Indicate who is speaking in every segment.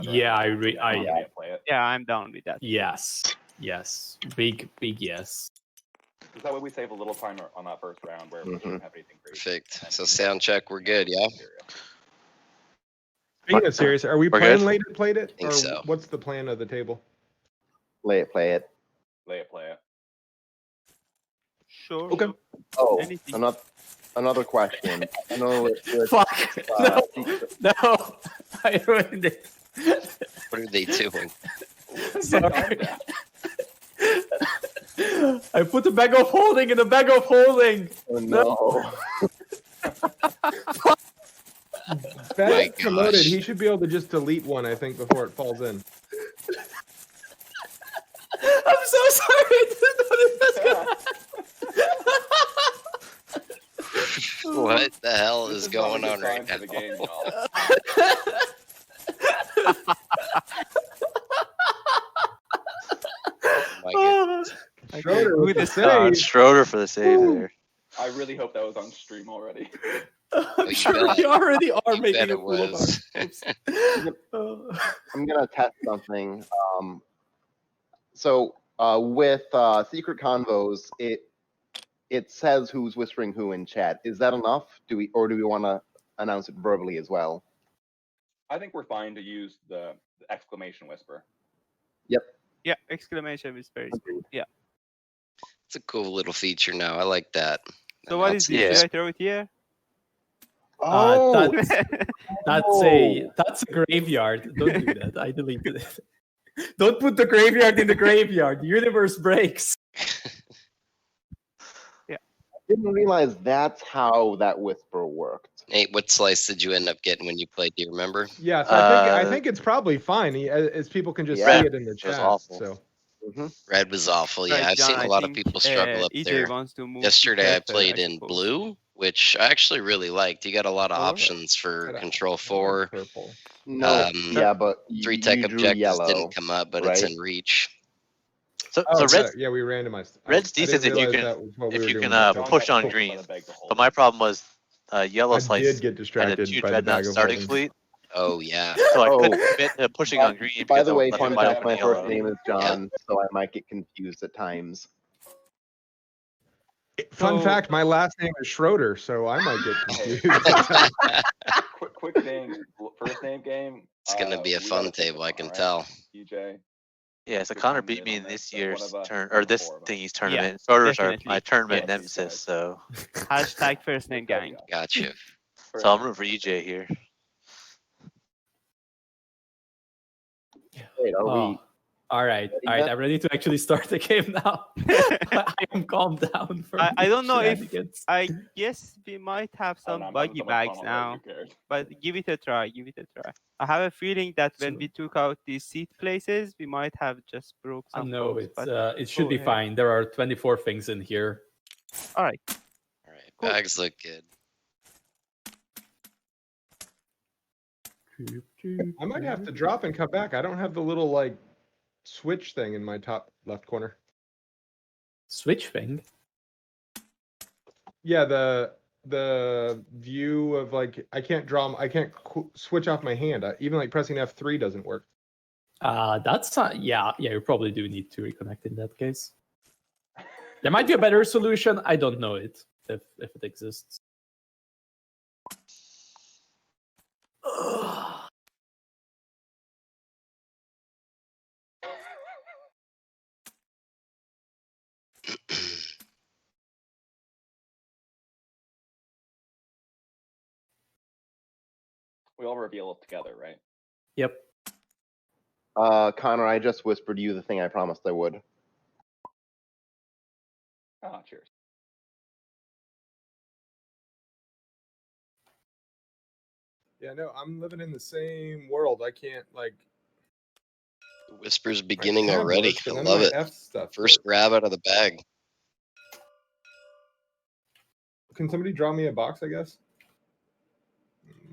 Speaker 1: Yeah,
Speaker 2: play it.
Speaker 3: Yeah, I'm down with that.
Speaker 1: Yes. Big yes.
Speaker 2: Because that way we save a little time on that first round where we don't have anything crazy.
Speaker 4: Perfect. So sound check, we're good, yeah?
Speaker 5: Speaking of serious, are we playing late at played it?
Speaker 4: Think
Speaker 5: Or
Speaker 4: so.
Speaker 5: what's the plan of the table?
Speaker 6: Play it.
Speaker 2: Play it.
Speaker 3: Sure.
Speaker 5: Okay.
Speaker 6: Oh,
Speaker 3: Anything.
Speaker 6: another question. I know
Speaker 1: Fuck. No. I ruined it.
Speaker 4: What are they doing?
Speaker 1: Sorry. I put a bag of holding in a bag of holding.
Speaker 6: Oh, no.
Speaker 5: Bad promoted. He should be able to just delete one, I think, before it falls in.
Speaker 1: I'm so sorry. I didn't know this was gonna happen.
Speaker 4: What the hell is going on right now? My goodness.
Speaker 5: Schroeder with the
Speaker 7: God,
Speaker 5: save.
Speaker 7: Schroeder for the save there.
Speaker 2: I really hope that was on stream already.
Speaker 1: I'm sure we already are
Speaker 4: You
Speaker 1: making
Speaker 4: bet
Speaker 1: a
Speaker 4: it
Speaker 1: fool of
Speaker 4: was.
Speaker 6: I'm gonna test something. So with secret convos, it says who's whispering who in chat. Is that enough? Do we want to announce it verbally as well?
Speaker 2: I think we're fine to use the exclamation whisper.
Speaker 6: Yep.
Speaker 3: Yeah, exclamation whisper is good. Yeah.
Speaker 4: It's a cool little feature now. I like that.
Speaker 3: So what is this?
Speaker 7: Yeah.
Speaker 3: Should I throw it here?
Speaker 6: Oh,
Speaker 1: That's a graveyard. Don't do that. I deleted it. Don't put the graveyard in the graveyard. The universe breaks.
Speaker 6: I didn't realize that's how that whisper worked.
Speaker 4: Nate, what slice did you end up getting when you played? Do you remember?
Speaker 5: Yes, I think it's probably fine, as people can just see it in the
Speaker 7: It was
Speaker 5: chat.
Speaker 7: awful.
Speaker 5: So.
Speaker 4: Red was awful. Yeah,
Speaker 3: Right,
Speaker 4: I've seen
Speaker 3: John,
Speaker 4: a
Speaker 3: I
Speaker 4: lot of
Speaker 3: think,
Speaker 4: people struggle up
Speaker 3: EJ
Speaker 4: there.
Speaker 3: wants to move
Speaker 4: Yesterday I
Speaker 3: to
Speaker 4: played
Speaker 3: purple,
Speaker 4: in
Speaker 3: suppose.
Speaker 4: blue, which I actually really liked. You got a lot of
Speaker 3: Oh.
Speaker 4: options for
Speaker 5: I
Speaker 4: control 4.
Speaker 5: Purple.
Speaker 6: No, yeah, but
Speaker 4: 3
Speaker 6: you
Speaker 4: tech
Speaker 6: drew
Speaker 4: objectives
Speaker 6: yellow,
Speaker 4: didn't come up, but it's
Speaker 6: right?
Speaker 4: in reach.
Speaker 7: So
Speaker 5: Oh,
Speaker 7: Red's,
Speaker 5: yeah, we randomized.
Speaker 7: Red's
Speaker 5: I
Speaker 7: decent
Speaker 5: didn't
Speaker 7: if you
Speaker 5: realize
Speaker 7: can
Speaker 5: that was what we were doing.
Speaker 7: push on green. But my problem was yellow
Speaker 5: I
Speaker 7: slice
Speaker 5: did get
Speaker 7: had a
Speaker 5: distracted
Speaker 7: 2
Speaker 5: by the bag
Speaker 7: dreadnought
Speaker 5: of
Speaker 7: starting
Speaker 5: holding.
Speaker 7: fleet,
Speaker 4: Oh yeah.
Speaker 7: so I
Speaker 6: Oh.
Speaker 7: couldn't commit to pushing on green.
Speaker 6: By
Speaker 7: because
Speaker 6: the
Speaker 7: I
Speaker 6: way,
Speaker 7: left
Speaker 6: fun
Speaker 7: my
Speaker 6: fact, my
Speaker 7: yellow.
Speaker 6: first name is John, so I might get confused at times.
Speaker 5: Fun
Speaker 3: So-
Speaker 5: fact, my last name is Schroeder, so I might get confused.
Speaker 2: quick thing, first name game.
Speaker 4: It's gonna be a
Speaker 2: we
Speaker 4: fun
Speaker 2: gotta pick
Speaker 4: table, I
Speaker 2: one,
Speaker 4: can
Speaker 2: right?
Speaker 4: tell.
Speaker 2: EJ.
Speaker 7: Yeah, so
Speaker 2: Good
Speaker 7: Conor
Speaker 2: time
Speaker 7: beat
Speaker 2: in
Speaker 7: me
Speaker 2: on
Speaker 7: in
Speaker 2: this,
Speaker 7: this
Speaker 2: so
Speaker 7: year's
Speaker 2: one of us,
Speaker 7: turn
Speaker 2: one
Speaker 7: or
Speaker 2: of
Speaker 7: this
Speaker 2: four of us.
Speaker 7: thingy's tournament.
Speaker 3: Yeah,
Speaker 7: Schroeder's are
Speaker 3: definitely.
Speaker 7: my tournament
Speaker 3: Yes.
Speaker 7: nemesis, so
Speaker 3: Hashtag first name gang.
Speaker 4: Gotcha.
Speaker 7: so I'm rooting for EJ here.
Speaker 6: Wait, are we?
Speaker 1: All right. I'm ready to actually start the game now. I am calmed down.
Speaker 3: I don't know if
Speaker 1: shenanigans.
Speaker 3: I guess we might have
Speaker 2: Oh, no,
Speaker 3: some
Speaker 2: I'm
Speaker 3: buggy
Speaker 2: having so much
Speaker 3: bags
Speaker 2: fun already,
Speaker 3: now,
Speaker 2: who cares?
Speaker 3: but give it a try. Give it a try. I have a feeling that when
Speaker 1: So-
Speaker 3: we took out these seat places, we might have just broke some.
Speaker 1: No,
Speaker 3: codes,
Speaker 1: it's
Speaker 3: but
Speaker 1: it should
Speaker 3: go
Speaker 1: be
Speaker 3: ahead.
Speaker 1: fine. There are 24 things in here.
Speaker 3: All right.
Speaker 4: All right,
Speaker 3: Cool.
Speaker 4: bags look good.
Speaker 5: I might have to drop and come back. I don't have the little like switch thing in my top left corner.
Speaker 1: Switch thing.
Speaker 5: Yeah, the view of like I can't draw. I can't switch off my hand. Even like pressing F3 doesn't work.
Speaker 1: That's yeah. You probably do need to reconnect in that case. There might be a better solution. I don't know it if it exists.
Speaker 2: We all reveal it together, right?
Speaker 1: Yep.
Speaker 6: Connor, I just whispered you the thing I promised I would.
Speaker 2: Ah, cheers.
Speaker 5: Yeah, no, I'm living in the same world. I can't like.
Speaker 4: The whisper's
Speaker 5: my
Speaker 4: beginning
Speaker 5: tab
Speaker 4: already.
Speaker 5: works, but
Speaker 4: I
Speaker 5: none
Speaker 4: love
Speaker 5: of
Speaker 4: it.
Speaker 5: my F stuff
Speaker 4: First
Speaker 5: works.
Speaker 4: grab out of the bag.
Speaker 5: Can somebody draw me a box? I guess.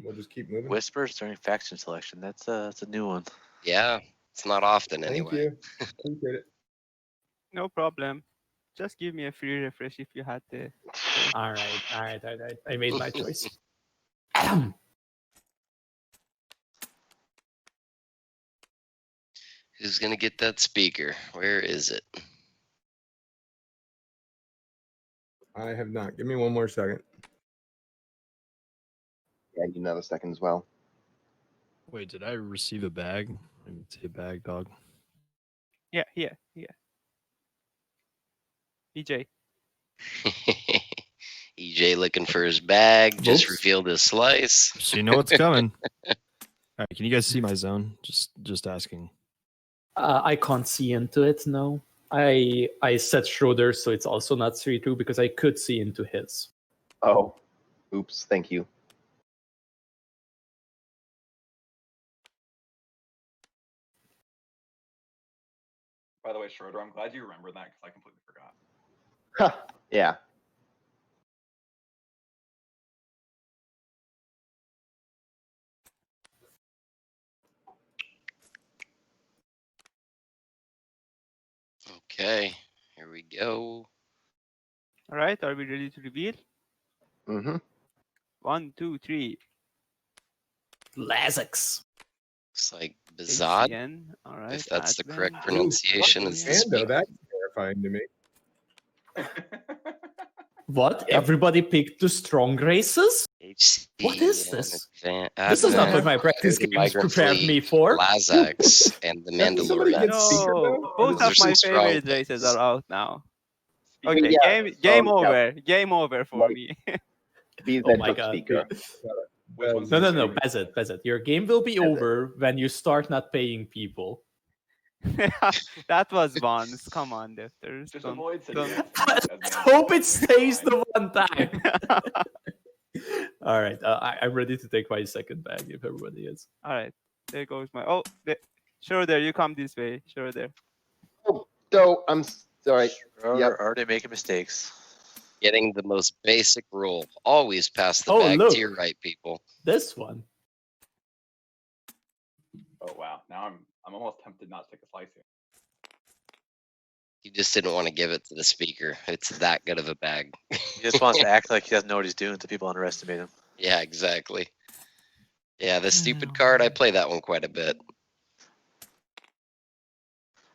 Speaker 5: We'll just keep moving.
Speaker 7: Whispers during faction selection. That's a new one.
Speaker 4: Yeah, it's not often
Speaker 5: Thank
Speaker 4: anyway.
Speaker 5: you. Appreciate it.
Speaker 3: No problem. Just give me a free refresh if you had the.
Speaker 1: All right. I made my choice.
Speaker 4: Who's gonna get that speaker? Where is it?
Speaker 5: I have not. Give me one more second.
Speaker 6: Yeah, you know the second as well.
Speaker 8: Wait, did I receive a bag? I didn't see a bag, dog.
Speaker 3: Yeah. EJ.
Speaker 4: EJ looking for his bag. Just
Speaker 1: Whoops.
Speaker 4: revealed his slice.
Speaker 8: So you know what's coming. All right, can you guys see my zone? Just asking.
Speaker 1: I can't see into it, no. I set Schroeder, so it's also not 3-2 because I could see into his.
Speaker 6: Oh, oops. Thank you.
Speaker 2: By the way, Schroeder, I'm glad you remembered that because I completely forgot.
Speaker 6: Yeah.
Speaker 4: Okay, here we go.
Speaker 3: All right, are we ready to reveal?
Speaker 6: Mm-hmm.
Speaker 3: 1, 2, 3.
Speaker 1: Lazix.
Speaker 4: Looks like behZZZad,
Speaker 3: HCN. All right.
Speaker 4: if that's the correct
Speaker 3: Advent.
Speaker 4: pronunciation. Is the
Speaker 3: Yeah.
Speaker 5: Mando,
Speaker 4: speaker.
Speaker 5: that's terrifying to me.
Speaker 1: What? Everybody picked the strong races?
Speaker 4: HCEN,
Speaker 1: What is this?
Speaker 4: Advent,
Speaker 1: This is not what
Speaker 6: Advent.
Speaker 1: my practice
Speaker 4: Rhodyn,
Speaker 1: games
Speaker 4: Migrant
Speaker 1: prepared me
Speaker 4: Fleet,
Speaker 1: for.
Speaker 4: Lazax, and the
Speaker 5: Doesn't somebody
Speaker 4: Mandalorian.
Speaker 5: get speaker
Speaker 3: No,
Speaker 5: though?
Speaker 3: both
Speaker 4: Those
Speaker 3: of
Speaker 4: are
Speaker 3: my
Speaker 4: some strong
Speaker 3: favorite races
Speaker 4: picks.
Speaker 3: are out now.
Speaker 2: Speaker,
Speaker 3: Okay,
Speaker 6: Yeah,
Speaker 3: game
Speaker 6: so, yeah.
Speaker 3: over. Game over for
Speaker 6: Like-
Speaker 3: me.
Speaker 6: BZ
Speaker 1: Oh my
Speaker 6: took
Speaker 1: God.
Speaker 6: speaker.
Speaker 2: Which one's
Speaker 1: No,
Speaker 2: the
Speaker 1: no, no,
Speaker 2: speaker?
Speaker 1: behZZZad. Your game will be
Speaker 6: behZZZad.
Speaker 1: over when you start not paying people.
Speaker 3: That was once. Come on, Defters.
Speaker 2: Just
Speaker 3: Don't-
Speaker 2: avoid
Speaker 3: don't-
Speaker 2: sitting next to
Speaker 1: Let's
Speaker 2: me as man.
Speaker 1: hope it stays the one time. All right, I'm ready to take my second bag if everybody is.
Speaker 3: All right, there goes my. Oh, Schroeder, you come this way. Schroeder.
Speaker 6: So I'm sorry.
Speaker 7: Schroeder already making mistakes.
Speaker 4: Getting the most basic rule. Always pass the
Speaker 1: Oh,
Speaker 4: bag
Speaker 1: look.
Speaker 4: to your right, people.
Speaker 1: This one.
Speaker 2: Oh wow, now I'm almost tempted not to take a slice here.
Speaker 4: He just didn't want to give it to the speaker. It's that good of a bag.
Speaker 7: He just wants to act like he doesn't know what he's doing so people underestimate him.
Speaker 4: Yeah, exactly. Yeah, the stupid card, I play that one quite a bit.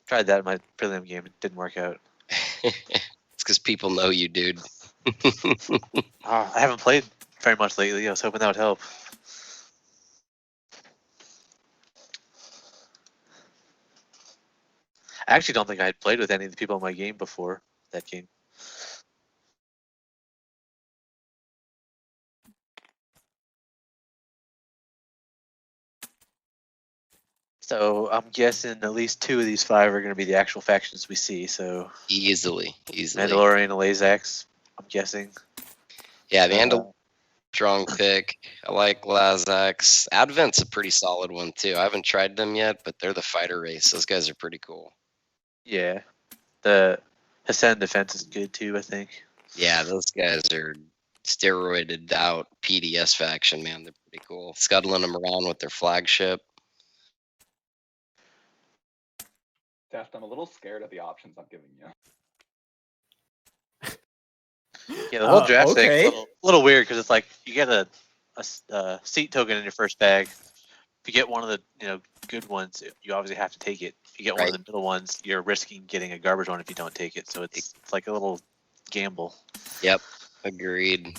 Speaker 7: Tried that in my prelim game. It didn't work out.
Speaker 4: It's because people know you, dude.
Speaker 7: I haven't played very much lately. I was hoping that would help. I actually don't think I had played with any of the people in my game before that game. So I'm guessing at least 2 of these 5 are going to be the actual factions we see. So
Speaker 4: Easily.
Speaker 7: Mandalorian and Lazax, I'm guessing.
Speaker 4: Yeah, the Mandalorian strong pick. I like Lazax. Advent's a pretty solid one too. I haven't tried them yet, but they're the fighter race. Those guys are pretty cool.
Speaker 7: Yeah, the HCEN defense is good too, I think.
Speaker 4: Yeah, those guys are steroided out PDS faction, man. They're pretty cool. Scuttling them around with their flagship.
Speaker 2: Deft, I'm a little scared of the options I'm giving you.
Speaker 7: Yeah, the whole draft
Speaker 1: okay.
Speaker 7: thing's a little weird because it's like you get a seat token in your first bag. If you get one of the good ones, you obviously have to take it. If you get one of the middle ones, you're risking getting a garbage one if you don't take it. So it's like a little gamble.
Speaker 4: Yep, agreed.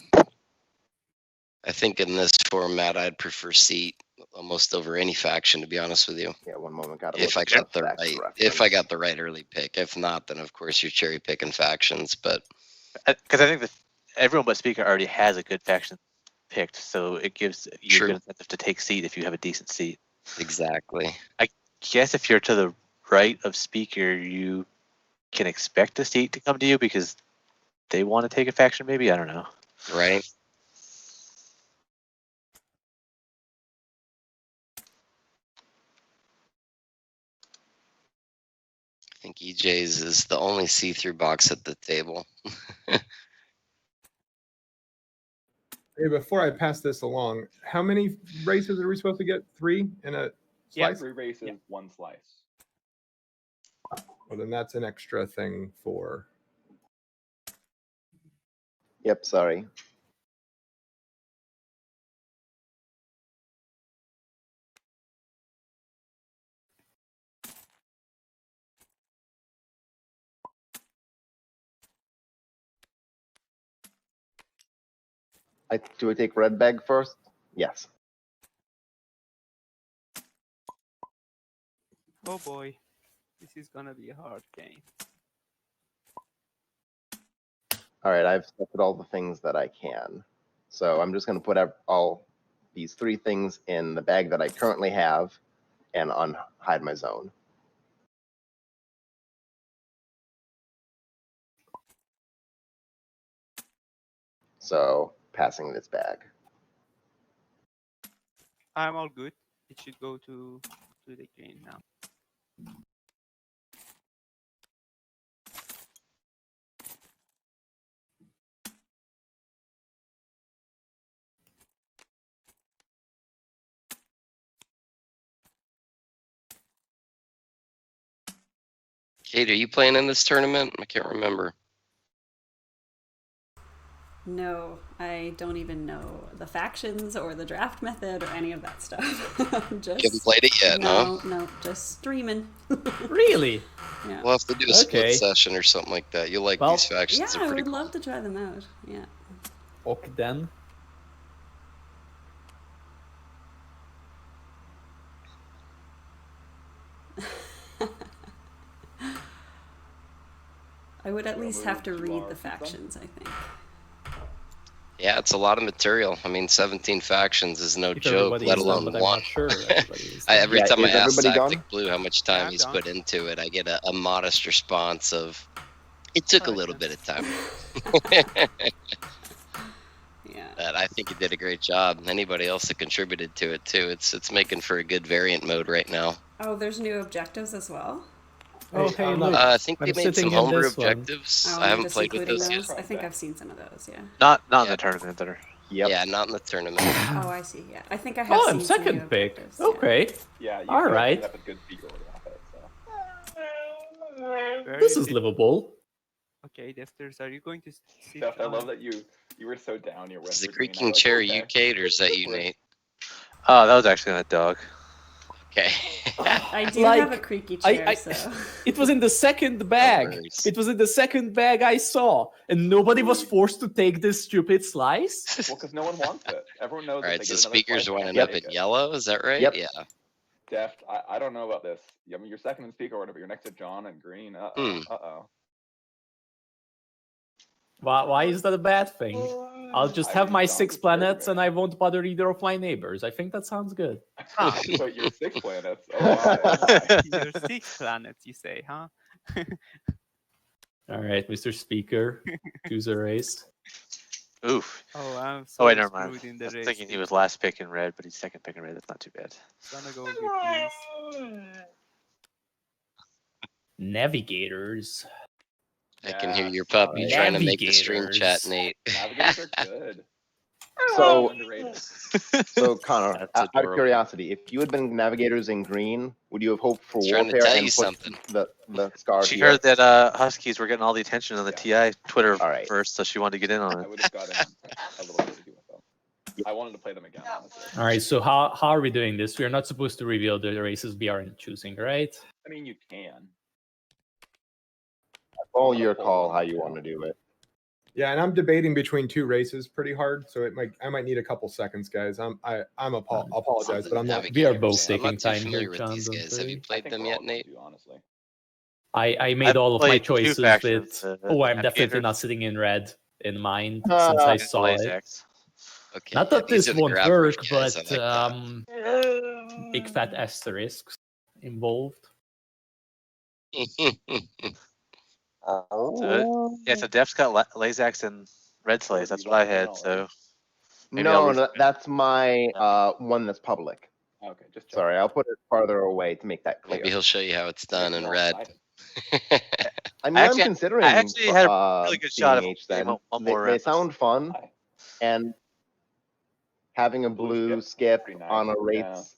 Speaker 4: I think in this format, I'd prefer seat almost over any faction, to be honest with you.
Speaker 6: Yeah, one moment. Got
Speaker 4: If I got the right early pick. If not, then of course you're cherry picking factions. But
Speaker 7: Because I think that everyone but Speaker already has a good faction picked, so it gives you a good incentive to take seat if you have a decent seat.
Speaker 4: Exactly.
Speaker 7: I guess if you're to the right of Speaker, you can expect a seat to come to you because they want to take a faction, maybe? I don't know.
Speaker 4: Right. I think EJ's is the only see-through box at the table.
Speaker 5: Hey, before I pass this along, how many races are we supposed to get? 3 in a
Speaker 2: Yeah,
Speaker 5: slice?
Speaker 2: 3 races, 1 slice.
Speaker 5: Well, then that's an extra thing for.
Speaker 6: Yep, sorry. Do I take red bag first? Yes.
Speaker 3: Oh boy, this is gonna be a hard game.
Speaker 6: All right, I've selected all the things that I can. So I'm just going to put all these 3 things in the bag that I currently have and unhide my zone. So passing this bag.
Speaker 3: I'm all good. It should go to the green now.
Speaker 4: Kate, are you playing in this tournament? I can't remember.
Speaker 9: No, I don't even know the factions or the draft method or any of that stuff. Just,
Speaker 4: You haven't played it yet, no?
Speaker 9: No, just streaming.
Speaker 1: Really?
Speaker 9: Yeah.
Speaker 4: We'll have to do a split
Speaker 1: Okay.
Speaker 4: session or something like that. You'll like
Speaker 1: Well,
Speaker 4: these factions.
Speaker 9: Yeah,
Speaker 4: They're
Speaker 9: I
Speaker 4: pretty
Speaker 9: would
Speaker 4: cool.
Speaker 9: love to try them out. Yeah.
Speaker 1: Okay then.
Speaker 9: I would at
Speaker 2: We'll
Speaker 9: least
Speaker 2: move
Speaker 9: have to
Speaker 2: to
Speaker 9: read
Speaker 2: our
Speaker 9: the
Speaker 2: system.
Speaker 9: factions, I think.
Speaker 4: Yeah, it's a lot of material. I mean, 17 factions is no
Speaker 1: If
Speaker 4: joke,
Speaker 1: everybody
Speaker 4: let
Speaker 1: is done,
Speaker 4: alone
Speaker 1: but I'm
Speaker 4: one.
Speaker 1: not sure everybody is
Speaker 4: I,
Speaker 1: done.
Speaker 4: every
Speaker 6: Yeah,
Speaker 4: time I
Speaker 6: is
Speaker 4: ask
Speaker 6: everybody
Speaker 4: Tactic
Speaker 6: done?
Speaker 4: Blue how much
Speaker 3: Yeah,
Speaker 4: time
Speaker 3: I'm
Speaker 4: he's
Speaker 3: done.
Speaker 4: put into it, I get a modest response of, it took a
Speaker 3: Oh,
Speaker 4: little
Speaker 3: yeah.
Speaker 4: bit of time.
Speaker 9: Yeah.
Speaker 4: But I think he did a great job. Anybody else that contributed to it too. It's making for a good variant mode right now.
Speaker 9: Oh, there's new objectives as well?
Speaker 1: Oh,
Speaker 5: Hey,
Speaker 1: hey,
Speaker 5: I'm
Speaker 1: look.
Speaker 4: I think they
Speaker 1: I'm
Speaker 4: made some
Speaker 1: sitting in
Speaker 4: homebrew
Speaker 1: this one.
Speaker 4: objectives.
Speaker 9: Oh,
Speaker 4: I
Speaker 9: am
Speaker 4: haven't
Speaker 9: just
Speaker 4: played with
Speaker 9: including
Speaker 4: those yet.
Speaker 9: those? I think I've seen some of those, yeah.
Speaker 7: Not in
Speaker 4: Yeah.
Speaker 7: the tournament that are.
Speaker 6: Yep.
Speaker 4: Yeah, not in the tournament.
Speaker 9: Oh, I see, yeah. I think I have
Speaker 1: Oh,
Speaker 9: seen
Speaker 1: I'm
Speaker 9: some new
Speaker 1: second pick.
Speaker 9: objectives, yeah.
Speaker 1: Okay.
Speaker 2: Yeah, you
Speaker 1: All
Speaker 2: could
Speaker 1: right.
Speaker 2: end up with good speaker order off it. So.
Speaker 3: Where
Speaker 1: This is
Speaker 3: it?
Speaker 1: livable.
Speaker 3: Okay, Defters, are you going to sit
Speaker 2: Steph, I love
Speaker 3: on-
Speaker 2: that you were so down your
Speaker 4: Is the
Speaker 2: whisper green. I
Speaker 4: creaking
Speaker 2: was like,
Speaker 4: chair
Speaker 2: okay.
Speaker 4: you, Kate, or is that you,
Speaker 2: We're-
Speaker 4: Nate?
Speaker 7: Oh, that was actually on a dog.
Speaker 4: Okay.
Speaker 9: I do
Speaker 1: Like,
Speaker 9: have a creaky chair,
Speaker 1: I-
Speaker 9: so.
Speaker 1: It was in the second bag.
Speaker 4: worries.
Speaker 1: It was in the second bag I saw, and nobody was forced to take this stupid slice.
Speaker 2: Well, because no one wants it. Everyone knows.
Speaker 4: All
Speaker 2: if
Speaker 4: right,
Speaker 2: they
Speaker 4: so
Speaker 2: get another
Speaker 4: speakers
Speaker 2: slice, they're
Speaker 4: winding
Speaker 2: gonna
Speaker 4: up
Speaker 2: take
Speaker 4: in
Speaker 2: it.
Speaker 4: yellow, is that right?
Speaker 6: Yep.
Speaker 4: Yeah.
Speaker 2: Deft, I don't know about this. I mean, you're second in speaker order, but you're next to John and Green.
Speaker 4: Hmm.
Speaker 2: Uh-oh.
Speaker 1: Why is that a bad thing? I'll just have my
Speaker 2: John's
Speaker 1: 6
Speaker 2: a
Speaker 1: planets,
Speaker 2: jerk,
Speaker 1: and I won't bother either of my neighbors. I think that sounds good.
Speaker 2: But you're 6 planets. Oh, my.
Speaker 3: Your 6 planets, you say, huh?
Speaker 1: All right, Mr. Speaker, choose a race.
Speaker 7: Oof.
Speaker 3: Oh, I'm so
Speaker 7: Oh wait, never mind.
Speaker 3: screwed in
Speaker 7: I
Speaker 3: the
Speaker 7: was
Speaker 3: race.
Speaker 7: thinking he was last pick in red, but he's second pick in red. That's not too bad.
Speaker 3: Gonna go with these.
Speaker 1: Navigators.
Speaker 4: I can hear
Speaker 2: Yeah,
Speaker 4: your puppy
Speaker 1: sorry.
Speaker 4: trying to make the stream chat,
Speaker 1: Navigators.
Speaker 4: Nate.
Speaker 2: Navigators are good.
Speaker 6: So,
Speaker 2: Underrated.
Speaker 6: so Connor,
Speaker 4: That's
Speaker 6: out of
Speaker 4: adorable.
Speaker 6: curiosity, if you had been navigators in green, would you have hoped for
Speaker 4: He's trying to
Speaker 6: warfare
Speaker 4: tell
Speaker 6: and
Speaker 4: you
Speaker 6: pushed
Speaker 4: something.
Speaker 6: the scar
Speaker 7: She
Speaker 6: here?
Speaker 7: heard that Huskies were getting all the attention on the TI Twitter
Speaker 6: All right.
Speaker 7: first, so she wanted to get in on
Speaker 2: I
Speaker 7: it.
Speaker 2: would have gotten a little crazy with them. I wanted to play them again, honestly.
Speaker 1: All right, so how are we doing this? We are not supposed to reveal the races we aren't choosing, right?
Speaker 2: I mean, you can.
Speaker 6: All
Speaker 2: I'm gonna
Speaker 6: your
Speaker 2: pull
Speaker 6: call
Speaker 2: one
Speaker 6: how you
Speaker 2: too.
Speaker 6: want to do it.
Speaker 5: Yeah, and I'm debating between 2 races pretty hard, so I might need a couple seconds, guys. I apologize, but I'm not.
Speaker 1: We are both
Speaker 4: I'm not
Speaker 1: taking
Speaker 4: too
Speaker 1: time
Speaker 4: familiar
Speaker 1: here,
Speaker 4: with
Speaker 1: John.
Speaker 4: these
Speaker 1: Don't
Speaker 4: guys. Have you
Speaker 1: worry.
Speaker 2: I
Speaker 4: played
Speaker 2: think
Speaker 4: them
Speaker 2: we're
Speaker 4: yet,
Speaker 2: all
Speaker 4: Nate?
Speaker 2: do, honestly.
Speaker 1: I made
Speaker 7: I've
Speaker 1: all of my
Speaker 7: played 2
Speaker 1: choices
Speaker 7: factions,
Speaker 1: with.
Speaker 7: the
Speaker 1: Oh, I'm definitely
Speaker 7: Navigators
Speaker 1: not sitting in red in mind since I
Speaker 7: and
Speaker 1: saw it.
Speaker 7: Blazax.
Speaker 4: Okay.
Speaker 1: Not
Speaker 4: yeah,
Speaker 1: that
Speaker 4: these
Speaker 1: this
Speaker 4: are the
Speaker 1: won't
Speaker 4: grab
Speaker 1: work,
Speaker 4: guys.
Speaker 1: but
Speaker 4: I like that.
Speaker 1: big fat asterisks involved.
Speaker 7: So, yeah, so Def's got Lazax and Red Slays. That's what I had. So maybe
Speaker 6: No,
Speaker 7: I'll
Speaker 6: that's my one that's public.
Speaker 2: Okay, just check.
Speaker 6: Sorry, I'll put it farther away to make that clear.
Speaker 4: Maybe he'll show you how it's done in red.
Speaker 6: I mean,
Speaker 7: Actually-
Speaker 6: I'm considering.
Speaker 7: I actually had a really good shot of
Speaker 6: seeing
Speaker 7: getting
Speaker 6: HCEN.
Speaker 7: one more
Speaker 6: They
Speaker 7: round.
Speaker 6: sound fun,
Speaker 2: Hi.
Speaker 6: and having a blue skip
Speaker 2: Pretty nice,
Speaker 6: on a
Speaker 2: yeah.
Speaker 6: race,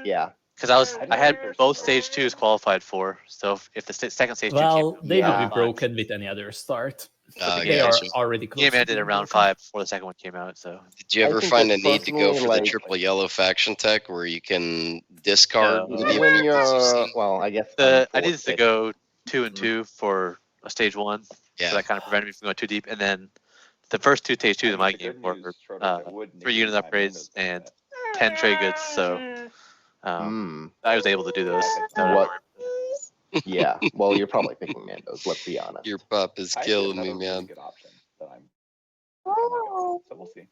Speaker 6: yeah.
Speaker 7: Because
Speaker 2: I
Speaker 7: I had
Speaker 2: think
Speaker 7: both
Speaker 2: there's-
Speaker 7: stage 2s qualified for. So if the second stage 2
Speaker 1: Well,
Speaker 7: came,
Speaker 1: they
Speaker 6: Yeah.
Speaker 1: would be broken with any other start.
Speaker 4: Oh,
Speaker 1: They
Speaker 7: yeah,
Speaker 1: are
Speaker 4: gotcha.
Speaker 1: already close.
Speaker 7: game
Speaker 1: to
Speaker 7: ended
Speaker 1: being
Speaker 7: at round
Speaker 1: broken.
Speaker 7: 5 before the second one came out. So
Speaker 4: Did you
Speaker 6: I
Speaker 4: ever
Speaker 6: think
Speaker 4: find
Speaker 6: that
Speaker 4: a need to go
Speaker 6: personally,
Speaker 4: for the
Speaker 6: like-
Speaker 4: triple yellow faction tech where you can discard
Speaker 7: No.
Speaker 4: the
Speaker 6: When
Speaker 4: objectives you've
Speaker 6: you're,
Speaker 4: seen?
Speaker 6: well, I guess
Speaker 7: I
Speaker 6: I'm
Speaker 7: needed to
Speaker 6: fourth
Speaker 7: go 2 and 2 for a stage 1.
Speaker 4: Yeah.
Speaker 7: So that kind of prevented me from going too deep. And then the first 2 stage 2s
Speaker 2: I
Speaker 7: in my
Speaker 2: mean, the
Speaker 7: game
Speaker 2: good
Speaker 7: were
Speaker 2: news, Schroeder, is it would
Speaker 7: 3
Speaker 2: negate
Speaker 7: unit
Speaker 2: my
Speaker 7: upgrades
Speaker 2: Mandos
Speaker 7: and
Speaker 2: limit.
Speaker 7: 10 trade goods. So I was able to do those.
Speaker 6: What? Yeah. Well, you're probably picking Mandos. Let's be honest.
Speaker 4: Your pup is
Speaker 2: I
Speaker 4: killing
Speaker 2: just
Speaker 4: me,
Speaker 2: have a really
Speaker 4: man.
Speaker 2: good option that I'm coming against, so we'll see.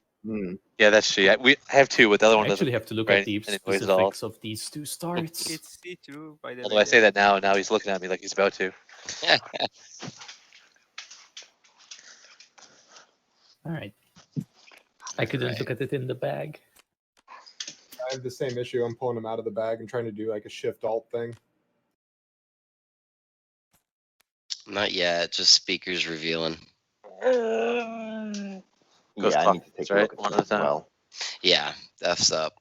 Speaker 7: Yeah, that's true. I have 2, but the other
Speaker 1: I
Speaker 7: one
Speaker 1: actually
Speaker 7: doesn't
Speaker 1: have to look
Speaker 7: create
Speaker 1: at the
Speaker 7: any noise at all.
Speaker 1: specifics of these two starts.
Speaker 3: It's C2, by the
Speaker 7: Although
Speaker 3: way.
Speaker 7: I say that now, and now he's looking at me like he's about to.
Speaker 1: All right. I couldn't
Speaker 4: Right.
Speaker 1: look at it in the bag.
Speaker 5: I have the same issue. I'm pulling them out of the bag and trying to do like a shift alt thing.
Speaker 4: Not yet. Just speakers revealing.
Speaker 6: Yeah,
Speaker 7: Ghost
Speaker 6: I need to
Speaker 7: clocks,
Speaker 6: take a
Speaker 7: right?
Speaker 6: look at
Speaker 7: One
Speaker 6: that
Speaker 7: at a
Speaker 6: as
Speaker 7: time.
Speaker 6: well.
Speaker 4: Yeah, F's up.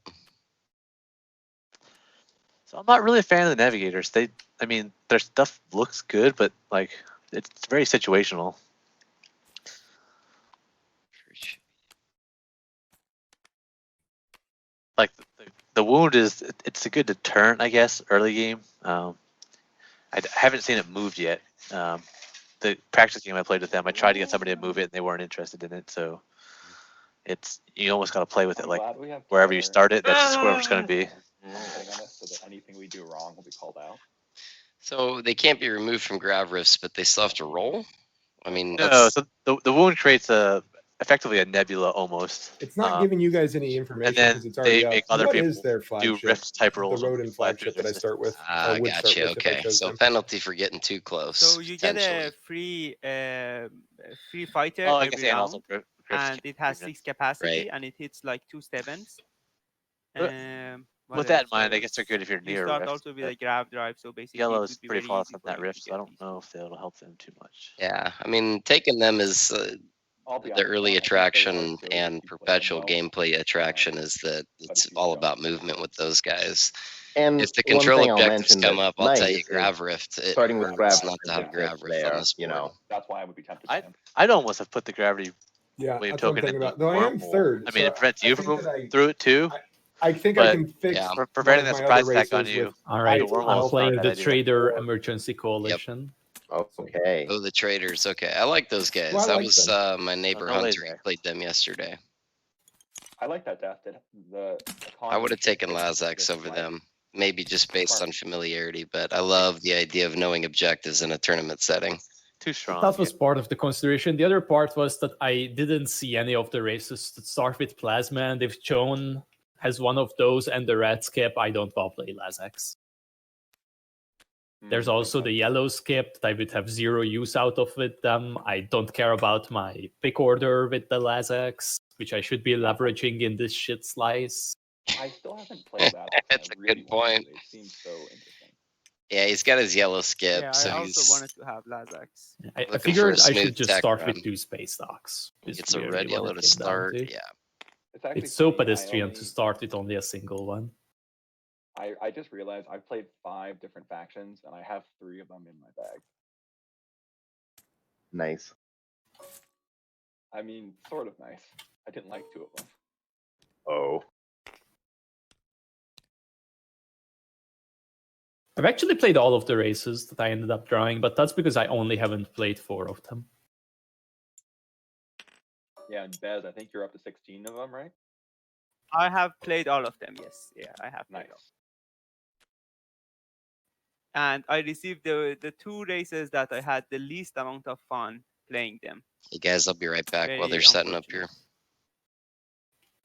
Speaker 7: So I'm not really a fan of the Navigators. I mean, their stuff looks good, but like it's very situational. Like the wound it's a good deterrent, I guess, early game. I haven't seen it moved yet. The practice game I played with them, I tried to get somebody to move it, and they weren't interested in it. So you almost got to play with it,
Speaker 2: I'm
Speaker 7: like
Speaker 2: glad we have
Speaker 7: wherever you
Speaker 2: Conor
Speaker 7: start it, that's just where it's going to be.
Speaker 2: commenting on this so that anything we do wrong will be called out.
Speaker 4: So they can't be removed from grav rifts, but they still have to roll? I mean,
Speaker 7: No,
Speaker 4: that's,
Speaker 7: so the wound creates effectively a nebula almost.
Speaker 5: It's not giving you guys any information
Speaker 7: then
Speaker 5: because it's already
Speaker 7: they
Speaker 5: up.
Speaker 7: make other
Speaker 5: What
Speaker 7: people
Speaker 5: is their
Speaker 7: do
Speaker 5: flagship?
Speaker 7: rift type
Speaker 5: The
Speaker 7: rolls. and
Speaker 5: Rhodyn
Speaker 7: fly through
Speaker 5: flagship that
Speaker 7: their
Speaker 5: I start with.
Speaker 4: ah,
Speaker 5: or would start
Speaker 4: gotcha.
Speaker 5: with if I
Speaker 4: Okay,
Speaker 5: chose
Speaker 4: so
Speaker 5: them.
Speaker 4: penalty for getting too close.
Speaker 3: So you get a
Speaker 4: potentially.
Speaker 3: free fighter
Speaker 7: Oh, I guess
Speaker 3: every
Speaker 7: and
Speaker 3: round,
Speaker 7: also rift
Speaker 3: and it has
Speaker 7: treatment.
Speaker 3: 6 capacity,
Speaker 4: Right.
Speaker 3: and it hits like 2 sevens.
Speaker 7: But
Speaker 3: What
Speaker 7: with that in
Speaker 3: else?
Speaker 7: mind,
Speaker 3: What
Speaker 7: I guess they're good if you're
Speaker 3: else? You
Speaker 7: near a
Speaker 3: start
Speaker 7: rift.
Speaker 3: also with
Speaker 7: but
Speaker 3: a grav drive, so basically
Speaker 7: Yellow
Speaker 3: it
Speaker 7: is
Speaker 3: would be
Speaker 7: pretty
Speaker 3: very
Speaker 7: far
Speaker 3: easy
Speaker 7: from
Speaker 3: for
Speaker 7: that
Speaker 3: you
Speaker 7: rift,
Speaker 3: to
Speaker 7: so I
Speaker 3: get
Speaker 7: don't
Speaker 3: these
Speaker 7: know
Speaker 3: things.
Speaker 7: if it'll help them too much.
Speaker 4: Yeah, I mean, taking them is
Speaker 2: I'll be
Speaker 4: the
Speaker 2: honest,
Speaker 4: early
Speaker 2: John, I think they are
Speaker 4: attraction
Speaker 2: good if
Speaker 4: and
Speaker 2: you play them
Speaker 4: perpetual
Speaker 2: well.
Speaker 4: gameplay attraction is that it's
Speaker 2: if you
Speaker 4: all
Speaker 2: don't,
Speaker 4: about
Speaker 2: then
Speaker 4: movement with those guys.
Speaker 6: And
Speaker 4: If the
Speaker 6: one
Speaker 4: control
Speaker 6: thing I'll
Speaker 4: objectives
Speaker 6: mention
Speaker 4: come up, I'll tell you
Speaker 6: nice is
Speaker 4: grav rift. It
Speaker 6: starting with
Speaker 4: hurts
Speaker 6: grav
Speaker 4: not to have
Speaker 6: rift
Speaker 4: grav rift on
Speaker 6: there,
Speaker 4: this
Speaker 6: you
Speaker 4: board.
Speaker 6: know.
Speaker 2: That's why I would be tempted
Speaker 7: I-
Speaker 2: to him.
Speaker 7: I'd almost have put the gravity
Speaker 5: Yeah,
Speaker 7: wave
Speaker 5: that's what I'm
Speaker 7: token in
Speaker 5: thinking
Speaker 7: the
Speaker 5: about. Though I am
Speaker 7: wormhole.
Speaker 5: third.
Speaker 7: I mean,
Speaker 5: so
Speaker 7: it prevents
Speaker 5: I
Speaker 7: you
Speaker 5: think
Speaker 7: from
Speaker 5: that
Speaker 7: moving through it too.
Speaker 5: I think I
Speaker 7: but-
Speaker 5: can fix
Speaker 4: Yeah.
Speaker 5: one
Speaker 7: Preventing
Speaker 5: of
Speaker 7: that
Speaker 5: my
Speaker 7: surprise
Speaker 5: other
Speaker 7: attack on
Speaker 5: races
Speaker 7: you.
Speaker 5: with
Speaker 1: All right,
Speaker 7: The wormhole
Speaker 1: I'm
Speaker 7: is not a
Speaker 1: playing
Speaker 7: bad
Speaker 1: the
Speaker 7: idea.
Speaker 1: Trader Emergency Coalition.
Speaker 6: Okay.
Speaker 4: Oh, the traders. Okay, I like those guys.
Speaker 5: Well, I
Speaker 4: that
Speaker 5: like
Speaker 4: was
Speaker 5: them.
Speaker 4: my neighbor
Speaker 7: no
Speaker 4: Hunter. He
Speaker 7: laser.
Speaker 4: played them yesterday.
Speaker 2: I like that death. The
Speaker 4: I would have taken
Speaker 2: combination
Speaker 4: Lazax
Speaker 2: is
Speaker 4: over
Speaker 2: like-
Speaker 4: them, maybe just based
Speaker 2: Smart.
Speaker 4: on familiarity, but I love the idea of knowing objectives in a tournament setting.
Speaker 7: Too strong.
Speaker 1: That was part of the consideration. The other part was that I didn't see any of the races that start with Plasma, and if Joan has one of those and the red skip, I don't want to play Lazax. There's also the yellow skip that I would have zero use out of with them. I don't care about my pick order with the Lazax, which I should be leveraging in this shit slice.
Speaker 2: I still haven't played that.
Speaker 4: That's a good point.
Speaker 2: It seems so interesting.
Speaker 4: Yeah, he's got his yellow skip,
Speaker 3: Yeah,
Speaker 4: so
Speaker 3: I
Speaker 4: he's
Speaker 3: also wanted to have Lazax.
Speaker 1: I
Speaker 4: looking for a
Speaker 1: figured I
Speaker 4: smooth
Speaker 1: should just
Speaker 4: tech
Speaker 1: start
Speaker 4: run.
Speaker 1: with 2 space docks. is
Speaker 4: It's a
Speaker 1: really
Speaker 4: red
Speaker 1: what
Speaker 4: yellow
Speaker 1: it
Speaker 4: to
Speaker 1: came down
Speaker 4: start.
Speaker 1: to.
Speaker 4: Yeah.
Speaker 2: Actually
Speaker 1: It's so
Speaker 2: funny, I
Speaker 1: pedestrian
Speaker 2: only-
Speaker 1: to start with only a single one.
Speaker 2: I just realized I've played 5 different factions and I have 3 of them in my bag.
Speaker 6: Nice.
Speaker 2: I mean, sort of nice. I didn't like 2 of them.
Speaker 6: Oh.
Speaker 1: I've actually played all of the races that I ended up drawing, but that's because I only haven't played 4 of them.
Speaker 2: Yeah, and Bez, I think you're up to 16 of them, right?
Speaker 3: I have played all of them. Yes, yeah, I have played all.
Speaker 2: Nice.
Speaker 3: And I received the 2 races that I had the least amount of fun playing them.
Speaker 4: Hey guys, I'll be right back while
Speaker 3: Very
Speaker 4: they're setting up here.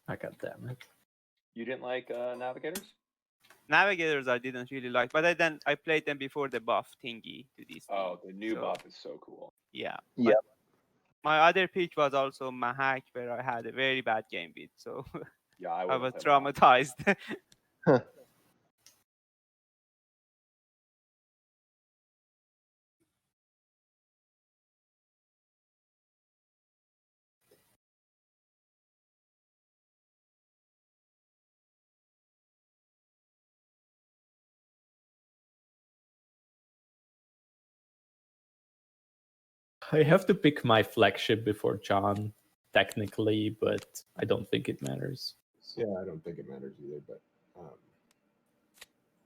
Speaker 1: I God damn it.
Speaker 2: You didn't like Navigators?
Speaker 3: Navigators I didn't really like, but I played them before the buff thingy to these.
Speaker 2: Oh, the new
Speaker 3: So-
Speaker 2: buff is so cool.
Speaker 3: Yeah.
Speaker 6: Yep.
Speaker 3: but My other pick was also Mahak, where I had a very bad game with, so
Speaker 2: Yeah, I,
Speaker 3: I was
Speaker 2: wouldn't play Mahak.
Speaker 3: traumatized.
Speaker 1: I have to pick my flagship before John, technically, but I don't think it matters.
Speaker 5: Yeah, I don't think it matters either. But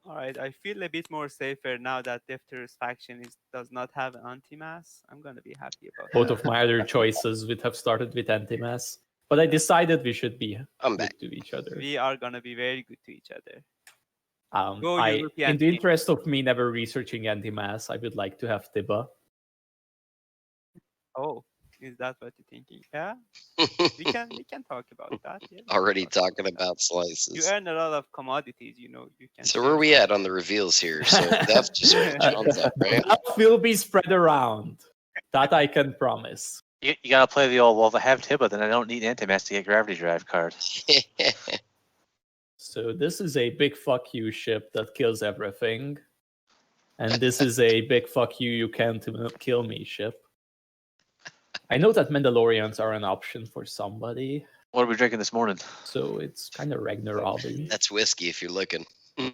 Speaker 3: All right, I feel a bit more safer now that Defterus faction does not have an anti-mass. I'm gonna be happy about
Speaker 1: Both
Speaker 3: that.
Speaker 1: of my other choices would have started with anti-mass, but I decided we should be
Speaker 4: I'm
Speaker 1: good
Speaker 4: back.
Speaker 1: to each other.
Speaker 3: We are gonna be very good to each other. Go
Speaker 1: In
Speaker 3: European
Speaker 1: the
Speaker 3: team.
Speaker 1: interest of me never researching anti-mass, I would like to have Tiba.
Speaker 3: Oh, is that what you're thinking? Yeah, we can talk about that. Yeah, we can
Speaker 4: Already
Speaker 3: talk
Speaker 4: talking about
Speaker 3: You
Speaker 4: slices.
Speaker 3: earn a lot of commodities, you know. You can.
Speaker 4: So where are we at on the reveals here? So Def just put John's up, right?
Speaker 1: That will be spread around. That I can promise.
Speaker 7: You gotta play the old, well, if I have Tiba, then I don't need Antimass to get Gravity Drive card.
Speaker 1: So this is a big fuck you ship that kills everything. And this is a big fuck you, you can't kill me ship. I know that Mandalorians are an option for somebody,
Speaker 7: What are we drinking this morning?
Speaker 1: so it's kind of Ragnarobby.
Speaker 4: That's whiskey if you're looking.
Speaker 2: I'm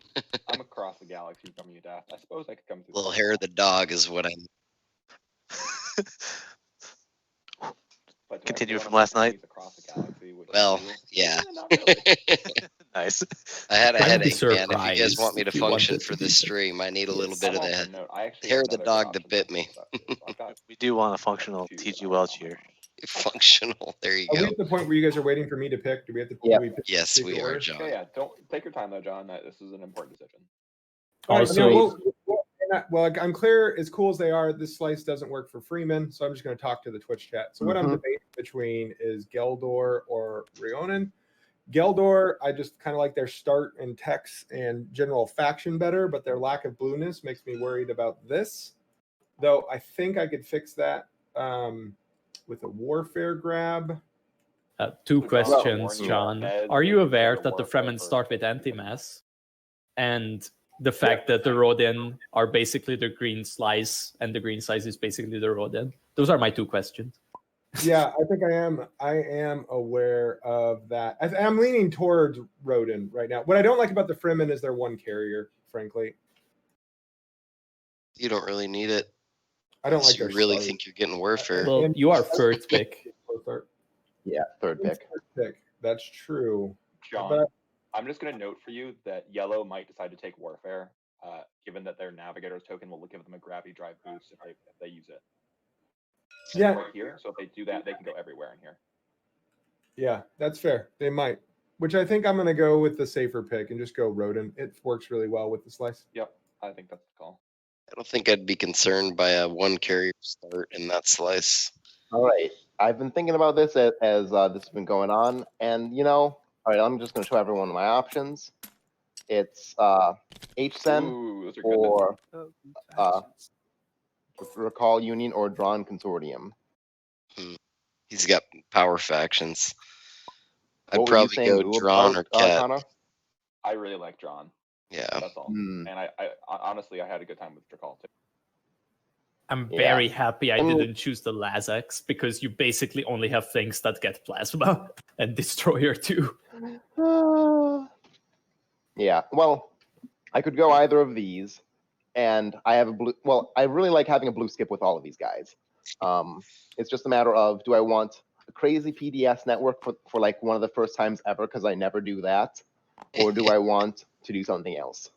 Speaker 2: across the galaxy from you, Daft. I suppose I could come to
Speaker 4: Little hair of the dog is what I'm.
Speaker 2: But do I
Speaker 7: Continue
Speaker 2: really
Speaker 7: from
Speaker 2: wanna
Speaker 7: last night?
Speaker 2: make across the galaxy, which
Speaker 4: Well,
Speaker 2: you-
Speaker 4: yeah.
Speaker 2: not really.
Speaker 7: Nice.
Speaker 4: I had a
Speaker 1: I'd be
Speaker 4: headache, man. If you guys
Speaker 1: surprised
Speaker 4: want me to
Speaker 1: if you
Speaker 4: function
Speaker 1: wanted
Speaker 4: for
Speaker 1: to
Speaker 4: this
Speaker 1: do
Speaker 4: stream, I need a little bit
Speaker 2: I'm
Speaker 4: of
Speaker 2: also
Speaker 4: the
Speaker 2: note, I actually
Speaker 4: hair
Speaker 2: have
Speaker 4: of the
Speaker 2: another
Speaker 4: dog
Speaker 2: good
Speaker 4: that
Speaker 2: option
Speaker 4: bit
Speaker 2: for
Speaker 4: me.
Speaker 2: this stuff, too, so I've got
Speaker 7: We do want a functional
Speaker 2: two
Speaker 7: TG
Speaker 2: that I
Speaker 7: Welch
Speaker 2: want.
Speaker 7: here.
Speaker 4: Functional. There you
Speaker 5: Are we
Speaker 4: go.
Speaker 5: at the point where you guys are waiting for me to pick? Do we have to?
Speaker 6: Yeah.
Speaker 5: do we pick-
Speaker 4: Yes,
Speaker 5: pick
Speaker 4: we
Speaker 5: the
Speaker 4: are,
Speaker 5: order?
Speaker 4: John.
Speaker 2: Yeah, don't take your time though, John. This is an important decision.
Speaker 5: All right,
Speaker 1: Also,
Speaker 5: well, I'm clear. As cool as they are, this slice doesn't work for Freeman, so I'm just going to talk to the Twitch chat. So what I'm
Speaker 6: Mhm.
Speaker 5: debating between is Geldor or Rhodyn. Geldor, I just kind of like their start and text and general faction better, but their lack of blueness makes me worried about this. Though I think I could fix that with a warfare grab.
Speaker 1: two
Speaker 2: So, John,
Speaker 1: questions,
Speaker 2: warning you,
Speaker 1: John.
Speaker 2: Bez
Speaker 1: Are you
Speaker 2: is
Speaker 1: aware
Speaker 2: the
Speaker 1: that the
Speaker 2: warfare
Speaker 1: Fremen
Speaker 2: for-
Speaker 1: start with anti-mass? And the fact that the Rhodyn are basically the green slice, and the green slice is basically the Rhodyn? Those are my two questions.
Speaker 5: Yeah, I think I am aware of that. I'm leaning towards Rhodyn right now. What I don't like about the Fremen is their one carrier, frankly.
Speaker 4: You don't really need it.
Speaker 5: I don't
Speaker 4: unless
Speaker 5: like
Speaker 4: you
Speaker 5: their
Speaker 4: really
Speaker 5: start.
Speaker 4: think you're getting warfare.
Speaker 1: Well, you are third pick.
Speaker 6: Yeah, third pick.
Speaker 5: That's true.
Speaker 2: John,
Speaker 5: But-
Speaker 2: I'm just going to note for you that yellow might decide to take warfare, given that their navigator's token will give them a gravity drive boost if they use it. And
Speaker 5: Yeah.
Speaker 2: it's right here. So if they do that, they can go everywhere in here.
Speaker 5: Yeah, that's fair. They might. Which I think I'm going to go with the safer pick and just go Rhodyn. It works really well with the slice.
Speaker 2: Yep, I think that's the call.
Speaker 4: I don't think I'd be concerned by a one carrier start in that slice.
Speaker 6: All right. I've been thinking about this as this has been going on, and all right, I'm just going to show everyone my options. It's HCEN
Speaker 2: Ooh, those are good.
Speaker 6: or
Speaker 3: Oh, good
Speaker 6: Uh,
Speaker 3: factions.
Speaker 6: Recall Union or Drawn Consortium.
Speaker 4: He's got power factions. I'd
Speaker 6: What were you
Speaker 4: probably
Speaker 6: saying,
Speaker 4: go
Speaker 6: Lou,
Speaker 4: Drawn or
Speaker 6: about,
Speaker 4: Cat.
Speaker 6: Connor?
Speaker 2: I really like John.
Speaker 4: Yeah.
Speaker 2: That's all.
Speaker 6: Hmm.
Speaker 2: And I honestly, I had a good time with Drakal too.
Speaker 1: I'm
Speaker 6: Yeah.
Speaker 1: very happy I
Speaker 6: I mean-
Speaker 1: didn't choose the Lazax, because you basically only have things that get plasma and destroyer too.
Speaker 6: Yeah, well, I could go either of these, and I have a blue. Well, I really like having a blue skip with all of these guys. It's just a matter of, do I want a crazy PDS network for like one of the first times ever, because I never do that, or do I want to do something else?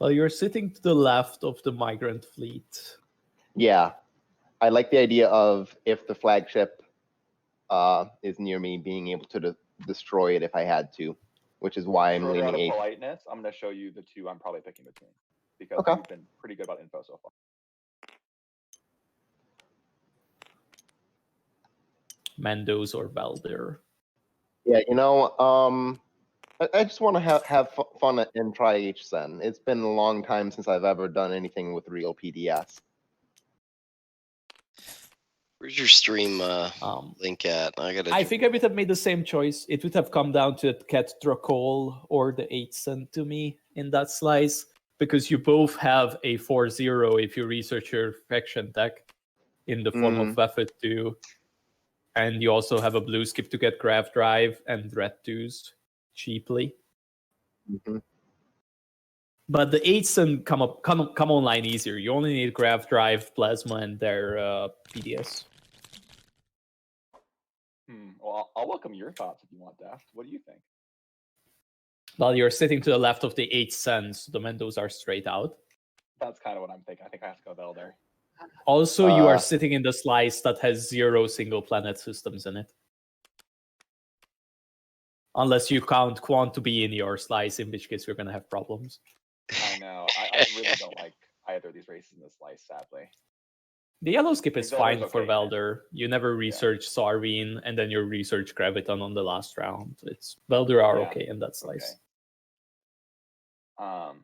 Speaker 1: Well, you're sitting to the left of the Migrant fleet.
Speaker 6: Yeah, I like the idea of, if the flagship is near me, being able to destroy it if I had to, which is why I'm
Speaker 2: Schroeder, out
Speaker 6: leaning
Speaker 2: of
Speaker 6: H.
Speaker 2: politeness, I'm going to show you the two I'm probably picking between, because
Speaker 6: Okay.
Speaker 2: you've been pretty good about info so far.
Speaker 1: Mandos or Veldyr.
Speaker 6: Yeah, I just want to have fun and try HCEN. It's been a long time since I've ever done anything with real PDS.
Speaker 4: Where's your stream link at?
Speaker 1: I think I would have made the same choice. It would have come down to Cat Drakol or the 8 to me in that slice, because you both have a 4-0 if you research your faction deck in the form of Weffet 2. And you also have a blue skip to get Grav Drive and Red 2s cheaply.
Speaker 6: Mm-hmm.
Speaker 1: But the 8 come online easier. You only need Grav Drive, Plasma, and their PDS.
Speaker 2: Well, I'll welcome your thoughts if you want, Daft. What do you think?
Speaker 1: Well, you're sitting to the left of the HCEN, so the Mendos are straight out.
Speaker 2: That's kind of what I'm thinking. I think I have to go Veldyr.
Speaker 1: Also, you are sitting in the slice that has 0 single planet systems in it. Unless you count Quant to be in your slice, in which case you're going to have problems.
Speaker 2: I know. I really don't like either of these races in this slice, sadly.
Speaker 1: The yellow skip is
Speaker 2: Veldyr's
Speaker 1: fine for
Speaker 2: okay, man.
Speaker 1: Veldyr. You never research Sarween, and then you research Graviton on the last round. It's Veldyr are
Speaker 2: Yeah,
Speaker 1: okay in that slice.
Speaker 2: Okay.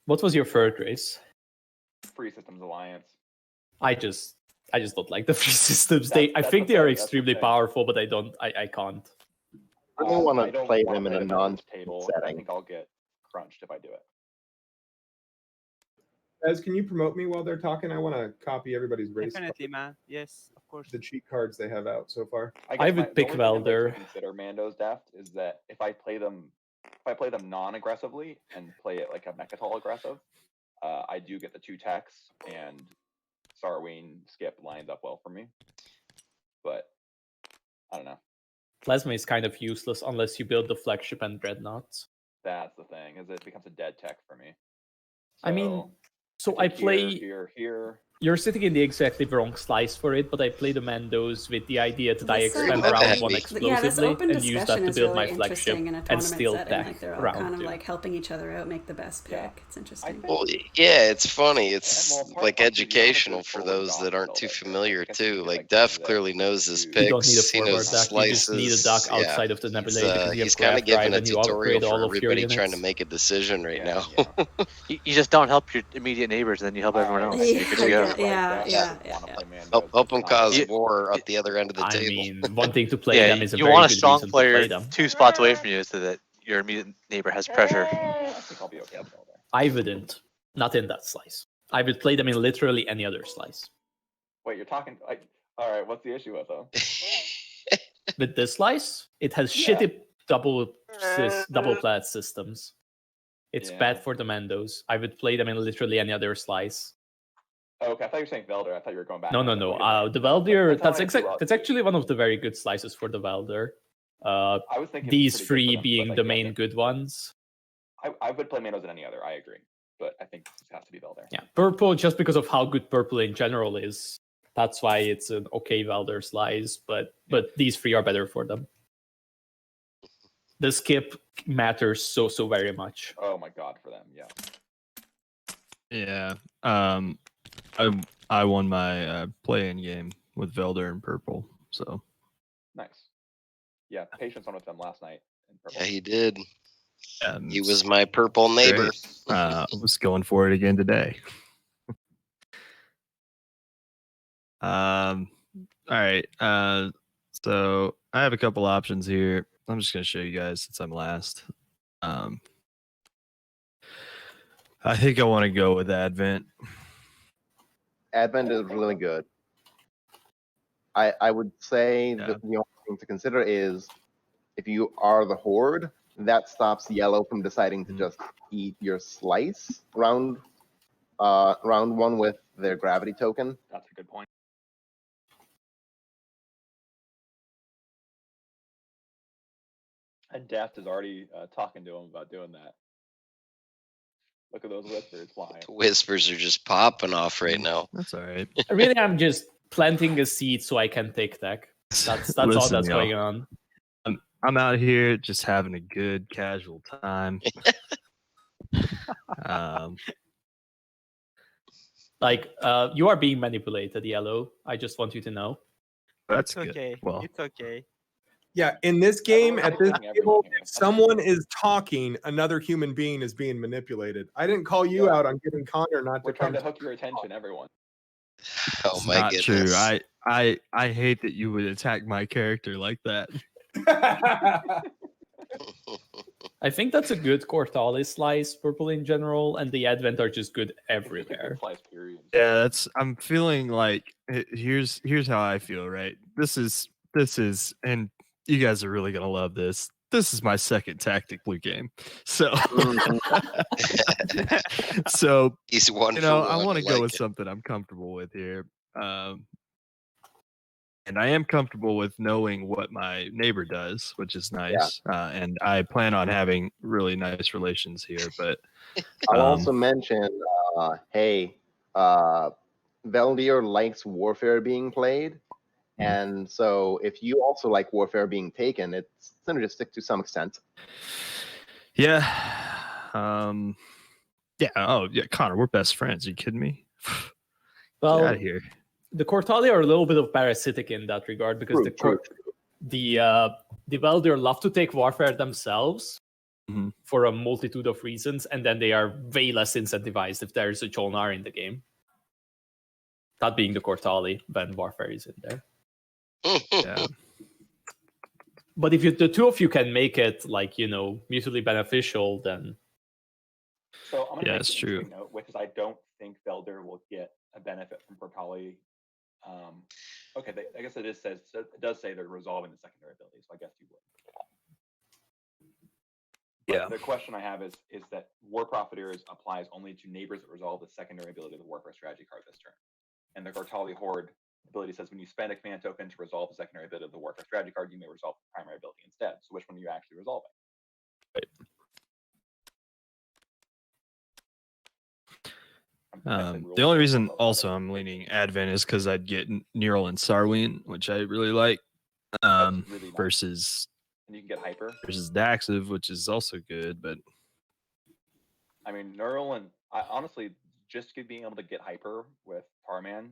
Speaker 1: What was your third race?
Speaker 2: Free Systems Alliance.
Speaker 1: I just don't like the free systems.
Speaker 2: That's
Speaker 1: I think
Speaker 2: the
Speaker 1: they are
Speaker 2: thing, that's the
Speaker 1: extremely
Speaker 2: thing.
Speaker 1: powerful, but I can't.
Speaker 6: I don't want to
Speaker 2: don't
Speaker 6: play
Speaker 2: wanna
Speaker 6: them in a
Speaker 2: the
Speaker 6: non
Speaker 2: table. I
Speaker 6: setting.
Speaker 2: think I'll get crunched if I do it.
Speaker 5: Guys, can you promote me while they're talking? I want to copy everybody's race.
Speaker 3: Definitely, man. Yes, of course.
Speaker 5: The cheat cards they have out so far.
Speaker 1: I would pick
Speaker 2: the only thing I'd
Speaker 1: Veldyr.
Speaker 2: like to consider Mando's Deft is that if I play them non-aggressively and play it like a Mechatol aggressive, I do get the 2 techs, and Sarween skip lines up well for me. But I don't know.
Speaker 1: Plasma is kind of useless unless you build the flagship and dreadnoughts.
Speaker 2: That's the thing, is it becomes a dead tech for me.
Speaker 1: I mean, so
Speaker 2: I
Speaker 1: I
Speaker 2: take
Speaker 1: play.
Speaker 2: here.
Speaker 1: You're sitting in the exactly wrong slice for it, but I play the Mandos with the idea that I
Speaker 9: This,
Speaker 1: expand
Speaker 4: Not
Speaker 1: round
Speaker 4: heavy.
Speaker 1: 1
Speaker 9: Yeah, this
Speaker 1: explosively
Speaker 9: open
Speaker 1: and use that
Speaker 9: discussion
Speaker 1: to
Speaker 9: is
Speaker 1: build
Speaker 9: really
Speaker 1: my flagship
Speaker 9: interesting in a
Speaker 1: and
Speaker 9: tournament
Speaker 1: still
Speaker 9: setting.
Speaker 1: tech
Speaker 9: Like they're all
Speaker 1: round
Speaker 9: kind of
Speaker 1: 2.
Speaker 9: like helping each other out, make the best pick.
Speaker 2: Yeah.
Speaker 9: It's interesting.
Speaker 4: Well, yeah, it's funny. It's
Speaker 2: well, part
Speaker 4: like
Speaker 2: of it is you don't have to
Speaker 4: educational
Speaker 2: go
Speaker 4: for
Speaker 2: forward
Speaker 4: those
Speaker 2: dock
Speaker 4: that aren't
Speaker 2: build
Speaker 4: too
Speaker 2: it.
Speaker 4: familiar
Speaker 2: I guess
Speaker 4: too.
Speaker 2: you could,
Speaker 4: Like
Speaker 2: do
Speaker 4: Def
Speaker 2: that
Speaker 4: clearly knows his
Speaker 2: to-
Speaker 1: You don't need a
Speaker 4: picks. He
Speaker 1: forward
Speaker 4: knows
Speaker 1: dock. You just need a dock
Speaker 4: slices. Yeah.
Speaker 1: outside of the nebulator because you
Speaker 4: He's
Speaker 1: have
Speaker 4: kind of
Speaker 1: grab drive
Speaker 4: giving a
Speaker 1: and you
Speaker 4: tutorial
Speaker 1: upgrade all
Speaker 4: for
Speaker 1: of your
Speaker 4: everybody trying to
Speaker 1: units.
Speaker 4: make a decision right now.
Speaker 2: Yeah.
Speaker 7: You just don't help your immediate neighbors, then you help everyone else.
Speaker 9: Yeah,
Speaker 7: You're good to go.
Speaker 4: Help them cause
Speaker 7: You-
Speaker 4: war at the other end of the
Speaker 1: I
Speaker 4: table.
Speaker 1: mean, wanting to play
Speaker 7: Yeah,
Speaker 1: them is a
Speaker 7: you
Speaker 1: very
Speaker 7: want a
Speaker 1: good
Speaker 7: strong
Speaker 1: reason to play
Speaker 7: player
Speaker 1: them.
Speaker 7: 2 spots away from you so that your immediate neighbor has pressure.
Speaker 2: I think I'll be okay with Veldyr.
Speaker 1: I wouldn't. Not in that slice. I would play them in literally any other slice.
Speaker 2: Wait, you're talking like, all right, what's the issue with them?
Speaker 1: With this slice, it has
Speaker 2: Yeah.
Speaker 1: shitty double plat systems. It's
Speaker 2: Yeah.
Speaker 1: bad for the Mandos. I would play them in literally any other slice.
Speaker 2: Oh, okay, I thought you were saying Veldyr. I thought you were going back.
Speaker 1: No.
Speaker 2: I was like, wait a minute.
Speaker 1: The Veldyr,
Speaker 2: That's how I grew up,
Speaker 1: that's
Speaker 2: dude.
Speaker 1: actually one of the very good slices for the Veldyr.
Speaker 2: I was thinking
Speaker 1: These
Speaker 2: pretty good for
Speaker 1: three
Speaker 2: them,
Speaker 1: being
Speaker 2: but,
Speaker 1: the
Speaker 2: like,
Speaker 1: main good ones.
Speaker 2: I would play Mandos in any other. I agree, but I think this has to be Veldyr.
Speaker 1: Yeah, purple, just because of how good purple in general is. That's why it's an okay Veldyr slice, but these 3 are better for them. The skip matters so very much.
Speaker 2: Oh my god, for them, yeah.
Speaker 8: Yeah. I won my play-in game with Veldyr and purple. So
Speaker 2: Nice. Yeah, Patience won with them last night in purple.
Speaker 4: Yeah, he did. He
Speaker 8: it's
Speaker 4: was my purple neighbor.
Speaker 8: great. I was going for it again today. All right. So I have a couple options here. I'm just gonna show you guys since I'm last. I think I want to go with Advent.
Speaker 6: Advent is really good. I would say
Speaker 8: Yeah.
Speaker 6: that the only thing to consider is if you are the Horde, that stops yellow from deciding to just eat your slice round 1 with their gravity token.
Speaker 2: That's a good point. And Daft is already talking to him about doing that. Look at those whispers flying.
Speaker 4: The whispers are just popping off right now.
Speaker 8: That's all right.
Speaker 1: Really, I'm just planting a seed so I can take tech. That's all
Speaker 8: Listen,
Speaker 1: that's
Speaker 8: y'all.
Speaker 1: going on.
Speaker 8: I'm out here just having a good casual time.
Speaker 1: You are being manipulated, Yellow. I just want you to know.
Speaker 8: That's
Speaker 3: It's
Speaker 8: good.
Speaker 3: okay.
Speaker 8: Well,
Speaker 3: It's okay.
Speaker 5: Yeah, in this game,
Speaker 2: Everyone's
Speaker 5: at this
Speaker 2: helping
Speaker 5: table,
Speaker 2: everyone here.
Speaker 5: if someone is talking, another human being is being manipulated. I didn't call you
Speaker 2: Yeah.
Speaker 5: out on getting Conor not
Speaker 2: We're
Speaker 5: to
Speaker 2: trying
Speaker 5: come.
Speaker 2: to hook your attention, everyone.
Speaker 4: Oh
Speaker 8: it's
Speaker 4: my
Speaker 8: not
Speaker 4: goodness.
Speaker 8: true. I hate that you would attack my character like that.
Speaker 1: I think that's a good Cortalis slice, purple in general, and the Advent are just good
Speaker 2: It's a
Speaker 1: everywhere.
Speaker 2: good slice, period.
Speaker 8: Yeah, I'm feeling like here's how I feel, right? This is and you guys are really gonna love this. This is my second tactic blue game. So so
Speaker 4: He's one
Speaker 8: you
Speaker 4: for
Speaker 8: know,
Speaker 4: one.
Speaker 8: I want to
Speaker 4: like
Speaker 8: go with
Speaker 4: it.
Speaker 8: something I'm comfortable with here. and I am comfortable with knowing what my neighbor does, which is nice. And I plan on having really nice relations here. But
Speaker 6: I'll also mention, hey, Veldyr likes Warfare being played. And so if you also like Warfare being taken, it's synergistic to some extent.
Speaker 8: yeah, yeah. Oh, yeah, Connor, we're best friends. Are you kidding me? Get out
Speaker 1: Well,
Speaker 8: of here.
Speaker 1: the Cortali are a little bit of parasitic in that regard because the Veldyr love to take warfare themselves for a multitude of reasons, and then they are way less incentivized if there's a Jolnar in the game. That being the Cortali when warfare is in there.
Speaker 8: Yeah.
Speaker 1: But if the two of you can make it mutually beneficial, then
Speaker 2: So I'm gonna make
Speaker 8: it's
Speaker 2: an
Speaker 8: true.
Speaker 2: interesting note, which is I don't think Veldyr will get a benefit from Cortali. Okay, I guess it does say they're resolving the secondary ability, so I guess you would. But the question I have is that War Profiteers applies only to neighbors that resolve the secondary ability of the Warfare strategy card this turn. And the Cortali Horde ability says when you spend a command token to resolve the secondary ability of the Warfare strategy card, you may resolve the primary ability instead. So which one are you actually resolving?
Speaker 8: The only reason also I'm leaning Advent is because I'd get Neural and Sarween, which I really like,
Speaker 2: Really nice.
Speaker 8: versus
Speaker 2: And you can get Hyper.
Speaker 8: Daxiv, which is also good, but
Speaker 2: I mean, Neural and honestly, just being able to get Hyper with Tarman.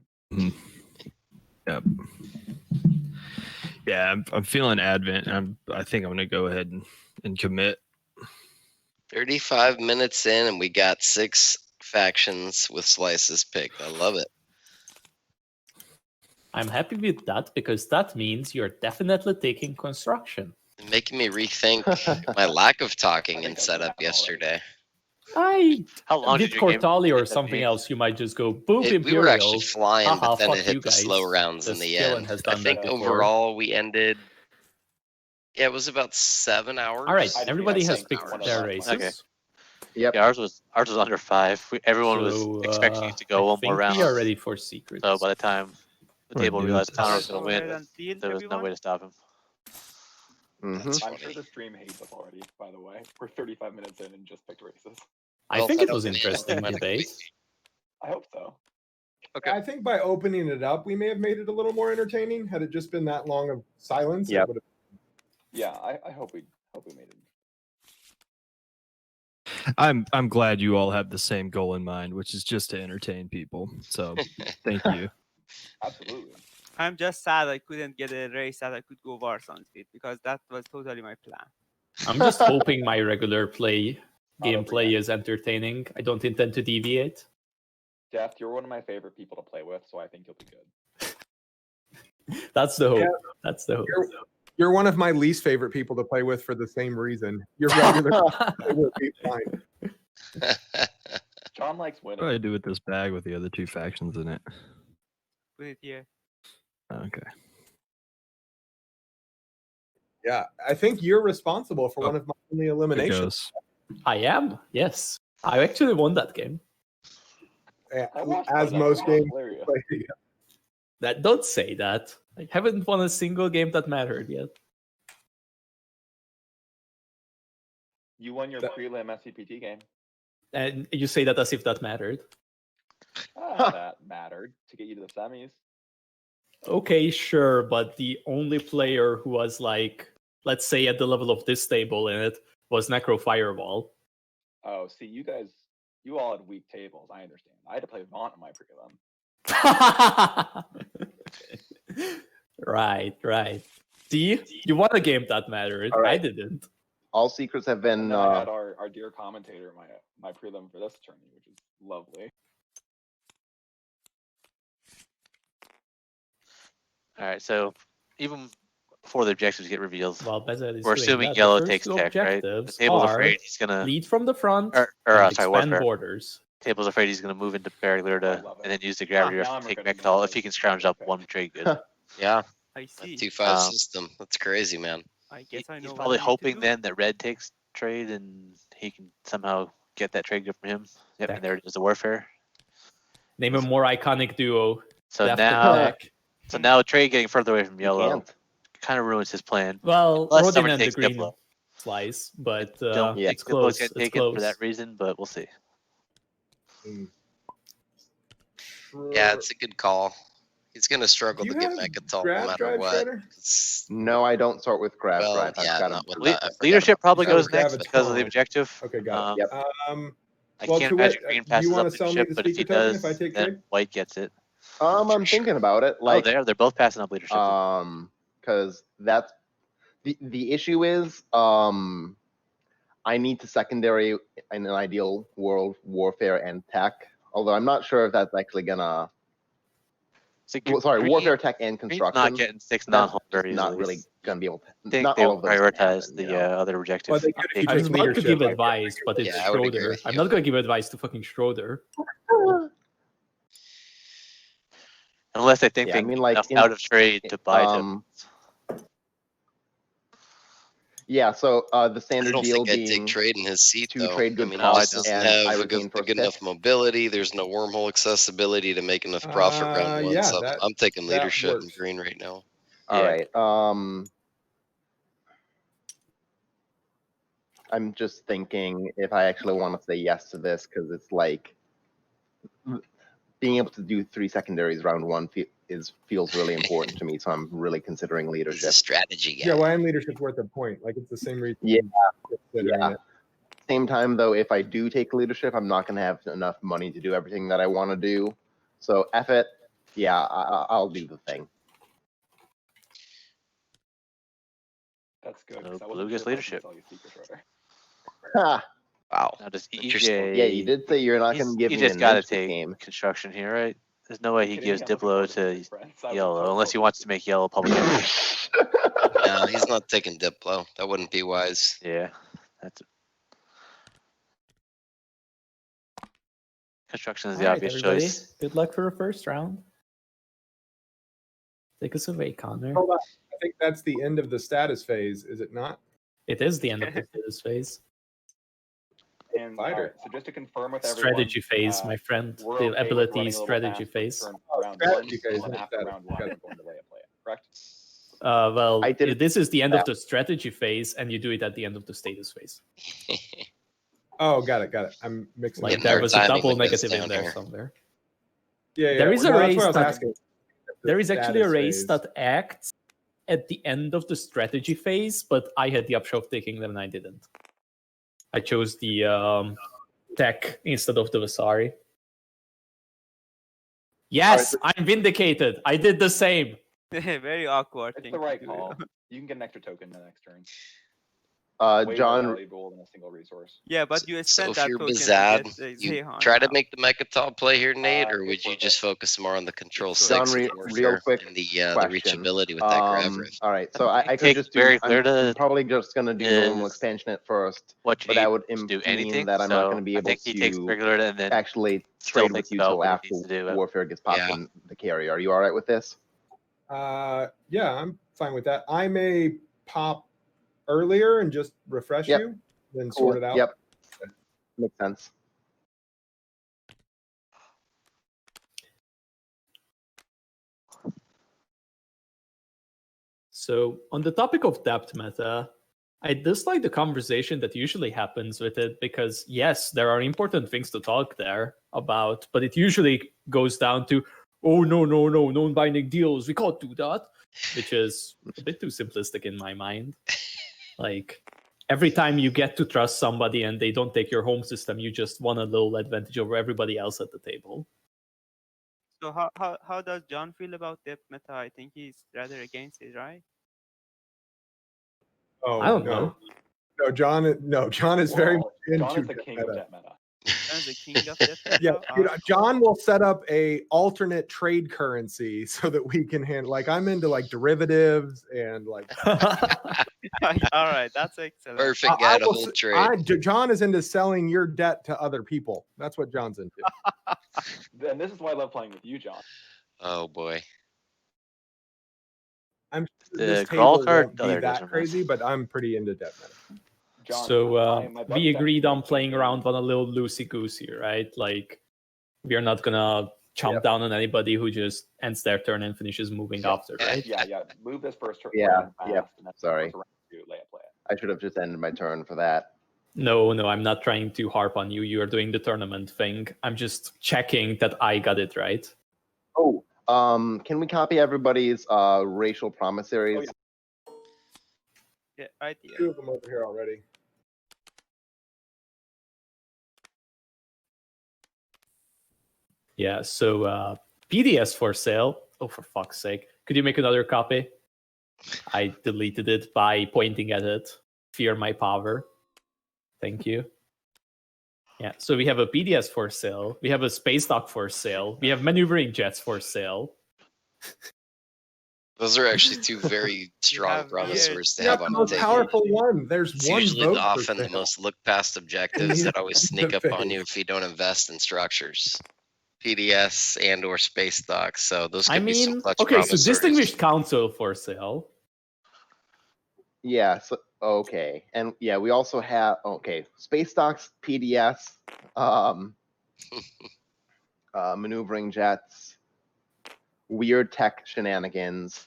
Speaker 8: Yep. Yeah, I'm feeling Advent. I think I'm gonna go ahead and commit.
Speaker 4: 35 minutes in, and we got 6 factions with slices picked. I love it.
Speaker 1: I'm happy with that because that means you're definitely taking construction.
Speaker 4: Making me rethink my lack of talking in setup yesterday.
Speaker 7: How long
Speaker 1: did
Speaker 7: did your game
Speaker 1: Cortali or
Speaker 7: end up
Speaker 1: something
Speaker 7: being?
Speaker 1: else, you might just go boop Imperial.
Speaker 4: We were actually flying,
Speaker 1: Haha,
Speaker 4: but then
Speaker 1: fuck
Speaker 4: it hit
Speaker 1: you
Speaker 4: the
Speaker 1: guys.
Speaker 4: slow rounds in
Speaker 1: The
Speaker 4: the
Speaker 1: Skillen
Speaker 4: end.
Speaker 1: has
Speaker 4: I
Speaker 1: done
Speaker 4: think
Speaker 1: that before.
Speaker 4: overall we ended. Yeah, it was about 7 hours.
Speaker 1: All right,
Speaker 2: I
Speaker 1: everybody
Speaker 2: think
Speaker 1: has
Speaker 2: one
Speaker 1: picked
Speaker 2: of
Speaker 1: their
Speaker 2: the
Speaker 1: races.
Speaker 7: Okay.
Speaker 6: Yep.
Speaker 7: Yeah, ours was under 5. Everyone was
Speaker 1: So,
Speaker 7: expecting it to go
Speaker 1: I
Speaker 7: one more
Speaker 1: think
Speaker 7: round.
Speaker 1: we are ready for secrets.
Speaker 7: So by the time the
Speaker 8: We're
Speaker 7: table
Speaker 8: doing
Speaker 7: realized
Speaker 8: this.
Speaker 7: Conor was
Speaker 3: Go
Speaker 7: going to
Speaker 3: ahead
Speaker 7: win,
Speaker 3: and deal,
Speaker 7: there was no
Speaker 3: everyone.
Speaker 7: way to stop him.
Speaker 4: That's
Speaker 2: I'm
Speaker 4: funny.
Speaker 2: sure the stream hates us already, by the way. We're 35 minutes in and just picked races.
Speaker 1: I
Speaker 4: Well
Speaker 1: think
Speaker 4: set
Speaker 1: it was
Speaker 4: up, man.
Speaker 1: interesting
Speaker 4: Went
Speaker 1: debate.
Speaker 4: quick.
Speaker 2: I hope so.
Speaker 4: Okay.
Speaker 5: I think by opening it up, we may have made it a little more entertaining. Had it just been that long of silence,
Speaker 6: Yep.
Speaker 5: it would have.
Speaker 2: Yeah, I hope we made it.
Speaker 8: I'm glad you all have the same goal in mind, which is just to entertain people. So thank you.
Speaker 2: Absolutely.
Speaker 3: I'm just sad I couldn't get a race that I could go Warson with because that was totally my plan.
Speaker 1: I'm just hoping my regular gameplay
Speaker 2: overreact.
Speaker 1: is entertaining. I don't intend to deviate.
Speaker 2: Deft, you're one of my favorite people to play with, so I think you'll be good.
Speaker 1: That's the hope.
Speaker 5: Yeah.
Speaker 1: That's the hope.
Speaker 5: You're one of my least favorite people to play with for the same reason. You're regular. It will be fine.
Speaker 2: John likes
Speaker 8: What
Speaker 2: winning.
Speaker 8: do I do with this bag with the other 2 factions in it?
Speaker 3: Put it here.
Speaker 8: Okay.
Speaker 5: Yeah, I think you're responsible for
Speaker 8: Oh.
Speaker 5: one of my only
Speaker 8: It
Speaker 5: eliminations.
Speaker 8: goes.
Speaker 1: I am. Yes, I actually won that game.
Speaker 2: I watched
Speaker 5: As
Speaker 2: that.
Speaker 5: most
Speaker 2: That was
Speaker 5: games.
Speaker 2: hilarious.
Speaker 5: play.
Speaker 1: Don't say that. I haven't won a single game that mattered yet.
Speaker 2: You won your prelim SCPT game.
Speaker 1: And you say that as if that mattered.
Speaker 2: That mattered to get you to the semis.
Speaker 1: Okay, sure, but the only player who was like, let's say at the level of this table in it was Necro Fireball.
Speaker 2: Oh, see, you all had weak tables. I understand. I had to play Vaunt in my prelim.
Speaker 1: Right. See, you won a game that mattered.
Speaker 6: All right.
Speaker 1: I didn't.
Speaker 6: All secrets have
Speaker 2: And
Speaker 6: been.
Speaker 2: then I had our dear commentator in my prelim for this tourney, which is lovely.
Speaker 7: All right, so even before the objectives get revealed,
Speaker 1: Well, BehZZZad is
Speaker 7: we're
Speaker 1: doing
Speaker 7: assuming
Speaker 1: that. The
Speaker 7: yellow
Speaker 1: first
Speaker 7: takes
Speaker 1: two
Speaker 7: tech, right? The
Speaker 1: objectives
Speaker 7: table's
Speaker 1: are
Speaker 7: afraid he's gonna
Speaker 1: lead from the front
Speaker 7: or
Speaker 1: and
Speaker 7: sorry,
Speaker 1: expand
Speaker 7: warfare.
Speaker 1: borders.
Speaker 7: Table's afraid he's gonna move into Barrier
Speaker 2: I
Speaker 7: to
Speaker 2: love it.
Speaker 7: and then use the gravity
Speaker 2: now
Speaker 7: rush
Speaker 2: I'm
Speaker 7: to take
Speaker 2: regretting
Speaker 7: Mectal
Speaker 2: that
Speaker 7: if he can
Speaker 2: choice.
Speaker 7: scrounge up
Speaker 2: Okay.
Speaker 7: one trade good.
Speaker 4: Yeah,
Speaker 3: I see.
Speaker 4: 2-5
Speaker 7: Um,
Speaker 4: system. That's crazy, man.
Speaker 3: I guess I know.
Speaker 7: He's
Speaker 3: what
Speaker 7: probably
Speaker 3: I need to
Speaker 7: hoping
Speaker 3: do.
Speaker 7: then that red takes trade and he can somehow get that trade good from him. Yep,
Speaker 1: Deck.
Speaker 7: and there it is, the warfare.
Speaker 1: Name a more iconic duo.
Speaker 7: So
Speaker 1: Left and
Speaker 7: now
Speaker 1: back.
Speaker 7: So now trade getting further away from
Speaker 6: You
Speaker 7: yellow
Speaker 6: can't.
Speaker 7: kind of ruins his plan.
Speaker 1: Well,
Speaker 7: Unless
Speaker 1: Rhodyn
Speaker 7: someone
Speaker 1: and the
Speaker 7: takes
Speaker 1: green
Speaker 7: Diplo.
Speaker 1: slice, but
Speaker 7: Don't
Speaker 6: Yeah.
Speaker 1: it's
Speaker 7: Diplo's
Speaker 1: close.
Speaker 7: getting
Speaker 1: It's
Speaker 7: taken
Speaker 1: close.
Speaker 7: for that reason, but we'll see.
Speaker 4: Yeah, it's a good call. He's gonna struggle
Speaker 5: Do
Speaker 4: to
Speaker 5: you
Speaker 4: get
Speaker 5: have
Speaker 4: Megatol no
Speaker 5: grab
Speaker 4: matter
Speaker 5: drive,
Speaker 4: what.
Speaker 5: Schroeder?
Speaker 6: No, I don't start with grab
Speaker 4: Well,
Speaker 6: drive. I've
Speaker 4: yeah,
Speaker 6: got
Speaker 4: not with
Speaker 6: a
Speaker 4: that. I forgot
Speaker 7: Leadership
Speaker 4: about
Speaker 7: probably
Speaker 5: that. I
Speaker 7: goes
Speaker 5: was
Speaker 7: next because of the
Speaker 5: Graviton.
Speaker 7: objective.
Speaker 5: Okay, got it.
Speaker 6: Yep.
Speaker 7: I
Speaker 5: Well,
Speaker 7: can't
Speaker 5: to
Speaker 7: imagine
Speaker 5: what-
Speaker 7: green
Speaker 5: do
Speaker 7: passes
Speaker 5: you
Speaker 7: up
Speaker 5: wanna sell me
Speaker 7: leadership,
Speaker 5: the
Speaker 7: but if he
Speaker 5: speaker token
Speaker 7: does,
Speaker 5: if I take
Speaker 7: then
Speaker 5: trade?
Speaker 7: white gets it.
Speaker 6: I'm thinking about it. Like,
Speaker 7: They're both passing up leadership.
Speaker 6: because that's the issue is, I need to secondary in an ideal world warfare and tech. Although I'm not sure if that's actually gonna.
Speaker 7: See,
Speaker 6: Warfare, tech, and
Speaker 7: Green's
Speaker 6: construction.
Speaker 7: not getting 6
Speaker 6: That's
Speaker 7: non-home
Speaker 6: just
Speaker 7: very
Speaker 6: not
Speaker 7: easily.
Speaker 6: really gonna be able to.
Speaker 7: I think
Speaker 6: Not
Speaker 7: they
Speaker 6: all
Speaker 7: will
Speaker 6: of those can
Speaker 7: prioritize
Speaker 6: happen,
Speaker 7: the
Speaker 6: you know?
Speaker 7: other objective.
Speaker 5: Well, they could if you
Speaker 1: I
Speaker 5: took
Speaker 1: was about to
Speaker 5: leadership.
Speaker 1: give
Speaker 5: like-
Speaker 1: advice, but it's
Speaker 4: Yeah, I would agree
Speaker 1: Schroeder.
Speaker 4: with
Speaker 1: I'm
Speaker 4: you.
Speaker 1: not gonna give advice to fucking Schroeder.
Speaker 7: Unless I think
Speaker 6: Yeah,
Speaker 7: they
Speaker 6: I
Speaker 7: can
Speaker 6: mean,
Speaker 7: get
Speaker 6: like,
Speaker 7: enough
Speaker 6: in-
Speaker 7: out of trade to buy tokens.
Speaker 6: Yeah, so the
Speaker 4: I
Speaker 6: standard
Speaker 4: don't
Speaker 6: deal
Speaker 4: think I'd take
Speaker 6: being
Speaker 4: trade in his seat,
Speaker 6: 2
Speaker 4: though.
Speaker 6: trade
Speaker 4: I
Speaker 6: good
Speaker 4: mean, he
Speaker 6: costs
Speaker 4: just doesn't
Speaker 6: and I
Speaker 4: have a
Speaker 6: retain
Speaker 4: good
Speaker 6: first
Speaker 4: enough
Speaker 6: pick.
Speaker 4: mobility. There's no wormhole accessibility to make enough profit round one.
Speaker 5: yeah,
Speaker 4: So
Speaker 5: that-
Speaker 4: I'm taking
Speaker 5: that
Speaker 4: leadership in
Speaker 5: works.
Speaker 4: green right now.
Speaker 6: All
Speaker 7: Yeah.
Speaker 6: right. I'm just thinking if I actually want to say yes to this because it's like being able to do 3 secondaries round one feels really important to me. So I'm really considering
Speaker 4: He's
Speaker 6: leadership.
Speaker 4: a strategy guy.
Speaker 5: Yeah, well, and leadership's worth a point. Like it's the same reason.
Speaker 6: Yeah,
Speaker 5: I'm considering
Speaker 6: yeah.
Speaker 5: it.
Speaker 6: Same time though, if I do take leadership, I'm not going to have enough money to do everything that I want to do. So F it. Yeah, I'll do the thing.
Speaker 2: That's good.
Speaker 7: So
Speaker 2: 'cause I
Speaker 7: blue
Speaker 2: wasn't
Speaker 7: gets
Speaker 2: sure if I was gonna
Speaker 7: leadership.
Speaker 2: sell you Secret Schroeder.
Speaker 6: Ha!
Speaker 4: Wow.
Speaker 7: Now does
Speaker 4: Interesting.
Speaker 7: EJ?
Speaker 6: Yeah, you did say you're not going to give
Speaker 7: He
Speaker 6: me a
Speaker 7: just got to
Speaker 6: ninja
Speaker 7: take
Speaker 6: game.
Speaker 7: construction here, right? There's no way he
Speaker 2: Kidding
Speaker 7: gives
Speaker 2: me? I'm looking
Speaker 7: Diplo
Speaker 2: forward
Speaker 7: to
Speaker 2: this, friends. I would
Speaker 7: yellow
Speaker 2: so
Speaker 7: unless he
Speaker 2: totally
Speaker 7: wants
Speaker 2: do
Speaker 7: to make yellow public enemy.
Speaker 4: No, he's not taking Diplo. That wouldn't be wise.
Speaker 7: Yeah, that's construction is the
Speaker 1: Alright,
Speaker 7: obvious
Speaker 1: everybody.
Speaker 7: choice.
Speaker 1: Good luck for the first round. Take us away, Connor.
Speaker 5: Hold on. I think that's the end of the status phase, is it not?
Speaker 1: It is the end of this phase.
Speaker 2: And
Speaker 5: Fighter.
Speaker 2: alright, so just to confirm with everyone,
Speaker 1: Strategy phase, my friend.
Speaker 2: we're
Speaker 1: The
Speaker 2: okay with running
Speaker 1: ability
Speaker 2: a little
Speaker 1: strategy
Speaker 2: fast for
Speaker 1: phase.
Speaker 2: turn
Speaker 5: Oh,
Speaker 2: round
Speaker 5: strategy
Speaker 2: one,
Speaker 5: phase,
Speaker 2: and then
Speaker 5: not
Speaker 2: after
Speaker 5: status.
Speaker 2: round one,
Speaker 5: Got
Speaker 2: we're
Speaker 5: it.
Speaker 2: going to lay it, correct?
Speaker 1: Well,
Speaker 6: I did it-
Speaker 1: this is the end of the strategy phase, and you do it at the end of the status phase.
Speaker 5: Oh, got it. I'm mixing.
Speaker 1: Like
Speaker 5: it.
Speaker 4: Getting
Speaker 1: there
Speaker 4: our
Speaker 1: was a
Speaker 4: timing
Speaker 1: double
Speaker 4: with this
Speaker 1: negative in
Speaker 4: down
Speaker 1: there
Speaker 4: here.
Speaker 1: somewhere.
Speaker 5: Yeah, yeah.
Speaker 1: There is
Speaker 5: well,
Speaker 1: a
Speaker 5: no, that's
Speaker 1: race
Speaker 5: what I was
Speaker 1: that-
Speaker 5: asking. The
Speaker 1: There is actually a
Speaker 5: status
Speaker 1: race
Speaker 5: phase.
Speaker 1: that acts at the end of the strategy phase, but I had the option of taking them and I didn't. I chose the tech instead of the Vasari. Yes, I'm vindicated. I did the same.
Speaker 3: Very awkward
Speaker 2: It's
Speaker 3: thing
Speaker 2: the
Speaker 3: to
Speaker 2: right
Speaker 3: do.
Speaker 2: call. You can get an extra token the next turn. Way more
Speaker 6: John,
Speaker 2: valuable than a single resource.
Speaker 3: Yeah, but you
Speaker 4: So
Speaker 3: spent
Speaker 4: if
Speaker 3: that
Speaker 4: you're
Speaker 3: token to
Speaker 4: behZZZad,
Speaker 3: get the
Speaker 4: you
Speaker 3: Zehan
Speaker 4: try to
Speaker 3: now.
Speaker 4: make the Mechatol play here, Nate, or
Speaker 2: it's
Speaker 4: would you
Speaker 2: worth
Speaker 4: just
Speaker 2: it.
Speaker 4: focus more on the control
Speaker 2: It's
Speaker 6: John,
Speaker 4: 6
Speaker 6: real
Speaker 4: warfare
Speaker 6: quick
Speaker 4: and the
Speaker 6: question.
Speaker 4: reachability with that Grav
Speaker 6: All right, so I could
Speaker 7: Take
Speaker 6: just do.
Speaker 7: very clear
Speaker 6: I'm
Speaker 7: to
Speaker 6: probably just gonna do normal
Speaker 7: is
Speaker 6: expansion at first,
Speaker 7: What you
Speaker 6: but
Speaker 7: need
Speaker 6: that would
Speaker 7: to do
Speaker 6: mean
Speaker 7: anything.
Speaker 6: that I'm not
Speaker 7: so
Speaker 6: going to be
Speaker 7: I
Speaker 6: able
Speaker 7: think he takes
Speaker 6: to
Speaker 7: regular and then
Speaker 6: actually
Speaker 7: still
Speaker 6: trade with
Speaker 7: thinks
Speaker 6: you
Speaker 7: about
Speaker 6: till
Speaker 7: what he
Speaker 6: after
Speaker 7: needs to do.
Speaker 6: warfare gets popped
Speaker 4: Yeah.
Speaker 6: in the carry. Are you all right with this?
Speaker 5: Yeah, I'm fine with that. I may pop earlier and just refresh
Speaker 6: Yep.
Speaker 5: you, then sort it out.
Speaker 6: Yep. Makes sense.
Speaker 1: So, on the topic of depth meta, I dislike the conversation that usually happens with it because, yes, there are important things to talk there about, but it usually goes down to, oh, no, non-binding deals, we can't do that, which is a bit too simplistic in my mind. Like, every time you get to trust somebody and they don't take your home system, you just won a little advantage over everybody else at the table.
Speaker 3: So how does John feel about depth meta? I think he's rather against it, right?
Speaker 5: Oh,
Speaker 1: I don't
Speaker 5: no.
Speaker 1: know.
Speaker 5: No, John is very much
Speaker 2: Well,
Speaker 5: into
Speaker 2: John is the
Speaker 5: depth
Speaker 2: king of
Speaker 5: meta.
Speaker 2: that meta.
Speaker 3: As the king of depth meta?
Speaker 5: Yeah, dude,
Speaker 3: Ah.
Speaker 5: John will set up a alternate trade currency so that we can handle. Like, I'm into like derivatives and like.
Speaker 3: All right, that's excellent.
Speaker 4: Perfect guy to
Speaker 5: will
Speaker 4: hold
Speaker 5: s-
Speaker 4: trade.
Speaker 5: John is into selling your debt to other people. That's what John's into.
Speaker 2: And this is why I love playing with you, John.
Speaker 4: Oh boy.
Speaker 5: I'm
Speaker 7: The
Speaker 5: this
Speaker 7: crawl
Speaker 5: table
Speaker 7: card?
Speaker 5: won't
Speaker 7: Oh,
Speaker 5: be
Speaker 7: there it is,
Speaker 5: that
Speaker 7: never mind.
Speaker 5: crazy, but I'm pretty into debt meta.
Speaker 2: John,
Speaker 1: So
Speaker 2: my
Speaker 1: we
Speaker 2: best
Speaker 1: agreed
Speaker 2: bet
Speaker 1: on
Speaker 2: is
Speaker 1: playing
Speaker 2: to-
Speaker 1: around on a little loosey goosey, right? Like we are not gonna chomp down on anybody who just ends their turn and finishes moving
Speaker 2: Yeah.
Speaker 1: after, right?
Speaker 2: Yeah. Move this first turn.
Speaker 6: Yeah,
Speaker 2: fast,
Speaker 6: yep,
Speaker 2: and then
Speaker 6: sorry.
Speaker 2: first round you play it.
Speaker 6: I should have just ended my turn for that.
Speaker 1: No, I'm not trying to harp on you. You are doing the tournament thing. I'm just checking that I got it right.
Speaker 6: Oh, can we copy everybody's racial promissaries?
Speaker 3: Yeah, right here.
Speaker 5: 2 of them over here already.
Speaker 1: Yeah, so PDS for sale. Oh, for fuck's sake. Could you make another copy? I deleted it by pointing at it. Fear my power. Thank you. Yeah, so we have a PDS for sale. We have a space dock for sale. We have maneuvering jets for sale.
Speaker 4: Those are actually 2 very strong
Speaker 3: have
Speaker 4: promisors to
Speaker 5: You
Speaker 4: have
Speaker 5: got
Speaker 4: on
Speaker 5: the
Speaker 4: the
Speaker 5: most
Speaker 4: table.
Speaker 5: powerful one. There's
Speaker 4: It's
Speaker 5: one
Speaker 4: usually
Speaker 5: vote
Speaker 4: often
Speaker 5: for
Speaker 4: the
Speaker 5: sale.
Speaker 4: most look past objectives that always sneak
Speaker 5: The
Speaker 4: up on you if you don't invest in structures. PDS and or space docks. So those could
Speaker 1: I
Speaker 4: be some
Speaker 1: mean,
Speaker 4: clutch
Speaker 1: okay, so
Speaker 4: promissories.
Speaker 1: Distinguished Council for sale.
Speaker 6: Yeah, so, okay. And yeah, we also have, Space Docks, PDS, maneuvering jets, weird tech shenanigans,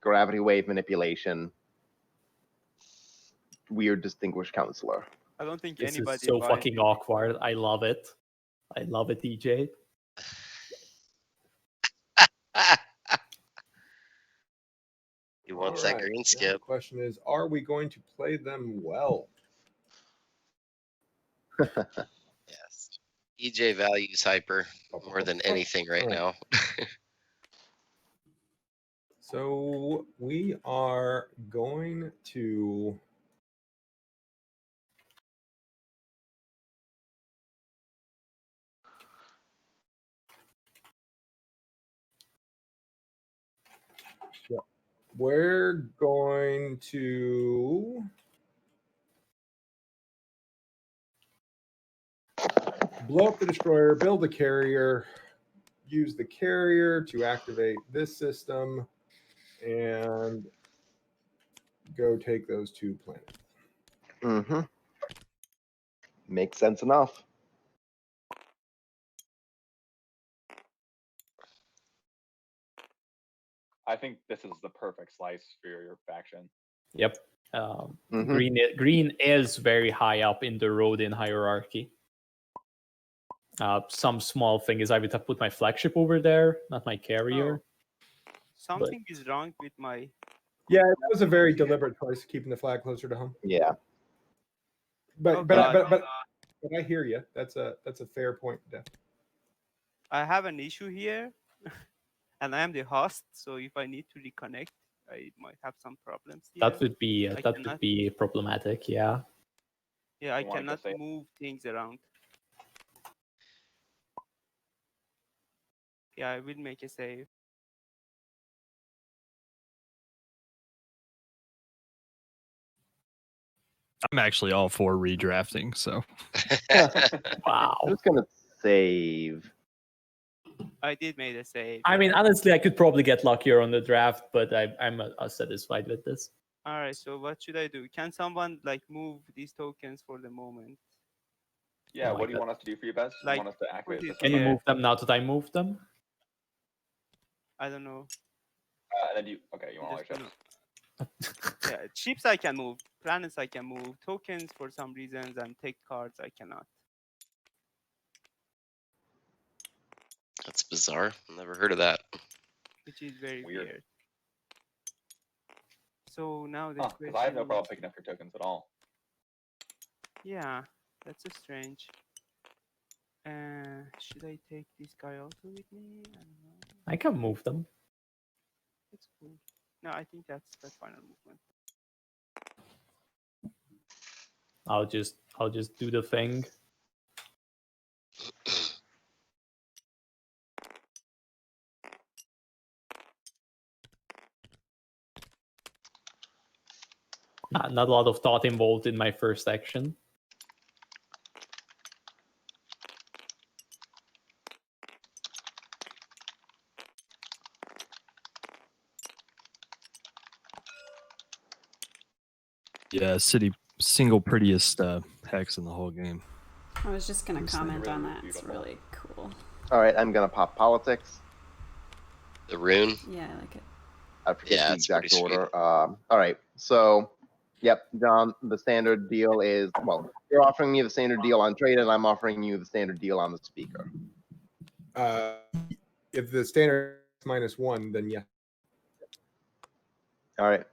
Speaker 6: gravity wave manipulation, weird distinguished counselor.
Speaker 3: I don't think
Speaker 1: This
Speaker 3: anybody
Speaker 1: is so
Speaker 3: buys
Speaker 1: fucking
Speaker 3: it.
Speaker 1: awkward. I love it. I love it, DJ.
Speaker 4: He wants that
Speaker 5: Alright,
Speaker 4: green
Speaker 5: now
Speaker 4: skip.
Speaker 5: the question is, are we going to play them well?
Speaker 4: Yes. EJ values hyper more than anything right
Speaker 5: Alright.
Speaker 4: now.
Speaker 5: So we are going to we're going to blow up the destroyer, build a carrier, use the carrier to activate this system, and go take those 2 planets.
Speaker 6: Mm-hmm. Makes sense enough.
Speaker 2: I think this is the perfect slice for your faction.
Speaker 1: Yep.
Speaker 6: Mhm.
Speaker 1: Green is very high up in the Rhodyn hierarchy. Some small thing is I would have put my flagship over there, not my carrier.
Speaker 3: Something is wrong with my.
Speaker 5: Yeah, that was a very deliberate choice, keeping the flag closer to home.
Speaker 6: Yeah.
Speaker 5: But
Speaker 3: Oh,
Speaker 5: but
Speaker 3: God.
Speaker 5: but I hear you. That's a fair point, Def.
Speaker 3: I have an issue here, and I am the host. So if I need to reconnect, I might have some problems here.
Speaker 1: That would be problematic. Yeah.
Speaker 3: Yeah, I
Speaker 2: You wanna
Speaker 3: cannot
Speaker 2: just say-
Speaker 3: move things around. Yeah, I will make a save.
Speaker 8: I'm actually all for redrafting. So
Speaker 1: Wow.
Speaker 6: Who's gonna save?
Speaker 3: I did make a save.
Speaker 1: I mean, honestly, I could probably get luckier on the draft, but I'm satisfied with this.
Speaker 3: All right. So what should I do? Can someone like move these tokens for the moment?
Speaker 2: Yeah,
Speaker 1: Oh,
Speaker 2: what do you want us to do for you, Bez?
Speaker 3: Like,
Speaker 2: you want us to activate
Speaker 3: put
Speaker 2: this?
Speaker 3: it
Speaker 1: Can you
Speaker 3: Yeah.
Speaker 1: move them now that I moved them?
Speaker 3: I don't know.
Speaker 2: And then you want all your
Speaker 3: Just
Speaker 2: ships.
Speaker 3: Yeah, ships I can move, planets I can move, tokens for some reasons, and tech cards I cannot.
Speaker 4: That's bizarre. Never heard of that.
Speaker 3: Which is very
Speaker 2: Weird.
Speaker 3: weird. So now the
Speaker 2: Because
Speaker 3: question
Speaker 2: I have no problem
Speaker 3: is-
Speaker 2: picking up your tokens at all.
Speaker 3: Yeah, that's a strange. Should I take this guy also with me? I don't know.
Speaker 1: I can move them.
Speaker 3: That's cool. No, I think that's the final movement.
Speaker 1: I'll just do the thing. Not a lot of thought involved in my first action.
Speaker 8: yeah, city single prettiest hex in the whole game.
Speaker 9: I was just gonna
Speaker 2: It's
Speaker 9: comment
Speaker 2: really
Speaker 9: on that. It's
Speaker 2: beautiful.
Speaker 9: really cool.
Speaker 6: All right, I'm gonna pop politics.
Speaker 4: The rune.
Speaker 9: Yeah, I like it.
Speaker 6: I forget
Speaker 4: Yeah,
Speaker 6: the
Speaker 4: it's pretty
Speaker 6: exact order. All right, so yep, John. The standard deal is you're offering me the standard deal on trade, and I'm offering you the standard deal on the speaker.
Speaker 5: If the standard is -1, then yeah.
Speaker 6: All right.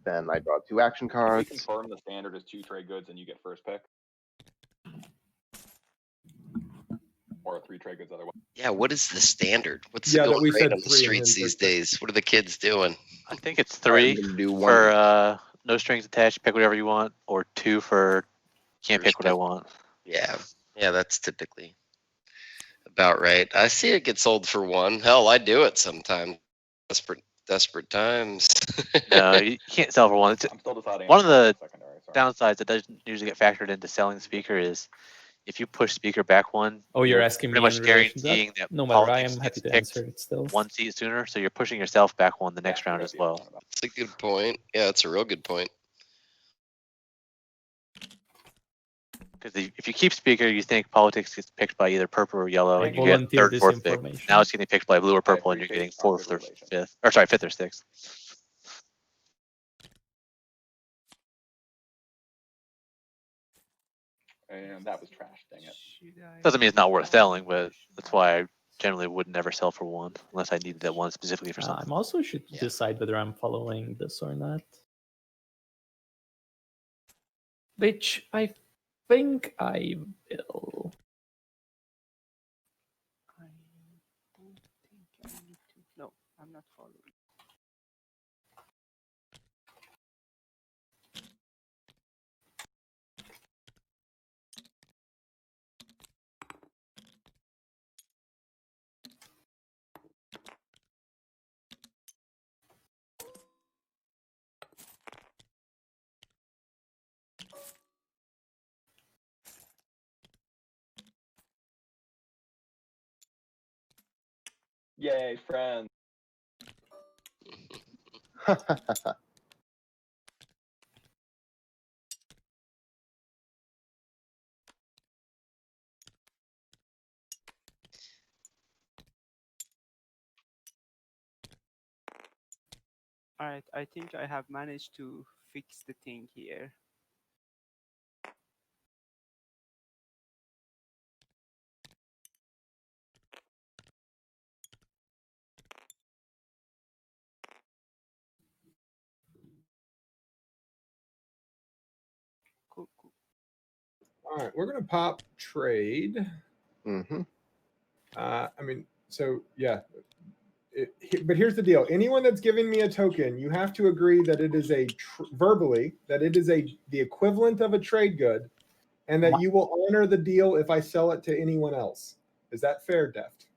Speaker 6: Then I draw 2 action
Speaker 2: Can we
Speaker 6: cards.
Speaker 2: confirm the standard is 2 trade goods and you get first pick? Or 3 trade goods otherwise.
Speaker 4: Yeah, what is the standard? What's
Speaker 5: Yeah,
Speaker 4: the
Speaker 5: that
Speaker 4: going
Speaker 5: we
Speaker 4: rate
Speaker 5: said
Speaker 4: on the
Speaker 5: 3 and
Speaker 4: streets
Speaker 5: then
Speaker 4: these
Speaker 5: first pick.
Speaker 4: days? What are the kids doing?
Speaker 7: I think it's
Speaker 6: All right,
Speaker 7: 3
Speaker 6: I'm gonna do 1.
Speaker 7: for no strings attached. Pick whatever you want, or 2 for can't pick what I want.
Speaker 4: Yeah, that's typically about right. I see it gets sold for 1. Hell, I do it sometimes. Desperate times.
Speaker 7: No, you can't sell for 1. It's,
Speaker 2: I'm still deciding.
Speaker 7: one of the
Speaker 2: secondary. Sorry.
Speaker 7: downsides that doesn't usually get factored into selling speaker is if you push speaker back 1.
Speaker 1: Oh, you're asking me
Speaker 7: pretty much
Speaker 1: in relation to that?
Speaker 7: guaranteeing that
Speaker 1: No matter, I
Speaker 7: politics
Speaker 1: am happy
Speaker 7: gets
Speaker 1: to
Speaker 7: picked
Speaker 1: answer it still.
Speaker 7: 1 seat sooner, so you're pushing yourself back 1 the next round as well.
Speaker 4: That's a good point. Yeah, that's a real good point.
Speaker 7: Because if you keep speaker, you think politics gets picked by either purple or yellow,
Speaker 1: I
Speaker 7: and you get
Speaker 1: volunteer
Speaker 7: third,
Speaker 1: this
Speaker 7: fourth pick.
Speaker 1: information.
Speaker 7: Now it's getting picked by blue or purple, and you're
Speaker 2: appreciate
Speaker 7: getting
Speaker 2: our
Speaker 7: fourth
Speaker 2: good
Speaker 7: or
Speaker 2: relation.
Speaker 7: fifth, or sorry, fifth or sixth.
Speaker 2: And that was trash, dang it.
Speaker 7: Doesn't mean it's not worth selling, but that's why I generally would never sell for 1 unless I needed that 1 specifically for something.
Speaker 1: I'm also should
Speaker 4: Yeah.
Speaker 1: decide whether I'm following this or not. Which I think I will.
Speaker 3: I don't think I need to. No, I'm not following.
Speaker 2: Yay, friends.
Speaker 3: All right, I think I have managed to fix the thing here. Cool, cool.
Speaker 5: All right, we're gonna pop trade.
Speaker 6: Mm-hmm.
Speaker 5: I mean, so yeah. But here's the deal: anyone that's giving me a token, you have to agree that it is verbally that it is the equivalent of a trade good, and that you will honor the deal if I sell it to anyone else. Is that fair, Deft?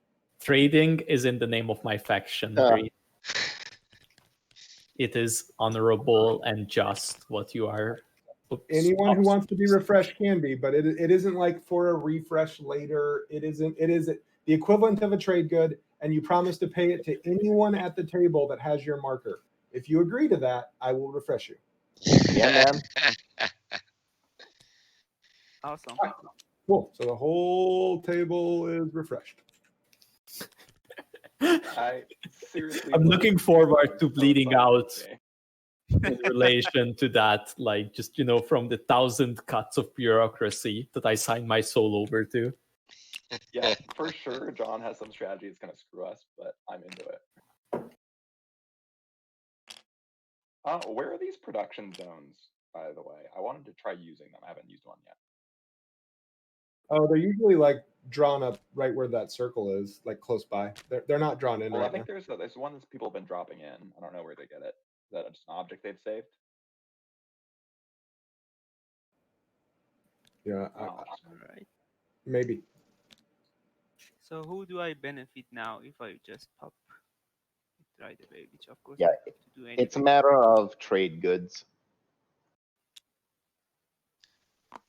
Speaker 1: Trading is in the name of my faction. Reed. It is honorable and just what you are.
Speaker 5: Anyone who wants to be refreshed can be, but it isn't like for a refresh later. It isn't. It is the equivalent of a trade good, and you promise to pay it to anyone at the table that has your marker. If you agree to that, I will refresh you.
Speaker 6: Yeah, man.
Speaker 3: Awesome.
Speaker 5: Cool. So the whole table is refreshed.
Speaker 2: I seriously.
Speaker 1: I'm looking forward to bleeding out
Speaker 2: Okay.
Speaker 1: in relation to that, like just from the 1,000 cuts of bureaucracy that I signed my soul over to.
Speaker 2: Yeah, for sure. John has some strategy that's gonna screw us, but I'm into it. Where are these production zones, by the way? I wanted to try using them. I haven't used one yet.
Speaker 5: Oh, they're usually like drawn up right where that circle is, like close by. They're not drawn in
Speaker 2: Well, I
Speaker 5: right
Speaker 2: think
Speaker 5: now.
Speaker 2: there's one that people have been dropping in. I don't know where they get it. Is that just an object they've saved?
Speaker 5: Yeah,
Speaker 2: Oh,
Speaker 3: All right.
Speaker 5: maybe.
Speaker 3: So who do I benefit now if I just pop it right away? Which of course
Speaker 6: Yeah,
Speaker 3: I have to do anyway.
Speaker 6: It's a matter of trade goods.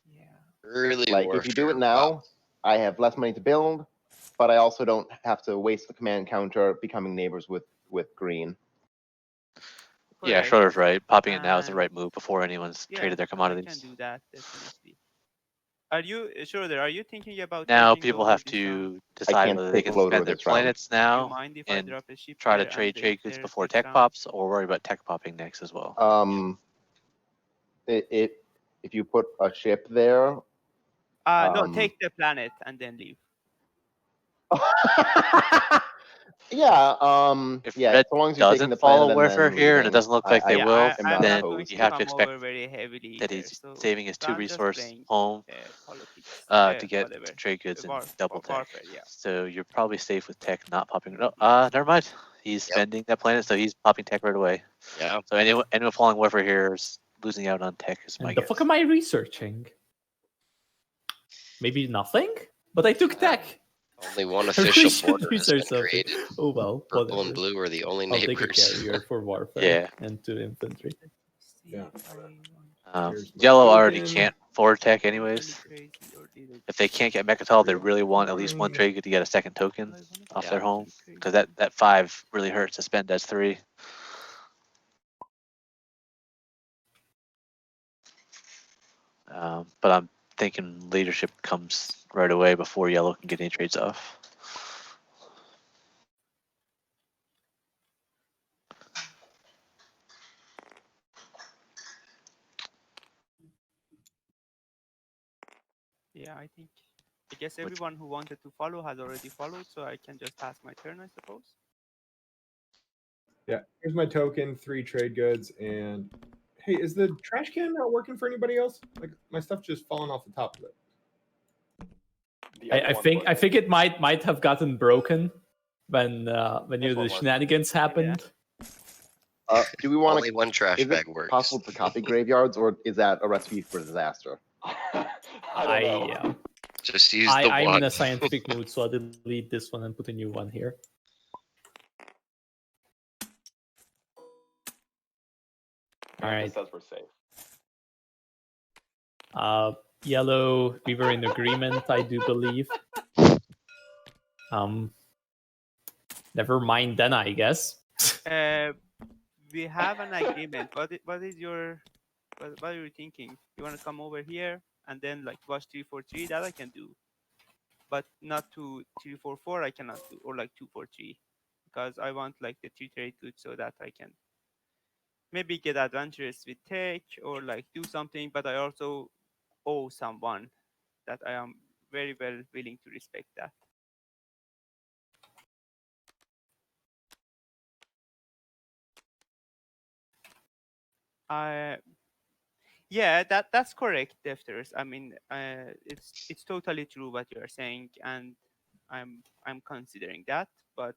Speaker 3: Yeah.
Speaker 4: Really
Speaker 6: Like if you do it now, I have less money to build, but I also don't have to waste the command counter becoming neighbors with green.
Speaker 7: Yeah,
Speaker 3: Correct.
Speaker 7: Schroeder's right. Popping it now is the
Speaker 3: And-
Speaker 7: right move before anyone's
Speaker 3: Yeah,
Speaker 7: traded their
Speaker 3: I can
Speaker 7: commodities.
Speaker 3: do that definitely. Are you Schroeder? Are you thinking about
Speaker 7: Now
Speaker 3: taking
Speaker 7: people
Speaker 3: Loader
Speaker 7: have
Speaker 3: this round?
Speaker 7: to decide
Speaker 6: can't
Speaker 7: whether they
Speaker 6: take
Speaker 7: can
Speaker 6: Loader
Speaker 7: spend their
Speaker 6: this round.
Speaker 7: planets
Speaker 3: Do you
Speaker 7: now
Speaker 3: mind if I
Speaker 7: and
Speaker 3: drop a ship
Speaker 7: try to
Speaker 3: here and
Speaker 7: trade
Speaker 3: they
Speaker 7: trade goods
Speaker 3: there
Speaker 7: before
Speaker 3: next
Speaker 7: tech
Speaker 3: round?
Speaker 7: pops, or worry about tech popping next as well.
Speaker 6: If you put a ship there,
Speaker 3: No, take the planet and then leave.
Speaker 6: yeah,
Speaker 7: If
Speaker 6: yeah.
Speaker 7: red
Speaker 6: So long as you're taking
Speaker 7: doesn't
Speaker 6: the
Speaker 7: follow
Speaker 6: planet and
Speaker 7: warfare
Speaker 6: then
Speaker 7: here, and it
Speaker 6: leaving,
Speaker 7: doesn't look like they
Speaker 3: Yeah,
Speaker 7: will,
Speaker 6: am not
Speaker 3: I'm not
Speaker 7: then
Speaker 3: going
Speaker 6: opposed.
Speaker 3: to
Speaker 7: you have to
Speaker 3: come
Speaker 7: expect
Speaker 3: over very heavily
Speaker 7: that
Speaker 3: either.
Speaker 7: he's
Speaker 3: So
Speaker 7: saving his
Speaker 3: so
Speaker 7: two
Speaker 3: I'm just
Speaker 7: resource
Speaker 3: playing
Speaker 7: home
Speaker 3: politics.
Speaker 7: to get
Speaker 3: Whatever.
Speaker 7: trade goods and double tech.
Speaker 3: Warfare, yeah.
Speaker 7: So you're probably safe with tech not popping. No, never mind. He's
Speaker 4: Yep.
Speaker 7: spending that planet, so he's popping tech right away.
Speaker 4: Yeah.
Speaker 7: So anyone following warfare here is losing out on tech. Is my
Speaker 1: And the
Speaker 7: guess.
Speaker 1: fuck am I researching? Maybe nothing? But I took tech.
Speaker 4: Only one
Speaker 1: I really
Speaker 4: official
Speaker 1: should
Speaker 4: border has
Speaker 1: research
Speaker 4: been
Speaker 1: something.
Speaker 4: created.
Speaker 1: Oh well,
Speaker 4: Purple
Speaker 1: whatever.
Speaker 4: and blue are the only
Speaker 1: I'll take a
Speaker 4: neighbors.
Speaker 1: carrier for warfare
Speaker 7: Yeah.
Speaker 1: and 2 infantry.
Speaker 5: Yeah. Here's my
Speaker 7: Yellow already
Speaker 5: token.
Speaker 7: can't afford tech anyways. If they can't get Mechatol, they really want at least one trade good to get a second token off their home, because that 5 really hurts to spend as 3. But I'm thinking leadership comes right away before yellow can get any trades off.
Speaker 3: Yeah, I guess everyone who wanted to follow has already followed, so I can just pass my turn, I suppose.
Speaker 5: Yeah, here's my token, 3 trade goods, and hey, is the trash can not working for anybody else? Like my stuff just falling off the top of it.
Speaker 2: The other
Speaker 1: I
Speaker 2: one's
Speaker 1: think
Speaker 2: working.
Speaker 1: it might have gotten broken when
Speaker 2: This
Speaker 1: the
Speaker 2: one works.
Speaker 1: shenanigans happened.
Speaker 6: Do we want
Speaker 4: Only
Speaker 6: to?
Speaker 4: one trash
Speaker 6: Is
Speaker 4: bag
Speaker 6: it
Speaker 4: works.
Speaker 6: possible to copy graveyards, or is that a recipe for disaster?
Speaker 2: I don't know.
Speaker 4: Just use the
Speaker 1: I'm
Speaker 4: one.
Speaker 1: in a scientific mood, so I'll delete this one and put a new one here. All
Speaker 2: It
Speaker 1: right.
Speaker 2: says we're safe.
Speaker 1: Yellow, we were in agreement, I do believe. Never mind then, I guess.
Speaker 3: We have an agreement. What are you thinking? You want to come over here and then like watch 3-4-3? That I can do, but not to 3-4-4. I cannot do, or like 2-4-3, because I want like the 3 trade goods so that I can maybe get adventurous with tech or like do something. But I also owe someone that I am very well willing to respect that. Yeah, that's correct, Defterus. I mean, it's totally true what you are saying, and I'm considering that, but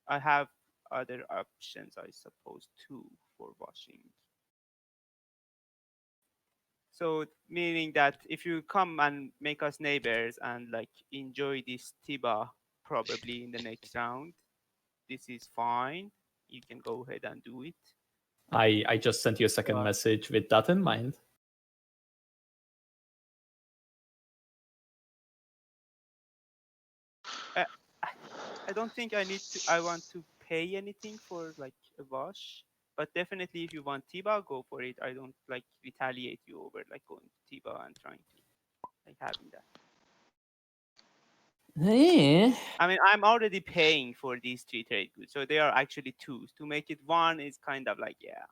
Speaker 3: I have other options, I suppose, too, for washing. So meaning that if you come and make us neighbors and like enjoy this Tiba probably in the next round, this is fine. You can go ahead and do it.
Speaker 1: I just sent you a second message with that in mind.
Speaker 3: I don't think I want to pay anything for like a wash, but definitely if you want Tiba, go for it. I don't like retaliate you over like going to Tiba and trying to like having that. I mean, I'm already paying for these 3 trade goods, so they are actually 2. To make it 1 is kind of like, yeah.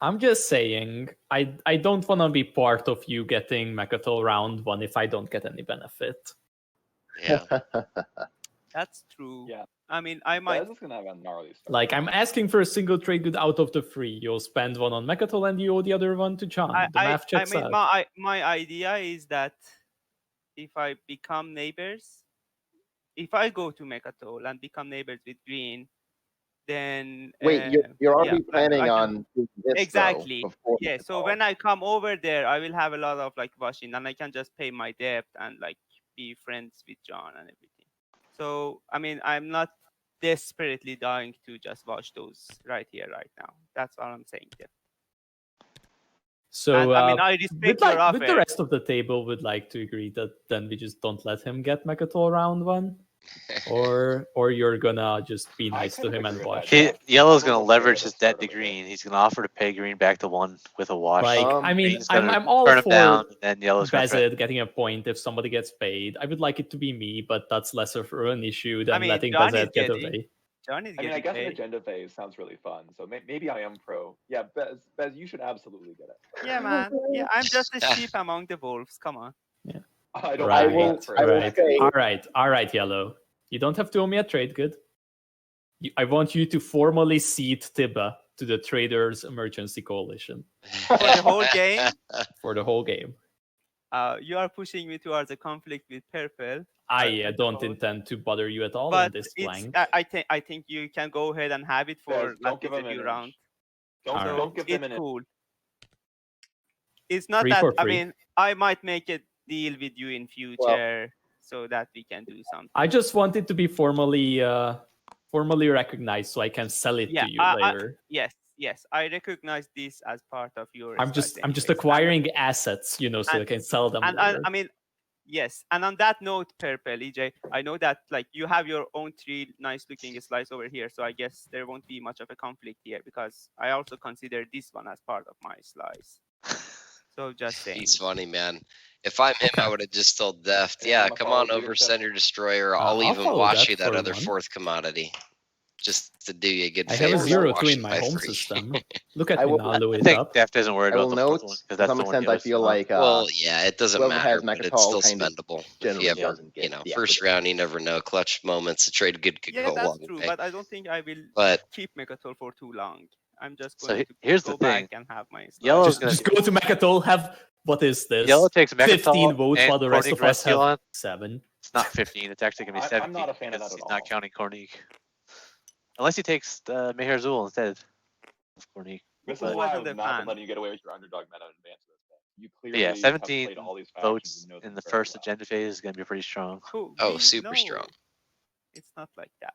Speaker 1: I'm just saying, I don't want to be part of you getting Mechatol round 1 if I don't get any benefit.
Speaker 4: Yeah.
Speaker 3: That's true.
Speaker 2: Yeah.
Speaker 3: I mean, I might.
Speaker 2: This is gonna have a gnarly start.
Speaker 1: Like, I'm asking for a single trade good out of the 3. You'll spend 1 on Mechatol and you owe the other 1 to John. The math checks
Speaker 3: I mean,
Speaker 1: out.
Speaker 3: my idea is that if I become neighbors, if I go to Mechatol and become neighbors with Green, then
Speaker 6: Wait, you're already planning
Speaker 3: I can,
Speaker 6: on doing this
Speaker 3: exactly.
Speaker 6: though, before
Speaker 3: Yeah. So when I come over there, I will have a lot of like washing, and I can just pay my debt and like be friends with John and everything. So I mean, I'm not desperately dying to just wash those right here, right now. That's what I'm saying there.
Speaker 1: So
Speaker 3: and, I mean, I respect your offer.
Speaker 1: with the rest of the table would like to agree that then we just don't let him get Mechatol round 1. or you're gonna just be nice to
Speaker 2: kind of
Speaker 1: him and
Speaker 2: agree with
Speaker 1: watch.
Speaker 2: that.
Speaker 7: Yellow's
Speaker 2: I'm a
Speaker 7: gonna
Speaker 2: little scared
Speaker 7: leverage
Speaker 2: of
Speaker 7: his
Speaker 2: the
Speaker 7: debt
Speaker 2: start
Speaker 7: to
Speaker 2: of the game.
Speaker 7: green. He's gonna offer to pay green back to 1 with a wash.
Speaker 1: Like, I mean,
Speaker 7: Green's gonna
Speaker 1: I'm all
Speaker 7: turn him
Speaker 1: for
Speaker 7: down, and then Yellow's gonna try.
Speaker 1: BehZZZad getting a point if somebody gets paid. I would like it to be me, but that's less of an issue than
Speaker 3: I mean,
Speaker 1: letting
Speaker 3: John is
Speaker 1: BehZZZad get
Speaker 3: getting.
Speaker 1: away.
Speaker 3: John is
Speaker 2: I mean, I
Speaker 3: getting
Speaker 2: guess an
Speaker 3: paid.
Speaker 2: agenda phase sounds really fun, so maybe I am pro. Yeah, Bez, you should absolutely get it.
Speaker 3: Yeah, man. Yeah, I'm just a sheep among the wolves. Come on.
Speaker 2: I don't
Speaker 1: Right,
Speaker 2: believe that for a
Speaker 6: I will
Speaker 1: right.
Speaker 2: second.
Speaker 1: All right, Yellow. You don't have to owe me a trade good. I want you to formally cede Tibba to the Traders Emergency Coalition
Speaker 3: For the whole game,
Speaker 1: for the whole game.
Speaker 3: you are pushing me towards a conflict with purple.
Speaker 1: I don't
Speaker 3: suppose.
Speaker 1: intend to bother you at all on
Speaker 3: But
Speaker 1: this
Speaker 3: it's
Speaker 1: blank.
Speaker 3: I think you can go ahead and have it for
Speaker 2: Bez, don't give
Speaker 3: the
Speaker 2: him an
Speaker 3: new
Speaker 2: inch.
Speaker 3: round.
Speaker 2: Don't,
Speaker 1: Alright.
Speaker 2: don't give him
Speaker 3: It's
Speaker 2: an
Speaker 3: cool. It's not
Speaker 1: Free
Speaker 3: that
Speaker 1: for
Speaker 3: I
Speaker 1: free.
Speaker 3: mean I might make a deal with you in future so that we can do something.
Speaker 1: I just want it to be formally recognized so I can sell it
Speaker 3: Yeah,
Speaker 1: to you later.
Speaker 3: Yes, I recognize this as part of your.
Speaker 1: I'm just
Speaker 3: anyways.
Speaker 1: acquiring assets, so I can sell them later.
Speaker 3: I mean, yes. And on that note, Purple EJ, I know that like you have your own 3 nice looking slides over here, so I guess there won't be much of a conflict here because I also consider this one as part of my slice. So just saying.
Speaker 4: He's funny, man. If I'm him, I would have just told Deft,
Speaker 2: Yeah,
Speaker 4: yeah,
Speaker 2: I'm a
Speaker 4: come
Speaker 2: follow
Speaker 4: on over,
Speaker 2: leadership.
Speaker 4: send your destroyer. I'll
Speaker 1: I'll
Speaker 4: even
Speaker 1: follow
Speaker 4: wash
Speaker 1: that
Speaker 4: you that
Speaker 1: for
Speaker 4: other
Speaker 1: one.
Speaker 4: 4th commodity. Just to do you a good
Speaker 1: I
Speaker 4: favor.
Speaker 1: have a 0-2
Speaker 4: wash
Speaker 1: in
Speaker 4: it
Speaker 1: my
Speaker 4: by
Speaker 1: home
Speaker 4: 3.
Speaker 1: system. Look at
Speaker 6: I
Speaker 1: me
Speaker 6: will-
Speaker 1: now,
Speaker 7: I
Speaker 1: Louis
Speaker 7: think
Speaker 1: up.
Speaker 7: Deft isn't worried
Speaker 6: I
Speaker 7: about
Speaker 6: will
Speaker 7: the
Speaker 6: note,
Speaker 7: 4th one
Speaker 6: to
Speaker 7: because that's
Speaker 6: some
Speaker 7: the one
Speaker 6: extent, I
Speaker 7: Yellow's
Speaker 6: feel
Speaker 7: still on.
Speaker 6: like
Speaker 4: Well, yeah, it doesn't
Speaker 6: whoever has
Speaker 4: matter, but it's
Speaker 6: Mechatol
Speaker 4: still
Speaker 6: kind of
Speaker 4: spendable. If
Speaker 6: generally
Speaker 4: you,
Speaker 6: doesn't get the
Speaker 4: first
Speaker 6: acquisition.
Speaker 4: round, you never know. Clutch moments, a trade good could
Speaker 3: Yeah,
Speaker 4: go a
Speaker 3: that's
Speaker 4: long
Speaker 3: true,
Speaker 4: way.
Speaker 3: but I don't think I will
Speaker 4: But
Speaker 3: keep Mechatol for too long. I'm just
Speaker 7: So
Speaker 3: going to
Speaker 7: here's
Speaker 3: go
Speaker 7: the thing.
Speaker 3: back and have my slice.
Speaker 7: Yellow's
Speaker 1: Just go to Mechatol, have what is this?
Speaker 7: Yellow takes
Speaker 1: 15
Speaker 7: Mechatol
Speaker 1: votes
Speaker 7: and
Speaker 1: while the rest
Speaker 7: Cornic
Speaker 1: of us have
Speaker 7: Rescue on.
Speaker 1: 7.
Speaker 7: It's not 15. It's actually gonna be
Speaker 2: I'm
Speaker 7: 17.
Speaker 2: not a fan of
Speaker 7: because
Speaker 2: that at
Speaker 7: he's not
Speaker 2: all.
Speaker 7: counting Cornic. Unless he takes Meher Zul instead of Cornic.
Speaker 2: This is
Speaker 3: But-
Speaker 2: why
Speaker 3: wasn't
Speaker 2: I've
Speaker 3: a
Speaker 2: not been
Speaker 3: fan.
Speaker 2: letting you get away with your underdog meta in advance of this game. You
Speaker 7: But
Speaker 2: clearly
Speaker 7: yeah,
Speaker 2: have
Speaker 7: 17
Speaker 2: played all these factions
Speaker 7: votes
Speaker 2: and know
Speaker 7: in
Speaker 2: them
Speaker 7: the
Speaker 2: very
Speaker 7: first
Speaker 2: well.
Speaker 7: agenda phase is gonna be pretty strong.
Speaker 4: Oh, super strong.
Speaker 3: It's not like that.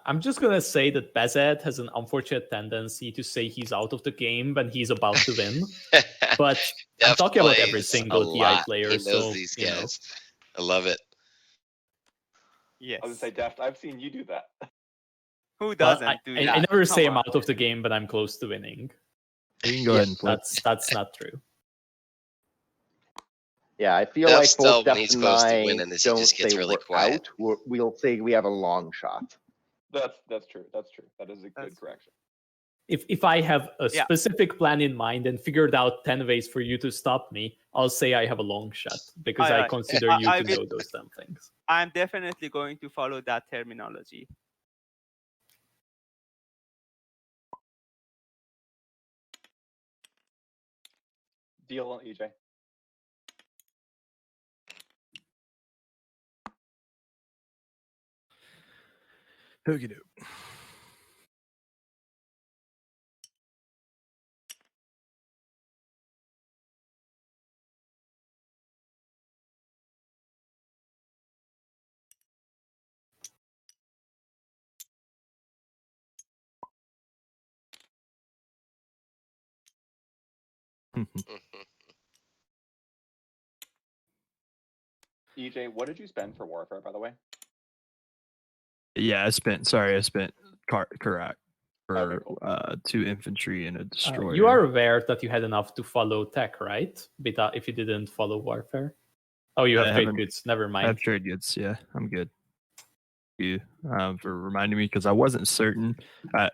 Speaker 1: I'm just gonna say that BehZZZad has an unfortunate tendency to say he's out of the game when he's about to win. But I'm
Speaker 4: Deft
Speaker 1: talking about every
Speaker 4: plays
Speaker 1: single
Speaker 4: a
Speaker 1: TI
Speaker 4: lot.
Speaker 1: player,
Speaker 4: He knows
Speaker 1: so
Speaker 4: these
Speaker 1: you know.
Speaker 4: guys. I love it.
Speaker 3: Yes.
Speaker 2: I was gonna say, Deft, I've seen you do that.
Speaker 3: Who
Speaker 1: But
Speaker 3: doesn't do that?
Speaker 1: I never say
Speaker 3: Come
Speaker 1: I'm
Speaker 3: on.
Speaker 1: out of the game, but I'm close to winning.
Speaker 8: You can go ahead and play.
Speaker 1: That's not true.
Speaker 6: Yeah, I feel
Speaker 4: Deft's
Speaker 6: like both
Speaker 4: still when
Speaker 6: Deft
Speaker 4: he's
Speaker 6: and
Speaker 4: close to
Speaker 6: I
Speaker 4: winning this, he
Speaker 6: don't
Speaker 4: just gets
Speaker 6: say
Speaker 4: really
Speaker 6: we're
Speaker 4: quiet.
Speaker 6: out. We'll say we have a long shot.
Speaker 2: That's true. That's true. That is a
Speaker 3: That's-
Speaker 2: good correction.
Speaker 1: If I have a
Speaker 3: Yeah.
Speaker 1: specific plan in mind and figured out 10 ways for you to stop me, I'll say I have a long shot because I
Speaker 3: Aye.
Speaker 1: consider you
Speaker 3: I
Speaker 1: to
Speaker 3: will-
Speaker 1: know those damn things.
Speaker 3: I'm definitely going to follow that terminology.
Speaker 2: Deal, EJ.
Speaker 8: Hooky doke.
Speaker 2: EJ, what did you spend for warfare, by the way?
Speaker 8: Yeah, I spent correct for
Speaker 2: Okay, cool.
Speaker 8: 2 infantry and a destroyer.
Speaker 1: You are aware that you had enough to follow tech, right? Beta, if you didn't follow warfare. Oh, you
Speaker 8: I
Speaker 1: have trade
Speaker 8: haven't-
Speaker 1: goods. Never
Speaker 8: I
Speaker 1: mind.
Speaker 8: have trade goods. Yeah, I'm good. Thank you for reminding me because I wasn't certain,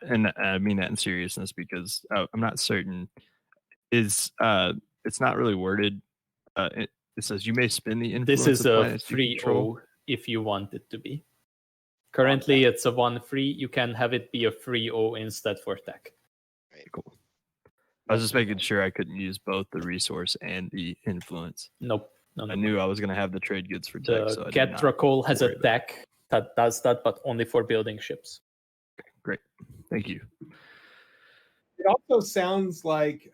Speaker 8: and I mean that in seriousness because I'm not certain. It's not really worded. It says you may spend the influence
Speaker 1: This is
Speaker 8: of
Speaker 1: a
Speaker 8: planets you
Speaker 1: free
Speaker 8: control.
Speaker 1: O if you want it to be. Currently, it's a 1 free. You can have it be a free O instead for tech.
Speaker 8: Cool. I was just making sure I couldn't use both the resource and the influence.
Speaker 1: Nope. No,
Speaker 8: I knew I was going to have the trade goods for tech.
Speaker 1: The
Speaker 8: So I did not
Speaker 1: Ketracol has a
Speaker 8: worry about it.
Speaker 1: deck that does that, but only for building ships.
Speaker 8: Great. Thank you.
Speaker 5: It also sounds like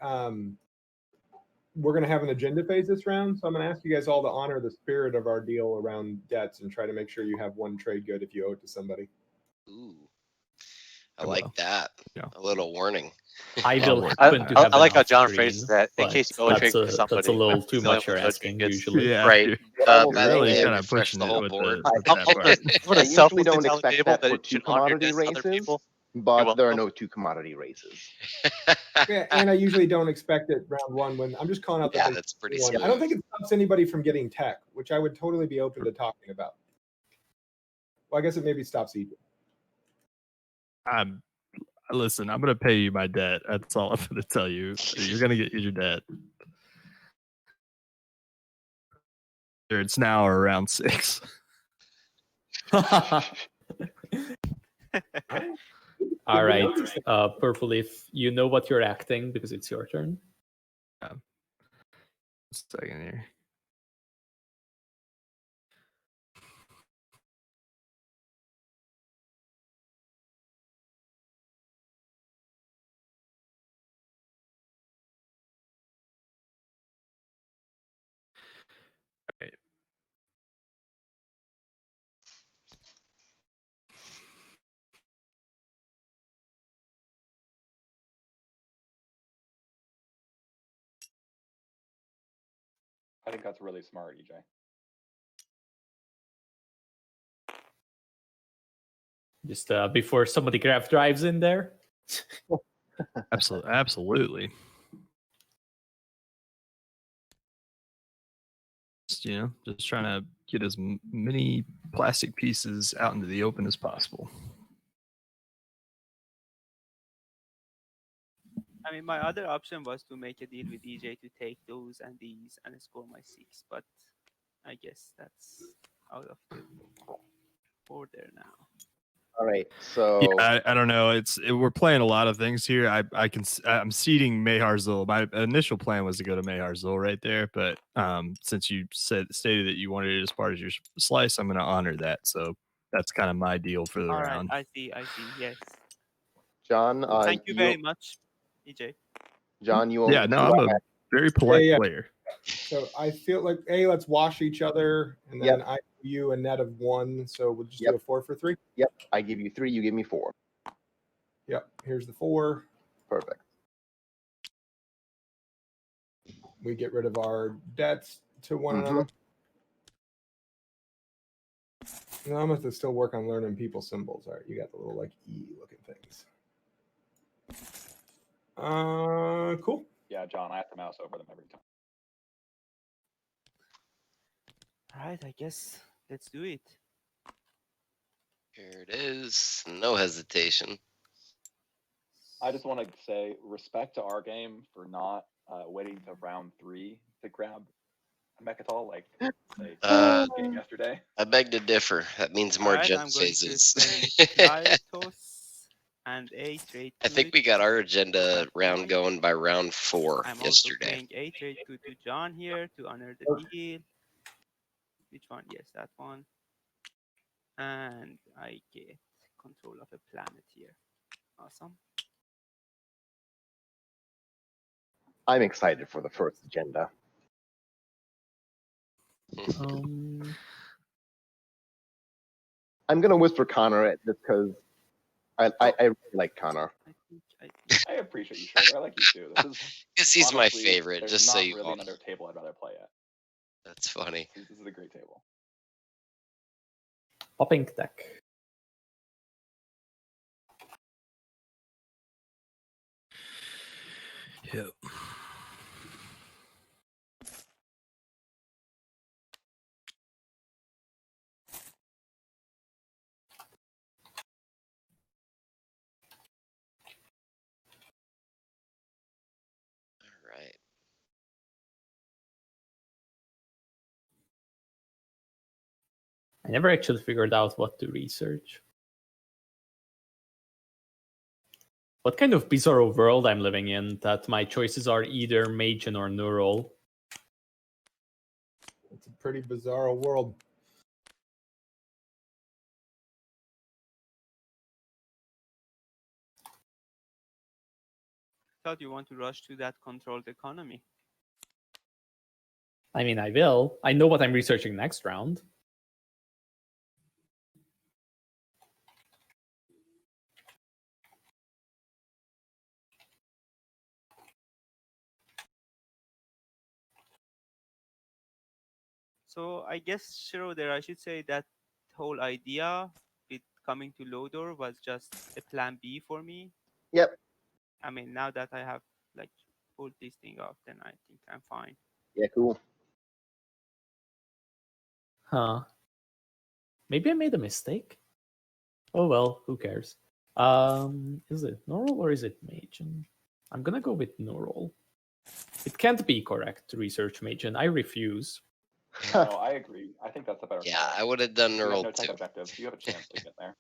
Speaker 5: we're going to have an agenda phase this round. So I'm going to ask you guys all to honor the spirit of our deal around debts and try to make sure you have 1 trade good if you owe it to somebody.
Speaker 4: Ooh. I like that.
Speaker 8: Yeah.
Speaker 4: A little warning.
Speaker 1: I will
Speaker 8: I-
Speaker 1: happen to have
Speaker 7: I like how
Speaker 1: enough
Speaker 7: John
Speaker 1: green,
Speaker 7: phrases that in
Speaker 1: but
Speaker 7: case you go
Speaker 1: that's
Speaker 7: trade for somebody.
Speaker 1: that's a little too
Speaker 7: Selling
Speaker 1: much
Speaker 7: for
Speaker 1: you're
Speaker 7: those
Speaker 1: asking
Speaker 7: trinkets.
Speaker 1: usually.
Speaker 8: Yeah,
Speaker 4: Right.
Speaker 6: Almost
Speaker 4: By the
Speaker 8: really
Speaker 4: way, I
Speaker 8: kind of
Speaker 4: refreshed
Speaker 8: pushing
Speaker 4: the
Speaker 8: it
Speaker 4: whole
Speaker 8: with
Speaker 4: board.
Speaker 8: the, with
Speaker 7: I'm
Speaker 8: that
Speaker 7: gonna,
Speaker 8: part.
Speaker 7: I'm gonna
Speaker 6: I usually
Speaker 7: selflessly
Speaker 6: don't
Speaker 7: tell the
Speaker 6: expect
Speaker 7: table
Speaker 6: that
Speaker 7: that
Speaker 6: for
Speaker 7: it
Speaker 6: two
Speaker 7: should honor
Speaker 6: commodity
Speaker 7: against other
Speaker 6: races,
Speaker 7: people.
Speaker 6: but there are
Speaker 7: welcome.
Speaker 6: no two commodity races.
Speaker 5: Yeah, and I usually don't expect it round one when I'm just calling out the
Speaker 4: Yeah,
Speaker 5: base
Speaker 4: that's pretty
Speaker 5: one.
Speaker 4: smooth.
Speaker 5: I don't think it stops anybody from getting tech, which I would totally be open to talking about. Well, I guess it maybe stops Egypt.
Speaker 8: Listen, I'm gonna pay you my debt. That's all I'm gonna tell you. You're gonna get your debt. It's now or around 6.
Speaker 1: All right, Purple, if you know what you're acting because it's your turn.
Speaker 8: Second here. Okay.
Speaker 2: I think that's really smart, EJ.
Speaker 1: Just before somebody grab drives in there.
Speaker 8: Absolutely. Just trying to get as many plastic pieces out into the open as possible.
Speaker 3: I mean, my other option was to make a deal with EJ to take those and these and score my 6, but I guess that's out of the order now.
Speaker 6: All right, so
Speaker 8: I don't know. We're playing a lot of things here. I'm seeding Meharzul. My initial plan was to go to Meharzul right there, but since you stated that you wanted it as part of your slice, I'm going to honor that. So that's kind of my deal for the
Speaker 3: All right,
Speaker 8: round.
Speaker 3: I see. Yes.
Speaker 6: John,
Speaker 3: Thank you very much, EJ.
Speaker 6: John, you owe
Speaker 8: Yeah,
Speaker 6: me
Speaker 8: no,
Speaker 6: 2.
Speaker 8: I'm a very polite
Speaker 5: Yeah.
Speaker 8: player.
Speaker 5: So I feel like let's wash each other, and then
Speaker 6: Yep.
Speaker 5: I owe you a net of 1. So we'll just
Speaker 6: Yep.
Speaker 5: do a 4 for 3.
Speaker 6: Yep, I give you 3, you give me 4.
Speaker 5: Yep. Here's the 4.
Speaker 6: Perfect.
Speaker 5: We get rid of our debts to one
Speaker 6: Mhm.
Speaker 5: another. No, I'm gonna have to still work on learning people symbols. All right, you got the little like E looking things. Cool.
Speaker 2: Yeah, John, I have to mouse over them every time.
Speaker 3: All right, I guess let's do it.
Speaker 4: Here it is. No hesitation.
Speaker 2: I just want to say respect to our game for not waiting to round 3 to grab a Mechatol like they game yesterday.
Speaker 4: I beg to differ. That means more
Speaker 3: All right,
Speaker 4: jump
Speaker 3: I'm going to
Speaker 4: phases.
Speaker 3: spend Gyarados and a trade.
Speaker 4: I think we got our agenda
Speaker 3: That's
Speaker 4: round
Speaker 3: fine.
Speaker 4: going by round 4
Speaker 3: I'm
Speaker 4: yesterday.
Speaker 3: also playing a trade good to John here to honor the deal. Which one? Yes, that one. And I get control of a planet here. Awesome.
Speaker 6: I'm excited for the first agenda. I'm gonna whisper Conor at this because I really like Conor.
Speaker 2: I appreciate you, Schroeder. I like you too. This is
Speaker 4: Because he's my
Speaker 2: honestly,
Speaker 4: favorite,
Speaker 2: there's
Speaker 4: just so
Speaker 2: not
Speaker 4: you
Speaker 2: really
Speaker 4: all.
Speaker 2: another table I'd rather play at.
Speaker 4: That's funny.
Speaker 2: This is a great table.
Speaker 1: Popping deck.
Speaker 8: Yep.
Speaker 4: All right.
Speaker 1: I never actually figured out what to research. What kind of bizarre world I'm living in that my choices are either Magian or Neural?
Speaker 5: It's a pretty bizarre world.
Speaker 3: Thought you want to rush to that controlled economy.
Speaker 1: I mean, I will. I know what I'm researching next round.
Speaker 3: So I guess Schroeder, I should say that whole idea with coming to Lodor was just a plan B for me.
Speaker 6: Yep.
Speaker 3: I mean, now that I have like pulled this thing off, then I think I'm fine.
Speaker 6: Yeah, cool.
Speaker 1: Huh. Maybe I made a mistake. Oh well, who cares? Is it Neural or is it Magen? I'm gonna go with Neural. It can't be correct to research Magen. I refuse.
Speaker 2: No, I agree. I think that's a better.
Speaker 4: Yeah,
Speaker 2: call.
Speaker 4: I would have done
Speaker 2: You have
Speaker 4: neural
Speaker 2: no tech
Speaker 4: too.
Speaker 2: objectives. You have a chance to get there.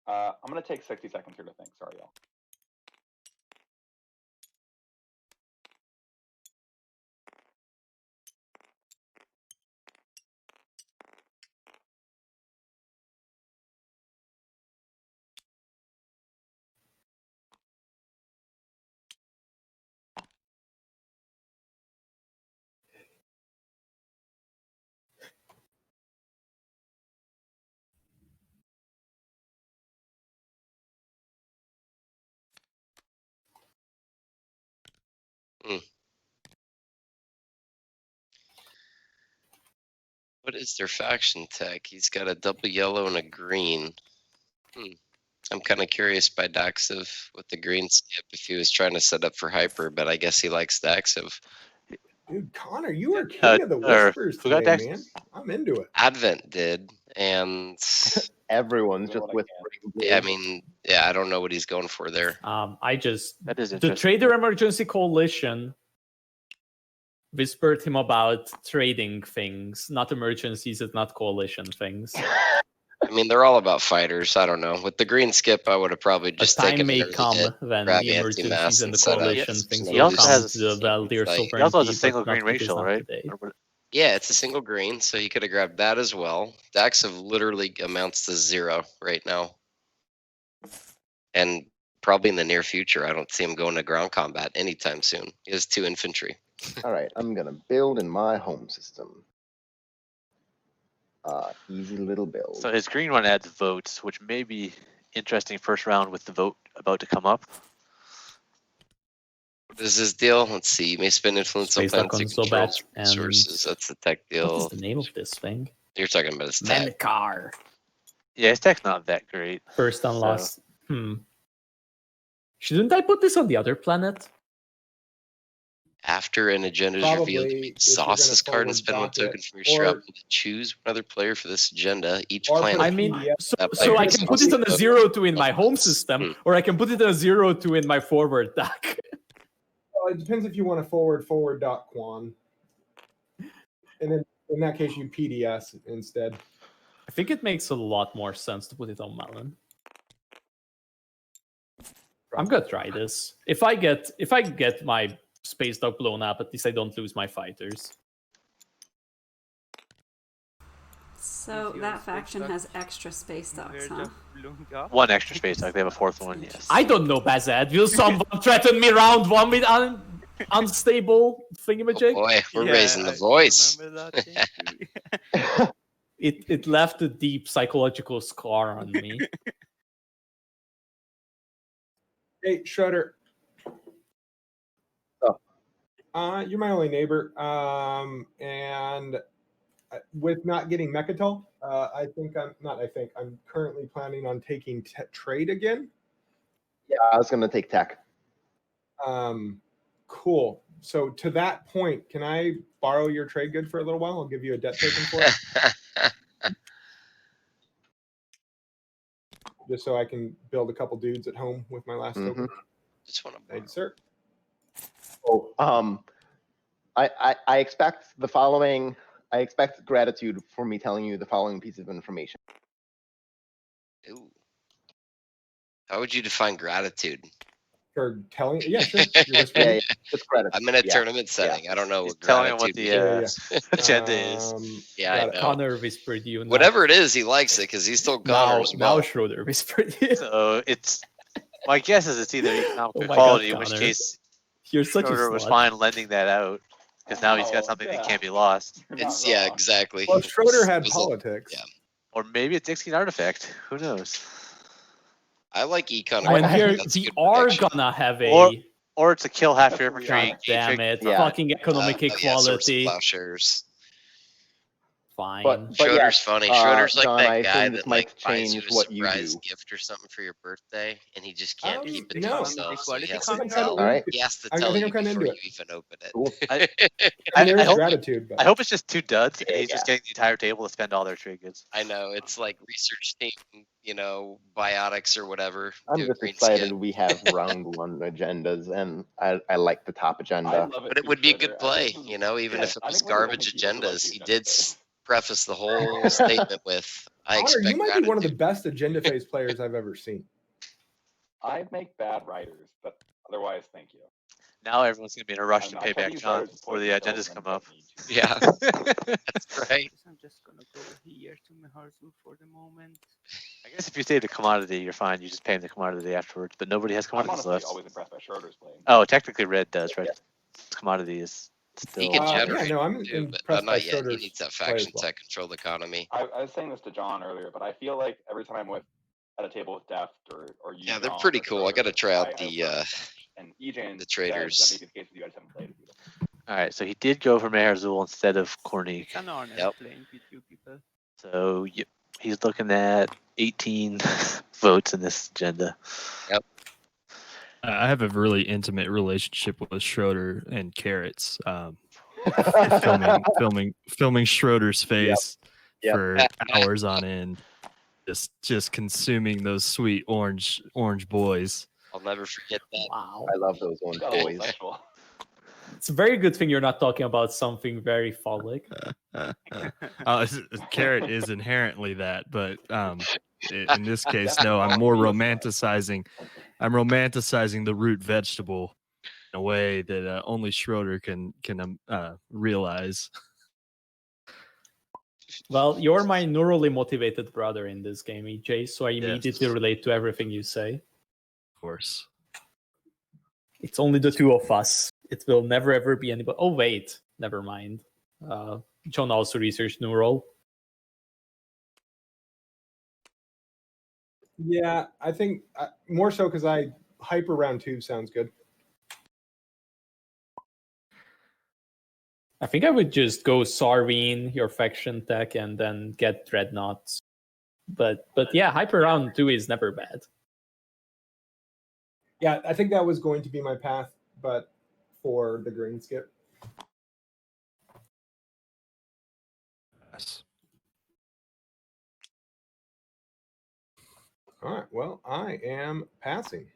Speaker 2: I'm gonna take 60 seconds here to think. Sorry, y'all.
Speaker 4: What is their faction tech? He's got a double yellow and a green. I'm kind of curious by Daxiv with the green skip if he was trying to set up for hyper, but I guess he likes Daxiv.
Speaker 5: Dude, Connor, you are king of the whispers
Speaker 7: who got
Speaker 5: today,
Speaker 7: Dax?
Speaker 5: man. I'm into it.
Speaker 4: Advent did, and
Speaker 6: Everyone's just
Speaker 2: What I
Speaker 6: whispering.
Speaker 4: yeah, I mean, yeah, I don't know what he's going for there.
Speaker 1: I just
Speaker 7: That is
Speaker 1: the
Speaker 7: interesting.
Speaker 1: Trader Emergency Coalition whispered him about trading things, not emergencies and not coalition things.
Speaker 4: I mean, they're all about fighters. I don't know. With the green skip, I would have probably just
Speaker 1: a time
Speaker 4: taken
Speaker 1: may
Speaker 4: an early
Speaker 1: come
Speaker 4: hit,
Speaker 1: when
Speaker 4: grab
Speaker 1: the
Speaker 4: anti-mass
Speaker 1: emergencies and the
Speaker 4: and set up
Speaker 1: coalition
Speaker 7: Yes.
Speaker 1: things
Speaker 4: some
Speaker 7: He
Speaker 1: will
Speaker 7: also
Speaker 1: come
Speaker 7: has
Speaker 1: to the Veldyr
Speaker 4: like-
Speaker 1: sovereignty.
Speaker 7: He also has a
Speaker 1: but
Speaker 7: single
Speaker 1: not
Speaker 7: green
Speaker 1: with his
Speaker 7: racial, right?
Speaker 1: today.
Speaker 4: Yeah, it's a single green, so he could have grabbed that as well. Daxiv literally amounts to 0 right now. And probably in the near future, I don't see him going to ground combat anytime soon. He has 2 infantry.
Speaker 6: All right, I'm gonna build in my home system. Easy little build.
Speaker 7: So his green one adds votes, which may be interesting first round with the vote about to come up.
Speaker 4: What is his deal? Let's see. You may spend influence on
Speaker 1: Space
Speaker 4: plans to
Speaker 1: console
Speaker 4: control
Speaker 1: bat and
Speaker 4: resources. That's the tech
Speaker 1: what is
Speaker 4: deal.
Speaker 1: the name of this thing?
Speaker 4: You're talking about his tech.
Speaker 1: Menkar.
Speaker 7: Yeah, his tech's not that great.
Speaker 1: First and
Speaker 7: So-
Speaker 1: last. Shouldn't I put this on the other planet?
Speaker 4: After an agenda is revealed, you
Speaker 5: Probably,
Speaker 4: may
Speaker 5: if you're
Speaker 4: sauce
Speaker 5: gonna
Speaker 4: this card and
Speaker 5: forward
Speaker 4: spend 1
Speaker 5: dock it,
Speaker 4: token from your
Speaker 5: or-
Speaker 4: shop to choose another player for this agenda. Each
Speaker 5: Or
Speaker 4: planet.
Speaker 5: put a
Speaker 1: I mean,
Speaker 5: PDF.
Speaker 1: so
Speaker 4: That
Speaker 1: I
Speaker 4: player
Speaker 1: can
Speaker 4: is
Speaker 1: put it on a
Speaker 4: also-
Speaker 1: 0-2 in my home system, or I can put it on a 0-2 in my forward deck.
Speaker 5: Well, it depends if you want to forward dot quan. And then in that case, you PDS instead.
Speaker 1: I think it makes a lot more sense to put it on Melon. I'm gonna try this. If I get my space dock blown up, at least I don't lose my fighters.
Speaker 9: So
Speaker 3: Your
Speaker 9: that
Speaker 3: space
Speaker 9: faction
Speaker 3: dock
Speaker 9: has extra space docks,
Speaker 3: Verge
Speaker 9: huh?
Speaker 3: of blown up.
Speaker 7: One extra space dock. They have a 4th one. Yes.
Speaker 1: I don't know, behZZZad. Will someone threaten me round 1 with unstable thingamajig?
Speaker 4: Boy, we're
Speaker 3: Yeah,
Speaker 4: raising the
Speaker 3: I
Speaker 4: voice.
Speaker 3: remember that thing too.
Speaker 1: It left a deep psychological scar on me.
Speaker 5: Hey, Schroeder.
Speaker 6: Oh.
Speaker 5: You're my only neighbor. And with not getting Mechatol, I'm currently planning on taking trade again.
Speaker 6: Yeah, I was gonna take tech.
Speaker 5: Cool. So to that point, can I borrow your trade good for a little while? I'll give you a debt token for it, just so I can build a couple dudes at home with my last token.
Speaker 4: Just want to
Speaker 5: Thank you, sir.
Speaker 6: Oh, I expect the following. I expect gratitude for me telling you the following piece of information.
Speaker 4: Ooh. How would you define gratitude?
Speaker 5: For telling, yeah, sure. You're whispering.
Speaker 6: Yeah, just gratitude.
Speaker 4: I'm in a
Speaker 6: Yeah.
Speaker 4: tournament setting. I don't know
Speaker 7: He's
Speaker 4: what
Speaker 7: telling him what
Speaker 4: gratitude
Speaker 7: the
Speaker 4: means.
Speaker 7: agenda is.
Speaker 4: Yeah, I
Speaker 5: got it.
Speaker 4: know.
Speaker 1: Connor whispered you. Now.
Speaker 4: Whatever it is, he likes it because he's told Connor
Speaker 1: Now,
Speaker 4: as well.
Speaker 1: now Schroeder whispered you.
Speaker 7: So it's my guess is it's either economic
Speaker 1: Oh my
Speaker 7: equality,
Speaker 1: God,
Speaker 7: in which
Speaker 1: Connor.
Speaker 7: case
Speaker 1: You're such a
Speaker 7: Schroeder was
Speaker 1: slut.
Speaker 7: fine lending that out because now he's got
Speaker 2: Oh,
Speaker 7: something that
Speaker 2: yeah.
Speaker 7: can't be lost.
Speaker 2: You're not
Speaker 4: It's yeah,
Speaker 2: wrong.
Speaker 4: exactly.
Speaker 5: Well, Schroeder had
Speaker 4: It's-
Speaker 5: politics.
Speaker 4: yeah.
Speaker 7: Or maybe it's Dixie artifact. Who knows?
Speaker 4: I like econ.
Speaker 1: When
Speaker 5: I-
Speaker 1: here
Speaker 4: That's
Speaker 1: we
Speaker 4: good
Speaker 1: are
Speaker 4: prediction.
Speaker 1: gonna have a
Speaker 7: Or- Or it's a kill half
Speaker 2: That's
Speaker 7: your
Speaker 2: weird.
Speaker 7: infantry.
Speaker 1: God damn it!
Speaker 6: Yeah.
Speaker 1: Fucking economic
Speaker 4: Yeah, swords and
Speaker 1: equality.
Speaker 4: plowshares.
Speaker 1: Fine.
Speaker 6: But
Speaker 4: Schroeder's
Speaker 6: yes,
Speaker 4: funny. Schroeder's like
Speaker 6: John, I
Speaker 4: that guy
Speaker 6: assume this
Speaker 4: that like
Speaker 6: might
Speaker 4: buys you
Speaker 6: change
Speaker 4: a
Speaker 6: what you
Speaker 4: surprise
Speaker 6: do.
Speaker 4: gift or something for your birthday, and he just can't
Speaker 5: Um,
Speaker 4: keep it
Speaker 5: no.
Speaker 4: to himself, so he
Speaker 3: Equality
Speaker 4: has
Speaker 5: I
Speaker 4: to
Speaker 5: think I'm
Speaker 3: coming
Speaker 5: kind
Speaker 3: up.
Speaker 5: of
Speaker 6: All right.
Speaker 4: he has to
Speaker 5: I
Speaker 4: tell
Speaker 5: think
Speaker 4: you
Speaker 5: I'm kinda
Speaker 4: before
Speaker 5: into
Speaker 4: you
Speaker 5: it.
Speaker 4: even open it.
Speaker 6: Cool.
Speaker 5: I mean,
Speaker 7: I
Speaker 5: there's
Speaker 7: hope-
Speaker 5: gratitude, but
Speaker 7: I hope it's just 2 duds, and
Speaker 6: Yeah,
Speaker 7: he's just getting the entire table to spend all their trade goods.
Speaker 4: I know it's like research team, biotics or whatever.
Speaker 6: I'm
Speaker 4: do a
Speaker 6: just
Speaker 4: green
Speaker 6: excited
Speaker 4: skip.
Speaker 6: we have round 1 agendas, and I like the top
Speaker 2: I
Speaker 6: agenda.
Speaker 2: love it
Speaker 4: But it
Speaker 2: too,
Speaker 4: would be a
Speaker 2: Schroeder.
Speaker 4: good
Speaker 2: I
Speaker 4: play,
Speaker 2: think this is-
Speaker 4: even
Speaker 2: yeah,
Speaker 4: if it
Speaker 2: I
Speaker 4: was
Speaker 2: think we're the only
Speaker 4: garbage
Speaker 2: people who like
Speaker 4: agendas.
Speaker 2: the
Speaker 4: He
Speaker 2: agenda
Speaker 4: did
Speaker 2: phase.
Speaker 4: preface the whole statement with, "I
Speaker 5: Conor,
Speaker 4: expect
Speaker 5: you might
Speaker 4: gratitude."
Speaker 5: be one of the best agenda phase players I've ever seen.
Speaker 2: I make bad writers, but otherwise, thank you.
Speaker 7: Now everyone's gonna be in a rush to
Speaker 2: I
Speaker 7: pay
Speaker 2: try to
Speaker 7: back
Speaker 2: use
Speaker 7: John
Speaker 2: writers as
Speaker 7: before the
Speaker 2: poison pills
Speaker 7: agendas
Speaker 2: and
Speaker 7: come up.
Speaker 2: don't need to.
Speaker 4: Yeah, that's right.
Speaker 3: I'm just gonna go here to Meharzu for the moment.
Speaker 7: I guess if you save the commodity, you're fine. You just pay him the commodity afterwards. But nobody has
Speaker 2: I'm
Speaker 7: commodities
Speaker 2: honestly
Speaker 7: left.
Speaker 2: always impressed by Schroeder's play.
Speaker 7: Oh, technically red does. Red commodity is
Speaker 4: He
Speaker 7: still.
Speaker 4: can
Speaker 5: Yeah,
Speaker 4: generate
Speaker 5: no, I'm
Speaker 4: too, but
Speaker 5: impressed by
Speaker 4: not yet. He
Speaker 5: Schroeder's
Speaker 4: needs that
Speaker 5: play as
Speaker 4: faction
Speaker 5: well.
Speaker 4: tech controlled economy.
Speaker 2: I was saying this to John earlier, but I feel like every time I'm at a table with Deft or you,
Speaker 4: Yeah, they're
Speaker 2: John,
Speaker 4: pretty
Speaker 2: or
Speaker 4: cool. I got to
Speaker 2: Schroeder,
Speaker 4: try out
Speaker 2: I
Speaker 4: the
Speaker 2: learn. And EJ
Speaker 4: the
Speaker 2: said
Speaker 4: traders.
Speaker 2: that may be the case with you. I just haven't played it with you.
Speaker 7: All right, so he did go for Meherzul instead of Kornik.
Speaker 3: It's an honor
Speaker 4: Yep.
Speaker 3: playing with you people.
Speaker 7: So he's looking at 18 votes in this agenda.
Speaker 8: I have a really intimate relationship with Schroeder and Carrots. Filming Schroeder's face
Speaker 6: Yep.
Speaker 8: for hours on end, just consuming those sweet orange boys.
Speaker 4: I'll never forget that.
Speaker 1: Wow.
Speaker 6: I love those orange
Speaker 2: Got a little
Speaker 6: boys.
Speaker 2: sexual.
Speaker 1: It's a very good thing you're not talking about something very phallic.
Speaker 8: Carrot is inherently that, but in this case,
Speaker 2: That's
Speaker 8: no. I'm
Speaker 2: all
Speaker 8: more
Speaker 2: real
Speaker 8: romanticizing. I'm romanticizing the root vegetable in a way that only Schroeder can realize.
Speaker 1: Well, you're my neurally motivated brother in this game, EJ, so I immediately
Speaker 8: Yes.
Speaker 1: relate to everything you say.
Speaker 8: Of course.
Speaker 1: It's only the two of us. It will never ever be anybody. Oh wait, never mind. John also researched neural.
Speaker 5: Yeah, I think more so because I hyper round 2 sounds good.
Speaker 1: I think I would just go Sarveen, your faction tech, and then get Dreadnoughts. But yeah, hyper round 2 is never bad.
Speaker 5: Yeah, I think that was going to be my path, but for the green skip.
Speaker 8: Yes.
Speaker 5: All right, well, I am passing.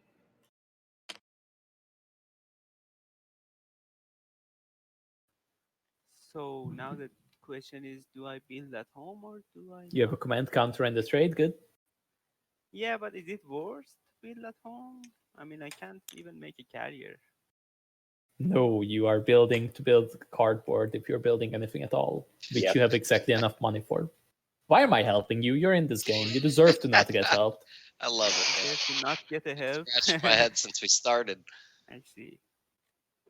Speaker 3: So now the question is, do I build at home or do I?
Speaker 1: You have a
Speaker 3: not?
Speaker 1: command counter and the trade, good.
Speaker 3: Yeah, but is it worth to build at home? I mean, I can't even make a carrier.
Speaker 1: No, you are building to build cardboard if you're building anything at all, which
Speaker 6: Yep.
Speaker 1: you have exactly enough money for. Why am I helping you? You're in this game. You deserve to not get helped.
Speaker 4: I love it.
Speaker 3: There's to not get a help.
Speaker 4: Scratched my head since we started.
Speaker 3: I see.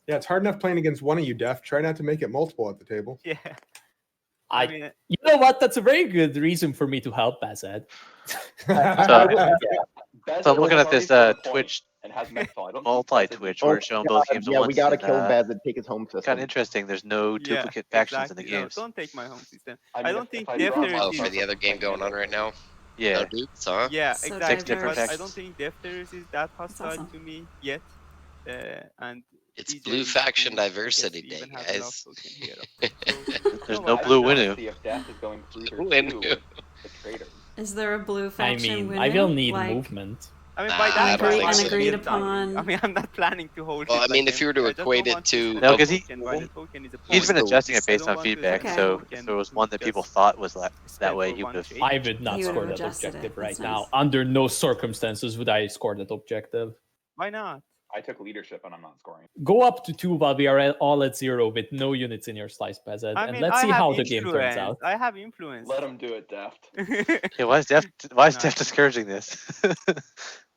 Speaker 5: Yeah, it's hard enough playing against one of you, Def. Try not to make it multiple at the table.
Speaker 3: Yeah.
Speaker 1: I
Speaker 3: mean,
Speaker 1: You know what? That's a very good reason for me to help behZZZad.
Speaker 7: So I'm looking at this Twitch
Speaker 2: and has Mextol. I don't think
Speaker 7: multi
Speaker 2: BehZZZad
Speaker 7: Twitch
Speaker 6: Oh,
Speaker 7: where it's showing both games at
Speaker 6: yeah,
Speaker 7: once.
Speaker 6: we gotta
Speaker 7: and,
Speaker 6: kill Bez and take his home
Speaker 7: Kind
Speaker 6: system.
Speaker 7: of interesting. There's no
Speaker 3: yeah,
Speaker 7: duplicate factions in the
Speaker 3: exactly. No,
Speaker 7: games.
Speaker 3: don't take my home system.
Speaker 2: I
Speaker 3: I
Speaker 2: mean,
Speaker 3: don't
Speaker 2: if
Speaker 3: think
Speaker 2: I draw
Speaker 3: Defterus
Speaker 4: Oh,
Speaker 3: is.
Speaker 4: for the other game going on right now?
Speaker 7: Yeah.
Speaker 4: No dupes, huh?
Speaker 3: Yeah,
Speaker 9: So
Speaker 3: exactly.
Speaker 7: different
Speaker 3: But I
Speaker 7: factions.
Speaker 3: don't think Defterus is that hostile
Speaker 9: awesome.
Speaker 3: to me yet. And
Speaker 4: It's
Speaker 3: DJ
Speaker 4: Blue
Speaker 3: is
Speaker 4: Faction
Speaker 3: cool. I guess
Speaker 4: Diversity
Speaker 3: we
Speaker 4: Day,
Speaker 3: even have a love
Speaker 4: guys.
Speaker 3: token here, of course. So,
Speaker 7: There's
Speaker 3: no,
Speaker 7: no
Speaker 3: I
Speaker 7: blue
Speaker 3: don't know.
Speaker 7: Winu.
Speaker 2: See if Death is going through their
Speaker 4: Winu.
Speaker 2: two with the traders.
Speaker 9: Is there a blue
Speaker 1: I
Speaker 9: faction?
Speaker 1: mean, I will
Speaker 9: Winu?
Speaker 1: need
Speaker 9: Like,
Speaker 1: movement.
Speaker 3: I mean,
Speaker 4: Nah,
Speaker 3: by
Speaker 4: I
Speaker 3: that
Speaker 4: don't
Speaker 3: time,
Speaker 4: think
Speaker 3: I
Speaker 4: so.
Speaker 3: will
Speaker 9: agreed
Speaker 3: build something.
Speaker 9: upon-
Speaker 3: I mean, I'm not planning to hold
Speaker 4: Well,
Speaker 3: it.
Speaker 4: I mean,
Speaker 3: like
Speaker 4: if you were to
Speaker 3: empty. I just
Speaker 4: equate
Speaker 3: don't
Speaker 4: it
Speaker 3: want
Speaker 4: to-
Speaker 3: spend
Speaker 7: No,
Speaker 3: the
Speaker 7: 'cause he-
Speaker 3: token while the token is a
Speaker 7: He's been
Speaker 3: point.
Speaker 7: adjusting it
Speaker 3: I
Speaker 7: based
Speaker 3: don't
Speaker 7: on
Speaker 3: want to
Speaker 7: feedback,
Speaker 3: spend
Speaker 7: so
Speaker 3: the
Speaker 7: if there was
Speaker 3: token
Speaker 7: one
Speaker 3: to
Speaker 7: that people
Speaker 3: just
Speaker 7: thought was that
Speaker 3: spend
Speaker 7: way,
Speaker 3: for
Speaker 7: he
Speaker 3: one
Speaker 7: would have.
Speaker 3: trade.
Speaker 1: I would not
Speaker 9: He would
Speaker 1: score
Speaker 9: have
Speaker 1: that
Speaker 9: adjusted it.
Speaker 1: objective right
Speaker 9: That's
Speaker 1: now.
Speaker 9: nice.
Speaker 1: Under no circumstances would I score that objective.
Speaker 3: Why not?
Speaker 2: I took leadership and I'm not scoring.
Speaker 1: Go up to 2 while we are all at 0 with no units in your slice, behZZZad,
Speaker 3: I
Speaker 1: and
Speaker 3: mean,
Speaker 1: let's
Speaker 3: I
Speaker 1: see
Speaker 3: have
Speaker 1: how the game turns
Speaker 3: influence.
Speaker 1: out.
Speaker 3: I have influence.
Speaker 2: Let him do it, Deft.
Speaker 7: Yeah, why is Def
Speaker 3: No.
Speaker 7: discouraging this?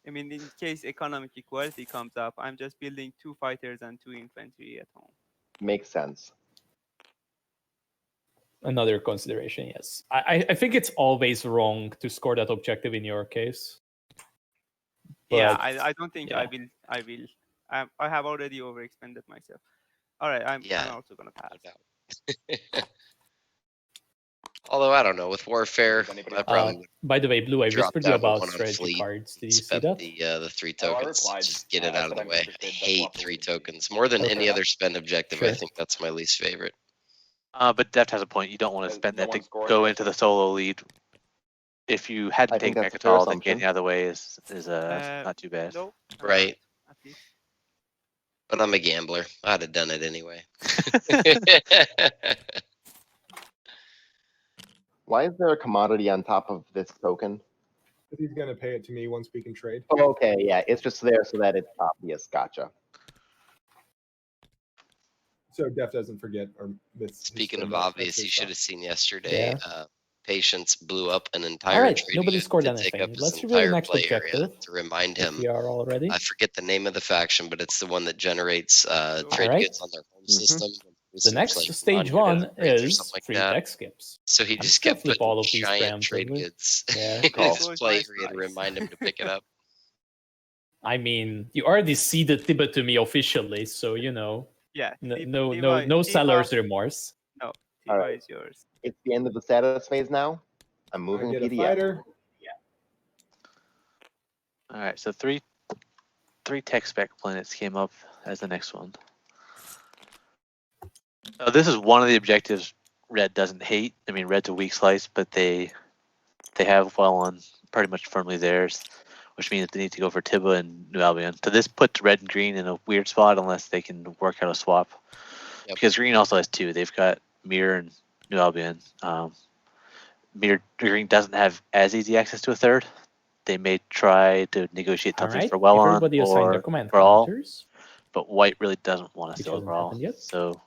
Speaker 3: I mean, in case economic equality comes up, I'm just building 2 fighters and 2 infantry at home.
Speaker 6: Makes sense.
Speaker 1: Another consideration, yes. I think it's always wrong to score that objective in your case.
Speaker 3: Yeah,
Speaker 1: But,
Speaker 3: I don't think I
Speaker 1: yeah.
Speaker 3: will I have already overexpended myself. All right, I'm
Speaker 4: Yeah.
Speaker 3: also gonna pass.
Speaker 4: No doubt. Although I don't know, with Warfare,
Speaker 2: Does anybody
Speaker 4: I
Speaker 2: have-
Speaker 4: probably would
Speaker 1: By the way, Blue, I
Speaker 4: drop
Speaker 1: whispered you
Speaker 4: down to
Speaker 1: about
Speaker 4: one on
Speaker 1: strategy
Speaker 4: fleet
Speaker 1: cards. Did
Speaker 4: and
Speaker 1: you see
Speaker 4: spend
Speaker 1: that?
Speaker 4: the 3
Speaker 2: Oh, I
Speaker 4: tokens.
Speaker 2: replied.
Speaker 4: Just get it
Speaker 2: I
Speaker 4: out of
Speaker 2: said
Speaker 4: the
Speaker 2: I'm
Speaker 4: way.
Speaker 2: interested,
Speaker 4: I
Speaker 2: but we'll
Speaker 4: hate
Speaker 2: have to
Speaker 4: 3
Speaker 2: wait and see.
Speaker 4: tokens. More than any
Speaker 1: Okay.
Speaker 4: other spend objective, I
Speaker 1: Sure.
Speaker 4: think that's my least favorite.
Speaker 7: But Deft has a point. You don't want to
Speaker 2: Has
Speaker 7: spend
Speaker 2: no
Speaker 7: that
Speaker 2: one
Speaker 7: to
Speaker 2: scored
Speaker 7: go
Speaker 2: yet?
Speaker 7: into the solo lead. If you hadn't
Speaker 6: I think
Speaker 7: taken
Speaker 6: that's a fair
Speaker 7: Mechatol, then
Speaker 6: assumption.
Speaker 7: getting out of the way is not too bad.
Speaker 3: No.
Speaker 4: Right.
Speaker 3: At least.
Speaker 4: But I'm a gambler. I'd have done it anyway.
Speaker 6: Why is there a commodity on top of this token?
Speaker 5: He's going to pay it to me once we can trade.
Speaker 6: Oh, okay, yeah, it's just there so that it's obvious. Gotcha.
Speaker 5: So Def doesn't forget or miss. his
Speaker 4: Speaking
Speaker 5: spin.
Speaker 4: of
Speaker 5: That's
Speaker 4: obvious,
Speaker 5: his
Speaker 4: you should
Speaker 5: stuff.
Speaker 4: have seen yesterday.
Speaker 1: Yeah.
Speaker 4: Patience blew up an entire
Speaker 1: All right,
Speaker 4: trading
Speaker 1: nobody
Speaker 4: it
Speaker 1: scored
Speaker 4: to take
Speaker 1: anything.
Speaker 4: up his
Speaker 1: Let's reveal the
Speaker 4: entire
Speaker 1: next
Speaker 4: play area
Speaker 1: objective.
Speaker 4: to remind
Speaker 1: If
Speaker 4: him.
Speaker 1: we are all ready.
Speaker 4: I forget the name of the faction, but it's the one that generates trade
Speaker 1: Alright.
Speaker 4: goods on their home system.
Speaker 1: The next
Speaker 4: Like
Speaker 1: stage
Speaker 4: monument
Speaker 1: one
Speaker 4: upgrades or
Speaker 1: is
Speaker 4: something like
Speaker 1: 3
Speaker 4: that.
Speaker 1: tech skips.
Speaker 4: So he
Speaker 1: I'm
Speaker 4: just
Speaker 1: still
Speaker 4: kept
Speaker 1: flip
Speaker 4: putting
Speaker 1: all of these
Speaker 4: giant trade
Speaker 1: preemptively.
Speaker 4: goods
Speaker 1: Yeah.
Speaker 4: in
Speaker 6: Call.
Speaker 4: his
Speaker 3: So it's
Speaker 4: play
Speaker 3: nice
Speaker 4: area to
Speaker 3: price.
Speaker 4: remind him to pick it up.
Speaker 1: I mean, you already ceded Tibet to me officially, so you know,
Speaker 3: Yeah.
Speaker 1: no seller's remorse.
Speaker 3: No.
Speaker 6: All
Speaker 3: Tiba
Speaker 6: right.
Speaker 3: is yours.
Speaker 6: It's the end of the status phase now. I'm
Speaker 5: I
Speaker 6: moving
Speaker 5: get a
Speaker 6: PDF.
Speaker 5: fighter.
Speaker 7: All right, so three tech spec planets came up as the next one. This is one of the objectives Red doesn't hate. I mean, Red's a weak slice, but they have well on pretty much firmly theirs, which means they need to go for Tiba and New Albion. So this puts Red and Green in a weird spot unless they can work out a swap.
Speaker 4: Yep.
Speaker 7: Because Green also has 2. They've got Mir and New Albion. Mir Green doesn't have as easy access to a third. They may try to negotiate something
Speaker 1: Alright,
Speaker 7: for well on
Speaker 1: everybody assigned their
Speaker 7: or
Speaker 1: command
Speaker 7: for all,
Speaker 1: counters.
Speaker 7: but White really doesn't want to
Speaker 1: Which
Speaker 7: steal
Speaker 1: hasn't
Speaker 7: overall.
Speaker 1: happened yet.
Speaker 7: So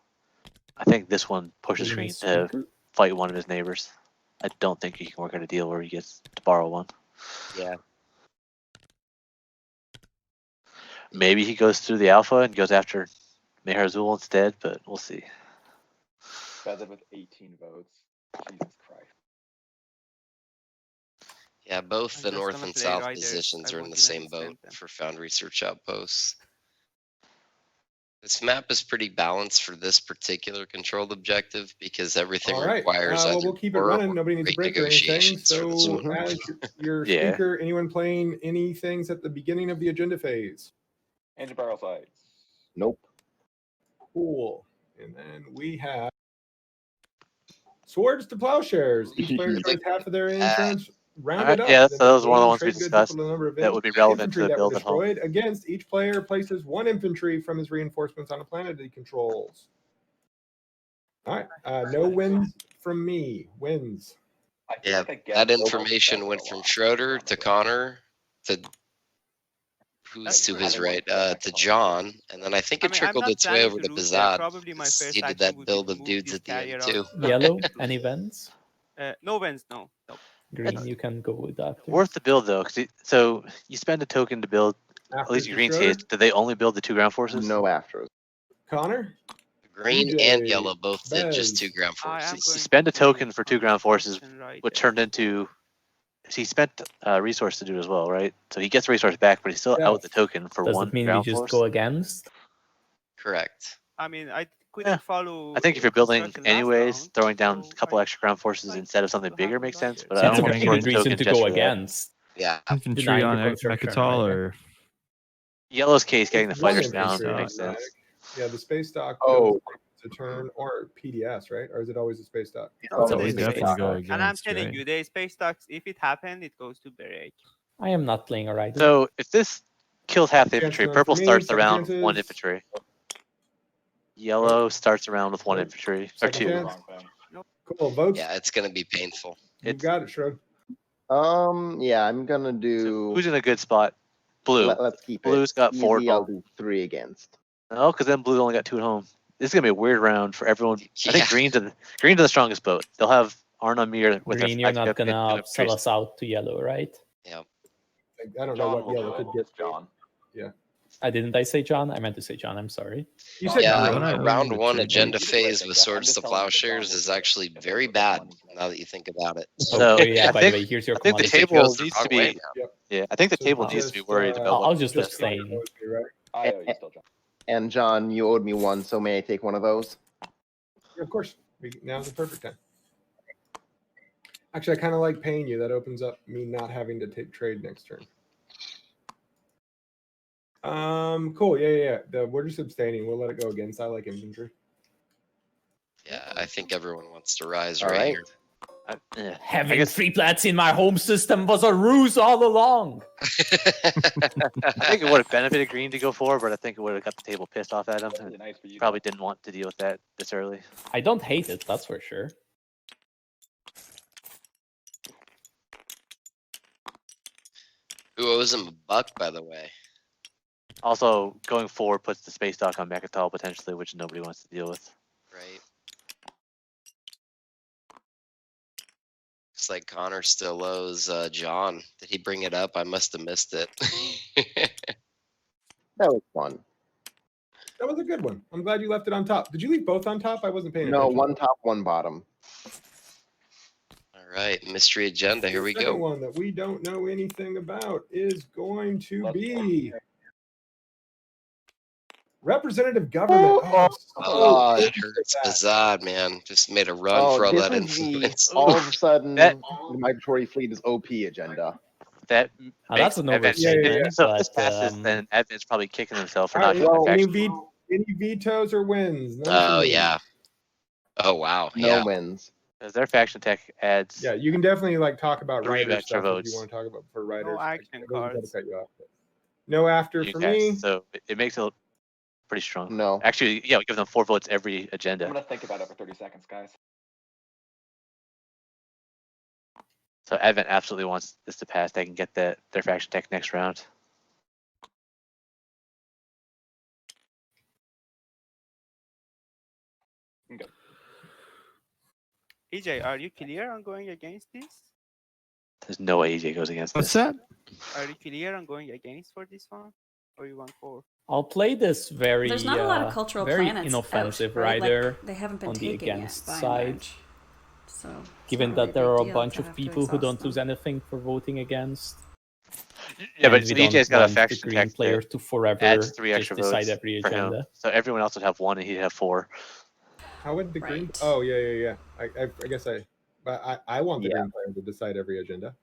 Speaker 7: I think this one pushes
Speaker 1: Green
Speaker 7: Green
Speaker 1: is
Speaker 7: to
Speaker 1: weaker.
Speaker 7: fight one of his neighbors. I don't think he can work out a deal where he gets to borrow one.
Speaker 4: Yeah.
Speaker 7: Maybe he goes through the alpha and goes after Meher Azul instead, but we'll see.
Speaker 2: BehZZZad with 18 votes. Jesus Christ.
Speaker 4: Yeah, both
Speaker 3: I'm
Speaker 4: the
Speaker 3: just
Speaker 4: north
Speaker 3: gonna
Speaker 4: and
Speaker 3: play
Speaker 4: south
Speaker 3: riders.
Speaker 4: positions
Speaker 3: I
Speaker 4: are in
Speaker 3: won't
Speaker 4: the
Speaker 3: even
Speaker 4: same boat
Speaker 3: spend them.
Speaker 4: for found research outposts. This map is pretty balanced for this particular controlled objective because everything
Speaker 5: All right.
Speaker 4: requires
Speaker 5: Well,
Speaker 4: either
Speaker 5: we'll keep it
Speaker 4: war
Speaker 5: running.
Speaker 4: or
Speaker 5: Nobody needs a
Speaker 4: great
Speaker 5: break or anything.
Speaker 4: negotiations for this
Speaker 5: So,
Speaker 4: one.
Speaker 6: Mhm.
Speaker 5: as your
Speaker 7: Yeah.
Speaker 5: speaker, anyone playing any things at the beginning of the agenda phase?
Speaker 2: Engine barrel sides.
Speaker 6: Nope.
Speaker 5: Cool. And then we have swords to plowshares. Each player destroys half of their insurance. Rounded
Speaker 7: Alright,
Speaker 5: up.
Speaker 7: yeah,
Speaker 5: then
Speaker 7: that was one of the
Speaker 5: gain
Speaker 7: ones we
Speaker 5: trade goods
Speaker 7: discussed
Speaker 5: equal to the number of
Speaker 7: that would be relevant to
Speaker 5: infantry
Speaker 7: the
Speaker 5: that were
Speaker 7: build at home.
Speaker 5: destroyed. Against each player places 1 infantry from his reinforcements on a planet he controls. All right. No wins from me. Wins.
Speaker 2: I feel
Speaker 4: Yeah,
Speaker 2: like I get
Speaker 4: that
Speaker 2: Noble
Speaker 4: information
Speaker 2: Feather
Speaker 4: went
Speaker 2: a
Speaker 4: from
Speaker 2: lot.
Speaker 4: Schroeder to Conor to who's to his right, to John, and then I think it
Speaker 3: I mean, I'm
Speaker 4: trickled
Speaker 3: not
Speaker 4: its way
Speaker 3: planning
Speaker 4: over
Speaker 3: to
Speaker 4: to
Speaker 3: lose there.
Speaker 4: behZZZad.
Speaker 3: Probably my first
Speaker 4: He did
Speaker 3: action
Speaker 4: that
Speaker 3: would be
Speaker 4: build
Speaker 3: to
Speaker 4: of
Speaker 3: move
Speaker 4: dudes
Speaker 3: this
Speaker 4: at the end
Speaker 3: carrier
Speaker 4: too.
Speaker 3: out.
Speaker 1: Yellow, any vents?
Speaker 3: No wins, no.
Speaker 1: Green, you can go with that.
Speaker 7: Worth the build though, because so you spend a token to build. At
Speaker 5: After
Speaker 7: least in
Speaker 5: to
Speaker 7: Green's
Speaker 5: Schroeder.
Speaker 7: case, did they only build the 2 ground forces?
Speaker 6: No Astros.
Speaker 5: Connor?
Speaker 4: Green
Speaker 5: DJ,
Speaker 4: and yellow both did just
Speaker 5: Bez.
Speaker 4: 2 ground
Speaker 3: I am
Speaker 4: forces.
Speaker 3: going
Speaker 7: You spend a
Speaker 3: to
Speaker 7: token for 2 ground forces,
Speaker 3: right
Speaker 7: what
Speaker 3: there.
Speaker 7: turned into. He spent resource to do it as well, right? So he gets resource back, but he's still out with the token for
Speaker 1: Does
Speaker 7: 1
Speaker 1: it mean we
Speaker 7: ground
Speaker 1: just
Speaker 7: force.
Speaker 1: go against?
Speaker 4: Correct.
Speaker 3: I mean, I couldn't
Speaker 7: Yeah.
Speaker 3: follow.
Speaker 7: I think if you're building
Speaker 3: construction last
Speaker 7: anyways,
Speaker 3: round,
Speaker 7: throwing down
Speaker 3: so
Speaker 7: a couple
Speaker 3: I
Speaker 7: extra ground forces
Speaker 3: like
Speaker 7: instead of something
Speaker 3: to have
Speaker 7: bigger
Speaker 3: them
Speaker 7: makes
Speaker 3: like
Speaker 7: sense.
Speaker 3: this.
Speaker 7: But I
Speaker 1: Seems
Speaker 7: don't
Speaker 1: like
Speaker 7: want
Speaker 1: a
Speaker 7: to
Speaker 1: good
Speaker 7: the
Speaker 1: reason
Speaker 7: token
Speaker 1: to
Speaker 7: just
Speaker 1: go
Speaker 7: for that.
Speaker 1: against.
Speaker 4: Yeah.
Speaker 8: Infantry
Speaker 1: Denying
Speaker 8: on
Speaker 1: the construction,
Speaker 8: Mechatol
Speaker 1: right?
Speaker 8: or
Speaker 7: Yellow's case, getting the
Speaker 5: It's one
Speaker 7: fighters down
Speaker 5: infantry
Speaker 7: makes
Speaker 5: automatic.
Speaker 7: sense.
Speaker 5: Yeah, the space dock
Speaker 6: Oh.
Speaker 5: goes to turn or PDS, right? Or is it always a space dock?
Speaker 6: It's
Speaker 1: always
Speaker 6: always
Speaker 1: the
Speaker 6: a
Speaker 1: space
Speaker 6: stock.
Speaker 8: go
Speaker 1: dock.
Speaker 3: And I'm
Speaker 8: against,
Speaker 3: telling
Speaker 8: right?
Speaker 3: you, the space stocks, if it happened, it goes to Berek.
Speaker 1: I am not playing a rider.
Speaker 7: So if this kills half the
Speaker 5: Chance
Speaker 7: infantry,
Speaker 5: to run
Speaker 7: purple
Speaker 5: for me,
Speaker 7: starts the
Speaker 5: second
Speaker 7: round with 1
Speaker 5: chances.
Speaker 7: infantry. Yellow starts the round with 1
Speaker 5: Nope.
Speaker 7: infantry or
Speaker 5: Second
Speaker 7: 2.
Speaker 5: chance.
Speaker 2: Wrong thing.
Speaker 5: Cool. Votes.
Speaker 4: Yeah, it's gonna be painful.
Speaker 5: You
Speaker 7: It's-
Speaker 5: got it, Shrug.
Speaker 6: Yeah, I'm gonna
Speaker 7: So
Speaker 6: do.
Speaker 7: who's in a good spot? Blue.
Speaker 6: Let's keep it.
Speaker 7: Blue's got 4 at
Speaker 6: easy. I'll
Speaker 7: home.
Speaker 6: do 3 against.
Speaker 7: No, because then blue only got 2 at home. This is gonna be a weird round for everyone. I
Speaker 4: Yeah.
Speaker 7: think green's in the strongest boat. They'll have Arna Mir with
Speaker 1: Green,
Speaker 7: their
Speaker 1: you're not
Speaker 7: flagship and
Speaker 1: gonna
Speaker 7: two
Speaker 1: sell
Speaker 7: infantry.
Speaker 1: us out to yellow, right?
Speaker 5: I don't know
Speaker 2: John
Speaker 5: what
Speaker 2: will
Speaker 5: yellow
Speaker 2: do
Speaker 5: could
Speaker 2: it.
Speaker 5: get.
Speaker 2: It's John.
Speaker 1: Didn't I say John? I meant to say John. I'm sorry.
Speaker 5: You said
Speaker 4: Yeah,
Speaker 8: Green.
Speaker 5: Green.
Speaker 8: I
Speaker 4: round
Speaker 8: would
Speaker 4: 1
Speaker 8: say
Speaker 4: agenda
Speaker 2: Green.
Speaker 4: phase
Speaker 2: I'm
Speaker 4: with
Speaker 2: just
Speaker 4: swords to
Speaker 2: telling you that John
Speaker 4: plowshares
Speaker 2: will
Speaker 4: is
Speaker 2: do it.
Speaker 4: actually
Speaker 2: If
Speaker 4: very
Speaker 2: it's
Speaker 4: bad
Speaker 2: one,
Speaker 4: now that you think about it.
Speaker 7: So,
Speaker 1: Oh, yeah,
Speaker 7: I
Speaker 1: by
Speaker 7: think-
Speaker 1: the way, here's your
Speaker 7: I think the
Speaker 1: commodity.
Speaker 4: It
Speaker 7: table
Speaker 4: goes the
Speaker 7: needs
Speaker 4: wrong
Speaker 7: to
Speaker 4: way
Speaker 7: be.
Speaker 4: now.
Speaker 7: Yeah, I think the
Speaker 5: So
Speaker 7: table
Speaker 1: just,
Speaker 7: needs to be worried about
Speaker 1: I'll
Speaker 7: what
Speaker 1: just
Speaker 7: this
Speaker 1: abstain.
Speaker 5: Right?
Speaker 2: I owe you still, John.
Speaker 6: And John, you owed me one, so may I take one of those?
Speaker 5: Yeah, of course. Now's the perfect time. Actually, I kind of like paying you. That opens up me not having to trade next turn. Cool. Yeah. We're just abstaining. We'll let it go against. I like infantry.
Speaker 4: Yeah, I think everyone wants to rise
Speaker 6: All
Speaker 4: right
Speaker 6: right.
Speaker 4: here.
Speaker 7: I
Speaker 1: Having
Speaker 7: guess-
Speaker 1: 3 plats in my home system was a ruse all along.
Speaker 7: I think it would have benefited Green to go forward, but I think it would have got the table pissed off at him.
Speaker 2: Really nice for you.
Speaker 7: Probably didn't want to deal with that this early.
Speaker 1: I don't hate it, that's for sure.
Speaker 4: Who owes him $1, by the way?
Speaker 7: Also, going forward puts the space dock on Mechatol potentially, which nobody wants to deal with.
Speaker 4: Right. Looks like Connor still owes John. Did he bring it up? I must have missed it.
Speaker 6: That was fun.
Speaker 5: That was a good one. I'm glad you left it on top. Did you leave both on top? I wasn't paying
Speaker 6: No,
Speaker 5: attention.
Speaker 6: one top, one bottom.
Speaker 4: All right, mystery agenda. Here we
Speaker 5: The second
Speaker 4: go.
Speaker 5: one that we don't know anything about is going to be representative government.
Speaker 6: Oh,
Speaker 4: That hurts BehZZZad, man. Just made a run
Speaker 6: Oh,
Speaker 4: for all
Speaker 6: this
Speaker 4: that
Speaker 6: is the
Speaker 4: influence.
Speaker 6: all of a sudden
Speaker 7: That-
Speaker 6: the migratory fleet is OP agenda.
Speaker 7: That
Speaker 1: That's
Speaker 7: makes
Speaker 1: an
Speaker 7: Advent-
Speaker 1: overstatement,
Speaker 7: So if
Speaker 1: but,
Speaker 7: this passes, then Advent's probably kicking himself for
Speaker 5: All
Speaker 7: not
Speaker 5: right,
Speaker 7: doing
Speaker 6: well,
Speaker 7: the
Speaker 5: any,
Speaker 7: faction.
Speaker 5: any vetoes or wins? None
Speaker 4: Oh,
Speaker 5: for me.
Speaker 4: yeah. Oh, wow.
Speaker 6: No
Speaker 4: Yeah.
Speaker 6: wins.
Speaker 7: Because their faction tech adds.
Speaker 5: Yeah, you can definitely talk about
Speaker 7: 3
Speaker 5: writer
Speaker 7: extra
Speaker 5: stuff if
Speaker 7: votes.
Speaker 5: you want to talk about for writers.
Speaker 3: action
Speaker 5: I wasn't trying to
Speaker 3: cards.
Speaker 5: cut you off, but no after
Speaker 7: you
Speaker 5: for
Speaker 7: cast,
Speaker 5: me.
Speaker 7: So it makes it pretty strong.
Speaker 6: No.
Speaker 7: Actually, yeah, we give them 4 votes every
Speaker 2: I'm
Speaker 7: agenda.
Speaker 2: gonna think about it for 30 seconds, guys.
Speaker 7: So Advent absolutely wants this to pass. They can get their faction tech next round.
Speaker 3: EJ, are you clear on going against this?
Speaker 7: There's no way EJ goes against
Speaker 8: What's
Speaker 7: this.
Speaker 8: that?
Speaker 3: Are you clear on going against for this one? Or you want for?
Speaker 1: I'll play this very
Speaker 9: There's not a lot of cultural
Speaker 1: very
Speaker 9: planets
Speaker 1: inoffensive
Speaker 9: out, right?
Speaker 1: rider,
Speaker 9: Like, they haven't been
Speaker 1: on the
Speaker 9: taken yet,
Speaker 1: against
Speaker 9: by and
Speaker 1: side.
Speaker 9: large. So it's
Speaker 1: given
Speaker 9: not
Speaker 1: that
Speaker 9: really
Speaker 1: there
Speaker 9: big
Speaker 1: are a
Speaker 9: deal
Speaker 1: bunch
Speaker 9: to
Speaker 1: of
Speaker 9: have to
Speaker 1: people who
Speaker 9: exhaust
Speaker 1: don't lose
Speaker 9: them.
Speaker 1: anything for voting against.
Speaker 7: Yeah, but
Speaker 1: and
Speaker 7: so
Speaker 1: we
Speaker 7: EJ's
Speaker 1: don't
Speaker 7: got a
Speaker 1: want the
Speaker 7: faction
Speaker 1: green
Speaker 7: tech
Speaker 1: player
Speaker 7: that
Speaker 1: to forever
Speaker 7: adds 3
Speaker 1: just
Speaker 7: extra
Speaker 1: decide
Speaker 7: votes
Speaker 1: every
Speaker 7: for him.
Speaker 1: agenda.
Speaker 7: So everyone else would have 1 and he'd have 4.
Speaker 5: How would the green?
Speaker 9: Right.
Speaker 5: Oh yeah. I guess I want the
Speaker 6: Yeah.
Speaker 5: green player to decide every agenda.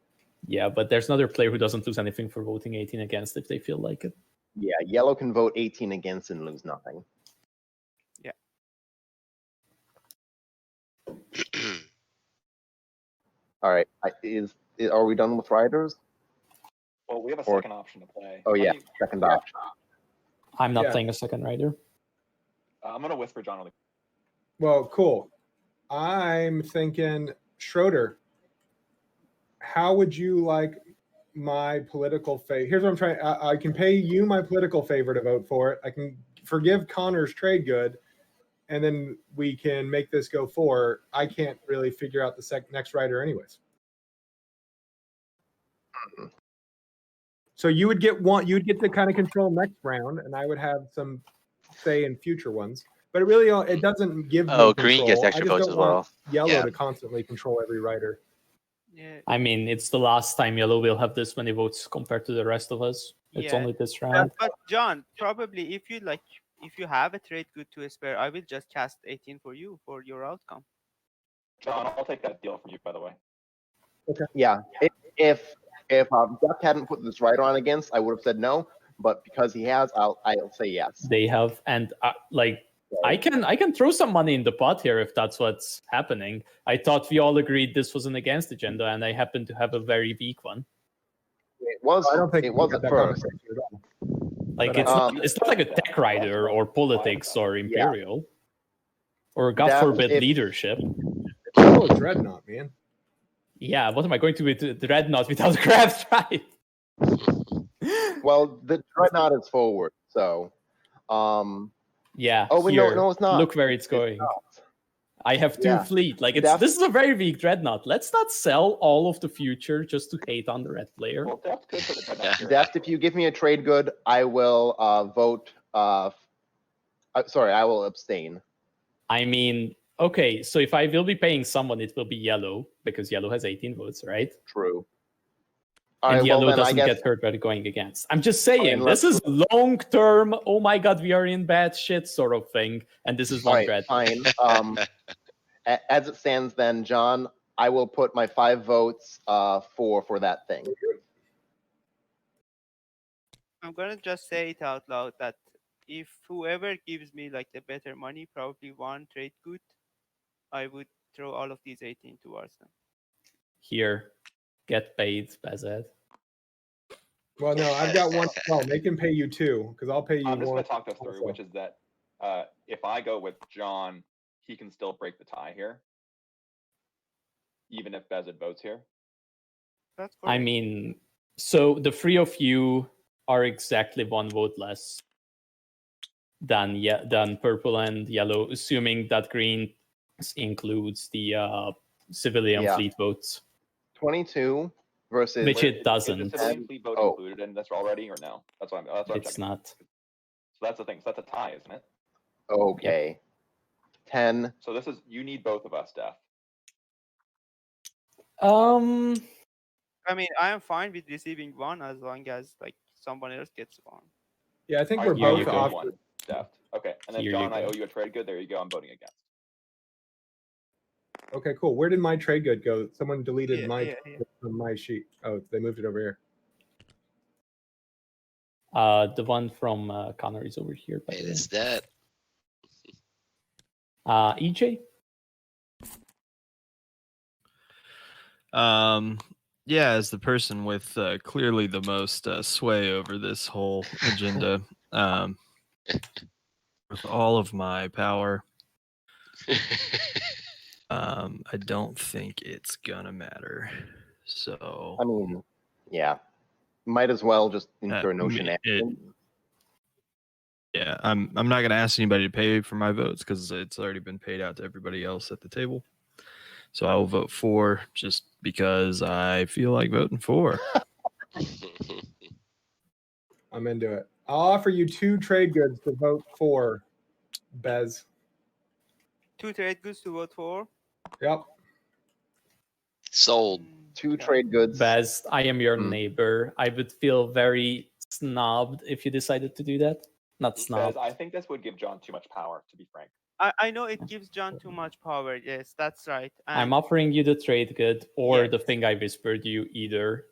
Speaker 1: Yeah, but there's another player who doesn't lose anything for voting 18 against if they feel like it.
Speaker 6: Yeah, yellow can vote 18 against and lose nothing. All right. Are we done with riders?
Speaker 2: Well, we have a
Speaker 6: Or-
Speaker 2: second option to play.
Speaker 6: Oh
Speaker 2: How do
Speaker 6: yeah,
Speaker 2: you-
Speaker 6: second option.
Speaker 1: I'm not
Speaker 5: Yeah.
Speaker 1: playing a second rider.
Speaker 2: I'm gonna whisper John really.
Speaker 5: Well, cool. I'm thinking Schroeder. How would you like my political favor? Here's what I'm trying. I can pay you my political favor to vote for it. I can forgive Connor's trade good, and then we can make this go for. I can't really figure out the next rider, anyways. So you would get one. You'd get to kind of control next round, and I would have some say in future ones. But it really, it doesn't give.
Speaker 7: Oh,
Speaker 5: me
Speaker 7: green gets
Speaker 5: control.
Speaker 7: extra
Speaker 5: I just
Speaker 7: votes
Speaker 5: don't
Speaker 7: as
Speaker 5: want
Speaker 7: well.
Speaker 5: Yellow
Speaker 4: Yeah.
Speaker 5: to constantly control every rider.
Speaker 3: Yeah.
Speaker 1: I mean, it's the last time Yellow will have this many votes compared to the rest of us. It's
Speaker 3: Yeah.
Speaker 1: only this round.
Speaker 3: But John, probably if you have a trade good to spare, I will just cast 18 for you for your outcome.
Speaker 2: John, I'll take that deal from you, by the way.
Speaker 6: Yeah. If Duck hadn't put this rider on against, I would have said no. But because he has, I'll say yes.
Speaker 1: They have, and I can throw some money in the pot here if that's what's happening. I thought we all agreed this was an against agenda, and I happen to have a very weak one.
Speaker 6: It was.
Speaker 5: I don't think
Speaker 6: It
Speaker 5: we
Speaker 6: was
Speaker 5: got
Speaker 6: at
Speaker 5: that
Speaker 6: first.
Speaker 5: conversation at all.
Speaker 1: Like
Speaker 5: But,
Speaker 1: it's not like a tech rider or politics or imperial, or God
Speaker 6: That-
Speaker 1: forbid
Speaker 6: if-
Speaker 1: leadership.
Speaker 5: Oh, Dreadnought, man.
Speaker 1: Yeah, what am I going to do with the Dreadnought without Craft Drive?
Speaker 6: Well, the dreadnought is forward, so.
Speaker 1: Yeah.
Speaker 6: Oh, wait,
Speaker 1: here,
Speaker 6: no, it's not.
Speaker 1: Look where it's going. I have 2
Speaker 6: Yeah.
Speaker 1: fleet. Like
Speaker 6: Def-
Speaker 1: this is a very weak Dreadnought. Let's not sell all of the future just to hate on the red player.
Speaker 2: Well, that's good for the Dreadnought here.
Speaker 6: Deft, if you give me a trade good, I will vote. Sorry, I will abstain.
Speaker 1: I mean, okay, so if I will be paying someone, it will be Yellow because Yellow has 18 votes, right?
Speaker 6: True. right,
Speaker 1: and yellow
Speaker 6: then I
Speaker 1: doesn't
Speaker 6: guess
Speaker 1: get hurt by going against. I'm just saying,
Speaker 6: let's
Speaker 1: this is long term. Oh my god, we are in bad shit sort of thing, and this is
Speaker 6: all
Speaker 1: one
Speaker 6: right,
Speaker 1: dread.
Speaker 6: fine. As it stands, then, John, I will put my 5 votes for that thing.
Speaker 3: I'm gonna just say it out loud that if whoever gives me like the better money, probably one trade good, I would throw all of these 18 towards them.
Speaker 1: Here, get paid, behZZZad.
Speaker 5: Well, no, I've got one. No, make him pay you 2, because I'll pay you
Speaker 2: I'm just
Speaker 5: one.
Speaker 2: going to talk this through,
Speaker 5: also.
Speaker 2: which is that if I go with John, he can still break the tie here, even if behZZZad votes here.
Speaker 3: That's
Speaker 1: I
Speaker 3: correct.
Speaker 1: mean, so the 3 of you are exactly 1 vote less than purple and yellow, assuming that green includes the civilian
Speaker 6: Yeah.
Speaker 1: fleet votes,
Speaker 6: 22 versus
Speaker 1: which
Speaker 2: Where-
Speaker 1: it doesn't.
Speaker 2: Is the civilian fleet vote
Speaker 6: Oh.
Speaker 2: included in this already, or no? That's what I'm
Speaker 1: It's
Speaker 2: checking.
Speaker 1: not.
Speaker 2: So that's the thing. So that's a tie, isn't it?
Speaker 6: okay. 10.
Speaker 2: So this is, you need both of us, Def.
Speaker 3: I mean, I am fine with receiving one as long as like someone else gets one.
Speaker 5: Yeah, I think
Speaker 2: I
Speaker 5: we're
Speaker 1: Here you
Speaker 5: both
Speaker 1: go.
Speaker 5: off.
Speaker 2: one, Def. Okay, and then
Speaker 1: Here you
Speaker 2: John, I
Speaker 1: go.
Speaker 2: owe you a trade good. There you go. I'm voting against.
Speaker 5: Okay, cool. Where did my trade good go? Someone deleted
Speaker 3: Yeah,
Speaker 5: my
Speaker 3: yeah, yeah.
Speaker 5: from my sheet. Oh, they moved it over here.
Speaker 1: The one from Conor is over here. By
Speaker 4: It
Speaker 1: the way.
Speaker 4: is that.
Speaker 1: EJ?
Speaker 8: Yeah, as the person with clearly the most sway over this whole agenda, with all of my power, I don't think it's gonna matter. So
Speaker 6: I mean, yeah. Might as well just incur no
Speaker 8: I mean,
Speaker 6: shenanigans.
Speaker 8: yeah, I'm not gonna ask anybody to pay for my votes because it's already been paid out to everybody else at the table. So I will vote for just because I feel like voting for.
Speaker 5: I'm into it. I'll offer you 2 trade goods to vote for, Bez.
Speaker 3: 2 trade goods to vote for.
Speaker 5: Yep.
Speaker 4: Sold.
Speaker 6: 2
Speaker 3: Yeah.
Speaker 6: trade goods.
Speaker 1: Baz, I am your
Speaker 6: Hmm.
Speaker 1: neighbor. I would feel very snobbed if you decided to do that. Not snobbed.
Speaker 2: Bez, I think this would give John too much power, to be frank.
Speaker 3: I know it gives John too much power. Yes, that's right.
Speaker 1: I'm
Speaker 3: And
Speaker 1: offering you the trade good or the
Speaker 3: Yes.
Speaker 1: thing I whispered you, either.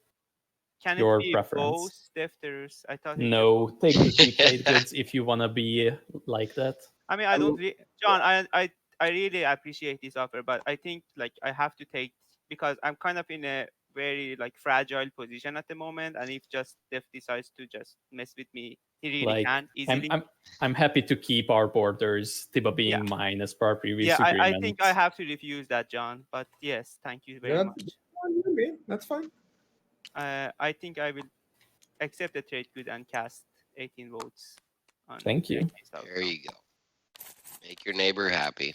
Speaker 3: can
Speaker 1: your
Speaker 3: it be
Speaker 1: preference.
Speaker 3: both Defterus? I thought. It
Speaker 1: No, take the cheap trade goods if you want to be like that.
Speaker 3: I mean, I don't. John, I really appreciate this offer, but I think like I have to take because I'm kind of in a very like fragile position at the moment, and if just Def decides to just mess with me, he really
Speaker 1: Like,
Speaker 3: can easily.
Speaker 1: I'm happy to keep our borders, Tiba being
Speaker 3: Yeah.
Speaker 1: mine as per our previous
Speaker 3: Yeah,
Speaker 1: agreement.
Speaker 3: I think I have to refuse that, John. But yes, thank you very
Speaker 5: Yeah,
Speaker 3: much.
Speaker 5: that's fine.
Speaker 3: I think I will accept the trade good and cast 18 votes. On
Speaker 1: Thank you.
Speaker 3: this
Speaker 4: There
Speaker 3: outcome.
Speaker 4: you go. Make your neighbor happy.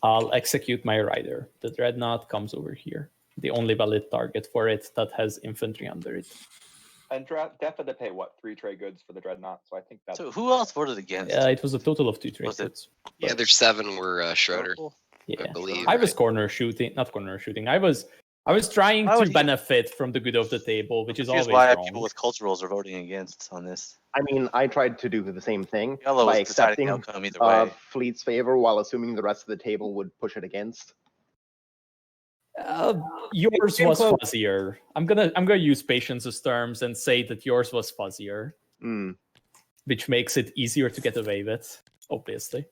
Speaker 1: I'll execute my rider. The dreadnought comes over here. The only valid target for it that has infantry under it.
Speaker 2: And Def had to pay what, 3 trade goods for the dreadnought. So I think that's
Speaker 7: So who else voted against?
Speaker 1: Yeah, it was a total of 2 trade
Speaker 7: Was it-
Speaker 1: goods.
Speaker 4: The other 7 were Schroeder,
Speaker 7: Purple?
Speaker 1: Yeah,
Speaker 4: I believe.
Speaker 1: I was
Speaker 4: right?
Speaker 1: corner shooting, not corner shooting. I was trying
Speaker 7: Why
Speaker 1: to
Speaker 7: would he-
Speaker 1: benefit from the good of the table, which is
Speaker 7: Confused
Speaker 1: always
Speaker 7: why
Speaker 1: wrong.
Speaker 7: people with culturals are voting against on this.
Speaker 6: I mean, I tried to do the same thing
Speaker 7: Yellow
Speaker 6: by
Speaker 7: is deciding the
Speaker 6: accepting
Speaker 7: outcome either way.
Speaker 6: Fleet's favor while assuming the rest of the table would push it against.
Speaker 1: Yours
Speaker 5: came
Speaker 1: was
Speaker 5: close.
Speaker 1: fuzzier. I'm gonna use patience as terms and say that yours was fuzzier,
Speaker 6: Mm.
Speaker 2: which
Speaker 1: makes it easier to get away with. Obviously,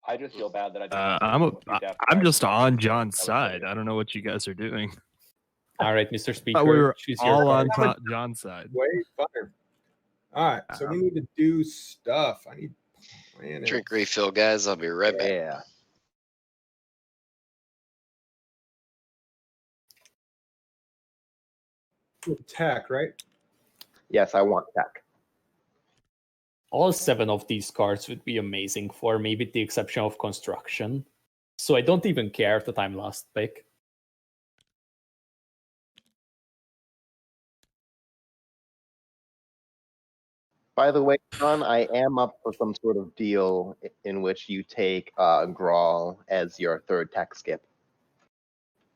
Speaker 2: I just feel bad that I didn't.
Speaker 8: I'm just on John's side. I don't know what you guys are doing.
Speaker 1: all right, Mr. Speaker,
Speaker 8: We were
Speaker 1: choose your
Speaker 8: all on
Speaker 1: card.
Speaker 8: John's side.
Speaker 5: Way fire. All right, so we need to do stuff. I need planning.
Speaker 4: Drink refill, guys. I'll be right back.
Speaker 6: Yeah.
Speaker 5: Tech, right?
Speaker 6: Yes, I want tech.
Speaker 1: All 7 of these cards would be amazing for me, with the exception of construction. So I don't even care that I'm last pick.
Speaker 6: By the way, John, I am up for some sort of deal in which you take Grawl as your 3rd tech skip.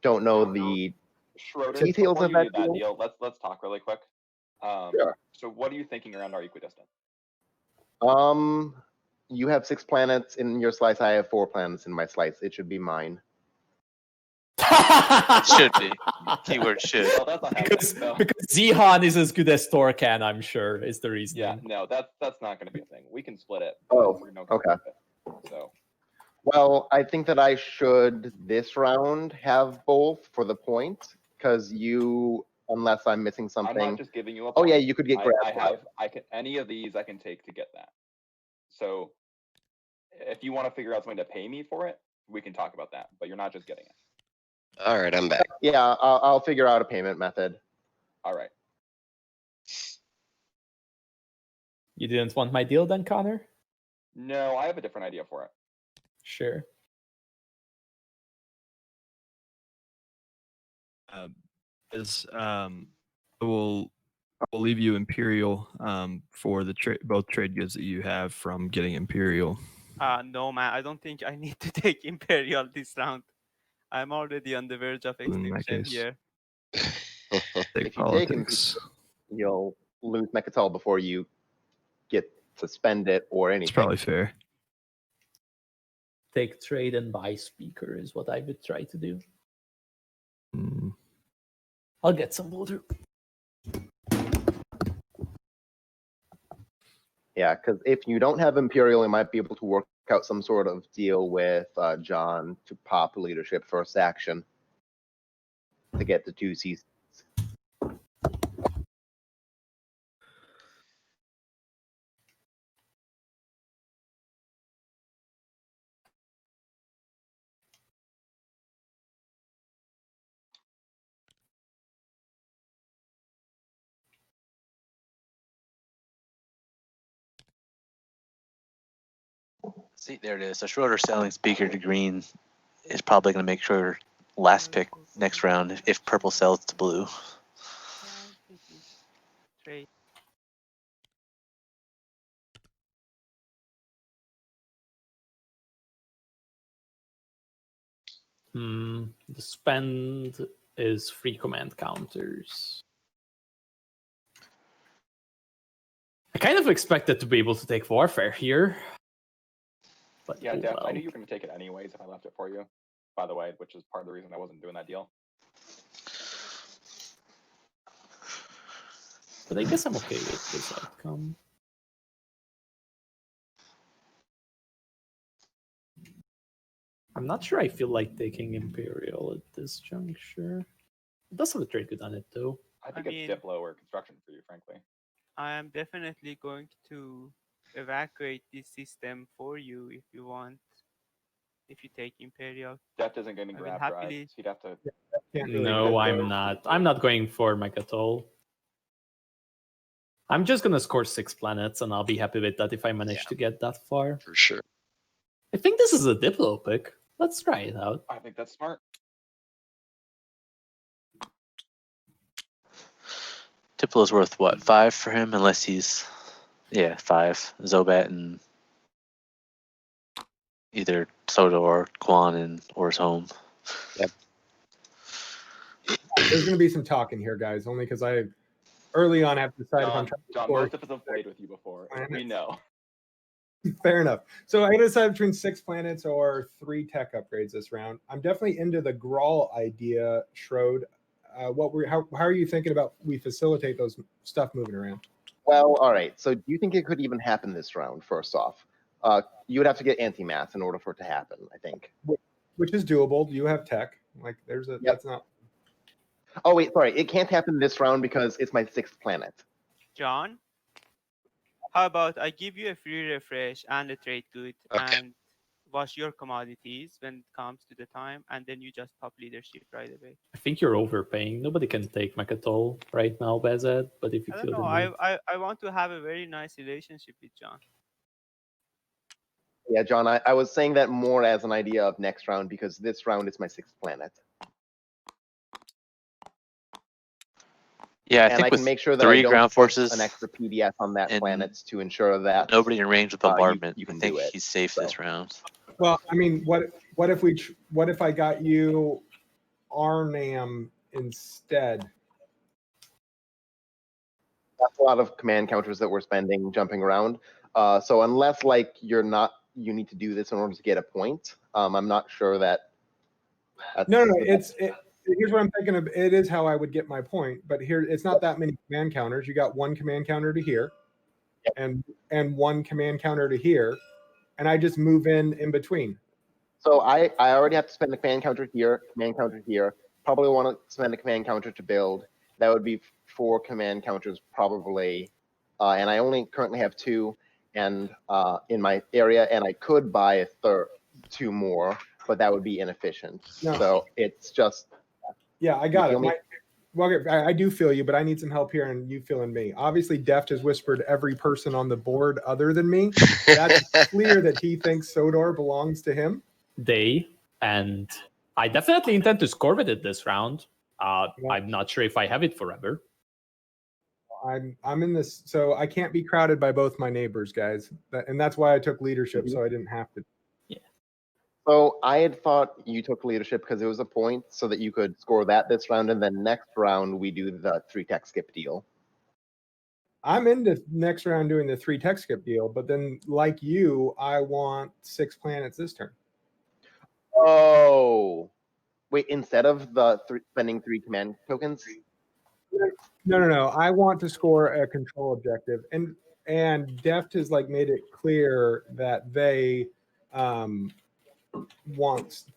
Speaker 6: Don't know the
Speaker 2: Schroeder,
Speaker 6: Details
Speaker 2: before
Speaker 6: of
Speaker 2: you
Speaker 6: that
Speaker 2: do that
Speaker 6: deal?
Speaker 2: deal, let's talk really quick.
Speaker 6: Sure.
Speaker 2: So what are you thinking around our equidistant?
Speaker 6: You have 6 planets in your slice. I have 4 planets in my slice. It should be mine.
Speaker 7: It should be. Keyword should.
Speaker 2: Well, that's not happening. So.
Speaker 1: Because Zihan is as good as Torcan, I'm sure, is the reason.
Speaker 2: Yeah, no, that's not going to be a thing. We can split it.
Speaker 6: Oh,
Speaker 2: we're no
Speaker 6: okay.
Speaker 2: So
Speaker 6: Well, I think that I should this round have both for the point, because you, unless I'm missing
Speaker 2: I'm
Speaker 6: something.
Speaker 2: not just giving you a
Speaker 6: Oh yeah,
Speaker 2: point.
Speaker 6: you could get grabbed.
Speaker 2: I can any of these I can take to get that. So if you want to figure out something to pay me for it, we can talk about that. But you're not just getting it.
Speaker 4: All right, I'm back.
Speaker 6: Yeah, I'll figure out a payment method.
Speaker 2: All right.
Speaker 1: You didn't want my deal then, Connor?
Speaker 2: No, I have a different idea for it.
Speaker 1: Sure.
Speaker 8: I will leave you Imperial for the both trade goods that you have from getting Imperial.
Speaker 3: No, man, I don't think I need to take Imperial this round. I'm already on the verge of
Speaker 8: In that
Speaker 3: extinction
Speaker 8: case.
Speaker 3: here.
Speaker 8: Take
Speaker 6: If you take
Speaker 8: politics.
Speaker 6: You'll lose Mechatol before you get to spend it or anything.
Speaker 8: It's probably fair.
Speaker 1: Take trade and buy speaker is what I would try to do.
Speaker 8: Hmm.
Speaker 1: I'll get some water.
Speaker 6: Yeah, because if you don't have Imperial, you might be able to work out some sort of deal with John to pop leadership first action to get the 2 seasons.
Speaker 7: See, there it is. So Schroeder selling speaker to green is probably going to make Schroeder last pick next round if purple sells to blue.
Speaker 3: Yeah, I think it's trade.
Speaker 1: The spend is free command counters. I kind of expected to be able to take warfare here. But
Speaker 2: Yeah,
Speaker 1: oh
Speaker 2: Def, I
Speaker 1: well.
Speaker 2: knew you were going to take it anyways if I left it for you, by the way, which is part of the reason I wasn't doing that deal.
Speaker 1: But I guess I'm okay with this outcome. I'm not sure I feel like taking Imperial at this juncture. It does have a trade good on it, though.
Speaker 2: I think
Speaker 3: I
Speaker 2: it's
Speaker 3: mean-
Speaker 2: Diplo or construction for you, frankly.
Speaker 3: I am definitely going to evacuate this system for you if you want. If you take Imperial.
Speaker 2: Deft isn't going to
Speaker 3: I will
Speaker 2: grab
Speaker 3: happily-
Speaker 2: drives. He'd have to.
Speaker 5: Can't really
Speaker 1: No,
Speaker 5: fit
Speaker 1: I'm
Speaker 5: those.
Speaker 1: not. I'm not going for Mechatol. I'm just gonna score 6 planets, and I'll be happy with that if I manage to get that far.
Speaker 4: For sure.
Speaker 1: I think this is a Diplo pick. Let's try it out.
Speaker 2: I think that's smart.
Speaker 7: Diplo's worth what, 5 for him? Unless he's, 5. Zobat and either Soda or Quan or his home.
Speaker 5: There's going to be some talking here, guys, only because I early on have to decide if I'm trying to
Speaker 2: John,
Speaker 5: score.
Speaker 2: most of us have played with you before. We know.
Speaker 5: Fair enough. So I got to decide between 6 planets or 3 tech upgrades this round. I'm definitely into the Grawl idea, Schroed. How are you thinking about we facilitate those stuff moving around?
Speaker 6: Well, all right. So do you think it could even happen this round, first off? You would have to get anti-math in order for it to happen, I think.
Speaker 5: Which is doable. You have tech. Like that's not.
Speaker 6: Oh, wait, sorry. It can't happen this round because it's my 6th planet.
Speaker 3: John, how about I give you a free refresh and a trade good
Speaker 4: Okay.
Speaker 3: and wash your commodities when it comes to the time, and then you just pop leadership right away.
Speaker 1: I think you're overpaying. Nobody can take Mechatol right now, behZZZad. But if you
Speaker 3: I
Speaker 1: feel
Speaker 3: don't know.
Speaker 1: the need,
Speaker 3: I want to have a very nice relationship with John.
Speaker 6: Yeah, John, I was saying that more as an idea of next round because this round is my 6th planet.
Speaker 7: Yeah, I
Speaker 6: And
Speaker 7: think
Speaker 6: I
Speaker 7: with
Speaker 6: can make sure that
Speaker 7: 3
Speaker 6: I don't
Speaker 7: ground
Speaker 6: put
Speaker 7: forces,
Speaker 6: an extra PDF on that
Speaker 7: and
Speaker 6: planet to ensure that
Speaker 7: nobody in range with bombardment,
Speaker 6: you can
Speaker 7: I think
Speaker 6: do it,
Speaker 7: he's safe
Speaker 6: so.
Speaker 7: this round.
Speaker 5: Well, I mean, what if I got you Arnam instead.
Speaker 6: That's a lot of command counters that we're spending jumping around. So unless like you need to do this in order to get a point. I'm not sure that.
Speaker 5: No. Here's what I'm thinking of. It is how I would get my point, but here it's not that many command counters. You got one command counter to here, and one command counter to here, and I just move in between.
Speaker 6: So I already have to spend a command counter here, Probably want to spend a command counter to build. That would be 4 command counters probably, and I only currently have 2, and in my area, and I could buy 2 more, but that would be inefficient.
Speaker 5: No.
Speaker 6: So it's just.
Speaker 5: Yeah, I got it.
Speaker 6: me?
Speaker 5: I do feel you, but I need some help here, and you feeling me. Obviously, Deft has whispered every person on the board other than me. That's clear that he thinks Sodor belongs to him.
Speaker 1: And I definitely intend to score with it this round. I'm not sure if I have it forever.
Speaker 5: I'm in this, so I can't be crowded by both my neighbors, guys, and that's why I took leadership, so I didn't have to.
Speaker 6: So I had thought you took leadership because it was a point so that you could score that this round, and then next round we do the 3 tech skip deal.
Speaker 5: I'm into next round doing the 3 tech skip deal, but then like you, I want 6 planets this turn.
Speaker 6: Oh, wait, instead of the spending 3 command tokens?
Speaker 5: No. I want to score a control objective, and Deft has like made it clear that they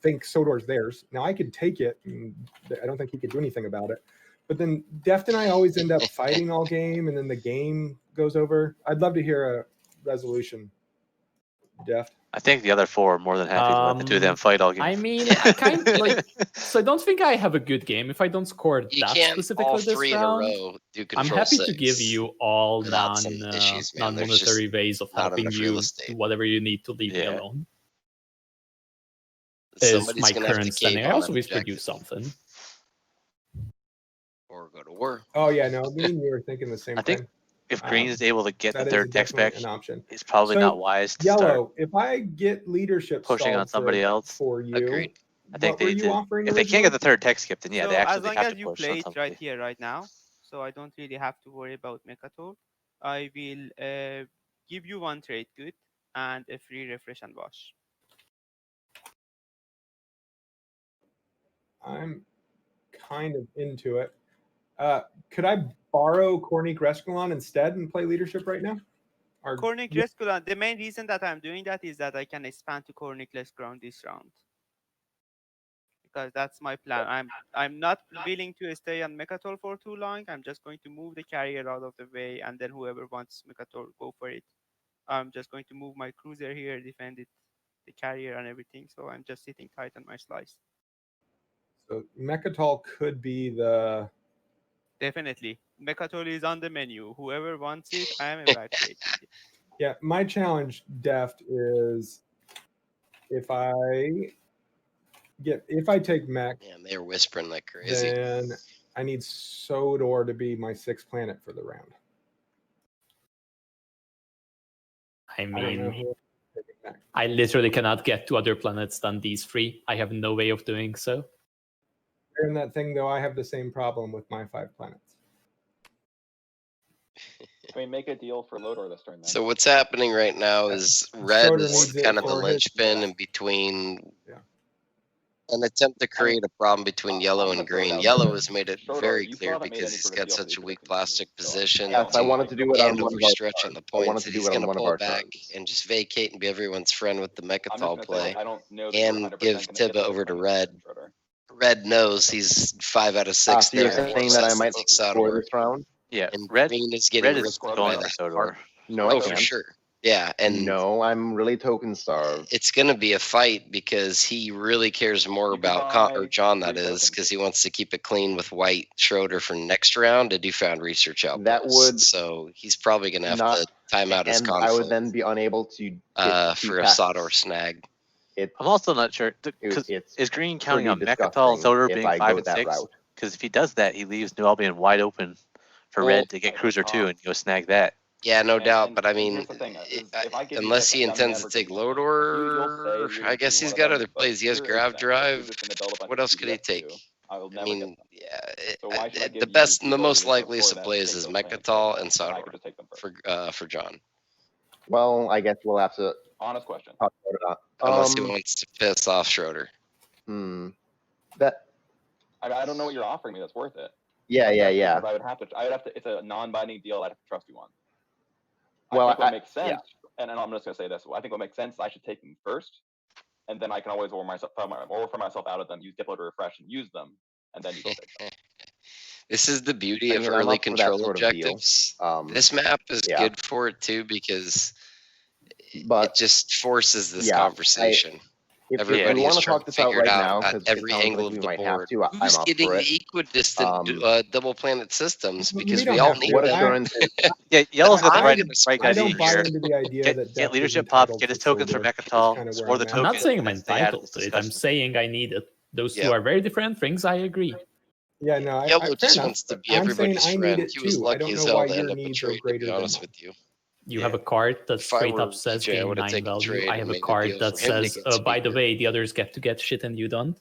Speaker 5: think Sodor's theirs. Now I could take it, and I don't think he could do anything about it. But then Deft and I always end up fighting all game, and then the game goes over. I'd love to hear a resolution, Deft.
Speaker 7: I think the other 4 are more than happy to let the 2 of them fight all game.
Speaker 1: I mean, I kind of like. So I don't think I have a good game if I don't score
Speaker 4: You
Speaker 1: that
Speaker 4: can't
Speaker 1: specifically
Speaker 4: all
Speaker 1: this
Speaker 4: 3
Speaker 1: round.
Speaker 4: in a row do
Speaker 1: I'm
Speaker 4: control
Speaker 1: happy
Speaker 4: 6
Speaker 1: to give you all
Speaker 4: without some issues, man. There's just
Speaker 1: non-monetary ways of
Speaker 4: not
Speaker 1: helping
Speaker 4: enough real
Speaker 1: you
Speaker 4: estate.
Speaker 1: do whatever you need to leave me
Speaker 7: Yeah.
Speaker 1: alone. Is
Speaker 4: Somebody's
Speaker 1: my
Speaker 4: gonna have to
Speaker 1: current standing.
Speaker 4: cave
Speaker 1: I
Speaker 4: on
Speaker 1: also
Speaker 4: an
Speaker 1: whispered you
Speaker 4: objective
Speaker 1: something.
Speaker 4: or go to war.
Speaker 5: Oh yeah, no, me and you were thinking the same
Speaker 7: I think
Speaker 5: thing.
Speaker 7: If green is able to get
Speaker 5: That
Speaker 7: the
Speaker 5: is
Speaker 7: 3rd text back,
Speaker 5: definitely an option.
Speaker 7: it's probably
Speaker 5: So,
Speaker 7: not wise to start
Speaker 5: Yellow, if I get leadership
Speaker 7: pushing on
Speaker 5: stalled
Speaker 7: somebody else.
Speaker 5: for you,
Speaker 4: Agreed.
Speaker 7: I think
Speaker 5: what were
Speaker 7: they
Speaker 5: you
Speaker 7: did.
Speaker 5: offering
Speaker 7: If they can't get
Speaker 5: originally?
Speaker 7: the 3rd text skip, then yeah, they
Speaker 3: So as
Speaker 7: actually
Speaker 3: long
Speaker 7: have
Speaker 3: as
Speaker 7: to
Speaker 3: you
Speaker 7: push
Speaker 3: play
Speaker 7: on
Speaker 3: it
Speaker 7: somebody.
Speaker 3: right here, right now, so I don't really have to worry about Mechatol, I will give you 1 trade good and a free refresh and wash.
Speaker 5: I'm kind of into it. Could I borrow Corny Gresculon instead and play leadership right now? Or
Speaker 3: Cornic Resculan, the main reason that I'm doing that is that I can expand to Cornic Resculan this round. Because that's my plan. I'm not willing to stay on Mechatol for too long. I'm just going to move the carrier out of the way, and then whoever wants Mechatol, go for it. I'm just going to move my cruiser here, defend it, the carrier and everything. So I'm just sitting tight on my slice.
Speaker 5: So Mechatol could be the.
Speaker 3: Definitely. Mechatol is on the menu. Whoever wants it, I am a bad trade.
Speaker 5: Yeah, my challenge, Deft, is if I take Mech,
Speaker 4: Man, they're whispering like crazy.
Speaker 5: then I need Sodor to be my 6th planet for the round.
Speaker 1: I
Speaker 5: I don't know
Speaker 1: mean,
Speaker 5: who else is taking Mech.
Speaker 1: I literally cannot get to other planets than these 3. I have no way of doing so.
Speaker 5: In that thing, though, I have the same problem with my 5 planets.
Speaker 2: I mean, make a deal for Lodor this turn then.
Speaker 4: So what's happening right now is red
Speaker 5: Schroeder
Speaker 4: is
Speaker 5: needs it
Speaker 4: kind of the
Speaker 5: for his-
Speaker 4: linchpin in between
Speaker 5: Yeah.
Speaker 4: an attempt to create a problem between yellow
Speaker 2: I'm
Speaker 4: and
Speaker 2: gonna throw it
Speaker 4: green.
Speaker 2: out
Speaker 4: Yellow
Speaker 2: there.
Speaker 4: has made it
Speaker 2: Schroeder,
Speaker 4: very
Speaker 2: you still
Speaker 4: clear
Speaker 2: haven't made
Speaker 4: because
Speaker 2: any
Speaker 4: he's
Speaker 2: sort of
Speaker 4: got
Speaker 2: deal
Speaker 4: such a
Speaker 2: for
Speaker 4: weak
Speaker 2: leadership
Speaker 4: plastic
Speaker 2: so
Speaker 4: position
Speaker 6: Yes, I
Speaker 2: don't-
Speaker 6: wanted to do it on
Speaker 4: and
Speaker 6: one of our
Speaker 4: overstretch on the
Speaker 6: turns. I wanted
Speaker 4: points
Speaker 6: to
Speaker 4: that
Speaker 6: do
Speaker 4: he's
Speaker 6: it on
Speaker 4: going to
Speaker 6: one of
Speaker 4: pull
Speaker 6: our
Speaker 4: back
Speaker 6: turns.
Speaker 4: and just vacate and be everyone's friend with the
Speaker 2: I'm just
Speaker 4: Mechatol
Speaker 2: gonna say,
Speaker 4: play.
Speaker 2: I don't know that you're
Speaker 4: and
Speaker 2: 100%
Speaker 4: give
Speaker 2: gonna get
Speaker 4: Tibba
Speaker 2: those
Speaker 4: over to
Speaker 2: points,
Speaker 4: red.
Speaker 2: Schroeder.
Speaker 4: Red knows he's 5 out of 6
Speaker 6: So you're
Speaker 4: there. and he
Speaker 6: saying
Speaker 4: just
Speaker 6: that I
Speaker 4: has to
Speaker 6: might
Speaker 4: take
Speaker 6: score
Speaker 4: Sodor.
Speaker 6: this round?
Speaker 7: Yeah,
Speaker 4: And
Speaker 7: red
Speaker 4: green is getting
Speaker 7: is
Speaker 4: ripped
Speaker 7: going
Speaker 4: by
Speaker 7: for
Speaker 4: that.
Speaker 7: Sodor.
Speaker 6: No, I
Speaker 4: Oh, for
Speaker 6: can't.
Speaker 4: sure. Yeah, and
Speaker 6: No, I'm really token starved.
Speaker 4: it's going to be a fight because he really cares more
Speaker 2: You can
Speaker 4: about or
Speaker 2: buy
Speaker 4: John, that
Speaker 2: 3
Speaker 4: is,
Speaker 2: tokens.
Speaker 4: because he wants to keep it clean with white Schroeder for next round to do found research outposts.
Speaker 6: That would
Speaker 4: so he's probably going to have
Speaker 6: not-
Speaker 4: to time out his
Speaker 6: And
Speaker 4: conflict
Speaker 6: I would then be unable to get 2
Speaker 4: for a
Speaker 6: packs.
Speaker 4: Sodor snag.
Speaker 6: It's,
Speaker 7: I'm also not sure because
Speaker 6: it's
Speaker 7: is green counting on
Speaker 6: pretty
Speaker 7: Mechatol and
Speaker 6: disgusting
Speaker 7: Sodor
Speaker 6: if
Speaker 7: being
Speaker 6: I
Speaker 7: 5
Speaker 6: go
Speaker 7: and
Speaker 6: that
Speaker 7: 6?
Speaker 6: route.
Speaker 7: Because if he does that, he leaves New Albion wide open for
Speaker 4: Well,
Speaker 7: red to get Cruiser 2 and go snag that.
Speaker 4: Yeah, no
Speaker 2: And-
Speaker 4: doubt.
Speaker 2: and-
Speaker 4: but I
Speaker 2: and
Speaker 4: mean,
Speaker 2: here's the thing, is if I give you
Speaker 4: unless
Speaker 2: like
Speaker 4: he
Speaker 2: a dummy
Speaker 4: intends to
Speaker 2: average
Speaker 4: take
Speaker 2: of one, you'll
Speaker 4: Lodor,
Speaker 2: say
Speaker 4: I guess
Speaker 2: you're
Speaker 4: he's
Speaker 2: one
Speaker 4: got
Speaker 2: of
Speaker 4: other
Speaker 2: them, but
Speaker 4: plays. He has
Speaker 2: here is
Speaker 4: Grav
Speaker 2: the thing,
Speaker 4: Drive.
Speaker 2: if you're just gonna build a bunch
Speaker 4: What
Speaker 2: of
Speaker 4: else could he
Speaker 2: PDFs
Speaker 4: take?
Speaker 2: too, I will
Speaker 4: I
Speaker 2: never
Speaker 4: mean,
Speaker 2: get them.
Speaker 4: yeah,
Speaker 2: So why should I give
Speaker 4: the
Speaker 2: you
Speaker 4: best,
Speaker 2: the
Speaker 4: the
Speaker 2: ability
Speaker 4: most
Speaker 2: to
Speaker 4: likeliest
Speaker 2: destroy
Speaker 4: of
Speaker 2: them,
Speaker 4: plays
Speaker 2: take
Speaker 4: is
Speaker 2: those plants,
Speaker 4: Mechatol
Speaker 2: take
Speaker 4: and
Speaker 2: them, I
Speaker 4: Sador
Speaker 2: could just take them first.
Speaker 4: for John,
Speaker 6: Well, I guess we'll have to
Speaker 2: Honest question.
Speaker 6: talk about it.
Speaker 4: unless he wants to piss off Schroeder.
Speaker 6: That.
Speaker 2: I don't know what you're offering me that's worth it.
Speaker 6: Yeah.
Speaker 2: I would have to. It's a non-binding deal. I'd have to trust you on.
Speaker 6: Well,
Speaker 2: I think what makes sense,
Speaker 6: yeah.
Speaker 2: and I'm just gonna say this. I think what makes sense is I should take them first, and then I can always order myself out of them, use Diplo to refresh and use them, and then you go take them.
Speaker 4: This is the beauty
Speaker 6: I
Speaker 4: of
Speaker 6: mean, I'm
Speaker 4: early
Speaker 6: up for that
Speaker 4: control
Speaker 6: sort of deal.
Speaker 4: objectives.
Speaker 6: Um,
Speaker 4: This map is
Speaker 6: yeah.
Speaker 4: good for it too because it
Speaker 6: But
Speaker 4: just forces this
Speaker 6: yeah,
Speaker 4: conversation.
Speaker 6: if
Speaker 4: Everybody
Speaker 6: we
Speaker 4: is
Speaker 6: want to
Speaker 4: trying
Speaker 6: talk
Speaker 4: to
Speaker 6: this out
Speaker 4: figure it
Speaker 6: right
Speaker 4: out
Speaker 6: now,
Speaker 4: at
Speaker 6: because it
Speaker 4: every
Speaker 6: sounds
Speaker 4: angle
Speaker 6: like we
Speaker 4: of the
Speaker 6: might
Speaker 4: board.
Speaker 6: have to, I'm
Speaker 4: Who's
Speaker 6: up
Speaker 4: getting
Speaker 6: for
Speaker 4: the
Speaker 6: it.
Speaker 4: equidistant double planet systems? Because
Speaker 5: don't
Speaker 4: we all
Speaker 5: have to.
Speaker 4: need
Speaker 6: What
Speaker 4: them.
Speaker 6: assurance is
Speaker 7: Yeah, Yellow's got the
Speaker 5: I-
Speaker 7: right
Speaker 5: I
Speaker 7: guys
Speaker 5: don't buy
Speaker 7: here.
Speaker 5: into the idea that
Speaker 7: Get
Speaker 5: Depth is
Speaker 7: leadership pop,
Speaker 5: entitled
Speaker 7: get
Speaker 5: to
Speaker 7: his tokens from
Speaker 5: Soldier, is
Speaker 7: Mechatol,
Speaker 5: kinda where
Speaker 7: score the
Speaker 5: I'm at.
Speaker 1: I'm not
Speaker 7: token,
Speaker 1: saying I'm
Speaker 7: and stay out of
Speaker 1: entitled
Speaker 7: this
Speaker 1: to it. I'm
Speaker 7: discussion.
Speaker 1: saying I need it. Those two
Speaker 4: Yep.
Speaker 1: are very different things. I agree.
Speaker 5: Yeah, no,
Speaker 4: Yellow
Speaker 5: fair
Speaker 4: just
Speaker 5: enough.
Speaker 4: wants to
Speaker 5: But
Speaker 4: be
Speaker 5: I'm saying
Speaker 4: everybody's
Speaker 5: I need
Speaker 4: friend.
Speaker 5: it
Speaker 4: He was
Speaker 5: too. I
Speaker 4: lucky
Speaker 5: don't
Speaker 4: as
Speaker 5: know
Speaker 4: hell
Speaker 5: why
Speaker 4: to
Speaker 5: your
Speaker 4: end up a
Speaker 5: needs are
Speaker 4: trade, to
Speaker 5: greater
Speaker 4: be
Speaker 5: than
Speaker 4: honest
Speaker 5: mine.
Speaker 4: with you.
Speaker 1: You
Speaker 4: Yeah.
Speaker 1: have a card that
Speaker 4: If I
Speaker 1: straight
Speaker 4: were
Speaker 1: up says
Speaker 4: EJ, I
Speaker 1: gain
Speaker 4: would have
Speaker 1: 9
Speaker 4: taken
Speaker 1: value.
Speaker 4: trade
Speaker 1: I
Speaker 4: and
Speaker 1: have a
Speaker 4: made a
Speaker 1: card
Speaker 4: deal
Speaker 1: that
Speaker 4: for him to
Speaker 1: says,
Speaker 4: get
Speaker 1: by the
Speaker 4: speaker.
Speaker 1: way, the others get to get shit and you don't.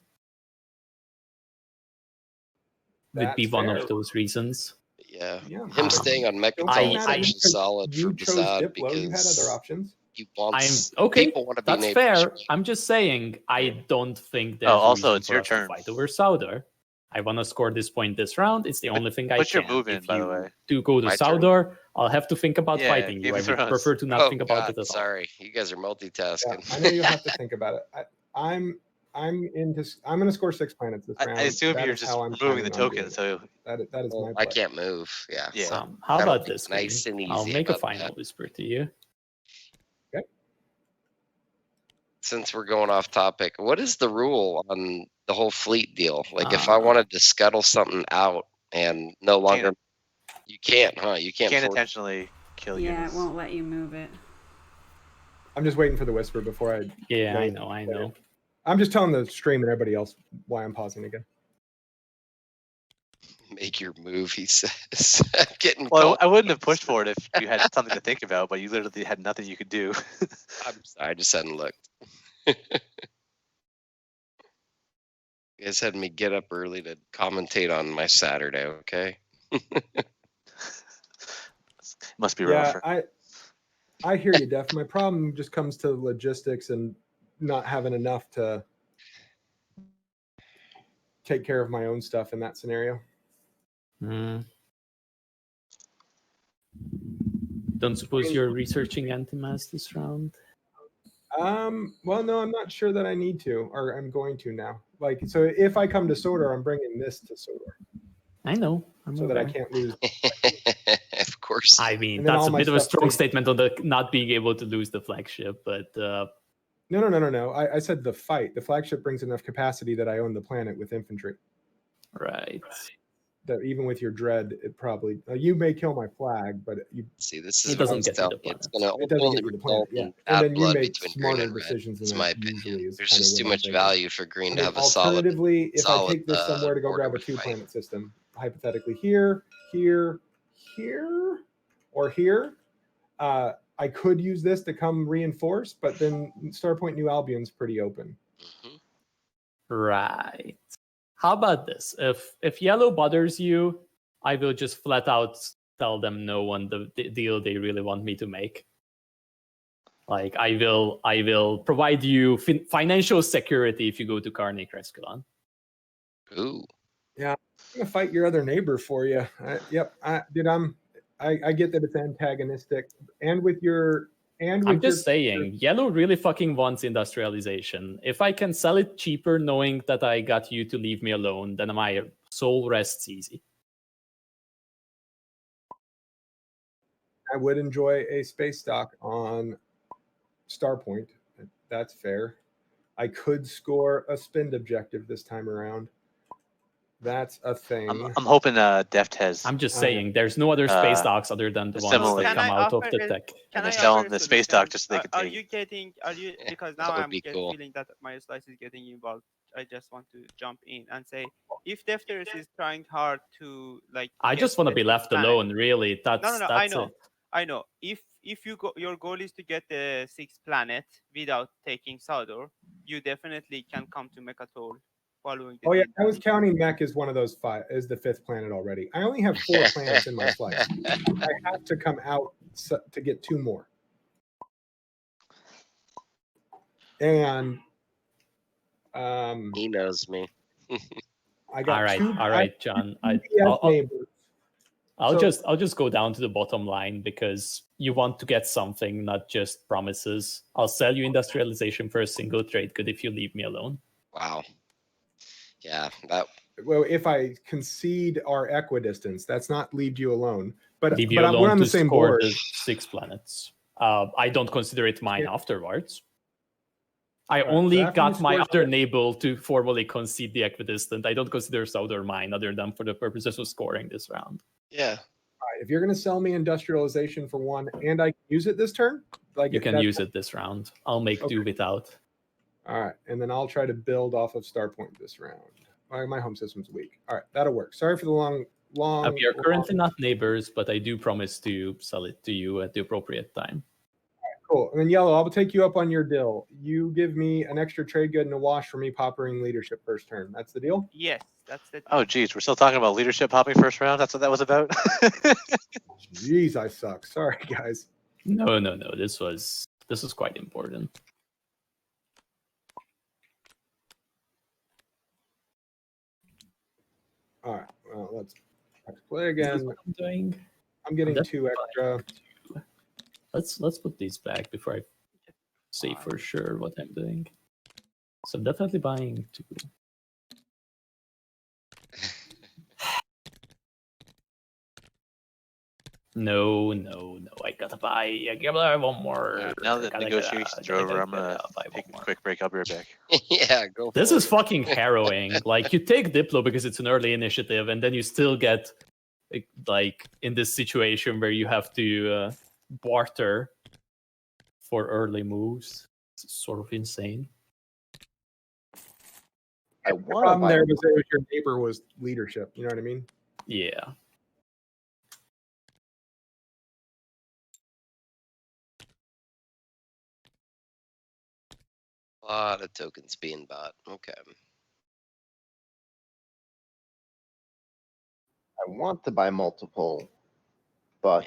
Speaker 1: Would
Speaker 5: That's
Speaker 1: be one
Speaker 5: fair.
Speaker 1: of those reasons.
Speaker 4: Yeah.
Speaker 5: Yeah,
Speaker 4: Him
Speaker 5: but
Speaker 4: staying on
Speaker 5: don't
Speaker 1: I-
Speaker 4: Mechatol
Speaker 5: get
Speaker 4: is
Speaker 5: mad at me
Speaker 4: actually
Speaker 5: because
Speaker 4: solid
Speaker 5: you
Speaker 4: for
Speaker 5: chose
Speaker 4: behZZZad
Speaker 5: Diplo. You had other
Speaker 4: because
Speaker 5: options.
Speaker 4: he
Speaker 1: I'm
Speaker 4: wants
Speaker 1: okay.
Speaker 4: people want to be
Speaker 1: That's
Speaker 4: named
Speaker 1: fair. I'm just saying I don't think there's a
Speaker 7: also,
Speaker 1: reason
Speaker 7: it's
Speaker 1: for
Speaker 7: your
Speaker 1: us
Speaker 7: turn.
Speaker 1: to fight over Soudor. I want to score this point this round. It's the only thing I
Speaker 7: put your
Speaker 1: can.
Speaker 7: move in,
Speaker 1: If
Speaker 7: by the
Speaker 1: you
Speaker 7: way.
Speaker 1: do go to
Speaker 4: My turn?
Speaker 1: Soudor, I'll have to think about
Speaker 7: Yeah,
Speaker 1: fighting you.
Speaker 7: Game
Speaker 1: I
Speaker 7: of
Speaker 1: would
Speaker 7: Thrones.
Speaker 1: prefer to not
Speaker 4: Oh
Speaker 1: think about
Speaker 4: God,
Speaker 1: it at all.
Speaker 4: sorry. You guys are
Speaker 5: Yeah,
Speaker 4: multitasking.
Speaker 5: I know you'll have to think about it. I'm going to score 6 planets this round.
Speaker 7: I assume
Speaker 5: That
Speaker 7: you're
Speaker 5: is
Speaker 7: just
Speaker 5: how I'm
Speaker 7: removing the
Speaker 5: planning on doing
Speaker 7: token,
Speaker 5: it.
Speaker 7: so
Speaker 5: That is
Speaker 4: Well,
Speaker 5: my
Speaker 4: I
Speaker 5: play.
Speaker 4: can't move. Yeah.
Speaker 7: yeah.
Speaker 4: So
Speaker 1: How
Speaker 4: that'll
Speaker 1: about
Speaker 4: be
Speaker 1: this?
Speaker 4: nice
Speaker 1: Green?
Speaker 4: and easy.
Speaker 1: I'll make
Speaker 4: How
Speaker 1: a
Speaker 4: about
Speaker 1: final
Speaker 4: that?
Speaker 1: whisper to you.
Speaker 4: Since we're going off topic, what is the rule on the whole fleet deal? Like, if
Speaker 1: Uh,
Speaker 4: I wanted to scuttle something out and no longer, you can't, huh? You can't.
Speaker 7: Can't
Speaker 4: force-
Speaker 7: intentionally kill
Speaker 9: Yeah,
Speaker 7: units.
Speaker 9: it won't let you move it.
Speaker 5: I'm just waiting for the whisper before I.
Speaker 1: Yeah,
Speaker 5: Right.
Speaker 1: I know.
Speaker 5: I'm just telling the stream and everybody else why I'm pausing again.
Speaker 4: Make your move, he says. Getting
Speaker 7: Well,
Speaker 4: cold.
Speaker 7: I wouldn't have pushed for it if you had something to think about, but you literally had nothing you could do.
Speaker 4: I'm sorry, I just hadn't looked. You guys had me get up early to commentate on my Saturday, okay?
Speaker 7: Must be rough.
Speaker 5: Yeah, I hear you, Def. My problem just comes to logistics and not having enough to take care of my own stuff in that scenario.
Speaker 1: Don't suppose you're researching anti-mass this round?
Speaker 5: Well, no, I'm not sure that I need to, or I'm going to now. Like, so if I come to Sodor, I'm bringing this to Sodor
Speaker 1: I know. I'm
Speaker 5: so that I
Speaker 1: aware.
Speaker 5: can't lose.
Speaker 4: Of course.
Speaker 1: I mean,
Speaker 5: And then
Speaker 1: that's
Speaker 5: all
Speaker 1: a
Speaker 5: my
Speaker 1: bit of a
Speaker 5: stuff
Speaker 1: strong
Speaker 5: stays-
Speaker 1: statement on the not being able to lose the flagship, but
Speaker 5: No. I said the fight. The flagship brings enough capacity that I own the planet with infantry.
Speaker 1: right.
Speaker 5: That even with your dread, it probably you may kill my flag, but you
Speaker 4: See, this
Speaker 1: It
Speaker 4: is what
Speaker 1: doesn't
Speaker 4: I'm
Speaker 1: get you the
Speaker 4: telling you. It's
Speaker 1: planet.
Speaker 4: going
Speaker 5: it
Speaker 4: to
Speaker 5: doesn't
Speaker 4: only
Speaker 5: get you the planet.
Speaker 4: result
Speaker 5: Yeah,
Speaker 4: in
Speaker 5: and
Speaker 4: bad
Speaker 5: then you
Speaker 4: blood
Speaker 5: make
Speaker 4: between green
Speaker 5: smarter
Speaker 4: and red.
Speaker 5: decisions than
Speaker 4: That's my
Speaker 5: that.
Speaker 4: opinion.
Speaker 5: Usually, is
Speaker 4: There's
Speaker 5: kind of
Speaker 4: just
Speaker 5: what
Speaker 4: too
Speaker 5: I'm
Speaker 4: much
Speaker 5: thinking.
Speaker 4: value for green
Speaker 5: I
Speaker 4: to
Speaker 5: mean,
Speaker 4: have a solid.
Speaker 5: alternatively, if I
Speaker 4: solid,
Speaker 5: take this somewhere to go
Speaker 4: border
Speaker 5: grab a
Speaker 4: to fight.
Speaker 5: 2-planet system, hypothetically here, or here, I could use this to come reinforce, but then Starpoint New Albion's pretty open.
Speaker 4: Mhm.
Speaker 1: Right. How about this? If yellow bothers you, I will just flat out tell them no on the deal they really want me to make. Like I will provide you financial security if you go to Carney Cresculon.
Speaker 4: Ooh.
Speaker 5: I'm gonna fight your other neighbor for you. I get that it's antagonistic, and with your
Speaker 1: I'm just saying, yellow really fucking wants industrialization. If I can sell it cheaper knowing that I got you to leave me alone, then my soul rests easy.
Speaker 5: I would enjoy a space stock on Starpoint. That's fair. I could score a spend objective this time around. That's a thing.
Speaker 7: I'm hoping Deft has.
Speaker 1: I'm just saying, there's no other space stocks other than the ones
Speaker 7: assimilated.
Speaker 1: that come
Speaker 3: Can I
Speaker 1: out of
Speaker 3: offer
Speaker 1: the
Speaker 3: a-
Speaker 1: tech.
Speaker 3: Can
Speaker 7: And
Speaker 3: I
Speaker 7: they're selling
Speaker 3: offer a
Speaker 7: the space
Speaker 3: solution?
Speaker 7: stock just so they can
Speaker 3: Are
Speaker 7: take.
Speaker 3: you getting? Are you because
Speaker 4: That
Speaker 3: now
Speaker 4: would
Speaker 3: I'm
Speaker 4: be
Speaker 3: getting
Speaker 4: cool.
Speaker 3: feeling that my slice is getting involved. I just want to jump in and say, if Defterus is trying hard to like,
Speaker 1: I
Speaker 3: get
Speaker 1: just want to
Speaker 3: the
Speaker 1: be
Speaker 3: six
Speaker 1: left
Speaker 3: planet-
Speaker 1: alone, really. That's
Speaker 3: No.
Speaker 1: that's
Speaker 3: I know. If you go, your goal is to get the 6th planet without taking Sador, you definitely can come to Mechatol following the
Speaker 5: Oh yeah,
Speaker 3: deal.
Speaker 5: I was counting Mech as one of those 5, as the 5th planet already. I only have 4 planets in my flight. I have to come out to get 2 more. And
Speaker 4: He knows me.
Speaker 5: I got
Speaker 1: All right, John.
Speaker 5: neighbors.
Speaker 1: I'll
Speaker 5: So-
Speaker 1: just go down to the bottom line because you want to get something, not just promises. I'll sell you industrialization for a single trade good if you leave me alone.
Speaker 4: Wow. Yeah, that
Speaker 5: Well, if I concede our equidistance, that's not leave you alone. But
Speaker 1: Leave you
Speaker 5: we're
Speaker 1: alone
Speaker 5: on
Speaker 1: to
Speaker 5: the same
Speaker 1: score
Speaker 5: board.
Speaker 1: the 6 planets. I don't consider it mine afterwards. I
Speaker 5: Alright,
Speaker 1: only
Speaker 5: so after
Speaker 1: got
Speaker 5: you
Speaker 1: my
Speaker 5: score
Speaker 1: other
Speaker 5: 6
Speaker 1: neighbor to formally concede the equidistant. I don't consider Southern mine other than for the purposes of scoring this round.
Speaker 4: yeah.
Speaker 5: All right, if you're going to sell me industrialization for 1 and I can use it this turn, like
Speaker 1: You can
Speaker 5: that's-
Speaker 1: use it this round. I'll make do without.
Speaker 5: All right, and then I'll try to build off of Star Point this round. My home system's weak. All right, that'll work. Sorry for the long.
Speaker 1: We are currently not neighbors, but I do promise to sell it to you at the appropriate time.
Speaker 5: Cool. And then Yellow, I'll take you up on your deal. You give me an extra trade good and a wash for me poppering leadership first turn. That's the deal?
Speaker 3: Yes, that's the
Speaker 7: Oh, geez, we're still talking about leadership hopping first round. That's what that was about.
Speaker 5: Jeez, I suck. Sorry, guys.
Speaker 1: No. This was quite important.
Speaker 5: All right. Well, let's play
Speaker 1: Is this
Speaker 5: again.
Speaker 1: what I'm doing?
Speaker 5: I'm getting
Speaker 1: That's
Speaker 5: 2 extra.
Speaker 1: Let's put these back before I say for sure what I'm doing. So I'm definitely buying 2. No. I gotta buy. I gotta buy 1 more.
Speaker 7: Now that negotiations are over, I'm gonna take a quick break. I'll be right back.
Speaker 4: Yeah, go.
Speaker 1: This
Speaker 4: for
Speaker 1: is
Speaker 4: it.
Speaker 1: fucking harrowing. Like, you take Diplo because it's an early initiative, and then you still get like in this situation where you have to barter for early moves. It's sort of insane.
Speaker 6: I
Speaker 5: The
Speaker 6: want to
Speaker 5: problem
Speaker 6: buy.
Speaker 5: there was that your neighbor was leadership. You know what I mean?
Speaker 1: Yeah.
Speaker 4: A lot of tokens being bought. Okay.
Speaker 6: I want to buy multiple, but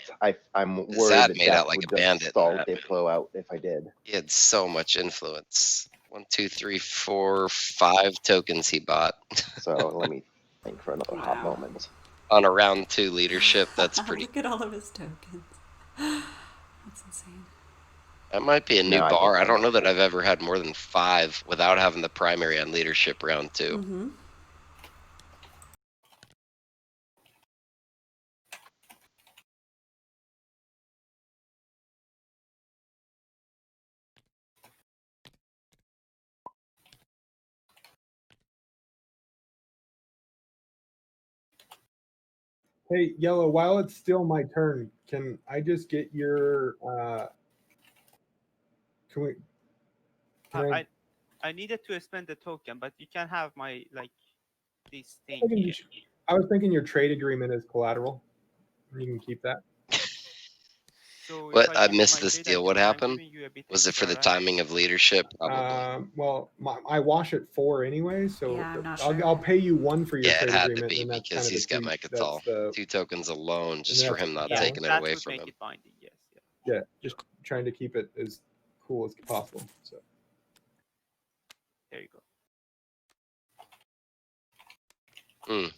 Speaker 6: I'm worried
Speaker 4: Zad
Speaker 6: that
Speaker 4: made out
Speaker 6: Death
Speaker 4: like
Speaker 6: would
Speaker 4: a
Speaker 6: just
Speaker 4: bandit in
Speaker 6: stall
Speaker 4: that, man.
Speaker 6: Diplo out if I did.
Speaker 4: He had so much influence. 1, 2, 3, 4, 5 tokens he bought
Speaker 6: So let me think for another hot
Speaker 9: Wow.
Speaker 6: moment.
Speaker 4: on a round 2 leadership. That's pretty.
Speaker 9: Look at all of his tokens. That's insane.
Speaker 4: That might be a new
Speaker 6: No, I
Speaker 4: bar.
Speaker 6: can't
Speaker 4: I don't
Speaker 6: find
Speaker 4: know
Speaker 6: that.
Speaker 4: that I've ever had more than 5 without having the primary on leadership round 2.
Speaker 9: Mm-hmm.
Speaker 5: Hey, Yellow, while it's still my turn, can I just get your can we can
Speaker 3: I needed to spend the token, but you can have my this thing
Speaker 5: I
Speaker 3: here.
Speaker 5: was thinking your trade agreement is collateral. You can keep that.
Speaker 3: So if
Speaker 4: What? I
Speaker 3: give you
Speaker 4: missed
Speaker 3: my
Speaker 4: this
Speaker 3: trade
Speaker 4: deal. What
Speaker 3: agreement, I'm
Speaker 4: happened?
Speaker 3: giving you a bit
Speaker 4: Was it for the
Speaker 3: extra, right?
Speaker 4: timing of leadership? Probably.
Speaker 5: Well, I wash at 4 anyway, so
Speaker 9: Yeah, I'm not
Speaker 5: I'll
Speaker 9: sure.
Speaker 5: pay you 1 for your
Speaker 4: Yeah, it
Speaker 5: trade
Speaker 4: had to
Speaker 5: agreement,
Speaker 4: be
Speaker 5: and that's
Speaker 4: because
Speaker 5: kind of
Speaker 4: he's got
Speaker 5: the
Speaker 4: Mechatol.
Speaker 5: the
Speaker 4: 2 tokens alone, just for
Speaker 5: that's-
Speaker 4: him not
Speaker 3: Yeah,
Speaker 4: taking it
Speaker 3: that
Speaker 4: away
Speaker 3: would
Speaker 4: from
Speaker 3: make
Speaker 4: him.
Speaker 3: it binding. Yes.
Speaker 5: yeah, just trying to keep it as cool as possible. So
Speaker 3: There you go.
Speaker 4: Hmm.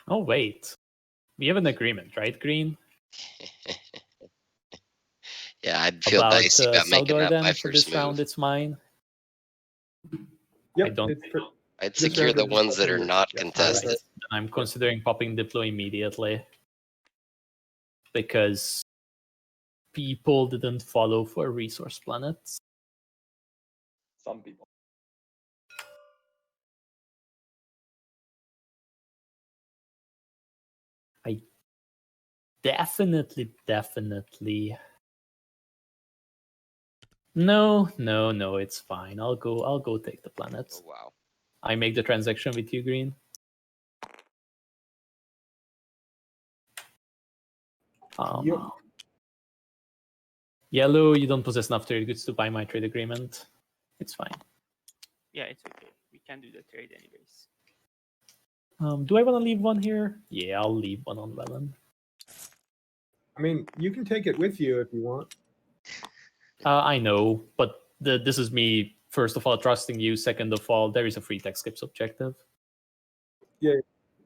Speaker 1: Oh wait, we have an agreement, right, Green?
Speaker 4: Yeah, I'd feel
Speaker 1: About
Speaker 4: dicey about making
Speaker 1: Saldor
Speaker 4: that
Speaker 1: then
Speaker 4: my
Speaker 1: for
Speaker 4: first
Speaker 1: this round.
Speaker 4: move.
Speaker 1: It's mine.
Speaker 5: yep,
Speaker 1: don't-
Speaker 5: it's for,
Speaker 4: I'd
Speaker 5: this
Speaker 4: secure
Speaker 5: round
Speaker 4: the
Speaker 5: is
Speaker 4: ones that
Speaker 5: for
Speaker 4: are
Speaker 5: yours.
Speaker 4: not
Speaker 5: Yeah,
Speaker 4: contested.
Speaker 1: Then I'm considering popping Diplo immediately because people didn't follow for resource planets.
Speaker 2: Some people.
Speaker 1: Definitely. No, it's fine. I'll go take the planets.
Speaker 4: Oh wow.
Speaker 1: I make the transaction with you, Green.
Speaker 5: Yep.
Speaker 1: Yellow, you don't possess enough trade goods to buy my trade agreement. It's fine.
Speaker 3: Yeah, it's okay. We can do the trade anyways.
Speaker 1: Do I want to leave one here? Yeah, I'll leave one on lemon.
Speaker 5: I mean, you can take it with you if you want.
Speaker 1: I know, but this is me, first of all, trusting you. Second of all, there is a free tech skips objective.
Speaker 5: Yeah.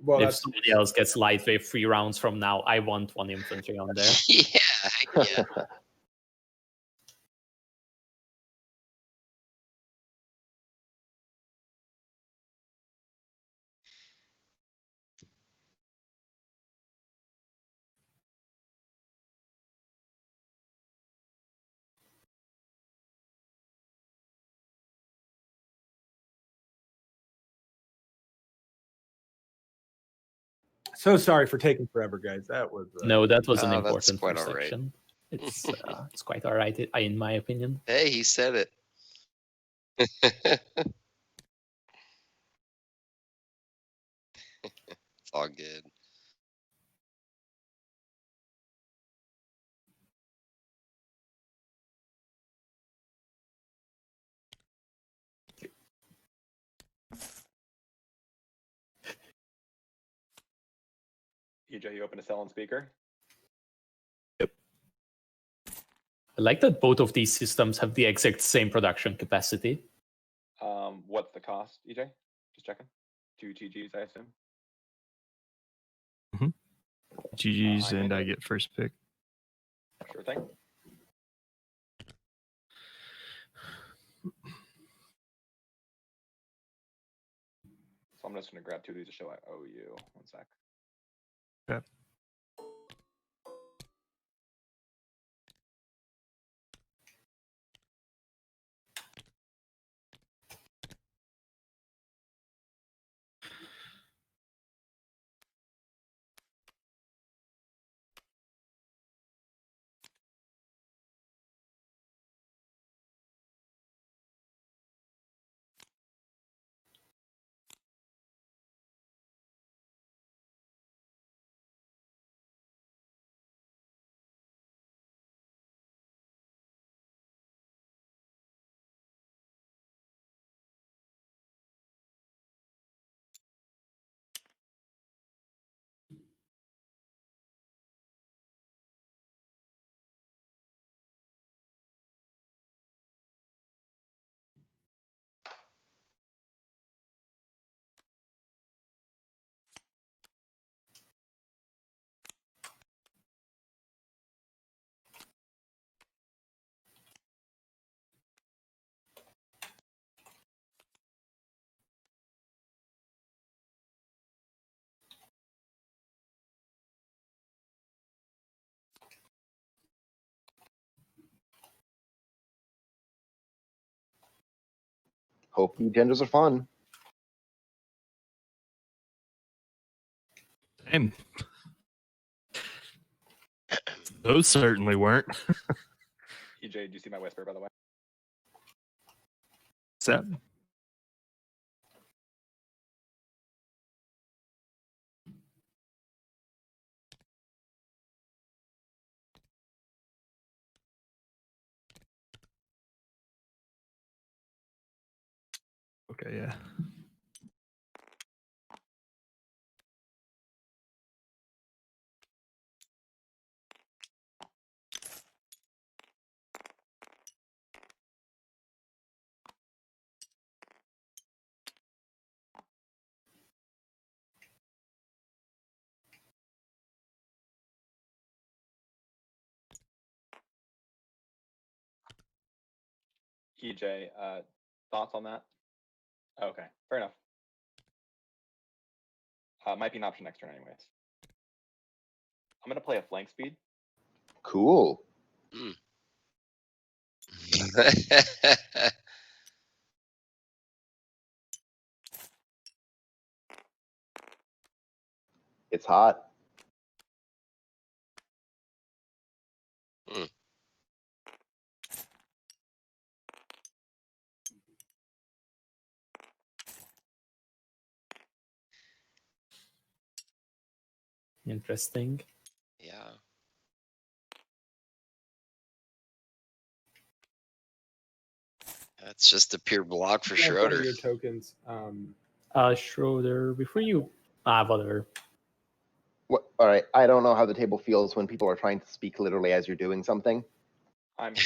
Speaker 5: Well,
Speaker 1: If
Speaker 5: that's
Speaker 1: somebody else gets light wave 3 rounds from now, I want one infantry on there.
Speaker 4: Yeah, heck yeah.
Speaker 5: so sorry for taking forever, guys. That was
Speaker 1: No, that was an
Speaker 4: Oh, that's
Speaker 1: important
Speaker 4: quite
Speaker 1: first
Speaker 4: all right.
Speaker 1: section. It's quite all right, in my opinion.
Speaker 4: Hey, he said it. It's all good.
Speaker 2: EJ, you open a cell and speaker.
Speaker 1: I like that both of these systems have the exact same production capacity.
Speaker 2: What's the cost, EJ? Just checking. 2 TGs, I assume.
Speaker 8: GG's,
Speaker 2: I
Speaker 8: and I
Speaker 2: handle it.
Speaker 8: get first pick.
Speaker 2: Sure thing. So I'm just going to grab 2 of these to show I owe you. 1 sec.
Speaker 8: Okay.
Speaker 6: Hope the genders are fun.
Speaker 8: Same. Those certainly weren't.
Speaker 2: EJ, do you see my whisper, by the way?
Speaker 8: Set. Okay, yeah.
Speaker 2: EJ, thoughts on that? Okay, fair enough. Might be an option next turn anyways. I'm going to play a flank speed.
Speaker 6: Cool. It's hot.
Speaker 1: Interesting.
Speaker 4: Yeah. That's just a pure block for
Speaker 5: That's one of
Speaker 4: Schroeder.
Speaker 5: your tokens.
Speaker 1: Schroeder, before you whatever.
Speaker 6: What, all right. I don't know how the table feels when people are trying to speak literally as you're doing something.
Speaker 2: I mean,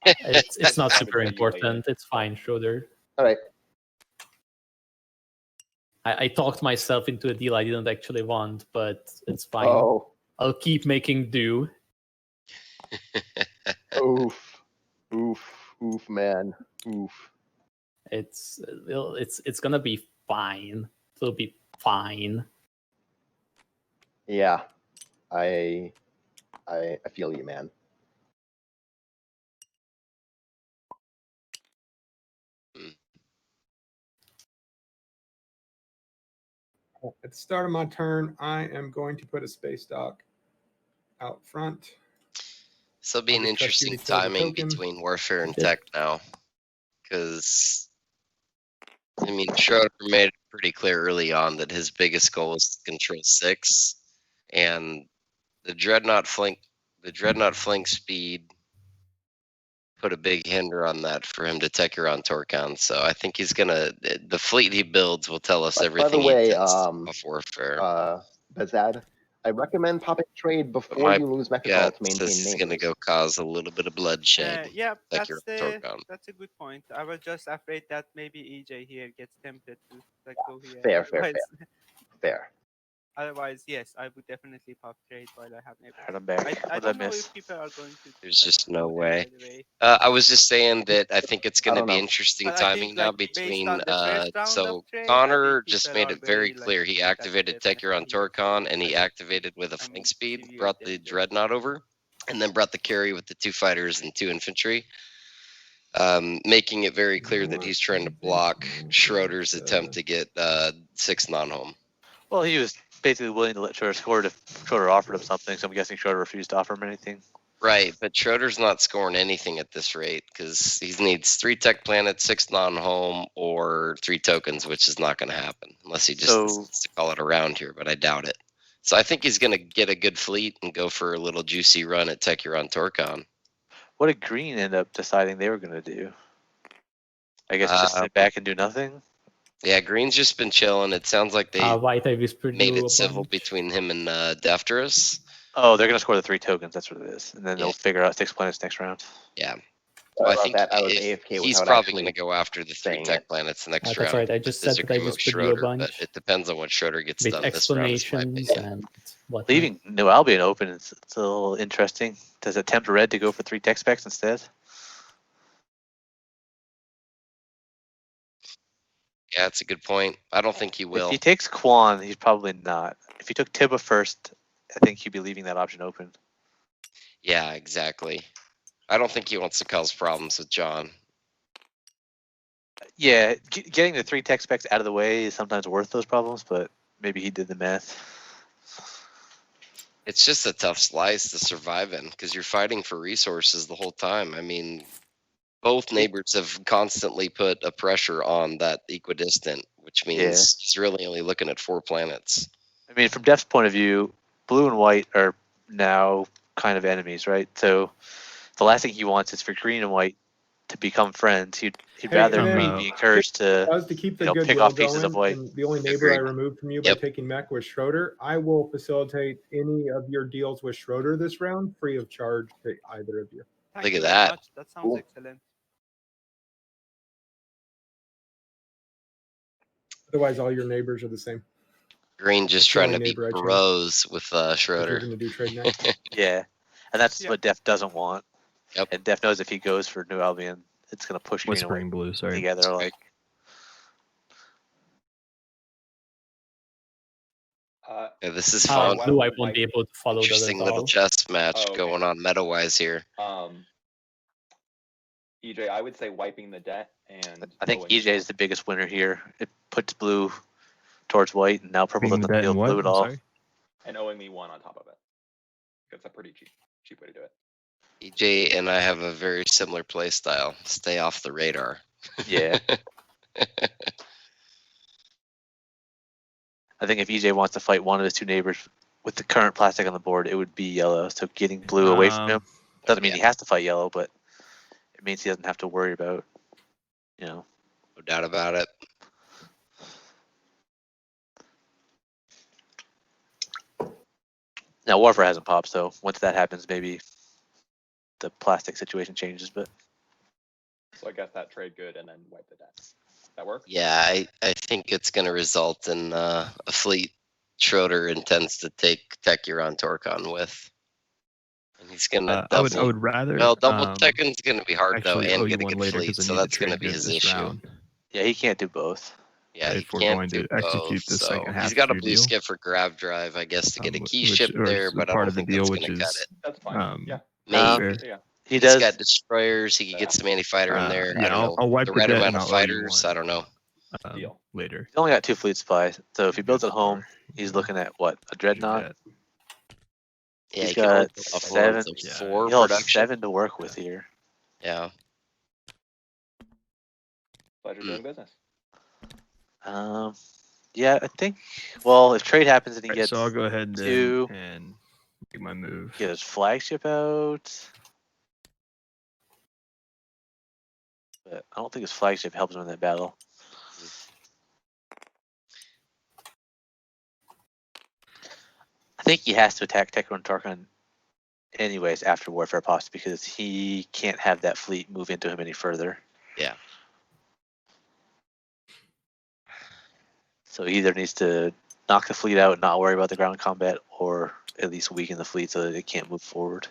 Speaker 1: It's not
Speaker 2: I would
Speaker 1: super
Speaker 2: say you wait
Speaker 1: important. It's fine, Schroeder.
Speaker 6: All right.
Speaker 1: I talked myself into a deal I didn't actually want, but it's fine.
Speaker 6: Oh,
Speaker 1: I'll keep making do.
Speaker 6: oof, oof, man, oof.
Speaker 1: It's gonna be fine. It'll be fine.
Speaker 6: Yeah, I feel you, man.
Speaker 5: At the start of my turn, I am going to put a space dock out front.
Speaker 4: This will be
Speaker 5: I'll
Speaker 4: an
Speaker 5: just trust you
Speaker 4: interesting
Speaker 5: to fill the
Speaker 4: timing
Speaker 5: token.
Speaker 4: between Warfare and
Speaker 1: Okay.
Speaker 4: Tech now. Because, I mean, Schroeder made it pretty clear early on that his biggest goal is to control 6. And the Dreadnought flank speed put a big hinder on that for him to tech around Torcon. So I think he's gonna, the fleet he builds will tell us
Speaker 6: By the
Speaker 4: everything
Speaker 6: way,
Speaker 4: he intends off Warfare.
Speaker 6: behZZZad, I recommend popping trade
Speaker 4: But
Speaker 6: before
Speaker 4: my
Speaker 6: you lose
Speaker 4: gut
Speaker 6: Mechatol to
Speaker 4: says
Speaker 6: maintain
Speaker 4: he's gonna
Speaker 6: neighbors.
Speaker 4: go cause a little bit of bloodshed.
Speaker 3: Yeah,
Speaker 4: Tech around Torcon.
Speaker 3: that's a good point. I was just afraid that maybe EJ here gets tempted to like go here.
Speaker 6: Fair.
Speaker 3: Otherwise, yes, I would definitely pop trade while I have neighbors.
Speaker 7: Alright, I'm back.
Speaker 3: I
Speaker 7: What did I
Speaker 3: don't know
Speaker 7: miss?
Speaker 3: if people are going to.
Speaker 4: There's just no
Speaker 3: go there,
Speaker 4: way.
Speaker 3: by the way.
Speaker 4: I was just saying that I think it's
Speaker 6: I
Speaker 4: going to
Speaker 6: don't
Speaker 4: be
Speaker 6: know.
Speaker 4: interesting
Speaker 3: But I
Speaker 4: timing
Speaker 3: think,
Speaker 4: now
Speaker 3: like, based
Speaker 4: between.
Speaker 3: on the first round
Speaker 4: So
Speaker 3: of trade, I
Speaker 4: Conor
Speaker 3: think
Speaker 4: just
Speaker 3: people
Speaker 4: made
Speaker 3: are
Speaker 4: it very
Speaker 3: very, like,
Speaker 4: clear he
Speaker 3: invested
Speaker 4: activated
Speaker 3: in
Speaker 4: Tekker on
Speaker 3: Mechatol here,
Speaker 4: Torcon,
Speaker 3: so
Speaker 4: and he
Speaker 3: I-
Speaker 4: activated with a
Speaker 3: I
Speaker 4: flank
Speaker 3: mean,
Speaker 4: speed,
Speaker 3: give you a
Speaker 4: brought the
Speaker 3: danger.
Speaker 4: Dreadnought over, and then brought the carry with the 2 fighters and 2 infantry, making it very clear that he's trying to block Schroeder's attempt to get 6 non-home.
Speaker 7: Well, he was basically willing to let Schroeder score if Schroeder offered him something, so I'm guessing Schroeder refused to offer him anything.
Speaker 4: Right, but Schroeder's not scoring anything at this rate because he needs 3 tech planets, 6 non-home, or 3 tokens, which is not going to happen unless he just decides to call it around here, but I doubt it. So I think he's going to get a good fleet and go for a little juicy run at Tekker on Torcon.
Speaker 7: What did Green end up deciding they were going to do? I guess just sit back and do nothing?
Speaker 4: Yeah, Green's just been chilling. It sounds like they
Speaker 1: White, I whispered
Speaker 4: made
Speaker 1: you
Speaker 4: it
Speaker 1: a
Speaker 4: civil
Speaker 1: bunch.
Speaker 4: between him and DefterUs.
Speaker 7: Oh, they're going to score the 3 tokens, that's what it is. And then
Speaker 4: Yeah.
Speaker 7: they'll figure out 6 planets next round.
Speaker 4: Yeah.
Speaker 6: Sorry
Speaker 4: I
Speaker 6: about
Speaker 4: think
Speaker 6: that. I was
Speaker 4: if
Speaker 6: AFK
Speaker 4: he's
Speaker 6: without
Speaker 4: probably going
Speaker 6: actually
Speaker 4: to go after the 3
Speaker 6: saying
Speaker 4: tech
Speaker 6: it.
Speaker 4: planets next
Speaker 1: That's
Speaker 4: round.
Speaker 1: right. I just said that I
Speaker 4: Disagreeing with
Speaker 1: whispered you a
Speaker 4: Schroeder, but
Speaker 1: bunch.
Speaker 4: it depends on what Schroeder gets
Speaker 1: With
Speaker 4: done this round, is my
Speaker 1: explanations
Speaker 4: opinion.
Speaker 1: and whatnot.
Speaker 7: Leaving New Albion open is it's a little interesting. Does it tempt Red to go for 3 tech specs instead?
Speaker 4: Yeah, that's a good point. I don't think he will.
Speaker 7: If he takes Quan, he's probably not. If he took Tiba first, I think he'd be leaving that option open.
Speaker 4: Yeah, exactly. I don't think he wants to cause problems with John.
Speaker 7: Yeah, getting the 3 tech specs out of the way is sometimes worth those problems, but maybe he did the math.
Speaker 4: It's just a tough slice to survive in because you're fighting for resources the whole time. I mean, both neighbors have constantly put a pressure on that equidistant, which means he's really only looking at 4 planets.
Speaker 7: I mean, from Def's point of view, blue and white are now kind of enemies, right? So the last thing he wants is for green and white to become friends. He'd
Speaker 5: Hey,
Speaker 7: rather
Speaker 5: and then-
Speaker 7: be encouraged to
Speaker 5: As to keep the
Speaker 7: pick
Speaker 5: goodwill
Speaker 7: off pieces
Speaker 5: going,
Speaker 7: of white.
Speaker 5: and the only neighbor I
Speaker 4: Agreed.
Speaker 5: removed from you by
Speaker 4: Yep.
Speaker 5: taking mech was Schroeder. I will facilitate any of your deals with Schroeder this round, free of charge to either of you.
Speaker 3: Thank
Speaker 4: Look
Speaker 3: you
Speaker 4: at
Speaker 3: very
Speaker 4: that.
Speaker 3: much. That sounds
Speaker 6: Cool.
Speaker 3: excellent.
Speaker 5: Otherwise, all your neighbors are the same.
Speaker 4: Green just
Speaker 5: That's the
Speaker 4: trying
Speaker 5: only
Speaker 4: to be
Speaker 5: neighbor I changed.
Speaker 4: bros with
Speaker 5: If you're
Speaker 4: Schroeder.
Speaker 5: going to do trade next.
Speaker 7: Yeah, and that's
Speaker 3: Yeah.
Speaker 7: what Def doesn't want.
Speaker 4: Yep.
Speaker 7: And Def knows if he goes for New Albion, it's going to push green and
Speaker 8: Whispering
Speaker 7: white
Speaker 8: blue, sorry.
Speaker 7: together.
Speaker 4: Right.
Speaker 7: Like,
Speaker 4: Yeah, this is fun.
Speaker 2: why
Speaker 1: Blue,
Speaker 2: don't
Speaker 1: I
Speaker 2: we
Speaker 1: won't be
Speaker 2: wipe-
Speaker 1: able to follow that
Speaker 4: Interesting
Speaker 1: at
Speaker 4: little
Speaker 1: all.
Speaker 4: chess match
Speaker 2: Oh, okay.
Speaker 4: going on meta-wise here.
Speaker 2: EJ, I would say wiping the debt and.
Speaker 7: I think
Speaker 2: going
Speaker 7: EJ is the biggest winner here. It puts blue towards white, and now purple
Speaker 8: Being the
Speaker 7: doesn't
Speaker 8: bet
Speaker 7: feel
Speaker 8: and what?
Speaker 7: blue at
Speaker 8: I'm
Speaker 7: all.
Speaker 8: sorry.
Speaker 2: and owing me 1 on top of it. That's a pretty cheap way to do it.
Speaker 4: EJ and I have a very similar play style. Stay off the radar.
Speaker 7: Yeah. I think if EJ wants to fight one of his 2 neighbors with the current plastic on the board, it would be yellow. So getting blue away from him doesn't mean he has to fight yellow, but it means he doesn't have to worry about you know.
Speaker 4: No doubt about it.
Speaker 7: Now Warfare hasn't popped, so once that happens, maybe the plastic situation changes. But
Speaker 2: So I guess that trade good and then wipe the deck. That work?
Speaker 4: Yeah, I think it's going to result in a fleet Schroeder intends to take Techiron Torcon with. And he's going to
Speaker 8: I
Speaker 4: double.
Speaker 8: would rather.
Speaker 4: Well, double Tekken's going to be hard, though,
Speaker 8: actually owe
Speaker 4: and
Speaker 8: you
Speaker 4: get a
Speaker 8: one
Speaker 4: good
Speaker 8: later
Speaker 4: fleet,
Speaker 8: because I
Speaker 4: so
Speaker 8: need to
Speaker 4: that's going to
Speaker 8: trade
Speaker 4: be
Speaker 8: good
Speaker 4: his
Speaker 8: this
Speaker 4: issue.
Speaker 8: round.
Speaker 7: yeah, he can't do both.
Speaker 4: Yeah, he
Speaker 8: If we're
Speaker 4: can't
Speaker 8: going
Speaker 4: do
Speaker 8: to execute
Speaker 4: both,
Speaker 8: the
Speaker 4: so
Speaker 8: second half
Speaker 4: he's got a
Speaker 8: of your
Speaker 4: blue
Speaker 8: deal.
Speaker 4: skip for Grav Drive, I guess, to get a key
Speaker 8: which-
Speaker 4: ship
Speaker 8: or
Speaker 4: there,
Speaker 8: s-
Speaker 4: but I
Speaker 8: part
Speaker 4: don't
Speaker 8: of the
Speaker 4: think
Speaker 8: deal,
Speaker 4: that's
Speaker 8: which
Speaker 4: going to cut
Speaker 8: is
Speaker 4: it.
Speaker 2: That's fine. Yeah.
Speaker 4: Maybe.
Speaker 8: fair.
Speaker 2: Yeah.
Speaker 7: He
Speaker 4: He's
Speaker 7: does.
Speaker 4: got destroyers. He could get some anti-fighter in there. I
Speaker 8: yeah,
Speaker 4: don't know.
Speaker 8: I'll wipe
Speaker 4: the
Speaker 8: the
Speaker 4: right
Speaker 8: debt
Speaker 4: amount
Speaker 8: and
Speaker 4: of
Speaker 8: I'll owe you
Speaker 4: fighters.
Speaker 8: one.
Speaker 4: I don't know.
Speaker 2: Deal.
Speaker 8: Later.
Speaker 7: He's only got 2 fleet supply, so if he builds
Speaker 8: Good
Speaker 7: at home,
Speaker 8: score.
Speaker 7: he's looking at what, a dreadnought.
Speaker 8: Debt.
Speaker 4: Yeah,
Speaker 7: He's
Speaker 4: he can only
Speaker 7: got
Speaker 4: go up
Speaker 7: 7.
Speaker 4: to
Speaker 8: Yeah,
Speaker 4: 4
Speaker 7: He'll have
Speaker 4: production.
Speaker 7: 7 to work with here.
Speaker 4: Yeah.
Speaker 2: Pleasure doing business.
Speaker 7: Yeah, I think. Well, if trade happens and he
Speaker 8: Right,
Speaker 7: gets
Speaker 8: so I'll go ahead
Speaker 7: 2,
Speaker 8: and make my move.
Speaker 7: get his flagship out. But I don't think his flagship helps him in that battle. I think he has to attack Techiron Torcon anyways after Warfare pops because he can't have that fleet move into him any further.
Speaker 4: Yeah.
Speaker 7: So he either needs to knock the fleet out and not worry about the ground combat, or at least weaken the fleet so that it can't move forward.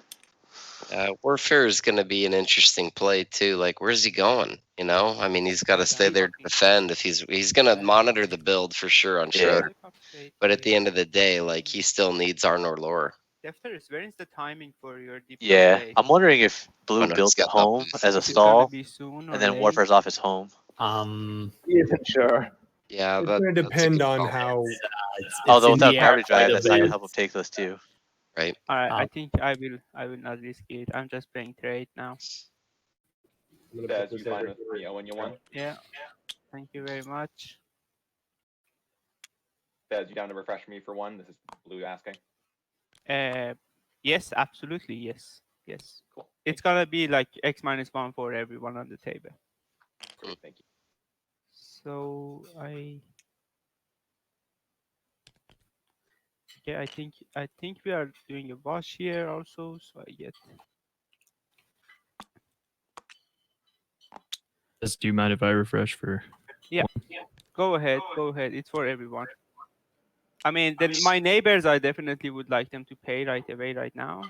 Speaker 4: Warfare is going to be an interesting play too. Like, where's he going? You know, I mean, he's got to stay there to defend. If he's going to monitor the build for sure on Schroeder. But at the end of the day, like, he still needs Arnor Lore.
Speaker 3: Defterus, where is the timing for your DPS
Speaker 7: Yeah,
Speaker 3: day?
Speaker 7: I'm wondering if Blue
Speaker 4: Oh, no,
Speaker 7: builds
Speaker 4: he's
Speaker 7: at
Speaker 4: got that
Speaker 7: home
Speaker 4: boost.
Speaker 7: as a
Speaker 3: Is it gonna
Speaker 7: stall,
Speaker 3: be soon or
Speaker 7: and then
Speaker 3: late?
Speaker 7: Warfare's off his home.
Speaker 6: He isn't sure.
Speaker 4: Yeah,
Speaker 5: It's
Speaker 4: that,
Speaker 5: going to
Speaker 4: that's a
Speaker 5: depend
Speaker 4: good
Speaker 5: on
Speaker 4: call.
Speaker 5: how.
Speaker 7: Although
Speaker 1: in
Speaker 7: without
Speaker 1: the air
Speaker 7: garbage drive,
Speaker 1: quite a
Speaker 7: that's not gonna
Speaker 1: bit.
Speaker 7: help him take those 2.
Speaker 4: Right.
Speaker 3: Alright, I
Speaker 1: Um,
Speaker 3: think I will not risk it. I'm just playing trade now.
Speaker 5: I'm gonna
Speaker 2: Dad,
Speaker 5: put
Speaker 2: you
Speaker 5: this
Speaker 2: fine
Speaker 5: over
Speaker 2: with
Speaker 5: here.
Speaker 2: me owing you one?
Speaker 3: Yeah. Thank you very much.
Speaker 2: Dad, you down to refresh me for one? This is Blue asking.
Speaker 3: Yes, absolutely. Yes. Yes.
Speaker 2: Cool.
Speaker 3: It's gonna be like X-1 for everyone on the table.
Speaker 2: Great, thank you.
Speaker 3: So I think we are doing a wash here also, so I get
Speaker 8: Do you mind if I refresh for?
Speaker 3: go ahead, it's for everyone. I mean, then my neighbors, I definitely would like them to pay right away right now,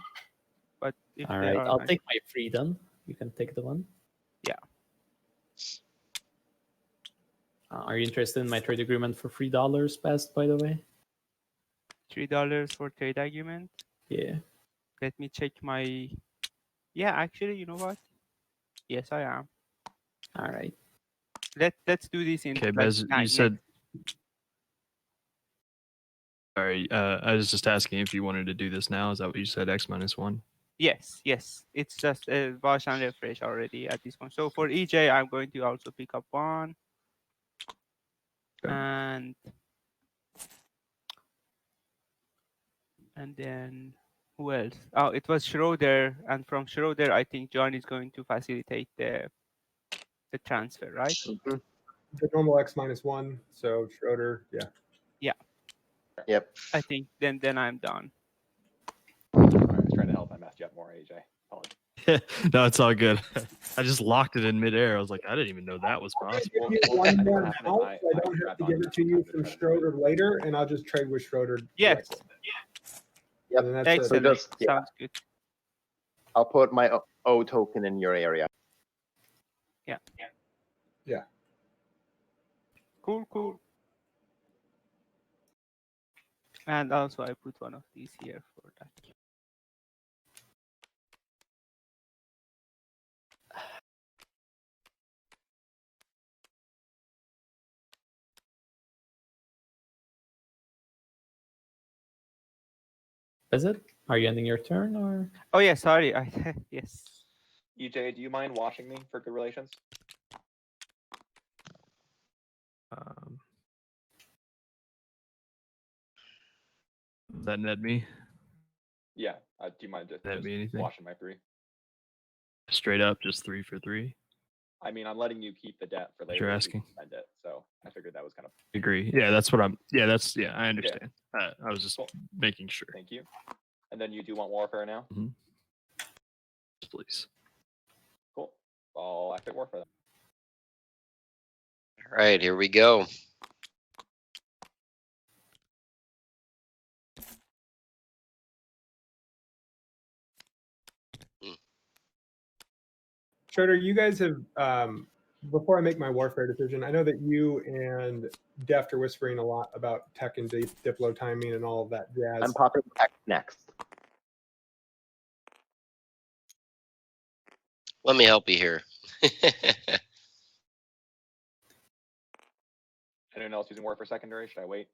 Speaker 3: but if
Speaker 1: All
Speaker 3: they
Speaker 1: right,
Speaker 3: are
Speaker 1: I'll
Speaker 3: not-
Speaker 1: take my freedom. You can take the one.
Speaker 3: Yeah.
Speaker 1: Are you interested in my trade agreement for $3 best, by the way?
Speaker 3: $3 for trade agreement.
Speaker 1: Yeah.
Speaker 3: Let me check my. Yeah, actually, you know what? Yes, I am.
Speaker 1: All right.
Speaker 3: Let's do this in.
Speaker 8: Okay,
Speaker 3: like,
Speaker 8: Bez, you
Speaker 3: next-
Speaker 8: said. Sorry, I was just asking if you wanted to do this now. Is that what you said? X-1.
Speaker 3: Yes. It's just a wash and refresh already at this point. So for EJ, I'm going to also pick up one.
Speaker 8: Okay.
Speaker 3: And then who else? Oh, it was Schroeder, and from Schroeder, I think John is going to facilitate the transfer, right?
Speaker 6: Mhm.
Speaker 5: The normal X-1, so Schroeder, yeah.
Speaker 6: Yep.
Speaker 3: I think then I'm done.
Speaker 2: Sorry, I was trying to help. I messed you up more, AJ. Apologies.
Speaker 8: No, it's all good. I just locked it in midair. I was like, I didn't even know that was
Speaker 5: I'll
Speaker 8: possible.
Speaker 5: give you one more
Speaker 2: I-
Speaker 5: now, so
Speaker 2: I-
Speaker 5: I don't
Speaker 2: I
Speaker 5: have to
Speaker 2: grabbed
Speaker 5: give
Speaker 2: on
Speaker 5: it to you
Speaker 2: time to
Speaker 5: from
Speaker 2: try to-
Speaker 5: Schroeder later, and I'll just trade with Schroeder
Speaker 3: Yes.
Speaker 5: directly.
Speaker 6: Yep.
Speaker 5: And that's it.
Speaker 3: Excellent.
Speaker 6: just- yeah.
Speaker 3: Sounds good.
Speaker 6: I'll put my O token in your area.
Speaker 3: Cool. And also, I put one of these here for that.
Speaker 1: Is it? Are you ending your turn or?
Speaker 3: Oh yeah, sorry. Yes.
Speaker 2: EJ, do you mind watching me for good relations?
Speaker 8: Does that net me?
Speaker 2: Yeah. Do you mind just
Speaker 8: That'd be anything.
Speaker 2: watching my 3?
Speaker 8: Straight up, just 3 for 3.
Speaker 2: I mean, I'm letting you keep the debt for later.
Speaker 8: You're
Speaker 2: if you
Speaker 8: asking.
Speaker 2: spend it, so I figured that was kind of.
Speaker 8: Agree. Yeah, that's what I'm. Yeah, that's yeah. I understand. I was just
Speaker 2: Cool.
Speaker 8: making sure.
Speaker 2: Thank you. And then you do want warfare now?
Speaker 8: Please.
Speaker 2: Cool. I'll activate warfare then.
Speaker 4: All right, here we go.
Speaker 5: Schroeder, you guys have, before I make my warfare decision, I know that you and Deft are whispering a lot about tech and Diplo timing and all of that jazz.
Speaker 6: I'm popping tech next.
Speaker 4: Let me help you here.
Speaker 2: Anyone else using warfare secondary? Should I wait?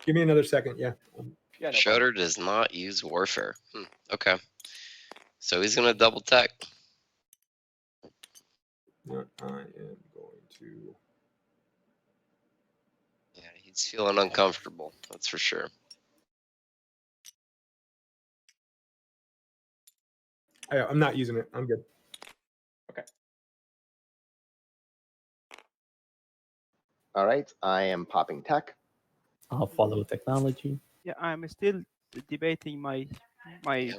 Speaker 5: Give me another second, yeah.
Speaker 2: Yeah, no
Speaker 4: Schroeder does not use warfare. Okay. So he's gonna double tech.
Speaker 5: What I am going to.
Speaker 4: Yeah, he's feeling uncomfortable. That's for sure.
Speaker 5: I'm not using it. I'm good.
Speaker 6: All right, I am popping tech.
Speaker 1: I'll follow technology.
Speaker 3: Yeah, I'm still debating my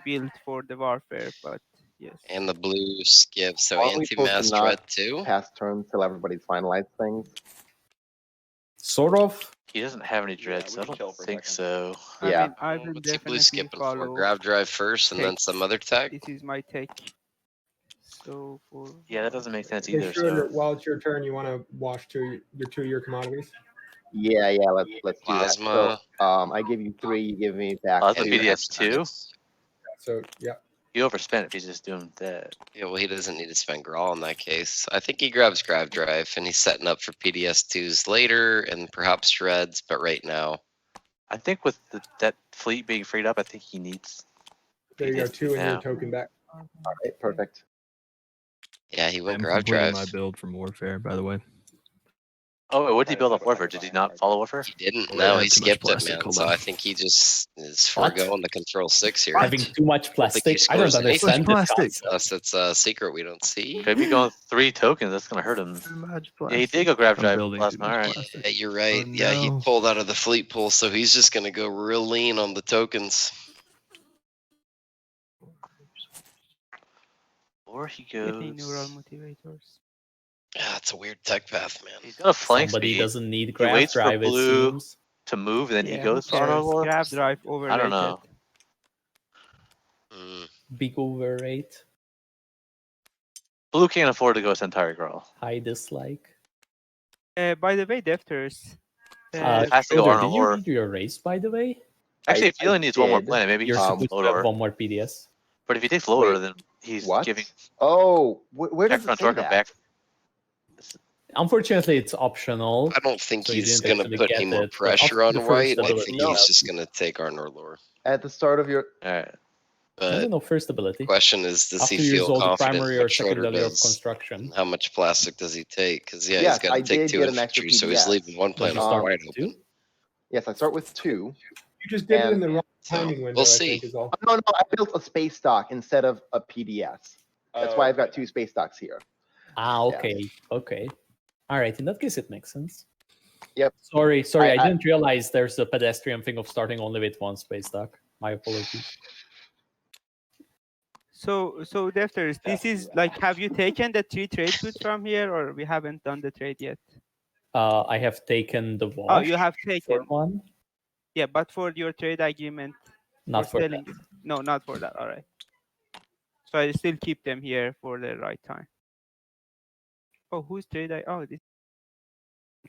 Speaker 3: build for the warfare, but yes.
Speaker 4: And the blue skip, so
Speaker 6: Are we supposed to
Speaker 4: anti-mass
Speaker 6: not
Speaker 4: dread too.
Speaker 6: pass turns till everybody's finalized things?
Speaker 1: Sort of.
Speaker 7: He doesn't have any
Speaker 2: Yeah,
Speaker 7: dreads,
Speaker 2: we
Speaker 7: I
Speaker 2: can
Speaker 7: don't
Speaker 2: chill for a
Speaker 7: think
Speaker 2: second.
Speaker 7: so.
Speaker 3: I
Speaker 6: Yeah.
Speaker 3: mean, I will
Speaker 4: What's he blue
Speaker 3: definitely
Speaker 4: skipping for?
Speaker 3: follow.
Speaker 4: Grab drive first and then
Speaker 3: Takes.
Speaker 4: some other tech?
Speaker 3: This is my take. So for
Speaker 7: Yeah, that doesn't make sense
Speaker 5: Hey,
Speaker 7: either.
Speaker 5: Schroeder,
Speaker 7: So
Speaker 5: while it's your turn, you want to wash your 2-year commodities?
Speaker 6: Yeah, let's do that.
Speaker 4: Plasma.
Speaker 6: So, I give you 3, you give me back
Speaker 7: Plasma
Speaker 4: And
Speaker 6: 2.
Speaker 7: PDS two.
Speaker 5: So, yeah.
Speaker 7: You overspent if he's just doing that.
Speaker 4: Yeah, well, he doesn't need to spend Grawl in that case. I think he grabs Grab Drive and he's setting up for PDS2s later and perhaps Shreds, but right now.
Speaker 7: I think with that fleet being freed up, I think he needs.
Speaker 5: There you go.
Speaker 7: PDS
Speaker 5: 2 in your
Speaker 7: now.
Speaker 5: token back.
Speaker 6: All right, perfect.
Speaker 4: Yeah, he went
Speaker 8: I'm
Speaker 4: Grab
Speaker 8: completing
Speaker 4: Drive.
Speaker 8: my build from Warfare, by the way.
Speaker 7: Oh, wait, what did he build off warfare? Did he not follow warfare?
Speaker 4: He didn't.
Speaker 8: Oh,
Speaker 4: No,
Speaker 8: I
Speaker 4: he
Speaker 8: had too much
Speaker 4: skipped it,
Speaker 8: plastic.
Speaker 4: man.
Speaker 8: Hold
Speaker 4: So
Speaker 8: on.
Speaker 4: I think he just is
Speaker 1: What?
Speaker 4: foregoing the Control 6 here.
Speaker 1: Having too much
Speaker 4: I don't think he
Speaker 1: plastic. I don't
Speaker 4: scores anything.
Speaker 1: understand this
Speaker 8: Plastic.
Speaker 1: concept.
Speaker 4: Unless it's a secret we don't see.
Speaker 7: Could be going 3 tokens. That's gonna hurt him.
Speaker 8: Too much
Speaker 7: Yeah, he did
Speaker 8: plastic.
Speaker 7: go grab
Speaker 8: I'm
Speaker 7: drive
Speaker 8: building too
Speaker 7: plasma.
Speaker 8: much
Speaker 7: All right.
Speaker 8: plastic.
Speaker 4: Yeah, you're right.
Speaker 8: Oh,
Speaker 4: Yeah, he
Speaker 8: no.
Speaker 4: pulled out of the fleet pool, so he's just going to go real lean on the tokens.
Speaker 7: Or he
Speaker 3: getting neural
Speaker 7: goes.
Speaker 3: motivators.
Speaker 4: Yeah, it's a weird tech path, man.
Speaker 7: He's got a flank
Speaker 1: Somebody
Speaker 7: speed
Speaker 1: doesn't need
Speaker 7: He
Speaker 1: graph
Speaker 7: waits for
Speaker 1: drive, it
Speaker 7: blue.
Speaker 1: seems.
Speaker 7: to move, and then
Speaker 3: Yeah,
Speaker 7: he
Speaker 3: who
Speaker 7: goes for
Speaker 3: cares?
Speaker 7: Honor
Speaker 3: Grab drive overrated.
Speaker 7: I don't know.
Speaker 4: Mm.
Speaker 1: Big overrate.
Speaker 7: Blue can't afford to go Centauri Girl.
Speaker 1: High dislike.
Speaker 3: By the way, Defters.
Speaker 7: Has to go
Speaker 1: Schroeder,
Speaker 7: Arnor
Speaker 1: did you
Speaker 7: Lore.
Speaker 1: read your race, by the way?
Speaker 7: Actually, if
Speaker 6: I
Speaker 7: he only needs one more
Speaker 6: did.
Speaker 7: planet, maybe he
Speaker 1: You're
Speaker 7: should
Speaker 1: supposed
Speaker 7: load
Speaker 1: to have
Speaker 7: over.
Speaker 1: one more PDS.
Speaker 7: But if he takes loader,
Speaker 6: Wait,
Speaker 7: then he's
Speaker 6: What?
Speaker 7: giving
Speaker 6: Oh, where
Speaker 7: check
Speaker 6: does it
Speaker 7: front
Speaker 6: say
Speaker 7: torque
Speaker 6: that?
Speaker 7: back.
Speaker 1: Unfortunately, it's optional.
Speaker 4: I don't think
Speaker 1: So you
Speaker 4: he's
Speaker 1: didn't
Speaker 4: going to
Speaker 1: actually
Speaker 4: put
Speaker 1: get
Speaker 4: any more
Speaker 1: it, but
Speaker 4: pressure
Speaker 1: after
Speaker 4: on
Speaker 1: the first
Speaker 4: White. I think
Speaker 1: ability,
Speaker 4: he's just going to take Arnor Lore.
Speaker 6: At the start of your
Speaker 7: All right.
Speaker 1: No,
Speaker 4: But
Speaker 1: first ability.
Speaker 4: the question is, does
Speaker 1: After
Speaker 4: he
Speaker 1: you use
Speaker 4: feel
Speaker 1: all the
Speaker 4: confident in
Speaker 1: primary or
Speaker 4: what Schroeder
Speaker 1: secondary of
Speaker 4: does?
Speaker 1: construction.
Speaker 4: How much plastic does he take? Because, yeah,
Speaker 6: Yes,
Speaker 4: he's got
Speaker 6: I
Speaker 4: to take
Speaker 6: did
Speaker 4: 2
Speaker 6: get an extra
Speaker 4: infantry, so he's
Speaker 6: PDS.
Speaker 4: leaving one
Speaker 1: Does
Speaker 4: planet
Speaker 1: he start
Speaker 4: wide
Speaker 1: with 2?
Speaker 4: open.
Speaker 6: yes, I start with 2.
Speaker 5: You just did it in
Speaker 6: And-
Speaker 5: the wrong
Speaker 4: So,
Speaker 5: timing window,
Speaker 4: we'll
Speaker 5: I
Speaker 4: see.
Speaker 5: think, is all.
Speaker 6: No, I built a space dock instead of a PDS. That's why I've got 2 space docks here.
Speaker 1: Ah,
Speaker 6: Yeah.
Speaker 1: okay. Okay. All right. In that case, it makes sense.
Speaker 6: Yep.
Speaker 1: Sorry. I
Speaker 6: I-
Speaker 1: didn't realize there's a pedestrian thing of starting only with one space dock. My apologies.
Speaker 3: So Defters, this is like, have you taken the 3 trade goods from here, or we haven't done the trade yet?
Speaker 1: I have taken the wash.
Speaker 3: Oh, you have
Speaker 1: for
Speaker 3: taken.
Speaker 1: one.
Speaker 3: Yeah, but for your trade agreement,
Speaker 1: Not for
Speaker 3: selling it. No, not for that. All right. So I still keep them here for the right time. Oh, whose trade? Oh, this.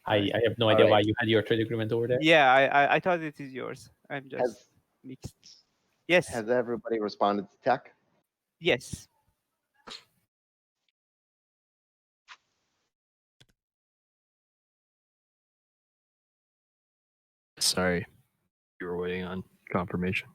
Speaker 1: I have no
Speaker 6: All
Speaker 1: idea
Speaker 6: right.
Speaker 1: why you had your trade agreement over there.
Speaker 3: Yeah, I thought it is yours. I'm just
Speaker 6: Has
Speaker 3: mixed. Yes.
Speaker 6: has everybody responded to tech?
Speaker 3: Yes.
Speaker 8: Sorry, you were waiting on confirmation.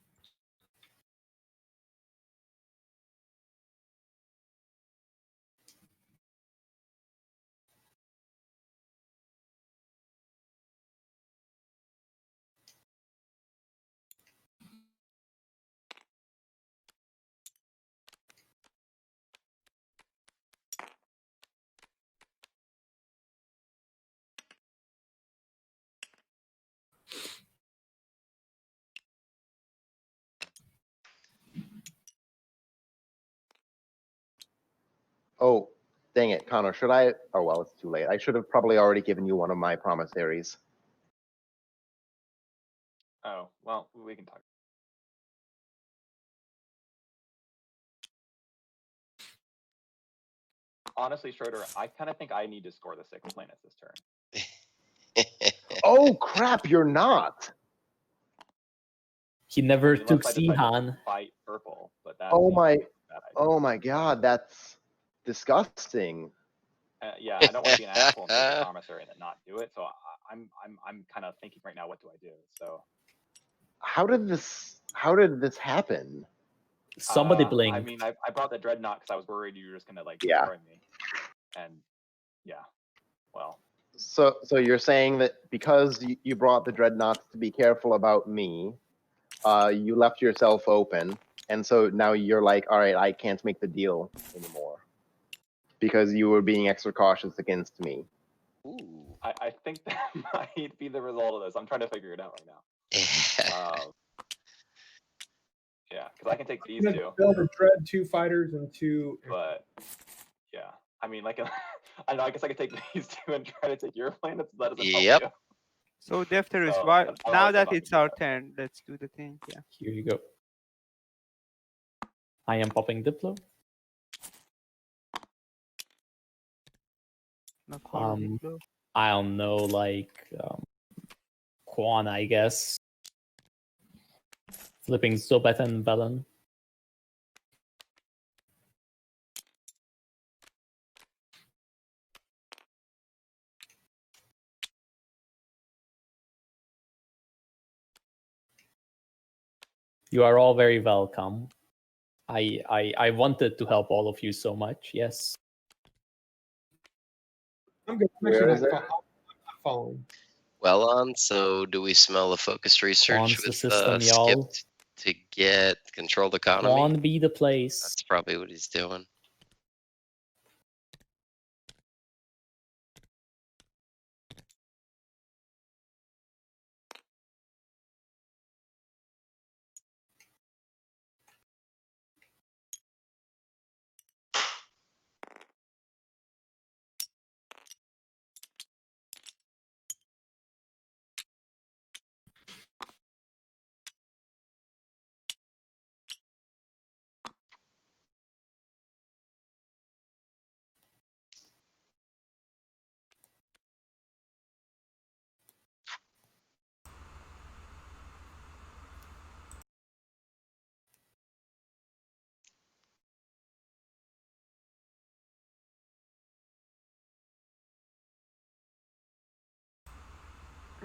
Speaker 6: Oh, dang it, Connor. Should I? Oh well, it's too late. I should have probably already given you one of my promissaries.
Speaker 2: Oh, well, we can talk. Honestly, Schroeder, I kind of think I need to score the 6 planets this turn.
Speaker 6: Oh crap! You're not.
Speaker 1: He never
Speaker 2: Unless
Speaker 1: took
Speaker 2: I decide to
Speaker 1: Sihan.
Speaker 2: fight purple, but that
Speaker 6: Oh
Speaker 2: seems
Speaker 6: my.
Speaker 2: like a bad idea.
Speaker 6: Oh my God, that's disgusting.
Speaker 2: Yeah, I don't want to be an asshole and take a commissary and then not do it. So I'm kind of thinking right now, what do I do? So
Speaker 6: How did this happen?
Speaker 1: Somebody blink.
Speaker 2: I mean, I brought the dreadnought because I was worried you were just gonna like
Speaker 6: Yeah.
Speaker 2: destroy me. And yeah, well,
Speaker 6: So you're saying that because you brought the dreadnoughts to be careful about me, you left yourself open, and so now you're like, all right, I can't make the deal anymore because you were being extra cautious against me.
Speaker 4: Ooh.
Speaker 2: I think that might be the result of this. I'm trying to figure it out right now. Yeah, because I can take these two,
Speaker 5: Build a dread, 2 fighters, and 2.
Speaker 2: but yeah, I mean, like, I know. I guess I could take these 2 and try to take your planets. That doesn't
Speaker 4: Yep.
Speaker 2: help
Speaker 3: So Defterus,
Speaker 2: So,
Speaker 3: why,
Speaker 2: I'll
Speaker 3: now
Speaker 2: also
Speaker 3: that
Speaker 2: not
Speaker 3: it's
Speaker 2: do
Speaker 3: our
Speaker 2: that.
Speaker 3: turn, let's do the thing. Yeah.
Speaker 1: Here you go. I am popping Diplo.
Speaker 3: Not Conor
Speaker 1: Um,
Speaker 3: Diplo.
Speaker 1: I don't know, like Quan, I guess. Flipping Zobat and Velen. You are all very welcome. I wanted to help all of you so much. Yes.
Speaker 5: I'm good. I'm
Speaker 6: Where
Speaker 5: actually
Speaker 6: is
Speaker 5: not
Speaker 6: it?
Speaker 5: following.
Speaker 4: Well on, so do we smell the focused research
Speaker 1: Quan's the
Speaker 4: with
Speaker 1: system,
Speaker 4: Skip
Speaker 1: y'all.
Speaker 4: to get controlled economy?
Speaker 1: Quan be the place.
Speaker 4: That's probably what he's doing.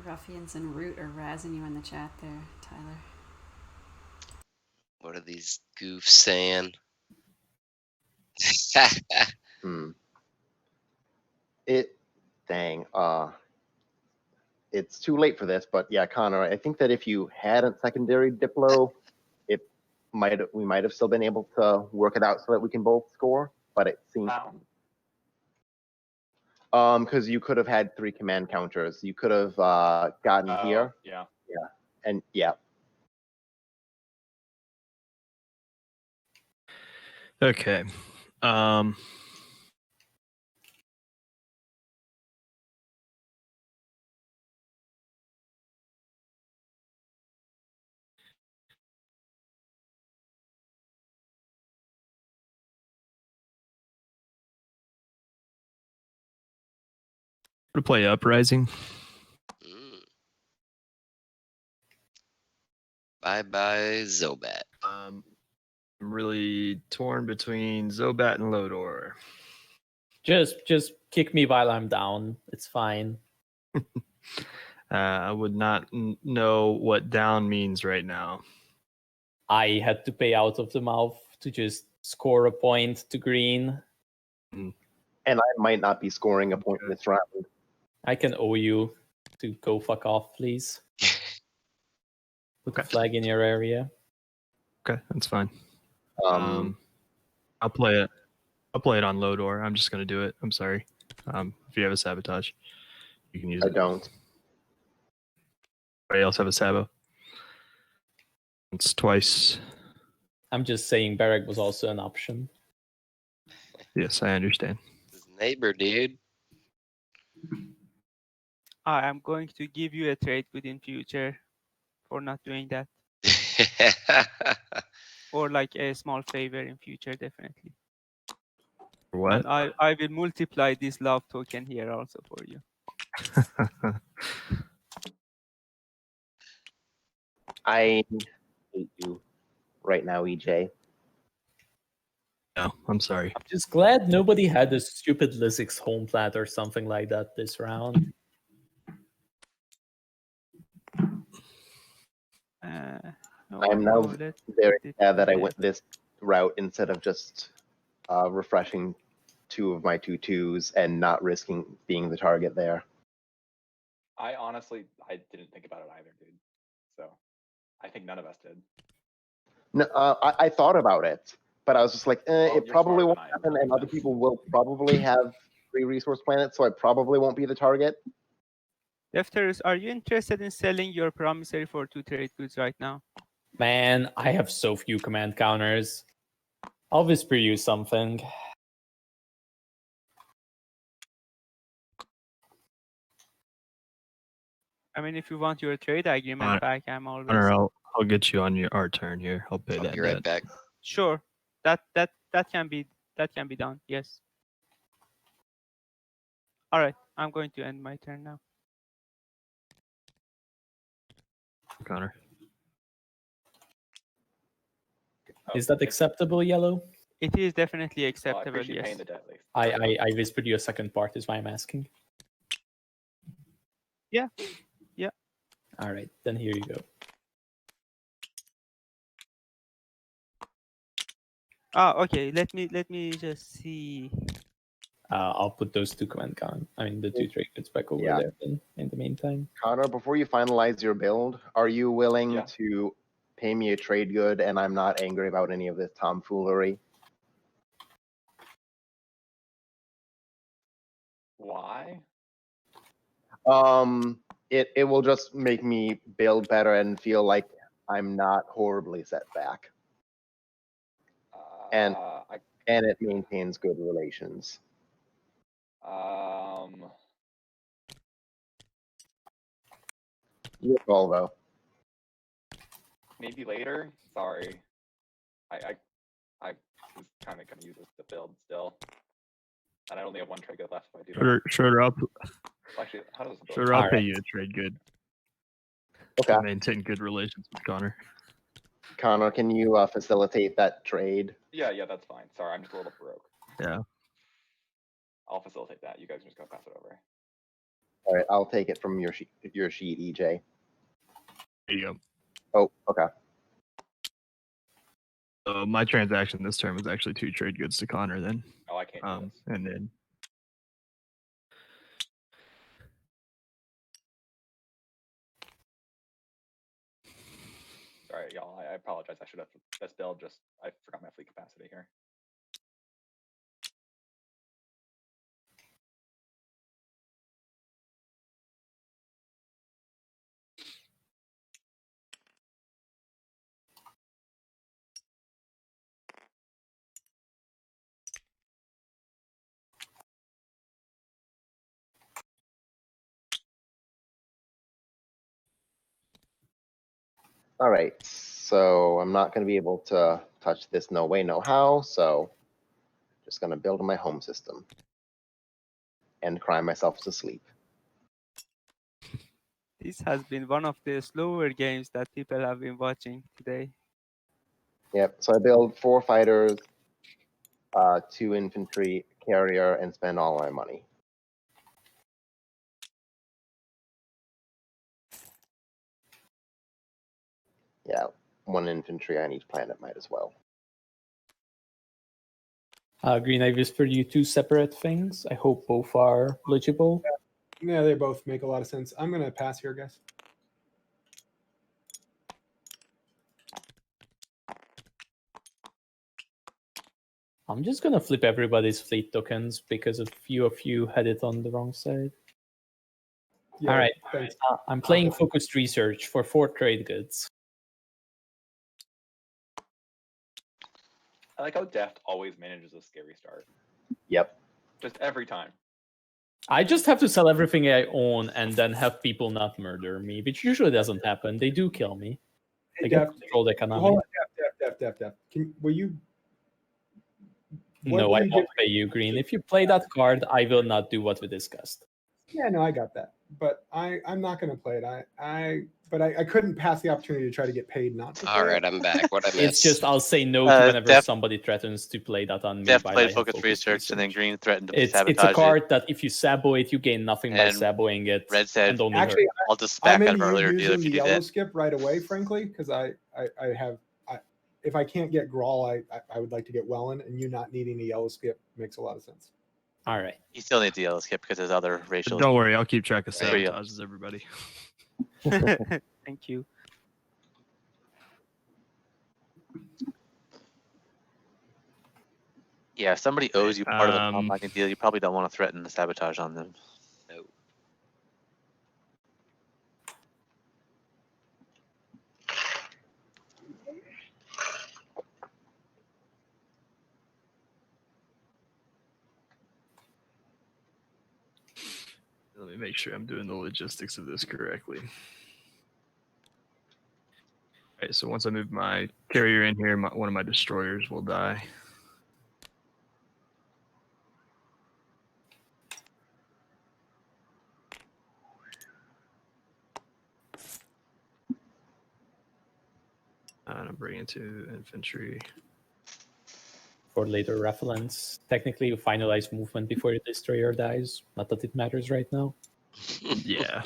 Speaker 9: Ruffians and Root are razzing you in the chat there, Tyler.
Speaker 4: What are these goofs saying?
Speaker 6: Dang. It's too late for this, but yeah, Connor, I think that if you hadn't secondary Diplo, we might have still been able to work it out so that we can both score. But it seems because you could have had 3 command counters. You could have gotten here.
Speaker 2: Yeah.
Speaker 6: And yeah.
Speaker 8: Okay. To play Uprising.
Speaker 4: Bye bye Zobat.
Speaker 8: I'm really torn between Zobat and Lodor.
Speaker 1: Just kick me while I'm down. It's fine.
Speaker 8: I would not know what down means right now.
Speaker 1: I had to pay out of the mouth to just score a point to green.
Speaker 6: And I might not be scoring a point this round.
Speaker 1: I can owe you to go fuck off, please. Put the flag in your area.
Speaker 8: Okay, that's fine.
Speaker 6: Um,
Speaker 8: I'll play it. I'll play it on Lodor. I'm just gonna do it. I'm sorry. If you have a sabotage, you can use it.
Speaker 6: I don't.
Speaker 8: Anybody else have a sabo? It's twice.
Speaker 1: I'm just saying Barrack was also an option.
Speaker 8: Yes, I understand.
Speaker 4: His neighbor, dude.
Speaker 3: I am going to give you a trade good in future for not doing that, or like a small favor in future, definitely.
Speaker 8: What?
Speaker 3: And I will multiply this love token here also for you.
Speaker 6: I hate you right now, EJ.
Speaker 8: No, I'm sorry.
Speaker 1: I'm just glad nobody had a stupid Lizix home plat or something like that this round.
Speaker 6: I'm now very sad that I went this route instead of just refreshing 2 of my 2/2s and not risking being the target there.
Speaker 2: I honestly, I didn't think about it either, dude. So I think none of us did.
Speaker 6: No, I thought about it, but I was just like,
Speaker 2: Well,
Speaker 6: it
Speaker 2: you're
Speaker 6: probably
Speaker 2: smarter
Speaker 6: won't
Speaker 2: than I am,
Speaker 6: happen,
Speaker 2: that
Speaker 6: and
Speaker 2: makes
Speaker 6: other
Speaker 2: sense.
Speaker 6: people will probably have free resource planets, so I probably won't be the target.
Speaker 3: Defterus, are you interested in selling your promissory for 2 trade goods right now?
Speaker 1: Man, I have so few command counters. I'll whisper you something.
Speaker 3: I mean, if you want your trade agreement
Speaker 8: Alright.
Speaker 3: back, I'm always
Speaker 8: Connor, I'll get you on our turn here. I'll pay
Speaker 4: I'll
Speaker 8: that
Speaker 4: be right
Speaker 8: debt.
Speaker 4: back.
Speaker 3: sure. That can be done. Yes. All right. I'm going to end my turn now.
Speaker 8: Connor.
Speaker 1: Is that acceptable, Yellow?
Speaker 3: It is definitely
Speaker 2: Well, I
Speaker 3: acceptable.
Speaker 2: appreciate paying
Speaker 3: Yes.
Speaker 2: the debt, at least.
Speaker 1: I whispered you a second part is why I'm asking.
Speaker 3: Yeah.
Speaker 1: All right, then here you go.
Speaker 3: Ah, okay. Let me just see.
Speaker 1: I'll put those 2 command count. I mean, the 2 trade goods back over
Speaker 6: Yeah.
Speaker 1: there in the meantime.
Speaker 6: Connor, before you finalize your build, are you willing
Speaker 2: Yeah.
Speaker 6: to pay me a trade good and I'm not angry about any of this tomfoolery?
Speaker 2: Why?
Speaker 6: It will just make me build better and feel like I'm not horribly set back, And-
Speaker 2: I,
Speaker 6: and it maintains good relations. Your call, though.
Speaker 2: maybe later. Sorry. I was kind of gonna use this to build still, and I only have 1 trade good left if I do that.
Speaker 8: Schroeder,
Speaker 2: Well, actually, how does this build?
Speaker 8: Schroeder, I'll pay
Speaker 1: Alright.
Speaker 8: you a trade good.
Speaker 6: Okay,
Speaker 8: To maintain good relations with Connor.
Speaker 6: Connor, can you facilitate that trade?
Speaker 2: Yeah, that's fine. Sorry, I'm just a little broke.
Speaker 8: Yeah.
Speaker 2: I'll facilitate that. You guys are just gonna pass it over.
Speaker 6: All right, I'll take it from your sheet, EJ.
Speaker 8: There you go.
Speaker 6: Oh, okay.
Speaker 8: My transaction this term was actually 2 trade goods to Connor then.
Speaker 2: Oh, I can't do this.
Speaker 8: And then
Speaker 2: Sorry, y'all. I apologize. I should have this build. Just I forgot my fleet capacity here.
Speaker 6: All right, so I'm not going to be able to touch this no way, no how, so just going to build my home system and cry myself to sleep.
Speaker 3: This has been one of the slower games that people have been watching today.
Speaker 6: Yep, so I build 4 fighters, 2 infantry, carrier, and spend all my money. Yeah, 1 infantry on each planet might as well.
Speaker 1: Green, I whispered you 2 separate things. I hope both are legible.
Speaker 5: Yeah, they both make a lot of sense. I'm gonna pass here, guys.
Speaker 1: I'm just gonna flip everybody's fleet tokens because a few of you had it on the wrong side.
Speaker 5: Yeah,
Speaker 1: All right.
Speaker 5: thanks.
Speaker 1: I'm playing focused research for 4 trade goods.
Speaker 2: I like how Deft always manages a scary start.
Speaker 6: Yep.
Speaker 2: Just every time.
Speaker 1: I just have to sell everything I own and then have people not murder me, which usually doesn't happen. They do kill me.
Speaker 5: Hey,
Speaker 1: I get
Speaker 5: Def,
Speaker 1: control the economy.
Speaker 5: hold on, Def. Will you? what
Speaker 1: No,
Speaker 5: will
Speaker 1: I
Speaker 5: you
Speaker 1: won't
Speaker 5: give-
Speaker 1: pay you green. If you play that card, I will not do what we discussed.
Speaker 5: Yeah, no, I got that, but I'm not going to play it. But I couldn't pass the opportunity to try to get paid not to play
Speaker 4: All
Speaker 5: it.
Speaker 4: right, I'm back. What I missed?
Speaker 1: It's just I'll say no to whenever
Speaker 7: Def-
Speaker 1: somebody threatens to play that on me.
Speaker 7: Def
Speaker 1: while I
Speaker 7: played
Speaker 1: have
Speaker 7: focus research, and then Green threatened to
Speaker 1: It's
Speaker 7: sabotage
Speaker 1: a card that if you sabo it, you gain nothing by
Speaker 7: And
Speaker 1: saboing it.
Speaker 7: Red said,
Speaker 1: and only
Speaker 5: Actually,
Speaker 1: hurt.
Speaker 7: I'll just
Speaker 5: I'm
Speaker 7: back out
Speaker 5: into
Speaker 7: of
Speaker 5: you
Speaker 7: earlier deal
Speaker 5: using
Speaker 7: if
Speaker 5: the
Speaker 7: you do
Speaker 5: yellow
Speaker 7: that.
Speaker 5: skip right away, frankly, because if I can't get Grawl, I would like to get Wellen, and you not needing a yellow skip makes a lot of sense.
Speaker 1: All right.
Speaker 7: He still needs the yellow skip because his other ratios.
Speaker 8: Don't worry, I'll keep track of
Speaker 4: Right.
Speaker 8: sabotages, everybody.
Speaker 3: Thank you.
Speaker 7: Yeah, if somebody owes you part of the
Speaker 8: Um,
Speaker 7: compounding deal, you probably don't want to threaten the sabotage on them.
Speaker 4: No.
Speaker 8: Let me make sure I'm doing the logistics of this correctly. All right, so once I move my carrier in here, one of my destroyers will die. And I'm bringing to infantry.
Speaker 1: For later reference, technically you finalize movement before your destroyer dies. Not that it matters right now.
Speaker 8: Yeah.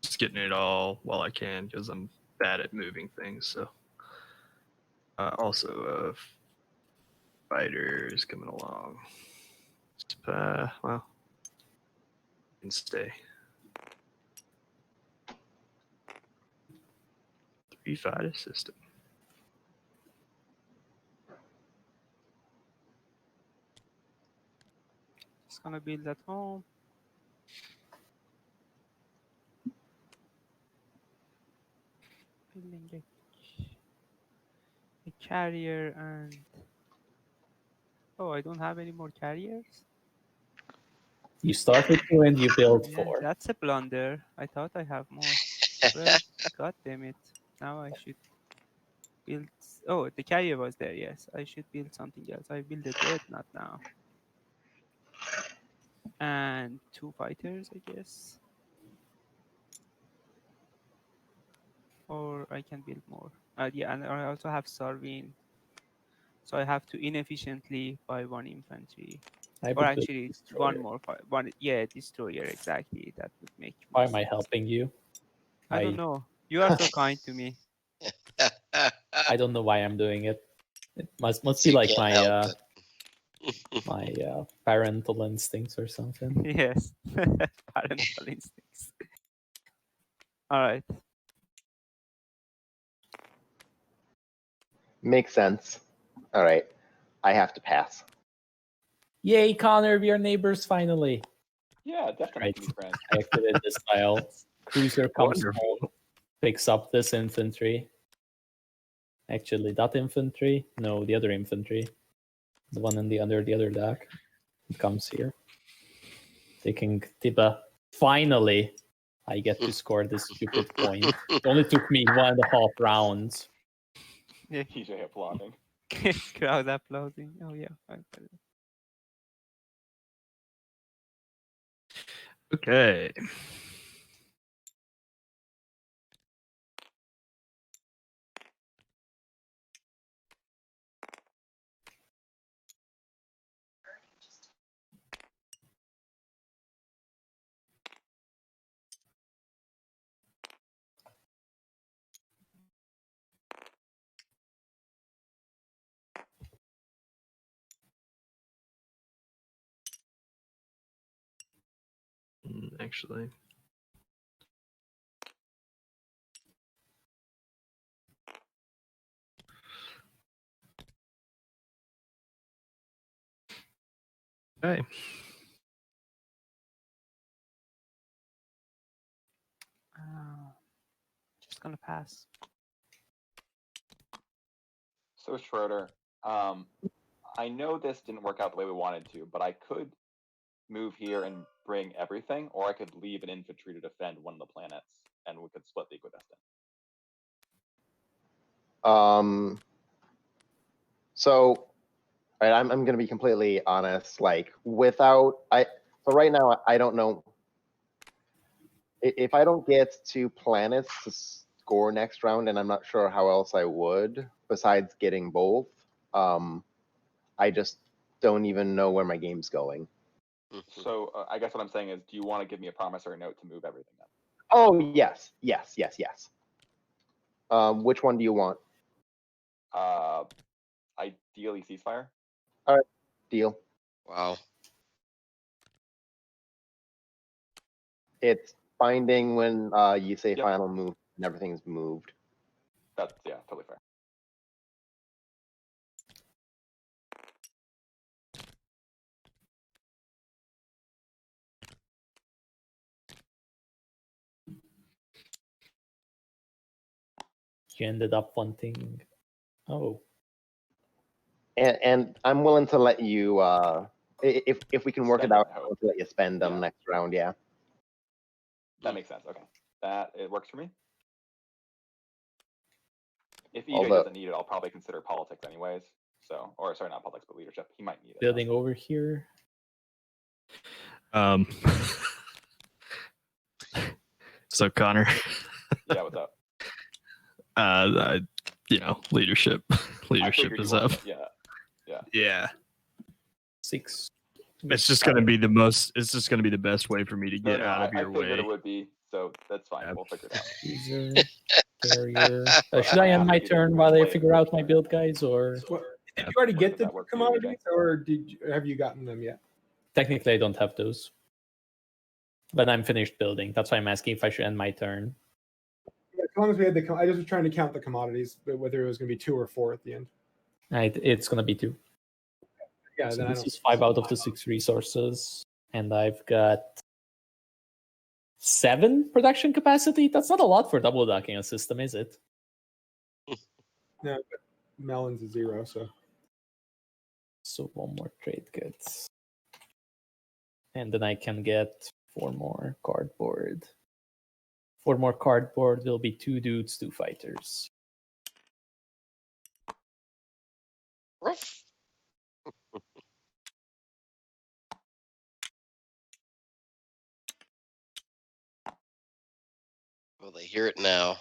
Speaker 8: Just getting it all while I can because I'm bad at moving things. So, also, fighters coming along. Well, can stay. 3 fighter system.
Speaker 3: Just gonna build at home. Building a carrier and I don't have any more carriers.
Speaker 1: You start with 2 and you build
Speaker 3: Yeah,
Speaker 1: 4.
Speaker 3: that's a blunder. I thought I have more. Well, god damn it. Now I should build. Oh, the carrier was there. Yes, I should build something else. I build a dreadnought now. And 2 fighters, I guess. Or I can build more. Yeah, and I also have Sarvin. So I have to inefficiently buy 1 infantry.
Speaker 1: I
Speaker 3: Or
Speaker 1: would build
Speaker 3: actually,
Speaker 1: destroyer.
Speaker 3: 1 more. Yeah, destroyer, exactly. That would make.
Speaker 1: Why
Speaker 3: more
Speaker 1: am I
Speaker 3: sense.
Speaker 1: helping you?
Speaker 3: I don't know. You are so kind to me.
Speaker 1: I don't know why I'm doing it. It must
Speaker 4: So
Speaker 1: be
Speaker 4: you
Speaker 1: like
Speaker 4: can't
Speaker 1: my
Speaker 4: help it.
Speaker 1: my parental instincts or something.
Speaker 3: Yes. Parental instincts. All right.
Speaker 6: Makes sense. All right. I have to pass.
Speaker 1: Yay, Connor, we are neighbors finally.
Speaker 2: Yeah, definitely
Speaker 1: Right.
Speaker 2: be friends.
Speaker 1: I activated this tile. Cruiser comes
Speaker 8: Wonderful.
Speaker 1: home, picks up this infantry. Actually, that infantry. No, the other infantry. The one under the other deck. It comes here. Taking Tiba. Finally, I get to score this stupid point. It only took me 1.5 rounds.
Speaker 3: Yeah.
Speaker 2: TJ applauding.
Speaker 3: Crowd applauding. Oh yeah.
Speaker 8: Okay. Actually. Okay.
Speaker 3: Just gonna pass.
Speaker 2: So Schroeder, I know this didn't work out the way we wanted to, but I could move here and bring everything, or I could leave an infantry to defend one of the planets, and we could split the equidistant.
Speaker 6: So, right, I'm going to be completely honest. Like, so right now, I don't know if I don't get 2 planets to score next round, and I'm not sure how else I would besides getting both. I just don't even know where my game's going.
Speaker 2: So I guess what I'm saying is, do you want to give me a promissory note to move everything up?
Speaker 6: Oh, yes. Which one do you want?
Speaker 2: Ideally ceasefire.
Speaker 6: All right, deal.
Speaker 4: Wow.
Speaker 6: It's binding when you say
Speaker 2: Yep.
Speaker 6: final move and everything's moved.
Speaker 2: That's totally fair.
Speaker 1: You ended up wanting. Oh,
Speaker 6: And I'm willing to let you if we can work it
Speaker 2: Spend
Speaker 6: out,
Speaker 2: it,
Speaker 6: I'm willing to let you spend them
Speaker 2: Yeah.
Speaker 6: next round. Yeah.
Speaker 2: That makes sense. Okay, it works for me. If EJ
Speaker 6: Although-
Speaker 2: doesn't need it, I'll probably consider politics anyways. So, or sorry, not politics, but leadership. He might need it.
Speaker 1: building over here.
Speaker 8: So Connor,
Speaker 2: Yeah, what's up?
Speaker 8: leadership.
Speaker 2: I
Speaker 8: Leadership
Speaker 2: figured you
Speaker 8: is
Speaker 2: wanted
Speaker 8: up.
Speaker 2: it. Yeah.
Speaker 8: Yeah.
Speaker 1: 6.
Speaker 8: It's just gonna be the best way for me to get out of
Speaker 2: I
Speaker 8: your
Speaker 2: figured
Speaker 8: way.
Speaker 2: it would be, so that's fine.
Speaker 8: Yeah.
Speaker 2: We'll figure it out.
Speaker 1: User, carrier.
Speaker 2: But
Speaker 1: Should I end my
Speaker 2: asked you to
Speaker 1: turn while I
Speaker 2: play it
Speaker 1: figure out my
Speaker 2: first.
Speaker 1: build, guys, or
Speaker 5: What, did you already
Speaker 2: Or
Speaker 5: get
Speaker 2: does
Speaker 5: the
Speaker 2: that work for you, EJ?
Speaker 5: commodities, or have you gotten them yet?
Speaker 1: technically I don't have those. But I'm finished building. That's why I'm asking if I should end my turn.
Speaker 5: Yeah, as long as we had I just was trying to count the commodities, but whether it was going to be 2 or 4 at the end.
Speaker 1: It's gonna be 2.
Speaker 5: Yeah,
Speaker 1: So
Speaker 5: then I
Speaker 1: this
Speaker 5: don't.
Speaker 1: is 5 out of the 6 resources, and I've got 7 production capacity. That's not a lot for double docking a system, is it?
Speaker 5: No, but Melon's a 0, so.
Speaker 1: So 1 more trade goods, and then I can get 4 more cardboard. 4 more cardboard will be 2 dudes, 2 fighters.
Speaker 4: Ruff. Well, they hear it now.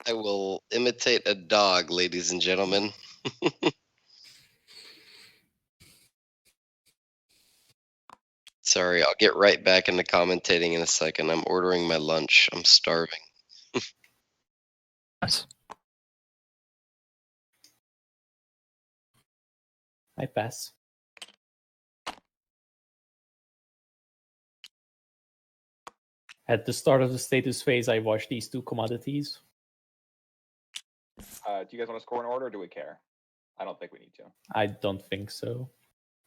Speaker 4: I will imitate a dog, ladies and gentlemen. Sorry, I'll get right back into commentating in a second. I'm ordering my lunch. I'm starving.
Speaker 8: Nice.
Speaker 1: I pass. At the start of the status phase, I watched these 2 commodities.
Speaker 2: Do you guys want to score in order, or do we care? I don't think we need to.
Speaker 1: I don't think so.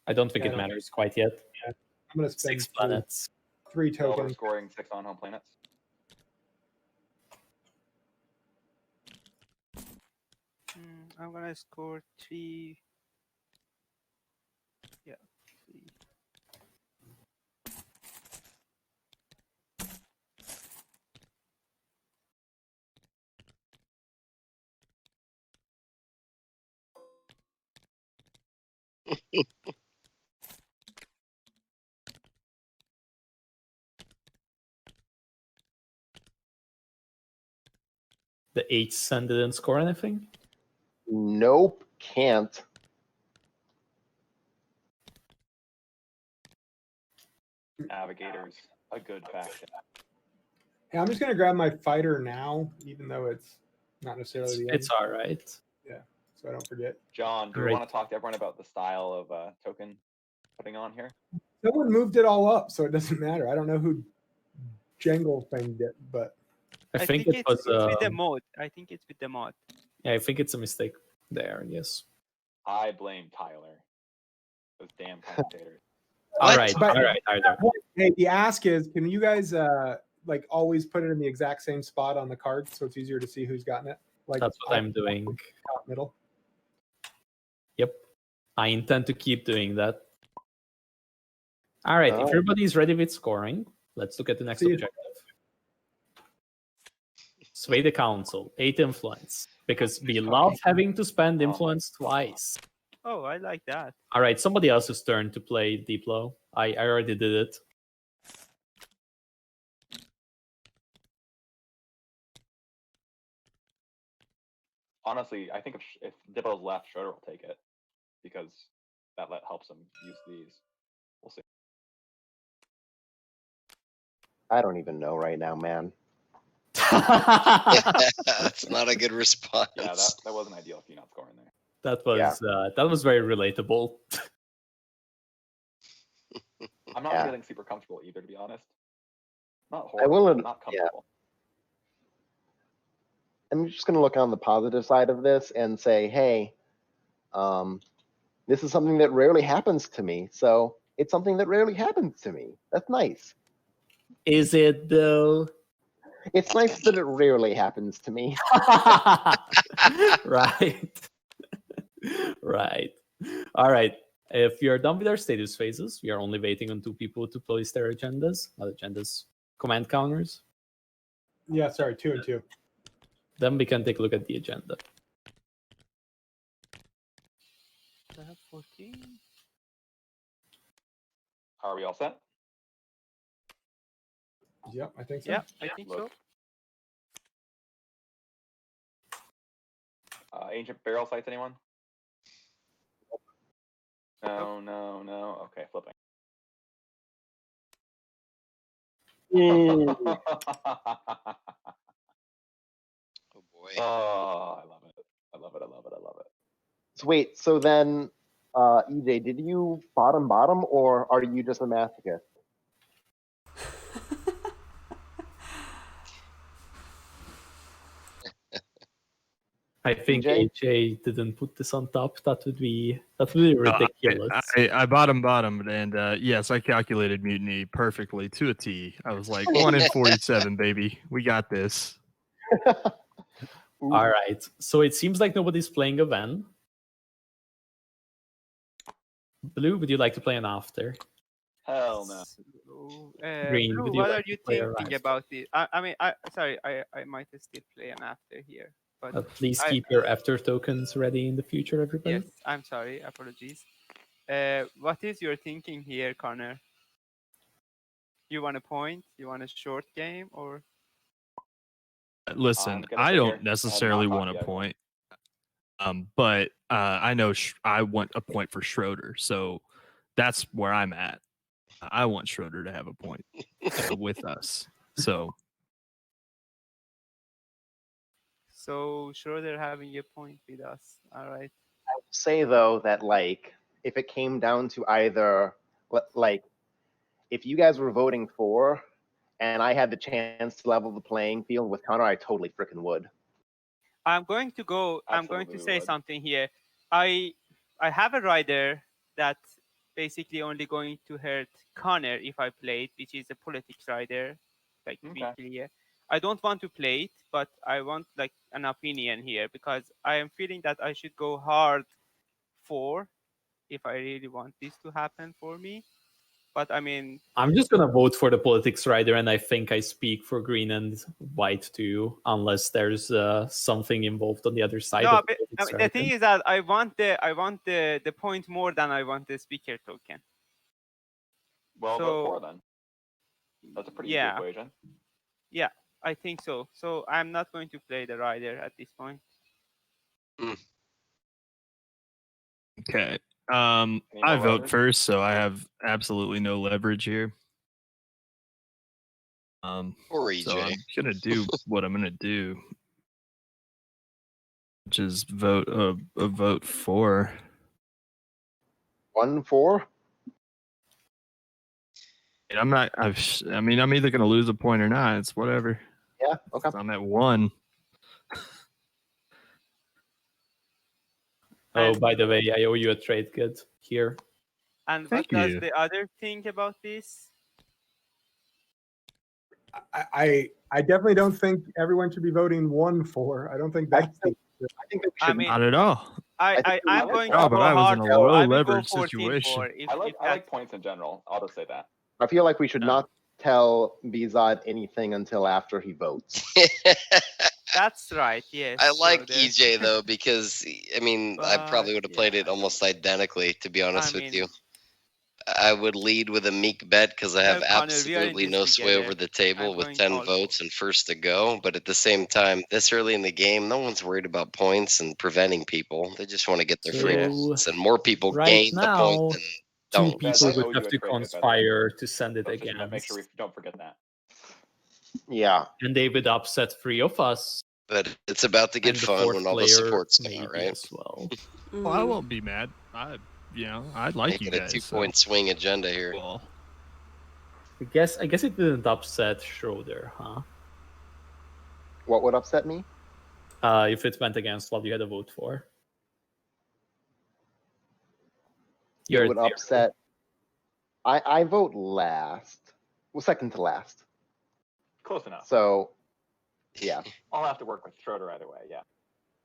Speaker 1: I don't think
Speaker 5: Yeah, I
Speaker 1: it
Speaker 5: don't
Speaker 1: matters quite yet.
Speaker 5: I'm going to spend
Speaker 1: 6 planets.
Speaker 5: 3
Speaker 2: So we're
Speaker 5: tokens.
Speaker 2: scoring 6 on home planets.
Speaker 3: I'm gonna score 3. Yeah, 3.
Speaker 1: The HCEN didn't score anything.
Speaker 6: Nope, can't.
Speaker 2: Navigators, a good faction.
Speaker 5: Yeah, I'm just going to grab my fighter now, even though it's not necessarily the end,
Speaker 1: It's all right.
Speaker 5: so I don't forget.
Speaker 2: John, do
Speaker 1: Great.
Speaker 2: we want to talk to everyone about the style of token putting on here?
Speaker 5: Someone moved it all up, so it doesn't matter. I don't know who Jangle thinged it, but
Speaker 1: I think it was.
Speaker 3: it's with the mod. I think it's with the mod.
Speaker 1: Yeah, I think it's a mistake there. Yes.
Speaker 2: I blame Tyler. Those damn commentators.
Speaker 1: All
Speaker 4: What?
Speaker 1: right.
Speaker 5: But-
Speaker 1: All right. Tyler.
Speaker 5: hey, the ask is, can you guys like always put it in the exact same spot on the card, so it's easier to see who's gotten it. Like
Speaker 1: That's what I'm doing.
Speaker 5: top middle.
Speaker 1: Yep. I intend to keep doing that. All right, if
Speaker 6: Alright.
Speaker 1: everybody's ready with scoring, let's look at the next
Speaker 5: See you.
Speaker 1: objective. Sway the council, 8 influence, because we love having to spend influence twice.
Speaker 3: Oh, I like that.
Speaker 1: All right, somebody else's turn to play Deep Low. I already did it.
Speaker 2: Honestly, I think if Dippo's left, Schroeder will take it because that helps him use these. We'll see.
Speaker 6: I don't even know right now, man.
Speaker 4: That's not a good response.
Speaker 2: Yeah, that wasn't ideal if you're not scoring there.
Speaker 1: That was very relatable.
Speaker 2: I'm not
Speaker 6: Yeah.
Speaker 2: feeling super comfortable either, to be honest. Not
Speaker 6: I will
Speaker 2: horrible,
Speaker 6: ad-
Speaker 2: not
Speaker 6: yeah.
Speaker 2: comfortable.
Speaker 6: I'm just going to look on the positive side of this and say, hey, this is something that rarely happens to me. So it's something that rarely happens to me. That's nice.
Speaker 1: Is it though?
Speaker 6: It's nice that it rarely happens to me.
Speaker 1: Right. Right. All right. If you're done with our status phases, we are only waiting on 2 people to place their agendas. Not agendas, command counters.
Speaker 5: Yeah, sorry, 2 and 2.
Speaker 1: Then we can take a look at the agenda.
Speaker 3: I have 14.
Speaker 2: Are we all set?
Speaker 5: Yep, I think so.
Speaker 3: Yeah, I think so.
Speaker 2: Look. Ancient burial sites, anyone? No, no, no. Okay, flipping.
Speaker 6: Ooh.
Speaker 4: Oh boy.
Speaker 2: Oh, I love it. I love it. I love it. I love it.
Speaker 6: So wait, so then, EJ, did you bottom, or are you just a masochist?
Speaker 1: I think
Speaker 6: EJ?
Speaker 1: AJ didn't put this on top. That would be ridiculous.
Speaker 8: I bottomed, and yes, I calculated mutiny perfectly to a T. I was like 1 in 47, baby. We got this.
Speaker 1: All right. So it seems like nobody's playing a Ven. Blue, would you like to play an after?
Speaker 2: Hell no.
Speaker 3: So,
Speaker 1: Green,
Speaker 3: Blue,
Speaker 1: would you
Speaker 3: what
Speaker 1: like
Speaker 3: are
Speaker 1: to
Speaker 3: you
Speaker 1: play a
Speaker 3: thinking
Speaker 1: Rise?
Speaker 3: about it? I mean, sorry, I might still play an after here, but
Speaker 1: Please
Speaker 3: I-
Speaker 1: keep your after tokens ready in the future, everybody.
Speaker 3: yes, I'm sorry, apologies. What is your thinking here, Conor? You want a point? You want a short game, or
Speaker 8: Listen,
Speaker 2: I'm gonna
Speaker 8: I
Speaker 2: sit here
Speaker 8: don't
Speaker 2: and
Speaker 8: necessarily
Speaker 2: not
Speaker 8: want
Speaker 2: talk
Speaker 8: a
Speaker 2: to you,
Speaker 8: point. But I know I want a point for Schroeder, so that's where I'm at. I want Schroeder to have a point with us. So
Speaker 3: Schroeder having a point with us? All right.
Speaker 6: Say though that like if it came down to either like if you guys were voting for and I had the chance to level the playing field with Conor, I totally freaking would.
Speaker 3: I'm going to go. I'm going to
Speaker 2: Absolutely
Speaker 3: say
Speaker 2: would.
Speaker 3: something here. I have a rider that basically only going to hurt Conor if I play it, which is a politics rider, like to be
Speaker 2: Okay.
Speaker 3: clear. I don't want to play it, but I want like an opinion here because I am feeling that I should go hard for if I really want this to happen for me. But I mean,
Speaker 1: I'm just gonna vote for the politics rider, and I think I speak for green and white too, unless there's something involved on the other side.
Speaker 3: no,
Speaker 1: of
Speaker 3: but,
Speaker 1: politics
Speaker 3: the
Speaker 1: rider.
Speaker 3: thing is that I want the point more than I want the speaker token.
Speaker 2: Well,
Speaker 3: So-
Speaker 2: vote for then. That's a pretty easy
Speaker 3: Yeah.
Speaker 2: equation.
Speaker 3: Yeah, I think so. So I'm not going to play the rider at this point.
Speaker 8: okay.
Speaker 2: Any
Speaker 8: I
Speaker 2: more
Speaker 8: vote
Speaker 2: riders?
Speaker 8: first, so I have absolutely no leverage here.
Speaker 4: Or
Speaker 8: So
Speaker 4: EJ.
Speaker 8: I'm gonna do what I'm gonna do, which is vote a vote for.
Speaker 6: 1-4.
Speaker 8: And I'm not. I mean, I'm either gonna lose a point or not. It's whatever.
Speaker 6: Yeah. Okay.
Speaker 8: I'm at 1.
Speaker 1: Oh,
Speaker 3: And-
Speaker 1: by the way, I owe you a trade good here.
Speaker 3: And
Speaker 8: Thank
Speaker 3: what does
Speaker 8: you.
Speaker 3: the other think about this?
Speaker 5: I definitely don't think everyone should be voting 1-4. I don't think
Speaker 6: I
Speaker 5: that's
Speaker 6: think that we should.
Speaker 3: mean,
Speaker 8: Not at all.
Speaker 3: I'm
Speaker 2: I
Speaker 3: going
Speaker 2: like-
Speaker 3: to
Speaker 8: but
Speaker 3: go
Speaker 8: I was in
Speaker 3: hard.
Speaker 8: a
Speaker 3: So I
Speaker 8: low
Speaker 3: will go
Speaker 8: leverage
Speaker 3: 14-4
Speaker 8: situation.
Speaker 3: if,
Speaker 2: I
Speaker 3: if
Speaker 2: like
Speaker 3: that's
Speaker 2: points in general. I'll just say that.
Speaker 6: I feel like we should
Speaker 8: No.
Speaker 6: not tell behZZZad anything until after he votes.
Speaker 3: That's right. Yes.
Speaker 4: I like
Speaker 3: Schroeder.
Speaker 4: EJ though because I mean I probably
Speaker 3: But,
Speaker 4: would have played
Speaker 3: yeah,
Speaker 4: it almost identically. To be honest with
Speaker 3: mean,
Speaker 4: you, I would lead with a meek bet because I have
Speaker 3: Well, Conor, we are in
Speaker 4: absolutely
Speaker 3: this
Speaker 4: no sway
Speaker 3: together.
Speaker 4: over the table
Speaker 3: I'm
Speaker 4: with
Speaker 3: going
Speaker 4: 10
Speaker 3: all
Speaker 4: votes
Speaker 3: for-
Speaker 4: and first to go. But at the same time, this early in the game, no one's worried about points and preventing people. They just want to get their free
Speaker 1: So,
Speaker 4: points, and more people
Speaker 1: right
Speaker 4: gain the
Speaker 1: now,
Speaker 4: point than
Speaker 1: two
Speaker 4: don't.
Speaker 2: Bez,
Speaker 1: people
Speaker 2: I owe
Speaker 1: would
Speaker 2: you
Speaker 1: have
Speaker 2: a
Speaker 1: to
Speaker 2: trade, by the way.
Speaker 1: conspire to send it
Speaker 2: So just make
Speaker 1: against.
Speaker 2: sure we don't forget that.
Speaker 6: Yeah.
Speaker 1: And they would upset 3 of us.
Speaker 4: But it's about to get
Speaker 1: And the
Speaker 4: fun
Speaker 1: fourth
Speaker 4: when all the
Speaker 1: player
Speaker 4: supports come
Speaker 1: maybe
Speaker 4: out, right?
Speaker 1: as well.
Speaker 8: Well, I
Speaker 9: Mhm.
Speaker 8: won't be mad. I like
Speaker 4: Make
Speaker 8: you
Speaker 4: it a
Speaker 8: guys.
Speaker 4: 2-point swing agenda here.
Speaker 8: Well,
Speaker 1: I guess it didn't upset Schroeder, huh?
Speaker 6: What would upset me?
Speaker 1: If it went against what you had to vote for.
Speaker 6: It
Speaker 1: You're
Speaker 6: would
Speaker 1: there.
Speaker 6: upset. I vote last. Well, second to last.
Speaker 2: Close enough.
Speaker 6: So, yeah.
Speaker 2: I'll have to work with Schroeder either way. Yeah.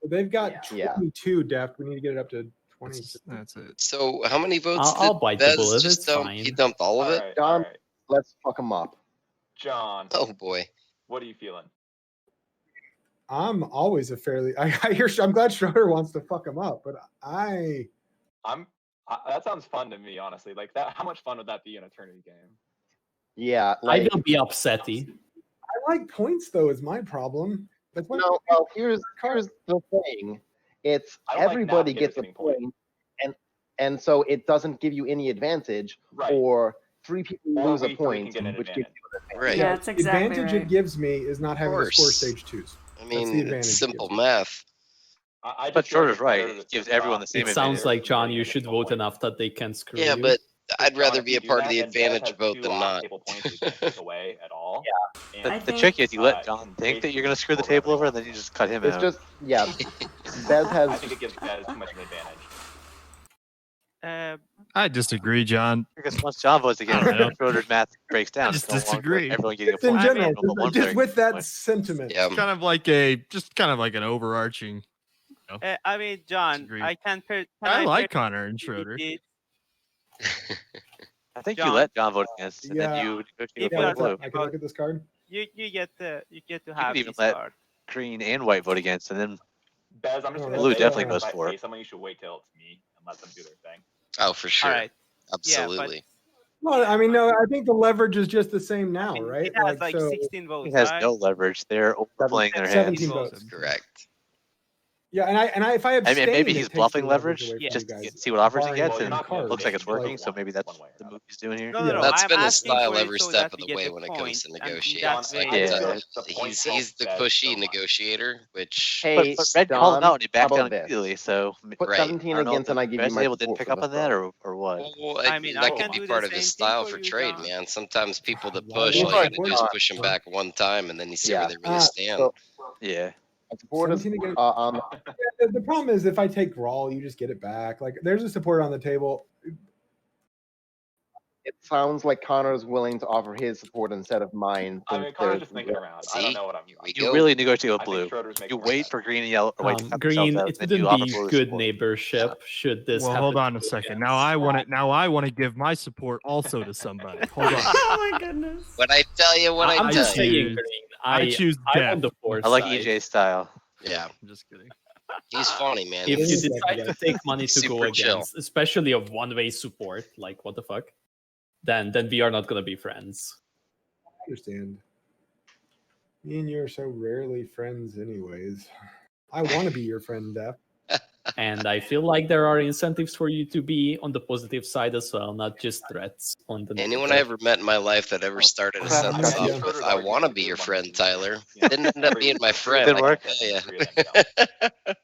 Speaker 5: They've got
Speaker 6: Yeah.
Speaker 5: 22 deft. We need to get it up to 20.
Speaker 8: that's it.
Speaker 4: So how many votes
Speaker 1: I'll
Speaker 4: did
Speaker 1: bite the
Speaker 4: Bez
Speaker 1: bullet,
Speaker 4: just
Speaker 1: it's
Speaker 4: dump?
Speaker 1: fine.
Speaker 4: He dumped all of it?
Speaker 2: All
Speaker 6: John,
Speaker 2: right.
Speaker 6: let's fuck him up.
Speaker 2: John,
Speaker 4: Oh boy.
Speaker 2: what are you feeling?
Speaker 5: I'm always a fairly. I'm glad Schroeder wants to fuck him up, but
Speaker 2: That sounds fun to me, honestly. Like that. How much fun would that be in a tournament game?
Speaker 6: Yeah,
Speaker 1: I
Speaker 6: like
Speaker 1: will be upsetty.
Speaker 5: I like points though. Is my problem. That's what
Speaker 6: no. Well, here's the thing. It's
Speaker 2: I don't like
Speaker 6: everybody
Speaker 2: Navigators
Speaker 6: gets a
Speaker 2: getting points.
Speaker 6: point, and so it doesn't give you any advantage,
Speaker 2: Right.
Speaker 6: or 3 people
Speaker 2: Or
Speaker 6: lose
Speaker 2: we
Speaker 6: a
Speaker 2: three
Speaker 6: point,
Speaker 2: can get an
Speaker 6: which gives
Speaker 2: advantage.
Speaker 6: you an advantage.
Speaker 4: Right.
Speaker 9: Yeah, that's
Speaker 5: the
Speaker 9: exactly
Speaker 5: advantage
Speaker 9: right.
Speaker 5: it gives me is not having to score
Speaker 4: course.
Speaker 5: stage 2s.
Speaker 4: I
Speaker 5: the
Speaker 4: mean,
Speaker 5: advantage
Speaker 4: it's
Speaker 5: it
Speaker 4: simple
Speaker 5: gives.
Speaker 4: math.
Speaker 2: I just
Speaker 7: But
Speaker 2: feel like
Speaker 7: Schroeder's
Speaker 2: it's
Speaker 7: right.
Speaker 2: better
Speaker 7: It
Speaker 2: to
Speaker 7: gives
Speaker 2: stop
Speaker 7: everyone the same
Speaker 1: It
Speaker 2: the
Speaker 1: sounds
Speaker 2: players
Speaker 1: like,
Speaker 2: from
Speaker 1: John,
Speaker 2: getting
Speaker 1: you should
Speaker 2: additional
Speaker 1: vote
Speaker 2: points.
Speaker 1: enough that they can screw
Speaker 4: Yeah,
Speaker 1: you.
Speaker 4: but I'd
Speaker 2: John,
Speaker 4: rather
Speaker 2: if
Speaker 4: be
Speaker 2: you
Speaker 4: a
Speaker 2: do
Speaker 4: part of
Speaker 2: that,
Speaker 4: the
Speaker 2: then Bez
Speaker 4: advantage
Speaker 2: has
Speaker 4: vote
Speaker 2: 2
Speaker 4: than not.
Speaker 2: table points we can't take away at all.
Speaker 6: Yeah.
Speaker 2: And
Speaker 9: I
Speaker 7: The
Speaker 9: think
Speaker 7: trick is you let
Speaker 2: Uh,
Speaker 7: John
Speaker 2: you
Speaker 7: think that you're going to
Speaker 2: basically
Speaker 7: screw the
Speaker 2: score whatever
Speaker 7: table over,
Speaker 2: you
Speaker 7: and then
Speaker 2: want.
Speaker 7: you just cut him
Speaker 6: It's
Speaker 7: out.
Speaker 6: just Bez
Speaker 2: I
Speaker 6: has
Speaker 2: think it gives Bez too much of an advantage.
Speaker 8: I disagree, John.
Speaker 7: Because once John votes again,
Speaker 8: I don't know.
Speaker 7: Schroeder's math breaks down.
Speaker 8: I just
Speaker 7: It's no longer
Speaker 8: disagree.
Speaker 7: everyone getting a
Speaker 5: Just in
Speaker 7: point.
Speaker 5: general,
Speaker 7: But one player
Speaker 5: just with
Speaker 7: gets a
Speaker 5: that
Speaker 7: point.
Speaker 5: sentiment.
Speaker 4: Yeah.
Speaker 8: Kind of like an overarching.
Speaker 3: I mean, John,
Speaker 8: Disagree.
Speaker 3: I can.
Speaker 8: I like Conor and Schroeder.
Speaker 7: I think
Speaker 3: John.
Speaker 7: you let John vote against, and
Speaker 5: Yeah.
Speaker 7: then you negotiate
Speaker 3: If
Speaker 7: a
Speaker 3: you
Speaker 7: point
Speaker 3: are
Speaker 7: blue.
Speaker 3: talking
Speaker 5: I can look at this card.
Speaker 3: you get to
Speaker 7: You
Speaker 3: have
Speaker 7: could even
Speaker 3: this
Speaker 7: let
Speaker 3: card.
Speaker 7: green and white vote against, and then
Speaker 2: Bez, I'm just
Speaker 5: Oh,
Speaker 2: gonna
Speaker 7: blue
Speaker 2: say
Speaker 7: definitely
Speaker 2: if
Speaker 7: goes
Speaker 2: I
Speaker 7: for
Speaker 2: pay
Speaker 7: it.
Speaker 2: someone, you should wait till it's me and let them do their thing.
Speaker 4: Oh, for sure.
Speaker 3: All right.
Speaker 4: Absolutely.
Speaker 5: Well, I mean, no, I think the leverage is just the same now,
Speaker 3: It
Speaker 5: right?
Speaker 3: has like
Speaker 5: so,
Speaker 3: 16 votes.
Speaker 7: he has
Speaker 3: right?
Speaker 7: no leverage. They're overplaying their
Speaker 5: 17
Speaker 7: hands.
Speaker 5: votes.
Speaker 4: That's correct.
Speaker 5: Yeah, and I if I
Speaker 7: I
Speaker 5: abstain,
Speaker 7: mean, maybe
Speaker 5: it
Speaker 7: he's
Speaker 5: takes
Speaker 7: bluffing
Speaker 5: the leverage
Speaker 7: leverage
Speaker 5: away from
Speaker 7: just
Speaker 5: you
Speaker 7: to
Speaker 5: guys,
Speaker 7: see what offers he
Speaker 5: barring
Speaker 7: gets,
Speaker 2: Well, you're
Speaker 7: and
Speaker 2: not gonna
Speaker 7: it looks like it's
Speaker 2: take
Speaker 7: working.
Speaker 2: what
Speaker 7: So
Speaker 2: you
Speaker 7: maybe
Speaker 2: want,
Speaker 7: that's
Speaker 2: one way or
Speaker 7: the
Speaker 2: another.
Speaker 7: move he's doing here.
Speaker 3: No, no, no.
Speaker 4: That's
Speaker 3: I'm
Speaker 4: been his
Speaker 3: asking
Speaker 4: style
Speaker 3: for it
Speaker 4: every
Speaker 3: so
Speaker 4: step
Speaker 3: that
Speaker 4: of
Speaker 3: we
Speaker 4: the
Speaker 3: get
Speaker 4: way
Speaker 3: the
Speaker 4: when it
Speaker 3: point,
Speaker 4: comes to
Speaker 3: and
Speaker 4: negotiating.
Speaker 3: that
Speaker 4: It's
Speaker 3: way-
Speaker 4: like,
Speaker 2: I just feel
Speaker 7: Yeah.
Speaker 2: like the point
Speaker 4: he's
Speaker 2: helps
Speaker 4: the
Speaker 2: Bez
Speaker 4: pushy
Speaker 2: so much.
Speaker 4: negotiator, which
Speaker 6: Hey,
Speaker 7: But Red called him
Speaker 6: Don,
Speaker 7: out and he
Speaker 6: how
Speaker 7: backed down
Speaker 6: about this?
Speaker 7: immediately. So
Speaker 6: Put
Speaker 4: Right.
Speaker 6: 17
Speaker 7: I don't know if
Speaker 6: against,
Speaker 7: the
Speaker 6: and I give you
Speaker 7: Red
Speaker 6: my
Speaker 7: table didn't
Speaker 6: support
Speaker 7: pick
Speaker 6: for
Speaker 7: up
Speaker 6: this
Speaker 7: on that,
Speaker 6: card.
Speaker 7: or what?
Speaker 4: well,
Speaker 3: I mean, I
Speaker 4: that
Speaker 3: can
Speaker 4: could be
Speaker 3: do the
Speaker 4: part of his
Speaker 3: same thing
Speaker 4: style
Speaker 3: for
Speaker 4: for
Speaker 3: you,
Speaker 4: trade,
Speaker 3: John.
Speaker 4: man. Sometimes people that
Speaker 5: Why
Speaker 4: push,
Speaker 5: would
Speaker 4: you
Speaker 5: I
Speaker 4: gotta
Speaker 5: support
Speaker 4: just
Speaker 5: that?
Speaker 4: push them back one time, and then you see where
Speaker 6: Yeah.
Speaker 4: they really stand.
Speaker 6: So
Speaker 7: Yeah.
Speaker 6: my support is
Speaker 5: 17 against.
Speaker 6: on.
Speaker 5: The problem is if I take Grawl, you just get it back. Like there's a support on the table.
Speaker 6: It sounds like Connor's willing to offer his support instead of mine.
Speaker 2: I
Speaker 6: since
Speaker 2: mean, Connor's
Speaker 6: there's-
Speaker 2: just thinking around. I
Speaker 4: See?
Speaker 2: don't know what I'm.
Speaker 4: Here we
Speaker 7: You
Speaker 4: go.
Speaker 7: really negotiate with
Speaker 2: I think
Speaker 7: blue.
Speaker 2: Schroeder's making
Speaker 7: You
Speaker 2: more
Speaker 7: wait
Speaker 2: sense.
Speaker 7: for green and yellow, or white to cut
Speaker 1: Green,
Speaker 7: themselves out,
Speaker 1: it
Speaker 7: then you
Speaker 1: wouldn't
Speaker 7: offer
Speaker 1: be
Speaker 7: blue
Speaker 1: good
Speaker 7: support.
Speaker 1: neighborship should this
Speaker 8: Well,
Speaker 1: happen.
Speaker 8: hold on a
Speaker 1: to
Speaker 8: second.
Speaker 1: against.
Speaker 8: Now I want to give my support also to somebody. Hold on.
Speaker 9: Oh my goodness.
Speaker 4: What I tell you, what
Speaker 1: I'm
Speaker 4: I
Speaker 1: just
Speaker 4: tell you.
Speaker 1: saying,
Speaker 8: choose-
Speaker 1: Green.
Speaker 8: I choose
Speaker 1: I'm
Speaker 8: death.
Speaker 1: on the fourth
Speaker 7: I like
Speaker 1: side.
Speaker 7: EJ's style.
Speaker 4: Yeah,
Speaker 8: I'm just kidding.
Speaker 4: he's funny, man.
Speaker 1: If you
Speaker 4: He's
Speaker 1: decide to take money to go
Speaker 4: super chill.
Speaker 1: against, especially of one-way support, like what the fuck, then we are not gonna be friends.
Speaker 5: I understand. Me and you are so rarely friends, anyways. I want to be your friend, Def.
Speaker 1: And I feel like there are incentives for you to be on the positive side as well, not just threats on the
Speaker 4: Anyone I
Speaker 1: negative.
Speaker 4: ever met in my life that ever started a
Speaker 6: crap,
Speaker 4: sentence
Speaker 6: I got
Speaker 4: off
Speaker 6: you.
Speaker 4: with, I want to be your friend, Tyler. Didn't end up being my friend.
Speaker 7: Didn't
Speaker 4: I
Speaker 7: work.
Speaker 4: can tell ya.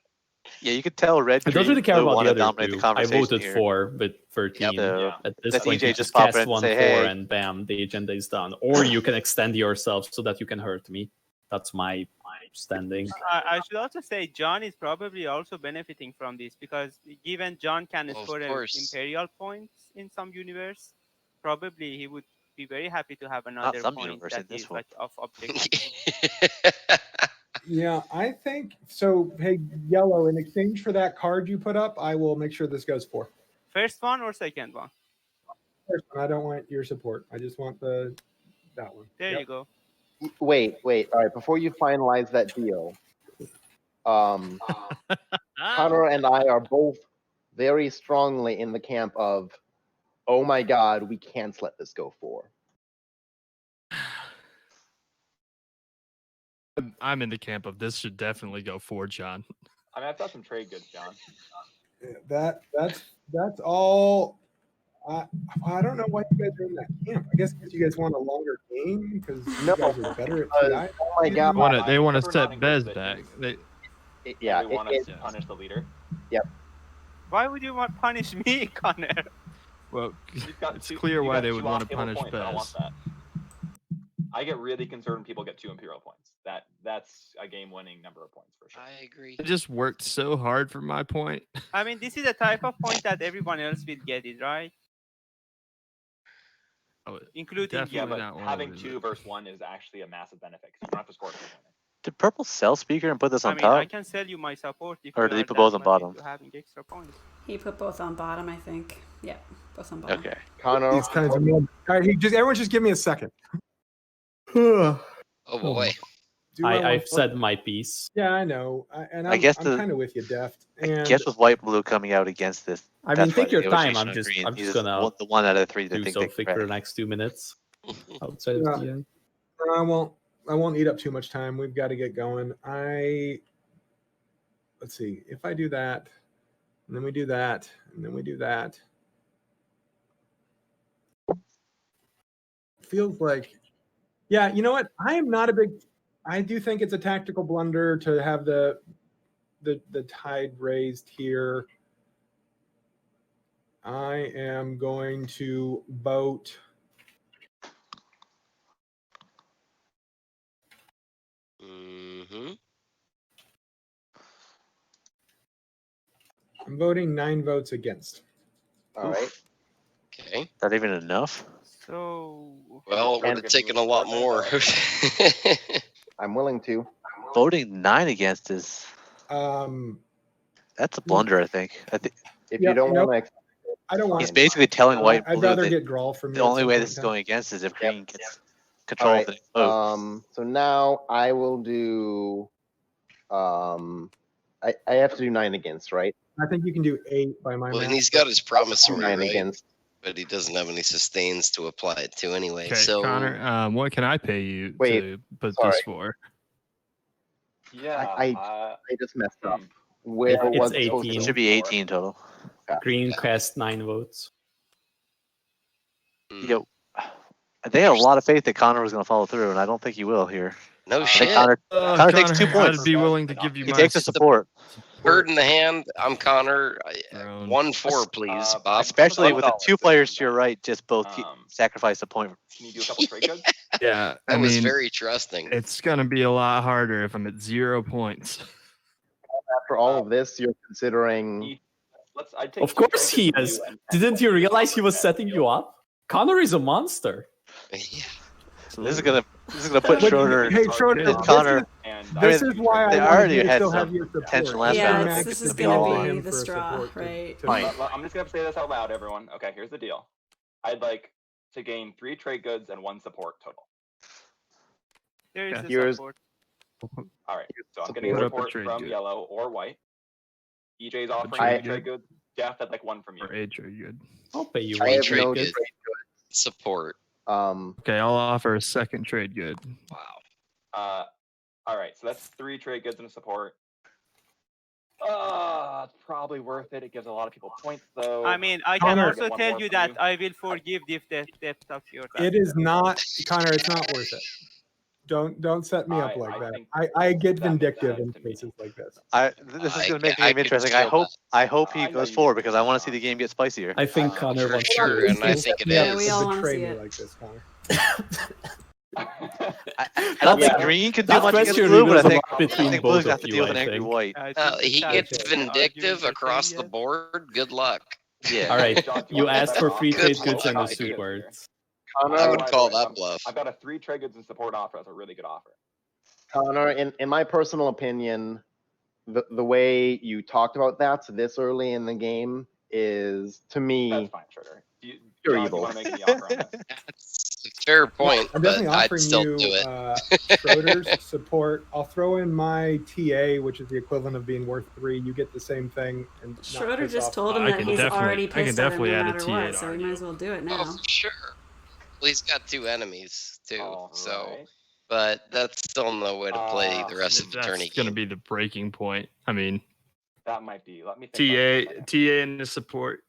Speaker 7: Yeah, you could tell Red
Speaker 1: I don't
Speaker 7: Green
Speaker 1: really care
Speaker 7: Blue
Speaker 1: about
Speaker 7: want
Speaker 1: the
Speaker 7: to
Speaker 1: other
Speaker 7: dominate the
Speaker 1: two. I
Speaker 7: conversation
Speaker 1: voted
Speaker 7: here.
Speaker 1: for with 13.
Speaker 7: So
Speaker 2: Yeah.
Speaker 1: At this
Speaker 7: let
Speaker 1: point,
Speaker 7: EJ
Speaker 1: you
Speaker 7: just
Speaker 1: just
Speaker 7: pop in
Speaker 1: cast
Speaker 7: and
Speaker 1: 1-4
Speaker 7: say, hey.
Speaker 1: and bam, the agenda is done. Or you can extend yourself so that you can hurt me. That's my standing.
Speaker 3: I should also say John is probably also benefiting from this because given John can
Speaker 4: Well, of
Speaker 3: score
Speaker 4: course.
Speaker 3: imperial points in some universe, probably he would be very happy to have another
Speaker 7: some
Speaker 3: point
Speaker 7: universe in
Speaker 3: that
Speaker 7: this
Speaker 3: is
Speaker 7: one.
Speaker 3: like of objective.
Speaker 5: Yeah, I think so. Hey, Yellow, in exchange for that card you put up, I will make sure this goes 4.
Speaker 3: First one or second one?
Speaker 5: First one, I don't want your support. I just want that one.
Speaker 3: There
Speaker 5: Yep.
Speaker 3: you go.
Speaker 6: Wait. All right. Before you finalize that deal, Conor and I are both very strongly in the camp of, oh my God, we can't let this go 4.
Speaker 8: I'm in the camp of this should definitely go 4, John.
Speaker 2: I mean, I've got some trade goods, John.
Speaker 5: Yeah, that's all. I don't know why you guys are in that camp. I guess because you guys want a longer game because you guys are better at TI.
Speaker 6: Oh my God.
Speaker 8: They want to
Speaker 2: We're
Speaker 8: set
Speaker 2: not in
Speaker 8: Bez
Speaker 2: good
Speaker 8: back.
Speaker 2: positions.
Speaker 6: Yeah.
Speaker 2: We want to punish the leader.
Speaker 3: Why would you want to punish me, Connor?
Speaker 8: Well,
Speaker 2: You've got
Speaker 8: it's
Speaker 2: two-
Speaker 8: clear
Speaker 2: you
Speaker 8: why
Speaker 2: got
Speaker 8: they
Speaker 2: two
Speaker 8: would want to
Speaker 2: off-table
Speaker 8: punish
Speaker 2: points. I don't want
Speaker 8: Bez.
Speaker 2: that. I get really concerned when people get 2 Imperial points. That's a game-winning number of points for sure.
Speaker 4: I agree.
Speaker 8: I just worked so hard for my point.
Speaker 3: I mean, this is a type of point that everyone else will get it, right?
Speaker 8: Oh,
Speaker 3: Including
Speaker 8: definitely
Speaker 2: Yeah,
Speaker 3: you.
Speaker 2: but
Speaker 8: not one of
Speaker 2: having
Speaker 8: them,
Speaker 2: 2 versus 1 is actually a massive benefit because you don't have to score for winning.
Speaker 7: Did Purple sell Speaker and put this
Speaker 3: I
Speaker 7: on
Speaker 3: mean, I
Speaker 7: top?
Speaker 3: can sell you my support if
Speaker 7: Or
Speaker 3: you
Speaker 7: did he
Speaker 3: are
Speaker 7: put
Speaker 3: that
Speaker 7: both on
Speaker 3: much
Speaker 7: bottom?
Speaker 3: into having extra points.
Speaker 9: He put both on bottom, I think. Yeah, both on bottom.
Speaker 7: Okay.
Speaker 6: Conor,
Speaker 5: These kinds of men. All right, everyone, just give me a second.
Speaker 4: Oh boy.
Speaker 5: Do I
Speaker 1: I've
Speaker 5: want-
Speaker 1: said my piece.
Speaker 5: Yeah, I know, and
Speaker 7: I
Speaker 5: I'm,
Speaker 7: guess
Speaker 5: I'm kind of with you, Deft.
Speaker 7: I
Speaker 5: And
Speaker 7: guess with white blue coming out against this.
Speaker 1: I mean,
Speaker 7: that's why
Speaker 1: take
Speaker 7: the
Speaker 1: your time.
Speaker 7: negotiation
Speaker 1: I'm
Speaker 7: of
Speaker 1: just
Speaker 7: green.
Speaker 1: I'm
Speaker 7: He's
Speaker 1: just gonna
Speaker 7: the one out of the 3 that
Speaker 1: do
Speaker 7: think
Speaker 1: something
Speaker 7: they
Speaker 1: for the
Speaker 7: can
Speaker 1: next 2 minutes outside
Speaker 5: Yeah.
Speaker 1: of the end.
Speaker 5: I won't eat up too much time. We've got to get going. Let's see. If I do that, and then we do that, and then we do that. Feels like, yeah, you know what? I do think it's a tactical blunder to have the tide raised here. I am going to vote.
Speaker 4: Mm-hmm.
Speaker 5: I'm voting 9 votes against.
Speaker 6: all right.
Speaker 4: Okay.
Speaker 7: Is that even enough?
Speaker 3: So,
Speaker 4: Well, it would have taken a lot more.
Speaker 6: I'm willing to.
Speaker 7: Voting 9 against is
Speaker 5: Um,
Speaker 7: that's a blunder. I think.
Speaker 6: If
Speaker 5: Yeah,
Speaker 6: you don't
Speaker 5: nope.
Speaker 6: want to,
Speaker 5: I don't want.
Speaker 7: He's basically telling white
Speaker 5: I'd
Speaker 7: blue
Speaker 5: rather
Speaker 7: that
Speaker 5: get draw from
Speaker 7: the
Speaker 5: you at
Speaker 7: only
Speaker 5: some
Speaker 7: way
Speaker 5: point
Speaker 7: this is
Speaker 5: in time.
Speaker 7: going against is if green gets
Speaker 6: all
Speaker 7: control
Speaker 6: right.
Speaker 7: of the vote.
Speaker 6: So now I will do. I have to do 9 against, right?
Speaker 5: I think you can do 8 by my
Speaker 4: Well,
Speaker 5: math.
Speaker 4: and he's got his promissory,
Speaker 6: 9
Speaker 4: right?
Speaker 6: against.
Speaker 4: But he doesn't have any sustains to apply it to anyway.
Speaker 8: Okay,
Speaker 4: So
Speaker 8: Connor, what can I pay you
Speaker 6: Wait,
Speaker 8: to put
Speaker 6: sorry.
Speaker 8: this for?
Speaker 2: Yeah.
Speaker 6: I just messed up.
Speaker 2: Hmm.
Speaker 6: Where
Speaker 1: It's
Speaker 6: was
Speaker 1: 18.
Speaker 7: It should be 18 total.
Speaker 1: Green cast 9 votes.
Speaker 4: mm,
Speaker 7: Yo, they had a lot of faith that Connor was going to follow through, and I don't think he will here.
Speaker 4: no
Speaker 7: I think
Speaker 4: shit.
Speaker 7: Connor
Speaker 8: Connor
Speaker 7: takes 2 points.
Speaker 8: I'd be willing to give you
Speaker 7: He
Speaker 8: my
Speaker 7: takes the support,
Speaker 4: Bird in the hand. I'm Connor.
Speaker 8: Drone.
Speaker 4: 1-4, please,
Speaker 2: Uh,
Speaker 4: Bob.
Speaker 7: especially with the
Speaker 2: $1
Speaker 7: 2 players to your right. Just both sacrifice a point.
Speaker 2: Can you do a couple trade goods?
Speaker 8: Yeah, I
Speaker 4: That was
Speaker 8: mean,
Speaker 4: very trusting.
Speaker 8: it's gonna be a lot harder if I'm at 0 points.
Speaker 6: after all of this, you're considering.
Speaker 2: I'd take
Speaker 1: Of
Speaker 2: 2
Speaker 1: course
Speaker 2: trade
Speaker 1: he
Speaker 2: goods
Speaker 1: is.
Speaker 2: from you and
Speaker 1: Didn't you realize he was setting you up? Connor is a monster.
Speaker 4: Yeah.
Speaker 7: So this is gonna put
Speaker 5: But,
Speaker 7: Schroeder.
Speaker 5: hey, Schroeder,
Speaker 8: and
Speaker 7: Connor.
Speaker 2: And
Speaker 5: This
Speaker 7: I
Speaker 5: is
Speaker 7: mean,
Speaker 5: why
Speaker 7: they
Speaker 5: I
Speaker 7: already
Speaker 5: wanted you to
Speaker 7: had
Speaker 5: still
Speaker 7: some
Speaker 5: have your support.
Speaker 7: tension last
Speaker 9: Yeah,
Speaker 7: round.
Speaker 5: Max
Speaker 9: this
Speaker 5: to
Speaker 9: is
Speaker 5: be
Speaker 9: gonna
Speaker 5: all
Speaker 9: be
Speaker 5: him
Speaker 9: the
Speaker 5: for
Speaker 9: straw,
Speaker 5: support to-
Speaker 9: right?
Speaker 5: to-
Speaker 7: Fine.
Speaker 2: I'm just gonna say this out loud, everyone. Okay, here's the deal. I'd like to gain 3 trade goods and 1 support total.
Speaker 3: there is
Speaker 8: Yeah.
Speaker 3: the
Speaker 6: Here's-
Speaker 3: support.
Speaker 2: All right, so I'm
Speaker 6: Support.
Speaker 2: getting
Speaker 8: Put up a
Speaker 2: support
Speaker 8: trade
Speaker 2: from
Speaker 8: good.
Speaker 2: yellow or white. EJ's offering
Speaker 8: trade
Speaker 2: 3 trade goods. Jeff, I'd like 1 from you.
Speaker 8: For age, are you good?
Speaker 1: I'll pay you
Speaker 6: I
Speaker 1: one
Speaker 6: have
Speaker 1: trade
Speaker 6: no
Speaker 1: good.
Speaker 6: trade
Speaker 4: Support.
Speaker 8: Okay, I'll offer a second trade good.
Speaker 4: Wow.
Speaker 2: All right, so that's 3 trade goods and a support. It's probably worth it. It gives a lot of people points, though.
Speaker 3: I mean, I can
Speaker 5: Connor-
Speaker 3: also
Speaker 2: Get one
Speaker 3: tell
Speaker 2: more
Speaker 3: you
Speaker 2: from
Speaker 3: that
Speaker 2: you.
Speaker 3: I will forgive the depth of your
Speaker 5: It is not, Connor. It's not worth it. Don't set me up
Speaker 2: I
Speaker 5: like that.
Speaker 2: think
Speaker 5: I get
Speaker 2: that makes
Speaker 5: vindictive
Speaker 2: sense
Speaker 5: in
Speaker 2: to me.
Speaker 5: cases like this.
Speaker 7: This is
Speaker 4: I
Speaker 7: gonna make the
Speaker 4: I
Speaker 7: game
Speaker 4: could
Speaker 7: interesting.
Speaker 4: feel
Speaker 7: I hope he
Speaker 2: I know
Speaker 7: goes
Speaker 2: you
Speaker 7: forward
Speaker 2: do,
Speaker 7: because I want to see
Speaker 2: John.
Speaker 7: the game get spicier.
Speaker 1: I think Connor
Speaker 4: For
Speaker 1: wants
Speaker 4: sure,
Speaker 1: to.
Speaker 4: and I think it
Speaker 9: Yeah,
Speaker 4: is.
Speaker 9: we all
Speaker 5: To
Speaker 9: wanna
Speaker 5: betray
Speaker 9: see
Speaker 5: me
Speaker 9: it.
Speaker 5: like this, Connor.
Speaker 7: I don't think
Speaker 6: Yeah.
Speaker 7: green can do
Speaker 1: That
Speaker 7: much against
Speaker 1: question
Speaker 7: blue, but I
Speaker 1: reveals a
Speaker 7: think,
Speaker 1: lot between
Speaker 7: I think blue's
Speaker 1: both
Speaker 7: got
Speaker 1: of
Speaker 7: to
Speaker 1: you,
Speaker 7: deal with
Speaker 1: I
Speaker 7: an angry
Speaker 1: think.
Speaker 7: white.
Speaker 4: He gets vindictive across the board. Good luck.
Speaker 7: Yeah.
Speaker 1: All right,
Speaker 2: John, do
Speaker 1: you
Speaker 2: wanna get
Speaker 1: asked
Speaker 2: that
Speaker 1: for
Speaker 2: off?
Speaker 1: 3
Speaker 4: Good
Speaker 1: trade goods and a
Speaker 4: luck.
Speaker 1: support.
Speaker 6: Conor,
Speaker 4: I would
Speaker 2: Either
Speaker 4: call
Speaker 2: way,
Speaker 4: that bluff.
Speaker 2: I've got a 3 trade goods and support offer. That's a really good offer.
Speaker 6: Conor, in my personal opinion, the way you talked about that this early in the game is, to me,
Speaker 2: That's fine, Schroeder.
Speaker 6: pure
Speaker 2: John,
Speaker 6: evil.
Speaker 2: You want to make me offer on this?
Speaker 4: That's a fair point,
Speaker 5: I'm
Speaker 4: but
Speaker 5: definitely
Speaker 4: I'd
Speaker 5: offering
Speaker 4: still
Speaker 5: you
Speaker 4: do it.
Speaker 5: Schroeder's support. I'll throw in my TA, which is the equivalent of being worth 3. You get the same thing. And not
Speaker 9: Schroeder
Speaker 5: piss
Speaker 9: just
Speaker 5: off.
Speaker 9: told him
Speaker 8: I
Speaker 9: that
Speaker 8: can
Speaker 9: he's
Speaker 8: definitely-
Speaker 9: already
Speaker 8: I can
Speaker 9: pissed at him
Speaker 8: definitely
Speaker 9: no
Speaker 8: add a
Speaker 9: matter
Speaker 8: TA
Speaker 9: what,
Speaker 8: to
Speaker 9: so he
Speaker 8: argue.
Speaker 9: might as well do it
Speaker 4: Oh,
Speaker 9: now.
Speaker 4: for sure. Well, he's got 2 enemies too,
Speaker 2: All
Speaker 4: so.
Speaker 2: right.
Speaker 4: But that's still no way to play the rest of the
Speaker 8: That's
Speaker 4: tourney
Speaker 8: going to
Speaker 4: game.
Speaker 8: be the breaking point. I mean,
Speaker 2: That might be. Let me think. about this for a second.
Speaker 8: TA and the support.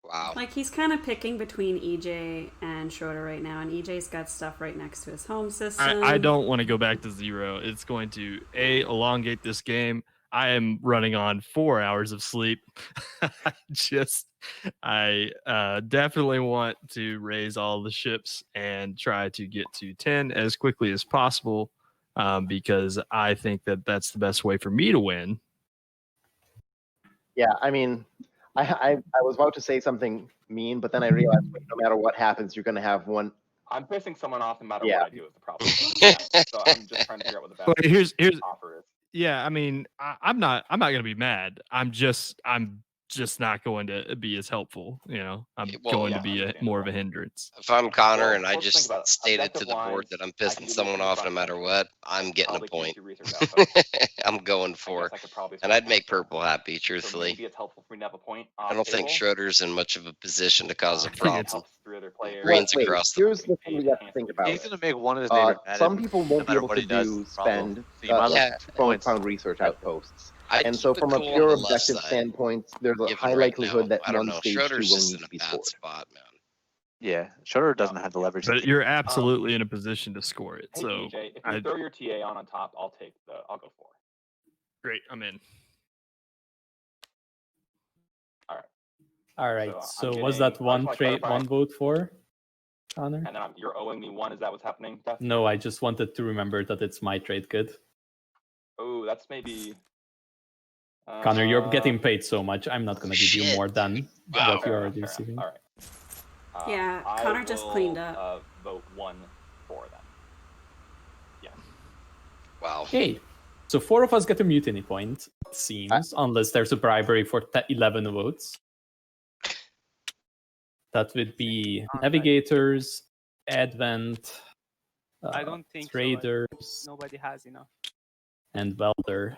Speaker 4: Wow.
Speaker 9: Like, he's kind of picking between EJ and Schroeder right now, and EJ's got stuff right next to his home system.
Speaker 8: I don't want to go back to 0. It's going to elongate this game. I am running on 4 hours of sleep. I definitely want to raise all the ships and try to get to 10 as quickly as possible, because I think that that's the best way for me to win.
Speaker 6: Yeah, I mean, I was about to say something mean, but then I realized no matter what happens, you're going to have one.
Speaker 2: I'm pissing someone off no matter
Speaker 6: Yeah.
Speaker 2: what I do is the problem. So I'm just trying to figure out what the best
Speaker 8: Well, here's
Speaker 2: offer is.
Speaker 8: yeah. I mean, I'm not going to be mad. I'm just not going to be as helpful. I'm
Speaker 4: Well,
Speaker 8: going
Speaker 2: yeah,
Speaker 8: to be more of a hindrance.
Speaker 4: If I'm Connor
Speaker 2: Well,
Speaker 4: and I
Speaker 2: let's think
Speaker 4: just
Speaker 2: about it.
Speaker 4: stated to the
Speaker 2: Objective-wise,
Speaker 4: board that I'm
Speaker 2: I can
Speaker 4: pissing
Speaker 2: give you
Speaker 4: someone
Speaker 2: some
Speaker 4: off no
Speaker 2: front
Speaker 4: matter
Speaker 2: end.
Speaker 4: what, I'm getting a
Speaker 2: Probably can't
Speaker 4: point.
Speaker 2: do research output.
Speaker 4: I'm going
Speaker 2: I
Speaker 4: for.
Speaker 2: guess I could probably
Speaker 4: And
Speaker 2: swap
Speaker 4: I'd make
Speaker 2: that.
Speaker 4: purple happy,
Speaker 2: So
Speaker 4: truthfully.
Speaker 2: maybe it's helpful for me to have a point on
Speaker 4: I don't think
Speaker 2: table.
Speaker 4: Schroeder's in much of a position to cause a
Speaker 8: I think
Speaker 4: problem.
Speaker 8: it's-
Speaker 2: Helps 3 other players.
Speaker 4: Green's
Speaker 6: Wait,
Speaker 4: across the
Speaker 6: here's
Speaker 4: board.
Speaker 6: the thing we have to think about.
Speaker 7: He's gonna make one of his neighbors mad.
Speaker 6: Some
Speaker 7: at him,
Speaker 6: people
Speaker 7: no
Speaker 6: won't be
Speaker 7: matter
Speaker 6: able
Speaker 7: what
Speaker 6: to
Speaker 7: he does,
Speaker 6: do
Speaker 7: problem.
Speaker 6: spend
Speaker 7: So you might as well
Speaker 4: Yeah.
Speaker 7: get 2 points.
Speaker 6: found research outposts.
Speaker 4: I'd
Speaker 6: And so
Speaker 4: keep it
Speaker 6: from a
Speaker 4: cool on
Speaker 6: pure
Speaker 4: the left
Speaker 6: objective
Speaker 4: side,
Speaker 6: standpoint, there's a
Speaker 4: given
Speaker 6: high
Speaker 4: right
Speaker 6: likelihood
Speaker 4: now.
Speaker 6: that
Speaker 4: I don't
Speaker 6: one
Speaker 4: know.
Speaker 6: stage 2
Speaker 4: Schroeder's
Speaker 6: will
Speaker 4: just
Speaker 6: need
Speaker 4: in
Speaker 6: to
Speaker 4: a
Speaker 6: be
Speaker 4: bad
Speaker 6: scored.
Speaker 4: spot, man.
Speaker 7: Yeah, Schroeder doesn't have the leverage.
Speaker 8: But you're absolutely in a position to score it.
Speaker 2: Hey,
Speaker 8: So
Speaker 2: EJ, if you throw your TA on top, I'll go for it.
Speaker 8: great. I'm in.
Speaker 1: All right.
Speaker 2: So
Speaker 1: So
Speaker 2: I'm
Speaker 1: was
Speaker 2: getting-
Speaker 1: that one
Speaker 2: I just wanna
Speaker 1: trade,
Speaker 2: clarify.
Speaker 1: one vote for Connor?
Speaker 2: And then you're owing me 1. Is that what's happening? Def?
Speaker 1: No, I just wanted to remember that it's my trade good.
Speaker 2: Oh, that's maybe.
Speaker 1: Connor, you're getting paid so much. I'm not going to give you
Speaker 4: Shit.
Speaker 1: more than
Speaker 4: Wow.
Speaker 1: what you're already receiving.
Speaker 2: All right.
Speaker 9: Yeah,
Speaker 2: I
Speaker 9: Connor just cleaned
Speaker 2: will,
Speaker 9: up.
Speaker 2: Vote 1 for them. Yes.
Speaker 4: Wow.
Speaker 1: Okay. So 4 of us get a mutiny point, it seems, unless there's a bribery for 11 votes. That would be Navigators, Advent,
Speaker 3: I don't think so.
Speaker 1: Traders,
Speaker 3: Nobody has enough.
Speaker 1: and Veldyr.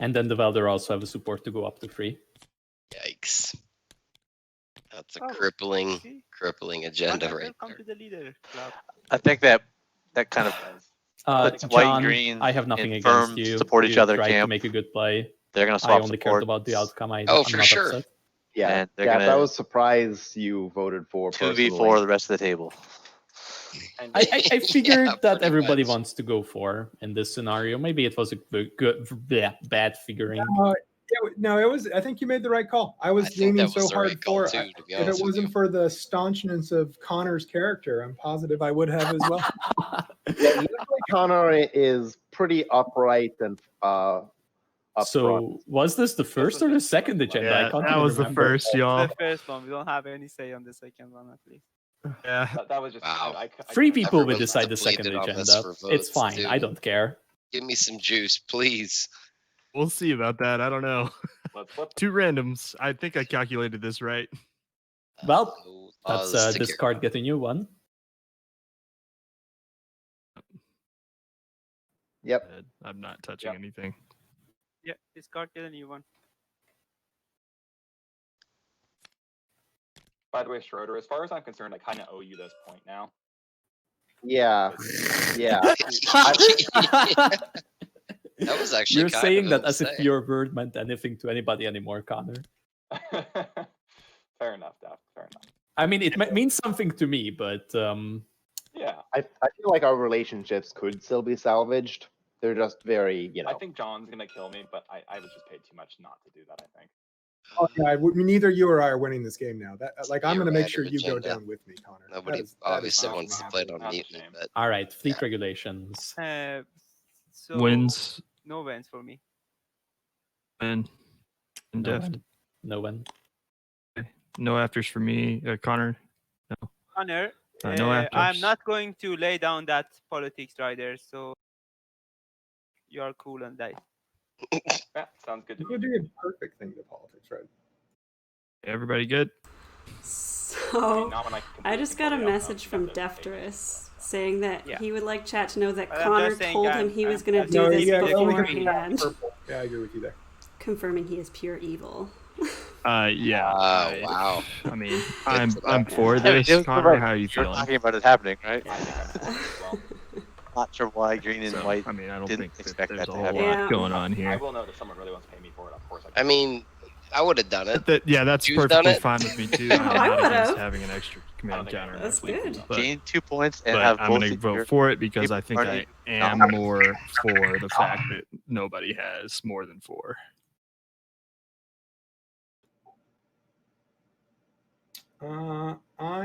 Speaker 1: And then the Veldyr also have a support to go up to 3.
Speaker 4: Yikes. That's a
Speaker 3: Oh,
Speaker 4: crippling
Speaker 3: see?
Speaker 4: agenda
Speaker 3: Connor,
Speaker 4: right
Speaker 3: welcome
Speaker 4: there.
Speaker 3: to the leader club.
Speaker 7: I think that kind of puts white and
Speaker 1: John,
Speaker 7: green
Speaker 1: I have nothing
Speaker 7: in
Speaker 1: against
Speaker 7: firm,
Speaker 1: you.
Speaker 7: support each
Speaker 1: You
Speaker 7: other
Speaker 1: tried to
Speaker 7: camp.
Speaker 1: make a good play.
Speaker 7: They're gonna
Speaker 1: I
Speaker 7: swap
Speaker 1: only cared
Speaker 7: support.
Speaker 1: about the outcome. I'm
Speaker 4: for
Speaker 1: not
Speaker 4: sure.
Speaker 1: upset.
Speaker 6: Yeah,
Speaker 7: And they're
Speaker 6: Jeff, I
Speaker 7: gonna
Speaker 6: was surprised you voted for
Speaker 7: 2v4
Speaker 6: personally.
Speaker 7: the rest of the table.
Speaker 2: And
Speaker 1: I figured
Speaker 4: Yeah,
Speaker 1: that
Speaker 4: pretty
Speaker 1: everybody
Speaker 4: much.
Speaker 1: wants to go 4 in this scenario. Maybe it was a bad figuring.
Speaker 5: No, it was. I think you made the right call. I was
Speaker 4: I think
Speaker 5: leaning
Speaker 4: that
Speaker 5: so
Speaker 4: was the
Speaker 5: hard
Speaker 4: right call
Speaker 5: for
Speaker 4: too,
Speaker 5: it.
Speaker 4: to be
Speaker 5: If it
Speaker 4: honest with
Speaker 5: wasn't
Speaker 4: you.
Speaker 5: for the staunchness of Connor's character, I'm positive I would have as well.
Speaker 6: Yeah, usually Conor is pretty upright and upfront.
Speaker 1: So was this the first or the second agenda? I
Speaker 8: Yeah,
Speaker 1: can't
Speaker 8: that
Speaker 1: even
Speaker 8: was the
Speaker 1: remember.
Speaker 8: first, y'all.
Speaker 3: The first one. We don't have any say on the second one, at least.
Speaker 8: Yeah.
Speaker 2: that was just.
Speaker 4: Wow.
Speaker 2: I
Speaker 1: 3 people will
Speaker 4: Everyone's
Speaker 1: decide the second
Speaker 4: depleted on this
Speaker 1: agenda.
Speaker 4: for
Speaker 1: It's
Speaker 4: votes,
Speaker 1: fine. I
Speaker 4: too.
Speaker 1: don't care.
Speaker 4: Give me some juice, please.
Speaker 8: We'll see about that. I don't know.
Speaker 2: Let's flip.
Speaker 8: 2 randoms. I think I calculated this right.
Speaker 1: Well,
Speaker 4: No
Speaker 1: That's
Speaker 4: cause to
Speaker 1: this
Speaker 4: care.
Speaker 1: card get a new one.
Speaker 6: Yep.
Speaker 8: I'm not touching
Speaker 2: Yep.
Speaker 8: anything.
Speaker 3: Yeah, discard get a new one.
Speaker 2: By the way, Schroeder, as far as I'm concerned, I kind of owe you this point now.
Speaker 6: Yeah. Yeah.
Speaker 4: That was actually
Speaker 1: You're
Speaker 4: kind
Speaker 1: saying
Speaker 4: of
Speaker 1: that as if
Speaker 4: insane.
Speaker 1: your word meant anything to anybody anymore, Connor.
Speaker 2: Fair enough, Def. Fair enough.
Speaker 1: I mean, it means something to me, but
Speaker 2: Yeah,
Speaker 6: I feel like our relationships could still be salvaged. They're just very,
Speaker 2: I think John's gonna kill me, but I was just paid too much not to do that. I think.
Speaker 5: Oh, yeah, neither you or I are winning this game now. That I'm
Speaker 4: Your
Speaker 5: going to make
Speaker 4: random
Speaker 5: sure you go
Speaker 4: agenda.
Speaker 5: down with me, Connor.
Speaker 4: Nobody
Speaker 5: That is
Speaker 4: obviously
Speaker 5: not
Speaker 4: wants to
Speaker 5: gonna
Speaker 4: play
Speaker 5: happen.
Speaker 4: it on
Speaker 2: That's a
Speaker 4: mutiny,
Speaker 2: shame.
Speaker 4: but
Speaker 1: all right, fleet regulations.
Speaker 3: So
Speaker 8: Wins
Speaker 3: no wins for me.
Speaker 8: and
Speaker 1: No
Speaker 8: def.
Speaker 1: one. No one.
Speaker 8: No afters for me. Connor.
Speaker 3: Conor,
Speaker 8: No
Speaker 3: I'm
Speaker 8: afters.
Speaker 3: not going to lay down that politics rider, so you're cool on that.
Speaker 2: Yeah, sounds good to
Speaker 5: It would
Speaker 2: me.
Speaker 5: be a perfect thing to politics, right?
Speaker 8: Everybody good?
Speaker 9: So
Speaker 2: not when I
Speaker 9: I
Speaker 2: completely
Speaker 9: just got a
Speaker 2: control the
Speaker 9: message from
Speaker 2: outcome, you have to take
Speaker 9: Defterus saying that
Speaker 3: Yeah.
Speaker 9: he would like chat to know that
Speaker 3: But I'm
Speaker 9: Connor
Speaker 3: just saying,
Speaker 9: told him he was going to do
Speaker 5: No,
Speaker 9: this
Speaker 5: yeah, only because
Speaker 9: beforehand,
Speaker 5: purple. Yeah, I agree with you there.
Speaker 9: confirming he is pure evil.
Speaker 8: Yeah.
Speaker 4: Oh, wow.
Speaker 8: I mean,
Speaker 4: Good to
Speaker 8: I'm
Speaker 4: know.
Speaker 8: for
Speaker 7: Yeah,
Speaker 8: this.
Speaker 7: it was
Speaker 8: Connor,
Speaker 7: right.
Speaker 8: how are you
Speaker 7: You're
Speaker 8: feeling?
Speaker 7: talking about it happening, right?
Speaker 2: I think I'm for it as well.
Speaker 7: Not sure why green and
Speaker 8: So,
Speaker 7: white
Speaker 8: I mean, I don't
Speaker 7: didn't
Speaker 8: think that
Speaker 7: expect
Speaker 8: there's
Speaker 7: that
Speaker 8: a
Speaker 7: to
Speaker 8: whole
Speaker 7: happen.
Speaker 8: lot
Speaker 9: Yeah.
Speaker 8: going on
Speaker 2: I
Speaker 8: here.
Speaker 2: will note if someone really wants to pay me for it, of course
Speaker 4: I mean, I would have done it.
Speaker 8: Yeah, that's
Speaker 4: You've done
Speaker 8: perfectly
Speaker 4: it?
Speaker 8: fine with me too.
Speaker 9: Oh,
Speaker 8: I'm
Speaker 9: I
Speaker 8: not against
Speaker 9: would've.
Speaker 8: having an extra command
Speaker 2: think I
Speaker 8: counter.
Speaker 2: would.
Speaker 9: That's good.
Speaker 8: But,
Speaker 7: Gain 2 points and
Speaker 8: but
Speaker 7: have
Speaker 8: I'm
Speaker 7: both
Speaker 8: going to
Speaker 7: of
Speaker 8: vote
Speaker 7: your
Speaker 8: for it because I
Speaker 7: people
Speaker 8: think I
Speaker 7: running
Speaker 8: am
Speaker 7: not-
Speaker 8: more for the fact that nobody has more than 4.
Speaker 5: I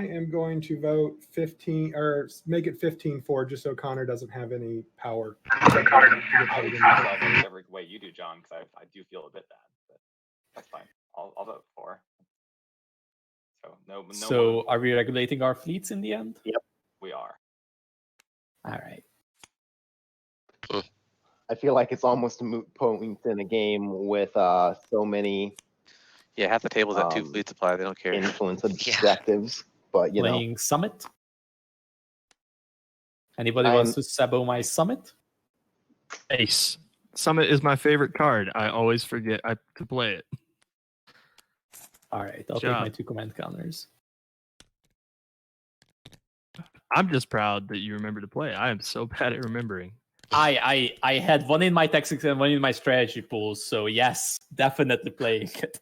Speaker 5: am going to vote 15 or make it 15-4 just so Connor doesn't have any power.
Speaker 2: I would love it whichever way you do, John, because I do feel a bit bad, but that's fine. I'll vote for. So no.
Speaker 1: So are we regulating our fleets in the end?
Speaker 2: We are.
Speaker 1: All right.
Speaker 6: I feel like it's almost a moot point in a game with so many
Speaker 7: Yeah, half the tables at 2 fleet supply. They don't care.
Speaker 6: influence
Speaker 4: Yeah.
Speaker 6: objectives, but you know,
Speaker 1: Playing Summit. Anybody
Speaker 6: I'm-
Speaker 1: wants to sabo my Summit?
Speaker 8: Ace. Summit is my favorite card. I always forget to play it.
Speaker 1: All right, I'll take
Speaker 8: Job.
Speaker 1: my 2 command counters.
Speaker 8: I'm just proud that you remember to play. I am so bad at remembering.
Speaker 1: I had one in my tactics and one in my strategy pools, so yes, definitely playing it.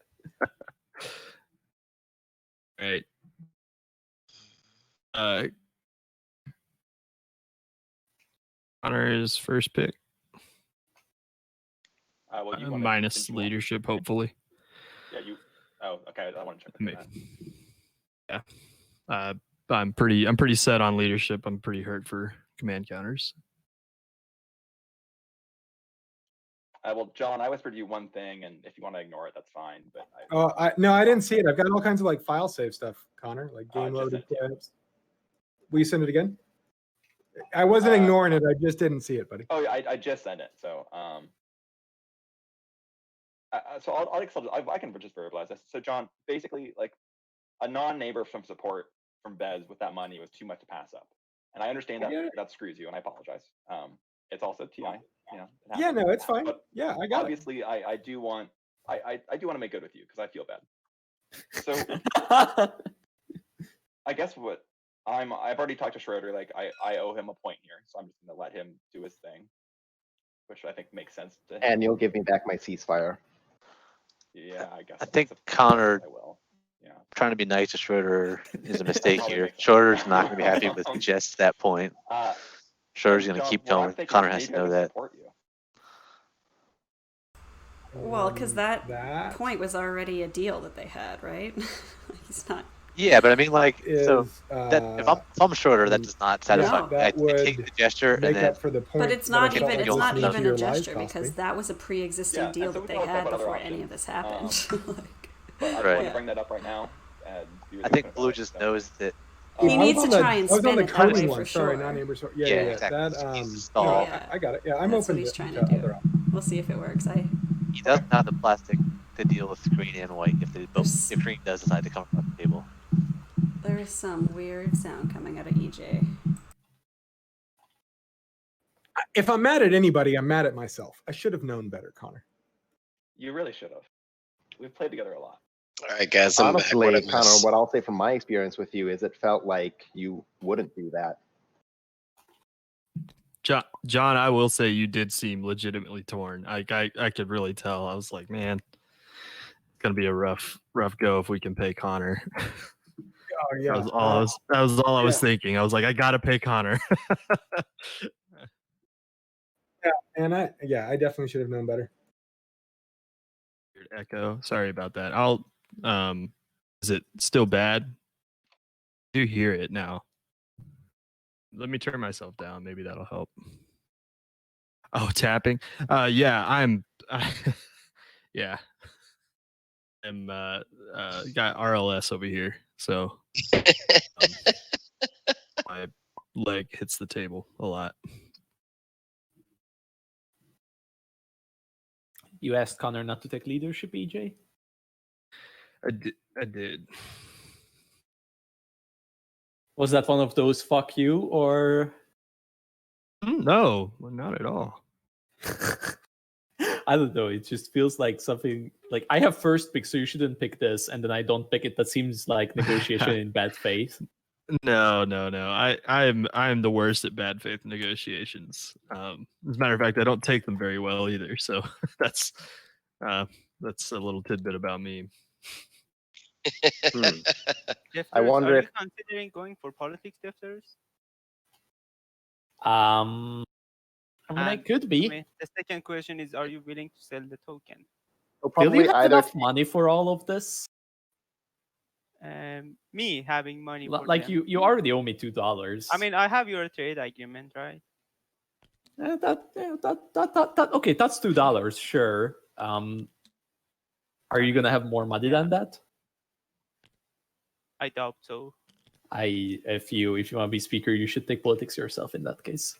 Speaker 8: Right. Connor's first pick.
Speaker 2: Well, you wanna-
Speaker 8: Minus
Speaker 2: since you want-
Speaker 8: leadership, hopefully.
Speaker 2: Yeah, you. Oh, okay. I want to check
Speaker 8: Maybe.
Speaker 2: that.
Speaker 8: Yeah. I'm pretty set on leadership. I'm pretty hurt for command counters.
Speaker 2: Well, John, I whispered you one thing, and if you want to ignore it, that's fine. But
Speaker 5: No, I didn't see it. I've got all kinds of like file save stuff, Connor, like game
Speaker 2: just
Speaker 5: loaded
Speaker 2: sent it.
Speaker 5: clips. Will you send it again? I wasn't ignoring it. I just didn't see it, buddy.
Speaker 2: Oh, yeah, I just sent it. So so I'll accept it. I can just verbalize this. So John, basically, like a non-neighbor from support from Bez with that money was too much to pass up, and I understand that that screws you, and I apologize. It's also TI. You know, it
Speaker 5: Yeah,
Speaker 2: happens.
Speaker 5: no, it's fine.
Speaker 2: But
Speaker 5: Yeah, I got it.
Speaker 2: obviously, I do want to make good with you because I feel bad. So I guess what I've already talked to Schroeder. Like I owe him a point here, so I'm just gonna let him do his thing, which I think makes sense to him.
Speaker 6: and you'll give me back my ceasefire.
Speaker 2: Yeah, I guess.
Speaker 7: I think
Speaker 2: that's
Speaker 7: Conor
Speaker 2: I will. Yeah.
Speaker 7: trying to be nice to Schroeder is a mistake
Speaker 2: Probably
Speaker 7: here.
Speaker 2: makes sense.
Speaker 7: Schroeder's not going to be happy with just that point. Schroeder's going to
Speaker 2: John,
Speaker 7: keep
Speaker 2: what I'm
Speaker 7: going.
Speaker 2: thinking
Speaker 7: Conor
Speaker 2: is
Speaker 7: has to
Speaker 2: maybe I
Speaker 7: know
Speaker 2: can
Speaker 7: that.
Speaker 2: support you.
Speaker 9: Well, because that point was already a deal that they had, right? He's not.
Speaker 7: Yeah, but I mean, like, so
Speaker 5: Is,
Speaker 7: that if I'm Schroeder, that does not satisfy me.
Speaker 5: that
Speaker 7: I take
Speaker 5: would
Speaker 7: the gesture and
Speaker 5: make
Speaker 7: then
Speaker 5: up for the point.
Speaker 9: But it's
Speaker 5: that I
Speaker 9: not
Speaker 5: felt
Speaker 9: even.
Speaker 5: like
Speaker 9: It's
Speaker 5: was
Speaker 9: not
Speaker 5: enough
Speaker 9: even
Speaker 5: your
Speaker 9: a
Speaker 5: lives
Speaker 9: gesture
Speaker 5: cost
Speaker 9: because
Speaker 5: me.
Speaker 9: that was a pre-existing
Speaker 2: Yeah,
Speaker 9: deal
Speaker 2: and so
Speaker 9: that
Speaker 2: we
Speaker 9: they
Speaker 2: can talk
Speaker 9: had
Speaker 2: about other
Speaker 9: before any
Speaker 2: options.
Speaker 9: of this happened.
Speaker 2: But I
Speaker 7: Right.
Speaker 2: want to bring that up right now. And be really
Speaker 7: I think
Speaker 2: open
Speaker 7: Blue
Speaker 2: about it,
Speaker 7: just
Speaker 2: so.
Speaker 7: knows that.
Speaker 9: He
Speaker 5: I
Speaker 9: needs
Speaker 5: was
Speaker 9: to
Speaker 5: on
Speaker 9: try
Speaker 5: the-
Speaker 9: and
Speaker 5: I was on
Speaker 9: spin
Speaker 5: the
Speaker 9: it that
Speaker 5: coding
Speaker 9: way
Speaker 5: one.
Speaker 9: for
Speaker 5: Sorry,
Speaker 9: sure.
Speaker 5: non-neighbors.
Speaker 7: Yeah,
Speaker 5: Yeah.
Speaker 7: exactly.
Speaker 5: That
Speaker 7: He needs to
Speaker 5: no,
Speaker 7: stall.
Speaker 9: Yeah.
Speaker 5: I got it. Yeah, I'm
Speaker 9: That's
Speaker 5: open
Speaker 9: what he's
Speaker 5: to,
Speaker 9: trying
Speaker 5: to
Speaker 9: to do.
Speaker 5: other options.
Speaker 9: We'll see if it works.
Speaker 7: He doesn't have the plastic to deal with green and white
Speaker 9: There's-
Speaker 7: if green does decide to come across the table.
Speaker 9: There is some weird sound coming out of EJ.
Speaker 5: If I'm mad at anybody, I'm mad at myself. I should have known better, Connor.
Speaker 2: You really should have. We've played together a lot.
Speaker 4: All right, guys, I'm back.
Speaker 6: Honestly,
Speaker 4: What I
Speaker 6: Connor,
Speaker 4: missed.
Speaker 6: what I'll say from my experience with you is it felt like you wouldn't do that.
Speaker 8: John, I will say you did seem legitimately torn. I could really tell. I was like, man, it's gonna be a rough go if we can pay Connor.
Speaker 5: Oh yeah.
Speaker 8: That was all I was thinking. I was like, I gotta pay Connor.
Speaker 5: And I definitely should have known better.
Speaker 8: Weird echo. Sorry about that. I'll is it still bad? I do hear it now. Let me turn myself down. Maybe that'll help. Oh, tapping. Yeah, yeah. am got RLS over here, so my leg hits the table a lot.
Speaker 1: You asked Conor not to take leadership, EJ?
Speaker 8: I did.
Speaker 1: Was that one of those fuck you or?
Speaker 8: No, not at all.
Speaker 1: I don't know. It just feels like something like I have first pick, so you shouldn't pick this, and then I don't pick it. That seems like negotiation in bad faith.
Speaker 8: No. I'm the worst at bad faith negotiations. As a matter of fact, I don't take them very well either. So that's a little tidbit about me.
Speaker 3: Defterus,
Speaker 6: wonder
Speaker 3: are
Speaker 6: if-
Speaker 3: you considering going for politics, Defterus?
Speaker 1: I mean, I
Speaker 3: And,
Speaker 1: could be.
Speaker 3: the second question is, are you willing to sell the token?
Speaker 6: So
Speaker 1: Will you
Speaker 6: probably
Speaker 1: have
Speaker 6: either.
Speaker 1: enough money for all of this?
Speaker 3: Me having money for
Speaker 1: Like
Speaker 3: them.
Speaker 1: you already owe me $2.
Speaker 3: I mean, I have your trade agreement, right?
Speaker 1: That okay, that's $2, sure. Are you gonna have more money than that?
Speaker 3: I doubt so.
Speaker 1: If you want to be speaker, you should take politics yourself in that case.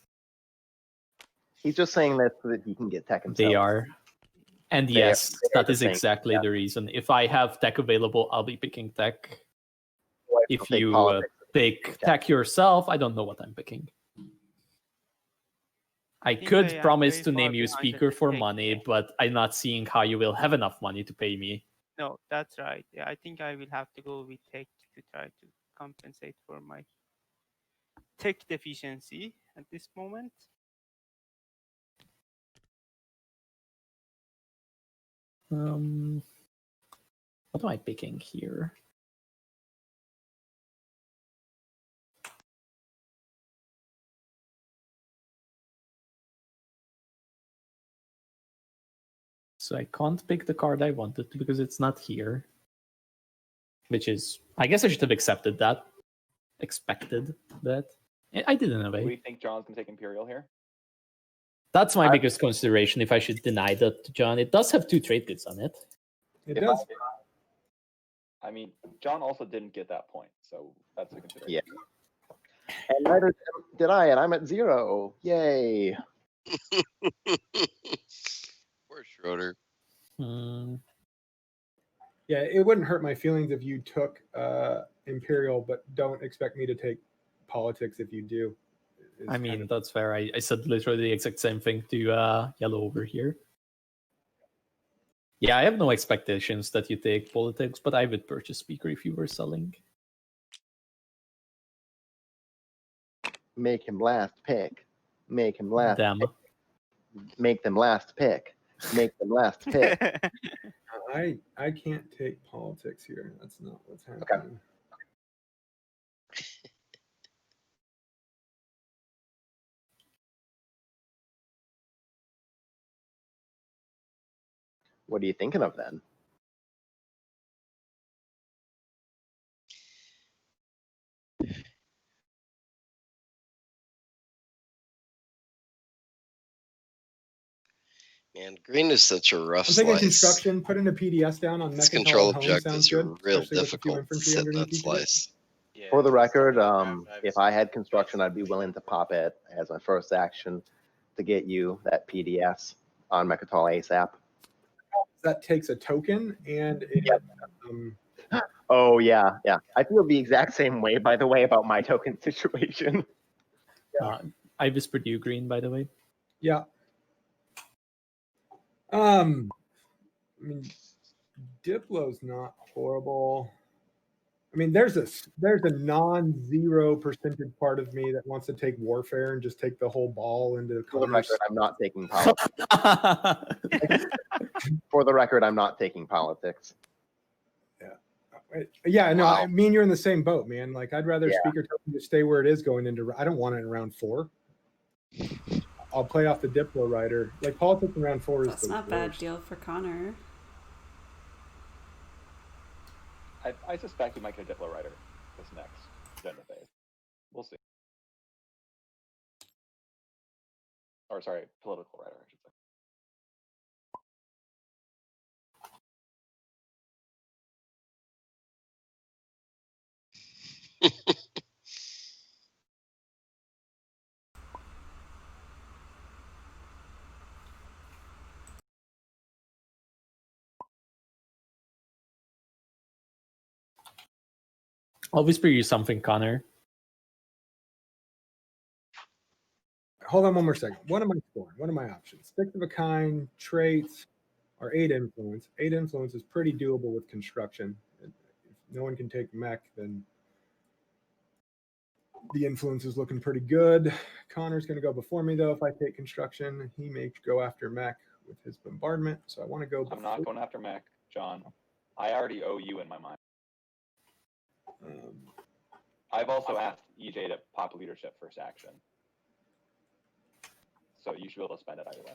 Speaker 6: He's just saying that so that he can get tech himself.
Speaker 1: They are. And
Speaker 6: They are-
Speaker 1: yes,
Speaker 6: they are
Speaker 1: that
Speaker 6: the
Speaker 1: is
Speaker 6: same,
Speaker 1: exactly
Speaker 6: yeah.
Speaker 1: the reason. If I have tech available, I'll be picking tech.
Speaker 6: I'll
Speaker 1: If
Speaker 6: take
Speaker 1: you
Speaker 6: politics.
Speaker 1: pick tech yourself, I don't know what I'm picking. I
Speaker 3: think
Speaker 1: could
Speaker 3: I am
Speaker 1: promise
Speaker 3: very
Speaker 1: to
Speaker 3: far
Speaker 1: name you
Speaker 3: behind
Speaker 1: speaker
Speaker 3: the
Speaker 1: for
Speaker 3: tech.
Speaker 1: money, but I'm not seeing how you will have enough money to pay me.
Speaker 3: No, that's right. Yeah, I think I will have to go with tech to try to compensate for my tech deficiency at this moment.
Speaker 1: What am I picking here? So I can't pick the card I wanted to because it's not here. Which is, I guess I should have accepted that. Expected that. I did in a
Speaker 2: Do we
Speaker 1: way.
Speaker 2: think John's gonna take Imperial here?
Speaker 1: That's my biggest consideration if I should deny that to John. It does have 2 trade goods on it.
Speaker 5: It
Speaker 2: If
Speaker 5: does.
Speaker 2: I mean, John also didn't get that point, so that's a consideration.
Speaker 6: Yeah. And neither did I, and I'm at 0. Yay.
Speaker 4: Poor Schroeder.
Speaker 1: Hmm.
Speaker 5: Yeah, it wouldn't hurt my feelings if you took Imperial, but don't expect me to take politics if you do. is
Speaker 1: I mean,
Speaker 5: kind of-
Speaker 1: that's fair. I said literally the exact same thing to Yellow over here. Yeah, I have no expectations that you take politics, but I would purchase speaker if you were selling.
Speaker 6: Make him last pick. Make him last.
Speaker 1: Them.
Speaker 6: Pick. Make them last pick. Make them last pick.
Speaker 5: I can't take politics here. That's not what's happening.
Speaker 6: What are you thinking of then?
Speaker 4: Man, green is such a rough
Speaker 5: I'm thinking
Speaker 4: slice.
Speaker 5: construction, putting a PDS down on
Speaker 4: Its
Speaker 5: Mechanol
Speaker 4: control
Speaker 5: and home
Speaker 4: objectives
Speaker 5: sounds
Speaker 4: are
Speaker 5: good,
Speaker 4: real
Speaker 5: especially with a few
Speaker 4: difficult to
Speaker 5: infantry
Speaker 4: sit
Speaker 5: underneath
Speaker 4: that
Speaker 5: each of it.
Speaker 4: slice.
Speaker 6: For the record, if I had construction, I'd be willing to pop it as my first action to get you that PDS on Mechatol ASAP.
Speaker 5: That takes a token and it,
Speaker 6: Oh yeah. I feel the exact same way, by the way, about my token situation.
Speaker 1: I whispered you green, by the way.
Speaker 5: yeah. I mean, Diplo's not horrible. I mean, there's a non-zero percentage part of me that wants to take warfare and just take the whole ball into
Speaker 6: For the
Speaker 5: Conor's.
Speaker 6: record, I'm not taking politics. For the record, I'm not taking politics.
Speaker 5: Yeah, no,
Speaker 6: Wow.
Speaker 5: me and you're in the same boat, man. Like, I'd rather
Speaker 6: Yeah.
Speaker 5: speaker token just stay where it is going into. I don't want it in round 4. I'll play off the Diplo rider. Like, politics in round 4 is
Speaker 9: That's
Speaker 5: the
Speaker 9: not a bad
Speaker 5: worst.
Speaker 9: deal for Conor.
Speaker 2: I suspect we might get a Diplo Rider this next agenda phase. We'll see. Or sorry, political rider, I should say.
Speaker 1: I'll whisper you something, Connor.
Speaker 5: Hold on one more second. What am I scoring? What are my options? 6 of a kind, traits, or 8 influence. 8 influence is pretty doable with construction. If no one can take mech, then the influence is looking pretty good. Connor's going to go before me, though. If I take construction, he may go after mech with his bombardment. So I want to go before.
Speaker 2: I'm not going after mech, John. I already owe you in my mind. I've also asked EJ to pop leadership first action. So you should be able to spend it either way.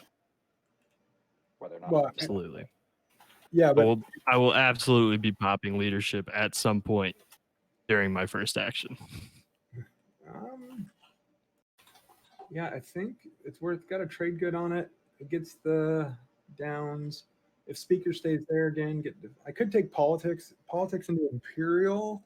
Speaker 2: Whether or not.
Speaker 5: Well,
Speaker 8: Absolutely.
Speaker 5: yeah, but
Speaker 8: I will absolutely be popping leadership at some point during my first action.
Speaker 5: yeah, I think it's worth. Got a trade good on it. It gets the downs. If speaker stays there again, I could take politics into imperial,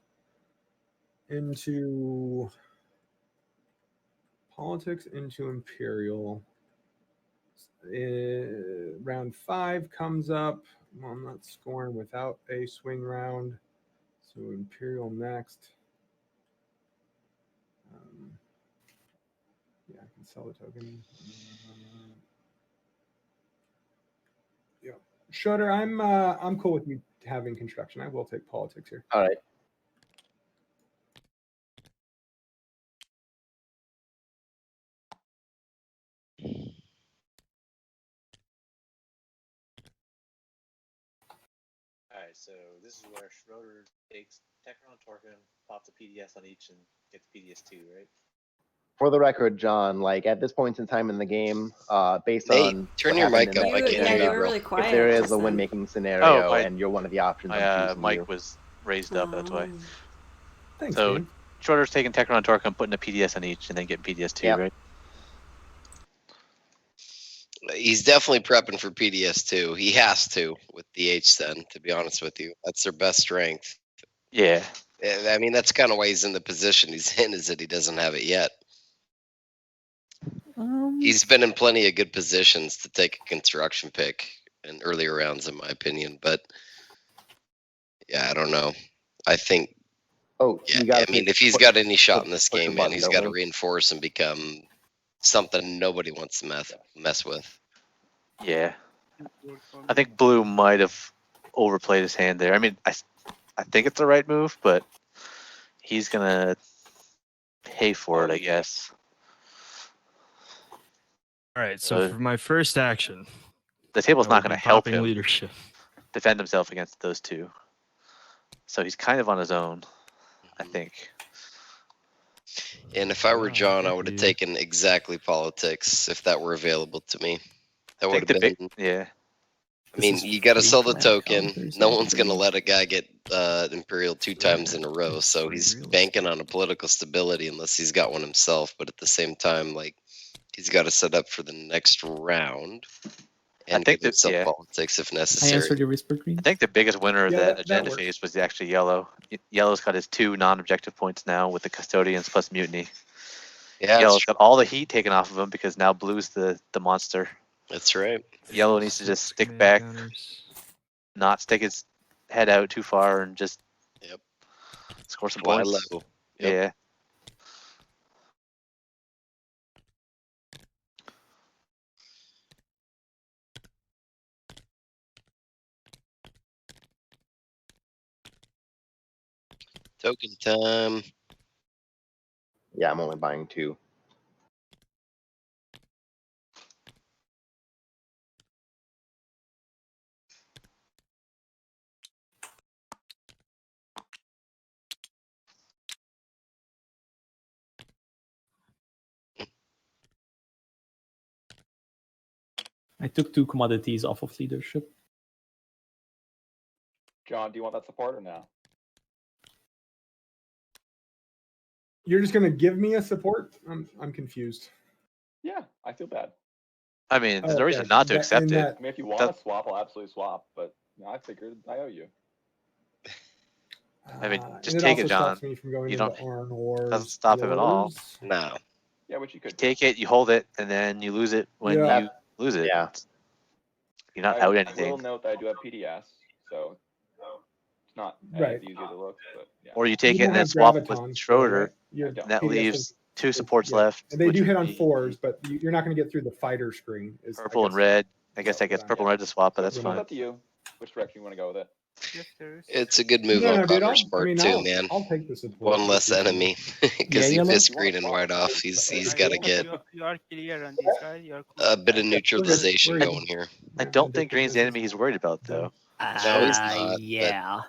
Speaker 5: Round 5 comes up. Well, I'm not scoring without a swing round, so imperial next. Yeah, I can sell the token. Yeah, Schroeder, I'm cool with you having construction. I will take politics here.
Speaker 6: All right.
Speaker 7: Alright, so this is where Schroeder takes Techron Torkin, pops a PDS on each, and gets PDS2, right?
Speaker 6: For the record, John, like at this point in time in the game, based
Speaker 4: Nate,
Speaker 6: on
Speaker 4: turn
Speaker 6: what
Speaker 4: your
Speaker 6: happened
Speaker 4: mic
Speaker 6: in
Speaker 4: up.
Speaker 6: that
Speaker 4: I can't
Speaker 9: Yeah,
Speaker 4: hear
Speaker 9: you
Speaker 4: you,
Speaker 9: were
Speaker 4: bro.
Speaker 9: really quiet.
Speaker 6: if there is
Speaker 9: just
Speaker 6: a
Speaker 9: then.
Speaker 6: win-making scenario
Speaker 7: my-
Speaker 6: and you're one of the options, I'm
Speaker 7: My
Speaker 6: choosing
Speaker 7: mic
Speaker 6: you.
Speaker 7: was raised up, that's why.
Speaker 5: Thanks,
Speaker 7: So
Speaker 5: Dave.
Speaker 7: Schroeder's taking Techron Torkin, putting a PDS on each, and then getting PDS2,
Speaker 6: Yep.
Speaker 7: right?
Speaker 4: He's definitely prepping for PDS2. He has to with the HCEN, to be honest with you. That's their best strength.
Speaker 7: Yeah.
Speaker 4: I mean, that's kind of why he's in the position he's in, is that he doesn't have it yet. He's been in plenty of good positions to take a construction pick in earlier rounds, in my opinion. But yeah, I don't know. I think,
Speaker 6: Oh,
Speaker 4: yeah,
Speaker 6: you got.
Speaker 4: I mean, if he's got any shot in this
Speaker 6: push the
Speaker 4: game, man,
Speaker 6: button,
Speaker 4: he's
Speaker 6: don't
Speaker 4: got to
Speaker 6: we?
Speaker 4: reinforce and become something nobody wants to mess with.
Speaker 7: Yeah. I think Blue might have overplayed his hand there. I mean, I think it's the right move, but he's going to pay for it, I guess.
Speaker 8: All right, so for my first action,
Speaker 7: The table's
Speaker 8: I
Speaker 7: not
Speaker 8: will
Speaker 7: going
Speaker 8: be
Speaker 7: to help
Speaker 8: popping
Speaker 7: him
Speaker 8: leadership.
Speaker 7: defend himself against those two. So he's kind of on his own, I think.
Speaker 4: And if I were John, I
Speaker 8: thank
Speaker 4: would have
Speaker 8: you.
Speaker 4: taken exactly politics if that were available to me. That
Speaker 7: I
Speaker 4: would
Speaker 7: think
Speaker 4: have
Speaker 7: the
Speaker 4: been.
Speaker 7: yeah.
Speaker 4: I mean,
Speaker 1: This is
Speaker 4: you got to
Speaker 1: fake
Speaker 4: sell the
Speaker 1: land
Speaker 4: token.
Speaker 1: counters,
Speaker 4: No
Speaker 1: I
Speaker 4: one's going to
Speaker 1: believe.
Speaker 4: let a guy get Imperial 2 times in a row. So he's banking on a political stability unless he's got one himself. But at the same time, like, he's got to set up for the next round and
Speaker 7: think
Speaker 4: give himself
Speaker 7: yeah.
Speaker 4: politics if
Speaker 1: I
Speaker 4: necessary.
Speaker 1: answered your whisper green.
Speaker 7: I think the biggest winner of
Speaker 5: Yeah,
Speaker 7: that
Speaker 5: that
Speaker 7: agenda
Speaker 5: works.
Speaker 7: phase was actually Yellow. Yellow's got his 2 non-objective points now with the Custodians plus Mutiny.
Speaker 4: Yeah,
Speaker 7: Yellow's got all the heat taken off of him because now Blue's the monster.
Speaker 4: that's right.
Speaker 7: Yellow needs to just
Speaker 8: 6
Speaker 7: stick
Speaker 8: command
Speaker 7: back,
Speaker 8: counters.
Speaker 7: not stick his head out too far, and just
Speaker 4: Yep.
Speaker 7: score some
Speaker 4: Fly
Speaker 7: points.
Speaker 4: low. Yep.
Speaker 7: Yeah.
Speaker 4: Token time.
Speaker 6: Yeah, I'm only buying 2.
Speaker 1: I took 2 commodities off of leadership.
Speaker 2: John, do you want that support or no?
Speaker 5: You're just gonna give me a support? I'm confused.
Speaker 2: Yeah, I feel bad.
Speaker 7: I mean, there's no
Speaker 5: Oh,
Speaker 7: reason
Speaker 5: yeah,
Speaker 7: not to
Speaker 5: that-
Speaker 7: accept
Speaker 5: and
Speaker 7: it.
Speaker 5: that-
Speaker 2: I mean, if you want
Speaker 7: That-
Speaker 2: to swap, I'll absolutely swap. But you know, I figured I owe you.
Speaker 7: I mean,
Speaker 5: And
Speaker 7: just
Speaker 5: it
Speaker 7: take
Speaker 5: also
Speaker 7: it, John.
Speaker 5: stops me from going
Speaker 7: You
Speaker 5: into
Speaker 7: don't-
Speaker 5: Arn Wars.
Speaker 7: doesn't stop him at all.
Speaker 5: Wars.
Speaker 4: No.
Speaker 2: Yeah, which you
Speaker 7: You
Speaker 2: could.
Speaker 7: take it, you hold it, and then you lose it when
Speaker 5: Yeah.
Speaker 7: you lose it.
Speaker 6: Yeah.
Speaker 7: You're not
Speaker 2: I
Speaker 7: out
Speaker 2: will
Speaker 7: anything.
Speaker 2: note that I do have PDS, so it's not
Speaker 5: Right.
Speaker 2: as easy as it looks. But yeah.
Speaker 7: Or you take
Speaker 5: You
Speaker 7: it
Speaker 5: don't
Speaker 7: and then
Speaker 5: have
Speaker 7: swap
Speaker 5: Graviton,
Speaker 7: with
Speaker 5: so,
Speaker 7: Schroeder,
Speaker 5: right? Your
Speaker 2: I don't.
Speaker 7: and that
Speaker 5: PDS
Speaker 7: leaves 2
Speaker 5: is-
Speaker 7: supports
Speaker 5: yeah.
Speaker 7: left.
Speaker 5: And they
Speaker 7: which
Speaker 5: do
Speaker 7: would
Speaker 5: hit on
Speaker 7: be
Speaker 5: 4s, but you're not going to get through the fighter screen. Is, I
Speaker 7: purple and
Speaker 5: guess.
Speaker 7: red. I guess
Speaker 5: Yeah,
Speaker 7: that gets
Speaker 5: but,
Speaker 7: purple and red to swap, but
Speaker 2: So
Speaker 7: that's
Speaker 2: it's
Speaker 7: fine.
Speaker 2: up to you which direction you want to go with it.
Speaker 3: Defterus.
Speaker 4: It's a good move
Speaker 5: No,
Speaker 4: on
Speaker 5: no, dude.
Speaker 4: Connor's part too, man.
Speaker 5: I'll take the support.
Speaker 4: One less enemy because he
Speaker 1: yellow?
Speaker 4: missed green and white off. He's
Speaker 3: I
Speaker 4: got to
Speaker 3: think
Speaker 4: get
Speaker 3: you are clear on this, right? You are cool
Speaker 4: a
Speaker 3: with
Speaker 4: bit
Speaker 3: that?
Speaker 4: of neutralization
Speaker 5: We're-
Speaker 4: going here.
Speaker 7: I don't think Green's the enemy he's worried about, though.
Speaker 4: No, he's not, but
Speaker 1: Yeah.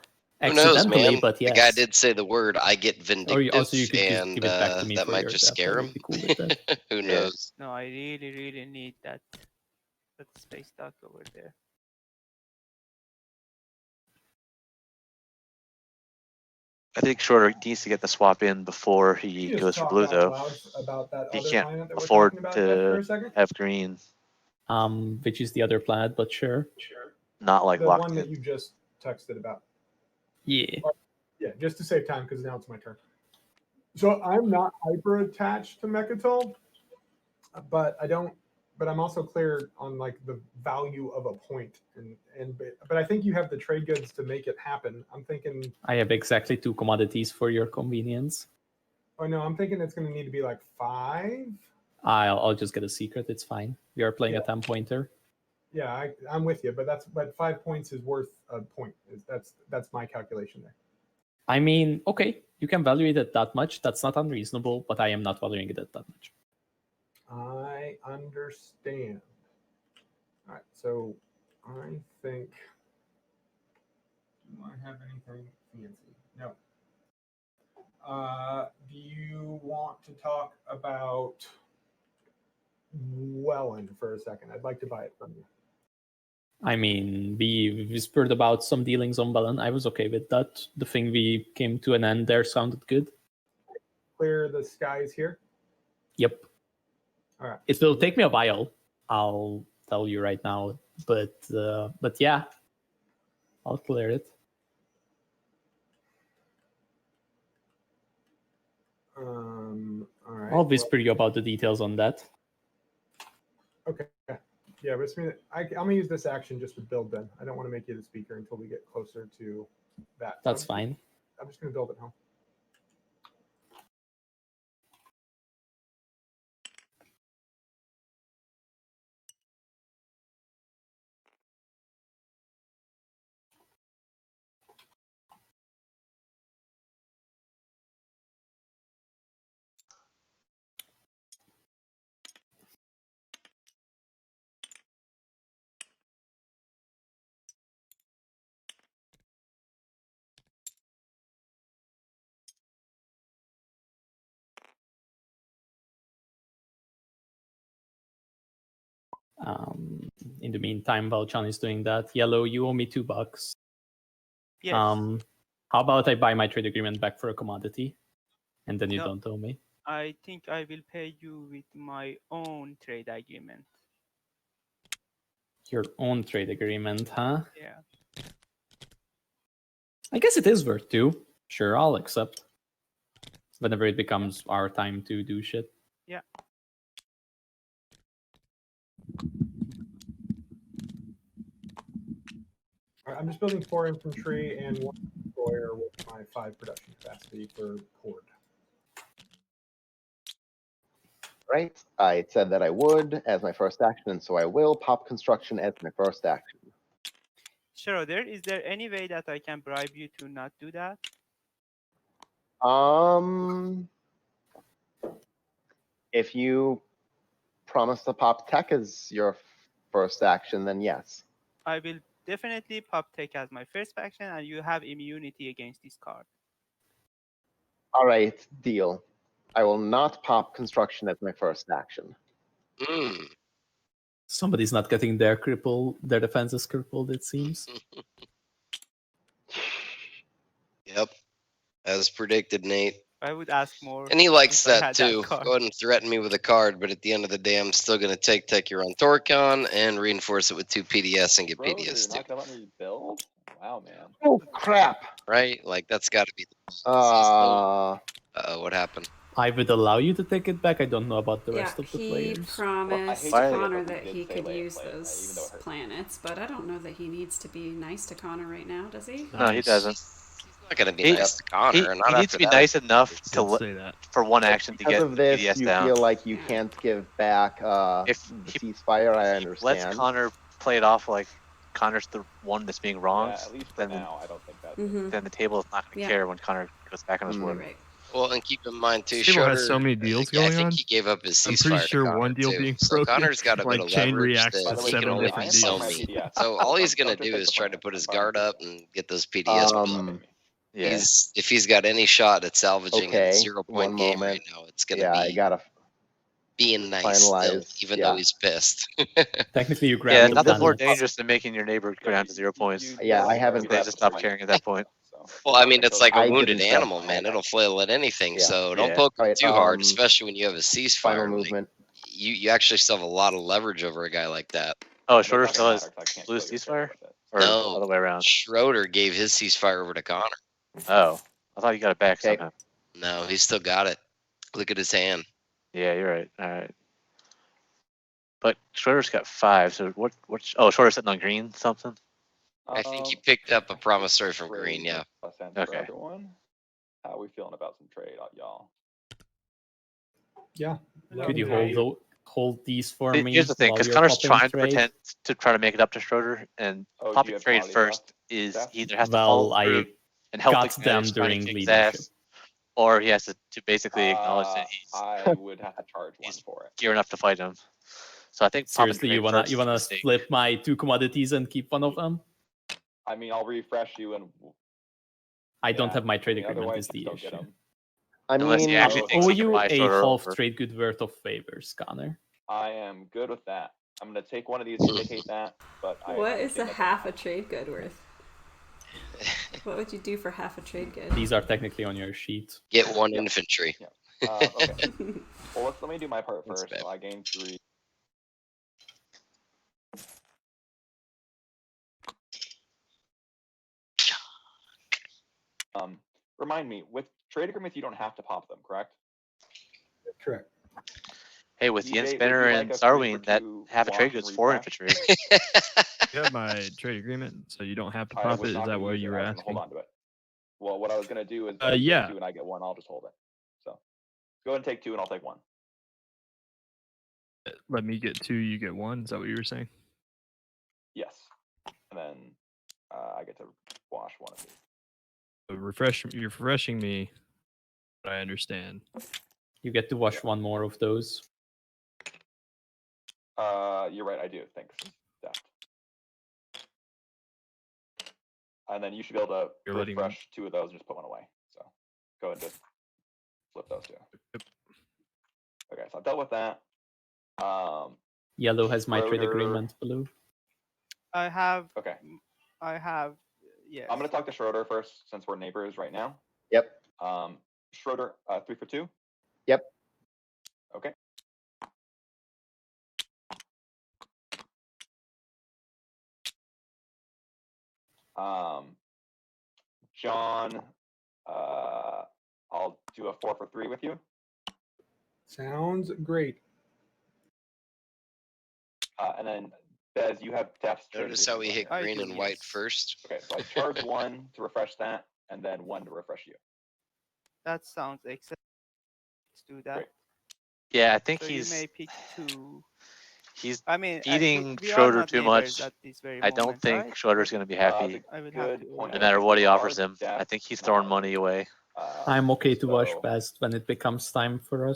Speaker 4: Who knows,
Speaker 1: Accidentally,
Speaker 4: man?
Speaker 1: but yes.
Speaker 4: The guy did say the word. I get
Speaker 1: Or
Speaker 4: vindictive,
Speaker 1: also you could just
Speaker 4: and
Speaker 1: give it back to me
Speaker 4: that
Speaker 1: for
Speaker 4: might
Speaker 1: your
Speaker 4: just
Speaker 1: death.
Speaker 4: scare
Speaker 1: I
Speaker 4: him.
Speaker 1: would be cool with that.
Speaker 4: Who
Speaker 6: Yeah.
Speaker 4: knows?
Speaker 3: No, I really need that space dock over there.
Speaker 7: I think Schroeder needs to get the swap in before he goes for blue, though.
Speaker 5: About that
Speaker 7: He
Speaker 5: other
Speaker 7: can't
Speaker 5: planet that we're
Speaker 7: afford
Speaker 5: talking about
Speaker 7: to-
Speaker 5: for a second.
Speaker 7: Have green,
Speaker 1: Which is the other planet, but sure.
Speaker 7: not like
Speaker 5: The
Speaker 7: locked
Speaker 5: one that
Speaker 7: in.
Speaker 5: you just texted about.
Speaker 1: Yeah.
Speaker 5: Yeah, just to save time because now it's my turn. So I'm not hyper attached to Mechatol, but I'm also clear on like the value of a point, but I think you have the trade goods to make it happen. I'm thinking.
Speaker 1: I have exactly 2 commodities for your convenience.
Speaker 5: Oh no, I'm thinking it's going to need to be like 5.
Speaker 1: I'll just get a secret. It's fine. We are playing
Speaker 5: Yeah.
Speaker 1: a 10-pointer.
Speaker 5: Yeah, I'm with you, but 5 points is worth a point. That's my calculation there.
Speaker 1: I mean, okay, you can valuate it that much. That's not unreasonable, but I am not valuing it at that much.
Speaker 5: I understand. All right, so I think. Do I have anything fancy? No. Do you want to talk about Welland for a second? I'd like to buy it from you.
Speaker 1: I mean, we whispered about some dealings on Belen. I was okay with that. The thing we came to an end there sounded good.
Speaker 5: Clear the skies here.
Speaker 1: Yep.
Speaker 5: All right.
Speaker 1: It will take me a while. I'll tell you right now. But yeah, I'll clear it.
Speaker 5: All right.
Speaker 1: I'll whisper you about the details on that.
Speaker 5: Okay. Yeah, but I'm gonna use this action just to build them. I don't want to make you the speaker until we get closer to that.
Speaker 1: That's fine.
Speaker 5: I'm just gonna build it home.
Speaker 1: In the meantime, while Chan is doing that, Yellow, you owe me $2.
Speaker 3: Yes.
Speaker 1: How about I buy my trade agreement back for a commodity, and then you
Speaker 3: No.
Speaker 1: don't owe me?
Speaker 3: I think I will pay you with my own trade agreement.
Speaker 1: Your own trade agreement, huh?
Speaker 3: Yeah.
Speaker 1: I guess it is worth 2. Sure, I'll accept. Whenever it becomes our time to do shit.
Speaker 3: Yeah.
Speaker 5: All right, I'm just building 4 infantry and 1 destroyer with my 5 production capacity for Horde.
Speaker 6: Right. I said that I would as my first action, and so I will pop construction as my first action.
Speaker 3: Schroeder, is there any way that I can bribe you to not do that?
Speaker 6: If you promise to pop tech as your first action, then yes.
Speaker 3: I will definitely pop tech as my first faction, and you have immunity against this card.
Speaker 6: All right, deal. I will not pop construction as my first action.
Speaker 4: Mm.
Speaker 1: Somebody's not getting their defenses crippled, it seems.
Speaker 4: Yep. As predicted, Nate.
Speaker 3: I would ask more.
Speaker 4: And he likes
Speaker 3: if I
Speaker 4: that
Speaker 3: had
Speaker 4: too.
Speaker 3: card.
Speaker 4: Go ahead and threaten me with a card, but at the end of the day, I'm still going to take your on Thorcon and reinforce it with 2 PDS and get
Speaker 2: Bro,
Speaker 4: PDS
Speaker 2: you're
Speaker 4: too.
Speaker 2: not gonna let me build? Wow. allow, man.
Speaker 6: Oh crap!
Speaker 4: right? Like that's got to be.
Speaker 6: Uh,
Speaker 4: What happened?
Speaker 1: I would allow you to take it back. I don't know about the
Speaker 9: Yeah,
Speaker 1: rest of the
Speaker 9: he
Speaker 1: players.
Speaker 9: promised
Speaker 2: to
Speaker 7: say it,
Speaker 9: Conor
Speaker 2: but we
Speaker 9: that
Speaker 2: did
Speaker 9: he
Speaker 2: say
Speaker 9: could
Speaker 2: lay it
Speaker 9: use
Speaker 2: play, even though it
Speaker 9: those
Speaker 2: hurt.
Speaker 9: planets, but I don't know that he needs to be nice to Conor right now, does he?
Speaker 7: No, he doesn't.
Speaker 4: He's not going to be
Speaker 7: He-
Speaker 4: nice to Connor. Not
Speaker 7: He needs
Speaker 4: after
Speaker 7: to be
Speaker 4: that.
Speaker 7: nice enough to
Speaker 8: Don't say that.
Speaker 7: for one action to
Speaker 6: because
Speaker 7: get
Speaker 6: of this,
Speaker 7: PDS
Speaker 6: you
Speaker 7: down.
Speaker 6: feel like you
Speaker 9: Yeah.
Speaker 6: can't give back
Speaker 7: If
Speaker 6: the
Speaker 7: he-
Speaker 6: ceasefire. I
Speaker 7: Let's
Speaker 6: understand.
Speaker 7: Connor play it off like Connor's the one that's being wronged.
Speaker 2: Yeah, at least for
Speaker 7: then,
Speaker 2: now, I don't think that's
Speaker 9: Mm-hmm.
Speaker 7: then the table is not going to
Speaker 9: Yeah.
Speaker 7: care when Connor goes back on his
Speaker 6: Mm.
Speaker 7: word.
Speaker 9: Right.
Speaker 4: Well, and keep in mind too,
Speaker 8: This table has
Speaker 4: Schroeder,
Speaker 8: so many deals
Speaker 4: I
Speaker 8: going
Speaker 4: think
Speaker 8: on.
Speaker 4: he gave up his ceasefire.
Speaker 8: I'm pretty
Speaker 4: to
Speaker 8: sure
Speaker 4: Connor,
Speaker 8: one deal
Speaker 4: too.
Speaker 8: being
Speaker 4: So
Speaker 8: broken,
Speaker 4: Connor's got a
Speaker 8: like
Speaker 4: bit of
Speaker 8: chain
Speaker 4: leverage
Speaker 8: reacts
Speaker 4: that
Speaker 8: to
Speaker 2: By the way,
Speaker 4: he can
Speaker 8: 7
Speaker 4: only
Speaker 8: different
Speaker 2: I
Speaker 4: do
Speaker 2: am
Speaker 4: so
Speaker 2: on my
Speaker 8: deals.
Speaker 4: many.
Speaker 2: PDS.
Speaker 4: So all he's gonna
Speaker 2: Don't just
Speaker 4: do
Speaker 2: take
Speaker 4: is
Speaker 2: the
Speaker 4: try
Speaker 2: point.
Speaker 4: to put his
Speaker 2: Fine.
Speaker 4: guard up and get those PDS.
Speaker 7: Yeah.
Speaker 4: If he's got any shot at salvaging a
Speaker 6: Okay,
Speaker 4: 0 point
Speaker 6: one
Speaker 4: game
Speaker 6: moment.
Speaker 4: right now, it's gonna
Speaker 6: Yeah, I
Speaker 4: be
Speaker 6: gotta
Speaker 4: being nice still,
Speaker 6: finalize.
Speaker 4: even
Speaker 6: Yeah.
Speaker 4: though he's pissed.
Speaker 1: Technically, you
Speaker 7: Yeah,
Speaker 1: grab the
Speaker 7: nothing's more
Speaker 1: planets.
Speaker 7: dangerous than making your neighbor go down to 0 points.
Speaker 6: Yeah, I haven't
Speaker 7: They
Speaker 6: grabbed
Speaker 7: just
Speaker 6: the
Speaker 7: stop
Speaker 6: point.
Speaker 7: caring at that point.
Speaker 4: Well, I mean, it's like a
Speaker 6: I
Speaker 4: wounded
Speaker 6: didn't grab
Speaker 4: animal,
Speaker 6: the
Speaker 4: man.
Speaker 6: point.
Speaker 4: It'll flail at anything.
Speaker 6: Yeah.
Speaker 4: So don't
Speaker 7: Yeah.
Speaker 4: poke him
Speaker 6: Right,
Speaker 4: too hard, especially when you have a ceasefire.
Speaker 6: Final
Speaker 4: Like,
Speaker 6: movement.
Speaker 4: you actually still have a lot of leverage over a guy like that.
Speaker 7: Oh, Schroeder still has blue ceasefire? Or
Speaker 4: No.
Speaker 7: all the way around?
Speaker 4: Schroeder gave his ceasefire over to Connor.
Speaker 7: Oh, I thought you got it back
Speaker 6: Okay.
Speaker 7: somehow.
Speaker 4: No, he's still got it. Look at his hand.
Speaker 7: Yeah, you're right. All right. But Schroeder's got 5, so what? Oh, Schroeder's sitting on green something?
Speaker 4: I think he picked up a promissory from green, yeah.
Speaker 7: Okay.
Speaker 2: Everyone. How are we feeling about some trade, y'all?
Speaker 5: Yeah.
Speaker 1: Could you hold these for me?
Speaker 7: Here's the thing,
Speaker 1: while
Speaker 7: because
Speaker 1: you're
Speaker 7: Connor's
Speaker 1: popping
Speaker 7: trying to
Speaker 1: trade?
Speaker 7: pretend to try to make it up to Schroeder, and
Speaker 2: Oh, do you
Speaker 7: popping
Speaker 2: have
Speaker 7: trade
Speaker 2: commodities
Speaker 7: first
Speaker 2: left?
Speaker 7: is
Speaker 2: Steph?
Speaker 7: he either has to
Speaker 1: Well,
Speaker 7: follow
Speaker 1: I
Speaker 7: through and help
Speaker 1: got
Speaker 7: the guy
Speaker 1: them
Speaker 7: who's trying to
Speaker 1: during
Speaker 7: kick his
Speaker 1: leadership.
Speaker 7: ass, or he has to basically acknowledge that he's
Speaker 2: I would have to charge one
Speaker 7: he's
Speaker 2: for it.
Speaker 7: gearing up to fight him. So I think popping
Speaker 1: Seriously,
Speaker 7: trade
Speaker 1: you wanna
Speaker 7: first is a mistake.
Speaker 1: flip my 2 commodities and keep one of them?
Speaker 2: I mean, I'll refresh you and.
Speaker 1: I don't
Speaker 2: yeah,
Speaker 1: have my trade
Speaker 2: I mean,
Speaker 1: agreement.
Speaker 2: otherwise
Speaker 1: Is the
Speaker 2: just don't get
Speaker 1: issue.
Speaker 2: 'em.
Speaker 6: I
Speaker 7: Unless he
Speaker 6: mean,
Speaker 7: actually
Speaker 1: I'll
Speaker 7: thinks
Speaker 1: owe
Speaker 7: he can
Speaker 1: you
Speaker 7: buy
Speaker 1: a
Speaker 7: Schroeder
Speaker 1: half
Speaker 7: over.
Speaker 1: trade good worth of favors, Connor.
Speaker 2: I am good with that. I'm gonna take one of these to indicate that, but
Speaker 9: What
Speaker 2: I
Speaker 9: is a
Speaker 2: understand that's
Speaker 9: half a
Speaker 2: not-
Speaker 9: trade good worth? What would you do for half a trade good?
Speaker 1: These are technically on your sheet.
Speaker 4: Get one
Speaker 2: Yeah.
Speaker 4: infantry.
Speaker 2: Okay. Well, let me do my part
Speaker 4: That's
Speaker 2: first.
Speaker 4: bad.
Speaker 2: So I gained 3. Remind me, with trade agreements, you don't have to pop them, correct?
Speaker 5: Correct.
Speaker 7: Hey, with
Speaker 2: DJ,
Speaker 7: Yen
Speaker 2: would
Speaker 7: Spinner
Speaker 2: you
Speaker 7: and
Speaker 2: like a 3 for
Speaker 7: Starwing, that
Speaker 2: 2
Speaker 7: half a
Speaker 2: wash
Speaker 7: trade
Speaker 2: and
Speaker 7: goes 4
Speaker 2: refresh?
Speaker 7: infantry.
Speaker 8: You have my trade agreement, so you don't have to
Speaker 2: I
Speaker 8: pop
Speaker 2: was
Speaker 8: it. Is
Speaker 2: not
Speaker 8: that
Speaker 2: gonna
Speaker 8: what
Speaker 2: use
Speaker 8: you
Speaker 2: it,
Speaker 8: were
Speaker 2: I was gonna
Speaker 8: asking?
Speaker 2: hold on to it. Well, what I was gonna do is
Speaker 8: Yeah.
Speaker 2: take 2 and I get 1. I'll just hold it. So go ahead and take 2 and I'll take 1.
Speaker 8: Let me get 2, you get 1. Is that what you were saying?
Speaker 2: Yes, and then I get to wash one of these.
Speaker 8: So you're refreshing me. But I understand.
Speaker 1: You get to wash one more of those.
Speaker 2: You're right. I do. Thanks, Steph. And then you should be able to
Speaker 8: You're letting me-
Speaker 2: refresh 2 of those and just put 1 away. So go ahead and just flip those 2.
Speaker 8: Yep.
Speaker 2: Okay, so I've dealt with that.
Speaker 1: Yellow has my trade
Speaker 2: Schroeder.
Speaker 1: agreement. Blue.
Speaker 3: I have.
Speaker 2: Okay,
Speaker 3: Yes.
Speaker 2: I'm gonna talk to Schroeder first since we're neighbors right now.
Speaker 6: Yep.
Speaker 2: Schroeder, 3 for 2.
Speaker 6: Yep.
Speaker 2: Okay. John, I'll do a 4 for 3 with you.
Speaker 5: Sounds great.
Speaker 2: And then Bez, you have Death's trade
Speaker 4: Notice how we hit
Speaker 2: agreement,
Speaker 3: I
Speaker 4: green
Speaker 3: do,
Speaker 4: and white
Speaker 3: yes.
Speaker 4: first.
Speaker 2: right? Okay, so I charge 1 to refresh that, and then 1 to refresh you.
Speaker 3: That sounds excellent. Let's do that.
Speaker 2: Great.
Speaker 7: Yeah, I think
Speaker 3: So
Speaker 7: he's
Speaker 3: you may pick 2.
Speaker 7: he's
Speaker 3: I mean,
Speaker 7: eating
Speaker 3: we are
Speaker 7: Schroeder
Speaker 3: not
Speaker 7: too
Speaker 3: neighbors
Speaker 7: much.
Speaker 3: at this very
Speaker 7: I don't
Speaker 3: moment,
Speaker 7: think
Speaker 3: right?
Speaker 7: Schroeder's going to be happy
Speaker 3: I would have
Speaker 2: Good
Speaker 3: to.
Speaker 2: point.
Speaker 7: no matter what he
Speaker 2: Our
Speaker 7: offers him. I
Speaker 2: death
Speaker 7: think he's throwing
Speaker 2: knowledge.
Speaker 7: money away.
Speaker 1: I'm okay to wash
Speaker 2: so-
Speaker 1: best when it becomes time for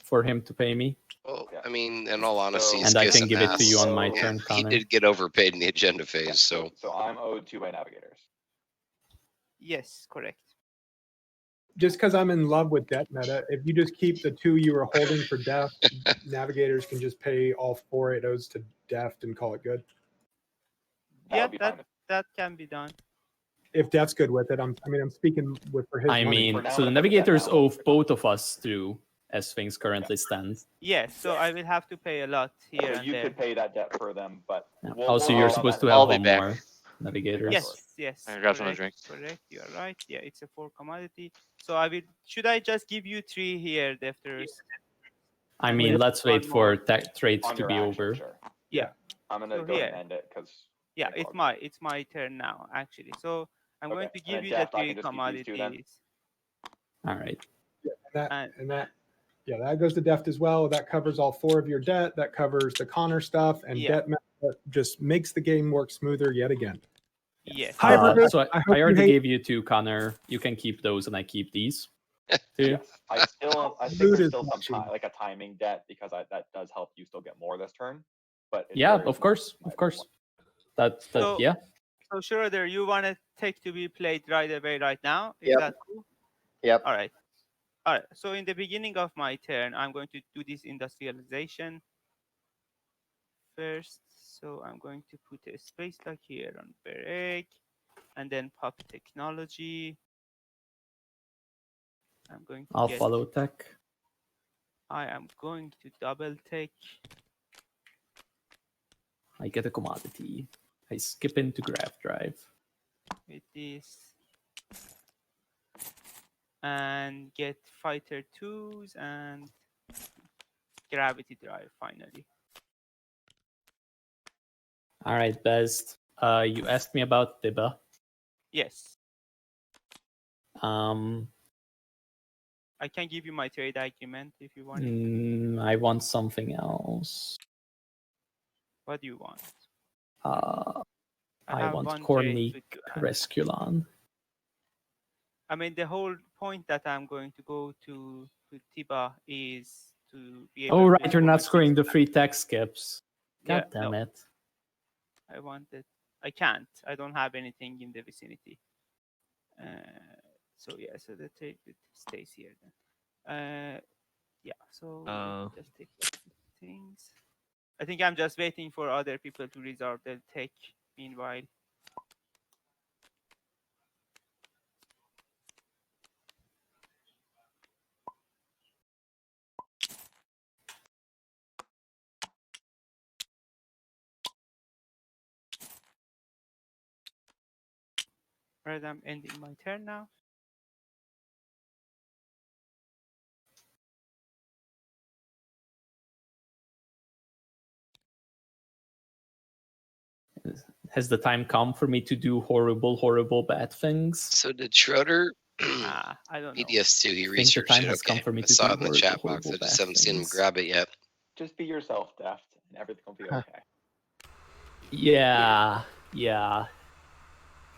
Speaker 1: for him to pay me.
Speaker 4: Well,
Speaker 2: Yeah.
Speaker 4: I mean, in all honesty, he's
Speaker 1: And I can
Speaker 4: kissing
Speaker 1: give it to you
Speaker 4: ass.
Speaker 1: on my
Speaker 2: So-
Speaker 1: turn,
Speaker 4: He
Speaker 1: Connor.
Speaker 4: did get overpaid in the agenda phase,
Speaker 2: Yeah,
Speaker 4: so
Speaker 2: so I'm owed 2 by Navigators.
Speaker 3: Yes, correct.
Speaker 5: Just because I'm in love with debt meta, if you just keep the 2 you were holding for Deft, Navigators can just pay all 4 it owes to Deft and call it good.
Speaker 3: Yeah,
Speaker 2: would be fine.
Speaker 3: that can be done.
Speaker 5: If Deft's good with it, I'm speaking for his
Speaker 1: I
Speaker 5: money.
Speaker 1: mean,
Speaker 2: For now,
Speaker 1: so the
Speaker 2: I'm gonna put that
Speaker 1: navigators
Speaker 2: down.
Speaker 1: owe both of us through as things currently stand.
Speaker 3: Yes, so I will have to pay a lot here
Speaker 2: So
Speaker 3: and
Speaker 2: you
Speaker 3: there.
Speaker 2: could pay that debt for them, but
Speaker 1: Yeah.
Speaker 2: we'll
Speaker 1: Also,
Speaker 2: work
Speaker 1: you're
Speaker 2: on
Speaker 1: supposed
Speaker 2: that
Speaker 1: to
Speaker 7: I'll
Speaker 1: have
Speaker 7: be
Speaker 1: one
Speaker 7: back.
Speaker 1: more. Navigators.
Speaker 3: Yes.
Speaker 7: I'm gonna grab some of the
Speaker 3: Correct,
Speaker 7: drink.
Speaker 3: correct. You are right. Yeah, it's a 4 commodity. So I will. Should I just give you 3 here, Defterus?
Speaker 1: I
Speaker 3: And
Speaker 1: mean,
Speaker 3: just
Speaker 1: let's
Speaker 3: one
Speaker 1: wait for
Speaker 3: more.
Speaker 1: trades
Speaker 2: On
Speaker 1: to
Speaker 2: your
Speaker 1: be
Speaker 2: action,
Speaker 1: over.
Speaker 2: sure.
Speaker 3: Yeah.
Speaker 2: I'm gonna
Speaker 3: So
Speaker 2: go ahead
Speaker 3: here.
Speaker 2: and end it because.
Speaker 3: Yeah, it's my turn now actually. So I'm going
Speaker 2: Okay,
Speaker 3: to
Speaker 2: and
Speaker 3: give
Speaker 2: then
Speaker 3: you the
Speaker 2: Deft, I
Speaker 3: 3
Speaker 2: can just keep these two then?
Speaker 3: commodities.
Speaker 1: All right.
Speaker 3: And
Speaker 5: That goes to Deft as well. That covers all 4 of your debt. That covers the Conor stuff, and
Speaker 3: Yeah.
Speaker 5: debt just makes the game work smoother yet again.
Speaker 3: yes.
Speaker 5: Hi, Burger.
Speaker 1: So
Speaker 5: I hope
Speaker 1: I
Speaker 5: you
Speaker 1: already
Speaker 5: hate-
Speaker 1: gave you 2, Connor. You can keep those, and I keep these. Too.
Speaker 2: Yes, I think
Speaker 5: Mood
Speaker 2: there's
Speaker 5: is
Speaker 2: still some
Speaker 5: watching.
Speaker 2: like a timing debt because that does help you still get more this turn. But it's
Speaker 1: Yeah,
Speaker 2: very
Speaker 1: of
Speaker 2: small,
Speaker 1: course,
Speaker 2: my
Speaker 1: of course.
Speaker 2: point.
Speaker 1: That
Speaker 3: So-
Speaker 1: yeah.
Speaker 3: So Schroeder, you want to take to be played right away right now? Is
Speaker 6: Yep.
Speaker 3: that cool?
Speaker 6: Yep.
Speaker 3: All right. All right. So in the beginning of my turn, I'm going to do this industrialization first. So I'm going to put a space lock here on Bereg, and then pop technology. I'm going to
Speaker 1: I'll
Speaker 3: get.
Speaker 1: follow tech.
Speaker 3: I am going to double take.
Speaker 1: I get a commodity. I skip into graph drive.
Speaker 3: With this and get fighter 2s and gravity drive finally.
Speaker 1: All right, best. You asked me about Tiba.
Speaker 3: Yes,
Speaker 1: Um,
Speaker 3: I can give you my trade agreement if you want.
Speaker 1: I want something else.
Speaker 3: What do you want?
Speaker 1: I
Speaker 3: have
Speaker 1: want
Speaker 3: one
Speaker 1: Corny
Speaker 3: trade to add.
Speaker 1: Resculon.
Speaker 3: I mean, the whole point that I'm going to go to Tiba is to be able
Speaker 1: Oh
Speaker 3: to
Speaker 1: right, you're not
Speaker 3: score
Speaker 1: scoring the
Speaker 3: 6
Speaker 1: free tech skips.
Speaker 3: Yeah,
Speaker 1: God damn
Speaker 3: no.
Speaker 1: it.
Speaker 3: I wanted. I can't. I don't have anything in the vicinity. So yeah, so the trade stays here then. Yeah, so let's just take things. I think I'm just waiting for other people to resolve their tech meanwhile. Right, I'm ending my turn now.
Speaker 1: Has the time come for me to do horrible, horrible bad things?
Speaker 4: So did Schroeder?
Speaker 3: I don't know.
Speaker 4: EDS2, he
Speaker 1: think the
Speaker 4: researched
Speaker 1: time
Speaker 4: it.
Speaker 1: has come
Speaker 4: Okay,
Speaker 1: for me
Speaker 4: I
Speaker 1: to
Speaker 4: saw
Speaker 1: do
Speaker 4: it in the
Speaker 1: horrible,
Speaker 4: chat box.
Speaker 1: horrible
Speaker 4: I just
Speaker 1: bad
Speaker 4: haven't seen him
Speaker 1: things.
Speaker 4: grab it yet.
Speaker 2: Just be yourself, Deft, and everything will be
Speaker 6: Huh.
Speaker 2: okay.
Speaker 1: Yeah.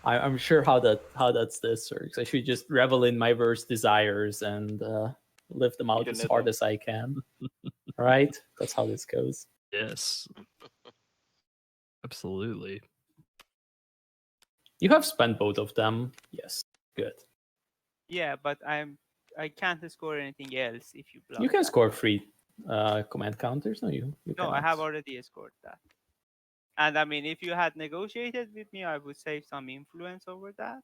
Speaker 1: I'm sure how this works. I should just revel in my worst desires and live them out as
Speaker 2: Hedonism.
Speaker 1: hard as I can. Right? That's how this goes.
Speaker 8: Yes. Absolutely.
Speaker 1: You have spent both of them. Yes. Good.
Speaker 3: Yeah, but I can't score anything else if you block.
Speaker 1: You can
Speaker 3: that.
Speaker 1: score free command counters. No, you
Speaker 3: No, I
Speaker 1: cannot.
Speaker 3: have already scored that. And I mean, if you had negotiated with me, I would save some influence over that.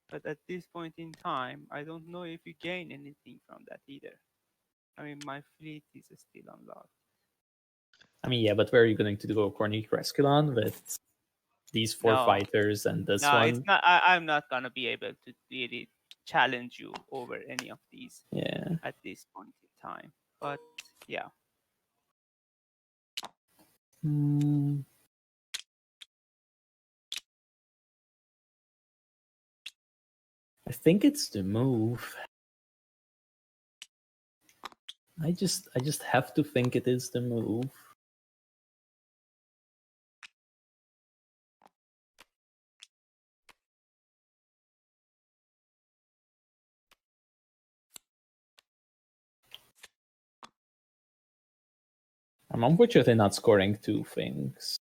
Speaker 3: But at this point in time, I don't know if you gain anything from that either. I mean, my fleet is still unlocked.
Speaker 1: I mean, yeah, but where are you going to go Corny Resculon with these 4
Speaker 3: No.
Speaker 1: fighters and this
Speaker 3: No,
Speaker 1: one?
Speaker 3: it's not. I'm not gonna be able to really challenge you over any of these
Speaker 1: Yeah.
Speaker 3: at this point in time. But yeah,
Speaker 1: Hmm. I think it's the move. I just have to think it is the move. I'm unfortunately not scoring 2 things.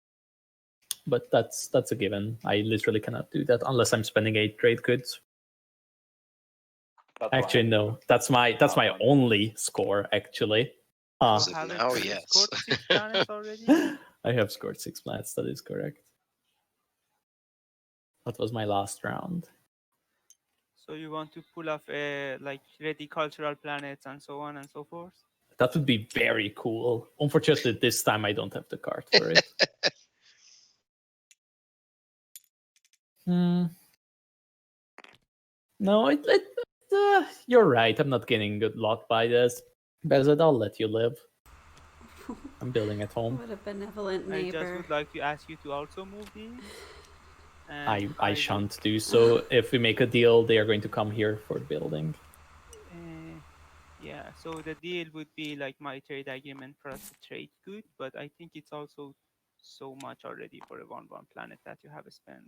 Speaker 1: But that's a given. I literally cannot do that unless I'm spending 8 trade goods.
Speaker 2: That's why
Speaker 1: Actually,
Speaker 2: I-
Speaker 1: no. That's my only score, actually.
Speaker 4: So
Speaker 3: haven't
Speaker 4: now,
Speaker 3: you
Speaker 4: yes.
Speaker 3: scored 6 planets already?
Speaker 1: I have scored 6 planets, that is correct. That was my last round.
Speaker 3: So you want to pull off like ready cultural planets and so on and so forth?
Speaker 1: That would be very cool. Unfortunately, this time I don't have the card for it. Hmm. No, you're right. I'm not getting a lot by this. behZZZad, I'll let you live. I'm building at home.
Speaker 9: What a benevolent
Speaker 3: I just
Speaker 9: neighbor.
Speaker 3: would like to ask you to also move these.
Speaker 1: I
Speaker 3: will-
Speaker 1: shan't do so. If we make a deal, they are going to come here for building.
Speaker 3: Yeah, so the deal would be like my trade agreement for us to trade good, but I think it's also so much already for a 1-1 planet that you have spent.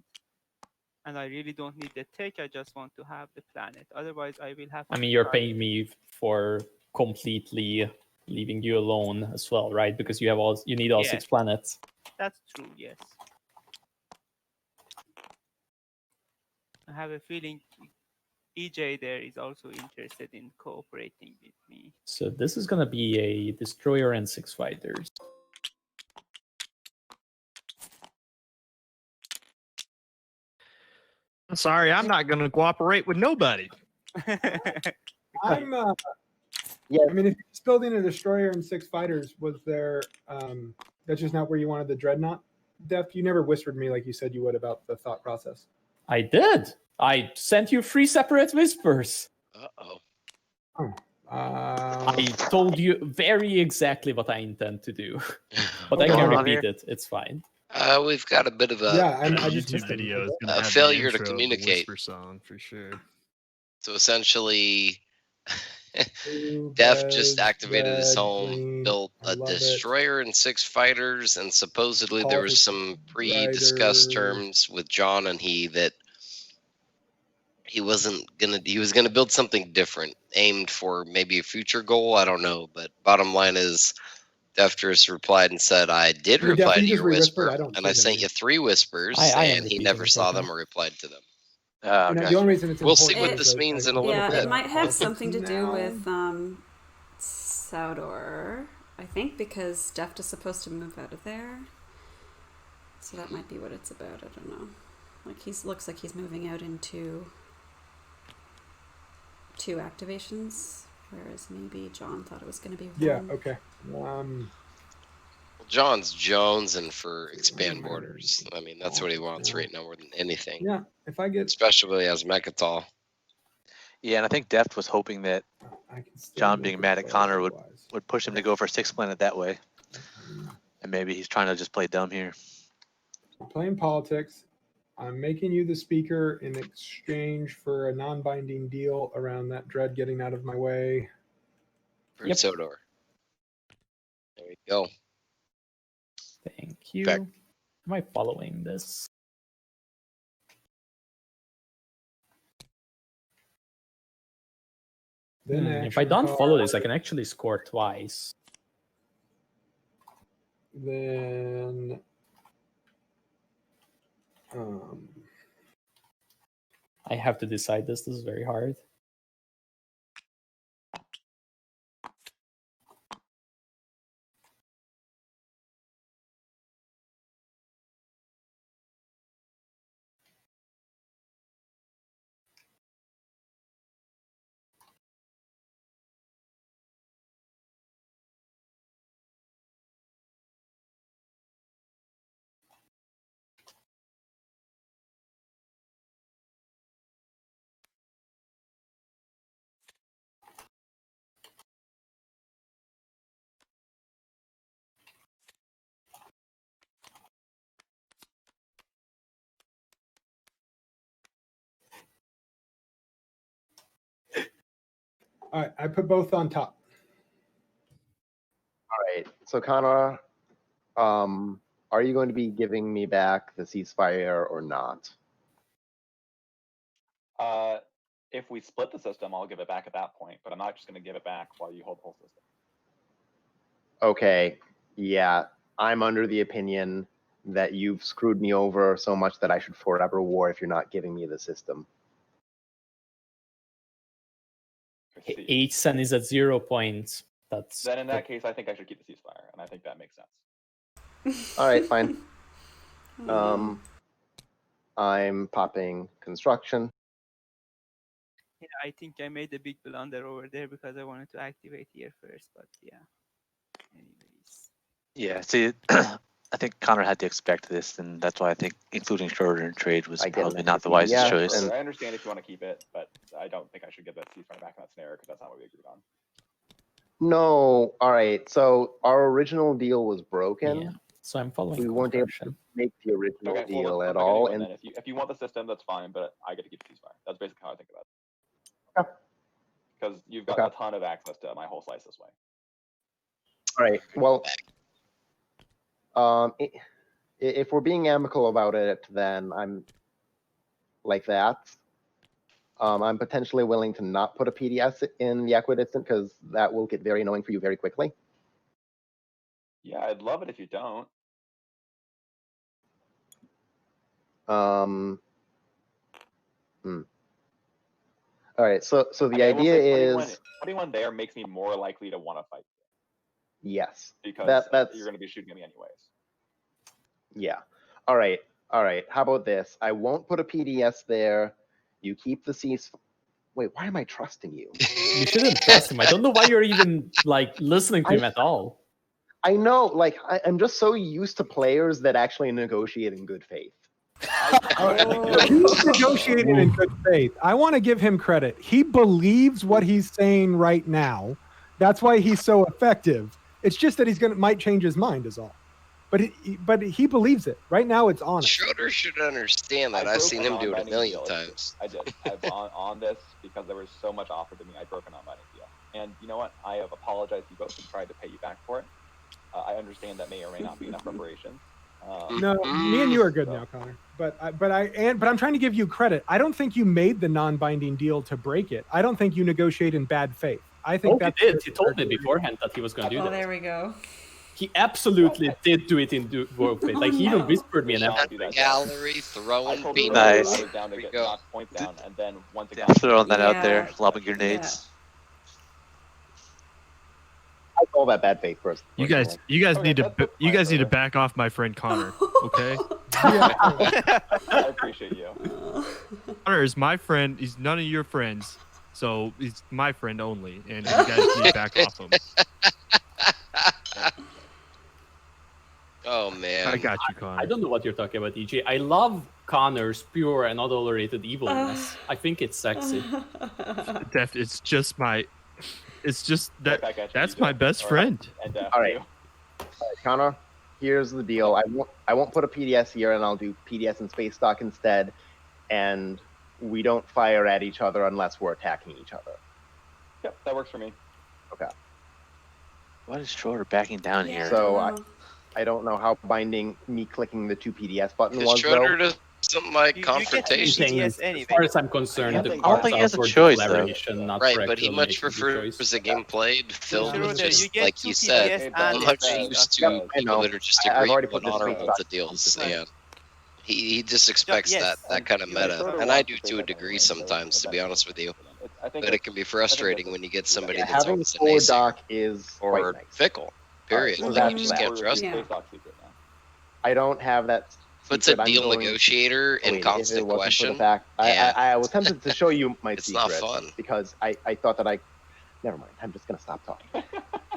Speaker 3: And I really don't need the tech, I just want to have the planet. Otherwise, I will have to.
Speaker 1: I mean, you're paying me for completely leaving you alone as well, right? Because you need all
Speaker 3: Yes.
Speaker 1: 6 planets.
Speaker 3: That's true, yes. I have a feeling EJ there is also interested in cooperating with me.
Speaker 1: So this is going to be a destroyer and 6 fighters.
Speaker 8: I'm sorry, I'm not going to cooperate with nobody.
Speaker 5: I'm
Speaker 6: Yeah.
Speaker 5: I mean, if you're just building a destroyer and 6 fighters, was there that's just not where you wanted the dreadnought? Def, you never whispered me like you said you would about the thought process.
Speaker 1: I did. I sent you 3 separate whispers.
Speaker 4: Uh-oh.
Speaker 1: I told you very exactly what I intend to do, but I
Speaker 6: Hold
Speaker 1: can
Speaker 7: on
Speaker 1: repeat
Speaker 7: here.
Speaker 1: it. It's fine.
Speaker 4: We've got a bit of a
Speaker 5: Yeah, I
Speaker 8: The
Speaker 5: just
Speaker 8: YouTube
Speaker 5: missed it.
Speaker 8: video is going
Speaker 4: A
Speaker 8: to have the
Speaker 4: failure to
Speaker 8: intro of the
Speaker 4: communicate.
Speaker 8: whisper song for sure.
Speaker 4: So essentially,
Speaker 5: Blue,
Speaker 4: Def just
Speaker 5: red,
Speaker 4: activated his
Speaker 5: red,
Speaker 4: home,
Speaker 5: green.
Speaker 4: built
Speaker 5: I
Speaker 4: a
Speaker 5: love it.
Speaker 4: destroyer and 6 fighters, and supposedly there was some pre-discussed
Speaker 5: Rider.
Speaker 4: terms with John and he that he was gonna build something different, aimed for maybe a future goal. I don't know, but bottom line is, Defterus replied and said, "I did
Speaker 5: Hey, Def,
Speaker 4: reply
Speaker 5: you
Speaker 4: to
Speaker 5: just
Speaker 4: your
Speaker 5: re-whispered.
Speaker 4: whisper,
Speaker 5: I don't
Speaker 4: and
Speaker 5: see
Speaker 4: I
Speaker 5: them
Speaker 4: sent
Speaker 5: here.
Speaker 4: you 3 whispers,
Speaker 1: I am
Speaker 4: and he
Speaker 1: repeating
Speaker 4: never
Speaker 1: this,
Speaker 4: saw
Speaker 1: okay.
Speaker 4: them or replied to them."
Speaker 7: Oh,
Speaker 5: You know,
Speaker 7: gotcha.
Speaker 5: the only reason it's
Speaker 4: We'll see
Speaker 5: important
Speaker 4: what
Speaker 5: is
Speaker 4: this
Speaker 5: I-
Speaker 4: means
Speaker 5: I
Speaker 4: in a
Speaker 5: can
Speaker 4: little
Speaker 9: Yeah,
Speaker 5: look
Speaker 4: bit.
Speaker 9: it
Speaker 5: at
Speaker 9: might have
Speaker 5: politics
Speaker 9: something to do
Speaker 5: now.
Speaker 9: with Saudor, I think, because Deft is supposed to move out of there. So that might be what it's about. I don't know. Like looks like he's moving out into 2 activations, whereas maybe John thought it was going to be 1.
Speaker 5: Yeah, okay.
Speaker 4: John's jonesing for expand borders. I mean, that's what he wants right now more than anything,
Speaker 5: Yeah, if I get
Speaker 4: especially as Mechatol.
Speaker 7: Yeah, and I think Deft was hoping that
Speaker 5: I can still
Speaker 7: John
Speaker 5: make
Speaker 7: being
Speaker 5: it
Speaker 7: mad at
Speaker 5: so
Speaker 7: Conor would
Speaker 5: otherwise.
Speaker 7: push him to go for 6 planet that way. And maybe he's trying to just play dumb here.
Speaker 5: Playing politics. I'm making you the speaker in exchange for a non-binding deal around that dread getting out of my way.
Speaker 4: For
Speaker 1: Yep.
Speaker 4: Sodor. There we go.
Speaker 1: Thank you.
Speaker 4: Back.
Speaker 1: Am I following this?
Speaker 5: Then
Speaker 1: If I
Speaker 5: action
Speaker 1: don't follow this, I
Speaker 5: card,
Speaker 1: can actually score twice.
Speaker 5: Then
Speaker 1: I have to decide this. This is very hard.
Speaker 5: all right, I put both on top.
Speaker 6: All right. So Conor, are you going to be giving me back the ceasefire or not?
Speaker 2: If we split the system, I'll give it back at that point, but I'm not just going to give it back while you hold the whole system.
Speaker 6: Okay. Yeah, I'm under the opinion that you've screwed me over so much that I should forever war if you're not giving me the system.
Speaker 2: I see.
Speaker 1: HCEN is at 0 points. That's
Speaker 2: Then in that case, I think I should keep the ceasefire, and I think that makes sense.
Speaker 6: All right, fine.
Speaker 9: Oh,
Speaker 6: I'm popping construction.
Speaker 3: Yeah, I think I made a big blunder over there because I wanted to activate here first, but yeah. Anyways.
Speaker 7: Yeah, see, I think Connor had to expect this, and that's why I think including Schroeder in trade was
Speaker 6: I get an
Speaker 7: probably not the
Speaker 6: extra
Speaker 7: wisest
Speaker 6: PDF,
Speaker 7: choice.
Speaker 6: and-
Speaker 2: I understand if you want to keep it, but I don't think I should get that ceasefire back in that scenario because that's not what we agreed on.
Speaker 6: No, all right. So our original deal was broken.
Speaker 1: Yeah. So I'm following.
Speaker 6: We weren't able to
Speaker 1: Conversion.
Speaker 6: make the original
Speaker 2: Okay,
Speaker 6: deal
Speaker 2: let's
Speaker 6: at
Speaker 2: make a new
Speaker 6: all,
Speaker 2: one
Speaker 6: and
Speaker 2: then. If you want the system, that's fine, but I get to keep the ceasefire. That's basically how I think about it.
Speaker 6: Okay.
Speaker 2: Because you've got
Speaker 6: Okay.
Speaker 2: a ton of access to my whole slice this way.
Speaker 6: all right. Well, if we're being amicable about it, then I'm like that. I'm potentially willing to not put a PDS in the equidistant because that will get very annoying for you very quickly.
Speaker 2: Yeah, I'd love it if you don't.
Speaker 6: All right. So the
Speaker 2: I will
Speaker 6: idea
Speaker 2: say
Speaker 6: is
Speaker 2: putting one there makes me more likely to want to fight
Speaker 6: yes.
Speaker 2: because
Speaker 6: That's
Speaker 2: you're going to be shooting at me anyways.
Speaker 6: yeah. All right. All right. How about this? I won't put a PDS there. You keep the cease. Wait, why am I trusting you?
Speaker 1: You shouldn't trust him. I don't know why you're even like listening to him at all.
Speaker 6: I know, like, I'm just so used to players that actually negotiate in good faith.
Speaker 5: He's negotiating in good faith. I want to give him credit. He believes what he's saying right now. That's why he's so effective. It's just that might change his mind is all. But he believes it. Right now it's honest.
Speaker 4: Schroeder should understand that.
Speaker 2: I
Speaker 4: I've
Speaker 2: broke
Speaker 4: seen
Speaker 2: a
Speaker 4: him do it a
Speaker 2: non-binding
Speaker 4: million
Speaker 2: deal.
Speaker 4: times.
Speaker 2: I did. I've on this because there was so much offered to me. I broke a non-binding deal. And you know what? I have apologized to you both and tried to pay you back for it. I understand that may or may not be enough reparations.
Speaker 5: No, me and you are good now, Connor. But I'm trying to give you credit. I don't think you made the non-binding deal to break it. I don't think you negotiate in bad faith. I think
Speaker 1: He did. He told me beforehand that he was going to do
Speaker 9: Oh,
Speaker 1: that.
Speaker 9: there we go.
Speaker 1: He absolutely did do it in good faith. Like he even whispered me an
Speaker 2: Not
Speaker 1: effort.
Speaker 2: do that.
Speaker 4: Gallery
Speaker 2: I
Speaker 4: throwing
Speaker 2: told you
Speaker 4: beans.
Speaker 7: Nice.
Speaker 2: I was down to
Speaker 4: There we
Speaker 2: get
Speaker 4: go.
Speaker 2: knocked points down, and then once it
Speaker 7: Yeah,
Speaker 2: got
Speaker 7: throwing that out there,
Speaker 9: Yeah.
Speaker 7: lobbing grenades.
Speaker 6: I call that bad faith first.
Speaker 8: You guys
Speaker 2: Okay,
Speaker 8: need to
Speaker 2: that's
Speaker 8: you guys need to
Speaker 2: fine,
Speaker 8: back off my friend Connor. Okay,
Speaker 2: I appreciate you.
Speaker 8: Connor is my friend. He's none of your friends, so he's my friend only, and you guys need to back off him.
Speaker 4: Oh man.
Speaker 8: I got you, Connor.
Speaker 1: I don't know what you're talking about, EJ. I love Connor's pure and unadulterated evilness. I think it's sexy.
Speaker 8: It's just my. It's just
Speaker 2: Right
Speaker 8: that.
Speaker 2: back at you,
Speaker 8: That's
Speaker 2: EJ.
Speaker 8: my best
Speaker 2: All right.
Speaker 8: friend.
Speaker 2: And
Speaker 6: All right.
Speaker 2: you.
Speaker 6: Connor, here's the deal. I won't put a PDS here, and I'll do PDS and space stock instead. And we don't fire at each other unless we're attacking each other.
Speaker 2: Yep, that works for me.
Speaker 7: What is Schroeder backing down here?
Speaker 6: So I don't know how binding me clicking the 2 PDS button
Speaker 4: Because
Speaker 6: was,
Speaker 4: Schroeder
Speaker 6: though.
Speaker 4: doesn't like
Speaker 3: You get to use
Speaker 4: confrontation.
Speaker 1: Thing
Speaker 3: PDS
Speaker 1: is,
Speaker 3: anyway.
Speaker 1: as far as I'm concerned,
Speaker 2: I
Speaker 1: the
Speaker 2: don't
Speaker 1: cards
Speaker 2: think he
Speaker 1: are
Speaker 2: has
Speaker 7: a
Speaker 1: for
Speaker 7: choice, though.
Speaker 1: declaration, not
Speaker 4: Right,
Speaker 1: for
Speaker 4: but he
Speaker 1: actually
Speaker 4: much
Speaker 1: making the
Speaker 4: prefers
Speaker 1: choice.
Speaker 4: the game played. Phil
Speaker 3: Schroeder,
Speaker 4: was
Speaker 3: you
Speaker 4: just
Speaker 3: get
Speaker 4: like
Speaker 3: 2
Speaker 4: you said.
Speaker 3: PDS
Speaker 2: I'm
Speaker 3: and
Speaker 4: much
Speaker 3: space
Speaker 4: used
Speaker 3: stock.
Speaker 4: to
Speaker 6: Yep, I
Speaker 4: people
Speaker 6: know.
Speaker 4: that are just
Speaker 6: I've
Speaker 4: agreeing
Speaker 6: already
Speaker 4: on
Speaker 6: put this
Speaker 4: honorable
Speaker 6: space
Speaker 4: the deals.
Speaker 3: Right.
Speaker 4: Yeah. He just expects
Speaker 3: yes.
Speaker 4: that kind of
Speaker 2: You know,
Speaker 4: meta,
Speaker 2: Schroeder
Speaker 4: and I
Speaker 2: wants
Speaker 4: do
Speaker 2: to say
Speaker 4: to a
Speaker 2: that
Speaker 4: degree
Speaker 2: anyway, so
Speaker 4: sometimes, to be
Speaker 2: eventually
Speaker 4: honest with you.
Speaker 2: I think
Speaker 4: But it can be frustrating
Speaker 2: that's
Speaker 4: when you get
Speaker 2: a-
Speaker 4: somebody
Speaker 6: Yeah,
Speaker 4: that's
Speaker 6: having
Speaker 4: always a
Speaker 6: 4
Speaker 4: naysayer
Speaker 6: dock is quite
Speaker 4: or
Speaker 6: nice.
Speaker 4: fickle. Period.
Speaker 6: so
Speaker 4: Like,
Speaker 6: that's
Speaker 4: you just
Speaker 6: that.
Speaker 4: can't trust.
Speaker 9: Yeah.
Speaker 2: Space Dock secret now.
Speaker 6: I don't have that.
Speaker 4: Puts a
Speaker 6: secret. I'm
Speaker 4: deal
Speaker 6: going-
Speaker 4: negotiator
Speaker 6: Oh,
Speaker 4: in
Speaker 6: wait, if it
Speaker 4: constant
Speaker 6: wasn't for
Speaker 4: question.
Speaker 6: the fact,
Speaker 4: Yeah.
Speaker 6: I was tempted to show you my
Speaker 4: It's not
Speaker 6: secret
Speaker 4: fun.
Speaker 6: because I thought that never mind. I'm just gonna stop talking.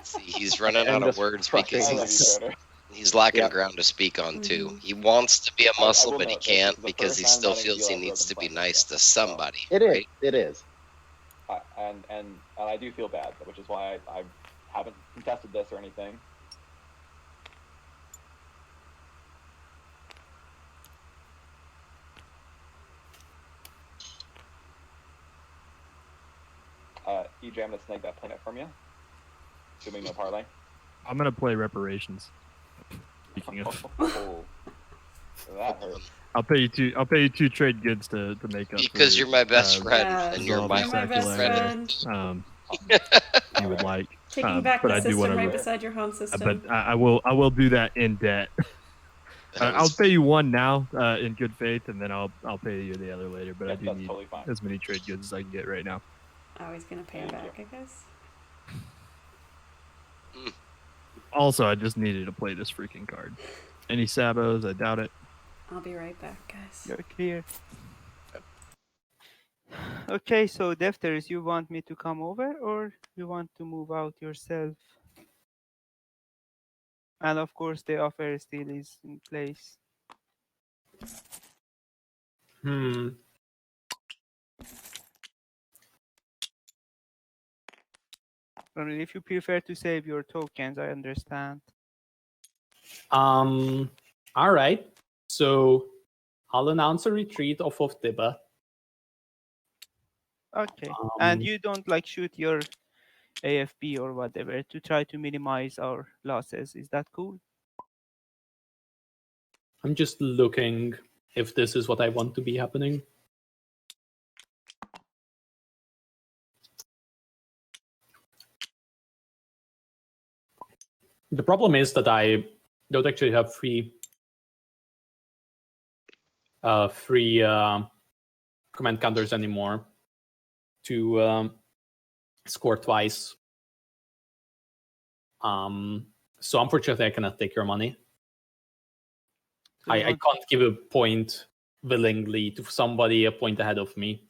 Speaker 4: See, he's running
Speaker 6: I'm
Speaker 4: out of
Speaker 6: just
Speaker 4: words
Speaker 6: frustrated.
Speaker 4: because
Speaker 2: I love you, Schroeder.
Speaker 4: he's lacking
Speaker 6: Yep.
Speaker 4: ground to speak on too.
Speaker 9: Mhm.
Speaker 4: He wants to be a
Speaker 2: I
Speaker 4: muscle,
Speaker 2: will
Speaker 4: but he
Speaker 2: note that this
Speaker 4: can't
Speaker 2: is the
Speaker 4: because
Speaker 2: first
Speaker 4: he still
Speaker 2: non-binding
Speaker 4: feels
Speaker 2: deal
Speaker 4: he
Speaker 2: I've
Speaker 4: needs to be
Speaker 2: broken
Speaker 4: nice
Speaker 2: before.
Speaker 4: to somebody.
Speaker 6: It is.
Speaker 4: right?
Speaker 6: It is.
Speaker 2: And I do feel bad, which is why I haven't contested this or anything. EJ, I'm gonna snake that planet from you. Assuming no parlay.
Speaker 8: I'm gonna play reparations. Speaking of,
Speaker 2: Oh, that hurt.
Speaker 8: I'll pay you 2 trade goods to make up.
Speaker 4: Because
Speaker 8: for,
Speaker 4: you're my best friend,
Speaker 9: Yeah.
Speaker 4: and you're
Speaker 8: all
Speaker 4: my
Speaker 8: the
Speaker 9: You're my best
Speaker 8: sacrifice.
Speaker 9: friend.
Speaker 8: You would like.
Speaker 9: Taking back
Speaker 8: but
Speaker 9: the
Speaker 8: I do
Speaker 9: system
Speaker 8: wanna-
Speaker 9: right beside your home system.
Speaker 8: But I will do that in debt.
Speaker 4: That
Speaker 8: I'll
Speaker 4: was-
Speaker 8: pay you 1 now in good faith, and then I'll pay you the other later. But I
Speaker 2: Yep,
Speaker 8: do
Speaker 2: that's
Speaker 8: need
Speaker 2: totally fine.
Speaker 8: as many trade goods as I can get right now.
Speaker 9: Oh, he's gonna pay him
Speaker 2: Thank
Speaker 9: back, I guess.
Speaker 8: Also, I just needed to play this freaking card. Any sabos? I doubt it.
Speaker 9: I'll be right back, guys.
Speaker 3: You're clear. Okay, so Defterus, you want me to come over or you want to move out yourself? And of course, the offer still is in place. I mean, if you prefer to save your tokens, I understand.
Speaker 1: All right. So I'll announce a retreat off of Dibba.
Speaker 3: Okay. And you don't like shoot your AFB or whatever to try to minimize our losses. Is that cool?
Speaker 1: I'm just looking if this is what I want to be happening. The problem is that I don't actually have free command counters anymore to score twice. So unfortunately, I cannot take your money.
Speaker 3: So
Speaker 1: I can't give a point willingly to somebody a point ahead of me.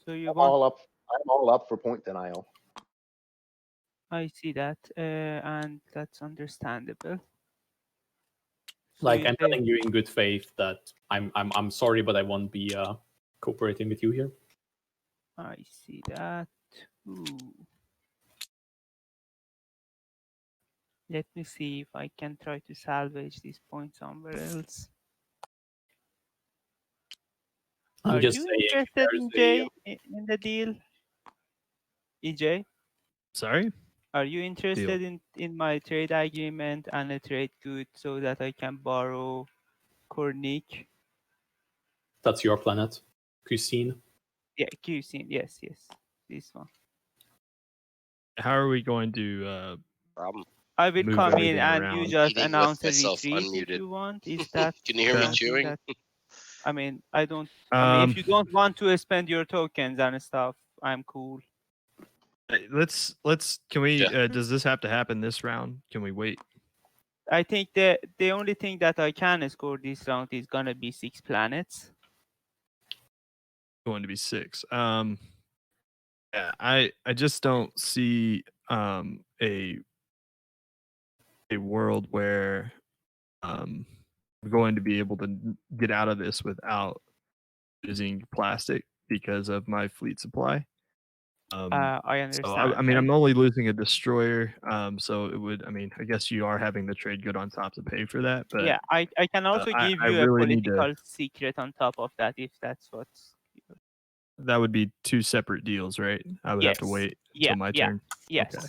Speaker 3: So you
Speaker 6: I'm
Speaker 3: want?
Speaker 6: all up for point denial.
Speaker 3: I see that, and that's understandable. So
Speaker 1: Like
Speaker 3: you
Speaker 1: I'm
Speaker 3: say-
Speaker 1: telling you in good faith that I'm sorry, but I won't be cooperating with you here.
Speaker 3: I see that. Ooh. Let me see if I can try to salvage this point somewhere else.
Speaker 1: I'm
Speaker 3: Are
Speaker 1: just
Speaker 3: you
Speaker 1: saying
Speaker 3: interested
Speaker 1: there's
Speaker 3: in Jay in the deal? EJ,
Speaker 8: Sorry.
Speaker 3: are you interested
Speaker 8: Deal.
Speaker 3: in my trade agreement and a trade good so that I can borrow Kornik?
Speaker 1: That's your planet, Cuisine.
Speaker 3: Yeah, QC. Yes, this one.
Speaker 8: How are we going to
Speaker 4: Problem.
Speaker 3: I will
Speaker 8: move
Speaker 3: come in
Speaker 8: everything
Speaker 3: and you
Speaker 8: around?
Speaker 3: just
Speaker 4: Eating with
Speaker 3: announce a
Speaker 4: myself
Speaker 3: retreat if
Speaker 4: unmuted.
Speaker 3: you want. Is that
Speaker 4: Can you hear me
Speaker 8: Okay.
Speaker 3: something
Speaker 4: chewing?
Speaker 3: that I mean, I don't. I mean, if you
Speaker 8: Um,
Speaker 3: don't want to spend your tokens and stuff, I'm cool.
Speaker 8: let's. Can we?
Speaker 4: Yeah.
Speaker 8: Does this have to happen this round? Can we wait?
Speaker 3: I think the only thing that I can score this round is gonna be 6 planets.
Speaker 8: Going to be 6. Yeah, I just don't see a world where we're going to be able to get out of this without using plastic because of my fleet supply.
Speaker 3: I
Speaker 8: So
Speaker 3: understand.
Speaker 8: I mean, I'm only losing a destroyer. So it would. I mean, I guess you are having the trade good on top to pay for that. But
Speaker 3: Yeah, I can also give
Speaker 8: I
Speaker 3: you a
Speaker 8: really need to.
Speaker 3: political secret on top of that if that's what's.
Speaker 8: That would be 2 separate deals, right? I would have to
Speaker 3: Yes.
Speaker 8: wait
Speaker 3: Yeah.
Speaker 8: until my
Speaker 3: Yeah.
Speaker 8: turn.
Speaker 3: Yes.
Speaker 8: Okay.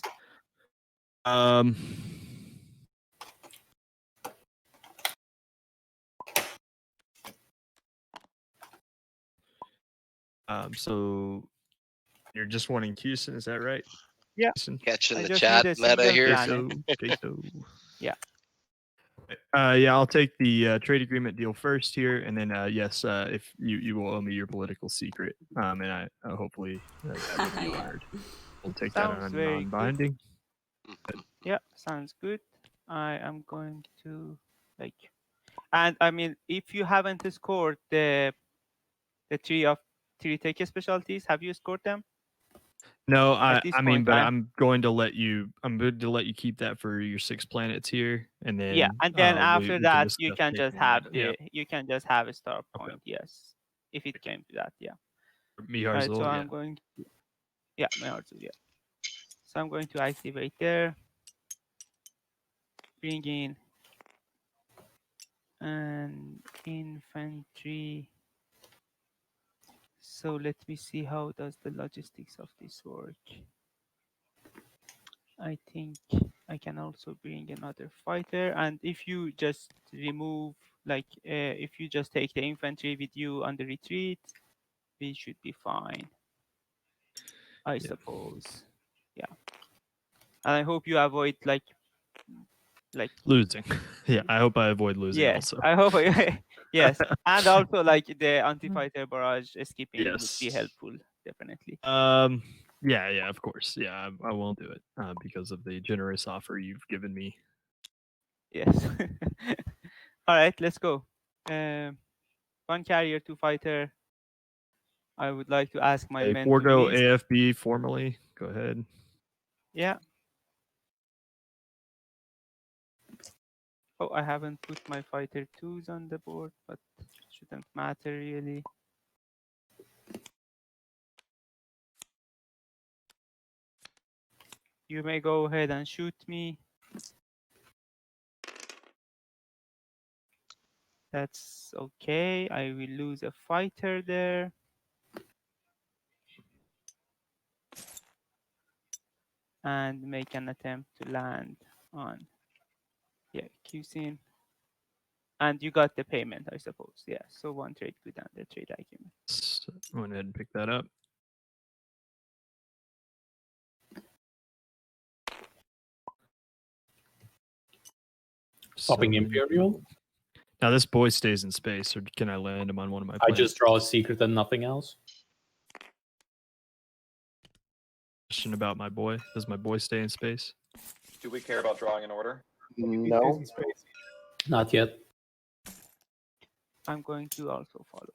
Speaker 8: So you're just wanting Houston, is that right?
Speaker 3: Yeah.
Speaker 8: Houston?
Speaker 4: Catching
Speaker 3: I
Speaker 4: the
Speaker 3: just
Speaker 4: chat
Speaker 3: need a
Speaker 4: meta
Speaker 3: single
Speaker 4: here.
Speaker 3: planet.
Speaker 8: Queso.
Speaker 3: Yeah.
Speaker 8: Yeah, I'll take the trade agreement deal first here, and then yes, if you will owe me your political secret, and I hopefully that will be
Speaker 9: Yeah.
Speaker 8: honored. We'll take
Speaker 3: Sounds
Speaker 8: that on
Speaker 3: very good.
Speaker 8: non-binding.
Speaker 3: Yeah, sounds good. I am going to like, and I mean, if you haven't scored the 3 tech specialties, have you scored them?
Speaker 8: No,
Speaker 3: At this
Speaker 8: I mean,
Speaker 3: point,
Speaker 8: but I'm going to let you. I'm going to let you keep that for your 6 planets here, and then
Speaker 3: yeah, and then after
Speaker 8: we can
Speaker 3: that, you
Speaker 8: discuss
Speaker 3: can just
Speaker 8: taking
Speaker 3: have
Speaker 8: that.
Speaker 3: the you can just have a star
Speaker 8: Okay.
Speaker 3: point. Yes, if it came to that, yeah.
Speaker 8: Me
Speaker 3: All right, so
Speaker 8: Harzul,
Speaker 3: I'm going. Yeah, Meharzu, yeah. So I'm going to activate there. Bring in an infantry. So let me see how does the logistics of this work. I think I can also bring another fighter, and if you just remove, like, if you just take the infantry with you on the retreat, we should be fine. I suppose. Yeah. And I hope you avoid like
Speaker 8: losing. Yeah, I hope I avoid losing.
Speaker 3: yeah.
Speaker 8: Also,
Speaker 3: I hope yes, and also like the anti-fighter barrage skipping would be
Speaker 8: yes.
Speaker 3: helpful, definitely.
Speaker 8: Yeah, of course. Yeah, I won't do it because of the generous offer you've given me.
Speaker 3: Yes. All right, let's go. 1 carrier, 2 fighter. I would like to ask my men to
Speaker 8: Forgo
Speaker 3: list.
Speaker 8: AFB formally. Go ahead.
Speaker 3: Yeah. Oh, I haven't put my fighter 2s on the board, but shouldn't matter really. You may go ahead and shoot me. That's okay. I will lose a fighter there. And make an attempt to land on, yeah, HCEN. And you got the payment, I suppose. Yeah, so 1 trade good and the trade argument.
Speaker 8: So I went ahead and pick that up.
Speaker 1: Popping
Speaker 8: So then-
Speaker 1: Imperial.
Speaker 8: Now this boy stays in space, or can I land him on one of my
Speaker 1: I
Speaker 8: planets?
Speaker 1: just draw a secret and nothing else.
Speaker 8: Question about my boy. Does my boy stay in space?
Speaker 2: Do we care about drawing an order?
Speaker 5: He stays
Speaker 6: No.
Speaker 5: in space.
Speaker 1: Not yet.
Speaker 3: I'm going to also follow.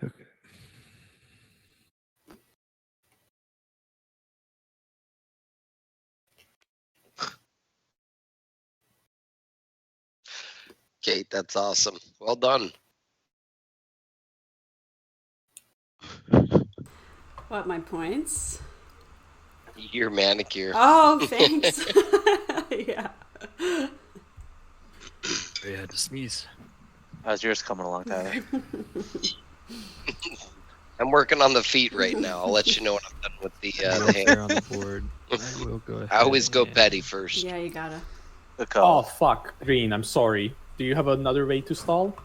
Speaker 8: Okay.
Speaker 4: Kate, that's awesome. Well done.
Speaker 9: What, my points?
Speaker 4: Your manicure.
Speaker 9: Oh, thanks. Yeah.
Speaker 8: I had to sneeze.
Speaker 7: How's yours coming along, Tyler?
Speaker 4: I'm working on the feet right now. I'll let you know when I'm done with the
Speaker 8: There
Speaker 4: hand.
Speaker 8: on the board. I will go ahead.
Speaker 4: I always go
Speaker 8: and-
Speaker 4: petty first.
Speaker 9: Yeah, you gotta.
Speaker 7: Good
Speaker 1: Oh
Speaker 7: call.
Speaker 1: fuck, Green. I'm sorry. Do you have another way to stall?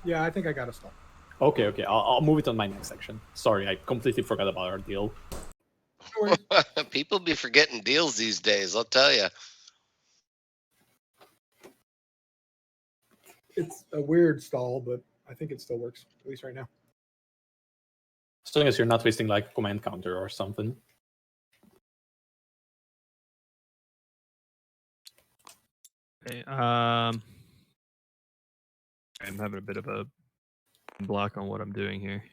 Speaker 5: Yeah, I think I got a stall.
Speaker 1: Okay, okay. I'll move it on my next section. Sorry, I completely forgot about our deal.
Speaker 4: People be forgetting deals these days, I'll tell you.
Speaker 5: It's a weird stall, but I think it still works, at least right now.
Speaker 1: As long as you're not wasting like a command counter or something.
Speaker 8: Okay, I'm having a bit of a block on what I'm doing here.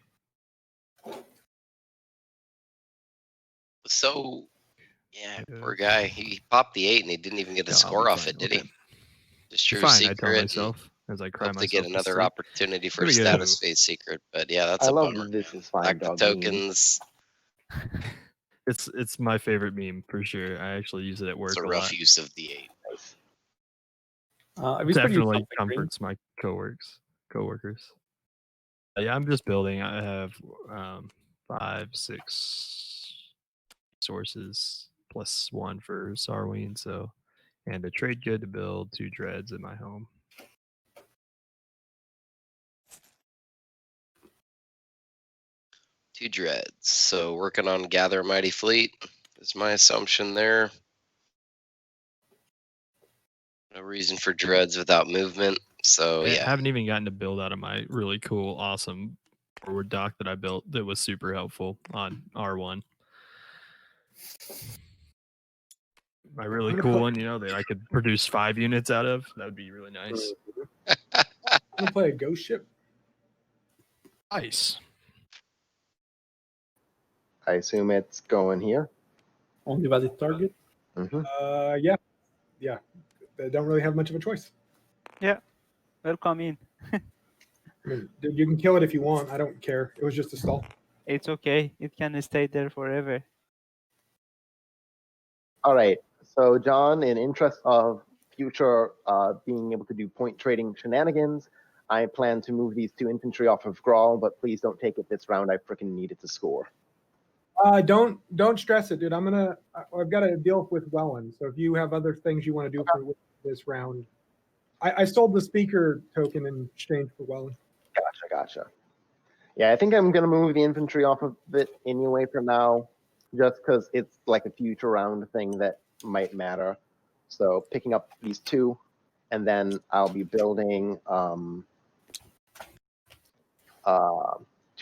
Speaker 4: So, yeah,
Speaker 8: Yeah.
Speaker 4: poor guy. He popped the 8 and he didn't even get a
Speaker 8: Yeah, I'll
Speaker 4: score
Speaker 8: be
Speaker 4: off
Speaker 8: fine,
Speaker 4: it, did
Speaker 8: okay.
Speaker 4: he? Just
Speaker 8: You're
Speaker 4: true
Speaker 8: fine, I tell
Speaker 4: secret. and
Speaker 8: myself as I cry
Speaker 4: Hope to
Speaker 8: myself
Speaker 4: get
Speaker 8: to
Speaker 4: another
Speaker 8: sleep.
Speaker 4: opportunity for
Speaker 8: Here
Speaker 4: a
Speaker 8: we
Speaker 4: status
Speaker 8: go.
Speaker 4: phase secret, but yeah, that's
Speaker 6: I
Speaker 4: a
Speaker 6: love
Speaker 4: bummer.
Speaker 6: this is fine,
Speaker 4: Back the
Speaker 6: dog.
Speaker 4: tokens.
Speaker 8: It's my favorite meme for sure. I actually use it at work
Speaker 4: It's a
Speaker 8: a
Speaker 4: rough
Speaker 8: lot.
Speaker 4: use of the 8.
Speaker 6: Nice.
Speaker 1: I whispered you
Speaker 8: Definitely
Speaker 1: something, Green.
Speaker 8: comforts my coworkers. Yeah, I'm just building. I have 5, 6 sources plus 1 for Sarween, so and a trade good to build 2 dreads in my home.
Speaker 4: Two dreads. So working on Gather a Mighty Fleet is my assumption there. No reason for dreads without movement. So
Speaker 8: I
Speaker 4: yeah,
Speaker 8: haven't even gotten to build out of my really cool, awesome forward dock that I built that was super helpful on R1. My really
Speaker 5: I'm gonna
Speaker 8: cool
Speaker 5: put-
Speaker 8: one, that I could produce 5 units out of. That would be really nice.
Speaker 5: I'm gonna play a ghost ship.
Speaker 8: Nice.
Speaker 6: I assume it's going here.
Speaker 1: Only valid target.
Speaker 6: Hmm.
Speaker 5: Yeah. They don't really have much of a choice.
Speaker 3: Welcome in.
Speaker 5: I mean, dude, you can kill it if you want. I don't care. It was just a stall.
Speaker 3: It's okay. It can stay there forever.
Speaker 6: All right. So, John, in interest of future being able to do point trading shenanigans, I plan to move these 2 infantry off of Grawl, but please don't take it this round. I freaking need it to score.
Speaker 5: Don't stress it, dude. I've got to deal with Welland. So if you have other things you want to do for this round, I sold the speaker token in exchange for Welland.
Speaker 6: Gotcha. Yeah, I think I'm gonna move the infantry off of it anyway for now, just because it's like a future round thing that might matter. So picking up these two, and then I'll be building 2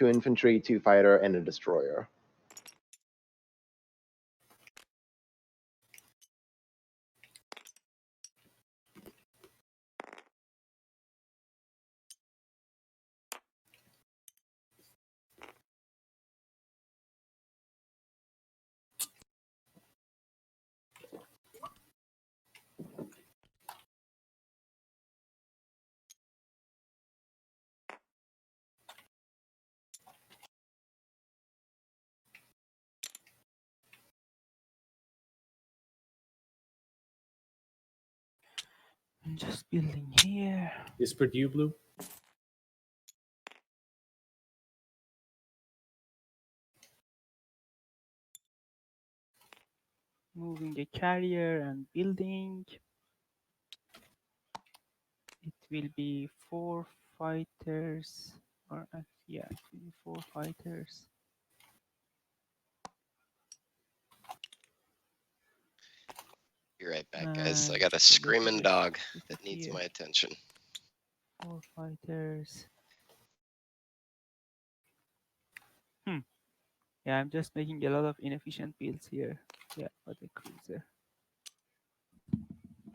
Speaker 6: infantry, 2 fighter, and a destroyer.
Speaker 3: I'm just building here.
Speaker 1: Is Purdue blue?
Speaker 3: Moving the carrier and building. It will be 4 fighters, or yeah, it will be 4 fighters.
Speaker 4: Be right back, guys. I got a screaming dog that needs my attention.
Speaker 3: 4 fighters. Yeah, I'm just making a lot of inefficient builds here. Yeah, for the cruiser.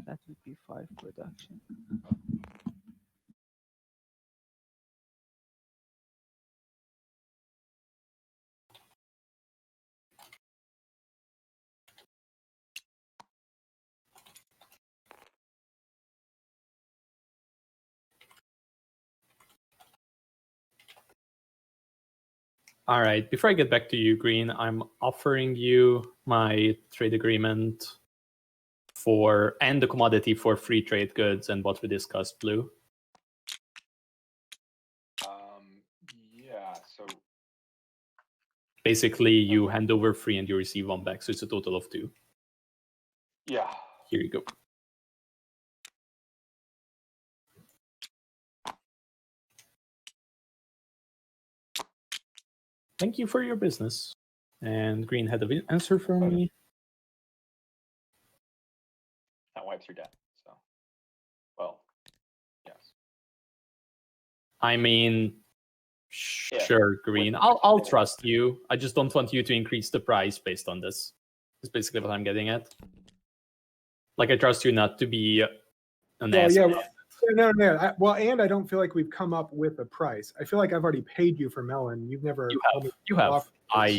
Speaker 3: That would be 5 production.
Speaker 1: All right. Before I get back to you, Green, I'm offering you my trade agreement and the commodity for free trade goods and what we discussed, Blue.
Speaker 2: Yeah. So
Speaker 1: basically, you hand over 3 and you receive 1 back, so it's a total of 2.
Speaker 2: yeah.
Speaker 1: Here you go. Thank you for your business. And Green had an answer for me.
Speaker 2: That wipes your debt. So, well, yes.
Speaker 1: I mean,
Speaker 2: Yeah,
Speaker 1: sure, Green.
Speaker 2: with-
Speaker 1: I'll trust you. I just don't want you to increase the price based on this. That's basically what I'm getting at. Like, I trust you not to be an ass.
Speaker 5: Yeah. No. And I don't feel like we've come up with a price. I feel like I've already paid you for Melon. You've never.
Speaker 1: You have. I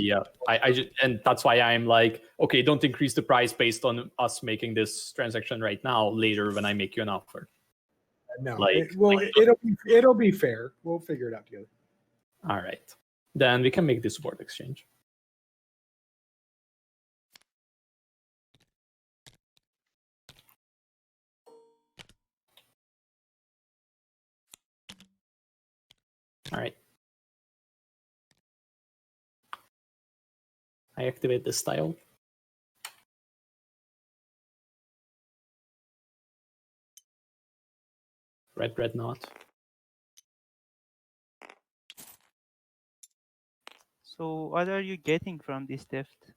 Speaker 1: just, and that's why I'm like, okay, don't increase the price based on us making this transaction right now. Later, when I make you an offer.
Speaker 5: No.
Speaker 1: Like,
Speaker 5: it'll be fair. We'll figure it out together.
Speaker 1: All right, then we can make this word exchange. All right. I activate this style. Red knot.
Speaker 3: So what are you getting from this theft?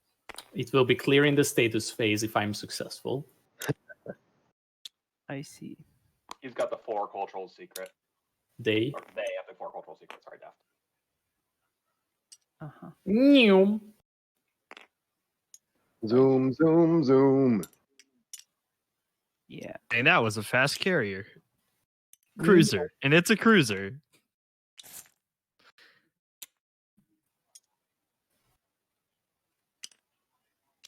Speaker 1: It will be clearing the status phase if I'm successful.
Speaker 3: I see.
Speaker 2: He's got the 4 cultural secret.
Speaker 1: They
Speaker 2: have the 4 cultural secrets. Sorry, Deft.
Speaker 1: New.
Speaker 6: Zoom.
Speaker 3: Yeah.
Speaker 8: And that was a fast carrier. Cruiser. And it's a cruiser.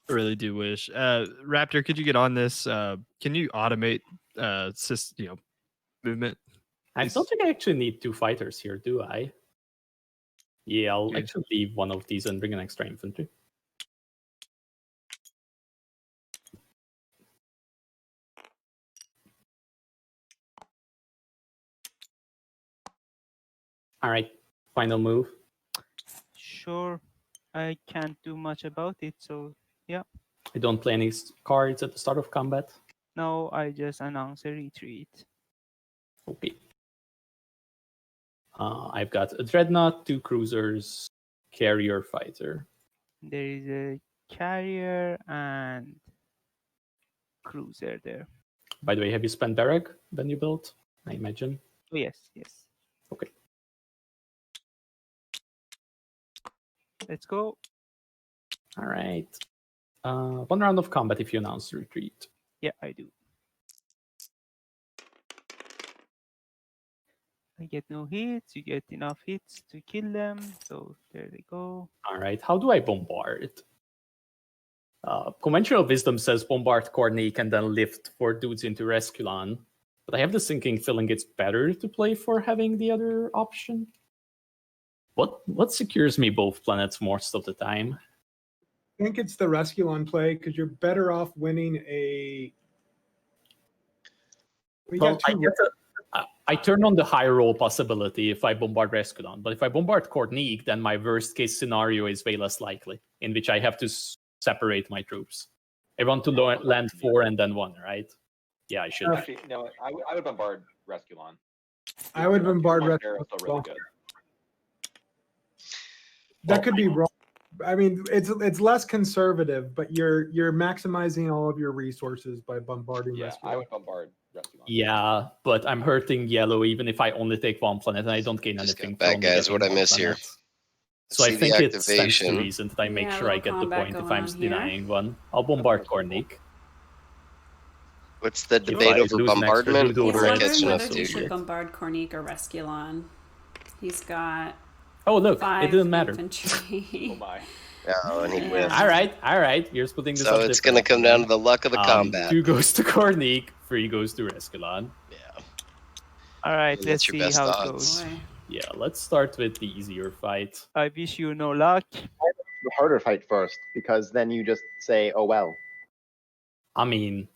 Speaker 8: I really do wish. Raptor, could you get on this? Can you automate movement?
Speaker 1: I don't think I actually need 2 fighters here, do I? Yeah, I'll actually leave one of these and bring an extra infantry. All right, final move.
Speaker 3: Sure. I can't do much about it, so yeah.
Speaker 1: I don't play any cards at the start of combat.
Speaker 3: No, I just announce a retreat.
Speaker 1: Okay. I've got a dreadnought, 2 cruisers, carrier, fighter.
Speaker 3: There is a carrier and cruiser there.
Speaker 1: By the way, have you spent Bereg when you built? I imagine.
Speaker 3: Oh, yes, yes.
Speaker 1: Okay.
Speaker 3: Let's go.
Speaker 1: All right. 1 round of combat if you announce retreat.
Speaker 3: Yeah, I do. I get no hits. You get enough hits to kill them. So there they go.
Speaker 1: All right. How do I bombard? Conventional wisdom says bombard Cornic and then lift 4 dudes into Resculon. But I have the sinking feeling it's better to play for having the other option. What secures me both planets most of the time?
Speaker 5: I think it's the Resculon play because you're better off winning a.
Speaker 1: Well, I turn on the high roll possibility if I bombard Resculon, but if I bombard Cornic, then my worst case scenario is way less likely, in which I have to separate my troops. I want to land 4 and then 1, right? Yeah, I should.
Speaker 2: Actually, no, I would bombard Resculon.
Speaker 5: I would bombard
Speaker 2: Resculon. Still really good.
Speaker 5: That could be wrong. I mean, it's less conservative, but you're maximizing all of your resources by bombarding
Speaker 2: Yeah,
Speaker 5: Resculon.
Speaker 2: I would bombard Resculon.
Speaker 1: Yeah, but I'm hurting yellow even if I only take 1 planet and I don't gain
Speaker 4: Just
Speaker 1: anything.
Speaker 4: got back,
Speaker 1: from
Speaker 4: guys.
Speaker 1: getting
Speaker 4: What I
Speaker 1: 1
Speaker 4: miss here?
Speaker 1: planet. So I
Speaker 4: See the
Speaker 1: think it stands to
Speaker 4: activation.
Speaker 1: reason that I make
Speaker 9: Yeah,
Speaker 1: sure I
Speaker 9: little
Speaker 1: get the
Speaker 9: combat
Speaker 1: point if
Speaker 9: going
Speaker 1: I'm
Speaker 9: on here.
Speaker 1: denying 1. I'll bombard Cornic.
Speaker 4: What's the
Speaker 1: If
Speaker 4: debate
Speaker 1: I
Speaker 4: over
Speaker 1: lose an extra
Speaker 4: bombardment
Speaker 1: dude
Speaker 9: He's
Speaker 1: over
Speaker 4: or
Speaker 1: it,
Speaker 9: wondering
Speaker 4: catching
Speaker 9: whether
Speaker 4: up
Speaker 9: he
Speaker 4: to?
Speaker 9: should bombard Cornic or Resculon. He's got
Speaker 1: Oh, look,
Speaker 9: 5
Speaker 1: it didn't matter.
Speaker 9: infantry.
Speaker 2: Oh my.
Speaker 4: Oh, and he
Speaker 9: Yeah.
Speaker 4: whiffed.
Speaker 1: All right. You're splitting this
Speaker 4: So
Speaker 1: up
Speaker 4: it's going to come
Speaker 1: differently.
Speaker 4: down to the luck of the combat.
Speaker 1: 2 goes to Cornic, 3 goes to Resculon.
Speaker 4: Yeah.
Speaker 3: All right,
Speaker 4: What's
Speaker 3: let's
Speaker 4: your
Speaker 3: see
Speaker 4: best
Speaker 3: how it
Speaker 4: odds?
Speaker 3: goes.
Speaker 9: Boy.
Speaker 1: Yeah, let's start with the easier fight.
Speaker 3: I wish you no luck.
Speaker 6: The harder fight first, because then you just say, "Oh well."
Speaker 1: I mean,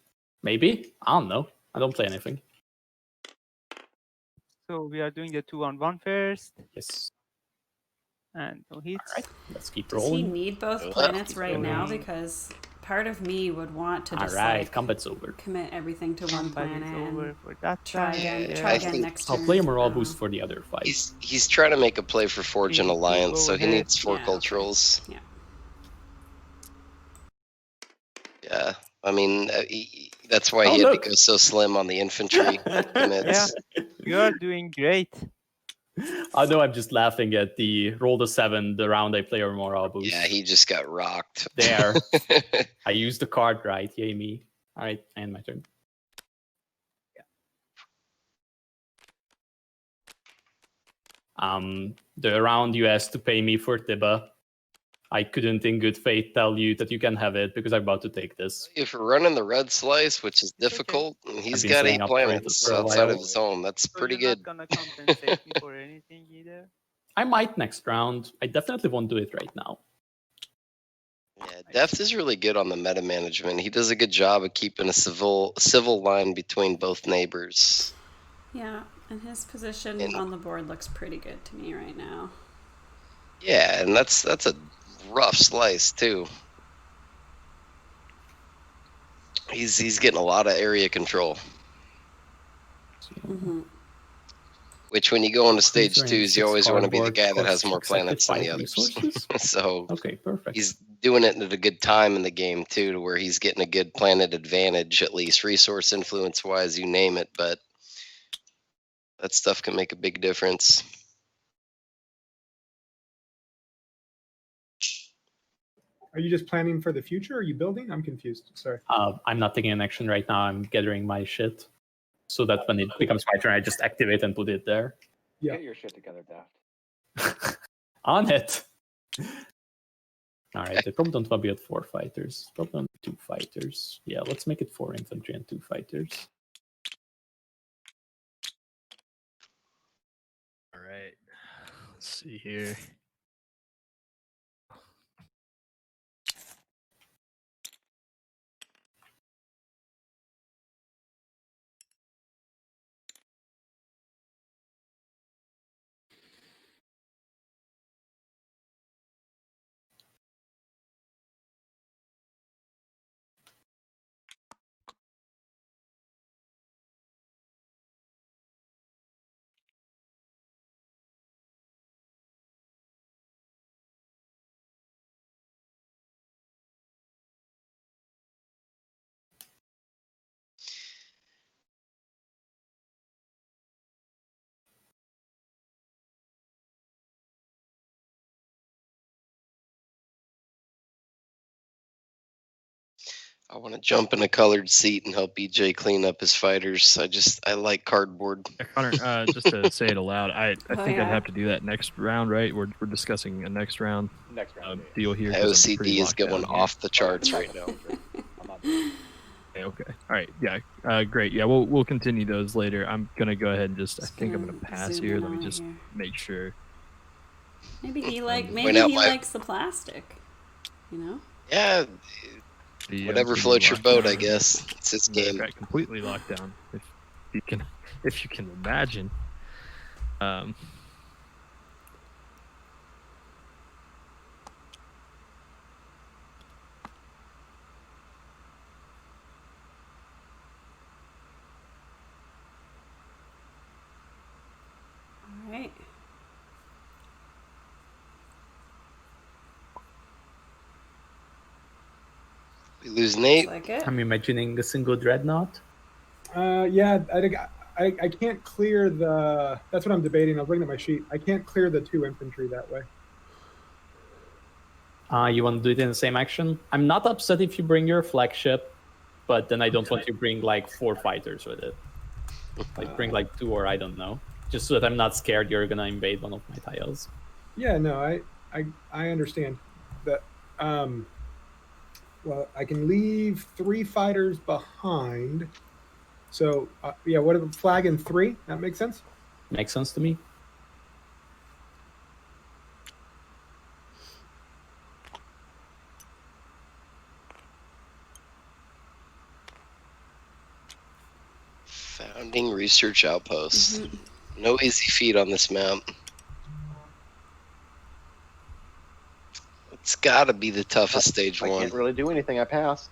Speaker 1: maybe. I don't know. I don't play anything.
Speaker 3: So we are doing the 2-on-1 first,
Speaker 1: Yes.
Speaker 3: and no hits.
Speaker 1: All right, let's keep
Speaker 9: Does he
Speaker 1: rolling.
Speaker 9: need both
Speaker 4: Well,
Speaker 9: planets
Speaker 3: keep
Speaker 9: right now?
Speaker 3: rolling.
Speaker 9: Because part of me would want to
Speaker 1: All
Speaker 9: just
Speaker 1: right,
Speaker 9: like
Speaker 1: combat's over.
Speaker 9: commit everything to one
Speaker 3: Combat
Speaker 9: planet
Speaker 3: is over
Speaker 9: and
Speaker 3: for that
Speaker 9: try
Speaker 3: side.
Speaker 9: again.
Speaker 4: Yeah,
Speaker 9: Try
Speaker 4: I
Speaker 9: again
Speaker 4: think
Speaker 9: next
Speaker 1: I'll
Speaker 9: turn.
Speaker 1: play a morale boost for the other fight.
Speaker 4: He's trying to make a play for Forge and
Speaker 3: Okay,
Speaker 4: Alliance,
Speaker 3: go
Speaker 4: so he
Speaker 3: ahead.
Speaker 4: needs 4
Speaker 9: Yeah, okay.
Speaker 4: culturals.
Speaker 9: Yeah.
Speaker 4: Yeah, I mean, that's why
Speaker 1: Oh,
Speaker 4: he had
Speaker 1: look.
Speaker 4: to go so slim on the infantry commits.
Speaker 3: You are doing great.
Speaker 1: I know I'm just laughing at the roll the 7, the round I play a morale boost.
Speaker 4: Yeah, he just got rocked.
Speaker 1: There. I used the card right. Yay me. All right, and my turn. The round you asked to pay me for Tiba, I couldn't in good faith tell you that you can have it because I'm about to take this.
Speaker 4: If we're running the red slice, which is
Speaker 3: okay.
Speaker 4: difficult, and he's
Speaker 1: been
Speaker 4: got
Speaker 1: saying
Speaker 4: 8
Speaker 1: up for it
Speaker 4: planets
Speaker 1: for a
Speaker 4: outside
Speaker 1: while.
Speaker 4: of his own. That's
Speaker 3: So
Speaker 4: pretty
Speaker 3: you're
Speaker 4: good.
Speaker 3: not gonna compensate me for anything either.
Speaker 1: I might next round. I definitely won't do it right now.
Speaker 4: Yeah, Deft is really good on the meta management. He does a good job of keeping a civil line between both neighbors.
Speaker 9: Yeah, and his position
Speaker 4: And-
Speaker 9: on the board looks pretty good to me right now.
Speaker 4: Yeah, and that's a rough slice too. He's getting a lot of area control,
Speaker 9: Mm-hmm.
Speaker 4: which when you go into stage
Speaker 1: Cruiser and
Speaker 4: 2s, you
Speaker 1: 6
Speaker 4: always want to be the
Speaker 1: cardboard
Speaker 4: guy that has
Speaker 1: costs
Speaker 4: more
Speaker 1: accepted
Speaker 4: planets than the
Speaker 1: 5
Speaker 4: others.
Speaker 1: resources?
Speaker 4: So
Speaker 1: Okay, perfect.
Speaker 4: he's doing it at a good time in the game too, to where he's getting a good planet advantage, at least resource influence wise, you name it. But that stuff can make a big difference.
Speaker 5: Are you just planning for the future? Are you building? I'm confused. Sorry.
Speaker 1: I'm not taking an action right now. I'm gathering my shit so that when it becomes my turn, I just activate and put it there.
Speaker 5: Yeah.
Speaker 2: Get your shit together, Daft.
Speaker 1: On it. All right, they probably don't want to be at 4 fighters. Probably only 2 fighters. Yeah, let's make it 4 infantry and 2 fighters.
Speaker 8: All right. Let's see here.
Speaker 4: I want to jump in a colored seat and help EJ clean up his fighters. I like cardboard.
Speaker 8: Yeah, Connor, just to say it aloud, I
Speaker 9: Oh,
Speaker 8: think I'd
Speaker 9: yeah.
Speaker 8: have to do that next round, right? We're discussing a next round
Speaker 2: Next round. yeah,
Speaker 8: deal here.
Speaker 4: My
Speaker 8: 'cause I'm pretty
Speaker 4: OCD is
Speaker 8: locked
Speaker 4: going
Speaker 8: down here.
Speaker 4: off the charts
Speaker 2: yeah.
Speaker 4: right now.
Speaker 2: I'm not doing
Speaker 8: Okay. All right. Yeah. Great. Yeah. We'll continue those later. I'm gonna go ahead and I
Speaker 9: Just
Speaker 8: think I'm
Speaker 9: gonna
Speaker 8: gonna pass
Speaker 9: zoom
Speaker 8: here.
Speaker 9: in
Speaker 8: Let me
Speaker 9: on it
Speaker 8: just
Speaker 9: here.
Speaker 8: make sure.
Speaker 9: Maybe he
Speaker 8: Point
Speaker 9: likes the plastic. You know?
Speaker 4: Yeah, whatever
Speaker 8: getting
Speaker 4: floats your
Speaker 8: locked
Speaker 4: boat,
Speaker 8: down.
Speaker 4: I guess. It's his
Speaker 8: Matter of
Speaker 4: game.
Speaker 8: fact, completely locked down. If you can imagine.
Speaker 9: All right.
Speaker 4: We lose
Speaker 9: Looks
Speaker 4: Nate.
Speaker 9: like it.
Speaker 1: I'm imagining a single dreadnought.
Speaker 5: Yeah, I think I can't clear the. That's what I'm debating. I'll bring up my sheet. I can't clear the 2 infantry that way.
Speaker 1: You want to do it in the same action? I'm not upset if you bring your flagship, but then I don't want you to bring like 4 fighters with it. Like bring like 2 or I don't know. Just so that I'm not scared you're gonna invade one of my tiles.
Speaker 5: Yeah, no, I understand that. Well, I can leave 3 fighters behind. So yeah, what about flag in 3? That makes sense.
Speaker 1: Makes sense to me.
Speaker 4: Founding research outpost. No easy feat on this map. It's got to be the toughest stage
Speaker 6: I
Speaker 4: 1
Speaker 6: can't really do anything. I pass.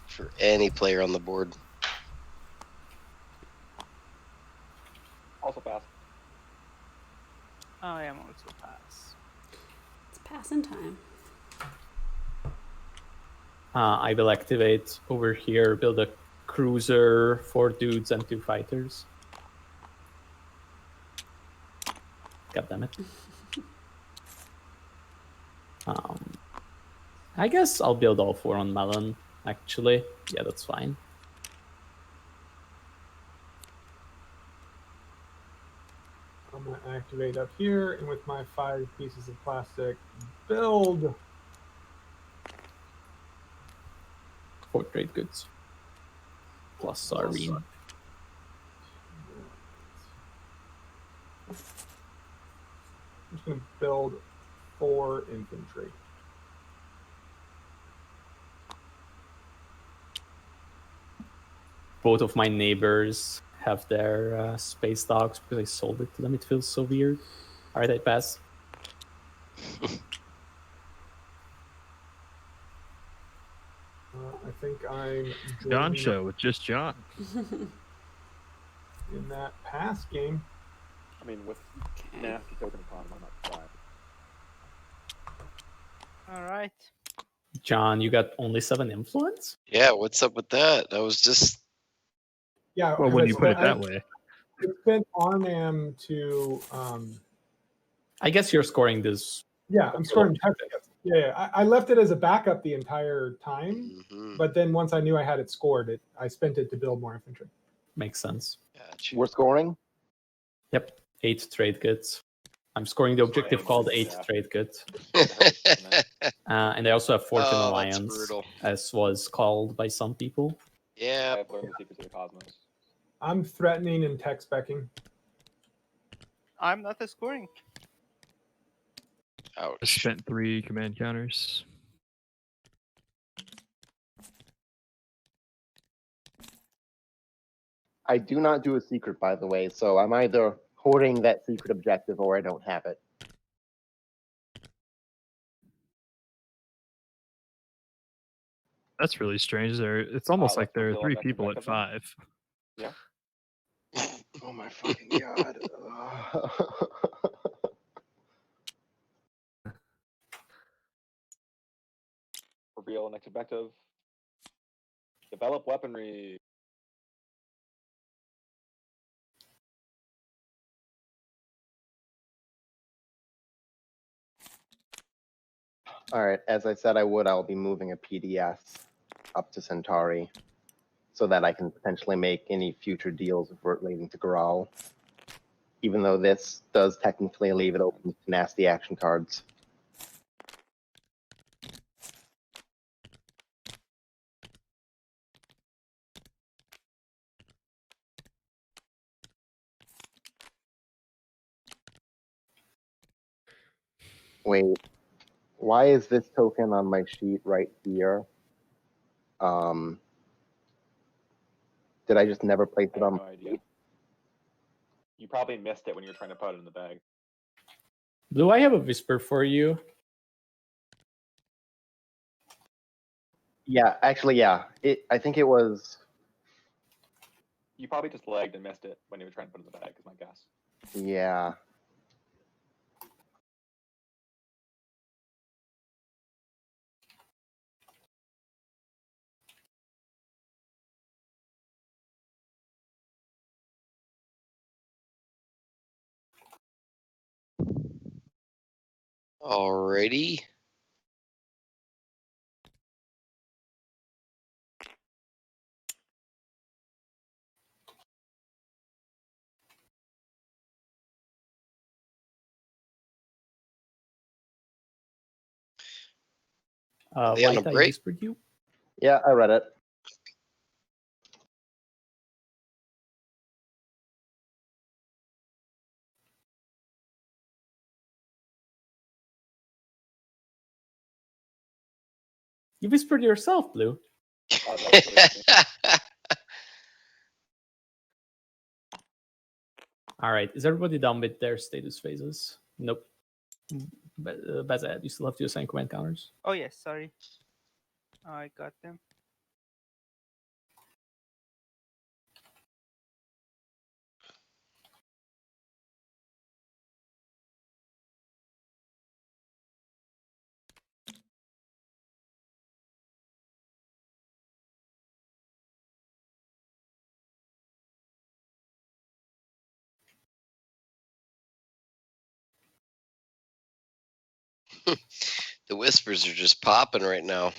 Speaker 4: for any player on the board.
Speaker 2: Also pass.
Speaker 3: I am also pass.
Speaker 9: It's passing time.
Speaker 1: I will activate over here, build a cruiser, 4 dudes and 2 fighters. God damn it. I guess I'll build all 4 on Melon, actually. Yeah, that's fine.
Speaker 5: I'm going to activate up here, and with my 5 pieces of plastic, build.
Speaker 1: 4 trade goods. Plus Sareen.
Speaker 5: I'm just going to build 4 infantry.
Speaker 1: Both of my neighbors have their space dogs because I sold it to them. It feels so weird. All right, I pass.
Speaker 5: I think I'm
Speaker 8: John
Speaker 5: joining
Speaker 8: show with just John.
Speaker 5: in that pass game.
Speaker 2: I mean, with
Speaker 9: Okay.
Speaker 2: nasty token economy, I'm not surprised.
Speaker 3: All right.
Speaker 1: John, you got only 7 influence?
Speaker 4: Yeah, what's up with that? I was just
Speaker 5: Yeah.
Speaker 8: Well, when you put it
Speaker 5: I
Speaker 8: that way.
Speaker 5: spent Arnam to.
Speaker 1: I guess you're scoring this.
Speaker 5: Yeah, I'm scoring text. Yeah. I left it as a backup the entire time,
Speaker 4: Mhm.
Speaker 5: but then once I knew I had it scored, I spent it to build more infantry.
Speaker 1: Makes sense.
Speaker 4: Gotcha.
Speaker 6: We're scoring.
Speaker 1: Yep, 8 trade goods. I'm scoring the objective called 8
Speaker 2: Yeah.
Speaker 1: trade goods. And I also have Fortune
Speaker 4: Oh, that's
Speaker 1: Alliance,
Speaker 4: brutal.
Speaker 1: as was called by some people.
Speaker 4: Yeah,
Speaker 2: I've learned the secrets of the cosmos.
Speaker 5: I'm threatening and tech specking.
Speaker 3: I'm not scoring.
Speaker 8: I
Speaker 4: ouch.
Speaker 8: spent 3 command counters.
Speaker 6: I do not do a secret, by the way, so I'm either hoarding that secret objective or I don't have it.
Speaker 8: That's really strange. It's almost like
Speaker 2: let's
Speaker 8: there are
Speaker 2: fulfill
Speaker 8: 3
Speaker 2: that
Speaker 8: people at
Speaker 2: objective
Speaker 8: 5.
Speaker 2: then.
Speaker 6: Oh my fucking god.
Speaker 2: Reveal next objective. Develop weaponry.
Speaker 6: All right, as I said I would, I'll be moving a PDS. up to Centauri so that I can potentially make any future deals relating to Graal. Even though this does technically leave it open to nasty action cards. Wait, why is this token on my sheet right here? Did I just never place
Speaker 2: I
Speaker 6: it
Speaker 2: have
Speaker 6: on
Speaker 2: no
Speaker 6: my
Speaker 2: idea.
Speaker 6: sheet?
Speaker 2: You probably missed it when you were trying to put it in the bag.
Speaker 1: Blue, I have a whisper for you.
Speaker 6: Yeah, actually, yeah. I think it was.
Speaker 2: You probably just lagged and missed it when you were trying to put it in the bag, is my guess.
Speaker 6: Yeah.
Speaker 4: Alrighty. Are they on a
Speaker 1: White, I
Speaker 4: break?
Speaker 1: whispered you.
Speaker 6: Yeah, I read it.
Speaker 1: You whispered yourself, Blue.
Speaker 2: Oh, that's really interesting.
Speaker 1: All right. Is everybody done with their status phases? Nope. BehZZZad, you still have to assign command counters.
Speaker 3: Oh yes, sorry. I got them.
Speaker 4: The whispers are just popping right now.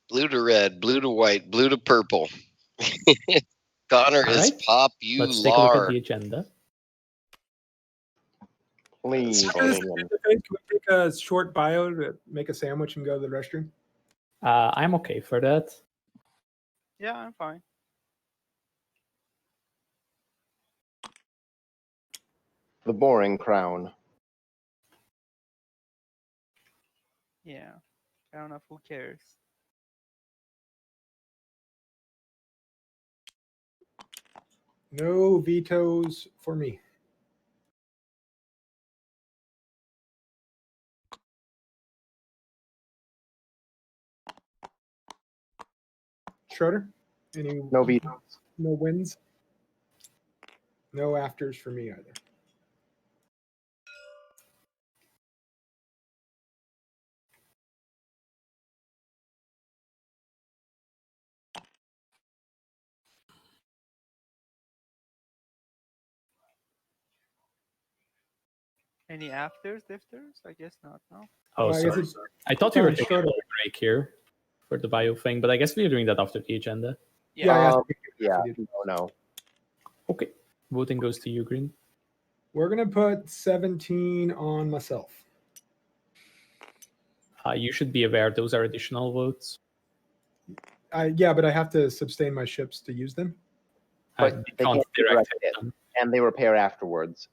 Speaker 4: Blue to red, blue to white, blue to purple. Conor
Speaker 1: All
Speaker 4: is
Speaker 1: right.
Speaker 4: popular.
Speaker 1: Let's take a look at the agenda.
Speaker 6: Please.
Speaker 4: That's
Speaker 5: Can
Speaker 4: funny.
Speaker 5: we take a short bio to make a sandwich and go to the restroom?
Speaker 1: I'm okay for that.
Speaker 3: Yeah, I'm fine.
Speaker 6: The boring crown.
Speaker 3: Yeah. I don't know who cares.
Speaker 5: No vetoes for me. Schroeder? Any
Speaker 6: No vetoes.
Speaker 5: no wins? No afters for me either.
Speaker 3: Any afters, defters? I guess not, no?
Speaker 1: Oh,
Speaker 5: Well, I guess
Speaker 1: sorry.
Speaker 5: it's
Speaker 1: I thought you were
Speaker 5: on
Speaker 1: taking a
Speaker 5: Schroeder.
Speaker 1: break here for the bio thing, but I guess we're doing that after the agenda.
Speaker 5: Yeah, I asked
Speaker 6: Yeah,
Speaker 5: if you did.
Speaker 6: no.
Speaker 1: Okay. Voting goes to you, Green.
Speaker 5: We're gonna put 17 on myself.
Speaker 1: You should be aware those are additional votes.
Speaker 5: Yeah, but I have to sustain my ships to use them.
Speaker 6: But
Speaker 1: You
Speaker 6: they
Speaker 1: can't
Speaker 6: can't
Speaker 1: direct
Speaker 6: direct
Speaker 1: hit
Speaker 6: it.
Speaker 1: them.
Speaker 6: And they repair afterwards.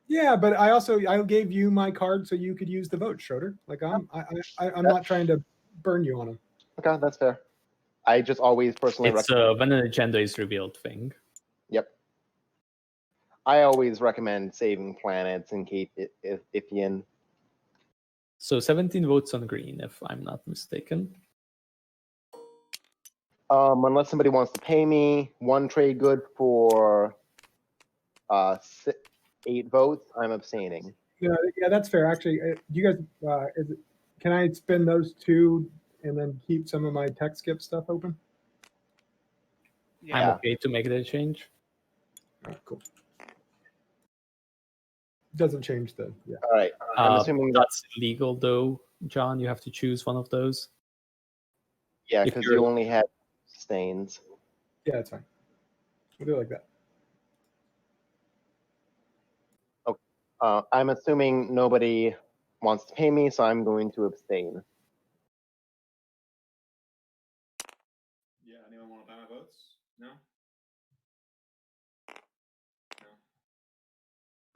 Speaker 5: Yeah, but I gave you my card so you could use the vote, Schroeder. Like I'm not trying to burn you on them.
Speaker 6: Okay, that's fair. I just always personally
Speaker 1: It's
Speaker 6: recommend.
Speaker 1: when an agenda is revealed thing.
Speaker 6: Yep. I always recommend saving planets in case if you.
Speaker 1: So 17 votes on Green, if I'm not mistaken.
Speaker 6: Unless somebody wants to pay me one trade good for 8 votes, I'm abstaining.
Speaker 5: Yeah, that's fair. Actually, you guys, can I spend those 2 and then keep some of my tech skip stuff open?
Speaker 3: Yeah.
Speaker 1: I'm
Speaker 6: Yeah.
Speaker 1: okay to make that change.
Speaker 5: All right, cool. Doesn't change the yeah.
Speaker 6: All right. I'm assuming that
Speaker 1: That's illegal, though, John. You have to choose one of those.
Speaker 6: yeah,
Speaker 1: if
Speaker 6: because
Speaker 1: you're-
Speaker 6: you only had stains.
Speaker 5: Yeah, it's fine. We'll do it like that.
Speaker 6: I'm assuming nobody wants to pay me, so I'm going to abstain.
Speaker 10: Yeah, anyone want to buy my votes? No? No.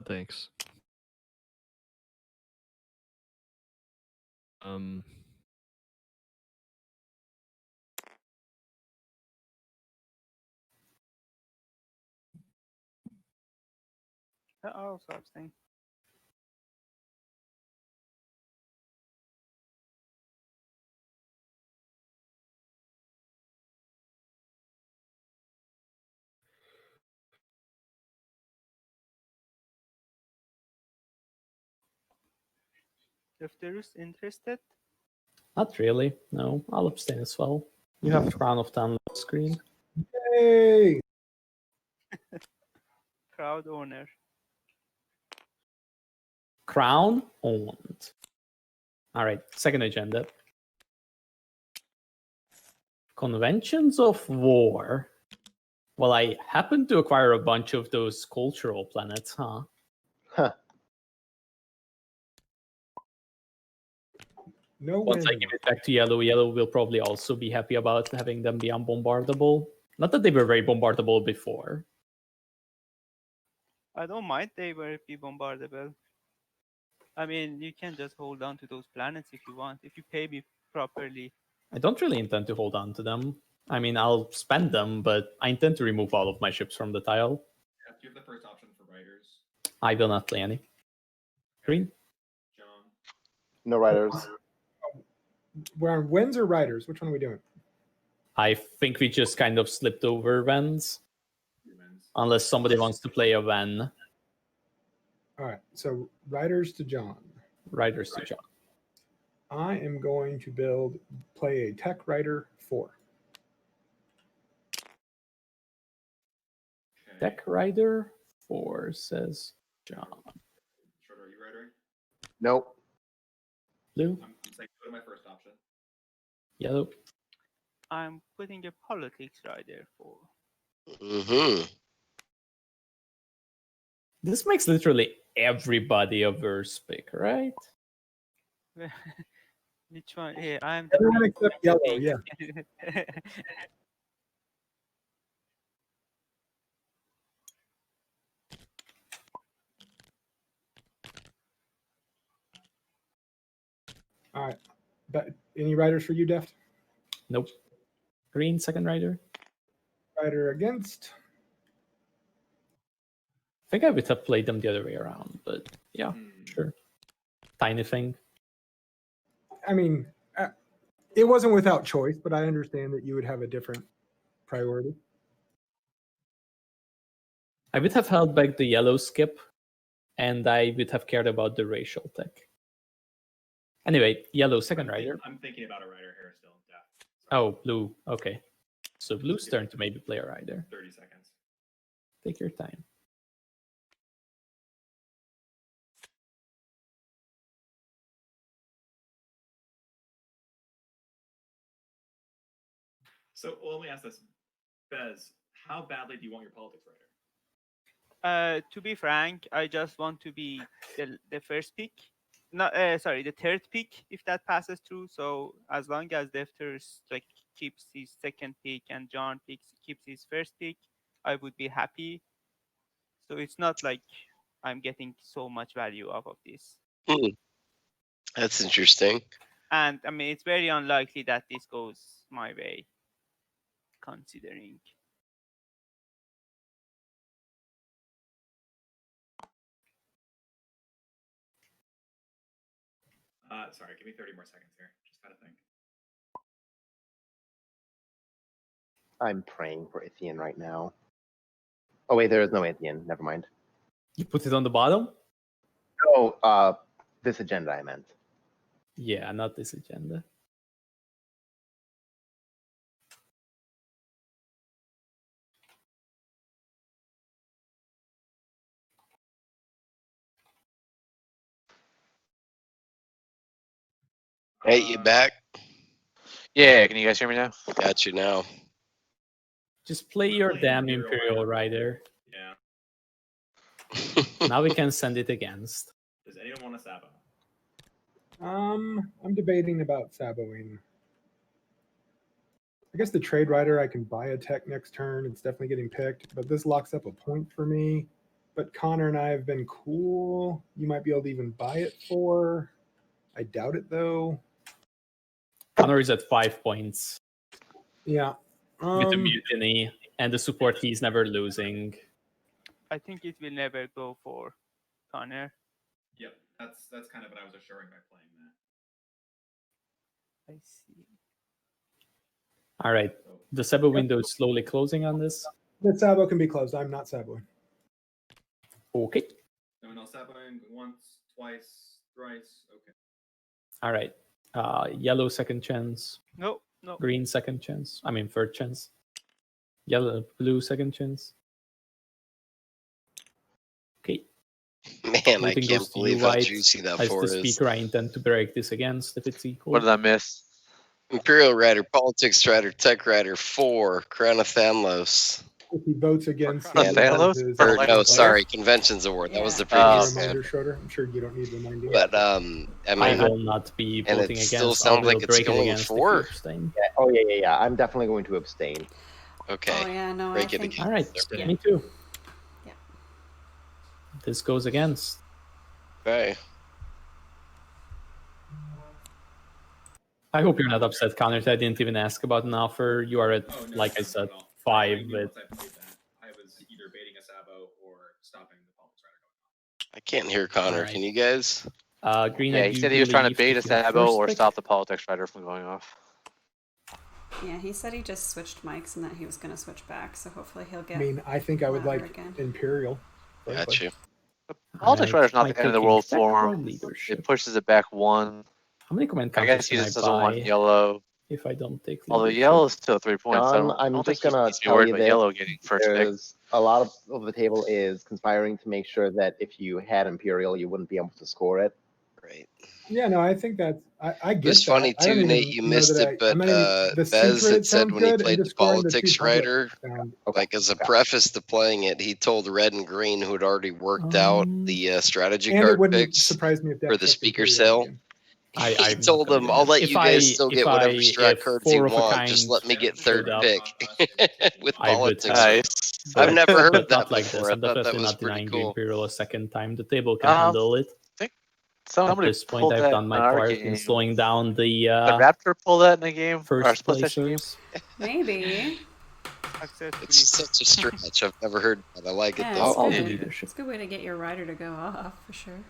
Speaker 8: Thanks.
Speaker 3: I also abstain. Defterus interested?
Speaker 1: Not really. No, I'll abstain as well. You have Crown of Town screen.
Speaker 5: Hey,
Speaker 3: Crowd owner.
Speaker 1: Crown owned. All right, second agenda. Conventions of War. Well, I happened to acquire a bunch of those cultural planets, huh?
Speaker 6: Huh.
Speaker 5: no
Speaker 1: Once I
Speaker 5: win.
Speaker 1: give it back to Yellow, Yellow will probably also be happy about having them be unbombardable. Not that they were very bombardable before.
Speaker 3: I don't mind they will be bombardable. I mean, you can just hold on to those planets if you want, if you pay me properly.
Speaker 1: I don't really intend to hold on to them. I mean, I'll spend them, but I intend to remove all of my ships from the tile.
Speaker 10: Yeah, do you have the first option for writers?
Speaker 1: I will not play any. Green?
Speaker 10: John?
Speaker 6: No writers.
Speaker 5: We're on wins or riders. Which one are we doing?
Speaker 1: I think we just kind of slipped over Vens,
Speaker 10: Humans.
Speaker 1: unless somebody wants to play a Ven.
Speaker 5: All right. So riders to John.
Speaker 1: Riders to John.
Speaker 5: I am going to play a tech rider 4.
Speaker 10: Okay.
Speaker 1: Deck Rider 4, says John.
Speaker 10: Schroeder, are you writer?
Speaker 6: Nope.
Speaker 1: Blue,
Speaker 10: I'm saying go to my first option.
Speaker 1: yellow.
Speaker 3: I'm putting a politics rider for.
Speaker 4: Mm-hmm.
Speaker 1: This makes literally everybody a verse pick, right?
Speaker 3: Which one? Yeah, I'm
Speaker 5: Everyone
Speaker 3: the
Speaker 5: except yellow. Yeah. All right. But any riders for you, Deft?
Speaker 1: Nope. Green, second rider.
Speaker 5: Rider against.
Speaker 1: I think I would have played them the other way around, but yeah, sure. Tiny thing.
Speaker 5: I mean, it wasn't without choice, but I understand that you would have a different priority.
Speaker 1: I would have held back the yellow skip, and I would have cared about the racial tech. Anyway, yellow, second rider.
Speaker 10: I'm thinking about a writer here still. Yeah.
Speaker 1: Oh, blue. Okay. So blue's turn to maybe play a rider.
Speaker 10: 30 seconds.
Speaker 1: Take your time.
Speaker 10: So well, let me ask this. Bez, how badly do you want your politics writer?
Speaker 3: To be frank, I just want to be the first pick. Not sorry, the third pick if that passes through. So as long as Defterus like keeps his second pick and John keeps his first pick, I would be happy. So it's not like I'm getting so much value off of this.
Speaker 4: That's interesting.
Speaker 3: And I mean, it's very unlikely that this goes my way, considering.
Speaker 10: Sorry, give me 30 more seconds here. Just gotta think.
Speaker 6: I'm praying for Ithian right now. Oh wait, there is no Ithian. Never mind.
Speaker 1: You put it on the bottom?
Speaker 6: Oh, this agenda I meant.
Speaker 1: Yeah, not this agenda.
Speaker 4: Hey, you back?
Speaker 7: Yeah, can you guys hear me now?
Speaker 4: Got you now.
Speaker 1: Just play your damn Imperial Rider.
Speaker 10: Yeah.
Speaker 1: Now we can send it against.
Speaker 10: Does anyone want a Sabo?
Speaker 5: I'm debating about saboing. I guess the trade rider, I can buy a tech next turn. It's definitely getting picked, but this locks up a point for me. But Connor and I have been cool. You might be able to even buy it for. I doubt it though.
Speaker 1: Conor is at 5 points
Speaker 5: Yeah.
Speaker 1: with the mutiny and the support he's never losing.
Speaker 3: I think it will never go for Conor.
Speaker 10: Yep, that's kind of what I was assuring by playing that.
Speaker 3: I see.
Speaker 1: All right. The Sabo window is slowly closing on this.
Speaker 5: The Sabo can be closed. I'm not Saboing.
Speaker 1: Okay.
Speaker 10: No Saboing once, twice, thrice. Okay.
Speaker 1: All right. Yellow second chance.
Speaker 3: No.
Speaker 1: Green second chance. I mean third chance. Blue second chance. Okay.
Speaker 4: Man, I
Speaker 1: Voting
Speaker 4: can't
Speaker 1: goes to you,
Speaker 4: believe how
Speaker 1: White.
Speaker 4: juicy that
Speaker 1: As
Speaker 4: 4
Speaker 1: the
Speaker 4: is.
Speaker 1: speaker, I intend to break this against if it's equal.
Speaker 7: What did I miss?
Speaker 4: Imperial Rider, Politics Rider, Tech Rider, 4, Crown of Thamlos.
Speaker 5: If he votes against
Speaker 7: Crown of Thanos?
Speaker 4: Or,
Speaker 7: Like
Speaker 4: no,
Speaker 7: a
Speaker 4: sorry, Conventions Award. That was the
Speaker 3: Yeah.
Speaker 4: previous
Speaker 5: Reminder,
Speaker 4: one.
Speaker 5: Schroeder. I'm sure you don't need reminding.
Speaker 4: But, I
Speaker 1: I
Speaker 4: mean,
Speaker 1: will not be
Speaker 4: and
Speaker 1: voting
Speaker 4: it
Speaker 1: against.
Speaker 4: still
Speaker 1: I
Speaker 4: sounds
Speaker 1: will
Speaker 4: like it's
Speaker 1: break it
Speaker 4: going
Speaker 1: against if you
Speaker 4: 4.
Speaker 1: abstain.
Speaker 6: Yeah. Oh yeah. I'm definitely going to abstain.
Speaker 4: okay.
Speaker 9: Oh yeah, no,
Speaker 4: Break
Speaker 9: I
Speaker 4: it
Speaker 9: think.
Speaker 4: again.
Speaker 1: All right.
Speaker 8: Yeah.
Speaker 1: Me too.
Speaker 9: Yeah.
Speaker 1: This goes against.
Speaker 4: Okay.
Speaker 1: I hope you're not upset, Connor. I didn't even ask about an offer. You are at,
Speaker 10: Oh, no,
Speaker 1: like I
Speaker 10: not
Speaker 1: said,
Speaker 10: at all.
Speaker 1: 5
Speaker 10: I knew
Speaker 1: with.
Speaker 10: once I played that, I was either baiting a Sabo or stopping the Politics Rider going on.
Speaker 4: I can't hear Connor.
Speaker 1: Alright.
Speaker 4: Can you guys?
Speaker 1: Green.
Speaker 7: Yeah,
Speaker 1: I
Speaker 7: he
Speaker 1: do
Speaker 7: said he was trying to
Speaker 1: believe
Speaker 7: bait a
Speaker 1: if you're
Speaker 7: Sabo
Speaker 1: first
Speaker 7: or
Speaker 1: pick-
Speaker 7: stop the Politics Rider from going off.
Speaker 9: Yeah, he said he just switched mics and that he was going to switch back, so hopefully he'll get.
Speaker 5: I mean, I think I would
Speaker 9: louder
Speaker 5: like
Speaker 9: again.
Speaker 5: Imperial. frankly.
Speaker 4: Got you.
Speaker 7: Politics
Speaker 1: Alright,
Speaker 7: Rider's not
Speaker 1: by
Speaker 7: the end of the
Speaker 1: taking
Speaker 7: world
Speaker 1: back
Speaker 7: for
Speaker 1: our
Speaker 7: him.
Speaker 1: leadership.
Speaker 7: It pushes it back 1.
Speaker 1: How many command
Speaker 7: I
Speaker 1: counters
Speaker 7: guess he
Speaker 1: can
Speaker 7: just
Speaker 1: I
Speaker 7: doesn't want
Speaker 1: buy
Speaker 7: yellow.
Speaker 1: if I don't take
Speaker 7: Although
Speaker 1: leadership?
Speaker 7: yellow is still 3 points.
Speaker 6: John,
Speaker 7: I
Speaker 6: I'm
Speaker 7: don't
Speaker 6: just
Speaker 7: think he
Speaker 6: gonna
Speaker 7: needs to be
Speaker 6: tell
Speaker 7: worried
Speaker 6: you
Speaker 7: about
Speaker 6: this.
Speaker 7: yellow getting first pick.
Speaker 6: There's a lot of the table is conspiring to make sure that if you had Imperial, you wouldn't be able to score it.
Speaker 4: Right.
Speaker 5: Yeah, no, I think that's. I get
Speaker 4: It was funny
Speaker 5: that. I don't
Speaker 4: too,
Speaker 5: even
Speaker 4: Nate. You
Speaker 5: know
Speaker 4: missed
Speaker 5: that
Speaker 4: it, but
Speaker 5: I'm not even, the
Speaker 4: Bez
Speaker 5: secret
Speaker 4: had said
Speaker 5: sounds
Speaker 4: when he
Speaker 5: good, and
Speaker 4: played the
Speaker 5: just scoring the two
Speaker 4: Politics
Speaker 5: public
Speaker 4: Rider,
Speaker 5: sound-
Speaker 6: Okay.
Speaker 4: like as a
Speaker 6: okay.
Speaker 4: preface to playing it, he told Red and Green, who had already worked out the strategy
Speaker 5: And it
Speaker 4: card
Speaker 5: wouldn't
Speaker 4: picks
Speaker 5: surprise me if
Speaker 4: for
Speaker 5: Dex
Speaker 4: the
Speaker 5: took
Speaker 4: speaker
Speaker 5: Imperial
Speaker 4: sale.
Speaker 5: again.
Speaker 4: He
Speaker 1: I'm
Speaker 4: told
Speaker 1: gonna
Speaker 4: them,
Speaker 1: do
Speaker 4: "I'll
Speaker 1: that.
Speaker 4: let
Speaker 1: If
Speaker 4: you guys
Speaker 1: I-
Speaker 4: still
Speaker 1: if
Speaker 4: get whatever
Speaker 1: I-
Speaker 4: strat
Speaker 1: if
Speaker 4: cards you
Speaker 1: 4 of a
Speaker 4: want. Just
Speaker 1: kind
Speaker 4: let me get
Speaker 1: showed
Speaker 4: third
Speaker 1: up,
Speaker 4: pick with
Speaker 1: I would
Speaker 4: politics."
Speaker 1: have-
Speaker 7: Nice.
Speaker 4: I've never heard
Speaker 1: but
Speaker 4: of that
Speaker 1: not like
Speaker 4: before.
Speaker 1: this.
Speaker 4: I
Speaker 1: I'm
Speaker 4: thought that
Speaker 1: definitely
Speaker 4: was
Speaker 1: not
Speaker 4: pretty
Speaker 1: denying the
Speaker 4: cool.
Speaker 1: Imperial a second time. The table can
Speaker 7: Um,
Speaker 1: handle it. At
Speaker 7: Somebody
Speaker 1: this point,
Speaker 7: pulled
Speaker 1: I've
Speaker 7: that
Speaker 1: done
Speaker 7: in
Speaker 1: my
Speaker 7: our
Speaker 1: part
Speaker 7: game.
Speaker 1: in slowing down the
Speaker 7: Did Raptor pull that in the game? Or
Speaker 1: first
Speaker 7: split session game?
Speaker 1: placers.
Speaker 9: Maybe.
Speaker 3: Successfully.
Speaker 4: It's such a stretch. I've never heard that. I like it
Speaker 9: Yeah,
Speaker 4: though.
Speaker 9: it's
Speaker 1: I'll
Speaker 9: good.
Speaker 1: do leadership.
Speaker 9: It's a good way to get your rider to go off for sure.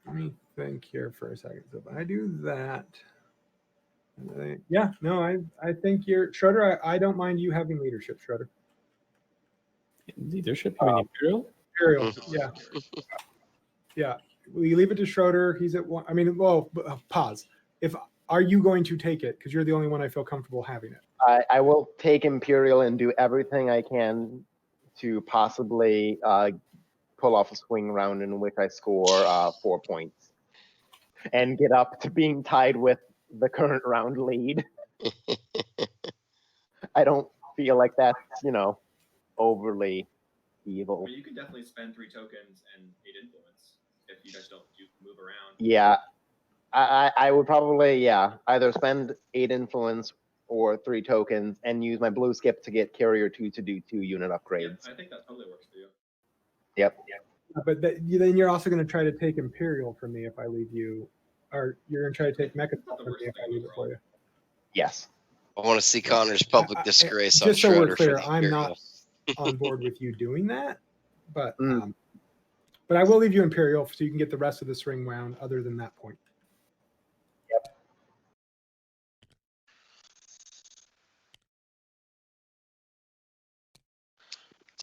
Speaker 5: Let me think here for a second. So if I do that, yeah, no, I think you're Schroeder. I don't mind you having leadership, Schroeder.
Speaker 1: Leadership, you mean Imperial?
Speaker 5: Imperial, yeah, yeah. We leave it to Schroeder. He's at 1. I mean, well, pause. Are you going to take it? Because you're the only one I feel comfortable having it.
Speaker 6: I will take Imperial and do everything I can to possibly pull off a swing round in which I score 4 points and get up to being tied with the current round lead. I don't feel like that's, overly evil.
Speaker 10: But you can definitely spend 3 tokens and 8 influence if you guys don't move around.
Speaker 6: Yeah, I would probably, either spend 8 influence or 3 tokens and use my blue skip to get Carrier 2 to do 2 unit upgrades.
Speaker 10: Yeah, I think that totally works for you.
Speaker 6: Yep.
Speaker 5: But then you're also going to try to take Imperial from me if I leave you, or you're going to try to take Mechaton from me if I leave it for you.
Speaker 6: Yes.
Speaker 4: I want to see Connor's public disgrace on
Speaker 5: Just so we're
Speaker 4: Schroeder
Speaker 5: clear,
Speaker 4: for the
Speaker 5: I'm
Speaker 4: Imperial.
Speaker 5: not on board with you doing that, but I will leave you Imperial so you can get the rest of the swing round other than that point.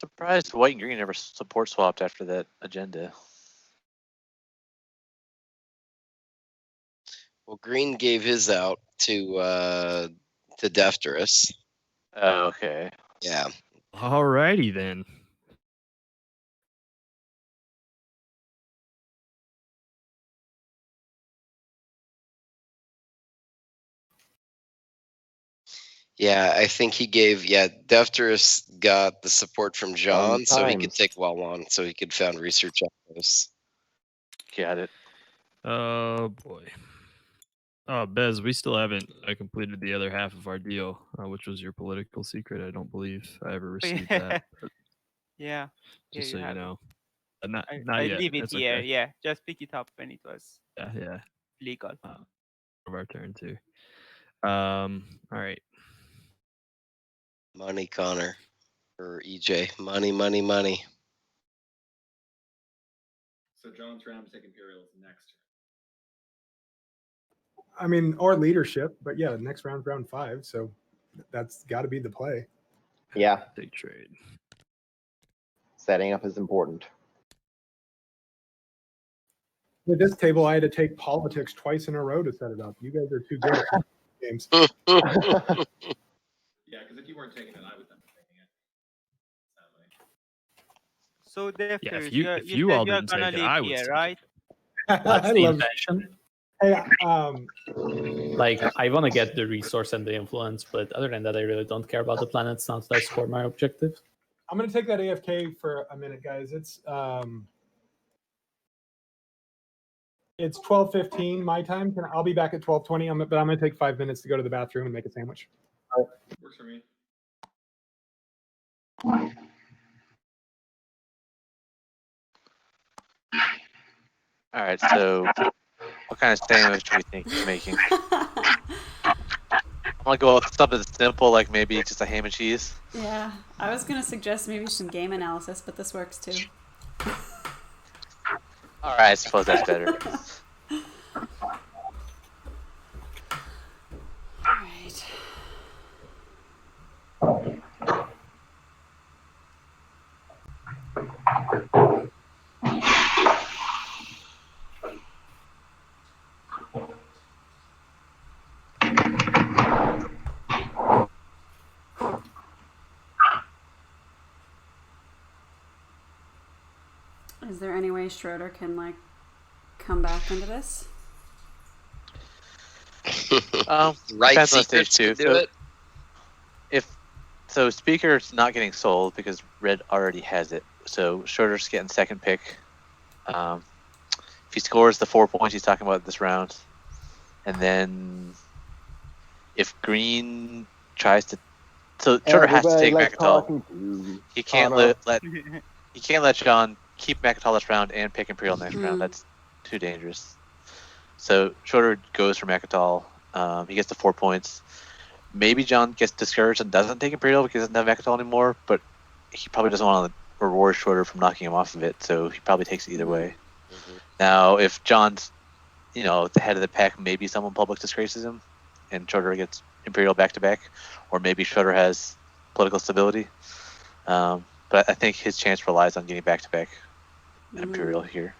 Speaker 7: surprised white and green never support swapped after that agenda.
Speaker 4: Well, green gave his out to TheDefterus.
Speaker 7: Oh, okay.
Speaker 4: Yeah.
Speaker 8: Alrighty then.
Speaker 4: Yeah, I think he gave. Yeah, Defterus got the support from John, so he could
Speaker 6: times.
Speaker 4: take well on, so he could found research outposts.
Speaker 7: Got it.
Speaker 8: Oh boy. Oh, Bez, we still haven't completed the other half of our deal, which was your political secret. I don't believe I ever received that. But
Speaker 3: Yeah.
Speaker 8: just so
Speaker 3: you
Speaker 8: you
Speaker 3: have it.
Speaker 8: know, not
Speaker 3: I
Speaker 8: yet.
Speaker 3: leave it
Speaker 8: That's
Speaker 3: here.
Speaker 8: okay.
Speaker 3: Yeah, just pick it up when it was
Speaker 8: Yeah.
Speaker 3: legal.
Speaker 8: Of our turn too. All right.
Speaker 4: Money, Connor, or EJ. Money.
Speaker 10: So John's round to take Imperials next turn.
Speaker 5: I mean, or leadership, but yeah, next round's round 5, so that's got to be the play.
Speaker 6: Yeah,
Speaker 8: Big trade.
Speaker 6: setting up is important.
Speaker 5: With this table, I had to take politics twice in a row to set it up. You guys are too good at games.
Speaker 10: Yeah, because if you weren't taking it, I would then be taking it. Sadly.
Speaker 3: So
Speaker 8: Yeah,
Speaker 3: Defterus,
Speaker 8: if you all
Speaker 3: you're
Speaker 8: didn't
Speaker 3: gonna
Speaker 8: take it,
Speaker 3: leave
Speaker 8: I would
Speaker 3: here,
Speaker 8: take
Speaker 3: right?
Speaker 1: That's
Speaker 5: I
Speaker 1: the
Speaker 5: love.
Speaker 1: intention.
Speaker 5: Hey,
Speaker 1: Like, I want to get the resource and the influence, but other than that, I really don't care about the planets now that I scored my objective.
Speaker 5: I'm gonna take that AFK for a minute, guys. It's 12:15 my time. I'll be back at 12:20. But I'm gonna take 5 minutes to go to the bathroom and make a sandwich.
Speaker 10: Works for me.
Speaker 7: All right. So, what kind of sandwich do we think he's making? I'm gonna go with something simple, like maybe just a ham and cheese.
Speaker 9: Yeah, I was gonna suggest maybe some game analysis, but this works too.
Speaker 7: All right. I suppose that's better.
Speaker 9: Alright. Is there any way Schroeder can like come back into this?
Speaker 4: Right
Speaker 7: Depends on
Speaker 4: secrets
Speaker 7: stage two.
Speaker 4: to do it.
Speaker 7: So Speaker's not getting sold because Red already has it. So Schroeder's getting second pick. If he scores the 4 points he's talking about this round, and then if Green tries to, so Schroeder has to take Macatol. He can't let John keep Macatol this round and pick Imperial next round. That's too dangerous. So Schroeder goes for Macatol. He gets the 4 points. Maybe John gets discouraged and doesn't take Imperial because he doesn't have Macatol anymore, but he probably doesn't want to reward Schroeder from knocking him off of it, so he probably takes it either way. Now, if John's, at the head of the pack, maybe someone public disgraces him, and Schroeder gets Imperial back-to-back, or maybe Schroeder has political stability. But I think his chance relies on getting back-to-back Imperial here.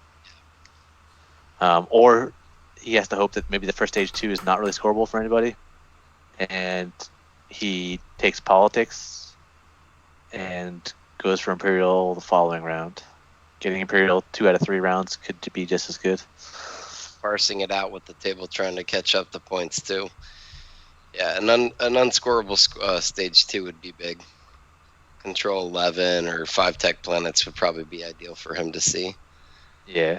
Speaker 7: Or he has to hope that maybe the first stage 2 is not really scoreable for anybody, and he takes politics and goes for Imperial the following round. Getting Imperial 2 out of 3 rounds could be just as good.
Speaker 4: Parsing it out with the table, trying to catch up the points too. Yeah, an unscorable stage 2 would be big. Control 11 or 5 tech planets would probably be ideal for him to see.
Speaker 7: Yeah.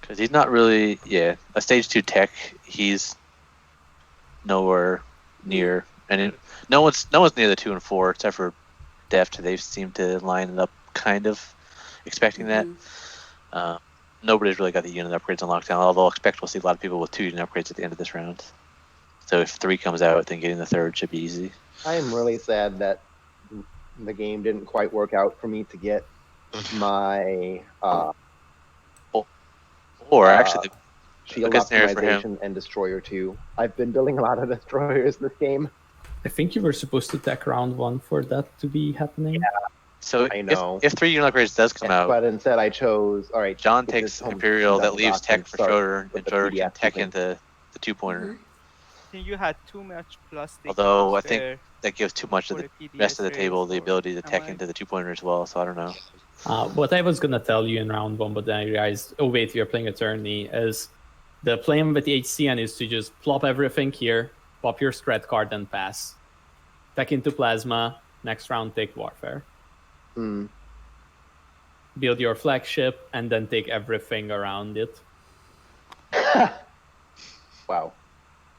Speaker 7: Because he's not really, a stage 2 tech. He's nowhere near, and no one's near the 2 and 4 except for Deft. They seem to line it up kind of expecting that. Nobody's really got the unit upgrades on lockdown, although I expect we'll see a lot of people with 2 unit upgrades at the end of this round. So if 3 comes out, then getting the 3rd should be easy.
Speaker 6: I am really sad that the game didn't quite work out for me to get my
Speaker 7: Or actually,
Speaker 6: shield
Speaker 7: good scenario for him.
Speaker 6: optimization and destroyer 2. I've been building a lot of destroyers this game.
Speaker 1: I think you were supposed to tech round 1 for that to be happening.
Speaker 7: So
Speaker 6: I know.
Speaker 7: if 3 unit upgrades does come out,
Speaker 6: But instead I chose, all right,
Speaker 7: John
Speaker 6: with
Speaker 7: takes
Speaker 6: this home
Speaker 7: Imperial that leaves
Speaker 6: document,
Speaker 7: tech for
Speaker 6: start
Speaker 7: Schroeder,
Speaker 6: with
Speaker 7: and
Speaker 6: the
Speaker 7: Schroeder can
Speaker 6: PDF
Speaker 7: tech
Speaker 6: using-
Speaker 7: into the 2-pointer.
Speaker 9: Mhm.
Speaker 3: I think you had too much plastic.
Speaker 7: Although I
Speaker 3: to
Speaker 7: think
Speaker 3: spare
Speaker 7: that gives too much of
Speaker 3: for
Speaker 7: the
Speaker 3: PDS
Speaker 7: rest of the
Speaker 3: race
Speaker 7: table the
Speaker 3: or
Speaker 7: ability to tech
Speaker 3: am I-
Speaker 7: into the 2-pointer as well. So I don't know.
Speaker 1: What I was gonna tell you in round 1, but then I realized, oh wait, you're playing Attorney, is the plan with the HCN is to just plop everything here, pop your strat card and pass. Tech into Plasma, next round take Warfare.
Speaker 6: Hmm.
Speaker 1: Build your flagship, and then take everything around it.
Speaker 6: Wow.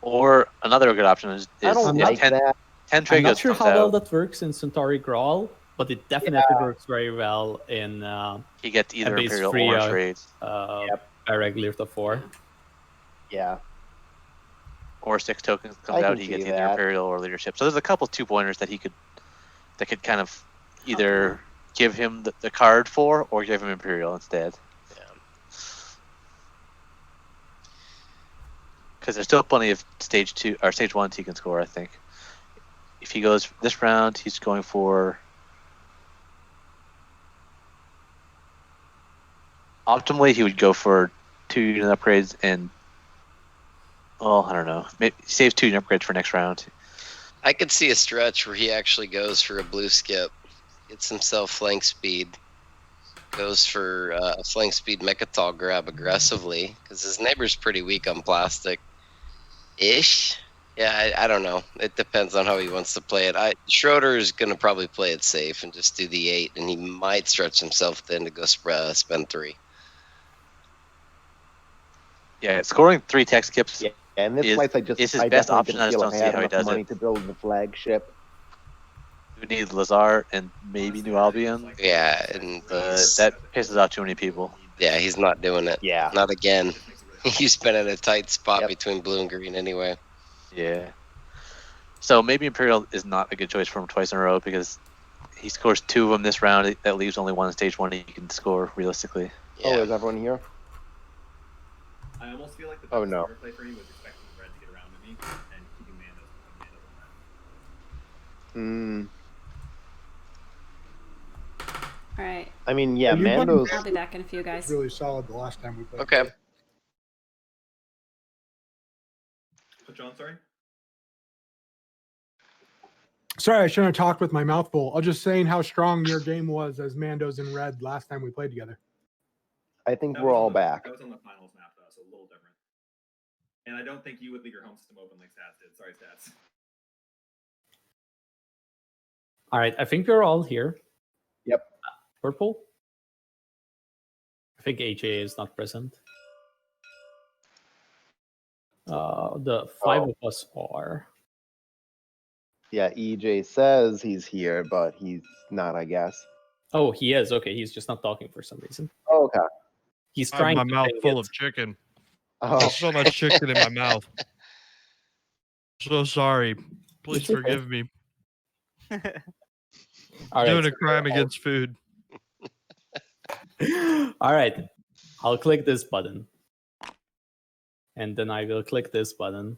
Speaker 7: Or another good option is
Speaker 6: I don't like
Speaker 7: 10
Speaker 6: that.
Speaker 1: I'm
Speaker 7: Trigos
Speaker 1: not sure
Speaker 7: comes
Speaker 1: how well
Speaker 7: out.
Speaker 1: that works in Centauri Grawl, but it definitely works very well in
Speaker 7: He gets either
Speaker 1: base
Speaker 7: Imperial
Speaker 1: free,
Speaker 7: or trades.
Speaker 1: by regular to 4.
Speaker 6: Yeah.
Speaker 7: Or 6 tokens
Speaker 6: I
Speaker 7: comes
Speaker 6: can
Speaker 7: out, he gets
Speaker 6: see
Speaker 7: either
Speaker 6: that.
Speaker 7: Imperial or leadership. So there's a couple 2-pointers that could kind of either give him the card for or give him Imperial instead. Because there's still plenty of stage 2 or stage 1s he can score, I think. If he goes this round, he's going for optimally he would go for 2 unit upgrades and I don't know. Maybe saves 2 unit upgrades for next round.
Speaker 4: I could see a stretch where he actually goes for a blue skip, gets himself flank speed, goes for a flank speed Mechatol grab aggressively, because his neighbor's pretty weak on plastic-ish. Yeah, I don't know. It depends on how he wants to play it. Schroeder is going to probably play it safe and just do the 8, and he might stretch himself then to go spend 3.
Speaker 7: Yeah, scoring 3 tech skips
Speaker 6: Yeah. And this
Speaker 7: is
Speaker 6: place, I
Speaker 7: his
Speaker 6: I
Speaker 7: best
Speaker 6: definitely
Speaker 7: option.
Speaker 6: didn't
Speaker 7: I just
Speaker 6: feel
Speaker 7: don't
Speaker 6: like I
Speaker 7: see
Speaker 6: had
Speaker 7: how he
Speaker 6: enough
Speaker 7: does
Speaker 6: money
Speaker 7: it.
Speaker 6: to build the flagship.
Speaker 7: We need Lazar and maybe New Albion.
Speaker 4: Yeah, and
Speaker 7: That pisses off too many people.
Speaker 4: yeah, he's not doing it.
Speaker 6: Yeah.
Speaker 4: Not again. He's been in a tight spot
Speaker 6: Yep.
Speaker 4: between blue and green anyway.
Speaker 7: Yeah. So maybe Imperial is not a good choice for him twice in a row because he scores 2 of them this round. That leaves only 1 in stage 1 he can score realistically.
Speaker 4: Yeah.
Speaker 6: Oh, is everyone here?
Speaker 10: I almost feel like the
Speaker 6: Oh,
Speaker 10: best
Speaker 6: no.
Speaker 10: Schroeder play for me was expecting red to get around to me and keeping Mandos on red.
Speaker 6: Hmm.
Speaker 9: All right.
Speaker 6: I mean, yeah,
Speaker 5: Are you playing
Speaker 6: Mando's.
Speaker 9: I'll be back in a few,
Speaker 5: It's
Speaker 9: guys.
Speaker 5: really solid the last time we played.
Speaker 4: Okay.
Speaker 10: But John, sorry?
Speaker 5: Sorry, I shouldn't have talked with my mouth full. I was just saying how strong your game was as Mandos in red last time we played together.
Speaker 6: I think
Speaker 10: That
Speaker 6: we're
Speaker 10: was
Speaker 6: all
Speaker 10: on the-
Speaker 6: back.
Speaker 10: That was on the finals map, though, so a little different. And I don't think you would leave your home system open like Stats did. Sorry, Stats.
Speaker 1: All right, I think we're all here.
Speaker 6: Yep.
Speaker 1: Purple? I think AJ is not present. The 5 of us are.
Speaker 6: Yeah, EJ says he's here, but he's not, I guess.
Speaker 1: Oh, he is. Okay, he's just not talking for some reason.
Speaker 6: Oh, okay.
Speaker 1: He's
Speaker 8: I have
Speaker 1: trying
Speaker 8: my
Speaker 1: to
Speaker 8: mouth
Speaker 1: ping
Speaker 8: full
Speaker 1: it.
Speaker 8: of chicken.
Speaker 6: Oh,
Speaker 8: There's so much chicken in my mouth. So sorry. Please
Speaker 1: It's okay.
Speaker 8: forgive me.
Speaker 1: All
Speaker 8: Doing
Speaker 1: right.
Speaker 8: a crime against food.
Speaker 1: All right. I'll click this button. And then I will click this button.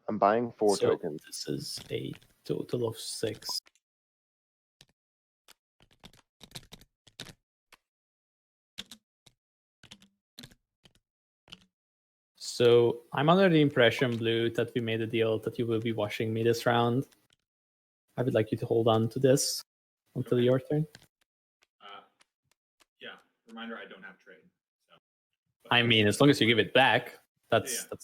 Speaker 6: I'm buying 4
Speaker 1: So
Speaker 6: tokens.
Speaker 1: this is a total of 6. So I'm under the impression, Blue, that we made a deal that you will be watching me this round. I would like you to hold on to this until your turn.
Speaker 10: Yeah, reminder, I don't have trade. So.
Speaker 1: I mean, as long as you give it back, that's
Speaker 10: Yeah.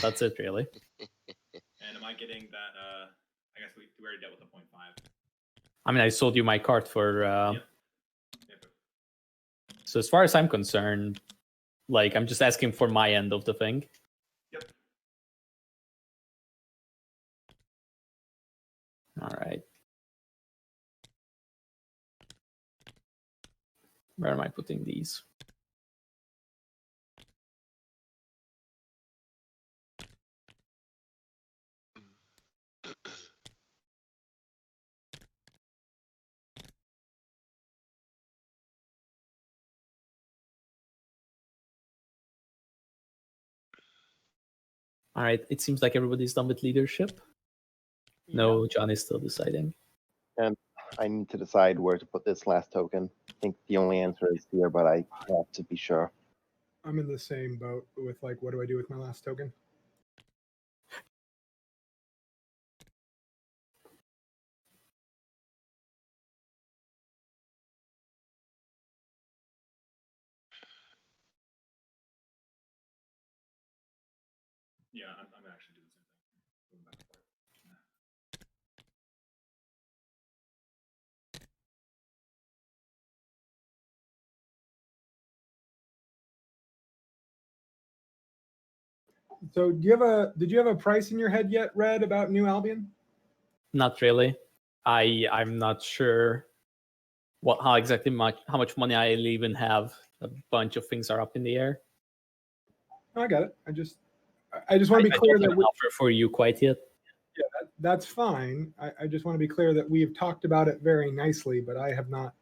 Speaker 1: that's it, really.
Speaker 10: And am I getting that? I guess we already dealt with the 0.5.
Speaker 1: I mean, I sold you my card for.
Speaker 10: Yep.
Speaker 1: So as far as I'm concerned, like I'm just asking for my end of the thing.
Speaker 10: Yep.
Speaker 1: All right. Where am I putting these? All right, it seems like everybody's done with leadership. No, John is still deciding.
Speaker 6: And I need to decide where to put this last token. I think the only answer is here, but I have to be sure.
Speaker 5: I'm in the same boat with like, what do I do with my last token?
Speaker 10: Yeah, I'm actually doing the same thing. Moving back and forth.
Speaker 5: So did you have a price in your head yet, Red, about New Albion?
Speaker 1: Not really. I'm not sure how much money I even have. A bunch of things are up in the air.
Speaker 5: No, I got it. I just want to be
Speaker 1: I
Speaker 5: clear
Speaker 1: don't have
Speaker 5: that
Speaker 1: an offer for you quite yet.
Speaker 5: that's fine. I just want to be clear that we've talked about it very nicely, but I have not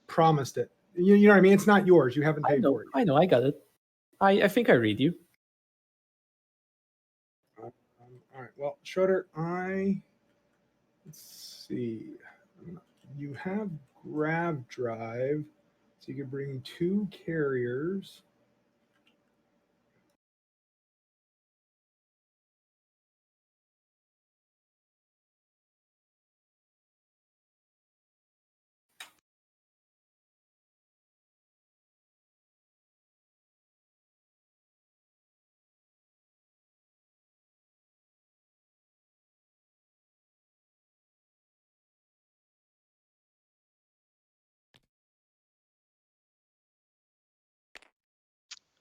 Speaker 5: promised it. You know what I mean? It's not yours. You haven't paid for it.
Speaker 1: I know. I got it. I think I read you.
Speaker 5: All right. Well, Schroeder, let's see. You have Grav Drive, so you could bring 2 carriers.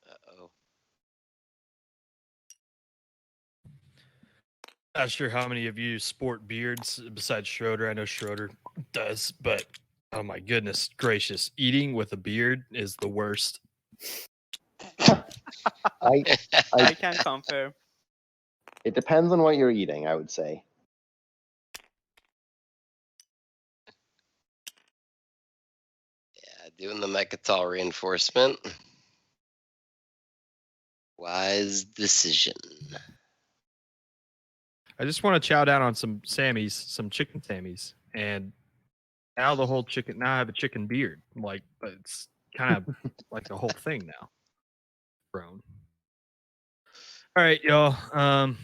Speaker 4: Uh-oh.
Speaker 8: Not sure how many of you sport beards besides Schroeder. I know Schroeder does, but oh my goodness gracious, eating with a beard is the worst.
Speaker 3: I can confirm.
Speaker 6: It depends on what you're eating, I would say.
Speaker 4: Yeah, doing the Mechatol reinforcement. Wise decision.
Speaker 8: I just want to chow down on some Sammys, some chicken Sammys, and now the whole chicken. Now I have a chicken beard. Like, but it's kind of like the whole thing now. Grown. All right, y'all. All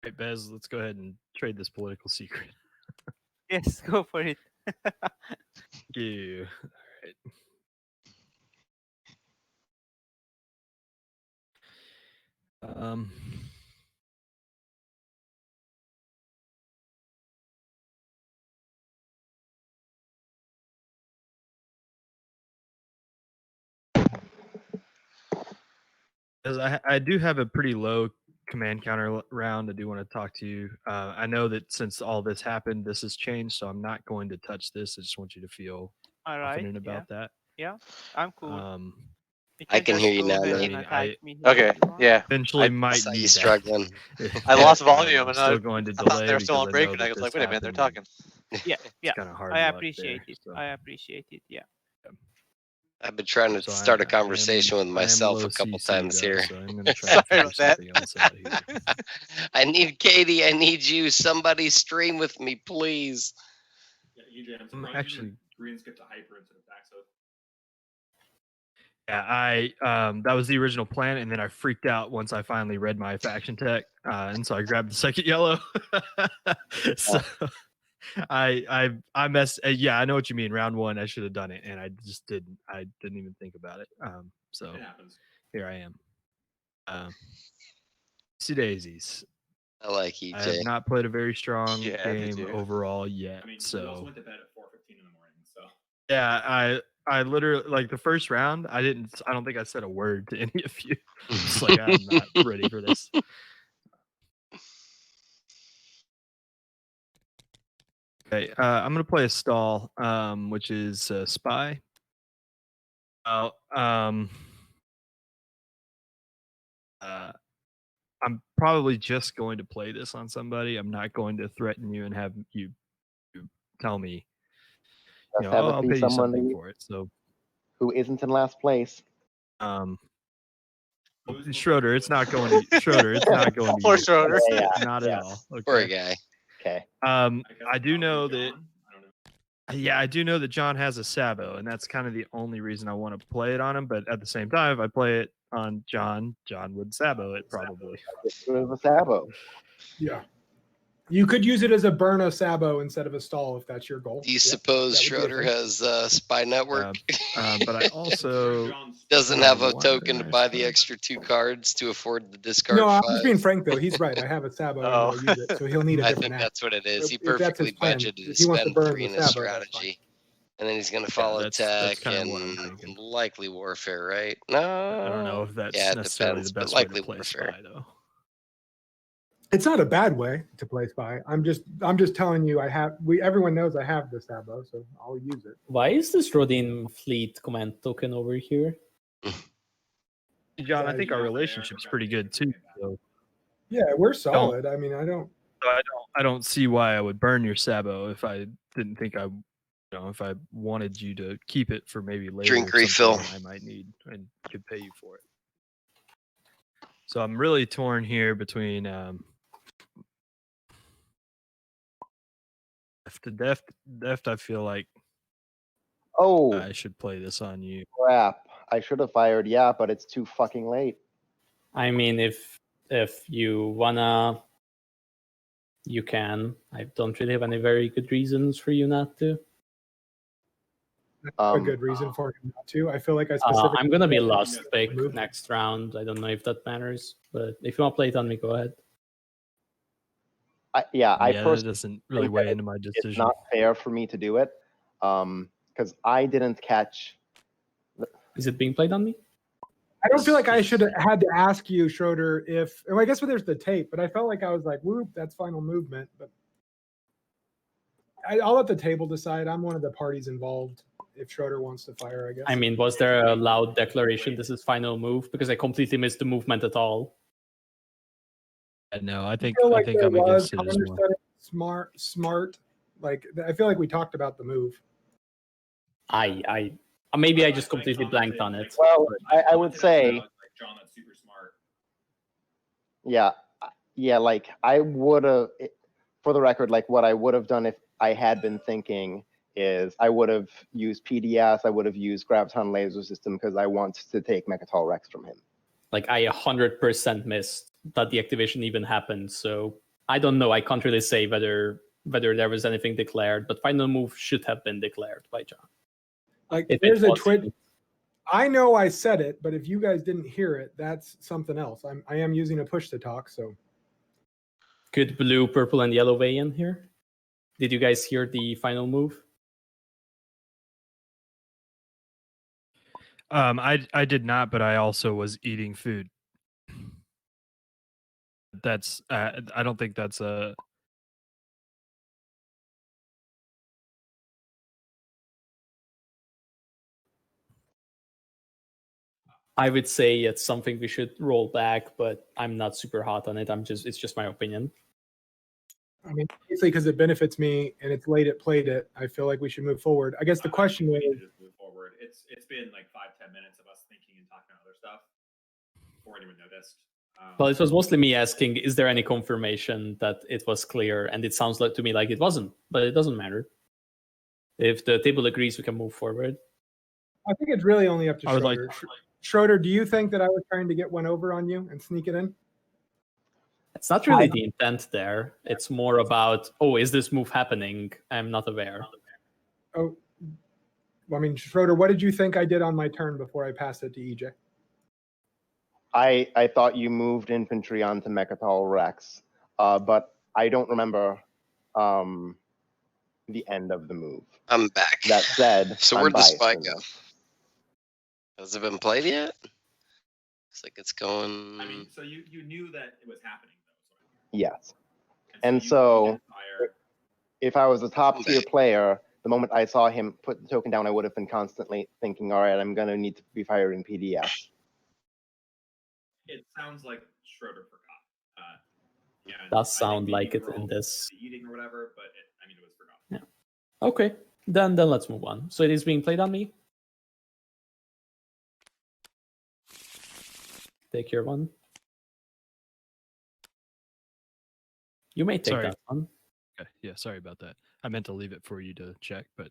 Speaker 8: right, Bez, let's go ahead and trade this political secret.
Speaker 3: Yes, go for it.
Speaker 8: Thank you. All right. As I do have a pretty low command counter round. I do want to talk to you. I know that since all this happened, this has changed, so I'm not going to touch this. I just want you to feel
Speaker 3: All right.
Speaker 8: confident about that.
Speaker 3: Yeah, I'm cool. You
Speaker 4: I can
Speaker 3: just
Speaker 4: hear you
Speaker 3: go
Speaker 4: now,
Speaker 3: ahead
Speaker 4: Nate.
Speaker 3: and attack me here
Speaker 7: Okay,
Speaker 3: if you want.
Speaker 7: yeah.
Speaker 8: Eventually,
Speaker 7: I
Speaker 8: might
Speaker 4: saw you
Speaker 8: need that.
Speaker 4: struggling.
Speaker 7: I lost volume,
Speaker 8: I'm
Speaker 7: and
Speaker 8: still
Speaker 7: I
Speaker 8: going to
Speaker 7: thought
Speaker 8: delay
Speaker 7: they were still
Speaker 8: because
Speaker 7: on
Speaker 8: I
Speaker 7: break,
Speaker 8: know
Speaker 7: and I
Speaker 8: that
Speaker 7: was
Speaker 8: this
Speaker 7: like, wait a minute, they're
Speaker 8: happened,
Speaker 7: talking.
Speaker 3: Yeah, yeah.
Speaker 8: It's kind of hard.
Speaker 3: I
Speaker 8: luck
Speaker 3: appreciate
Speaker 8: there,
Speaker 3: it.
Speaker 8: so.
Speaker 3: I appreciate it. Yeah.
Speaker 4: I've been trying to
Speaker 8: So
Speaker 4: start a
Speaker 8: I am-
Speaker 4: conversation with
Speaker 8: I am
Speaker 4: myself
Speaker 8: low
Speaker 4: a couple
Speaker 8: CC
Speaker 4: times
Speaker 8: though,
Speaker 4: here.
Speaker 8: So I'm going to try
Speaker 7: Sorry
Speaker 8: to figure
Speaker 7: about that.
Speaker 8: something else out here.
Speaker 4: I need Katie. I need you. Somebody stream with me, please.
Speaker 10: Yeah, EJ, I'm
Speaker 8: I'm
Speaker 10: surprised
Speaker 8: actually-
Speaker 10: you green skipped to hyper instead of back. So
Speaker 8: Yeah, I that was the original plan, and then I freaked out once I finally read my faction tech, and so I grabbed the second yellow. So I messed. Yeah, I know what you mean. Round 1, I should have done it, and I just didn't. I didn't even think about it. So
Speaker 10: It happens.
Speaker 8: here I am. See daisies.
Speaker 4: I like
Speaker 8: I have
Speaker 4: EJ.
Speaker 8: not played a very strong
Speaker 7: Yeah, me
Speaker 8: game
Speaker 7: too.
Speaker 8: overall yet.
Speaker 10: I mean, we also
Speaker 8: So
Speaker 10: went to bed at 4:15 in the morning, so
Speaker 8: yeah, I literally like the first round. I don't think I said a word to any of you. Just like I'm not ready for this. Okay, I'm gonna play a stall, which is spy. I'm probably just going to play this on somebody. I'm not going to threaten you and have you tell me,
Speaker 6: Just have it
Speaker 8: I'll
Speaker 6: be
Speaker 8: pay you something
Speaker 6: somebody
Speaker 8: for it. So,
Speaker 6: who isn't in last place.
Speaker 10: Who's
Speaker 8: Schroeder, it's not going to Schroeder. It's not going to
Speaker 7: Poor
Speaker 8: you.
Speaker 7: Schroeder.
Speaker 6: Yeah,
Speaker 8: Not
Speaker 6: yeah.
Speaker 8: at all.
Speaker 4: Poor
Speaker 8: Okay.
Speaker 4: guy.
Speaker 6: Okay.
Speaker 10: I guess
Speaker 8: I do
Speaker 10: probably
Speaker 8: know that.
Speaker 10: John? I don't know.
Speaker 8: Yeah, I do know that John has a Sabo, and that's kind of the only reason I want to play it on him. But at the same time, if I play it on John would Sabo it probably.
Speaker 6: It's sort of a Sabo.
Speaker 5: Yeah. You could use it as a burn a Sabo instead of a stall if that's your goal.
Speaker 4: Do you
Speaker 5: Yeah,
Speaker 4: suppose
Speaker 5: that would be a
Speaker 4: Schroeder
Speaker 5: thing.
Speaker 4: has spy network?
Speaker 8: But I also
Speaker 10: John's
Speaker 4: Doesn't have a
Speaker 8: Why
Speaker 4: token
Speaker 8: did
Speaker 4: to
Speaker 8: I
Speaker 4: buy the
Speaker 8: spy?
Speaker 4: extra 2 cards to afford the discard
Speaker 5: No, I'm
Speaker 4: 5.
Speaker 5: just being frank though. He's right. I have a Sabo and
Speaker 7: Oh.
Speaker 5: I'll use it, so he'll need a
Speaker 4: I
Speaker 5: different
Speaker 4: think
Speaker 5: app.
Speaker 4: that's what it is. He
Speaker 5: If that's his
Speaker 4: perfectly
Speaker 5: plan,
Speaker 4: budgeted to
Speaker 5: if he wants to
Speaker 4: spend
Speaker 5: burn
Speaker 4: 3
Speaker 5: the
Speaker 4: in his
Speaker 5: Sabo, that's fine.
Speaker 4: strategy. And then he's going to follow
Speaker 8: that's
Speaker 4: tech
Speaker 8: kinda what I'm
Speaker 4: and
Speaker 8: thinking.
Speaker 4: likely warfare, right? No.
Speaker 8: I don't know if that's
Speaker 4: Yeah, it
Speaker 8: necessarily
Speaker 4: depends,
Speaker 8: the
Speaker 4: but
Speaker 8: best way
Speaker 4: likely
Speaker 8: to play
Speaker 4: warfare.
Speaker 8: spy, though.
Speaker 5: It's not a bad way to play spy. I'm just telling you. Everyone knows I have the Sabo, so I'll use it.
Speaker 1: Why is this Rhodyn fleet command token over here?
Speaker 8: John, I
Speaker 5: Yeah,
Speaker 8: think our
Speaker 10: yeah,
Speaker 8: relationship's
Speaker 10: I
Speaker 8: pretty
Speaker 10: forgot
Speaker 8: good
Speaker 10: to
Speaker 8: too.
Speaker 10: take it
Speaker 8: So
Speaker 5: Yeah, we're solid. I mean,
Speaker 8: I don't see why I would burn your Sabo if I didn't think if I wanted you to keep it for maybe later.
Speaker 4: Drink
Speaker 8: or something
Speaker 4: refill.
Speaker 8: that I might need and could pay you for it. So I'm really torn here between Deft. I feel like
Speaker 6: Oh,
Speaker 8: I should play this on you.
Speaker 6: crap. I should have fired, yeah, but it's too fucking late.
Speaker 1: I mean, if you wanna, you can. I don't really have any very good reasons for you not to.
Speaker 5: a good reason for him not to. I feel like I specifically.
Speaker 1: I'm gonna be
Speaker 5: said
Speaker 1: lost pick
Speaker 5: move.
Speaker 1: next round. I don't know if that matters, but if you want to play it on me, go ahead.
Speaker 6: I
Speaker 8: That
Speaker 6: personally
Speaker 8: doesn't really
Speaker 6: think that
Speaker 8: weigh into my
Speaker 6: it's
Speaker 8: decision.
Speaker 6: not fair for me to do it because I didn't catch.
Speaker 1: Is it being played on me?
Speaker 5: I don't feel like I should have had to ask you, Schroeder, if. Well, I guess there's the tape, but I felt like I was like, "Whoop, that's final movement." But I'll let the table decide. I'm one of the parties involved. If Schroeder wants to fire, I guess.
Speaker 1: I mean, was there a loud declaration? This is final move, because I completely missed the movement at all.
Speaker 8: No, I think
Speaker 5: feel like there
Speaker 8: I'm against it
Speaker 5: Conor
Speaker 8: as well.
Speaker 5: said it smart. Like I feel like we talked about the move.
Speaker 1: I maybe I just completely blanked on it.
Speaker 6: Well, I would say,
Speaker 10: Like John, that's super smart.
Speaker 6: yeah, like I would have, for the record, like what I would have done if I had been thinking is I would have used PDS, I would have used Graviton Laser System because I want to take Mechatol Rex from him.
Speaker 1: Like I 100% missed that the activation even happened. So I don't know. I can't really say whether there was anything declared, but final move should have been declared by John.
Speaker 5: Like
Speaker 1: If it
Speaker 5: there's a
Speaker 1: wasn't-
Speaker 5: twit. I know I said it, but if you guys didn't hear it, that's something else. I am using a push to talk, so
Speaker 1: Could blue, purple, and yellow weigh in here? Did you guys hear the final move?
Speaker 8: I did not, but I also was eating food. That's I don't think that's a.
Speaker 1: I would say it's something we should roll back, but I'm not super hot on it. It's just my opinion.
Speaker 5: I mean, basically because it benefits me and it's late it played it. I feel like we should move forward. I guess the question
Speaker 10: We need
Speaker 5: is,
Speaker 10: to just move forward. It's been like 5-10 minutes of us thinking and talking about other stuff before anyone noticed.
Speaker 1: Well, it was mostly me asking, is there any confirmation that it was clear? And it sounds like to me like it wasn't, but it doesn't matter. If the table agrees, we can move forward.
Speaker 5: I think it's really only up to
Speaker 8: I would like-
Speaker 5: Schroeder. Schroeder, do you think that I was trying to get one over on you and sneak it in?
Speaker 1: It's not really the intent there. It's more about, oh, is this move happening? I'm not aware.
Speaker 5: Oh, I mean, Schroeder, what did you think I did on my turn before I passed it to EJ?
Speaker 6: I thought you moved infantry onto Mechatol Rex, but I don't remember the end of the move.
Speaker 4: I'm back.
Speaker 6: That said,
Speaker 4: So
Speaker 6: I'm
Speaker 4: where'd the
Speaker 6: biased
Speaker 4: spy
Speaker 6: in
Speaker 4: go?
Speaker 6: this.
Speaker 4: Has it been played yet? Looks like it's going.
Speaker 10: I mean, so you knew that it was happening, though.
Speaker 6: Yes.
Speaker 10: So
Speaker 6: And
Speaker 10: you
Speaker 6: so
Speaker 10: didn't fire.
Speaker 6: if I was a top tier player, the moment I saw him put the token down, I would have been constantly thinking, all right, I'm going to need to be firing PDS.
Speaker 10: It sounds like Schroeder forgot. Yeah,
Speaker 1: Does sound like it in this.
Speaker 10: The eating or whatever, but it was forgotten.
Speaker 1: Yeah. Okay. Then let's move on. So it is being played on me. Take your one. You may take
Speaker 8: Sorry.
Speaker 1: that one.
Speaker 8: Okay, yeah, sorry about that. I meant to leave it for you to check, but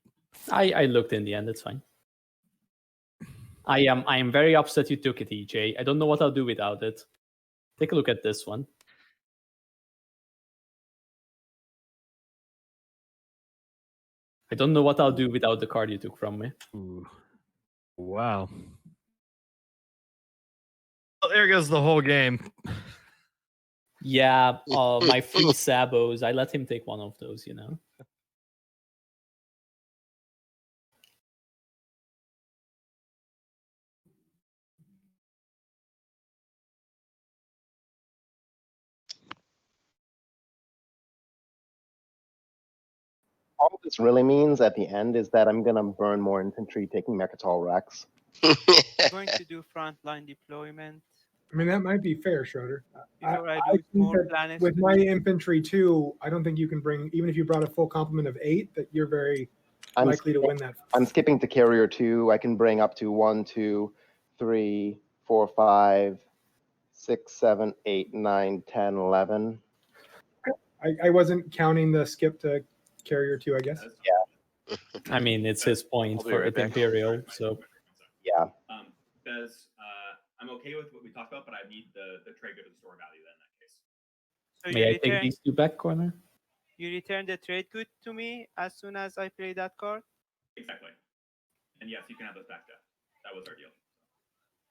Speaker 1: I looked in the end. It's fine. I am very upset you took it, EJ. I don't know what I'll do without it. Take a look at this one. I don't know what I'll do without the card you took from me.
Speaker 8: ooh, wow. Well, there goes the whole game.
Speaker 1: Yeah, my free sabos. I let him take one of those, you know.
Speaker 6: All this really means at the end is that I'm going to burn more infantry taking Mechatol Rex.
Speaker 3: I'm going to do frontline deployment.
Speaker 5: I mean, that might be fair, Schroeder.
Speaker 3: Before I
Speaker 5: I
Speaker 3: lose
Speaker 5: think
Speaker 3: more
Speaker 5: that
Speaker 3: planets.
Speaker 5: with
Speaker 3: to
Speaker 5: my
Speaker 3: the-
Speaker 5: infantry too, I don't think you can bring, even if you brought a full complement of 8, that you're very likely to win that.
Speaker 6: I'm skipping to carrier 2. I can bring up to 1, 2, 3, 4, 5, 6, 7, 8, 9, 10, 11.
Speaker 5: I wasn't counting the skip to carrier 2, I guess.
Speaker 1: I mean, it's his point
Speaker 7: I'll be
Speaker 1: for
Speaker 7: right
Speaker 1: it
Speaker 7: back.
Speaker 1: Imperial, so
Speaker 6: Yeah.
Speaker 10: Bez, I'm okay with what we talked about, but I need the trade go to the store value then in that case.
Speaker 3: So
Speaker 1: may I
Speaker 3: you
Speaker 1: take
Speaker 3: return,
Speaker 1: these two back, Conor?
Speaker 3: you return the trade good to me as soon as I play that card?
Speaker 10: Exactly. And yes, you can have those back, Jeff. That was our deal.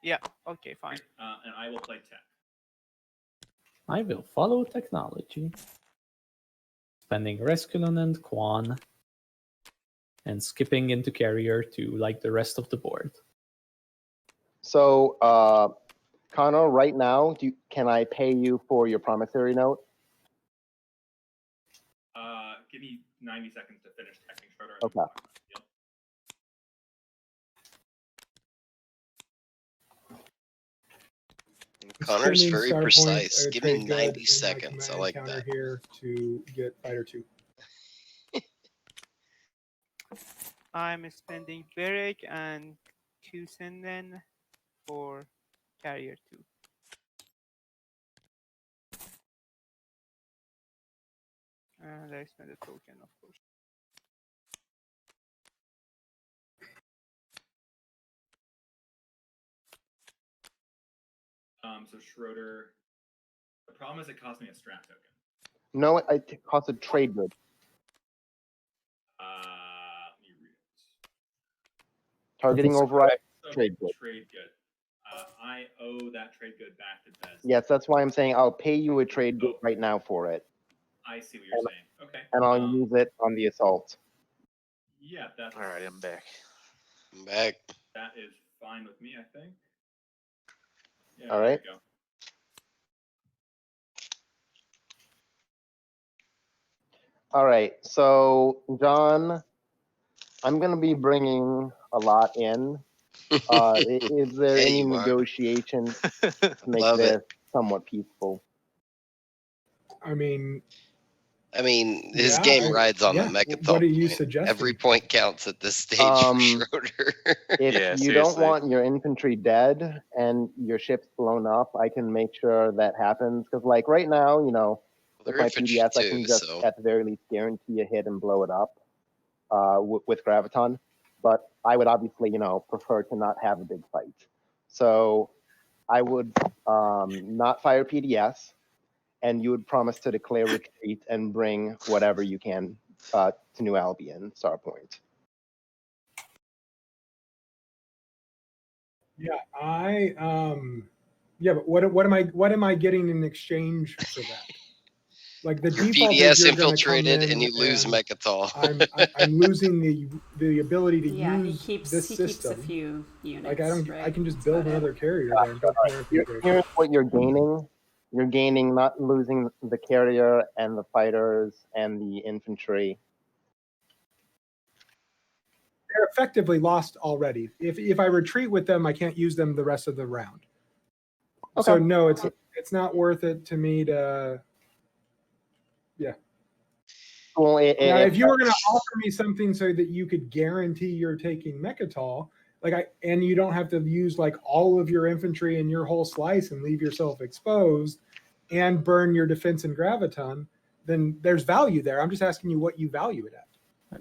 Speaker 3: Yeah, okay, fine.
Speaker 10: And I will play tech.
Speaker 1: I will follow technology. Spending Resculon and Quan. And skipping into carrier to like the rest of the board.
Speaker 6: So, Conor, right now, can I pay you for your promissory note?
Speaker 10: Give me 90 seconds to finish texting Schroeder.
Speaker 6: Okay.
Speaker 10: Yep.
Speaker 4: Connor's
Speaker 5: Spending
Speaker 4: very
Speaker 5: star points,
Speaker 4: precise. Give me
Speaker 5: trade good
Speaker 4: 90
Speaker 5: in my
Speaker 4: seconds. I
Speaker 5: command
Speaker 4: like
Speaker 5: counter
Speaker 4: that.
Speaker 5: here to get fighter 2.
Speaker 3: I'm spending Beric and HCEN for carrier 2. And I spend a token, of course.
Speaker 10: So Schroeder, the problem is it cost me a strat token.
Speaker 6: No, it costs a trade good.
Speaker 10: Let me read it.
Speaker 6: Targeting
Speaker 1: That's
Speaker 6: override,
Speaker 10: Okay,
Speaker 6: trade good.
Speaker 10: Trade good. I owe that trade good back to Bez.
Speaker 6: Yes, that's why I'm saying I'll pay you a trade good right now for it,
Speaker 10: I see what you're saying. Okay.
Speaker 6: and I'll use it on the assault.
Speaker 10: Yeah, that's
Speaker 7: All right, I'm back.
Speaker 4: I'm back.
Speaker 10: that is fine with me, I think. Yeah,
Speaker 6: All
Speaker 10: there
Speaker 6: right.
Speaker 10: you go.
Speaker 6: All right, so John, I'm going to be bringing a lot in. Is there
Speaker 4: Yeah,
Speaker 6: any
Speaker 4: you are.
Speaker 6: negotiation to make
Speaker 4: Love
Speaker 6: this
Speaker 4: it.
Speaker 6: somewhat peaceful?
Speaker 5: I mean,
Speaker 4: his
Speaker 5: yeah,
Speaker 4: game rides on
Speaker 5: yeah.
Speaker 4: the Mechatol
Speaker 5: What are you
Speaker 4: point.
Speaker 5: suggesting?
Speaker 4: Every point counts at this stage
Speaker 6: Um,
Speaker 4: for Schroeder.
Speaker 6: If
Speaker 7: Yeah,
Speaker 6: you don't
Speaker 7: seriously.
Speaker 6: want your infantry dead and your ship's blown up, I can make sure that happens. Because, like, right now, you know, with
Speaker 4: They're
Speaker 6: my
Speaker 4: infantry
Speaker 6: PDS, I
Speaker 4: too,
Speaker 6: can just,
Speaker 4: so
Speaker 6: at the very least, guarantee a hit and blow it up with Graviton. But I would obviously, you know, prefer to not have a big fight. So I would not fire PDS, and you would promise to declare retreat and bring whatever you can to New Albion, Starpoint.
Speaker 5: Yeah, but what am I getting in exchange for that? Like the
Speaker 4: Your
Speaker 5: default is
Speaker 4: PDS
Speaker 5: you're gonna come
Speaker 4: infiltrated
Speaker 5: in
Speaker 4: and you lose
Speaker 5: and
Speaker 4: Mechatol.
Speaker 5: I'm losing the ability to
Speaker 9: Yeah, he
Speaker 5: use
Speaker 9: keeps
Speaker 5: this
Speaker 9: he
Speaker 5: system.
Speaker 9: keeps a few units.
Speaker 5: Like I
Speaker 9: right?
Speaker 5: can just
Speaker 9: That's
Speaker 5: build
Speaker 9: about it.
Speaker 5: another carrier there and go from there.
Speaker 6: Here's what you're gaining. You're gaining not losing the carrier and the fighters and the infantry.
Speaker 5: They're effectively lost already. If I retreat with them, I can't use them the rest of the round. So
Speaker 6: Okay.
Speaker 5: no, it's not worth it to me to. Yeah.
Speaker 6: Well,
Speaker 5: Now, if you were going to offer me something so that you could guarantee you're taking Mechatol, and you don't have to use like all of your infantry in your whole slice and leave yourself exposed and burn your defense and graviton, then there's value there. I'm just asking you what you value it at.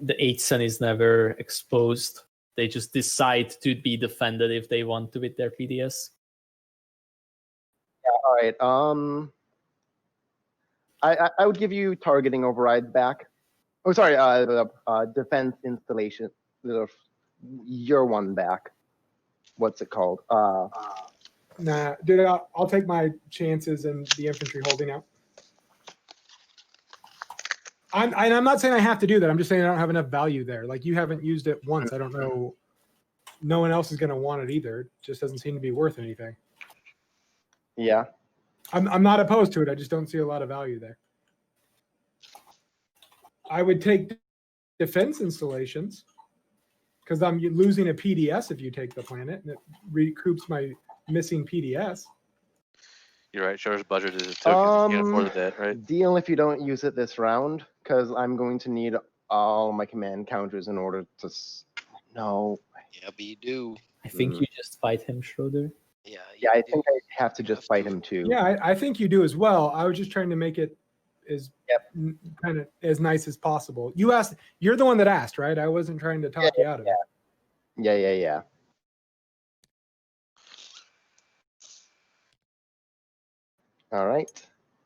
Speaker 1: The HCEN is never exposed. They just decide to be defended if they want to with their PDS.
Speaker 6: Yeah, all right. I would give you targeting override back. Oh, sorry. Defense installation. Your one back. What's it called?
Speaker 5: Nah, dude, I'll take my chances in the infantry holding out. I'm not saying I have to do that. I'm just saying I don't have enough value there. Like you haven't used it once. I don't know. No one else is going to want it either. It just doesn't seem to be worth anything.
Speaker 6: Yeah.
Speaker 5: I'm not opposed to it. I just don't see a lot of value there. I would take defense installations because I'm losing a PDS if you take the planet, and it recoups my missing PDS.
Speaker 7: You're right. Schroeder's budget is his tokens. You can't afford that, right?
Speaker 6: Deal if you don't use it this round, because I'm going to need all my command counters in order to. No.
Speaker 4: Yeah, but you do.
Speaker 1: I think you just fight him, Schroeder.
Speaker 4: Yeah.
Speaker 6: Yeah, I think I have to just fight him too.
Speaker 5: Yeah, I think you do as well. I was just trying to make it as kind of as nice as possible. You asked. You're the one that asked, right? I wasn't trying to talk you out of it.
Speaker 6: Yeah. All right.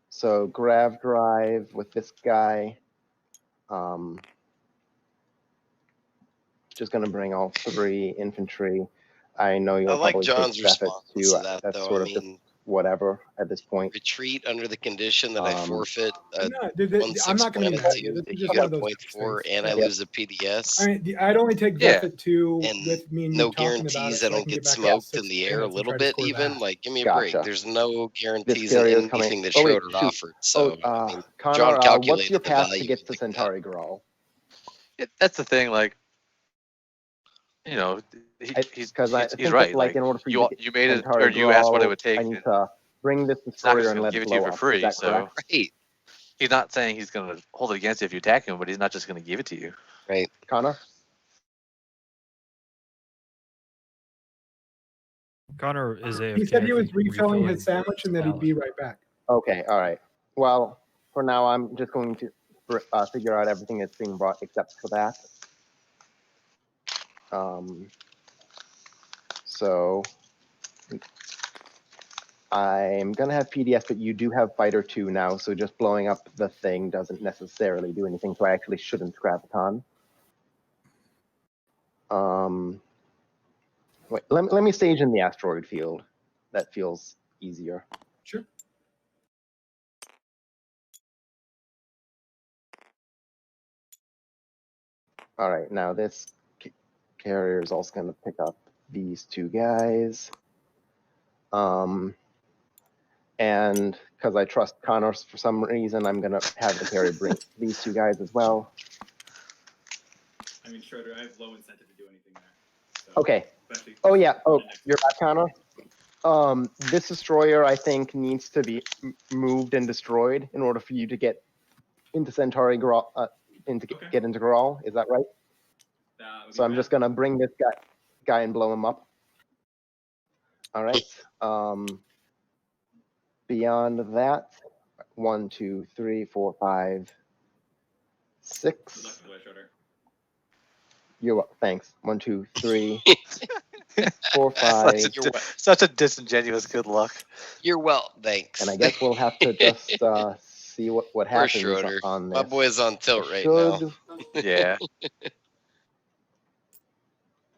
Speaker 6: So grav drive with this guy. Just gonna bring all 3 infantry. I know you'll
Speaker 4: I like
Speaker 6: probably
Speaker 4: John's
Speaker 6: take Defterus
Speaker 4: response
Speaker 6: too.
Speaker 4: to that,
Speaker 6: That's
Speaker 4: though.
Speaker 6: sort
Speaker 4: I
Speaker 6: of just
Speaker 4: mean,
Speaker 6: whatever at this point.
Speaker 4: retreat under the condition that I forfeit
Speaker 5: No, dude, I'm
Speaker 4: 1/6
Speaker 5: not going to be
Speaker 4: planet
Speaker 5: mad at
Speaker 4: to
Speaker 5: you.
Speaker 4: you,
Speaker 5: This
Speaker 4: that
Speaker 5: is
Speaker 4: you
Speaker 5: just
Speaker 4: get
Speaker 5: one
Speaker 4: a
Speaker 5: of those
Speaker 4: point
Speaker 5: things.
Speaker 4: for, and I
Speaker 5: Yeah.
Speaker 4: lose a PDS.
Speaker 5: I mean, I'd only take
Speaker 7: Yeah.
Speaker 5: Defet 2
Speaker 4: And
Speaker 5: with me and
Speaker 4: no
Speaker 5: you talking about
Speaker 4: guarantees
Speaker 5: it.
Speaker 4: I
Speaker 5: So I
Speaker 4: don't
Speaker 5: can
Speaker 4: get
Speaker 5: back up
Speaker 4: smoked
Speaker 5: 6
Speaker 4: in the air a
Speaker 5: planets and
Speaker 4: little
Speaker 5: try to
Speaker 4: bit,
Speaker 5: score
Speaker 4: even.
Speaker 5: that.
Speaker 4: Like, give me a
Speaker 6: Gotcha.
Speaker 4: break. There's no
Speaker 6: This
Speaker 4: guarantees in
Speaker 6: carrier is coming.
Speaker 4: anything that
Speaker 6: Oh wait,
Speaker 4: Schroeder
Speaker 6: shoot.
Speaker 4: offered. So, I mean,
Speaker 6: Connor,
Speaker 4: John
Speaker 6: what's
Speaker 4: calculated
Speaker 6: your
Speaker 4: the
Speaker 6: path to
Speaker 4: value
Speaker 6: get to
Speaker 4: like that.
Speaker 6: Centauri Grawl?
Speaker 7: That's the thing. Like, you know, he's right.
Speaker 6: Like in order for
Speaker 7: you
Speaker 6: to
Speaker 7: you
Speaker 6: get
Speaker 7: made it,
Speaker 6: Centauri
Speaker 7: or you asked what it
Speaker 6: Grawl,
Speaker 7: would take.
Speaker 6: I need to bring this
Speaker 7: It's not
Speaker 6: destroyer
Speaker 7: just
Speaker 6: and
Speaker 7: going
Speaker 6: let
Speaker 7: to give
Speaker 6: it
Speaker 7: it to you
Speaker 6: blow
Speaker 7: for
Speaker 6: up.
Speaker 7: free.
Speaker 6: Is that
Speaker 7: So
Speaker 6: correct?
Speaker 4: Right.
Speaker 7: he's not saying he's going to hold it against you if you attack him, but he's not just going to give it to you.
Speaker 4: Right.
Speaker 6: Connor?
Speaker 8: Connor is AFK.
Speaker 5: He said he
Speaker 8: I
Speaker 5: was
Speaker 8: think,
Speaker 5: refilling
Speaker 8: refilling
Speaker 5: his sandwich and that he'd be right back.
Speaker 6: Okay, all right. Well, for now, I'm just going to figure out everything that's being brought except for that. So I'm gonna have PDS, but you do have Fighter 2 now, so just blowing up the thing doesn't necessarily do anything, so I actually shouldn't Graviton. Wait, let me stage in the asteroid field. That feels easier.
Speaker 5: Sure.
Speaker 6: All right, now this carrier is also going to pick up these 2 guys. And because I trust Conor for some reason, I'm going to have the carrier bring these 2 guys as well.
Speaker 10: I mean, Schroeder, I have low incentive to do anything there. So
Speaker 6: Okay. Oh, yeah. Oh, you're back, Conor? This destroyer, I think, needs to be moved and destroyed in order for you to get into Centauri Grawl, get into Grawl. Is that right? So I'm just gonna bring this guy and blow him up. All right. Beyond that, 1, 2, 3, 4, 5, 6. You're welcome. Thanks. 1, 2, 3, 4, 5,
Speaker 7: Such a disingenuous good luck.
Speaker 4: You're well, thanks.
Speaker 6: and I guess we'll have to just see what
Speaker 4: Poor
Speaker 6: happens
Speaker 4: Schroeder.
Speaker 6: on this.
Speaker 4: My boy's on tilt right now.
Speaker 6: Should-
Speaker 7: Yeah.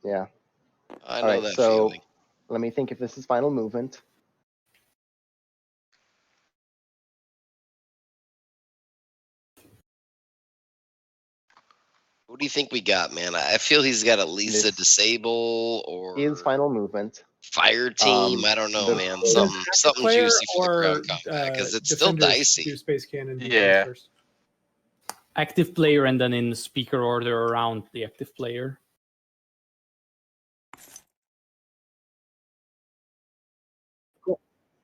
Speaker 6: Yeah.
Speaker 4: I
Speaker 6: All
Speaker 4: know
Speaker 6: right,
Speaker 4: that
Speaker 6: so
Speaker 4: feeling.
Speaker 6: let me think if this is final movement.
Speaker 4: What do you think we got, man? I feel he's got at least a
Speaker 6: This
Speaker 4: disable or
Speaker 6: Is final movement.
Speaker 4: fire team. I don't know,
Speaker 6: the-
Speaker 4: man.
Speaker 5: Does
Speaker 4: Something
Speaker 5: active player
Speaker 4: juicy for the
Speaker 5: or,
Speaker 4: ground combat because it's still
Speaker 5: defenders
Speaker 4: dicey.
Speaker 5: Do space cannon defense
Speaker 7: Yeah.
Speaker 5: first?
Speaker 1: Active player and then in speaker order around the active player.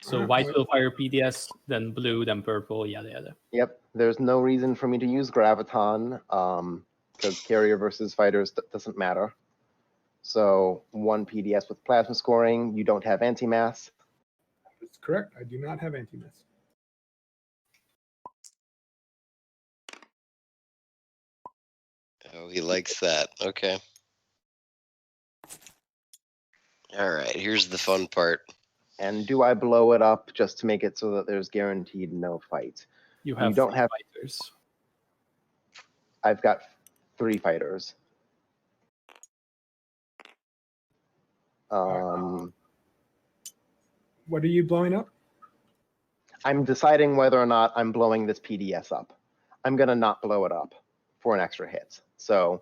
Speaker 1: So
Speaker 5: Alright,
Speaker 1: white
Speaker 5: well-
Speaker 1: will fire PDS, then blue, then purple, yada yada.
Speaker 6: Yep. There's no reason for me to use graviton because carrier versus fighters doesn't matter. So 1 PDS with plasma scoring. You don't have anti-mass.
Speaker 5: That's correct. I do not have anti-miss.
Speaker 4: Oh, he likes that. Okay. All right. Here's the fun part.
Speaker 6: And do I blow it up just to make it so that there's guaranteed no fight?
Speaker 1: You have
Speaker 6: don't
Speaker 1: 3
Speaker 6: have-
Speaker 1: fighters.
Speaker 6: I've got 3 fighters.
Speaker 5: What are you blowing up?
Speaker 6: I'm deciding whether or not I'm blowing this PDS up. I'm gonna not blow it up for an extra hit. So,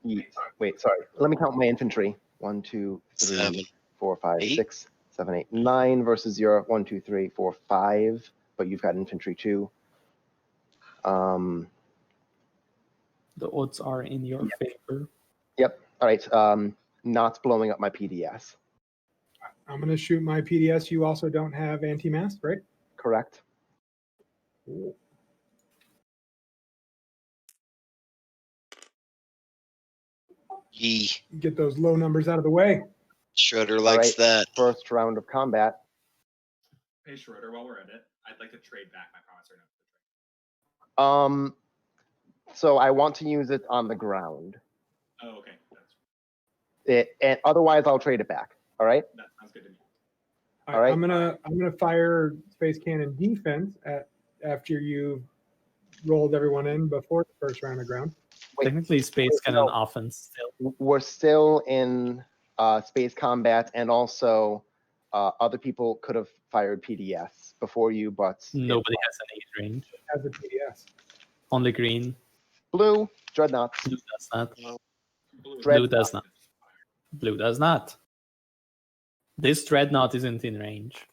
Speaker 6: wait, sorry. Let me count my infantry. 1, 2, 3,
Speaker 4: 7,
Speaker 6: 4, 5,
Speaker 4: 8.
Speaker 6: 6, 7, 8, 9 versus your 1, 2, 3, 4, 5. But you've got infantry too.
Speaker 1: The odds are in your favor.
Speaker 6: Yep. All right. Not blowing up my PDS.
Speaker 5: I'm going to shoot my PDS. You also don't have anti-mass, right?
Speaker 6: Correct.
Speaker 4: He
Speaker 5: Get those low numbers out of the way.
Speaker 4: Schroeder likes
Speaker 6: right.
Speaker 4: that.
Speaker 6: First round of combat.
Speaker 10: Hey Schroeder, while we're at it, I'd like to trade back my promise or no.
Speaker 6: So I want to use it on the ground.
Speaker 10: Oh, okay. That's,
Speaker 6: And otherwise I'll trade it back. All right.
Speaker 10: that sounds good to me.
Speaker 5: All
Speaker 6: All
Speaker 5: right,
Speaker 6: right.
Speaker 5: I'm gonna fire space cannon defense after you rolled everyone in before the first round of ground.
Speaker 6: Wait,
Speaker 1: Technically, space
Speaker 6: wait,
Speaker 1: cannon
Speaker 6: no.
Speaker 1: offense still.
Speaker 6: We're still in space combat, and also other people could have fired PDS before you, but
Speaker 1: Nobody has an 8 range.
Speaker 5: As a PDS.
Speaker 1: Only green.
Speaker 6: blue dreadnoughts.
Speaker 1: Blue does not.
Speaker 10: Blue,
Speaker 6: Dread-
Speaker 1: does not. Blue does not. This dreadnought isn't in range.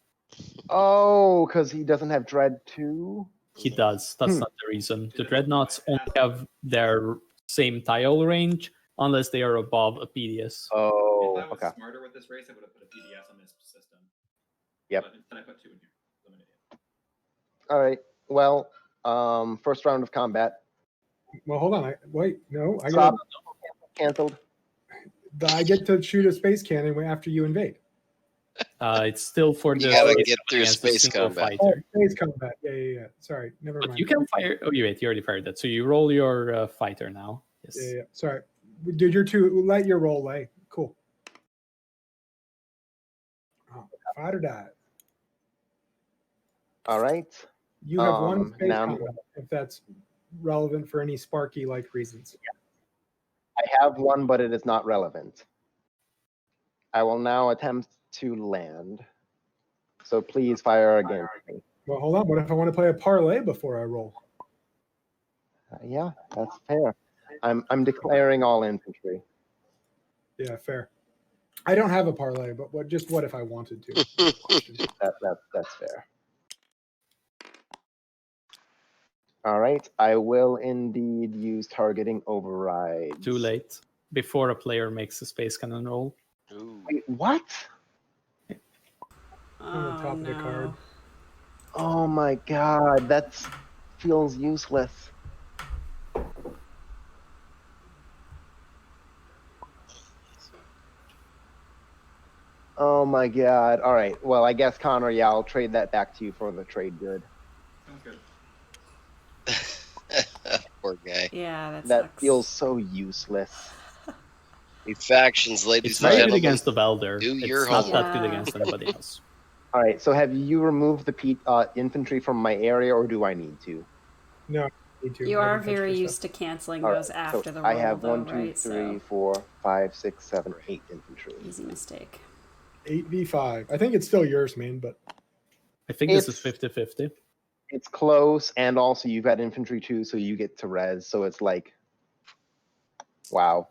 Speaker 6: Oh, because he doesn't have dread too.
Speaker 1: He does. That's not the reason. The dreadnoughts only have their same tile range unless they are above a PDS.
Speaker 6: Oh,
Speaker 10: if I was
Speaker 6: okay.
Speaker 10: smarter with this race, I would have put a PDS on this system.
Speaker 6: Yep.
Speaker 10: But instead I put 2 in here. Limited it.
Speaker 6: All right. Well, first round of combat.
Speaker 5: Well, hold on. I
Speaker 6: Stop. Canceled.
Speaker 5: I get to shoot a space cannon after you invade.
Speaker 1: It's still for the
Speaker 4: You gotta
Speaker 1: space
Speaker 4: get through
Speaker 1: against a
Speaker 4: space
Speaker 1: single
Speaker 4: combat.
Speaker 5: Oh,
Speaker 1: fighter.
Speaker 5: space combat. Yeah. Sorry, never
Speaker 1: But
Speaker 5: mind.
Speaker 1: you can fire. Oh, wait, you already fired that. So you roll your fighter now. Yes.
Speaker 5: Yeah. Sorry, dude. You're too. Let your roll lay. Cool. Oh, fight or die.
Speaker 6: All right.
Speaker 5: You have one space
Speaker 6: now-
Speaker 5: combat if that's relevant for any Sparky like reasons.
Speaker 6: I have one, but it is not relevant. I will now attempt to land. So please fire against me.
Speaker 5: Well, hold on. What if I want to play a parlay before I roll?
Speaker 6: Yeah, that's fair. I'm declaring all infantry.
Speaker 5: Yeah, fair. I don't have a parlay, but what if I wanted to?
Speaker 6: That's fair. All right, I will indeed use targeting override.
Speaker 1: Too late. Before a player makes a space cannon roll.
Speaker 4: Ooh.
Speaker 6: Wait, what?
Speaker 5: On the top of the card.
Speaker 6: Oh my god, that feels useless. Oh my god. All right. Well, I guess Conor, yeah, I'll trade that back to you for the trade good.
Speaker 10: Sounds good.
Speaker 4: Poor guy.
Speaker 9: Yeah,
Speaker 6: That
Speaker 9: sucks.
Speaker 6: feels so useless.
Speaker 4: The factions, ladies
Speaker 1: It's
Speaker 4: and
Speaker 1: very good
Speaker 4: gentlemen.
Speaker 1: against the Veldyr.
Speaker 4: do
Speaker 1: It's
Speaker 4: your
Speaker 1: not
Speaker 4: homework.
Speaker 1: that good
Speaker 9: Yeah.
Speaker 1: against anybody else.
Speaker 6: All right. So have you removed the infantry from my area, or do I need to?
Speaker 5: No, me too.
Speaker 9: You
Speaker 5: I
Speaker 9: are
Speaker 5: haven't touched
Speaker 9: very
Speaker 5: your
Speaker 9: used
Speaker 5: stuff.
Speaker 9: to canceling
Speaker 6: All right,
Speaker 9: those after
Speaker 6: so
Speaker 9: the roll,
Speaker 6: I have
Speaker 9: though,
Speaker 6: 1, 2,
Speaker 9: right?
Speaker 6: 3,
Speaker 9: So
Speaker 6: 4, 5, 6, 7, 8 infantry.
Speaker 9: easy mistake.
Speaker 5: 8v5. I think it's still yours, man, but
Speaker 1: I think this is
Speaker 6: It's-
Speaker 1: 50-50.
Speaker 6: It's close, and also you've got infantry too, so you get to res. So it's like, wow.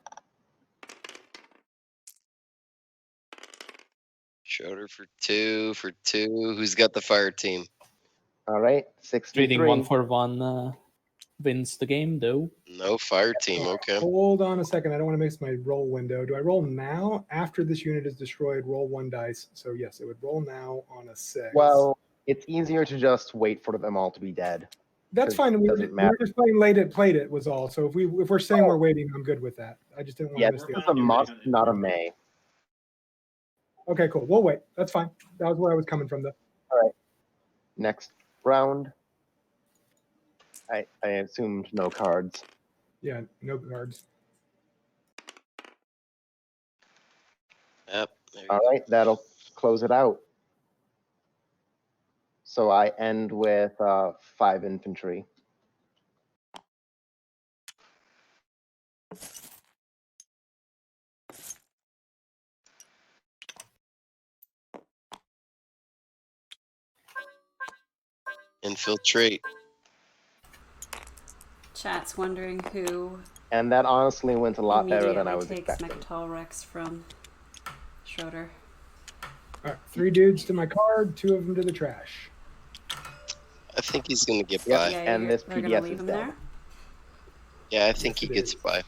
Speaker 4: Schroeder for two. Who's got the fire team?
Speaker 6: All right,
Speaker 1: Trading
Speaker 6: 63.
Speaker 1: 1-for-1 wins the game, though.
Speaker 4: No fire team. Okay.
Speaker 5: hold on a second. I don't want to miss my roll window. Do I roll now? After this unit is destroyed, roll 1 dice. So yes, it would roll now on a 6.
Speaker 6: Well, it's easier to just wait for them all to be dead.
Speaker 5: that's
Speaker 6: 'cause
Speaker 5: fine.
Speaker 6: it
Speaker 5: We
Speaker 6: doesn't
Speaker 5: were
Speaker 6: matter.
Speaker 5: just playing late at played it was all. So if we're saying we're waiting, I'm good with that. I just didn't want
Speaker 6: Yeah,
Speaker 5: to miss
Speaker 6: this
Speaker 5: the
Speaker 6: is a must, not a may.
Speaker 5: Okay, cool. We'll wait. That's fine. That was where I was coming from though.
Speaker 6: Next round. I assumed no cards.
Speaker 5: Yeah, no cards.
Speaker 4: Yep. There you
Speaker 6: All
Speaker 4: go.
Speaker 6: right, that'll close it out. So I end with 5 infantry.
Speaker 4: Infiltrate.
Speaker 9: Chat's wondering who
Speaker 6: And that honestly went a lot better than I was
Speaker 9: immediately takes
Speaker 6: expecting.
Speaker 9: Mechatol Rex from Schroeder.
Speaker 5: All right, 3 dudes to my card, 2 of them to the trash.
Speaker 4: I think he's gonna get
Speaker 6: Yep.
Speaker 4: by.
Speaker 9: Yeah,
Speaker 6: and this
Speaker 9: they're gonna
Speaker 6: PDS
Speaker 9: leave
Speaker 6: is
Speaker 9: him
Speaker 6: dead.
Speaker 9: there.
Speaker 4: Yeah, I think
Speaker 5: Yes,
Speaker 4: he
Speaker 5: it
Speaker 4: gets
Speaker 5: is.
Speaker 4: by.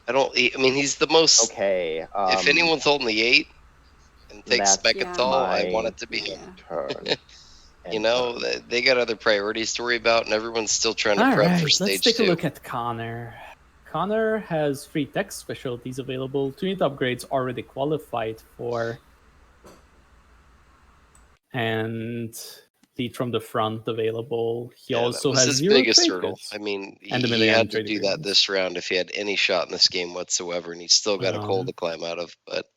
Speaker 4: I mean, he's the most.
Speaker 6: Okay.
Speaker 4: If anyone's holding the 8 and takes
Speaker 6: that's
Speaker 4: Mechatol, I want
Speaker 6: my
Speaker 4: it to be him.
Speaker 6: turn.
Speaker 4: You
Speaker 6: And
Speaker 4: know,
Speaker 6: turn.
Speaker 4: they got other priorities to worry about, and everyone's still trying to
Speaker 1: All
Speaker 4: prep
Speaker 1: right,
Speaker 4: for
Speaker 1: let's
Speaker 4: stage
Speaker 1: take
Speaker 4: 2.
Speaker 1: a look at Conor. Conor has 3 tech specialties available, 2 unit upgrades already qualified for, and lead from the front available. He
Speaker 4: Yeah,
Speaker 1: also
Speaker 4: that was
Speaker 1: has
Speaker 4: his
Speaker 1: 0
Speaker 4: biggest
Speaker 1: trade
Speaker 4: hurdle.
Speaker 1: goods.
Speaker 4: I mean,
Speaker 1: And the
Speaker 4: he
Speaker 1: million
Speaker 4: had to
Speaker 1: trade
Speaker 4: do that
Speaker 1: agreements.
Speaker 4: this round if he had any shot in this game whatsoever, and he's still got a coal to climb out of. But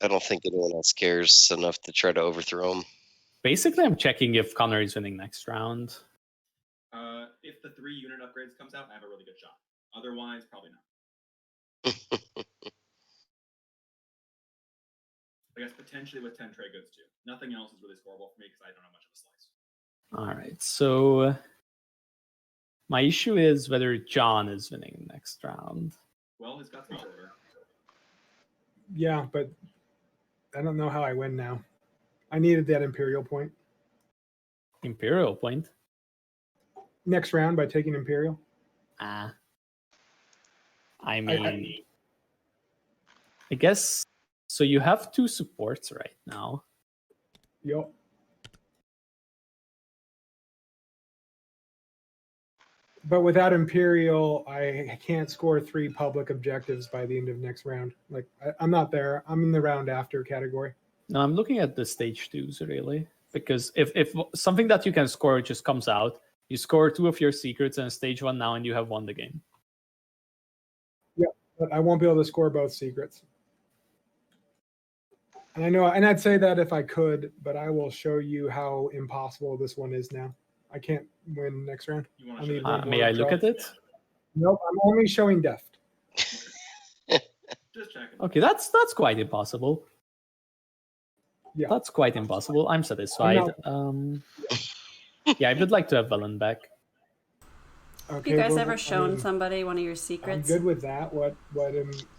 Speaker 4: I don't think anyone else cares enough to try to overthrow him.
Speaker 1: Basically, I'm checking if Conor is winning next round.
Speaker 10: If the 3 unit upgrades comes out, I have a really good shot. Otherwise, probably not. I guess potentially with 10 trade goods too. Nothing else is really scoreable for me because I don't have much of a slice.
Speaker 1: All right, so my issue is whether John is winning next round.
Speaker 10: Well, he's got some Schroeder.
Speaker 5: Yeah, but I don't know how I win now. I needed that Imperial point.
Speaker 1: Imperial point.
Speaker 5: Next round by taking Imperial.
Speaker 1: I mean, I guess so. You have 2 supports right now.
Speaker 5: Yo. But without Imperial, I can't score 3 public objectives by the end of next round. Like I'm not there. I'm in the round after category.
Speaker 1: No, I'm looking at the stage 2s really, because if something that you can score just comes out, you score 2 of your secrets in stage 1 now, and you have won the game.
Speaker 5: But I won't be able to score both secrets. And I know, and I'd say that if I could, but I will show you how impossible this one is now. I can't win next round.
Speaker 10: You want
Speaker 5: I
Speaker 10: to
Speaker 5: need
Speaker 10: show
Speaker 5: one
Speaker 10: the
Speaker 1: May
Speaker 5: more
Speaker 1: I look
Speaker 5: draw.
Speaker 1: at it?
Speaker 5: Nope, I'm only showing deft.
Speaker 10: Just checking.
Speaker 1: Okay, that's quite impossible.
Speaker 5: Yeah.
Speaker 1: That's quite impossible. I'm satisfied. Yeah, I would like to have Velen back.
Speaker 5: Okay,
Speaker 9: Have you guys
Speaker 5: well,
Speaker 9: ever
Speaker 5: I
Speaker 9: shown
Speaker 5: mean,
Speaker 9: somebody one of your
Speaker 5: I'm
Speaker 9: secrets?
Speaker 5: good with that.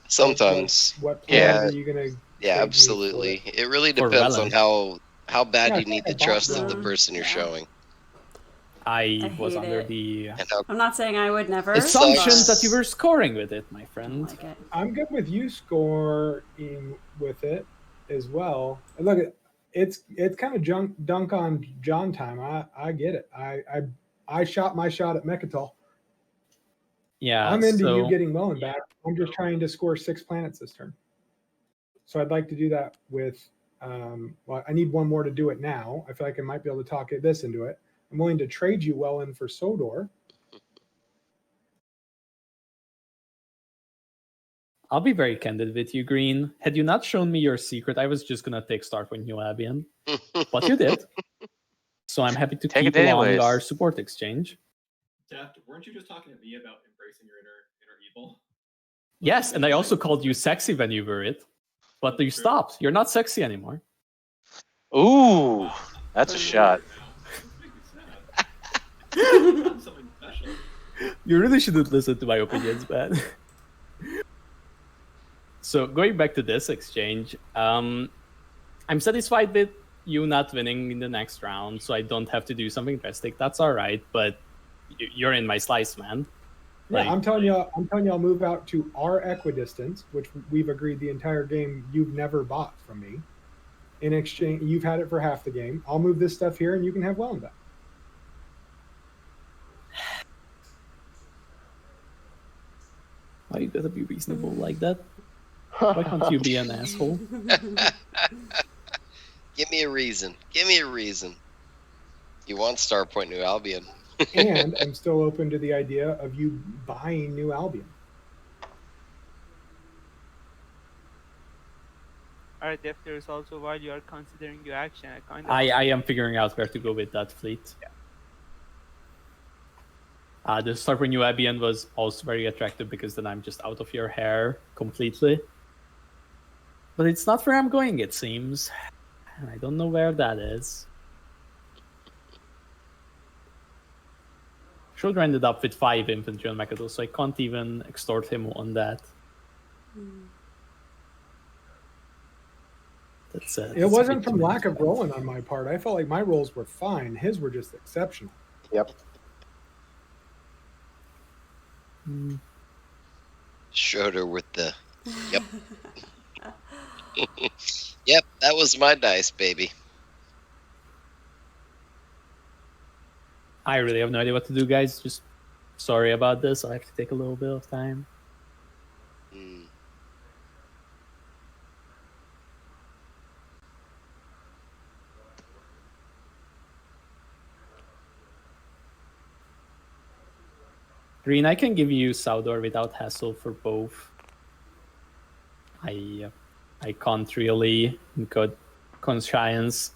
Speaker 4: Sometimes.
Speaker 5: What plans
Speaker 4: Yeah.
Speaker 5: are you gonna?
Speaker 4: Yeah,
Speaker 5: trade me for
Speaker 4: absolutely. It really
Speaker 1: For
Speaker 4: depends on
Speaker 1: Velen.
Speaker 4: how bad
Speaker 5: Yeah,
Speaker 4: you need
Speaker 5: I
Speaker 4: the
Speaker 5: bought
Speaker 4: trust of the
Speaker 9: one.
Speaker 4: person you're
Speaker 9: Yeah.
Speaker 4: showing.
Speaker 1: I was
Speaker 9: hate
Speaker 1: under
Speaker 9: it.
Speaker 1: the
Speaker 4: And how
Speaker 9: I'm not saying I would never.
Speaker 1: assumption
Speaker 4: sucks.
Speaker 1: that you were scoring with it, my
Speaker 9: I don't
Speaker 1: friend.
Speaker 9: like it.
Speaker 5: I'm good with you scoring with it as well. And look, it's kind of dunk on John time. I get it. I shot my shot at Mechatol.
Speaker 1: Yeah,
Speaker 5: I'm into you
Speaker 1: so
Speaker 5: getting Mullen back. I'm just trying to score 6 planets this turn. So I'd like to do that with. Well, I need one more to do it now. I feel like I might be able to talk this into it. I'm willing to trade you well in for Sodor.
Speaker 1: I'll be very candid with you, Green. Had you not shown me your secret, I was just gonna take Starpoint New Albion. But you did. So I'm happy to
Speaker 7: Take it
Speaker 1: keep along
Speaker 7: anyways.
Speaker 1: our support exchange.
Speaker 10: Deft, weren't you just talking to me about embracing your inner evil?
Speaker 1: Yes, and I also called you sexy when you were it. But you stopped. You're not sexy anymore.
Speaker 7: Ooh, that's a shot.
Speaker 10: Something special.
Speaker 1: You really shouldn't listen to my opinions, man. So going back to this exchange, I'm satisfied with you not winning in the next round, so I don't have to do something drastic. That's all right, but you're in my slice, man.
Speaker 5: Yeah,
Speaker 1: Like,
Speaker 5: I'm telling you, I'll move out to our equidistance, which we've agreed the entire game you've never bought from me. In exchange, you've had it for half the game. I'll move this stuff here, and you can have well back.
Speaker 1: why you gotta be reasonable like that? Why can't you be an asshole?
Speaker 4: Give me a reason. Give me a reason. You want Starpoint New Albion.
Speaker 5: And I'm still open to the idea of you buying New Albion.
Speaker 3: Alright, Defterus, also while you are considering your action,
Speaker 1: I am figuring out where to go with that fleet. The Starpoint New Albion was also very attractive because then I'm just out of your hair completely. But it's not where I'm going, it seems. And I don't know where that is. Schroeder ended up with 5 infantry on Mechadol, so I can't even extort him on that. That's
Speaker 5: It wasn't from lack of rolling on my part. I felt like my rolls were fine. His were just exceptional.
Speaker 6: Yep.
Speaker 4: Schroeder with the yep. Yep, that was my dice, baby.
Speaker 1: I really have no idea what to do, guys. Just sorry about this. I have to take a little bit of time. Green, I can give you Saudor without hassle for both. I can't really in good conscience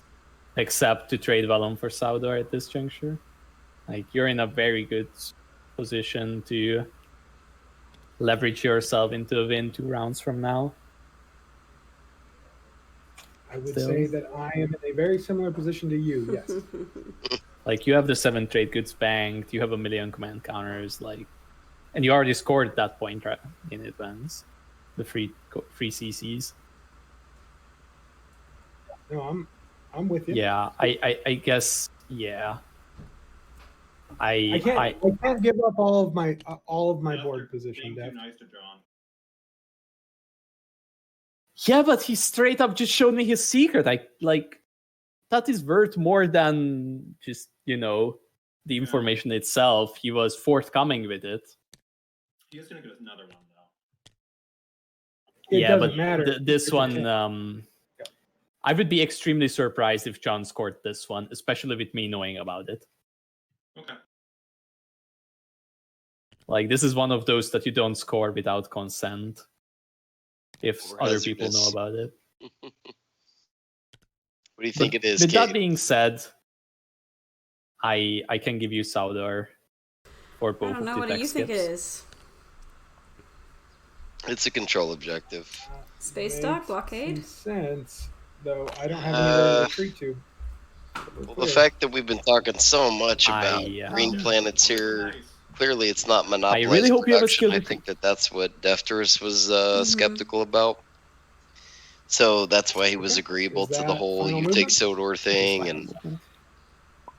Speaker 1: except to trade Vellum for Saudor at this juncture. Like, you're in a very good position to leverage yourself into a win 2 rounds from now.
Speaker 5: I would say that I am in a very similar position to you, yes.
Speaker 1: Like, you have the 7 trade goods banked, you have 1 million command counters, like, and you already scored at that point right, in advance. The free CCs.
Speaker 5: No, I'm with you.
Speaker 1: Yeah, I guess, yeah. I
Speaker 5: can't give up all of my board
Speaker 10: Being
Speaker 5: position.
Speaker 10: too
Speaker 5: Def.
Speaker 10: nice to John.
Speaker 1: Yeah, but he straight up just showed me his secret. That is worth more than just, the information itself. He was forthcoming with it.
Speaker 10: He is going to get another one, though.
Speaker 5: It
Speaker 1: Yeah,
Speaker 5: doesn't
Speaker 1: but
Speaker 5: matter.
Speaker 1: this one, I would be extremely surprised if John scored this one, especially with me knowing about it.
Speaker 10: Okay.
Speaker 1: Like, this is one of those that you don't score without consent. If
Speaker 4: Or
Speaker 1: other people know
Speaker 4: hazardous.
Speaker 1: about it.
Speaker 4: What do you think it is,
Speaker 1: With that
Speaker 4: Kate?
Speaker 1: being said, I can give you Saudor for both
Speaker 9: I don't know.
Speaker 1: of the
Speaker 9: What do
Speaker 1: tech
Speaker 9: you think it
Speaker 1: skips.
Speaker 9: is?
Speaker 4: It's a control objective.
Speaker 9: Space dock blockade?
Speaker 5: Makes sense, though I don't have anywhere to retreat to.
Speaker 4: Well, the fact that we've been talking so much about
Speaker 1: I,
Speaker 4: green planets here,
Speaker 10: Nice.
Speaker 4: clearly it's not monopolized
Speaker 1: really hope you have a
Speaker 4: production.
Speaker 1: skill
Speaker 4: I
Speaker 1: to-
Speaker 4: think that's what Defterus was skeptical about. So that's why he was
Speaker 5: Okay.
Speaker 4: agreeable
Speaker 5: Is
Speaker 4: to the
Speaker 5: that
Speaker 4: whole
Speaker 5: final
Speaker 4: you take
Speaker 5: movement?
Speaker 4: Sodor thing, and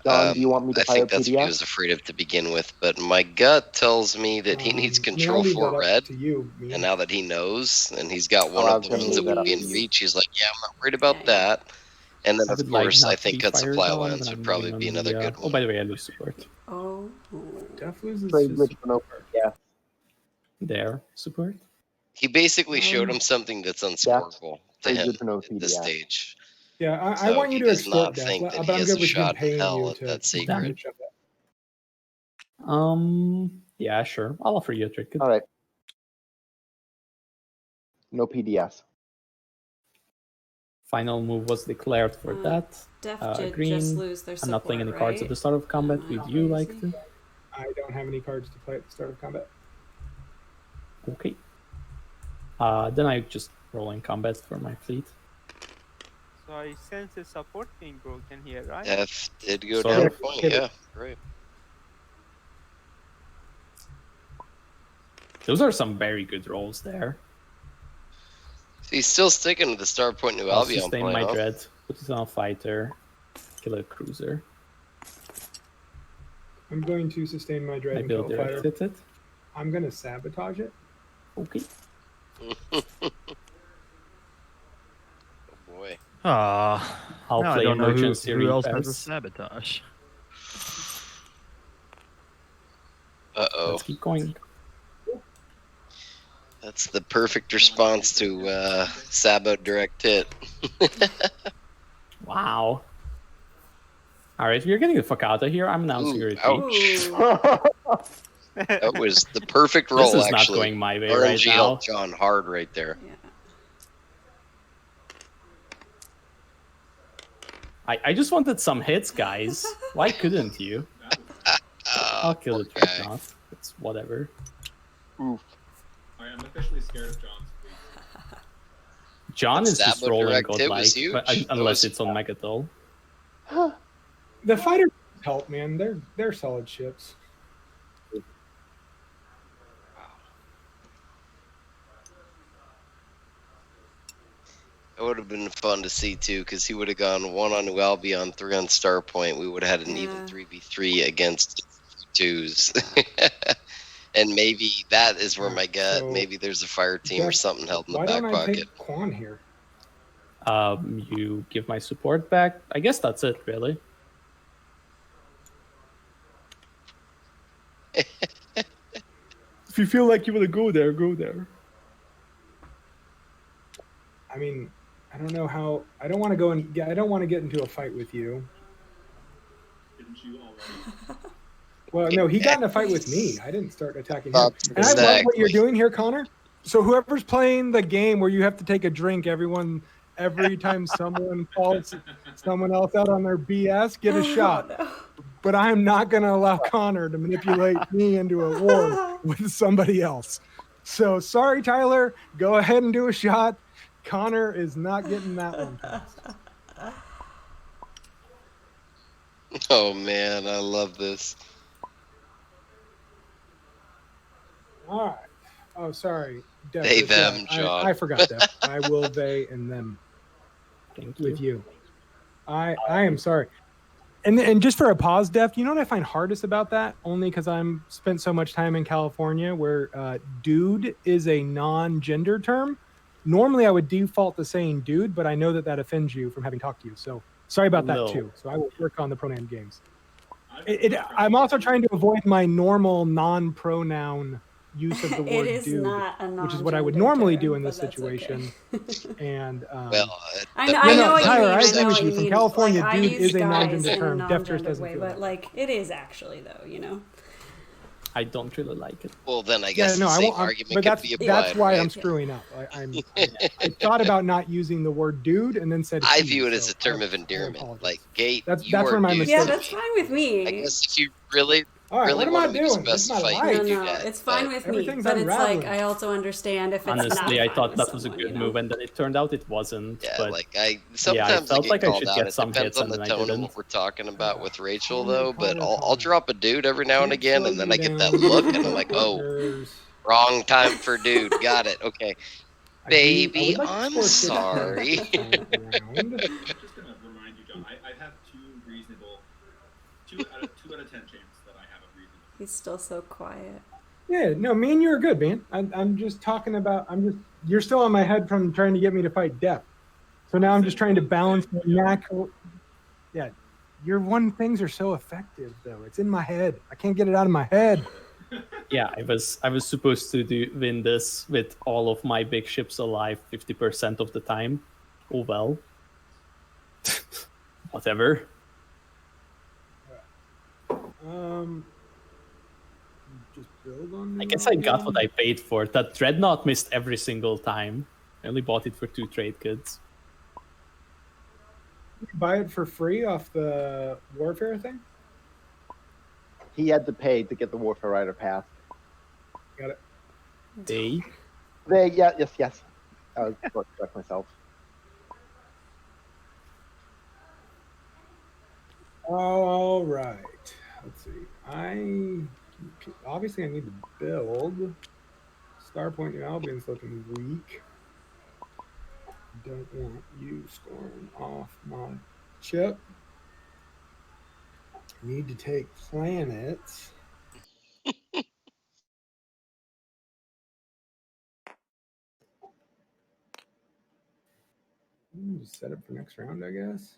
Speaker 6: John, do you want me to
Speaker 4: I
Speaker 6: fire
Speaker 4: think that's what he
Speaker 6: PDF?
Speaker 4: was afraid of to begin with. But my gut tells me that he needs
Speaker 5: I mean, I'll
Speaker 4: control
Speaker 5: leave
Speaker 4: for
Speaker 5: that up
Speaker 4: red.
Speaker 5: to you, Mia.
Speaker 4: And now that he knows, and he's got one
Speaker 6: I
Speaker 4: of
Speaker 6: was
Speaker 4: the
Speaker 6: gonna
Speaker 4: ones that
Speaker 6: leave that
Speaker 4: would
Speaker 6: up
Speaker 4: be
Speaker 6: to
Speaker 4: in
Speaker 6: you.
Speaker 4: reach, he's like, yeah, I'm not worried about
Speaker 9: Yeah.
Speaker 4: that. And then,
Speaker 1: I
Speaker 4: of
Speaker 1: would like
Speaker 4: course,
Speaker 1: not
Speaker 4: I
Speaker 1: to
Speaker 4: think
Speaker 1: be
Speaker 4: Cuts of
Speaker 1: fired
Speaker 4: Fly
Speaker 1: on,
Speaker 4: Lands
Speaker 1: but
Speaker 4: would
Speaker 1: I'm
Speaker 4: probably
Speaker 1: moving
Speaker 4: be
Speaker 1: on
Speaker 4: another
Speaker 1: the,
Speaker 4: good
Speaker 1: Oh,
Speaker 4: one.
Speaker 1: by the way, I lose support.
Speaker 9: Oh.
Speaker 5: Def loses
Speaker 6: Trade
Speaker 5: his
Speaker 6: rich Panoper, yeah.
Speaker 1: There, support.
Speaker 4: He basically showed him something that's unscorable to
Speaker 6: Trade
Speaker 4: him
Speaker 6: good for no
Speaker 4: at this
Speaker 6: PDF.
Speaker 4: stage.
Speaker 5: Yeah, I
Speaker 4: So
Speaker 5: want you
Speaker 4: he
Speaker 5: to
Speaker 4: does
Speaker 5: extort
Speaker 4: not
Speaker 5: Def,
Speaker 4: think
Speaker 5: but
Speaker 4: that
Speaker 5: I'm
Speaker 4: he has
Speaker 5: good
Speaker 4: a
Speaker 5: with him
Speaker 4: shot in
Speaker 5: paying
Speaker 4: hell
Speaker 5: you
Speaker 4: at
Speaker 5: to
Speaker 4: that
Speaker 5: keep
Speaker 4: secret.
Speaker 5: damage of that.
Speaker 1: Yeah, sure. I'll offer you a trade.
Speaker 6: All right. No PDS.
Speaker 1: Final move was declared for that.
Speaker 9: Def did
Speaker 1: Green.
Speaker 9: just lose their
Speaker 1: I'm
Speaker 9: support,
Speaker 1: not playing any cards at
Speaker 9: right?
Speaker 1: the start of combat.
Speaker 9: Am I
Speaker 1: Would you like
Speaker 9: crazy?
Speaker 1: to?
Speaker 5: I don't have any cards to play at the start of combat.
Speaker 1: Okay. Then I just roll in combat for my fleet.
Speaker 3: So I sense the support being broken here, right?
Speaker 4: F did go
Speaker 1: Sort
Speaker 4: down a
Speaker 1: of.
Speaker 4: point.
Speaker 5: Pivot.
Speaker 4: Yeah, great.
Speaker 1: Those are some very good rolls there.
Speaker 4: So he's still sticking to the Star Point New
Speaker 1: I'll
Speaker 4: Albion
Speaker 1: sustain
Speaker 4: play,
Speaker 1: my
Speaker 4: huh?
Speaker 1: dread. Put it on a fighter. Kill a cruiser.
Speaker 5: I'm going to sustain my dread
Speaker 1: I
Speaker 5: and kill
Speaker 1: build
Speaker 5: a
Speaker 1: direct
Speaker 5: fighter.
Speaker 1: hit it.
Speaker 5: I'm going to sabotage it.
Speaker 1: Okay.
Speaker 4: Oh boy.
Speaker 8: Ah,
Speaker 1: I'll
Speaker 8: now I
Speaker 1: play
Speaker 8: don't know
Speaker 1: emergency
Speaker 8: who else has a
Speaker 1: repairs.
Speaker 8: sabotage.
Speaker 4: Uh-oh.
Speaker 1: Let's keep going.
Speaker 4: That's the perfect response to Sabo direct hit.
Speaker 1: Wow. Alright, you're getting the fuck out of here. I'm announcing
Speaker 4: Ooh,
Speaker 1: your retreat.
Speaker 4: ouch. That was the perfect roll,
Speaker 1: This is not
Speaker 4: actually.
Speaker 1: going my way right
Speaker 4: RNG
Speaker 1: now.
Speaker 4: helped John hard right there.
Speaker 9: Yeah.
Speaker 1: I just wanted some hits, guys. Why couldn't you? I'll kill the
Speaker 4: poor guy.
Speaker 1: dreadnought. It's whatever.
Speaker 10: Alright, I'm officially scared of John's fleet.
Speaker 1: John is just
Speaker 4: Sabo
Speaker 1: rolling
Speaker 4: direct hit
Speaker 1: godlike,
Speaker 4: was huge.
Speaker 1: but
Speaker 4: That
Speaker 1: unless
Speaker 4: was-
Speaker 1: it's on Megatol.
Speaker 5: The fighters help, man. They're solid ships.
Speaker 4: It would have been fun to see too, because he would have gone 1 on New Albion, 3 on Star Point. We would have had an even
Speaker 9: Yeah.
Speaker 4: 3v3 against 2s. And maybe that is where my gut.
Speaker 5: So,
Speaker 4: Maybe there's a fire team or
Speaker 5: Jeff,
Speaker 4: something held in the
Speaker 5: Why
Speaker 4: back
Speaker 5: don't I
Speaker 4: pocket.
Speaker 5: take Quan here?
Speaker 1: You give my support back. I guess that's it, really. If you feel like you want to go there, go there.
Speaker 5: I mean, I don't know how. I don't want to go and. I don't want to get into a fight with you.
Speaker 10: Didn't you already?
Speaker 5: Well, no, he got in a fight with me. I didn't start attacking him.
Speaker 4: Exactly.
Speaker 5: And I love what you're doing here, Connor. So whoever's playing the game where you have to take a drink, every time someone calls someone else out on their BS, get a shot.
Speaker 9: Oh, no.
Speaker 5: But I'm not going to allow Connor to manipulate me into a war with somebody else. So sorry, Tyler. Go ahead and do a shot. Connor is not getting that one passed.
Speaker 4: Oh man, I love this.
Speaker 5: All right. Oh, sorry.
Speaker 4: They,
Speaker 5: Defterus,
Speaker 4: them,
Speaker 5: yeah,
Speaker 4: John.
Speaker 5: I forgot that. I will, they, and them
Speaker 1: Thank
Speaker 5: with you. I am sorry. And just for a pause, Deft, you know what I find hardest about that? Only because I'm spent so much time in California where dude is a non-gender term. Normally I would default to saying dude, but I know that offends you from having talked to you. So sorry about that
Speaker 1: No.
Speaker 5: too. So I will work on the pronoun games.
Speaker 10: I've-
Speaker 5: I'm also trying to avoid my normal non-pronoun use of the word
Speaker 9: It is
Speaker 5: dude,
Speaker 9: not a
Speaker 5: which is what I would
Speaker 9: non-gender
Speaker 5: normally
Speaker 9: term,
Speaker 5: do in
Speaker 9: but
Speaker 5: this
Speaker 9: that's
Speaker 5: situation.
Speaker 9: okay.
Speaker 5: And
Speaker 4: Well,
Speaker 9: I
Speaker 4: the-
Speaker 9: know,
Speaker 5: No,
Speaker 9: I
Speaker 5: no,
Speaker 9: know what
Speaker 5: Tyler,
Speaker 9: you mean.
Speaker 5: I
Speaker 9: I
Speaker 5: agree
Speaker 9: know
Speaker 5: with
Speaker 9: what
Speaker 5: you.
Speaker 9: you
Speaker 5: From
Speaker 9: mean.
Speaker 5: California,
Speaker 9: like,
Speaker 5: dude
Speaker 9: I
Speaker 5: is
Speaker 9: use
Speaker 5: a
Speaker 9: guys
Speaker 5: non-gender
Speaker 9: in
Speaker 5: term.
Speaker 9: a
Speaker 5: Defterus
Speaker 9: non-gendered
Speaker 5: doesn't
Speaker 9: way,
Speaker 5: feel
Speaker 9: but
Speaker 5: that.
Speaker 9: like it is actually though, you know.
Speaker 1: I don't really like it.
Speaker 4: well, then I
Speaker 5: Yeah,
Speaker 4: guess
Speaker 5: no,
Speaker 4: the
Speaker 5: I
Speaker 4: same
Speaker 5: won't.
Speaker 4: argument
Speaker 5: But
Speaker 4: could
Speaker 5: that's
Speaker 4: be applied.
Speaker 5: that's why
Speaker 4: right?
Speaker 5: I'm screwing up. I thought about not using the word dude and then said.
Speaker 4: I
Speaker 5: he,
Speaker 4: view it as
Speaker 5: so
Speaker 4: a term
Speaker 5: I
Speaker 4: of endearment.
Speaker 5: apologize.
Speaker 4: Like, Gate,
Speaker 5: That's
Speaker 4: you are
Speaker 5: where my
Speaker 4: dude
Speaker 5: mistake
Speaker 9: Yeah,
Speaker 5: is.
Speaker 4: to
Speaker 9: that's
Speaker 4: me.
Speaker 9: fine with me.
Speaker 4: I guess if you really,
Speaker 5: All right,
Speaker 4: really
Speaker 5: what am I
Speaker 4: wanted me to
Speaker 5: doing? This is my
Speaker 4: specify, you
Speaker 5: life.
Speaker 4: could
Speaker 9: No,
Speaker 4: do
Speaker 9: no,
Speaker 4: that,
Speaker 9: it's fine
Speaker 4: but
Speaker 9: with me.
Speaker 5: Everything's
Speaker 9: But it's like
Speaker 5: unraveling.
Speaker 9: I also understand if it's
Speaker 1: Honestly,
Speaker 9: not
Speaker 1: I
Speaker 9: fine
Speaker 1: thought
Speaker 9: with
Speaker 1: that was a
Speaker 9: someone,
Speaker 1: good
Speaker 9: you know?
Speaker 1: move, and then it turned out it wasn't.
Speaker 4: yeah,
Speaker 1: but
Speaker 4: like sometimes
Speaker 1: felt
Speaker 4: I get
Speaker 1: like I
Speaker 4: called
Speaker 1: should
Speaker 4: out.
Speaker 1: get
Speaker 4: It
Speaker 1: some
Speaker 4: depends
Speaker 1: hits,
Speaker 4: on
Speaker 1: and
Speaker 4: the
Speaker 1: then I
Speaker 4: tone of
Speaker 1: didn't.
Speaker 4: what we're talking about with Rachel,
Speaker 5: Connor,
Speaker 4: though. But
Speaker 5: Connor,
Speaker 4: I'll
Speaker 5: Connor.
Speaker 4: drop a dude every now and
Speaker 5: Can't
Speaker 4: again,
Speaker 5: slow
Speaker 4: and then
Speaker 5: you
Speaker 4: I get that
Speaker 5: down.
Speaker 4: look, and I'm like, oh,
Speaker 5: There's-
Speaker 4: wrong time for dude. Got it. Okay,
Speaker 5: I
Speaker 4: baby,
Speaker 5: would like to
Speaker 4: I'm
Speaker 5: score 6
Speaker 4: sorry.
Speaker 5: points round.
Speaker 10: I'm just gonna remind you, John. I have two out of 10 chance that I have a reasonable.
Speaker 9: He's still so quiet.
Speaker 5: Yeah, no, me and you are good, man. I'm just talking about. You're still on my head from trying to get me to fight death. So now I'm just trying to balance my natural. Yeah, your one things are so effective though. It's in my head. I can't get it out of my head.
Speaker 1: Yeah, I was supposed to win this with all of my big ships alive 50% of the time. Oh well. Whatever.
Speaker 5: Just build on.
Speaker 1: I guess I got what I paid for. That dreadnought missed every single time. I only bought it for 2 trade goods.
Speaker 5: You can buy it for free off the Warfare thing?
Speaker 6: He had to pay to get the Warfare Rider pass.
Speaker 5: Got it.
Speaker 1: They.
Speaker 6: Yes. I was supposed to correct myself.
Speaker 5: All right. Let's see. Obviously I need to build. Starpoint New Albion's looking weak. Don't want you scoring off my chip. Need to take planets. Just set up for next round, I guess.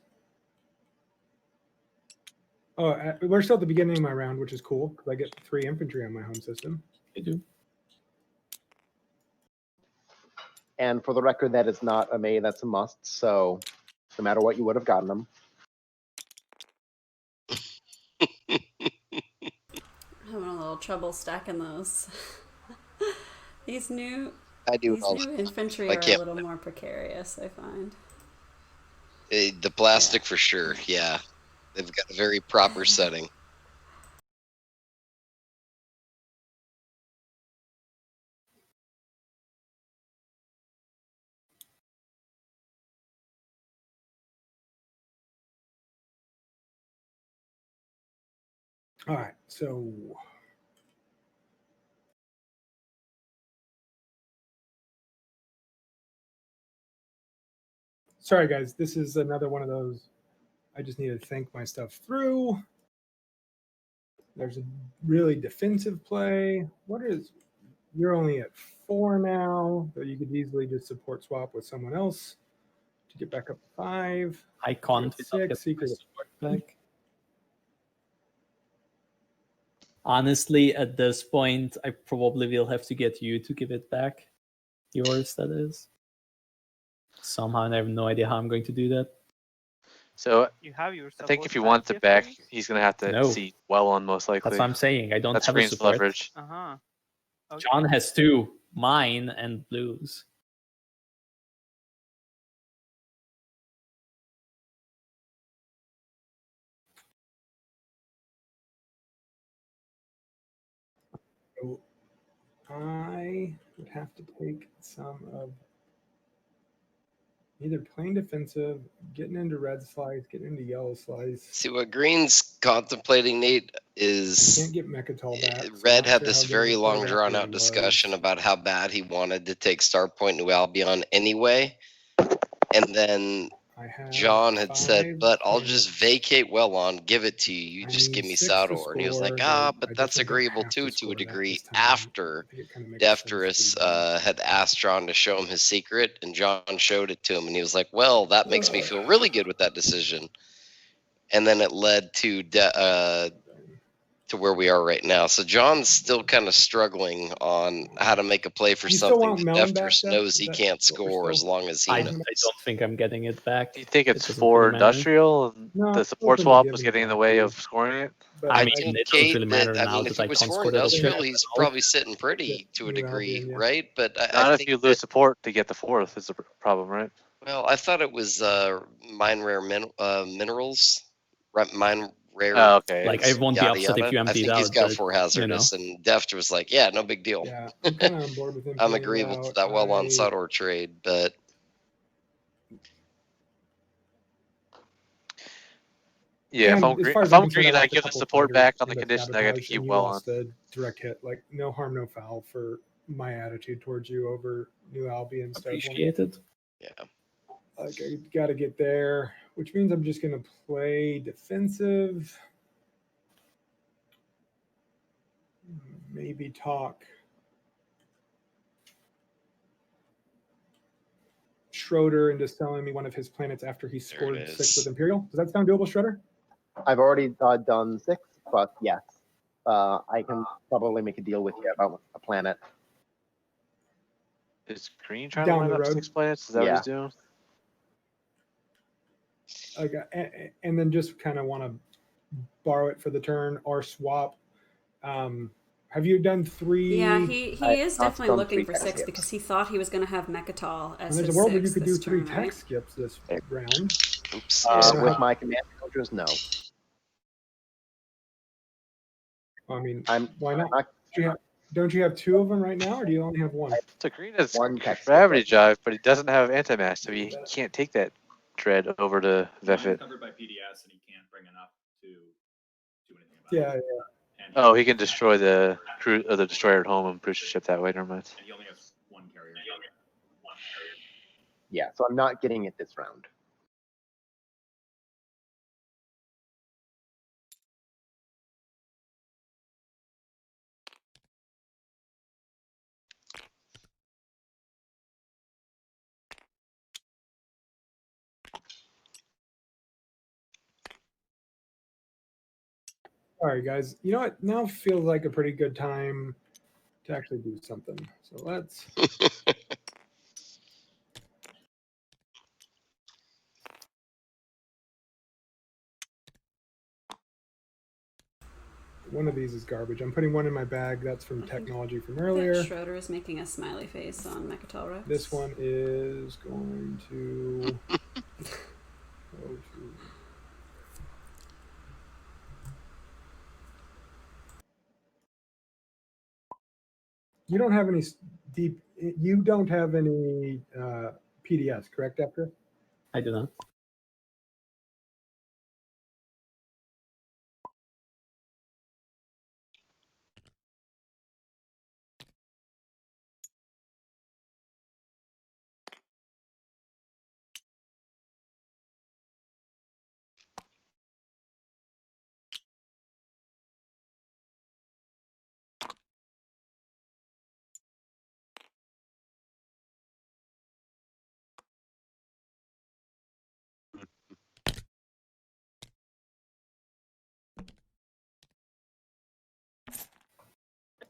Speaker 5: Oh, we're still at the beginning of my round, which is cool because I get 3 infantry on my home system.
Speaker 1: I do.
Speaker 6: And for the record, that is not a may, that's a must. So no matter what, you would have gotten them.
Speaker 9: Having a little trouble stacking those. These new
Speaker 4: new
Speaker 9: infantry are a little more precarious, I find.
Speaker 4: The plastic for sure, yeah. They've got a very proper setting.
Speaker 5: All right, so sorry guys, this is another one of those. I just need to think my stuff through. There's a really defensive play. You're only at 4 now, so you could easily just support swap with someone else to get back up to 5.
Speaker 1: I can't.
Speaker 5: 6, secret
Speaker 1: support back. Honestly, at this point, I probably will have to get you to give it back. Yours, that is. Somehow, and I have no idea how I'm going to do that.
Speaker 7: So
Speaker 3: You have your
Speaker 7: I think
Speaker 3: support
Speaker 7: if he
Speaker 3: back
Speaker 7: wants it
Speaker 3: yet,
Speaker 7: back,
Speaker 3: Felix?
Speaker 7: he's gonna have to
Speaker 1: No.
Speaker 7: see well on most likely.
Speaker 1: That's what I'm saying. I don't
Speaker 7: That's
Speaker 1: have a
Speaker 7: green's
Speaker 1: support.
Speaker 7: leverage.
Speaker 3: Uh-huh. Okay.
Speaker 1: John has 2, mine and blues.
Speaker 5: So I would have to take some of either playing defensive, getting into red slice, getting into yellow slice.
Speaker 4: See, what Green's contemplating, Nate, is
Speaker 5: Can't get Mechatol back. so
Speaker 4: Red
Speaker 5: not
Speaker 4: had
Speaker 5: sure
Speaker 4: this
Speaker 5: how good
Speaker 4: very
Speaker 5: of a play
Speaker 4: long,
Speaker 5: that
Speaker 4: drawn-out
Speaker 5: really
Speaker 4: discussion
Speaker 5: was.
Speaker 4: about how bad he wanted to take Starpoint New Albion anyway. And then
Speaker 5: I have
Speaker 4: John had said,
Speaker 5: 5
Speaker 4: but I'll just
Speaker 5: planets.
Speaker 4: vacate Wellon, give it to you. You
Speaker 5: I
Speaker 4: just
Speaker 5: need
Speaker 4: give me
Speaker 5: 6 to
Speaker 4: Sador. And he was like,
Speaker 5: score, I
Speaker 4: but
Speaker 5: just
Speaker 4: that's
Speaker 5: don't
Speaker 4: agreeable
Speaker 5: have
Speaker 4: too, to
Speaker 5: score
Speaker 4: a
Speaker 5: that
Speaker 4: degree.
Speaker 5: this time.
Speaker 4: After
Speaker 5: I think it kinda makes sense to
Speaker 4: Defterus
Speaker 5: do
Speaker 4: had asked John to show him his secret, and John showed it to him, and he was like, well, that makes me feel really good with that decision. And then it led to where we are right now. So John's still kind of struggling on how to make a play for
Speaker 5: You still
Speaker 4: something
Speaker 5: want
Speaker 4: that
Speaker 5: Melon back,
Speaker 4: Defterus
Speaker 5: Steph?
Speaker 4: knows
Speaker 5: Is
Speaker 4: he
Speaker 5: that
Speaker 4: can't
Speaker 5: what we're
Speaker 4: score as
Speaker 5: still-
Speaker 4: long as he
Speaker 1: I
Speaker 4: knows.
Speaker 1: don't think I'm getting it back.
Speaker 7: Do you think
Speaker 1: It
Speaker 7: it's
Speaker 1: doesn't
Speaker 7: for
Speaker 1: really matter.
Speaker 7: industrial and
Speaker 5: No,
Speaker 7: the
Speaker 5: it's
Speaker 7: support
Speaker 5: open to
Speaker 7: swap
Speaker 5: give
Speaker 7: was
Speaker 5: it
Speaker 7: getting in the
Speaker 5: back,
Speaker 7: way
Speaker 5: dude.
Speaker 7: of scoring it?
Speaker 5: But
Speaker 1: I
Speaker 4: I
Speaker 1: mean,
Speaker 4: told
Speaker 1: it doesn't
Speaker 4: Kate
Speaker 1: really matter
Speaker 4: that,
Speaker 1: now
Speaker 4: if
Speaker 1: that
Speaker 4: he
Speaker 1: I
Speaker 4: was
Speaker 1: can't
Speaker 4: for
Speaker 1: score that
Speaker 4: industrial,
Speaker 1: shit.
Speaker 4: he's probably sitting pretty to a
Speaker 5: New
Speaker 4: degree,
Speaker 5: Albion, yeah.
Speaker 4: right? But I
Speaker 7: Not if
Speaker 4: think
Speaker 7: you
Speaker 4: that,
Speaker 7: lose support to get the 4th is the problem, right?
Speaker 4: well, I thought it was mine rare minerals, mine rare.
Speaker 7: Oh, okay.
Speaker 1: Like, I
Speaker 7: It's,
Speaker 1: won't be
Speaker 4: Yada
Speaker 1: upset if
Speaker 4: yada.
Speaker 1: you
Speaker 4: I
Speaker 1: emptied
Speaker 4: think he's
Speaker 1: out,
Speaker 4: got
Speaker 1: but,
Speaker 4: 4 hazardous, and Defter was like, yeah, no big deal.
Speaker 5: Yeah, I'm kind of on board with him.
Speaker 4: I'm
Speaker 5: playing it
Speaker 4: agreeable to
Speaker 5: out.
Speaker 4: that well on
Speaker 5: I-
Speaker 4: Sador trade, but
Speaker 7: yeah,
Speaker 5: And
Speaker 7: if I'm,
Speaker 5: as far as
Speaker 7: if I'm
Speaker 5: concerned,
Speaker 7: green,
Speaker 5: I
Speaker 7: I
Speaker 5: lost a
Speaker 7: give the
Speaker 5: couple
Speaker 7: support
Speaker 5: fighters
Speaker 7: back on the
Speaker 5: into
Speaker 7: condition I got to
Speaker 5: sabotage,
Speaker 7: keep
Speaker 5: and you
Speaker 7: well on.
Speaker 5: lost the direct hit. Like, no harm, no foul for my attitude towards you over New Albion stuff.
Speaker 1: appreciated.
Speaker 4: yeah.
Speaker 5: Like, I got to get there, which means I'm just going to play defensive. Maybe talk Schroeder into selling me one of his planets after he scored
Speaker 4: it
Speaker 5: 6
Speaker 4: is.
Speaker 5: with Imperial. Does that sound doable, Schroeder?
Speaker 6: I've already done 6, but yes, I can probably make a deal with you about a planet.
Speaker 7: Is Green trying
Speaker 5: Down
Speaker 7: to line
Speaker 5: the
Speaker 7: up
Speaker 5: road.
Speaker 7: 6 planets? Is that what he's doing?
Speaker 5: Okay, and then just kind of want to borrow it for the turn or swap. Have you done 3?
Speaker 9: Yeah, he is
Speaker 6: I've
Speaker 9: definitely
Speaker 6: done
Speaker 9: looking
Speaker 6: 3
Speaker 9: for
Speaker 6: tech
Speaker 9: 6
Speaker 6: skips.
Speaker 9: because he thought he was going to have Mechatol as
Speaker 5: And there's a
Speaker 9: his
Speaker 5: world where you
Speaker 9: 6
Speaker 5: could do
Speaker 9: this
Speaker 5: 3
Speaker 9: turn,
Speaker 5: tech
Speaker 9: right?
Speaker 5: skips this round.
Speaker 4: Oops.
Speaker 5: Yeah.
Speaker 6: With my command counters, no.
Speaker 5: I mean,
Speaker 6: I'm
Speaker 5: why not?
Speaker 6: not
Speaker 5: Don't you have 2 of them right now, or do you only have 1?
Speaker 7: So green has
Speaker 6: one text.
Speaker 7: gravity drive, but he doesn't have anti-mass, so he can't take that dread over to
Speaker 10: Mine's
Speaker 7: Vefit.
Speaker 10: covered by PDS, and he can't bring enough to do anything about
Speaker 5: Yeah,
Speaker 10: it.
Speaker 5: yeah.
Speaker 10: And
Speaker 7: Oh, he can destroy the the destroyer at home and push the ship that way. Never mind.
Speaker 10: And he only has 1 carrier.
Speaker 6: Yeah, so I'm not getting it this round.
Speaker 5: All right, guys. You know what? Now feels like a pretty good time to actually do something. So let's. One of these is garbage. I'm putting one in my bag. That's from technology from
Speaker 9: I think
Speaker 5: earlier.
Speaker 9: Schroeder is making a smiley face on Mechatol Rex.
Speaker 5: This one is going to go to. You don't have any deep. You don't have any PDS, correct, After?
Speaker 1: I do not.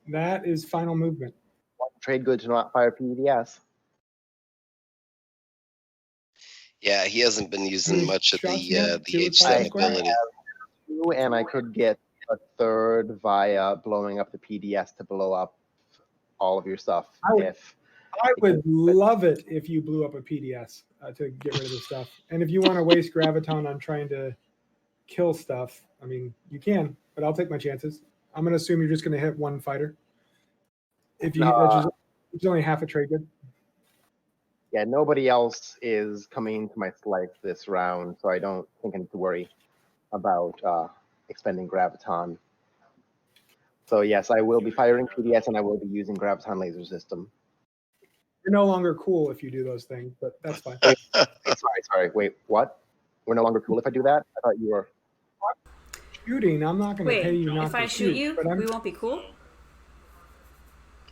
Speaker 5: That is final movement.
Speaker 6: Trade good to not fire PDS.
Speaker 4: Yeah, he hasn't been using
Speaker 5: Any
Speaker 4: much of
Speaker 5: shots
Speaker 4: the
Speaker 5: yet? See what's
Speaker 4: HCEN
Speaker 5: square?
Speaker 4: ability.
Speaker 6: 2, and I could get a 3rd via blowing up the PDS to blow up all of your stuff.
Speaker 5: I would love it if you blew up a PDS to get rid of the stuff. And if you want to waste graviton on trying to kill stuff, I mean, you can, but I'll take my chances. I'm going to assume you're just going to hit 1 fighter. If you, it's only half a trade good.
Speaker 6: Yeah, nobody else is coming into my slice this round, so I don't think I need to worry about expending graviton. So yes, I will be firing PDS, and I will be using graviton laser system.
Speaker 5: You're no longer cool if you do those things, but that's fine.
Speaker 6: Sorry. Wait, what? We're no longer cool if I do that? I thought you were.
Speaker 5: Shooting, I'm not going to pay
Speaker 9: Wait,
Speaker 5: you not
Speaker 9: if
Speaker 5: to
Speaker 9: I shoot you,
Speaker 5: but
Speaker 9: we won't be cool?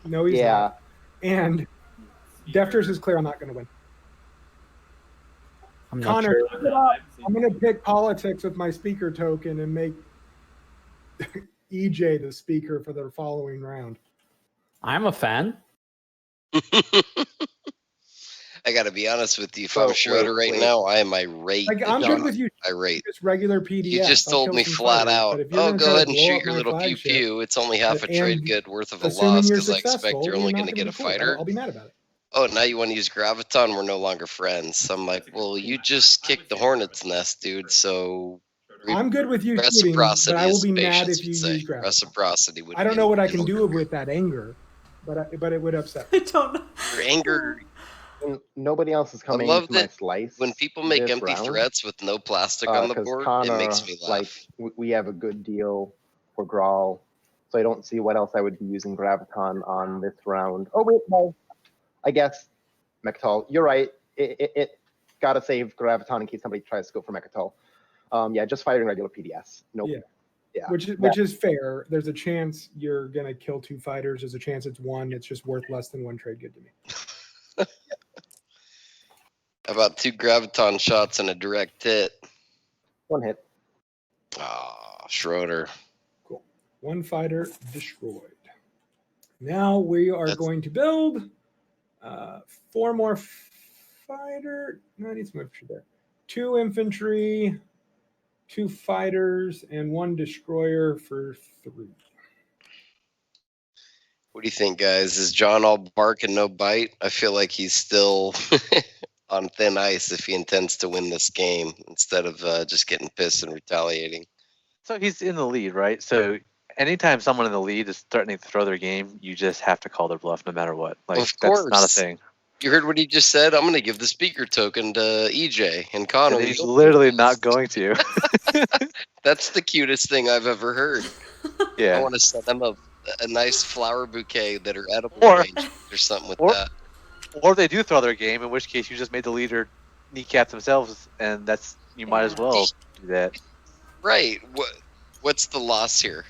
Speaker 5: No, he's not. And TheDefterus is clear I'm not going to win.
Speaker 1: I'm not
Speaker 5: Conor,
Speaker 1: sure.
Speaker 5: I'm going to pick politics with my speaker token and make EJ the speaker for the following round.
Speaker 1: I'm a fan.
Speaker 4: I got to be honest with you. If I'm Schroeder right now, I am irate.
Speaker 5: Like, I'm good with you.
Speaker 4: Irate.
Speaker 5: Just regular PDS.
Speaker 4: You just
Speaker 5: I'll
Speaker 4: told
Speaker 5: kill
Speaker 4: me
Speaker 5: some
Speaker 4: flat
Speaker 5: fighters,
Speaker 4: out,
Speaker 5: but if you're
Speaker 4: oh,
Speaker 5: gonna
Speaker 4: go
Speaker 5: try
Speaker 4: ahead
Speaker 5: to
Speaker 4: and
Speaker 5: blow
Speaker 4: shoot
Speaker 5: up
Speaker 4: your
Speaker 5: my
Speaker 4: little pew
Speaker 5: flagship,
Speaker 4: pew. It's only half a trade
Speaker 5: and
Speaker 4: good worth of a
Speaker 5: assuming
Speaker 4: loss
Speaker 5: you're
Speaker 4: because I expect
Speaker 5: successful,
Speaker 4: you're only
Speaker 5: not
Speaker 4: going to get a
Speaker 5: be cool.
Speaker 4: fighter.
Speaker 5: I'll be mad about it.
Speaker 4: Oh, now you want to use Graviton? We're no longer friends. I'm like, well, you just kicked the hornet's nest, dude. So
Speaker 5: I'm good with you shooting,
Speaker 4: reciprocity
Speaker 5: but I will
Speaker 4: is
Speaker 5: be mad
Speaker 4: patience,
Speaker 5: if you
Speaker 4: you'd say.
Speaker 5: use Graviton.
Speaker 4: Reciprocity would.
Speaker 5: I don't know what I can do with that anger, but it would upset me.
Speaker 9: I don't know.
Speaker 4: Your anger.
Speaker 6: Nobody else is coming
Speaker 4: I love
Speaker 6: into my
Speaker 4: that
Speaker 6: slice.
Speaker 4: when people make
Speaker 6: this
Speaker 4: empty
Speaker 6: round,
Speaker 4: threats with no plastic on the
Speaker 6: 'cause
Speaker 4: board,
Speaker 6: Conor,
Speaker 4: it makes me laugh.
Speaker 6: like, we have a good deal for Grawl, so I don't see what else I would be using Graviton on this round. Oh wait, no. I guess Mechatol. You're right. It gotta save Graviton in case somebody tries to go for Mechatol. Yeah, just firing regular PDS. Nope. Yeah.
Speaker 5: Which is fair. There's a chance you're gonna kill 2 fighters. There's a chance it's 1. It's just worth less than 1 trade good to me.
Speaker 4: About 2 Graviton shots and a direct hit.
Speaker 6: 1 hit.
Speaker 4: Ah, Schroeder.
Speaker 5: Cool. 1 fighter destroyed. Now we are going to build 4 more fighter. No, I need some infantry there. 2 infantry, 2 fighters, and 1 destroyer for 3.
Speaker 4: What do you think, guys? Is John all bark and no bite? I feel like he's still on thin ice if he intends to win this game instead of just getting pissed and retaliating.
Speaker 7: So he's in the lead, right? So anytime someone in the lead is threatening to throw their game, you just have to call their bluff no matter what. Like,
Speaker 4: Of
Speaker 7: that's not a
Speaker 4: course.
Speaker 7: thing.
Speaker 4: You heard what he just said? I'm going to give the speaker token to EJ and Conor.
Speaker 7: And he's literally not going to.
Speaker 4: That's the cutest thing I've ever heard. I
Speaker 7: Yeah.
Speaker 4: want to send them a nice flower bouquet that are edible
Speaker 7: Or-
Speaker 4: arrangements or something with
Speaker 7: or-
Speaker 4: that.
Speaker 7: Or they do throw their game, in which case you just made the leader kneecap themselves, and that's you might as
Speaker 9: Yeah.
Speaker 7: well do that.
Speaker 4: Right. What's the loss here?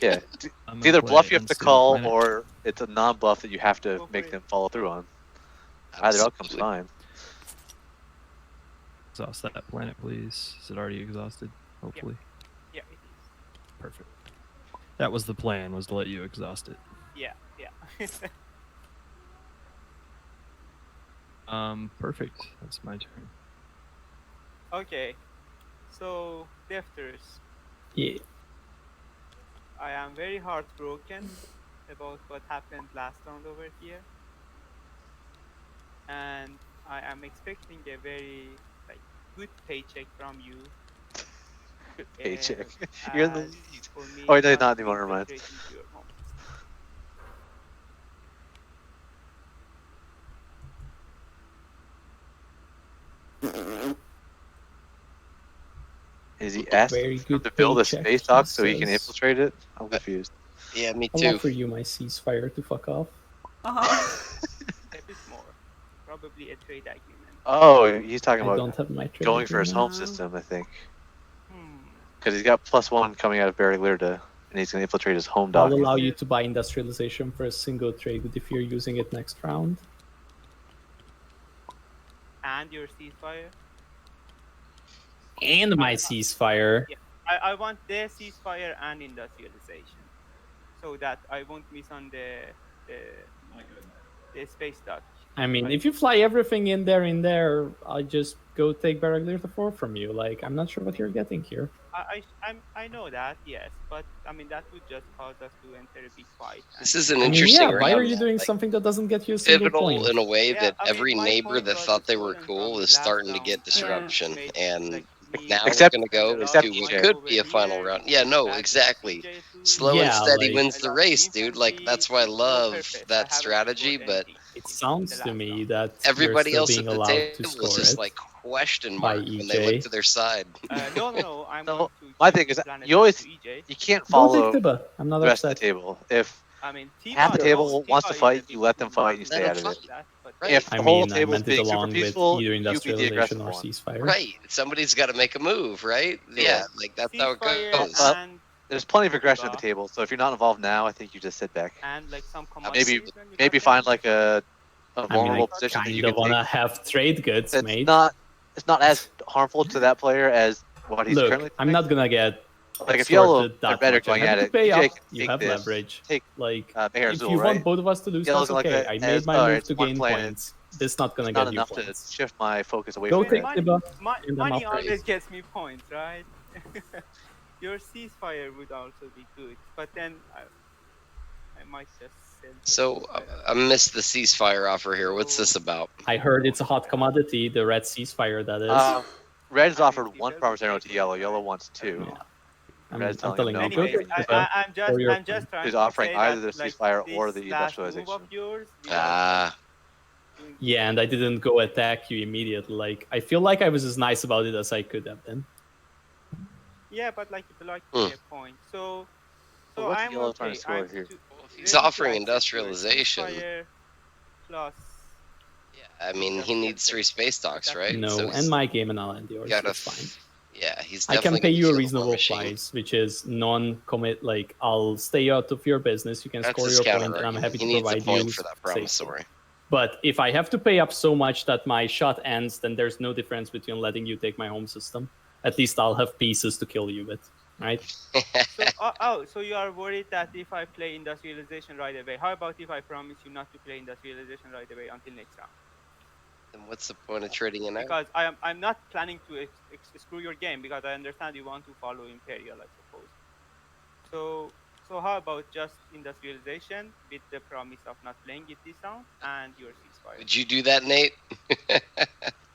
Speaker 7: Yeah.
Speaker 8: I'm
Speaker 7: It's
Speaker 8: gonna
Speaker 7: either
Speaker 8: play
Speaker 7: bluff you have to
Speaker 8: Unstable
Speaker 7: call,
Speaker 8: Planet.
Speaker 7: or it's a non-bluff that you have to
Speaker 3: Go for
Speaker 7: make
Speaker 3: it.
Speaker 7: them follow through on. Either outcome's
Speaker 4: Absolutely.
Speaker 7: fine.
Speaker 8: Exhaust that planet, please. Is it already exhausted? Hopefully.
Speaker 3: Yeah, it is.
Speaker 8: Perfect. That was the plan, was to let you exhaust it.
Speaker 3: Yeah.
Speaker 8: Perfect. That's my turn.
Speaker 3: Okay. So, Defterus,
Speaker 1: Yeah.
Speaker 3: I am very heartbroken about what happened last round over here. And I am expecting a very good paycheck from you.
Speaker 7: Paycheck. You're in the
Speaker 3: as
Speaker 7: lead.
Speaker 3: for me
Speaker 7: Oh, no,
Speaker 3: not
Speaker 7: not
Speaker 3: to
Speaker 7: anymore, never mind.
Speaker 3: infiltrate into your home.
Speaker 7: Is he asking
Speaker 1: Very
Speaker 7: him to
Speaker 1: good
Speaker 7: build a
Speaker 1: paycheck,
Speaker 7: space
Speaker 1: he
Speaker 7: dock so he can
Speaker 1: says.
Speaker 7: infiltrate it? I'm confused.
Speaker 4: Yeah, me
Speaker 1: I'll
Speaker 4: too.
Speaker 1: offer you my ceasefire to fuck off.
Speaker 9: Uh-huh.
Speaker 3: A bit more. Probably a trade agreement.
Speaker 7: Oh, he's talking
Speaker 1: I
Speaker 7: about
Speaker 1: don't have my trade
Speaker 7: going for his
Speaker 1: agreement.
Speaker 7: home
Speaker 9: No.
Speaker 7: system, I think.
Speaker 3: Hmm.
Speaker 7: Because he's got +1 coming out of Veldyr to, and he's going to infiltrate his home
Speaker 1: I'll
Speaker 7: dock.
Speaker 1: allow you to buy industrialization for a single trade if you're using it next round.
Speaker 3: And your ceasefire.
Speaker 1: And my ceasefire.
Speaker 3: I want the ceasefire and industrialization, so that I won't miss on the
Speaker 10: My goodness.
Speaker 3: the space dock.
Speaker 1: I mean, if you fly everything in there, I'll just go take behZZZZad the 4 from you. Like, I'm not sure what you're getting here.
Speaker 3: I know that, yes, but I mean that would just cause us to enter a big fight.
Speaker 4: This
Speaker 3: and-
Speaker 4: is an
Speaker 1: I mean,
Speaker 4: interesting
Speaker 1: yeah, why are
Speaker 4: round,
Speaker 1: you doing
Speaker 4: like,
Speaker 1: something that doesn't get you a single
Speaker 4: pivotal
Speaker 1: point?
Speaker 4: in a way
Speaker 3: Yeah,
Speaker 4: that
Speaker 3: I mean,
Speaker 4: every
Speaker 3: my
Speaker 4: neighbor
Speaker 3: point
Speaker 4: that
Speaker 3: was
Speaker 4: thought they were
Speaker 3: stolen
Speaker 4: cool
Speaker 3: from
Speaker 4: is
Speaker 3: last
Speaker 4: starting to
Speaker 3: round,
Speaker 4: get
Speaker 3: and,
Speaker 4: disruption,
Speaker 3: made,
Speaker 4: and
Speaker 3: like, me
Speaker 4: now
Speaker 7: Except-
Speaker 4: we're gonna go
Speaker 7: except
Speaker 4: to what
Speaker 7: EJ.
Speaker 4: could be a final round. Yeah, no, exactly. Slow and
Speaker 1: Yeah,
Speaker 4: steady
Speaker 1: like-
Speaker 4: wins the race, dude. Like, that's why I love that strategy, but
Speaker 1: It sounds to me that
Speaker 4: everybody
Speaker 1: you're
Speaker 4: else
Speaker 1: still
Speaker 4: at
Speaker 1: being
Speaker 4: the
Speaker 1: allowed to
Speaker 4: table
Speaker 1: score
Speaker 4: is just
Speaker 1: it.
Speaker 4: like question
Speaker 1: by
Speaker 4: mark when they look
Speaker 1: EJ.
Speaker 4: to their side.
Speaker 3: No, I'm
Speaker 7: No,
Speaker 3: going to
Speaker 7: my
Speaker 3: give
Speaker 7: thing
Speaker 3: the
Speaker 7: is that
Speaker 3: planet
Speaker 7: you always-
Speaker 3: back to EJ.
Speaker 7: You can't
Speaker 1: Go
Speaker 7: follow
Speaker 1: take
Speaker 7: the
Speaker 1: Tiba. I'm not
Speaker 7: rest of
Speaker 1: upset.
Speaker 7: the table. If
Speaker 3: I mean,
Speaker 7: half the
Speaker 3: Tiba-
Speaker 7: table
Speaker 3: Tiba
Speaker 7: wants to
Speaker 3: is
Speaker 7: fight,
Speaker 3: a
Speaker 7: you
Speaker 3: bit
Speaker 7: let them fight, you
Speaker 3: more
Speaker 7: stay out of
Speaker 3: like
Speaker 7: it.
Speaker 3: that, but
Speaker 4: Right.
Speaker 7: If
Speaker 1: I
Speaker 7: the whole
Speaker 1: mean, I
Speaker 7: table's
Speaker 1: meant it
Speaker 7: being super
Speaker 1: along with
Speaker 7: peaceful,
Speaker 1: either
Speaker 7: you be the
Speaker 1: industrialization
Speaker 7: aggressive
Speaker 1: or
Speaker 7: one.
Speaker 1: ceasefire.
Speaker 4: Right. Somebody's got to make a move, right? Yeah, like that's how it
Speaker 3: ceasefire
Speaker 4: goes.
Speaker 3: and
Speaker 7: There's plenty of aggression at the
Speaker 3: Tiba,
Speaker 7: table, so if you're not involved now, I think you just sit back.
Speaker 3: and like some
Speaker 7: Maybe
Speaker 3: commodities. when we
Speaker 7: maybe
Speaker 3: got
Speaker 7: find
Speaker 3: them.
Speaker 7: like a
Speaker 1: I mean,
Speaker 7: vulnerable
Speaker 1: I
Speaker 7: position that you
Speaker 1: kind
Speaker 7: can
Speaker 1: of
Speaker 7: take.
Speaker 1: wanna have trade goods,
Speaker 7: It's
Speaker 1: mate.
Speaker 7: not as harmful to that player as what he's
Speaker 1: Look,
Speaker 7: currently
Speaker 1: I'm
Speaker 7: doing.
Speaker 1: not gonna get
Speaker 7: Like if yellow
Speaker 1: extorted
Speaker 7: are
Speaker 1: that
Speaker 7: better
Speaker 1: much. I'm
Speaker 7: going
Speaker 1: happy
Speaker 7: at
Speaker 1: to
Speaker 7: it,
Speaker 1: pay
Speaker 7: EJ
Speaker 1: up.
Speaker 7: can
Speaker 1: You
Speaker 7: take
Speaker 1: have
Speaker 7: this,
Speaker 1: leverage.
Speaker 7: take
Speaker 1: Like,
Speaker 7: Behar
Speaker 1: if
Speaker 7: Zul,
Speaker 1: you
Speaker 7: right?
Speaker 1: want both of us to lose,
Speaker 7: Yellow's
Speaker 1: that's
Speaker 7: like
Speaker 1: okay.
Speaker 7: a-
Speaker 1: I
Speaker 7: as-
Speaker 1: made my
Speaker 7: alright,
Speaker 1: move
Speaker 7: it's
Speaker 1: to
Speaker 7: one
Speaker 1: gain
Speaker 7: planet.
Speaker 1: points. This is not gonna
Speaker 7: It's not
Speaker 1: get you
Speaker 7: enough to
Speaker 1: points.
Speaker 7: shift my focus away
Speaker 1: Go
Speaker 7: from
Speaker 1: take
Speaker 7: that.
Speaker 1: Tiba.
Speaker 3: Money,
Speaker 1: and I'm
Speaker 3: money
Speaker 1: upgrade.
Speaker 3: always gets me points, right? Your ceasefire would also be good, but then I might just sell. the
Speaker 4: So
Speaker 3: ceasefire.
Speaker 4: I missed the ceasefire offer here. What's this
Speaker 3: So-
Speaker 4: about?
Speaker 1: I heard it's a hot commodity, the red ceasefire, that is.
Speaker 7: Red's
Speaker 3: I mean,
Speaker 7: offered one
Speaker 3: people
Speaker 7: farmer's
Speaker 3: would
Speaker 7: arrow
Speaker 3: take
Speaker 7: to yellow.
Speaker 3: it,
Speaker 7: Yellow
Speaker 3: right?
Speaker 7: wants
Speaker 3: I don't
Speaker 7: two.
Speaker 3: know.
Speaker 1: I'm
Speaker 7: Red's telling
Speaker 1: telling
Speaker 7: him
Speaker 1: you,
Speaker 7: no.
Speaker 1: go
Speaker 3: Anyways,
Speaker 1: take Tiba.
Speaker 3: I'm just
Speaker 1: for your
Speaker 3: I'm just trying
Speaker 7: He's
Speaker 3: to
Speaker 7: offering
Speaker 3: say
Speaker 7: either
Speaker 3: that,
Speaker 7: the
Speaker 3: like,
Speaker 7: ceasefire or
Speaker 3: this
Speaker 7: the
Speaker 3: last move
Speaker 7: industrialization.
Speaker 3: of yours,
Speaker 4: Ah,
Speaker 3: doing
Speaker 1: Yeah, and I didn't go attack you immediately. Like, I feel like I was as nice about it as I could have been.
Speaker 3: yeah, but like you like
Speaker 4: Hmm.
Speaker 3: to a point. So
Speaker 7: Well, what's
Speaker 3: I'm
Speaker 7: yellow
Speaker 3: okay.
Speaker 7: trying to score
Speaker 3: I'm
Speaker 7: here?
Speaker 4: he's
Speaker 3: ready to
Speaker 4: offering
Speaker 3: accept your
Speaker 4: industrialization.
Speaker 3: ceasefire plus
Speaker 4: Yeah, I mean he needs 3 space docks, right?
Speaker 1: No,
Speaker 4: So
Speaker 1: and my game and I'll end yours.
Speaker 4: gotta
Speaker 1: That's fine.
Speaker 4: Yeah, he's
Speaker 1: I
Speaker 4: definitely
Speaker 1: can pay
Speaker 4: gonna
Speaker 1: you a
Speaker 4: feel the war
Speaker 1: reasonable
Speaker 4: machine.
Speaker 1: price, which is non-commit. Like, I'll stay out of your business. You can
Speaker 4: That's
Speaker 1: score
Speaker 4: his
Speaker 1: your
Speaker 4: counter
Speaker 1: point, and I'm
Speaker 4: argument.
Speaker 1: happy
Speaker 4: He
Speaker 1: to
Speaker 4: needs a
Speaker 1: provide
Speaker 4: point
Speaker 1: you
Speaker 4: for that
Speaker 1: safety.
Speaker 4: promissory.
Speaker 1: But if I have to pay up so much that my shot ends, then there's no difference between letting you take my home system. At least I'll have pieces to kill you with, right?
Speaker 3: So, so you are worried that if I play industrialization right away, how about if I promise you not to play industrialization right away until next round?
Speaker 4: Then what's the point of trading it out?
Speaker 3: Because I'm not planning to screw your game, because I understand you want to follow Imperial, I suppose. So how about just industrialization with the promise of not playing it this round and your ceasefire?
Speaker 4: Would you do that, Nate?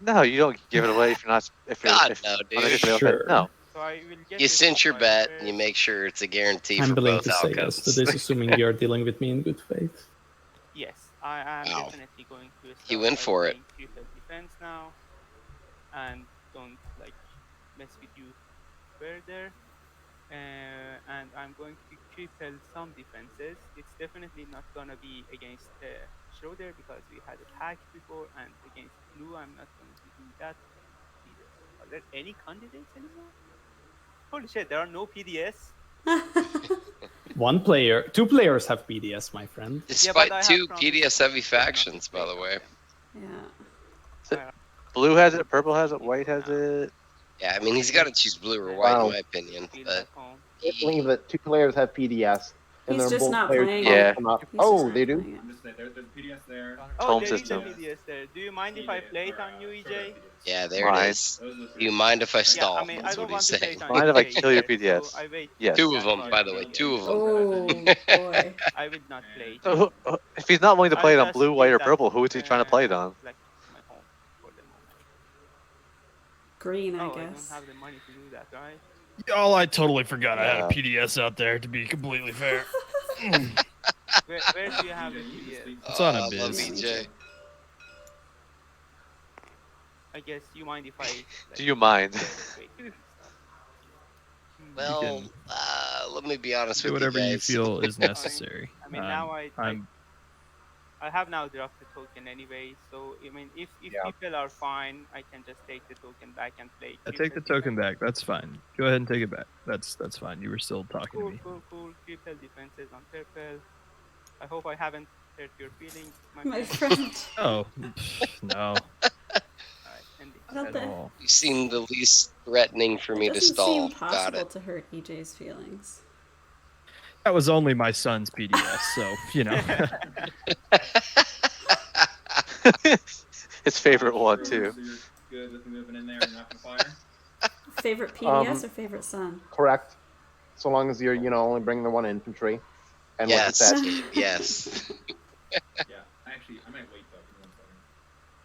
Speaker 7: No, you don't give it away if you're not. If you're.
Speaker 4: God,
Speaker 7: If
Speaker 4: no, dude.
Speaker 7: unofficially
Speaker 1: Sure.
Speaker 7: outside. No.
Speaker 3: So I will get
Speaker 4: You
Speaker 3: the
Speaker 4: cinch your
Speaker 3: ceasefire
Speaker 4: bet and you
Speaker 3: first.
Speaker 4: make sure it's a guarantee
Speaker 1: I'm
Speaker 4: for
Speaker 1: willing
Speaker 4: both
Speaker 1: to say yes
Speaker 4: outcomes.
Speaker 1: to this, assuming you're dealing with me in good faith.
Speaker 3: Yes, I am
Speaker 4: Wow.
Speaker 3: definitely going to start
Speaker 4: He went
Speaker 3: by
Speaker 4: for it.
Speaker 3: playing triple defense now, and don't like mess with you further. And I'm going to triple some defenses. It's definitely not gonna be against Schroeder because we had a pack before, and against blue, I'm not going to do that either. Are there any candidates anymore? Holy shit, there are no PDS.
Speaker 1: Two players have PDS, my friend.
Speaker 4: Despite
Speaker 3: I have
Speaker 4: two
Speaker 3: promised
Speaker 4: PDS heavy
Speaker 3: not to
Speaker 4: factions, by
Speaker 3: play
Speaker 4: the
Speaker 3: on
Speaker 4: way.
Speaker 3: them.
Speaker 9: Yeah.
Speaker 7: Blue has it. Purple has it. White has it.
Speaker 4: Yeah, I mean, he's got to choose blue or white, in my opinion.
Speaker 3: Feel
Speaker 4: But
Speaker 3: at home.
Speaker 6: Can't believe that 2 players have PDS. And
Speaker 9: He's
Speaker 6: they're
Speaker 9: just
Speaker 6: both
Speaker 9: not
Speaker 6: players
Speaker 9: playing
Speaker 6: who
Speaker 7: it.
Speaker 6: come up.
Speaker 9: He's
Speaker 6: Oh,
Speaker 9: just not
Speaker 6: they do?
Speaker 9: playing it.
Speaker 10: I'm just saying, there's a PDS there.
Speaker 3: Oh,
Speaker 7: Home
Speaker 3: there
Speaker 7: system.
Speaker 3: is a PDS there. Do you mind if I play it on you, EJ?
Speaker 4: yeah, there it
Speaker 7: Fine.
Speaker 4: is. Do you mind if I
Speaker 3: Yeah,
Speaker 4: stall?
Speaker 3: I mean, I
Speaker 4: That's
Speaker 3: don't
Speaker 4: what
Speaker 3: want
Speaker 4: he's
Speaker 3: to play
Speaker 4: saying.
Speaker 3: it on
Speaker 7: Mind if I
Speaker 3: EJ
Speaker 7: kill your
Speaker 3: either,
Speaker 7: PDS?
Speaker 3: So I wait.
Speaker 7: Yes.
Speaker 4: Two
Speaker 3: till
Speaker 4: of
Speaker 3: that
Speaker 4: them,
Speaker 3: card
Speaker 4: by the
Speaker 3: is
Speaker 4: way.
Speaker 3: clear.
Speaker 4: Two of them.
Speaker 9: Oh boy.
Speaker 3: I will not play it.
Speaker 7: So, if he's not willing to play it
Speaker 3: I'll
Speaker 7: on blue,
Speaker 3: just
Speaker 7: white,
Speaker 3: leave
Speaker 7: or
Speaker 3: that,
Speaker 7: purple, who is he trying to play it on?
Speaker 3: Like my home for the moment.
Speaker 9: Green, I
Speaker 3: Oh, I don't
Speaker 9: guess.
Speaker 3: have the money to do that, right?
Speaker 8: Oh, I totally forgot I had a
Speaker 7: Yeah.
Speaker 8: PDS out there, to be completely fair.
Speaker 3: Where do you have the PDS?
Speaker 8: It's on a
Speaker 4: I love
Speaker 8: biz.
Speaker 9: Yeah, me
Speaker 4: EJ.
Speaker 9: too.
Speaker 3: I guess you mind if I? Like,
Speaker 7: Do you mind?
Speaker 3: wait,
Speaker 4: Well, let me be honest
Speaker 8: Do
Speaker 4: with you
Speaker 8: whatever you
Speaker 4: guys.
Speaker 8: feel is necessary.
Speaker 3: I mean, now
Speaker 8: I'm
Speaker 3: I have now dropped the token anyway, so I mean, if
Speaker 6: Yeah.
Speaker 3: people are fine, I can just take the token back and play.
Speaker 8: I take the
Speaker 3: triple
Speaker 8: token
Speaker 3: defense.
Speaker 8: back. That's fine. Go ahead and take it back. That's fine. You were still talking to
Speaker 3: Cool,
Speaker 8: me.
Speaker 3: cool. Triple defenses on purple. I hope I haven't hurt your feelings, my
Speaker 9: My
Speaker 3: friend.
Speaker 9: friend.
Speaker 8: Oh no,
Speaker 3: Alright, ending.
Speaker 9: Well,
Speaker 8: at
Speaker 9: that,
Speaker 8: all.
Speaker 4: You seem the least threatening for
Speaker 9: it
Speaker 4: me to
Speaker 9: doesn't
Speaker 4: stall.
Speaker 9: seem
Speaker 4: Got
Speaker 9: possible
Speaker 4: it.
Speaker 9: to hurt EJ's feelings.
Speaker 8: That was only my son's PDS, so you know.
Speaker 7: His favorite one too.
Speaker 10: So you're good with moving in there and not gonna fire?
Speaker 9: Favorite PDS or favorite son?
Speaker 6: Correct. So long as you're, only bringing the 1 infantry. And what you
Speaker 4: Yes,
Speaker 6: said.
Speaker 4: Kate, yes.
Speaker 10: Yeah. Actually, I might wait though. Give me 1 second.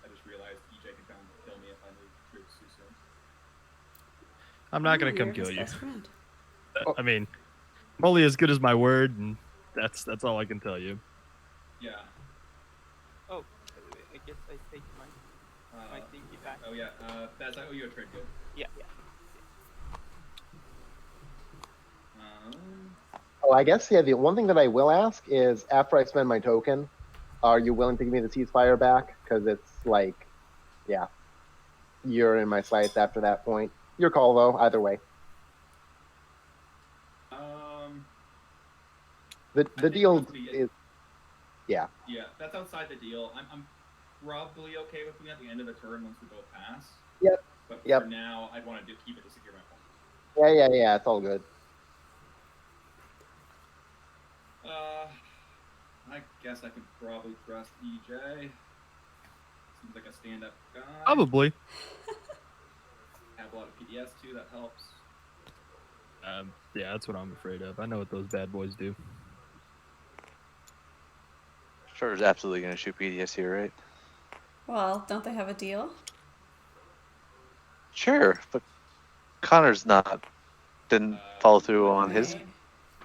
Speaker 10: I just realized EJ can come kill me if I move troops too soon.
Speaker 8: I'm not
Speaker 9: Oh,
Speaker 8: gonna come
Speaker 9: you're
Speaker 8: kill
Speaker 9: his
Speaker 8: you.
Speaker 9: best friend.
Speaker 8: I mean, I'm only as good as my word, and that's all I can tell you.
Speaker 10: Yeah.
Speaker 3: Oh, I guess I take my thingy back.
Speaker 10: Oh yeah. Baz, I owe you a trade good.
Speaker 3: Yeah.
Speaker 6: Oh, I guess, the one thing that I will ask is, after I spend my token, are you willing to give me the ceasefire back? Because it's like, yeah, you're in my sights after that point. Your call, though, either way. The
Speaker 10: think
Speaker 6: deal
Speaker 10: once we get-
Speaker 6: is, yeah.
Speaker 10: Yeah, that's outside the deal. I'm probably okay with me at the end of the turn once we both pass.
Speaker 6: Yep.
Speaker 10: But
Speaker 6: Yep.
Speaker 10: for now, I'd want to keep it to secure my point.
Speaker 6: Yeah, it's all good.
Speaker 10: I guess I could probably trust EJ. Seems like a stand-up guy.
Speaker 8: Probably.
Speaker 10: Have a lot of PDS too. That helps.
Speaker 8: Yeah, that's what I'm afraid of. I know what those bad boys do.
Speaker 7: Schroeder's absolutely going to shoot PDS here, right?
Speaker 9: Well, don't they have a deal?
Speaker 7: Sure, but Connor's didn't follow through on his
Speaker 9: Right.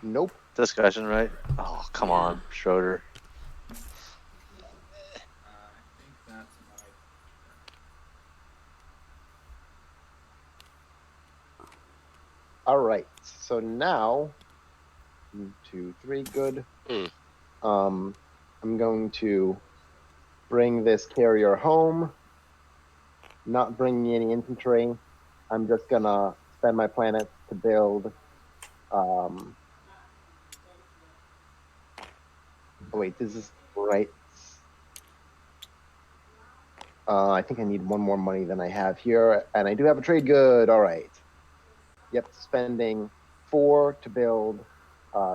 Speaker 6: Nope.
Speaker 7: discussion, right? Oh, come
Speaker 9: Yeah.
Speaker 7: on, Schroeder.
Speaker 10: I think that's my.
Speaker 6: All right. So now, 1, 2, 3, good. I'm going to bring this carrier home. Not bringing any infantry. I'm just gonna spend my planets to build. Oh wait, this is right. I think I need 1 more money than I have here, and I do have a trade good. All right. Yep, spending 4 to build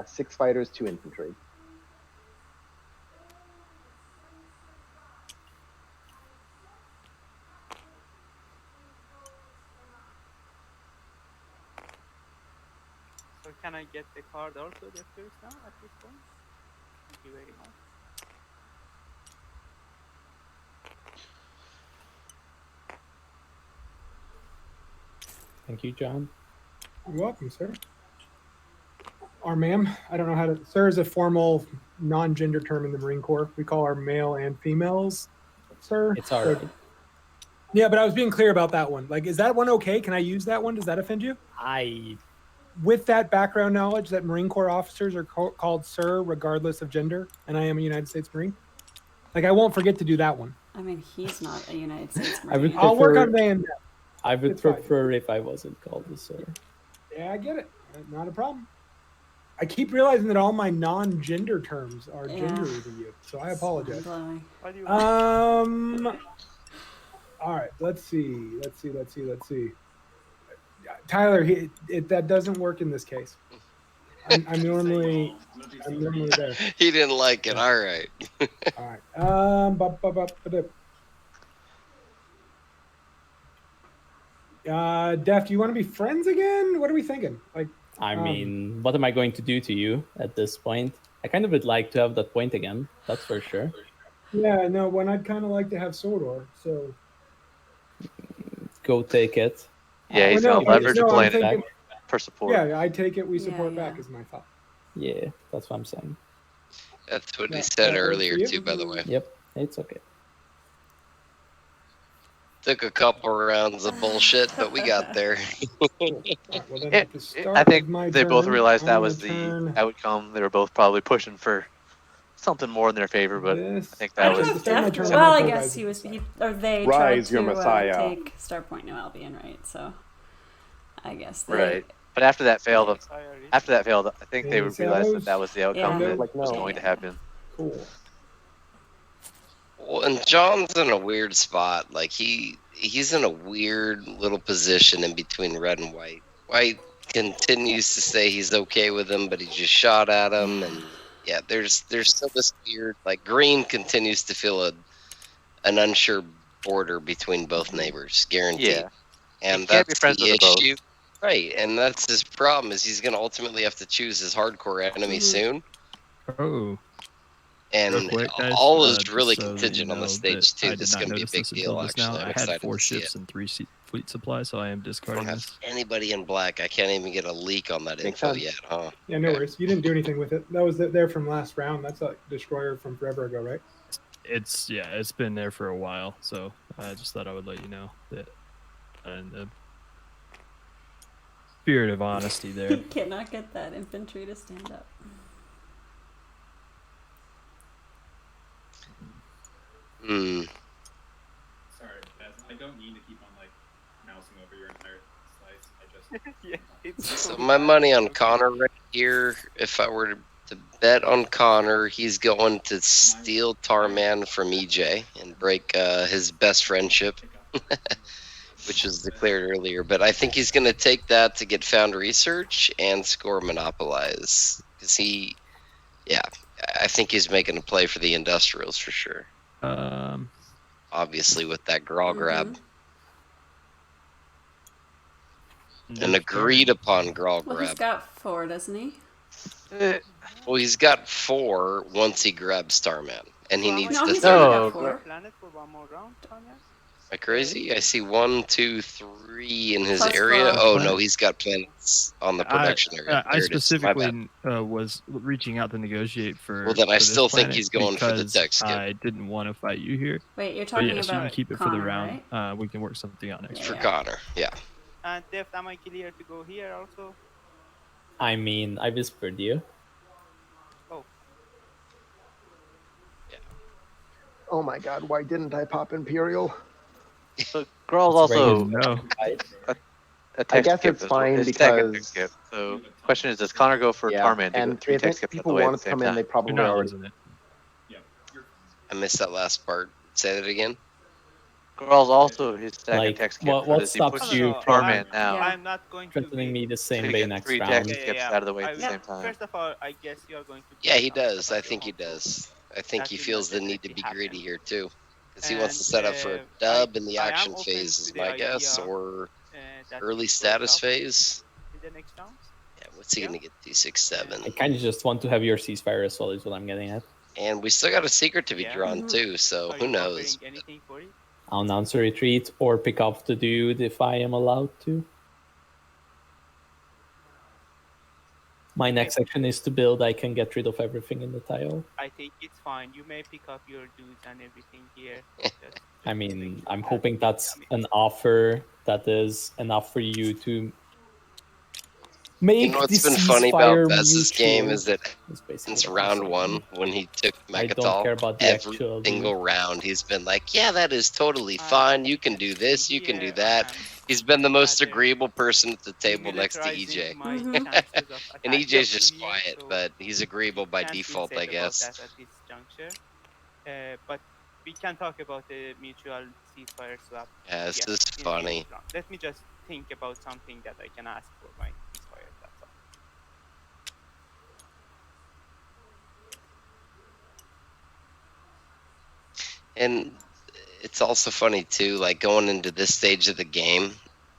Speaker 6: 6 fighters, 2 infantry.
Speaker 3: Or can I get the card also, Defterus, now at this point? Thank you very much.
Speaker 1: Thank you, John.
Speaker 5: You're welcome, sir. Or ma'am, I don't know how to. Sir is a formal non-gender term in the Marine Corps. We call our male and females, sir.
Speaker 1: It's all
Speaker 5: So-
Speaker 1: right.
Speaker 5: Yeah, but I was being clear about that one. Like, is that one okay? Can I use that one? Does that offend you? With that background knowledge that Marine Corps officers are called sir regardless of gender, and I am a United States Marine. Like, I won't forget to do that one.
Speaker 9: I mean, he's not a United States
Speaker 1: I would
Speaker 9: Marine.
Speaker 5: I'll work
Speaker 1: prefer-
Speaker 5: on saying that.
Speaker 1: I would
Speaker 5: It's fine.
Speaker 1: prefer if I wasn't called a sir.
Speaker 5: Yeah, I get it. Not a problem. I keep realizing that all my non-gender terms are
Speaker 9: Yeah.
Speaker 5: gendery to you, so I apologize.
Speaker 9: Mind-blowing.
Speaker 3: What do you
Speaker 5: All right. Let's see. Tyler, that doesn't work in this case. I'm normally there.
Speaker 4: He didn't like it. All right.
Speaker 5: All right. Def, do you want to be friends again? What are we thinking? Like,
Speaker 1: I mean, what am I going to do to you at this point? I kind of would like to have that point again. That's for sure.
Speaker 5: yeah, no. When I'd kind of like to have Sodor, so.
Speaker 1: Go take it.
Speaker 7: Yeah, he's
Speaker 5: Well,
Speaker 7: gonna leverage
Speaker 5: no,
Speaker 7: a
Speaker 5: I'm
Speaker 7: planet
Speaker 5: thinking-
Speaker 7: for support.
Speaker 5: Yeah, I take it. We
Speaker 9: Yeah,
Speaker 5: support
Speaker 9: yeah.
Speaker 5: back is my thought.
Speaker 1: Yeah, that's what I'm saying.
Speaker 4: That's what
Speaker 5: Yeah,
Speaker 4: he said
Speaker 5: that works
Speaker 4: earlier
Speaker 5: for you?
Speaker 4: too, by the way.
Speaker 1: Yep, it's okay.
Speaker 4: Took a couple rounds of bullshit, but we got there.
Speaker 5: All right, well, then
Speaker 7: Yeah,
Speaker 5: at the start
Speaker 7: I think
Speaker 5: of my
Speaker 7: they both
Speaker 5: turn,
Speaker 7: realized
Speaker 5: I'm
Speaker 7: that
Speaker 5: gonna
Speaker 7: was the
Speaker 5: turn
Speaker 7: outcome. They were both probably pushing for something more in their favor, but
Speaker 5: this.
Speaker 7: I think
Speaker 9: I
Speaker 7: that
Speaker 9: don't
Speaker 7: was
Speaker 9: know
Speaker 5: the
Speaker 9: if
Speaker 5: start of my
Speaker 9: Def-
Speaker 5: turn, I'm
Speaker 9: well,
Speaker 5: gonna
Speaker 9: I
Speaker 5: pull
Speaker 9: guess
Speaker 5: guys
Speaker 9: he
Speaker 5: to
Speaker 9: was,
Speaker 5: the
Speaker 9: he, or they
Speaker 6: Rise,
Speaker 9: tried to
Speaker 6: your Messiah.
Speaker 9: take Starpoint New Albion, right? So, I guess they,
Speaker 7: right. But after that failed, I think they
Speaker 5: And
Speaker 7: realized that was the outcome
Speaker 9: Yeah.
Speaker 7: that
Speaker 6: Like,
Speaker 7: was
Speaker 6: no.
Speaker 7: going to happen.
Speaker 5: Cool.
Speaker 4: Well, and John's in a weird spot. Like he's in a weird little position in between red and white. White continues to say he's okay with him, but he just shot at him, and yeah, there's still this weird, like, green continues to feel an unsure border between both neighbors, guaranteed.
Speaker 7: Yeah.
Speaker 4: And
Speaker 7: You can't be
Speaker 4: that's
Speaker 7: friends
Speaker 4: the
Speaker 7: with them both.
Speaker 4: issue, right? And that's his problem, is he's going to ultimately have to choose his hardcore enemy
Speaker 9: Mhm.
Speaker 4: soon.
Speaker 8: Oh,
Speaker 4: And
Speaker 8: real quick, guys.
Speaker 4: all is
Speaker 8: just
Speaker 4: really
Speaker 8: so that you
Speaker 4: contingent on the
Speaker 8: know
Speaker 4: stage
Speaker 8: that
Speaker 4: too.
Speaker 8: I did
Speaker 4: This is
Speaker 8: not
Speaker 4: going to be a
Speaker 8: notice
Speaker 4: big
Speaker 8: this
Speaker 4: deal.
Speaker 8: until just now.
Speaker 4: Actually, I'm
Speaker 8: I had
Speaker 4: excited
Speaker 8: 4
Speaker 4: to see
Speaker 8: ships
Speaker 4: it.
Speaker 8: and 3 fleet supply, so I am
Speaker 4: I don't
Speaker 8: discarding
Speaker 4: have
Speaker 8: this.
Speaker 4: anybody in black. I can't even get a leak on that
Speaker 6: Makes
Speaker 4: info
Speaker 6: sense.
Speaker 4: yet, huh?
Speaker 5: Yeah, no
Speaker 4: Okay.
Speaker 5: worries. You didn't do anything with it. That was there from last round. That's a destroyer from forever ago, right?
Speaker 8: It's been there for a while, so I just thought I would let you know that. And the spirit of honesty there.
Speaker 9: he cannot get that infantry to stand up.
Speaker 4: Hmm.
Speaker 10: Sorry, Beth, I don't need to keep on like mousing over your entire slice. I just
Speaker 3: Yeah, it's
Speaker 4: So
Speaker 3: totally
Speaker 4: my
Speaker 3: fine.
Speaker 4: money on
Speaker 3: Okay.
Speaker 4: Conor right here. If I were to bet on Conor, he's going to steal Tarman from EJ and break his best friendship, which was declared earlier. But I think he's going to take that to get found research and score monopolize. Because I think he's making a play for the industrials for sure. Obviously with that graw grab. An agreed upon graw
Speaker 9: Well, he's
Speaker 4: grab.
Speaker 9: got 4, doesn't he?
Speaker 4: Well, he's got 4 once he grabs Starman. And he
Speaker 3: Well,
Speaker 4: needs
Speaker 9: No,
Speaker 4: to
Speaker 9: he's
Speaker 4: third.
Speaker 9: only
Speaker 7: No,
Speaker 9: got 4.
Speaker 3: Planet for one more round, Tanya?
Speaker 4: Am I crazy? I see 1, 2, 3 in his
Speaker 9: Plus
Speaker 4: area.
Speaker 9: graw.
Speaker 4: Oh no, he's got planets on the production area.
Speaker 8: I
Speaker 4: There it is. My bad.
Speaker 8: specifically was reaching out to negotiate for.
Speaker 4: Well, then I
Speaker 8: for this
Speaker 4: still think
Speaker 8: planet
Speaker 4: he's going for the
Speaker 8: because
Speaker 4: tech skip.
Speaker 8: I didn't want to fight you here.
Speaker 9: Wait, you're
Speaker 8: But
Speaker 9: talking
Speaker 8: yes, you
Speaker 9: about
Speaker 8: can keep it for
Speaker 9: Conor,
Speaker 8: the round.
Speaker 9: right?
Speaker 8: We can work something out next
Speaker 9: Yeah.
Speaker 4: For
Speaker 8: round.
Speaker 4: Conor, yeah.
Speaker 3: And Deft, am I clear to go here also?
Speaker 1: I mean, I whispered you.
Speaker 6: Oh my god, why didn't I pop Imperial?
Speaker 7: So Growl's
Speaker 1: It's
Speaker 7: also
Speaker 8: No.
Speaker 7: a tech
Speaker 6: guess
Speaker 7: skip
Speaker 6: it's
Speaker 7: as well.
Speaker 6: fine
Speaker 7: It's tech and tech
Speaker 6: because-
Speaker 7: skip. So question is, does Conor go for
Speaker 6: Yeah,
Speaker 7: Tarman to
Speaker 6: and
Speaker 7: go 3
Speaker 6: if
Speaker 7: tech skips at the
Speaker 6: people
Speaker 7: way at
Speaker 6: wanted
Speaker 7: the
Speaker 6: to
Speaker 7: same
Speaker 6: come in, they
Speaker 7: time?
Speaker 6: probably
Speaker 8: You're not
Speaker 6: already.
Speaker 8: losing it.
Speaker 10: yeah, you're
Speaker 4: I missed that last part. Say that again.
Speaker 7: Growl's also his tech and
Speaker 1: Like,
Speaker 7: tech skip.
Speaker 1: what
Speaker 7: so does he
Speaker 1: stops
Speaker 7: push
Speaker 1: you
Speaker 7: Tarman
Speaker 1: from
Speaker 7: now?
Speaker 9: Yeah.
Speaker 3: I'm not going to
Speaker 1: threatening
Speaker 3: be...
Speaker 1: me the same
Speaker 7: to
Speaker 1: way
Speaker 7: get
Speaker 1: next
Speaker 7: 3 tech
Speaker 1: round?
Speaker 7: skips out of the way at the same time.
Speaker 3: First of all, I guess you are going to...
Speaker 4: Yeah, he
Speaker 3: push on
Speaker 4: does. I
Speaker 3: your
Speaker 4: think he
Speaker 3: home field.
Speaker 4: does. I think
Speaker 3: That
Speaker 4: he
Speaker 3: will
Speaker 4: feels the
Speaker 3: not
Speaker 4: need to be
Speaker 3: definitely
Speaker 4: greedy
Speaker 3: happen.
Speaker 4: here too. Because he wants to
Speaker 3: And,
Speaker 4: set up for a
Speaker 3: I-
Speaker 4: dub in the
Speaker 3: I am
Speaker 4: action
Speaker 3: open
Speaker 4: phase,
Speaker 3: to
Speaker 4: is
Speaker 3: the
Speaker 4: my guess,
Speaker 3: idea,
Speaker 4: or
Speaker 3: that
Speaker 4: early
Speaker 3: it
Speaker 4: status
Speaker 3: works out
Speaker 4: phase.
Speaker 3: in the next round.
Speaker 4: What's he gonna get? 267.
Speaker 1: I kind of just want to have your ceasefire as well, is what I'm getting at.
Speaker 4: And we still got a secret to be
Speaker 3: Yeah.
Speaker 4: drawn too, so
Speaker 3: Are
Speaker 4: who
Speaker 3: you
Speaker 4: knows?
Speaker 3: offering anything for it?
Speaker 1: I'll announce a retreat or pick off the dude if I am allowed to. My next action is to build. I can get rid of everything in the tile.
Speaker 3: I think it's fine. You may pick up your dudes and everything here.
Speaker 1: I mean, I'm hoping that's an offer that is enough for you to make
Speaker 4: You know what's
Speaker 1: the
Speaker 4: been funny about
Speaker 1: ceasefire
Speaker 4: BehZZZad's game
Speaker 1: mutual.
Speaker 4: is that
Speaker 1: Is basically
Speaker 4: since
Speaker 1: what I'm
Speaker 4: round
Speaker 1: saying.
Speaker 4: one, when he took
Speaker 1: I don't care
Speaker 4: Megatal,
Speaker 1: about the
Speaker 4: every
Speaker 1: actual
Speaker 4: single round he's been like, yeah, that is totally
Speaker 3: Uh,
Speaker 4: fine. You can do this, you can do
Speaker 3: here
Speaker 4: that.
Speaker 3: I am
Speaker 4: He's been the most
Speaker 3: rather
Speaker 4: agreeable person at the table next to
Speaker 3: demilitarizing
Speaker 4: EJ.
Speaker 3: my
Speaker 9: Mhm.
Speaker 3: chances of
Speaker 4: And
Speaker 3: attacking
Speaker 4: EJ's just
Speaker 3: here,
Speaker 4: quiet,
Speaker 3: so
Speaker 4: but he's agreeable by
Speaker 3: can't feel
Speaker 4: default,
Speaker 3: safe
Speaker 4: I
Speaker 3: about
Speaker 4: guess.
Speaker 3: that at this juncture. But we can talk about the mutual ceasefire swap.
Speaker 4: Yeah, this
Speaker 3: Yes,
Speaker 4: is
Speaker 3: in
Speaker 4: funny.
Speaker 3: this round. Let me just think about something that I can ask for my ceasefire. That's all.
Speaker 4: And it's also funny too, like going into this stage of the game,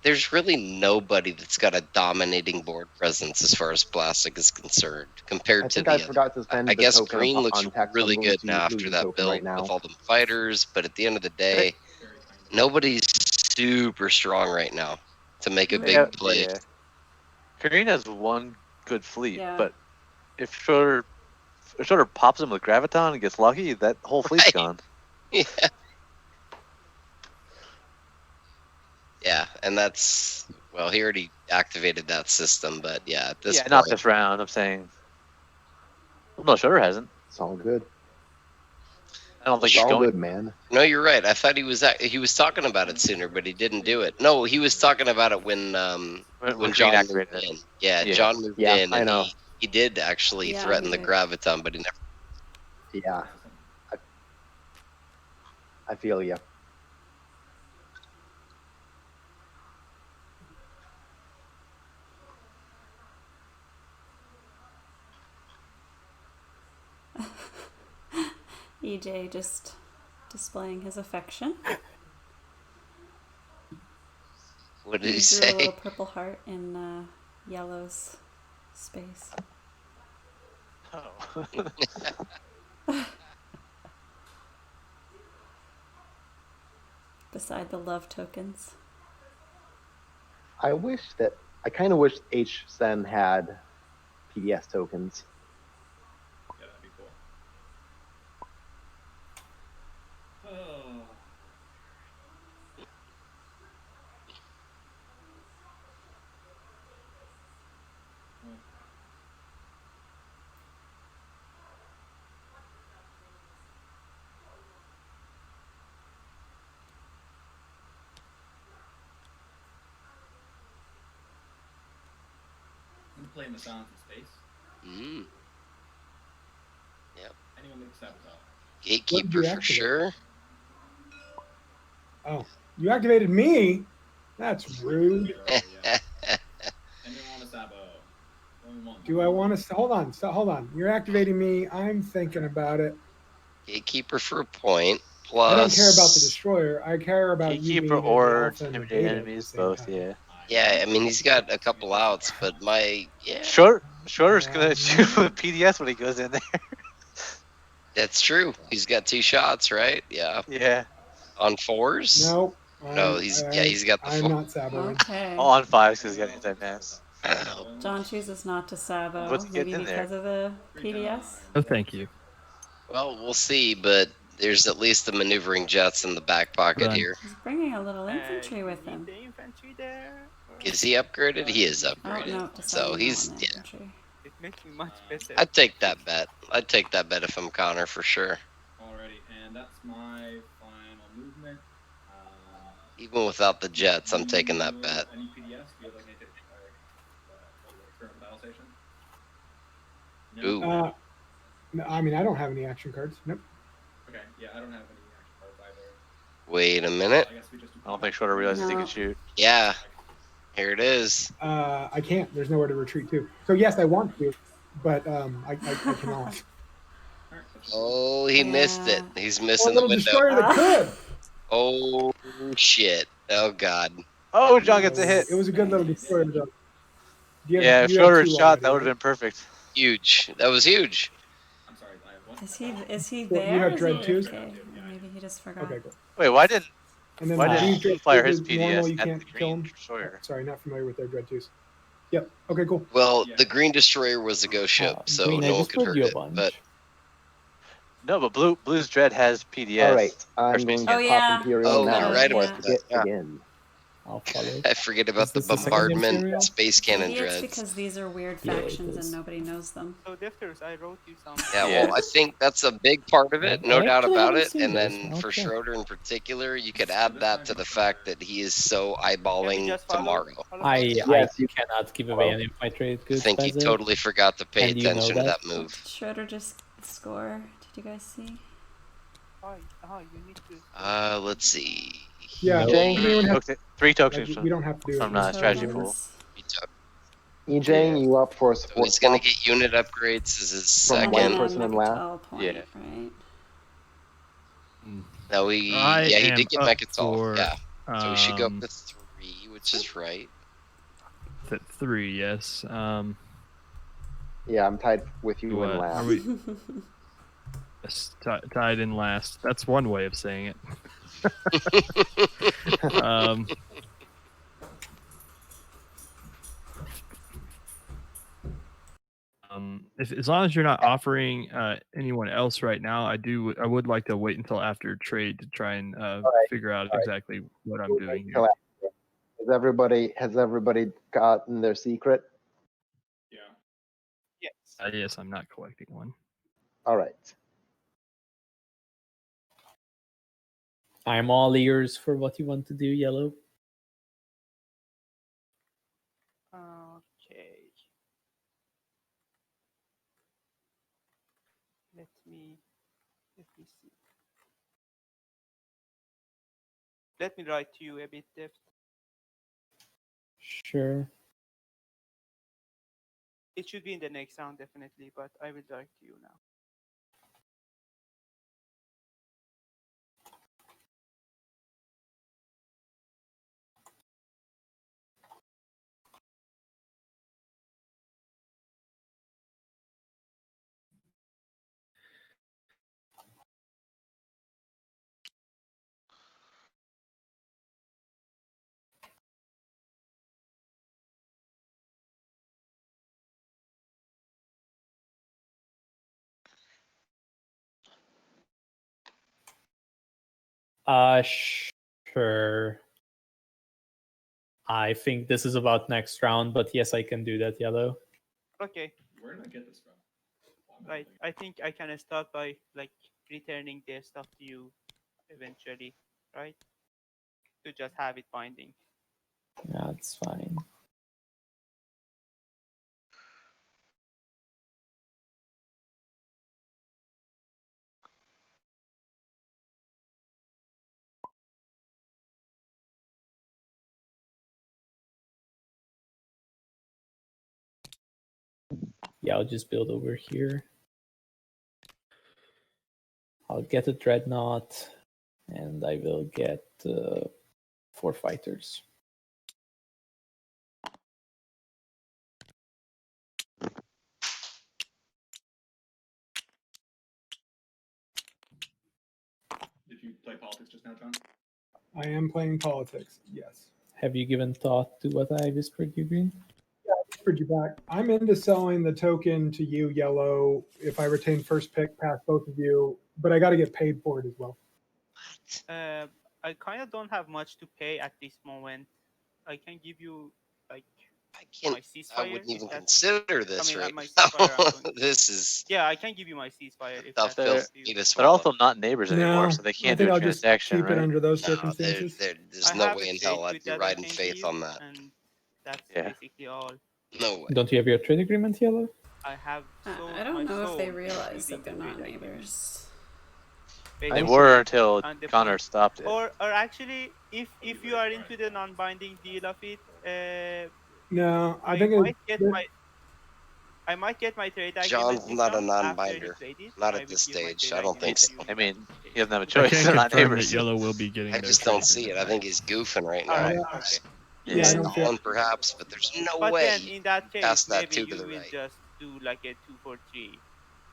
Speaker 4: there's really nobody that's got a dominating board presence as far as plastic is concerned compared
Speaker 6: I
Speaker 4: to
Speaker 6: think
Speaker 4: the
Speaker 6: I
Speaker 4: other.
Speaker 6: forgot to spend
Speaker 4: I
Speaker 6: the
Speaker 4: guess
Speaker 6: token
Speaker 4: green looks
Speaker 6: on text.
Speaker 4: really
Speaker 6: I'm going
Speaker 4: good
Speaker 6: to
Speaker 4: now
Speaker 6: lose
Speaker 4: after
Speaker 6: the
Speaker 4: that
Speaker 6: token
Speaker 4: build
Speaker 6: right now.
Speaker 4: with all them fighters, but at the end of the day,
Speaker 10: Very kind of.
Speaker 4: nobody's super strong right now to make a
Speaker 9: Mhm.
Speaker 4: big
Speaker 7: Yeah,
Speaker 4: play.
Speaker 7: yeah. Karina has one good fleet,
Speaker 9: Yeah.
Speaker 7: but if Schroeder pops him with Graviton and gets lucky, that whole fleet's
Speaker 4: Right.
Speaker 7: gone.
Speaker 4: Yeah. Yeah, and that's well, he already activated that system, but yeah, at this
Speaker 7: Yeah,
Speaker 4: point,
Speaker 7: not this round. I'm saying. Well, no, Schroeder hasn't.
Speaker 6: It's all good.
Speaker 7: I don't think
Speaker 6: It's
Speaker 7: he's
Speaker 6: all
Speaker 7: going.
Speaker 6: good, man.
Speaker 4: No, you're right. I thought he was talking about it sooner, but he didn't do it. No, he was talking about it when
Speaker 7: When
Speaker 4: when
Speaker 7: Green
Speaker 4: John moved
Speaker 7: activated it.
Speaker 4: in. Yeah,
Speaker 7: Yeah.
Speaker 4: John moved
Speaker 6: Yeah,
Speaker 4: in,
Speaker 6: I
Speaker 4: and
Speaker 6: know.
Speaker 4: he did actually
Speaker 9: Yeah,
Speaker 4: threaten
Speaker 9: he
Speaker 4: the
Speaker 9: did.
Speaker 4: Graviton, but he never.
Speaker 6: Yeah, I feel you.
Speaker 9: EJ just displaying his affection.
Speaker 4: What did he
Speaker 9: Drew a
Speaker 4: say?
Speaker 9: little purple heart in Yellow's space.
Speaker 7: Oh.
Speaker 9: Beside the love tokens.
Speaker 6: I kind of wish HCEN had PDS tokens.
Speaker 10: Yeah, that'd be cool. Oh. I'm playing the Silence in Space.
Speaker 4: Mm. Yep.
Speaker 10: Anyone with Sabotage.
Speaker 4: Gatekeeper for
Speaker 5: activate?
Speaker 4: sure.
Speaker 5: Oh, you activated me? That's rude.
Speaker 10: Yeah. Anyone want a Sabo? Only one.
Speaker 5: Do I want to hold on? Hold on. You're activating me. I'm thinking about it.
Speaker 4: Gatekeeper for a point. Plus,
Speaker 5: I don't care about the destroyer. I care about you
Speaker 7: Gatekeeper
Speaker 5: being in
Speaker 7: or
Speaker 5: the alpha and the
Speaker 7: intimidate
Speaker 5: beta at the
Speaker 7: enemies,
Speaker 5: same
Speaker 7: both.
Speaker 5: time.
Speaker 7: Yeah.
Speaker 4: Yeah, I mean he's got a couple outs, but yeah,
Speaker 7: Schroeder's gonna
Speaker 5: Yeah.
Speaker 7: shoot with PDS when he goes in there.
Speaker 4: that's true. He's got 2 shots, right? Yeah,
Speaker 7: Yeah.
Speaker 4: on 4s.
Speaker 5: No.
Speaker 4: No, he's got the
Speaker 5: I'm
Speaker 4: 4.
Speaker 5: not saboing.
Speaker 9: Okay.
Speaker 7: All on 5s because he's got anti-mass.
Speaker 9: John chooses not to sabo.
Speaker 7: What's
Speaker 9: Maybe
Speaker 7: getting in there?
Speaker 9: because of the PDS.
Speaker 8: Oh, thank you.
Speaker 4: Well, we'll see, but there's at least the maneuvering jets in the back pocket
Speaker 8: Done.
Speaker 4: here.
Speaker 9: He's bringing a little infantry
Speaker 3: You
Speaker 9: with
Speaker 3: need
Speaker 9: him.
Speaker 3: The infantry there. or-
Speaker 4: Is he upgraded? He is
Speaker 9: Oh
Speaker 4: upgraded.
Speaker 9: no,
Speaker 4: So
Speaker 9: deciding
Speaker 4: he's
Speaker 9: no on the infantry.
Speaker 3: It makes me much better.
Speaker 4: I'd take that bet. I'd take that bet if I'm Conor for sure.
Speaker 10: Alrighty, and that's my final movement.
Speaker 4: Even without the jets, I'm taking that bet.
Speaker 10: Any PDS? Do you have like anything current battle station?
Speaker 4: Ooh.
Speaker 5: No, I mean, I don't have any action cards. Nope.
Speaker 10: Okay, yeah, I don't have any action cards either.
Speaker 4: Wait a minute.
Speaker 10: I guess we just do
Speaker 7: I don't think Schroeder realizes he
Speaker 9: No.
Speaker 7: can shoot.
Speaker 4: Yeah, here it is.
Speaker 5: I can't. There's nowhere to retreat to. So yes, I want to, but I cannot.
Speaker 10: Alright,
Speaker 4: Oh, he missed it.
Speaker 9: Yeah.
Speaker 4: He's
Speaker 5: Or a
Speaker 4: missing the
Speaker 5: little
Speaker 4: window.
Speaker 5: destroyer that could.
Speaker 4: Oh shit. Oh god.
Speaker 7: Oh, John gets a hit.
Speaker 5: It was a good little destroyer though. you have,
Speaker 7: Yeah, if
Speaker 5: you have
Speaker 7: Schroeder
Speaker 5: two
Speaker 7: shot, that
Speaker 5: already,
Speaker 7: would have
Speaker 5: right?
Speaker 7: been perfect.
Speaker 4: Huge. That was huge.
Speaker 10: I'm sorry, I have one.
Speaker 9: Is he
Speaker 5: Well, you
Speaker 9: there?
Speaker 5: have
Speaker 9: Is
Speaker 5: dread
Speaker 9: he
Speaker 5: too?
Speaker 9: AFK? Maybe he just forgot.
Speaker 5: Okay, cool.
Speaker 7: Wait, why didn't
Speaker 5: And then
Speaker 7: why
Speaker 1: did
Speaker 5: these
Speaker 7: didn't
Speaker 5: dread
Speaker 7: Blue fire
Speaker 5: twos
Speaker 7: his
Speaker 5: are normal,
Speaker 7: PDS
Speaker 5: you
Speaker 7: at
Speaker 5: can't
Speaker 7: the
Speaker 5: kill
Speaker 7: green
Speaker 5: them.
Speaker 7: destroyer?
Speaker 5: Sorry, not familiar with their dread twos. Yep. Okay, cool.
Speaker 4: Well,
Speaker 10: Yeah.
Speaker 4: the green destroyer was a ghost ship, so
Speaker 1: Green, I
Speaker 4: no one
Speaker 1: just
Speaker 4: could
Speaker 1: proved you
Speaker 4: hurt
Speaker 1: a
Speaker 4: it.
Speaker 1: bunch.
Speaker 4: But
Speaker 7: No, but Blue's Dread has PDS.
Speaker 6: All right, I'm
Speaker 7: Or
Speaker 6: going
Speaker 7: Space
Speaker 6: to
Speaker 9: Oh
Speaker 7: Cannon.
Speaker 6: pop
Speaker 9: yeah.
Speaker 6: Imperial
Speaker 4: oh,
Speaker 6: now
Speaker 4: you're right
Speaker 6: before I
Speaker 4: about that.
Speaker 6: forget
Speaker 4: Yeah.
Speaker 6: again.
Speaker 1: I'll follow.
Speaker 4: I forget about the
Speaker 1: this the second
Speaker 4: bombardment
Speaker 1: Imperial?
Speaker 4: space cannon
Speaker 9: Maybe it's
Speaker 4: dreads.
Speaker 9: because these are weird
Speaker 1: Yeah, it
Speaker 9: factions
Speaker 1: is.
Speaker 9: and nobody knows them.
Speaker 3: So Defterus, I wrote you some.
Speaker 4: Yeah,
Speaker 7: Yeah.
Speaker 4: well, I think that's a big part of it, no
Speaker 1: I
Speaker 4: doubt
Speaker 1: actually
Speaker 4: about
Speaker 1: haven't
Speaker 4: it.
Speaker 1: seen
Speaker 4: And
Speaker 1: this.
Speaker 4: then
Speaker 1: I'll
Speaker 4: for
Speaker 1: check.
Speaker 4: Schroeder in particular, you could add that to the fact that he is so
Speaker 3: Can we
Speaker 4: eyeballing
Speaker 3: just follow?
Speaker 4: tomorrow.
Speaker 1: I
Speaker 6: Yes, you-
Speaker 1: cannot give
Speaker 6: Hello?
Speaker 1: away any of my trade
Speaker 4: I
Speaker 1: goods.
Speaker 4: think he
Speaker 1: Bezza.
Speaker 4: totally forgot to pay
Speaker 1: And you know
Speaker 4: attention to
Speaker 1: that?
Speaker 4: that move.
Speaker 9: Did Schroeder just score? Did you guys see?
Speaker 3: You need to.
Speaker 4: Let's see.
Speaker 5: Yeah,
Speaker 1: No.
Speaker 6: Jane,
Speaker 5: does anyone have,
Speaker 7: Three
Speaker 5: like,
Speaker 7: tokens
Speaker 5: we don't have to do it.
Speaker 7: from strategy
Speaker 9: Tokens.
Speaker 7: pool.
Speaker 4: He took.
Speaker 6: EJ, you up for a
Speaker 4: So
Speaker 6: support
Speaker 4: he's gonna
Speaker 6: swap?
Speaker 4: get unit upgrades as his
Speaker 6: From
Speaker 9: And
Speaker 6: one
Speaker 9: then
Speaker 4: second.
Speaker 9: a
Speaker 6: person in last?
Speaker 9: Mechatol point,
Speaker 7: Yeah.
Speaker 9: right?
Speaker 4: No, he
Speaker 8: I
Speaker 4: yeah, he
Speaker 8: am
Speaker 4: did get
Speaker 8: up
Speaker 4: Mechatol.
Speaker 8: for,
Speaker 4: Yeah. So we should go up
Speaker 8: um,
Speaker 4: to 3, which is right.
Speaker 8: at 3, yes.
Speaker 6: Yeah, I'm tied with you in
Speaker 8: What? Are
Speaker 6: last.
Speaker 8: we yes, tied in last? That's one way of saying it. As long as you're not offering anyone else right now, I would like to wait until after trade to try and figure out exactly what I'm doing here.
Speaker 6: Has everybody gotten their secret?
Speaker 10: Yeah.
Speaker 3: Yes.
Speaker 8: Yes, I'm not collecting one.
Speaker 6: All right.
Speaker 1: I'm all ears for what you want to do, Yellow.
Speaker 3: Okay. Let me see. Let me write to you a bit, Deft.
Speaker 1: Sure.
Speaker 3: It should be in the next round, definitely, but I will write to you now.
Speaker 1: Sure. I think this is about next round, but yes, I can do that, Yellow.
Speaker 3: Okay,
Speaker 10: Where did I get this from?
Speaker 3: right. I think I can start by like returning the stuff to you eventually, right? To just have it binding.
Speaker 1: That's fine. Yeah, I'll just build over here. I'll get a dreadnought, and I will get 4 fighters.
Speaker 10: Did you play politics just now, John?
Speaker 5: I am playing politics. Yes.
Speaker 1: Have you given thought to what I whispered you, Green?
Speaker 5: Whispered you back. I'm into selling the token to you, Yellow. If I retain first pick past both of you, but I got to get paid for it as well.
Speaker 3: I kind of don't have much to pay at this moment. I can give you like
Speaker 4: I can't.
Speaker 3: my ceasefire.
Speaker 4: I wouldn't
Speaker 3: if
Speaker 4: even
Speaker 3: that's-
Speaker 4: consider this
Speaker 3: I mean,
Speaker 4: right
Speaker 3: my
Speaker 4: now.
Speaker 3: ceasefire, I'm going to-
Speaker 4: This is
Speaker 3: Yeah, I can give you my ceasefire if
Speaker 4: tough
Speaker 3: that's
Speaker 4: pill
Speaker 3: up
Speaker 4: for
Speaker 3: to
Speaker 4: me
Speaker 3: you.
Speaker 4: to
Speaker 7: They're
Speaker 4: swallow.
Speaker 7: also not neighbors anymore,
Speaker 5: No,
Speaker 7: so they
Speaker 5: I
Speaker 7: can't
Speaker 5: think
Speaker 7: do a
Speaker 5: I'll just
Speaker 7: transaction,
Speaker 5: keep it
Speaker 7: right?
Speaker 5: under those
Speaker 4: No,
Speaker 5: circumstances.
Speaker 4: there's
Speaker 3: I
Speaker 4: no
Speaker 3: have
Speaker 4: way
Speaker 3: a
Speaker 4: in hell
Speaker 3: trade
Speaker 4: I'd
Speaker 3: with
Speaker 4: be
Speaker 3: that I
Speaker 4: riding
Speaker 3: can
Speaker 4: faith
Speaker 3: give,
Speaker 4: on that.
Speaker 3: and that's
Speaker 7: Yeah.
Speaker 3: basically all.
Speaker 4: No way.
Speaker 1: Don't you have your trade agreement, Yellow?
Speaker 3: I have sold
Speaker 9: I don't
Speaker 3: my
Speaker 9: know if they
Speaker 3: soul,
Speaker 9: realize that
Speaker 3: including
Speaker 9: they're
Speaker 3: the
Speaker 9: not
Speaker 3: trade agreement.
Speaker 9: neighbors.
Speaker 7: They
Speaker 3: Basically,
Speaker 7: were until
Speaker 3: and the
Speaker 7: Conor
Speaker 3: point-
Speaker 7: stopped it.
Speaker 3: Or actually, if you are into the non-binding deal of it,
Speaker 5: No, I
Speaker 3: I
Speaker 5: think
Speaker 3: might get my trade agreement.
Speaker 4: John's not a
Speaker 3: discount after
Speaker 4: non-binder.
Speaker 3: you trade it.
Speaker 4: Not
Speaker 3: I
Speaker 4: at
Speaker 3: will
Speaker 4: this
Speaker 3: give my
Speaker 4: stage.
Speaker 3: trade
Speaker 4: I don't think
Speaker 3: agreement
Speaker 4: so.
Speaker 3: to you
Speaker 7: I mean,
Speaker 3: without
Speaker 7: he doesn't have a
Speaker 8: I
Speaker 7: choice.
Speaker 8: can
Speaker 7: They're not
Speaker 8: confirm that
Speaker 7: neighbors.
Speaker 8: Yellow will be getting
Speaker 4: I
Speaker 8: their
Speaker 4: just
Speaker 8: trade
Speaker 4: don't see it. I
Speaker 8: agreement
Speaker 4: think he's goofing right now.
Speaker 3: Alright,
Speaker 5: Yeah.
Speaker 3: okay.
Speaker 5: Yeah, I don't feel.
Speaker 4: Stalin perhaps, but there's no
Speaker 3: But
Speaker 4: way.
Speaker 3: then in that case,
Speaker 4: pass that
Speaker 3: maybe
Speaker 4: two to
Speaker 3: you
Speaker 4: the
Speaker 3: will
Speaker 4: right.
Speaker 3: just do like a 2-4-3.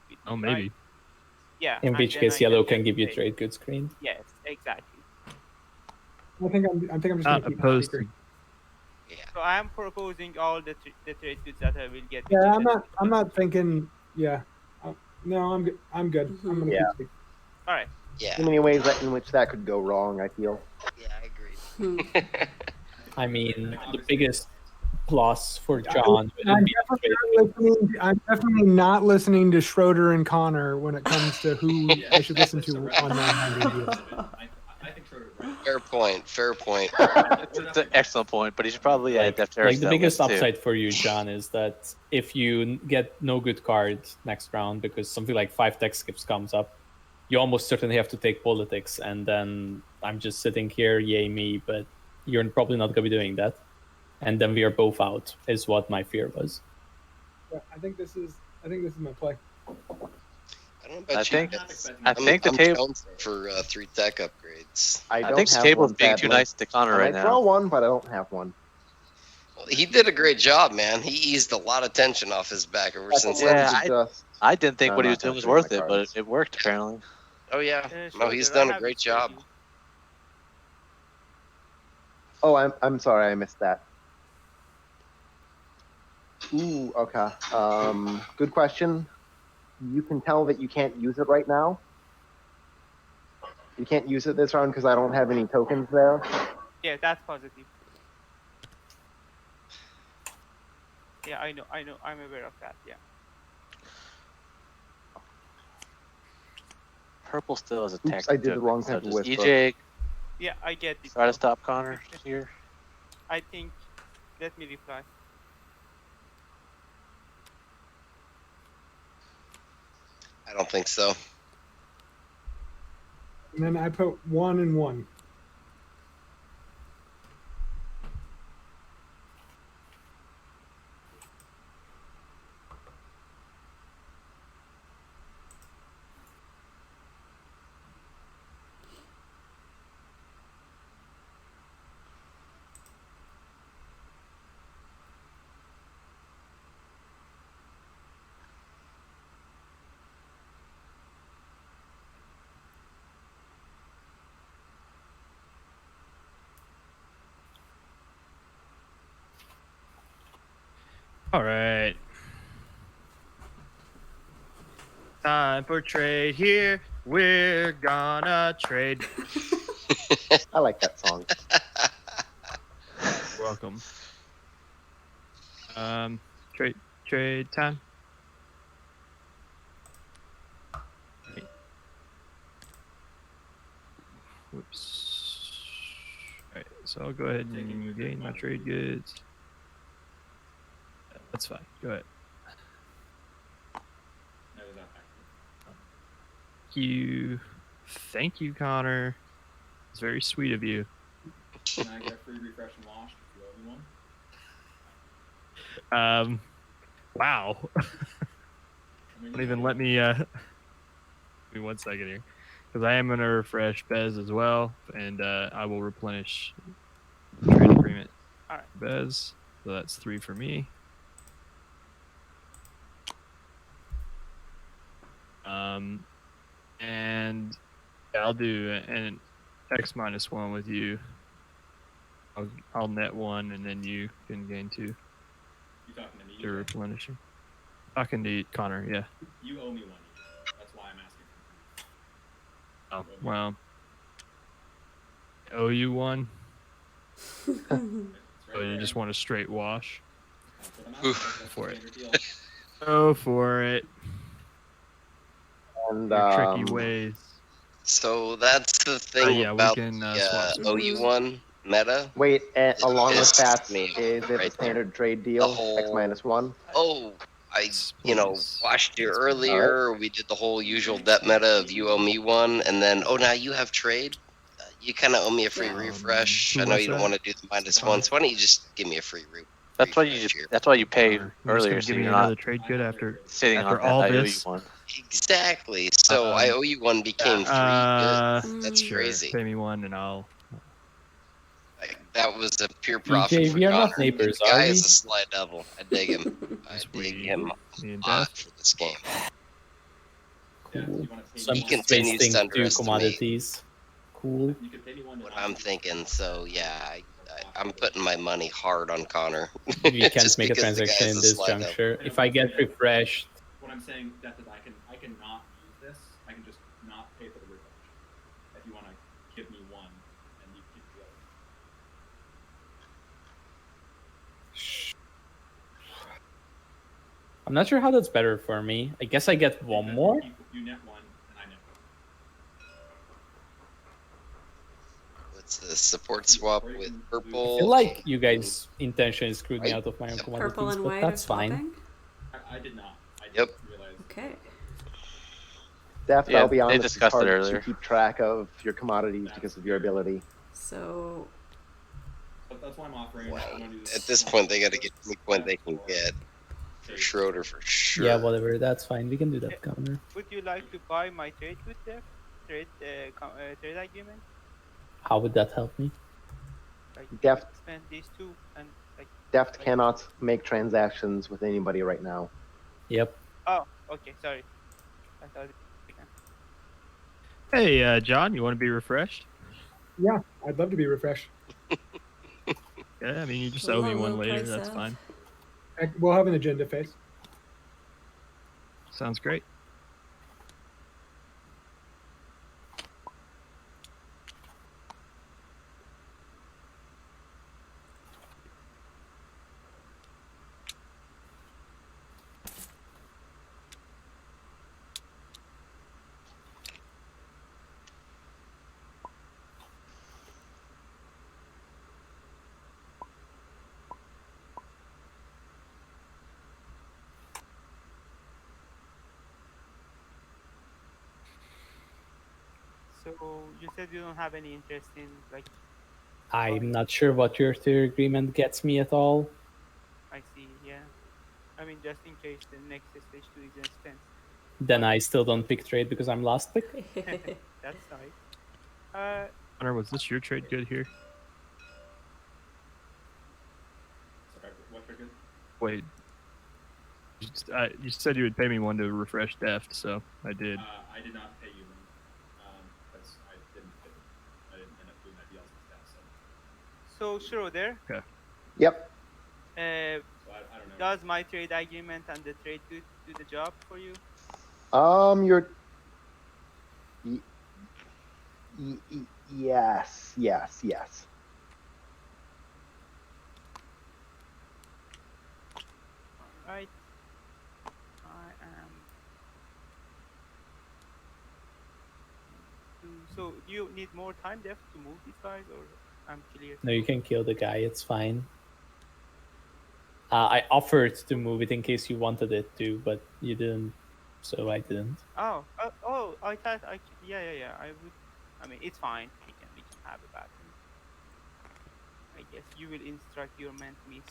Speaker 3: with
Speaker 8: Oh,
Speaker 3: me,
Speaker 8: maybe.
Speaker 3: right? Yeah.
Speaker 1: In
Speaker 3: and
Speaker 1: which
Speaker 3: then
Speaker 1: case,
Speaker 3: I
Speaker 1: yellow
Speaker 3: get
Speaker 1: can give you
Speaker 3: paid.
Speaker 1: trade goods screen.
Speaker 3: Yes, exactly.
Speaker 5: I think I'm just
Speaker 8: Not
Speaker 5: gonna keep my
Speaker 8: opposed
Speaker 5: speaker.
Speaker 8: to.
Speaker 4: Yeah.
Speaker 3: So I am proposing all the trade goods that I will get.
Speaker 5: Yeah,
Speaker 3: which is
Speaker 5: I'm not thinking. Yeah, no, I'm good. I'm good. I'm gonna
Speaker 6: Yeah.
Speaker 5: keep speaking.
Speaker 3: All right.
Speaker 4: Yeah.
Speaker 6: Too many ways in which that could go wrong, I feel.
Speaker 4: Yeah, I agree.
Speaker 1: I mean, the biggest plus for
Speaker 5: I'm
Speaker 1: John wouldn't be
Speaker 5: I'm definitely not listening to Schroeder and Conor when it comes to who I should listen to on non-binding deals.
Speaker 10: I think Schroeder's right.
Speaker 4: Fair point. Fair point.
Speaker 7: It's an excellent point, but he should probably add DefTerus.
Speaker 1: like the biggest upside for you, John, is that if you get no good cards next round because something like 5 tech skips comes up, you almost certainly have to take politics, and then I'm just sitting here, yay me, but you're probably not going to be doing that. And then we are both out, is what my fear was.
Speaker 5: Yeah, I think this is my play.
Speaker 4: I don't bet
Speaker 7: I
Speaker 4: you.
Speaker 7: think
Speaker 4: I'm
Speaker 7: the table
Speaker 4: counting for 3 tech upgrades.
Speaker 6: I
Speaker 7: I
Speaker 6: don't
Speaker 7: think the
Speaker 6: have
Speaker 7: table is
Speaker 6: one,
Speaker 7: being too
Speaker 6: sadly.
Speaker 7: nice to Conor
Speaker 6: I
Speaker 7: right
Speaker 6: might draw
Speaker 7: now.
Speaker 6: one, but I don't have one.
Speaker 4: Well, he did a great job, man. He eased a lot of tension off his back ever since.
Speaker 7: Yeah,
Speaker 6: Let's just-
Speaker 7: I didn't think
Speaker 6: I'm
Speaker 7: what he
Speaker 6: not
Speaker 7: was doing was
Speaker 6: touching my
Speaker 7: worth it, but
Speaker 6: cards.
Speaker 7: it worked apparently.
Speaker 4: Oh yeah. No, he's
Speaker 3: Schroeder, I
Speaker 4: done a
Speaker 3: have
Speaker 4: great
Speaker 3: this for
Speaker 4: job.
Speaker 3: you.
Speaker 6: Oh, I'm sorry, I missed that. Ooh, okay. Good question. You can tell that you can't use it right now. You can't use it this round because I don't have any tokens there.
Speaker 3: Yeah, that's positive. Yeah, I know. I'm aware of that. Yeah.
Speaker 7: Purple still has a
Speaker 6: Oops,
Speaker 7: tactic.
Speaker 6: I did the
Speaker 7: token,
Speaker 6: wrong
Speaker 7: so
Speaker 6: type of
Speaker 7: does
Speaker 6: whisper.
Speaker 7: EJ
Speaker 3: Yeah, I get it.
Speaker 7: try to stop Conor here?
Speaker 3: I think. Let me reply.
Speaker 4: I don't think so.
Speaker 5: And then I put 1 and 1.
Speaker 8: All right. Time for trade here. We're gonna trade.
Speaker 6: I like that song.
Speaker 8: Welcome. Trade time. Whoops. All right, so I'll go ahead and gain my trade goods. That's fine. Go ahead.
Speaker 10: No, he's not back.
Speaker 8: Thank you, Conor. It's very sweet of you.
Speaker 10: Can I get a free refresh and wash if you owe me one?
Speaker 8: Wow.
Speaker 10: I mean,
Speaker 8: Don't even let me. Give me 1 second here, because I am gonna refresh Bez as well, and I will replenish the trade agreement.
Speaker 3: All right.
Speaker 8: Bez. So that's 3 for me. And yeah, I'll do an X-1 with you. I'll net 1, and then you can gain 2
Speaker 10: You talking to me?
Speaker 8: to replenish him. Talking to Conor, yeah.
Speaker 10: You owe me one. That's why I'm asking.
Speaker 8: Oh, well. I owe you 1.
Speaker 10: It's right
Speaker 8: So you
Speaker 10: there.
Speaker 8: just want a straight wash?
Speaker 10: That's what I'm asking.
Speaker 4: Oof.
Speaker 10: That's
Speaker 8: For
Speaker 10: the
Speaker 8: it.
Speaker 10: standard deal.
Speaker 8: Go for it.
Speaker 6: And
Speaker 8: Your tricky ways.
Speaker 4: So that's the thing
Speaker 8: yeah, we
Speaker 4: about
Speaker 8: can,
Speaker 4: the
Speaker 8: swap.
Speaker 4: OU1 meta.
Speaker 6: Wait, along with
Speaker 4: Pissed
Speaker 6: that,
Speaker 4: me off
Speaker 6: is it
Speaker 4: right
Speaker 6: a
Speaker 4: there.
Speaker 6: standard trade deal?
Speaker 4: whole-
Speaker 6: X-1?
Speaker 4: Oh, I
Speaker 8: Please.
Speaker 4: watched you earlier. We did the whole usual debt meta of you owe me 1, and then now you have trade. You kind of owe me a free
Speaker 9: Yeah.
Speaker 4: refresh.
Speaker 8: Who
Speaker 4: I know
Speaker 8: was
Speaker 4: you don't
Speaker 8: that?
Speaker 4: want to do the -1, so why don't you just give me a free
Speaker 7: That's why you
Speaker 4: refresh here?
Speaker 7: That's why you paid
Speaker 8: You're just
Speaker 7: earlier,
Speaker 8: gonna
Speaker 7: so
Speaker 8: give me
Speaker 7: you're
Speaker 8: another
Speaker 7: not
Speaker 8: trade good after
Speaker 7: sitting
Speaker 8: after
Speaker 7: on that
Speaker 8: all
Speaker 7: I owe you
Speaker 8: this?
Speaker 7: one.
Speaker 4: Exactly. So I owe you 1 became 3 goods. That's
Speaker 8: sure.
Speaker 4: crazy.
Speaker 8: Pay me 1 and I'll.
Speaker 4: That was a pure profit
Speaker 1: BJ,
Speaker 4: for
Speaker 1: we are
Speaker 4: Conor.
Speaker 1: not neighbors,
Speaker 4: The guy
Speaker 1: are we?
Speaker 4: is a sly devil. I dig him. I
Speaker 8: As
Speaker 4: dig
Speaker 8: we-
Speaker 4: him
Speaker 8: me and
Speaker 4: a lot
Speaker 8: Death.
Speaker 4: for this game.
Speaker 10: Dev,
Speaker 1: Cool.
Speaker 10: you want to pay
Speaker 1: So I'm
Speaker 10: me
Speaker 4: He
Speaker 10: one?
Speaker 1: just
Speaker 4: continues to
Speaker 1: wasting 2
Speaker 4: underestimate
Speaker 1: commodities. Cool.
Speaker 10: You could pay me one.
Speaker 4: what I'm thinking. So yeah, I'm putting my money hard on Connor.
Speaker 1: We can't
Speaker 4: Just
Speaker 1: make a
Speaker 4: because the guy
Speaker 1: transaction
Speaker 4: is
Speaker 1: in
Speaker 4: a
Speaker 1: this
Speaker 4: sly devil.
Speaker 1: juncture. If I get refreshed,
Speaker 10: What I'm saying, Death, is I can not use this. I can just not pay for the refresh. If you want to give me one, and you keep the other.
Speaker 1: I'm not sure how that's better for me. I guess I get one
Speaker 10: Because
Speaker 1: more.
Speaker 10: You net one, and I net one.
Speaker 4: What's the support swap with purple?
Speaker 1: I feel like you guys intentionally screwed me
Speaker 4: Right.
Speaker 1: out of my own
Speaker 4: Yep.
Speaker 1: commodities,
Speaker 9: Purple and
Speaker 1: but
Speaker 9: white
Speaker 1: that's
Speaker 9: are
Speaker 1: fine.
Speaker 9: swapping.
Speaker 10: I did not. I
Speaker 4: Yep.
Speaker 10: didn't realize.
Speaker 9: Okay.
Speaker 6: Deft,
Speaker 7: Yeah,
Speaker 6: I'll be
Speaker 7: they
Speaker 6: honest, it's
Speaker 7: discussed it
Speaker 6: hard
Speaker 7: earlier.
Speaker 6: to keep track of your commodities because of your ability.
Speaker 9: So
Speaker 10: But that's why I'm offering.
Speaker 4: Well,
Speaker 10: I wanna do
Speaker 4: at this point, they got to get any point they can get for Schroeder for sure.
Speaker 1: Yeah, whatever. That's fine. We can do that, Conor.
Speaker 3: Would you like to buy my trade with them? Trade agreement?
Speaker 1: How would that help me?
Speaker 3: Like
Speaker 6: Deft,
Speaker 3: spend these two and like.
Speaker 6: Deft cannot make transactions with anybody right now.
Speaker 1: Yep.
Speaker 3: Oh, okay. Sorry. I thought.
Speaker 8: Hey, John, you want to be refreshed?
Speaker 5: Yeah, I'd love to be refreshed.
Speaker 8: Yeah, I mean, you just
Speaker 9: Well,
Speaker 8: owe me
Speaker 9: low
Speaker 8: one later.
Speaker 9: price
Speaker 8: That's
Speaker 9: of-
Speaker 8: fine.
Speaker 5: We'll have an agenda phase.
Speaker 8: Sounds great.
Speaker 3: So you said you don't have any interest in like.
Speaker 1: I'm not sure what your third agreement gets me at all.
Speaker 3: I see. Yeah. I mean, just in case the next stage 2 is instance.
Speaker 1: Then I still don't pick trade because I'm last pick.
Speaker 3: That's nice.
Speaker 8: Conor, was this your trade good here?
Speaker 10: Sorry, what triggered?
Speaker 8: Wait. You said you would pay me one to refresh Deft, so I did.
Speaker 10: I did not pay you one. Because I didn't end up doing that deal as
Speaker 3: So Schroeder,
Speaker 6: Yep.
Speaker 3: uh,
Speaker 10: So I don't know.
Speaker 3: does my trade agreement and the trade do the job for you?
Speaker 6: You're. Yes.
Speaker 3: Right. I am. So you need more time, Def, to move these guys, or I'm clear?
Speaker 1: No, you can kill the guy. It's fine. I offered to move it in case you wanted it to, but you didn't, so I didn't.
Speaker 3: Oh, I thought yeah. I would. I mean, it's fine. We can have a battle. I guess you will instruct your men to miss.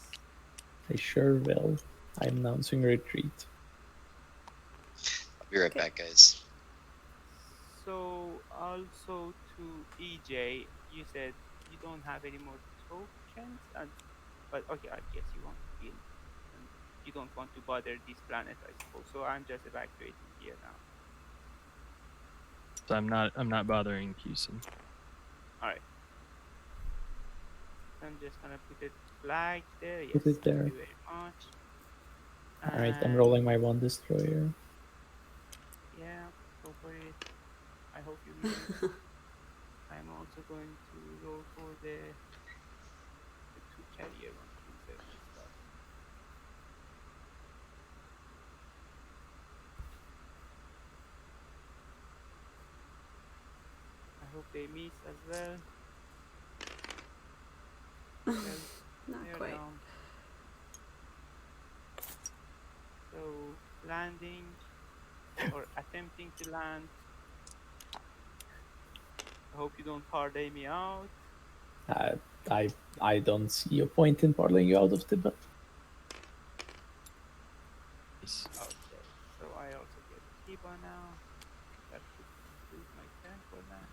Speaker 1: I sure will. I'm announcing retreat.
Speaker 4: I'll be right back, guys.
Speaker 3: So also to EJ, you said you don't have any more tokens, but okay, I guess you want to build, and you don't want to bother this planet, I suppose. So I'm just evacuating here now.
Speaker 8: So I'm not bothering Houston.
Speaker 3: All right. I'm just gonna put a flag there. Yes,
Speaker 1: Put it there.
Speaker 3: Thank you very much.
Speaker 1: Alright, I'm
Speaker 3: And,
Speaker 1: rolling my one destroyer.
Speaker 3: Yeah, go for it. I hope you win. I'm also going to roll for the 2 carrier one. I hope they miss as well. Well,
Speaker 9: Not
Speaker 3: they're
Speaker 9: quite.
Speaker 3: down. So landing or attempting to land. I hope you don't parlay me out.
Speaker 1: I don't see a point in parlaying you out of Tibet.
Speaker 3: Okay, so I also get Kiba now. That should conclude my turn for now.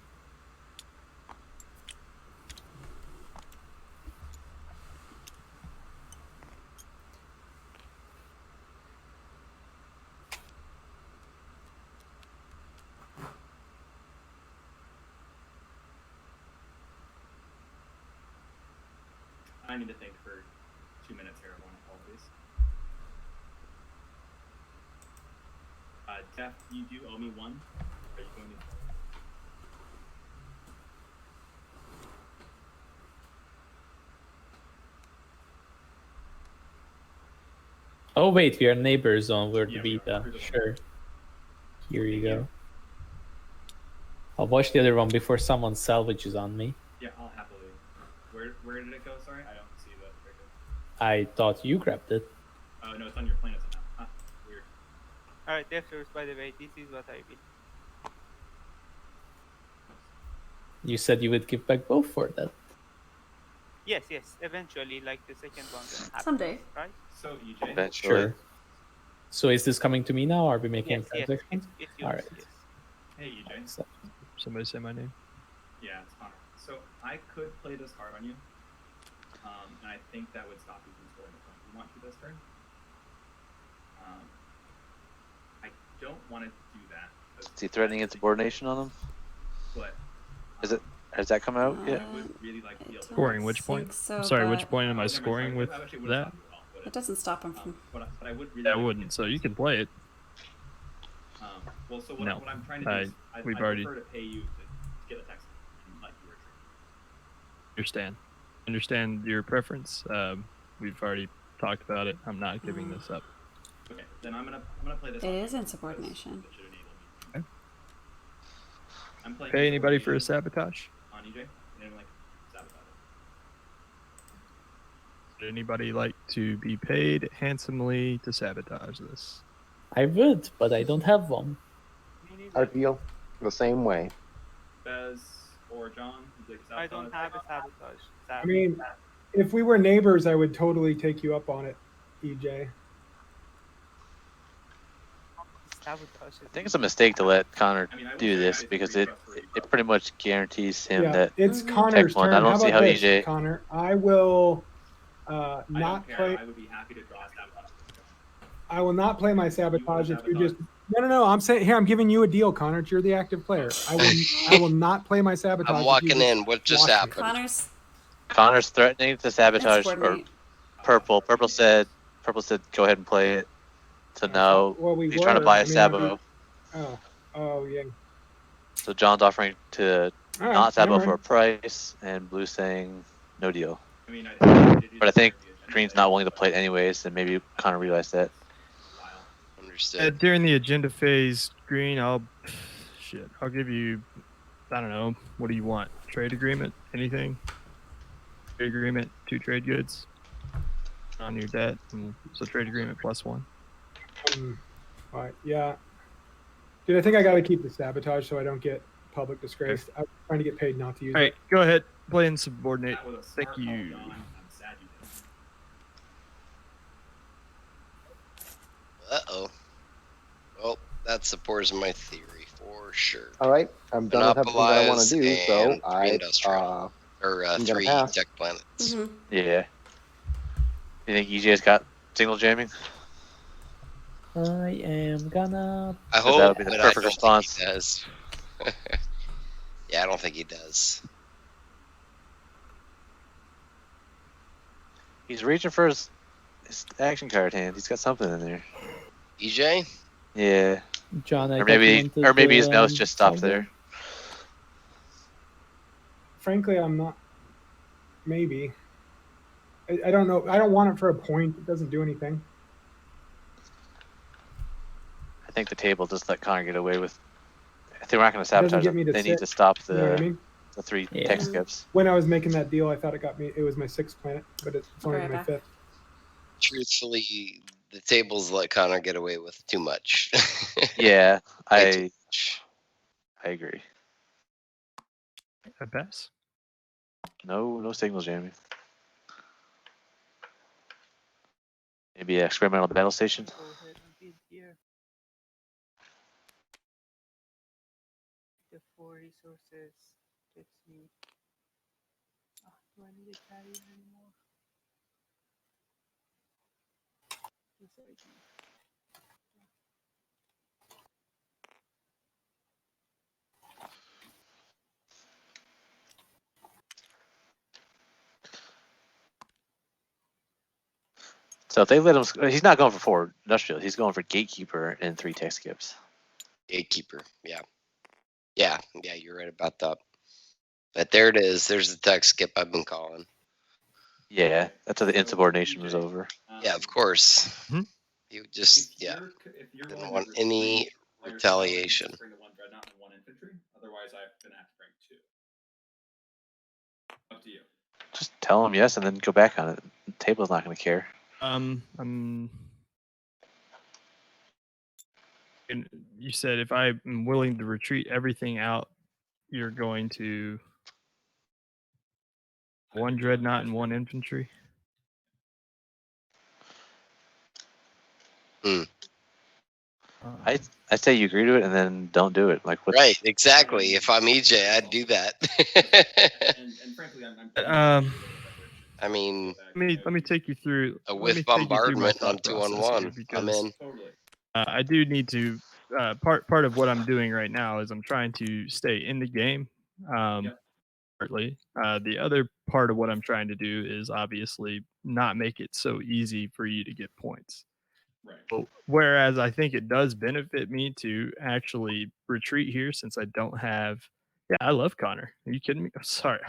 Speaker 10: I need to think for 2 minutes here. I want all of these. Def, you do owe me one. Are you going to?
Speaker 1: Oh wait, we are neighbors on where the
Speaker 10: Yeah, we are.
Speaker 1: beta.
Speaker 10: Through the
Speaker 1: Sure. Here you
Speaker 10: Thank
Speaker 1: go.
Speaker 10: you.
Speaker 1: I'll watch the other one before someone salvages on me.
Speaker 10: Yeah, I'll happily. Where did it go? Sorry, I don't see the trigger.
Speaker 1: I thought you grabbed it.
Speaker 10: Oh no, it's on your planet now. Huh, weird.
Speaker 3: Alright, TheDefterus, by the way, this is what I will.
Speaker 1: You said you would give back both for that.
Speaker 3: Yes, eventually, like the second one will happen.
Speaker 9: Someday.
Speaker 3: Right?
Speaker 10: So EJ,
Speaker 7: Eventually.
Speaker 1: Sure. So is this coming to me now? Are we making
Speaker 3: Yes,
Speaker 1: transactions?
Speaker 3: it's yours,
Speaker 1: Alright.
Speaker 3: yes.
Speaker 10: hey EJ.
Speaker 1: So-
Speaker 8: Somebody say my name.
Speaker 10: Yeah, it's Conor. So I could play this card on you, and I think that would stop you from scoring the point you want to this turn. I don't want to do that.
Speaker 7: Is he threatening insubordination on him?
Speaker 10: But
Speaker 7: Is it? Has that come out yet?
Speaker 10: I would really like to be able to.
Speaker 8: Scoring which point?
Speaker 9: Think so,
Speaker 8: I'm sorry, which
Speaker 9: but
Speaker 8: point am I
Speaker 10: Never mind,
Speaker 8: scoring
Speaker 10: sorry,
Speaker 8: with
Speaker 10: I actually wouldn't
Speaker 8: that?
Speaker 10: stop you at all, would
Speaker 9: it
Speaker 10: it?
Speaker 9: doesn't stop him from.
Speaker 10: But I would really.
Speaker 8: That
Speaker 10: like
Speaker 8: wouldn't, so you can play it.
Speaker 10: Well, so what,
Speaker 8: No.
Speaker 10: what I'm trying to do is
Speaker 8: we've
Speaker 10: I
Speaker 8: already-
Speaker 10: prefer to pay you to get a text and let you retreat.
Speaker 8: Understand your preference. We've already talked about it. I'm not giving this up.
Speaker 10: Okay, then I'm gonna play this.
Speaker 9: It
Speaker 10: on
Speaker 9: is
Speaker 10: you,
Speaker 9: insubordination.
Speaker 10: because it should enable me.
Speaker 8: Okay.
Speaker 10: I'm playing.
Speaker 8: Pay anybody for a
Speaker 10: insubordination
Speaker 8: sabotage?
Speaker 10: on EJ. And like sabotage.
Speaker 8: Would anybody like to be paid handsomely to sabotage this?
Speaker 1: I would, but I don't have one.
Speaker 6: I feel the same way.
Speaker 10: Bez or John, would you like to
Speaker 3: I
Speaker 10: sabotage?
Speaker 3: don't have a sabotage.
Speaker 5: I mean, if we were neighbors, I would totally take you up on it, EJ.
Speaker 3: Sabotage.
Speaker 7: I think it's a mistake to let Connor
Speaker 10: I mean, I will
Speaker 7: do
Speaker 10: say
Speaker 7: this
Speaker 10: I
Speaker 7: because
Speaker 10: agree
Speaker 7: it
Speaker 10: with Russ
Speaker 7: it pretty much guarantees him
Speaker 5: Yeah,
Speaker 7: that
Speaker 5: it's
Speaker 9: Mhm.
Speaker 5: Connor's
Speaker 7: one.
Speaker 5: turn.
Speaker 7: I don't
Speaker 5: how
Speaker 7: see
Speaker 5: about
Speaker 7: how
Speaker 5: this,
Speaker 7: EJ
Speaker 5: Connor? I will
Speaker 10: I
Speaker 5: not
Speaker 10: don't care.
Speaker 5: play.
Speaker 10: I would be happy to draw a sabotage.
Speaker 5: I will not play my sabotage if you
Speaker 10: sabotage?
Speaker 5: just. No. I'm saying here. I'm giving you a deal, Connor. You're the active player. I will not play my sabotage.
Speaker 4: I'm
Speaker 5: if you
Speaker 4: walking
Speaker 5: just
Speaker 4: in. What just
Speaker 5: watch me.
Speaker 4: happened?
Speaker 9: Connor's
Speaker 7: threatening to sabotage or
Speaker 9: insubordinate.
Speaker 7: Purple. Purple said go ahead and play it. So now
Speaker 5: Well, we
Speaker 7: he's trying to
Speaker 5: were.
Speaker 7: buy
Speaker 5: I
Speaker 7: a
Speaker 5: mean,
Speaker 7: sabo.
Speaker 5: Oh yeah.
Speaker 7: So John's offering to
Speaker 5: All right,
Speaker 7: not sabo
Speaker 5: never
Speaker 7: for a
Speaker 5: mind.
Speaker 7: price, and Blue's saying no deal.
Speaker 10: I mean,
Speaker 7: But I think Green's not willing to play it anyways, and maybe Connor realized that.
Speaker 4: Understood.
Speaker 8: During the agenda phase, Green, I'll give you, I don't know, what do you want? Trade agreement? Anything? Trade agreement, 2 trade goods on your debt. So trade agreement +1.
Speaker 5: All right. Yeah. Dude, I think I got to keep the sabotage so I don't get public disgrace. I'm trying to get paid not to use
Speaker 8: All right,
Speaker 5: it.
Speaker 8: go ahead. Play insubordinate.
Speaker 10: That was a
Speaker 8: Thank
Speaker 10: smart call,
Speaker 8: you.
Speaker 10: John. I'm sad you did.
Speaker 4: Uh-oh. Well, that supports my theory for sure.
Speaker 6: All right, I'm done with everything that I want to do,
Speaker 4: Monopolize
Speaker 6: so
Speaker 4: and three industrial. Or
Speaker 6: I'm gonna
Speaker 4: 3
Speaker 6: pass.
Speaker 4: tech planets.
Speaker 9: Mm-hmm.
Speaker 7: Yeah. You think EJ's got signal jamming?
Speaker 1: I am gonna.
Speaker 4: I
Speaker 7: So
Speaker 4: hope,
Speaker 7: that would be the
Speaker 4: but
Speaker 7: perfect
Speaker 4: I don't
Speaker 7: response.
Speaker 4: think he does. Yeah, I don't think he does.
Speaker 7: He's reaching for his action card hand. He's got something in there.
Speaker 4: EJ?
Speaker 7: Yeah.
Speaker 1: John, I
Speaker 7: Or maybe his
Speaker 1: documented,
Speaker 7: mouse just stopped
Speaker 1: something.
Speaker 7: there.
Speaker 5: Frankly, I'm not. Maybe. I don't know. I don't want it for a point. It doesn't do anything.
Speaker 7: I think the table just let Connor get away with. If they weren't going to
Speaker 5: doesn't
Speaker 7: sabotage
Speaker 5: get
Speaker 7: him,
Speaker 5: me to
Speaker 7: they need
Speaker 5: sit.
Speaker 7: to stop
Speaker 5: You know what I
Speaker 7: the
Speaker 5: mean?
Speaker 7: 3
Speaker 1: Yeah.
Speaker 7: tech skips.
Speaker 5: When I was making that deal, I thought it got me. It was my 6th planet, but it's only
Speaker 9: Right
Speaker 5: my
Speaker 9: back.
Speaker 5: 5th.
Speaker 4: Truthfully, the tables let Connor get away with too much.
Speaker 7: Yeah,
Speaker 4: Way too
Speaker 7: I
Speaker 4: much.
Speaker 7: agree.
Speaker 8: I pass.
Speaker 7: No signal jamming. Maybe an experimental battle station.
Speaker 3: Go ahead and build here. The 4 resources. Let's see. Do I need a carrier anymore? Yes, I do.
Speaker 7: So if they let him, he's not going for 4 industrial. He's going for gatekeeper and 3 tech skips.
Speaker 4: Gatekeeper. Yeah. Yeah. You're right about that. But there it is. There's the tech skip I've been calling.
Speaker 7: Yeah, that's how the insubordination was over.
Speaker 4: Yeah, of course.
Speaker 8: Hmm?
Speaker 4: You just
Speaker 10: If you're
Speaker 4: didn't
Speaker 10: willing
Speaker 4: want
Speaker 10: to
Speaker 4: any
Speaker 10: retreat all your
Speaker 4: retaliation.
Speaker 10: stuff, bring the 1 dreadnought and 1 infantry. Otherwise, I'm gonna have to bring 2. Up to you.
Speaker 7: Just tell him yes and then go back on it. The table's not going to care.
Speaker 8: And you said if I'm willing to retreat everything out, you're going to 1 dreadnought and 1 infantry.
Speaker 7: I say you agree to it and then don't do it. Like what?
Speaker 4: Right, exactly. If I'm EJ, I'd do that.
Speaker 10: And frankly, I'm
Speaker 4: I mean,
Speaker 8: let me take you through
Speaker 4: with bombardment on 2-on-1, I'm in.
Speaker 10: Totally.
Speaker 8: I do need to. Part of what I'm doing right now is I'm trying to stay in the game. Partly. The other part of what I'm trying to do is obviously not make it so easy for you to get points.
Speaker 10: Right.
Speaker 8: Whereas I think it does benefit me to actually retreat here since I don't have. Yeah, I love Conor. Are you kidding me? I'm sorry.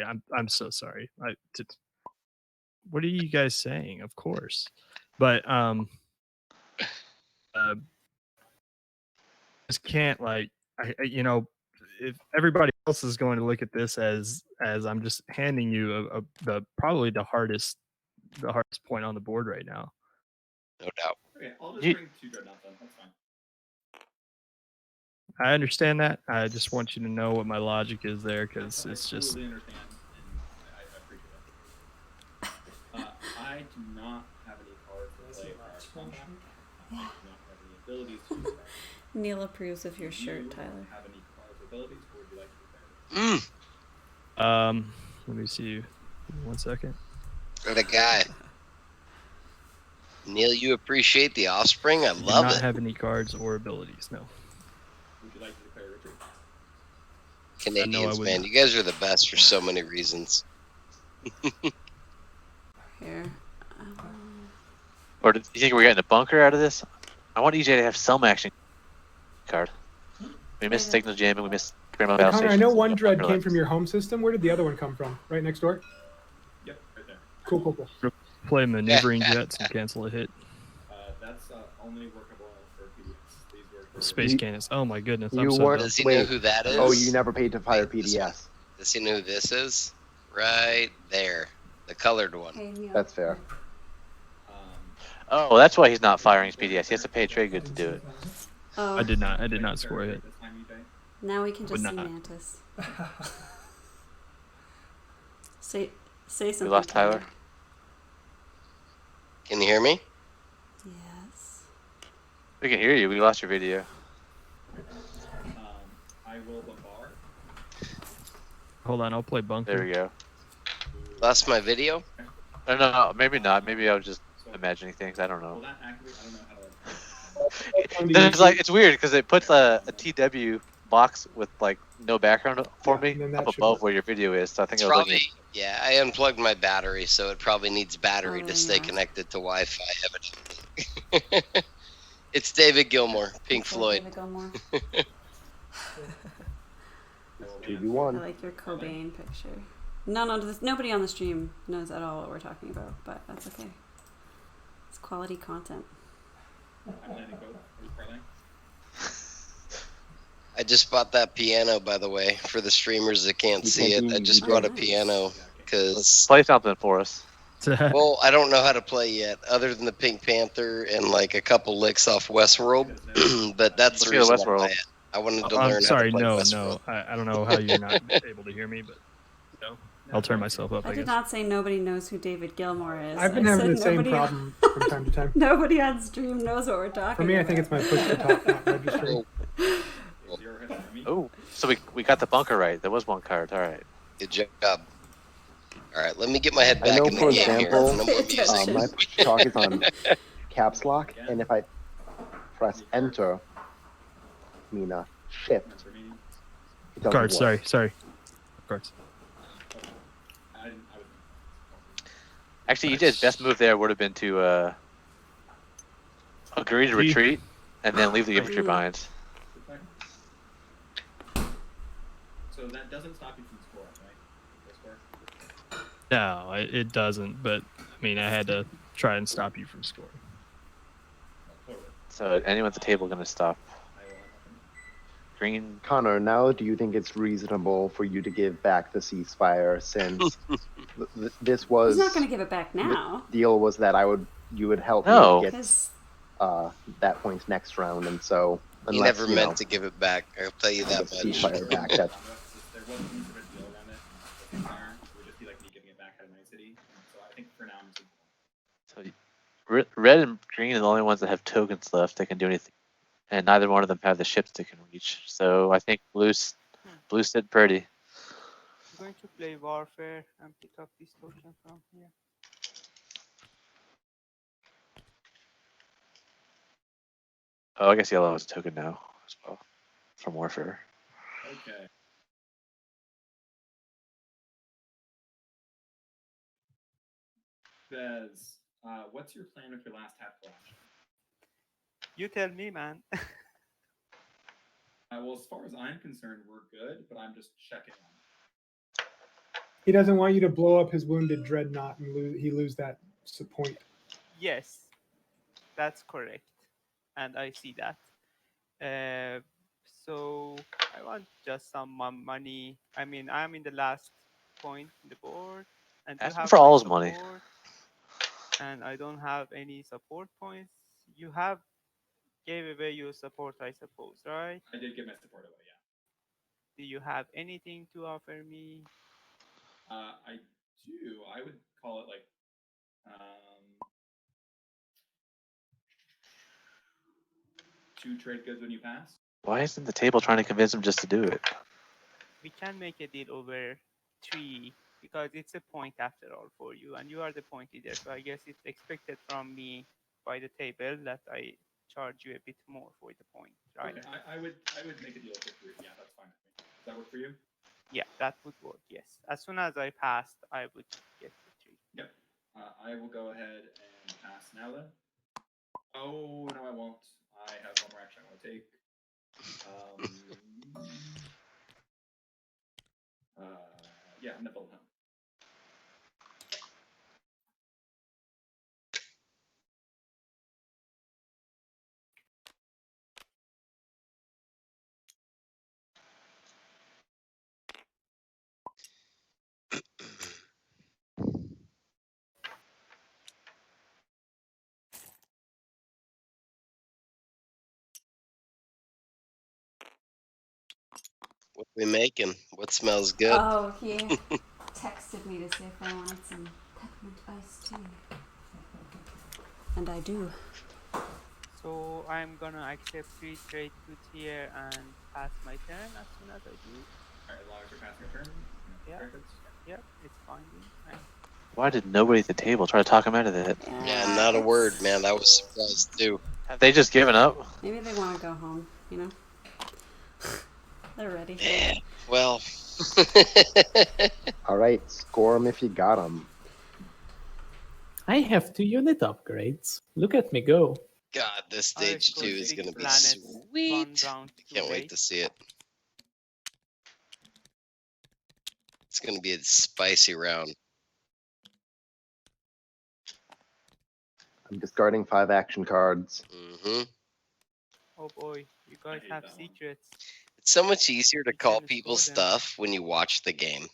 Speaker 8: I'm so sorry. What are you guys saying? Of course, but just can't if everybody else is going to look at this as I'm just handing you the probably the hardest point on the board right now.
Speaker 4: No doubt.
Speaker 10: Okay, I'll just bring 2 dreadnoughts then. That's fine.
Speaker 8: I understand that. I just want you to know what my logic is there because it's just.
Speaker 10: I totally understand, and I appreciate it. I do not have any cards to play Fire Combat. I do not have any abilities to use Fire Combat.
Speaker 9: Neil approves of your shirt, Tyler.
Speaker 10: Have any cards or abilities, or would you like to be better?
Speaker 8: Let me see you. Give me 1 second.
Speaker 4: What a guy. Neil, you appreciate the offspring? I
Speaker 8: Do
Speaker 4: love
Speaker 8: not
Speaker 4: it.
Speaker 8: have any cards or abilities, no.
Speaker 10: Would you like to declare retreat?
Speaker 4: Canadians,
Speaker 8: would
Speaker 4: man,
Speaker 8: not.
Speaker 4: you guys are the best for so many reasons.
Speaker 9: Here.
Speaker 7: Or do you think we're getting a bunker out of this? I want EJ to have some action card. We missed signal jamming. We missed Grandma Battle
Speaker 5: Connor, I
Speaker 7: Station.
Speaker 5: know 1 dread came from your home system. Where did the other one come from? Right next door?
Speaker 10: Yep, right there.
Speaker 5: Cool.
Speaker 8: Play maneuvering jets and cancel a hit.
Speaker 10: That's only workable for PDS. These were for
Speaker 8: Space cannons. Oh my goodness.
Speaker 6: You
Speaker 8: I'm so
Speaker 6: weren't-
Speaker 8: dumb.
Speaker 4: Does he know who that is?
Speaker 6: Oh, you never paid to fire
Speaker 4: Wait, this one.
Speaker 6: PDS.
Speaker 4: Does he know who this is? Right there. The colored one.
Speaker 9: Hey, Neil.
Speaker 6: That's fair.
Speaker 7: Oh, that's why he's not firing his PDS. He has to pay a trade good to do it.
Speaker 9: Oh,
Speaker 8: I did not score a hit.
Speaker 10: this time, EJ.
Speaker 9: now we can just see
Speaker 8: not.
Speaker 9: Mantis. Say something.
Speaker 7: We lost Tyler.
Speaker 4: Can you hear me?
Speaker 9: Yes.
Speaker 7: We can hear you. We lost your video.
Speaker 10: I will bombard.
Speaker 8: Hold on, I'll play bunker.
Speaker 7: There we go.
Speaker 4: Lost my video?
Speaker 7: No, maybe not. Maybe I was just imagining things. I don't
Speaker 10: Will
Speaker 7: know.
Speaker 10: that activate? I don't know how to.
Speaker 7: It's like it's weird because it puts a TW box with like no background for me
Speaker 5: and then that
Speaker 7: up
Speaker 5: should
Speaker 7: above
Speaker 5: work.
Speaker 7: where your video is. So I think
Speaker 4: It's
Speaker 7: I was looking.
Speaker 4: probably, yeah, I unplugged my battery, so it probably needs battery
Speaker 9: Oh,
Speaker 4: to stay
Speaker 9: yeah.
Speaker 4: connected to Wi-Fi, evidently. It's David Gilmour, Pink
Speaker 9: Okay,
Speaker 4: Floyd.
Speaker 9: David Gilmour.
Speaker 6: 2v1.
Speaker 9: I like your Cobain picture. No, nobody on the stream knows at all what we're talking about, but that's okay. It's quality content.
Speaker 10: I'm letting it go. Are you parlaying?
Speaker 4: I just bought that piano, by the way, for the streamers that can't see it. I just bought a
Speaker 9: nice.
Speaker 4: piano because,
Speaker 7: Play something for us.
Speaker 4: well, I don't know how to play yet, other than the Pink Panther and like a couple licks off Westworld. But that's the
Speaker 7: Let's go
Speaker 4: reason
Speaker 7: to
Speaker 4: I
Speaker 7: Westworld.
Speaker 4: buy it. I wanted to
Speaker 8: I'm
Speaker 4: learn
Speaker 8: sorry,
Speaker 4: how to play
Speaker 8: no.
Speaker 4: Westworld.
Speaker 8: I don't know how you're not able to hear me, but no. I'll turn myself up,
Speaker 9: I
Speaker 8: I
Speaker 9: did
Speaker 8: guess.
Speaker 9: not say nobody knows who David Gilmour is.
Speaker 5: I've been
Speaker 9: I
Speaker 5: having
Speaker 9: said
Speaker 5: the same
Speaker 9: nobody-
Speaker 5: problem from time to time.
Speaker 9: Nobody on stream knows what we're talking
Speaker 5: For me, I
Speaker 9: about.
Speaker 5: think it's my push to talk not registering.
Speaker 4: Oh,
Speaker 10: 0 hits for me.
Speaker 7: Oh, so we got the bunker right. There was one card. All right.
Speaker 4: good job. All right, let me get my head
Speaker 6: I
Speaker 4: back
Speaker 6: know,
Speaker 4: in the
Speaker 6: for
Speaker 4: game
Speaker 6: example,
Speaker 4: here. No more music.
Speaker 6: my push to talk is on caps lock, and if I press enter, I mean shift,
Speaker 10: That's remaining.
Speaker 6: it doesn't
Speaker 8: Cards,
Speaker 6: work.
Speaker 8: sorry. Cards.
Speaker 10: I didn't. I was.
Speaker 7: Actually, EJ's best move there would have been to agree to retreat and then leave the infantry behind.
Speaker 10: So that doesn't stop you from scoring, right? Go score.
Speaker 8: No, it doesn't. But I mean, I had to try and stop you from scoring.
Speaker 10: Oh, totally.
Speaker 7: So anyone at the table going to stop.
Speaker 10: I will have nothing.
Speaker 7: Green.
Speaker 6: Connor, now do you think it's reasonable for you to give back the ceasefire since this was
Speaker 9: He's not going to give it back now.
Speaker 6: the deal was that you would help
Speaker 7: No.
Speaker 6: me get
Speaker 9: Because
Speaker 6: that point next round, and so
Speaker 4: He
Speaker 6: unless
Speaker 4: never
Speaker 6: you
Speaker 4: meant
Speaker 6: know,
Speaker 4: to give it back. I'll tell you that
Speaker 6: the
Speaker 4: much.
Speaker 6: ceasefire back, that's
Speaker 10: There wasn't any sort of deal around it. The ceasefire. It would just be like me giving it back out of my city. So I think for now I'm just.
Speaker 7: So red and green are the only ones that have tokens left that can do anything, and neither one of them have the ships that can reach. So I think blue said pretty.
Speaker 3: I'm going to play warfare and pick up this token from here.
Speaker 7: Oh, I guess yellow has a token now as well from warfare.
Speaker 10: Okay. Bez, what's your plan with your last tactical action?
Speaker 3: You tell me, man.
Speaker 10: Well, as far as I'm concerned, we're good, but I'm just checking on it.
Speaker 5: He doesn't want you to blow up his wounded dreadnought and lose that point.
Speaker 3: Yes, that's correct, and I see that. So I want just some money. I mean, I'm in the last point in the board, and you
Speaker 7: Ask him
Speaker 3: have
Speaker 7: for
Speaker 3: my
Speaker 7: all his money.
Speaker 3: support, and I don't have any support points. You have gave away your support, I suppose, right?
Speaker 10: I did give my support away, yeah.
Speaker 3: Do you have anything to offer me?
Speaker 10: I do. I would call it like 2 trade goods when you pass.
Speaker 7: Why isn't the table trying to convince him just to do it?
Speaker 3: We can make a deal over 3 because it's a point after all for you, and you are the point leader. So I guess it's expected from me by the table that I charge you a bit more for the point, right?
Speaker 10: Okay, I would make a deal for 3. Yeah, that's fine. Does that work for you?
Speaker 3: Yeah, that would work. Yes. As soon as I passed, I would get the 3.
Speaker 10: Yep. I will go ahead and pass now then. Oh no, I won't. I have one more action I want to take. Yeah, I'm gonna build him.
Speaker 4: What we making? What smells good?
Speaker 9: Oh, he texted me to see if I wanted some peppermint iced tea. And I do.
Speaker 3: So I'm gonna accept 3 trade goods here and pass my turn as soon as I do.
Speaker 10: Alright, as long as you're passing your turn.
Speaker 3: Yeah.
Speaker 10: Trade goods.
Speaker 3: Yep, it's fine.
Speaker 7: Why did nobody at the table try to talk him out of that?
Speaker 4: Yeah, not a word, man. I was surprised too.
Speaker 7: Have they just given up?
Speaker 9: Maybe they want to go home, you know? They're ready.
Speaker 4: Yeah, well.
Speaker 6: all right. Score them if you got them.
Speaker 1: I have 2 unit upgrades. Look at me go.
Speaker 4: God, this
Speaker 3: I
Speaker 4: stage
Speaker 3: scored
Speaker 4: 2 is
Speaker 3: 6
Speaker 4: going to be
Speaker 3: planets,
Speaker 4: sweet.
Speaker 3: 1 round
Speaker 4: I can't
Speaker 3: too
Speaker 4: wait
Speaker 3: late.
Speaker 4: to see it. It's going to be a spicy round.
Speaker 6: I'm discarding 5 action cards.
Speaker 4: Mm-hmm.
Speaker 3: Oh boy, you guys
Speaker 10: hate
Speaker 3: have
Speaker 10: that one.
Speaker 3: secrets.
Speaker 4: It's so much easier to
Speaker 3: You
Speaker 4: call
Speaker 3: can
Speaker 4: people
Speaker 3: score them.
Speaker 4: stuff when you watch the game.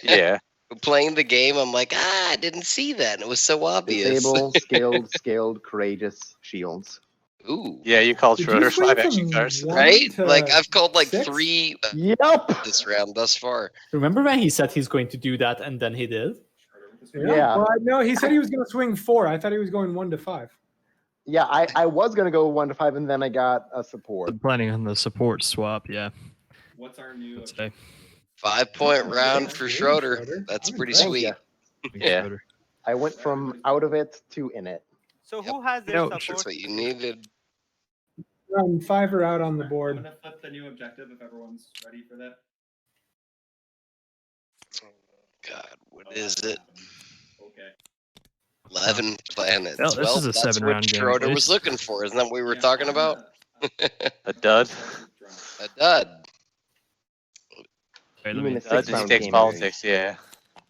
Speaker 7: Yeah.
Speaker 4: Playing the game, I'm like, I didn't see that. And it was so obvious.
Speaker 6: Disable, scaled, courageous, shields.
Speaker 4: Ooh.
Speaker 7: Yeah, you called
Speaker 5: Did you
Speaker 7: Schroeder
Speaker 5: swing
Speaker 7: 5
Speaker 5: from
Speaker 7: action cards.
Speaker 5: one
Speaker 4: Right?
Speaker 5: to
Speaker 4: Like, I've called like
Speaker 5: 6?
Speaker 4: 3
Speaker 6: Yep.
Speaker 4: this round thus far.
Speaker 1: Remember when he said he's going to do that and then he did?
Speaker 10: Schroeder with this
Speaker 5: Yeah.
Speaker 10: one.
Speaker 6: Yeah.
Speaker 5: Well, no, he said he was going to swing 4. I thought he was going 1 to 5.
Speaker 6: Yeah, I was gonna go 1 to 5, and then I got a support.
Speaker 8: I'm planning on the support swap. Yeah.
Speaker 10: What's our new
Speaker 8: Let's say.
Speaker 4: 5-point
Speaker 5: Oh,
Speaker 4: round
Speaker 5: thanks,
Speaker 4: for
Speaker 5: dude,
Speaker 4: Schroeder.
Speaker 5: Schroeder.
Speaker 4: That's
Speaker 5: I'm
Speaker 4: pretty
Speaker 5: impressed.
Speaker 6: Thank
Speaker 4: sweet.
Speaker 6: ya.
Speaker 7: Yeah.
Speaker 8: Schroeder.
Speaker 6: I went from out of it to in it.
Speaker 3: So
Speaker 4: Yep.
Speaker 3: who has their
Speaker 8: No,
Speaker 4: That's
Speaker 3: support?
Speaker 4: what you needed.
Speaker 5: 5 are out on the
Speaker 10: I'm
Speaker 5: board.
Speaker 10: gonna flip the new objective if everyone's ready for that.
Speaker 4: God, what
Speaker 10: Oh,
Speaker 4: is
Speaker 10: that's what
Speaker 4: it?
Speaker 10: happened. Okay.
Speaker 4: 11 planets.
Speaker 8: Well, this is a
Speaker 4: that's
Speaker 8: 7-round
Speaker 4: what
Speaker 8: game, at
Speaker 4: Schroeder was
Speaker 8: least.
Speaker 4: looking for. Isn't that what we were
Speaker 10: Yeah,
Speaker 4: talking
Speaker 10: I'm
Speaker 4: about?
Speaker 7: A dud.
Speaker 4: A dud.
Speaker 8: Alright,
Speaker 6: You
Speaker 8: let
Speaker 6: mean
Speaker 8: me-
Speaker 6: the
Speaker 7: Dud just
Speaker 6: 6-round
Speaker 7: takes
Speaker 6: game
Speaker 7: politics, yeah.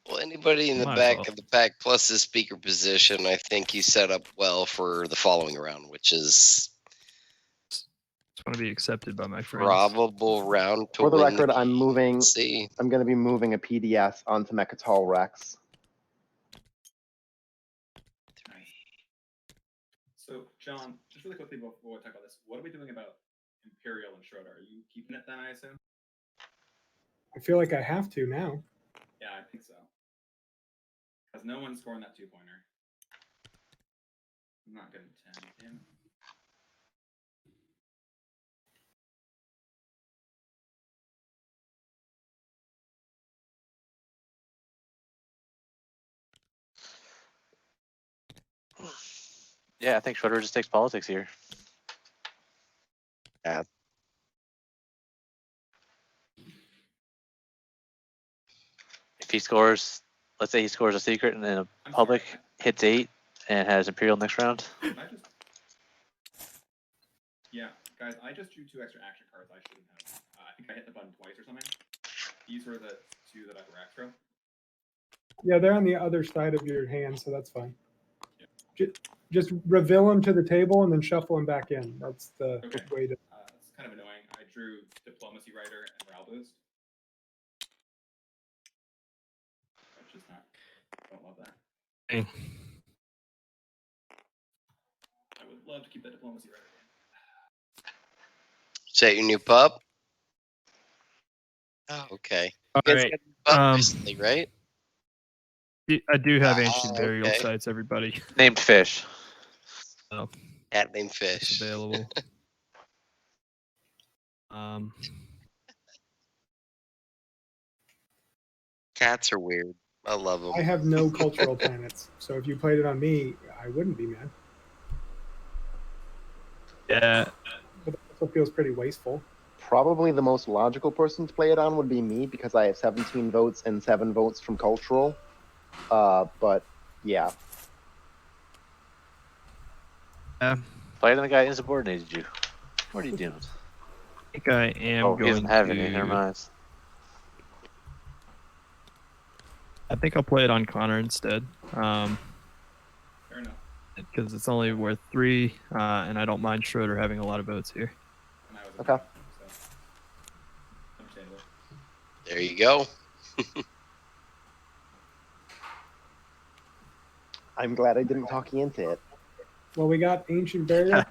Speaker 4: Well, anybody in the
Speaker 8: Might as
Speaker 4: back
Speaker 8: well.
Speaker 4: of the pack plus the speaker position, I think you set up well for the following round, which is
Speaker 8: Just want to be accepted by my friends.
Speaker 4: probable round to
Speaker 6: For the
Speaker 4: win
Speaker 6: record, I'm moving.
Speaker 4: See,
Speaker 6: I'm going to be moving a PDS onto Mechatol Rex.
Speaker 10: So, John, just really quickly before we talk about this, what are we doing about Imperial and Schroeder? Are you keeping it then, I assume?
Speaker 5: I feel like I have to now.
Speaker 10: Yeah, I think so. Because no one's scoring that 2-pointer. I'm not getting 10. Damn it.
Speaker 7: Yeah, I think Schroeder just takes politics here.
Speaker 4: Yeah.
Speaker 7: If he scores, let's say he scores a secret and then a
Speaker 10: I'm
Speaker 7: public
Speaker 10: sorry.
Speaker 7: hits 8 and has Imperial next round.
Speaker 10: Can I just... Yeah, guys, I just drew 2 extra action cards I shouldn't have. I think I hit the button twice or something. These were the 2 that I were extra.
Speaker 5: Yeah, they're on the other side of your hand, so that's fine. Just reveal them to the table and then shuffle them back in. That's the
Speaker 10: Okay.
Speaker 5: way to.
Speaker 10: It's kind of annoying. I drew Diplomacy Writer and Morale Boost. That's just not... Don't love that.
Speaker 8: Dang.
Speaker 10: I would love to keep that Diplomacy Writer in.
Speaker 4: is that your new pup? Oh, okay.
Speaker 8: All
Speaker 4: You guys
Speaker 8: right.
Speaker 4: got a new pup recently, right?
Speaker 8: I do have
Speaker 4: Ah,
Speaker 8: ancient burial
Speaker 4: okay.
Speaker 8: sites, everybody.
Speaker 7: Named Fish.
Speaker 8: So
Speaker 4: Cat named
Speaker 8: it's
Speaker 4: Fish.
Speaker 8: available.
Speaker 4: Cats are weird. I love them.
Speaker 5: I have no cultural planets, so if you played it on me, I wouldn't be mad.
Speaker 8: Yeah.
Speaker 5: But it also feels pretty wasteful.
Speaker 6: Probably the most logical person to play it on would be me because I have 17 votes and 7 votes from cultural. But yeah,
Speaker 7: Play on the guy insubordinated you. What are you doing?
Speaker 8: I think I am
Speaker 7: Oh, he
Speaker 8: going
Speaker 7: doesn't have
Speaker 8: to.
Speaker 7: any. Never mind.
Speaker 8: I think I'll play it on Conor instead.
Speaker 10: Fair enough.
Speaker 8: Because it's only worth 3, and I don't mind Schroeder having a lot of votes here.
Speaker 10: And I was
Speaker 6: Okay.
Speaker 10: around, so... Understandable.
Speaker 4: There you go.
Speaker 6: I'm glad I didn't talk you into it.
Speaker 5: Well, we got Ancient Burial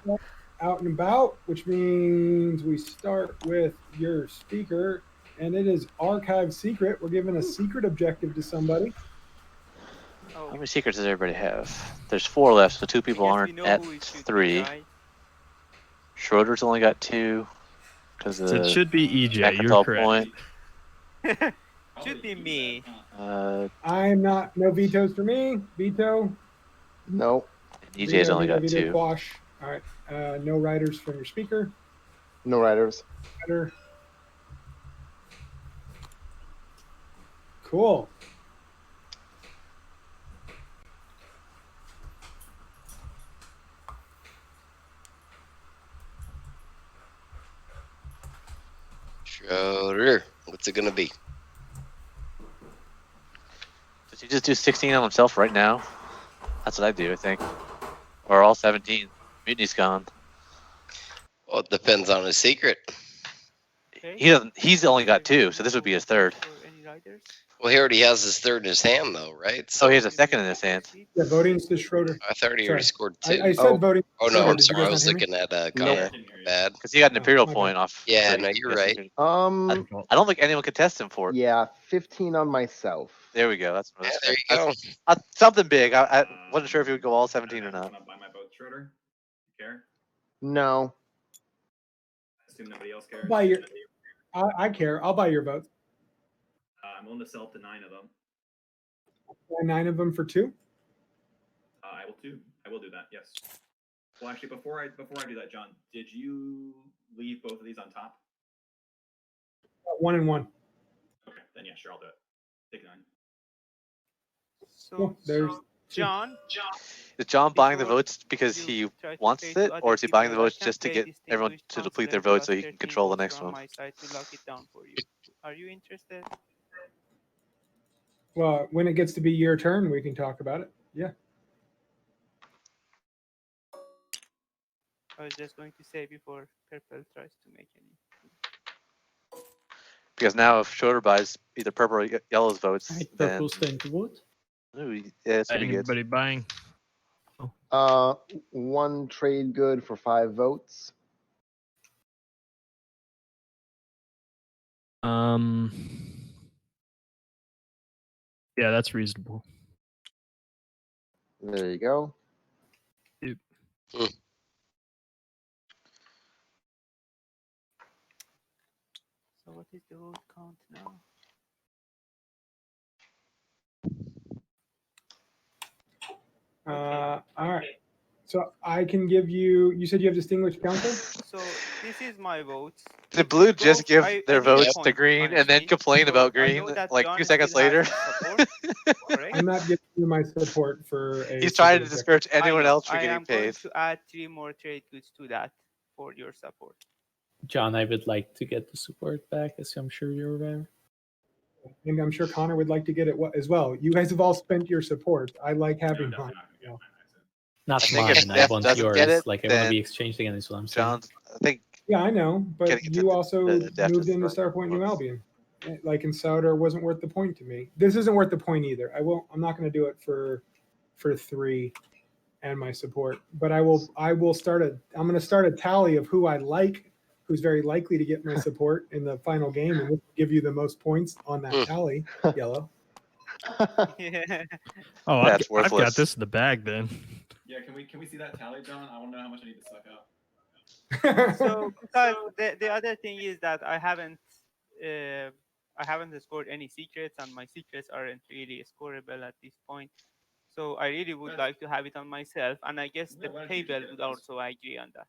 Speaker 5: out and about, which means we start with your speaker, and it is Archive Secret. We're giving a secret objective to somebody.
Speaker 7: How many secrets does everybody have? There's 4 left, so 2 people aren't at 3. Schroeder's only got 2 because
Speaker 8: So it should be EJ. You're
Speaker 7: Mechatol
Speaker 8: correct.
Speaker 7: point.
Speaker 3: Should be me.
Speaker 5: I'm not, no vetoes for me. Veto.
Speaker 6: No,
Speaker 7: EJ's only got
Speaker 5: veto,
Speaker 7: 2.
Speaker 5: Quash. All right. No writers from your speaker.
Speaker 6: no writers.
Speaker 5: Better. Cool.
Speaker 4: Schroeder. What's it gonna be?
Speaker 7: Does he just do 16 on himself right now? That's what I do, I think. Or all 17. Mutiny's gone.
Speaker 4: Well, it depends on his secret.
Speaker 7: He doesn't. He's only got 2, so this would be his 3rd.
Speaker 4: Well, he already has his 3rd in his hand, though, right?
Speaker 7: Oh, he has a 2nd in his hand.
Speaker 5: Yeah, voting's to Schroeder.
Speaker 4: I thought he
Speaker 5: Sorry.
Speaker 4: already scored 2.
Speaker 5: I said voting.
Speaker 4: Oh no,
Speaker 5: Schroeder.
Speaker 4: I'm
Speaker 5: Did you
Speaker 4: sorry. I
Speaker 5: guys
Speaker 4: was
Speaker 5: not hear me?
Speaker 4: looking at Conor. Bad.
Speaker 7: Because he got an
Speaker 5: Oh,
Speaker 7: Imperial
Speaker 5: my
Speaker 7: point
Speaker 5: bad.
Speaker 7: off.
Speaker 4: Yeah,
Speaker 7: so
Speaker 4: no,
Speaker 7: he
Speaker 4: you're
Speaker 7: gets
Speaker 4: right.
Speaker 7: secret.
Speaker 6: I
Speaker 7: I don't think anyone could test him for it.
Speaker 6: Yeah, 15 on myself.
Speaker 7: There we go. That's,
Speaker 4: Yeah, there you go.
Speaker 7: that's something big. I wasn't sure if he would go all 17 or
Speaker 10: I
Speaker 7: not.
Speaker 10: want to buy my vote, Schroeder. You care?
Speaker 6: No,
Speaker 10: I assume nobody else cares.
Speaker 5: Buy your. I care. I'll buy your vote.
Speaker 10: I'm willing to sell up to 9 of them.
Speaker 5: Buy 9 of them for 2.
Speaker 10: I will too. I will do that. Yes. Well, actually, before I do that, John, did you leave both of these on top?
Speaker 5: 1 and 1.
Speaker 10: Okay, then yeah, sure, I'll do it. Take 9.
Speaker 3: So,
Speaker 5: Cool. There's
Speaker 3: John,
Speaker 7: Is John buying the
Speaker 3: before
Speaker 7: votes because
Speaker 3: you
Speaker 7: he
Speaker 3: try to
Speaker 7: wants
Speaker 3: play to
Speaker 7: it,
Speaker 3: other
Speaker 7: or is he buying the
Speaker 3: people, I
Speaker 7: votes
Speaker 3: can
Speaker 7: just to
Speaker 3: play
Speaker 7: get everyone
Speaker 3: Distinguished
Speaker 7: to deplete
Speaker 3: Counselor
Speaker 7: their votes
Speaker 3: plus
Speaker 7: so he can
Speaker 3: 13
Speaker 7: control the
Speaker 3: votes
Speaker 7: next
Speaker 3: from
Speaker 7: one?
Speaker 3: my side to lock it down for you. Are you interested?
Speaker 5: Well, when it gets to be your turn, we can talk about it. Yeah.
Speaker 3: I was just going to say before Purple tries to make any.
Speaker 7: Because now if Schroeder buys either purple or yellow's votes,
Speaker 1: Alright,
Speaker 7: then
Speaker 1: purple's turn to vote.
Speaker 7: ooh, yeah, it's gonna be good.
Speaker 8: Anybody buying?
Speaker 6: One trade good for 5 votes.
Speaker 8: Yeah, that's reasonable.
Speaker 6: There you go.
Speaker 3: So what is the vote count now?
Speaker 5: All right. So I can give you. You said you have distinguished counsel.
Speaker 3: So this is my votes.
Speaker 7: Did
Speaker 3: If
Speaker 7: blue
Speaker 3: you
Speaker 7: just
Speaker 3: go-
Speaker 7: give
Speaker 3: I
Speaker 7: their
Speaker 3: need a
Speaker 7: votes to
Speaker 3: point,
Speaker 7: green and then
Speaker 3: honestly.
Speaker 7: complain
Speaker 3: So
Speaker 7: about
Speaker 3: I
Speaker 7: green
Speaker 3: know that
Speaker 7: like
Speaker 3: John
Speaker 7: 2 seconds
Speaker 3: still has
Speaker 7: later?
Speaker 3: his support, correct?
Speaker 5: I'm not giving you my support for a.
Speaker 7: He's trying to
Speaker 5: super
Speaker 7: discourage
Speaker 3: I
Speaker 7: anyone
Speaker 3: know.
Speaker 7: else from
Speaker 3: I
Speaker 7: getting
Speaker 3: am going
Speaker 7: paid.
Speaker 3: to add 3 more trade goods to that for your support.
Speaker 1: John, I would like to get the support back, as I'm sure you're aware.
Speaker 5: And I'm sure Connor would like to get it as well. You guys have all spent your support. I like
Speaker 10: No, I'm
Speaker 5: having
Speaker 10: definitely
Speaker 5: mine.
Speaker 10: not gonna get
Speaker 5: Yeah.
Speaker 10: mine. I said.
Speaker 1: Not
Speaker 7: I think if
Speaker 1: mine. I
Speaker 7: Def
Speaker 1: want
Speaker 7: doesn't
Speaker 1: yours.
Speaker 7: get it,
Speaker 1: Like I want to
Speaker 7: then
Speaker 1: be exchanged again. Is what I'm saying.
Speaker 7: John's, I think,
Speaker 5: Yeah, I know, but
Speaker 7: Getting it to
Speaker 5: you
Speaker 7: the-
Speaker 5: also
Speaker 7: the Defterus
Speaker 5: moved into
Speaker 7: right.
Speaker 5: Starpoint New Albion. Like in Sauder wasn't worth the point to me. This isn't worth the point either. I'm not going to do it for 3 and my support, but I will I'm going to start a tally of who I like, who's very likely to get my support in the final game, and we'll give you the most points on that tally. Yellow.
Speaker 3: Yeah.
Speaker 8: Oh,
Speaker 7: That's
Speaker 8: I've got
Speaker 7: worthless.
Speaker 8: this in the bag then.
Speaker 10: Yeah, can we see that tally, John? I want to know how much I need to suck up.
Speaker 3: So because the other thing is that I haven't scored any secrets, and my secrets aren't really scoreable at this point. So I really would like to have it on myself, and I guess the
Speaker 10: Why don't you just
Speaker 3: table
Speaker 10: get
Speaker 3: would
Speaker 10: this?
Speaker 3: also agree on that.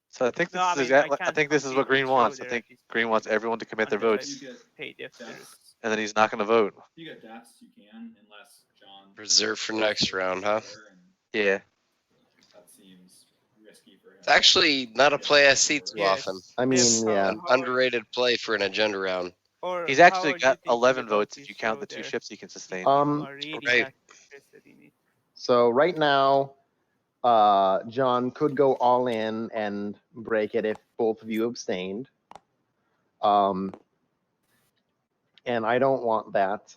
Speaker 7: So I think this
Speaker 3: No, I
Speaker 7: is
Speaker 3: mean,
Speaker 7: exactly, I
Speaker 3: can't
Speaker 7: think this is
Speaker 3: compete
Speaker 7: what Green
Speaker 3: with
Speaker 7: wants. I
Speaker 3: Schroeder
Speaker 7: think
Speaker 3: at this
Speaker 7: Green
Speaker 3: point
Speaker 7: wants everyone to commit their
Speaker 3: unless I
Speaker 7: votes,
Speaker 3: pay Defterus.
Speaker 7: and then he's not going to vote.
Speaker 10: If you get deaths, you can, unless John.
Speaker 4: Reserve for next round, huh?
Speaker 7: Yeah.
Speaker 10: That seems risky for him.
Speaker 4: It's actually not a play I see too
Speaker 3: Yes.
Speaker 4: often.
Speaker 6: I mean,
Speaker 3: Def,
Speaker 6: yeah.
Speaker 4: An underrated play for an agenda round.
Speaker 3: Or
Speaker 7: He's
Speaker 3: how
Speaker 7: actually
Speaker 3: are you
Speaker 7: got
Speaker 3: thinking
Speaker 7: 11
Speaker 3: about
Speaker 7: votes if
Speaker 3: this,
Speaker 7: you count the 2
Speaker 3: Schroeder?
Speaker 7: ships he can sustain.
Speaker 3: You are really
Speaker 4: Right.
Speaker 3: that interested in it.
Speaker 6: So right now, John could go all in and break it if both of you abstained. And I don't want that.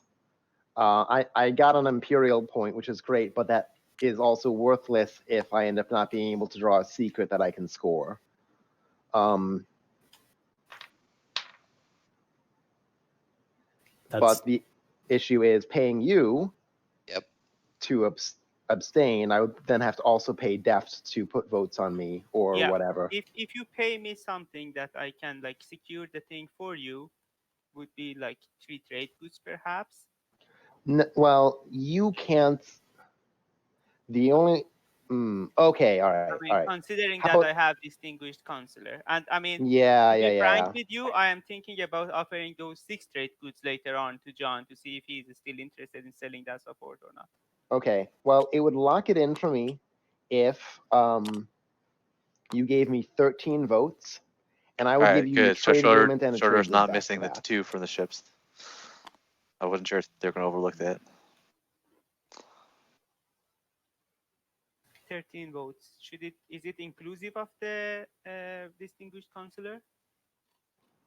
Speaker 6: I got an Imperial point, which is great, but that is also worthless if I end up not being able to draw a secret that I can score. But the issue is paying you to abstain. I would then have to also pay Deft to put votes on me or
Speaker 3: Yeah.
Speaker 6: whatever.
Speaker 3: If you pay me something that I can like secure the thing for you, would be like 3 trade goods perhaps.
Speaker 6: Well, you can't. The only. Okay, all right,
Speaker 3: I mean,
Speaker 6: all right.
Speaker 3: considering
Speaker 6: How
Speaker 3: that
Speaker 6: about-
Speaker 3: I have distinguished counselor, and I mean,
Speaker 6: Yeah,
Speaker 3: to be
Speaker 6: yeah,
Speaker 3: frank
Speaker 6: yeah.
Speaker 3: with you, I am thinking about offering those 6 trade goods later on to John to see if he is still interested in selling that support or not.
Speaker 6: Okay, well, it would lock it in for me if you gave me 13 votes, and I would
Speaker 7: All
Speaker 6: give
Speaker 7: right,
Speaker 6: you a
Speaker 7: good. So
Speaker 6: trade agreement and a
Speaker 7: Schroeder's
Speaker 6: trade
Speaker 7: not
Speaker 6: good back
Speaker 7: missing
Speaker 6: for
Speaker 7: the
Speaker 6: that.
Speaker 7: 2 from the ships. I wasn't sure if they're going to overlook that.
Speaker 3: 13 votes. Is it inclusive of the distinguished counselor?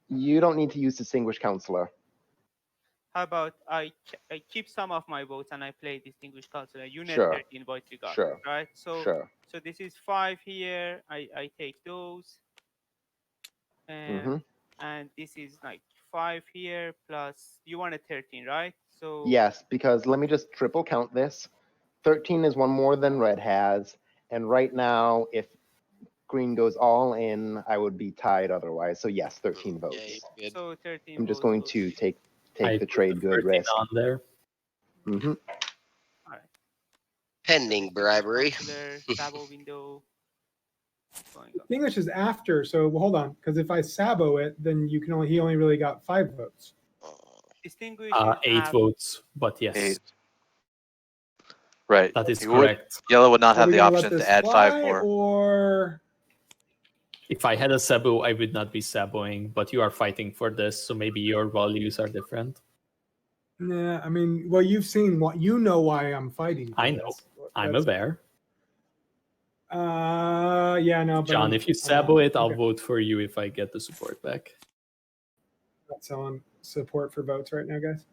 Speaker 6: You don't need to use distinguished counselor.
Speaker 3: How about I keep some of my votes and I play distinguished counselor. You net
Speaker 6: Sure.
Speaker 3: 13 votes regardless,
Speaker 6: Sure.
Speaker 3: right? So
Speaker 6: Sure.
Speaker 3: so this is 5 here. I take those.
Speaker 6: Mm-hmm.
Speaker 3: And this is like 5 here plus you wanted 13, right? So
Speaker 6: Yes, because let me just triple count this. 13 is one more than red has, and right now, if green goes all in, I would be tied otherwise. So yes, 13 votes.
Speaker 4: Yeah, good.
Speaker 3: so 13
Speaker 6: I'm just
Speaker 3: votes
Speaker 6: going
Speaker 3: goes
Speaker 6: to
Speaker 3: to
Speaker 6: take
Speaker 1: I
Speaker 6: the
Speaker 1: put
Speaker 6: trade good
Speaker 1: 13
Speaker 6: risk.
Speaker 1: on there.
Speaker 6: Mm-hmm.
Speaker 3: all right.
Speaker 4: Pending bribery.
Speaker 3: Counselor, Sabo window. Going up.
Speaker 5: English is after, so hold on, because if I Sabo it, then he only really got 5 votes.
Speaker 3: Distinguished is
Speaker 1: 8
Speaker 3: after.
Speaker 1: votes, but yes.
Speaker 7: 8. Right.
Speaker 1: That is
Speaker 7: He would-
Speaker 1: correct.
Speaker 7: Yellow would not
Speaker 5: Are
Speaker 7: have
Speaker 5: we
Speaker 7: the
Speaker 5: gonna let
Speaker 7: option
Speaker 5: this
Speaker 7: to add 5
Speaker 5: fly,
Speaker 7: more.
Speaker 5: Or
Speaker 1: If I had a Sabo, I would not be Saboing, but you are fighting for this, so maybe your values are different.
Speaker 5: nah, I mean, well, you've seen what you know why I'm fighting. For
Speaker 1: I know.
Speaker 5: this.
Speaker 1: I'm
Speaker 5: That's-
Speaker 1: aware.
Speaker 5: Yeah, no, but
Speaker 1: John,
Speaker 5: I'm-
Speaker 1: if you
Speaker 5: I'm
Speaker 1: Sabo
Speaker 5: not.
Speaker 1: it, I'll
Speaker 5: Okay.
Speaker 1: vote for you if I get the support back.
Speaker 5: Not selling support for votes right now, guys.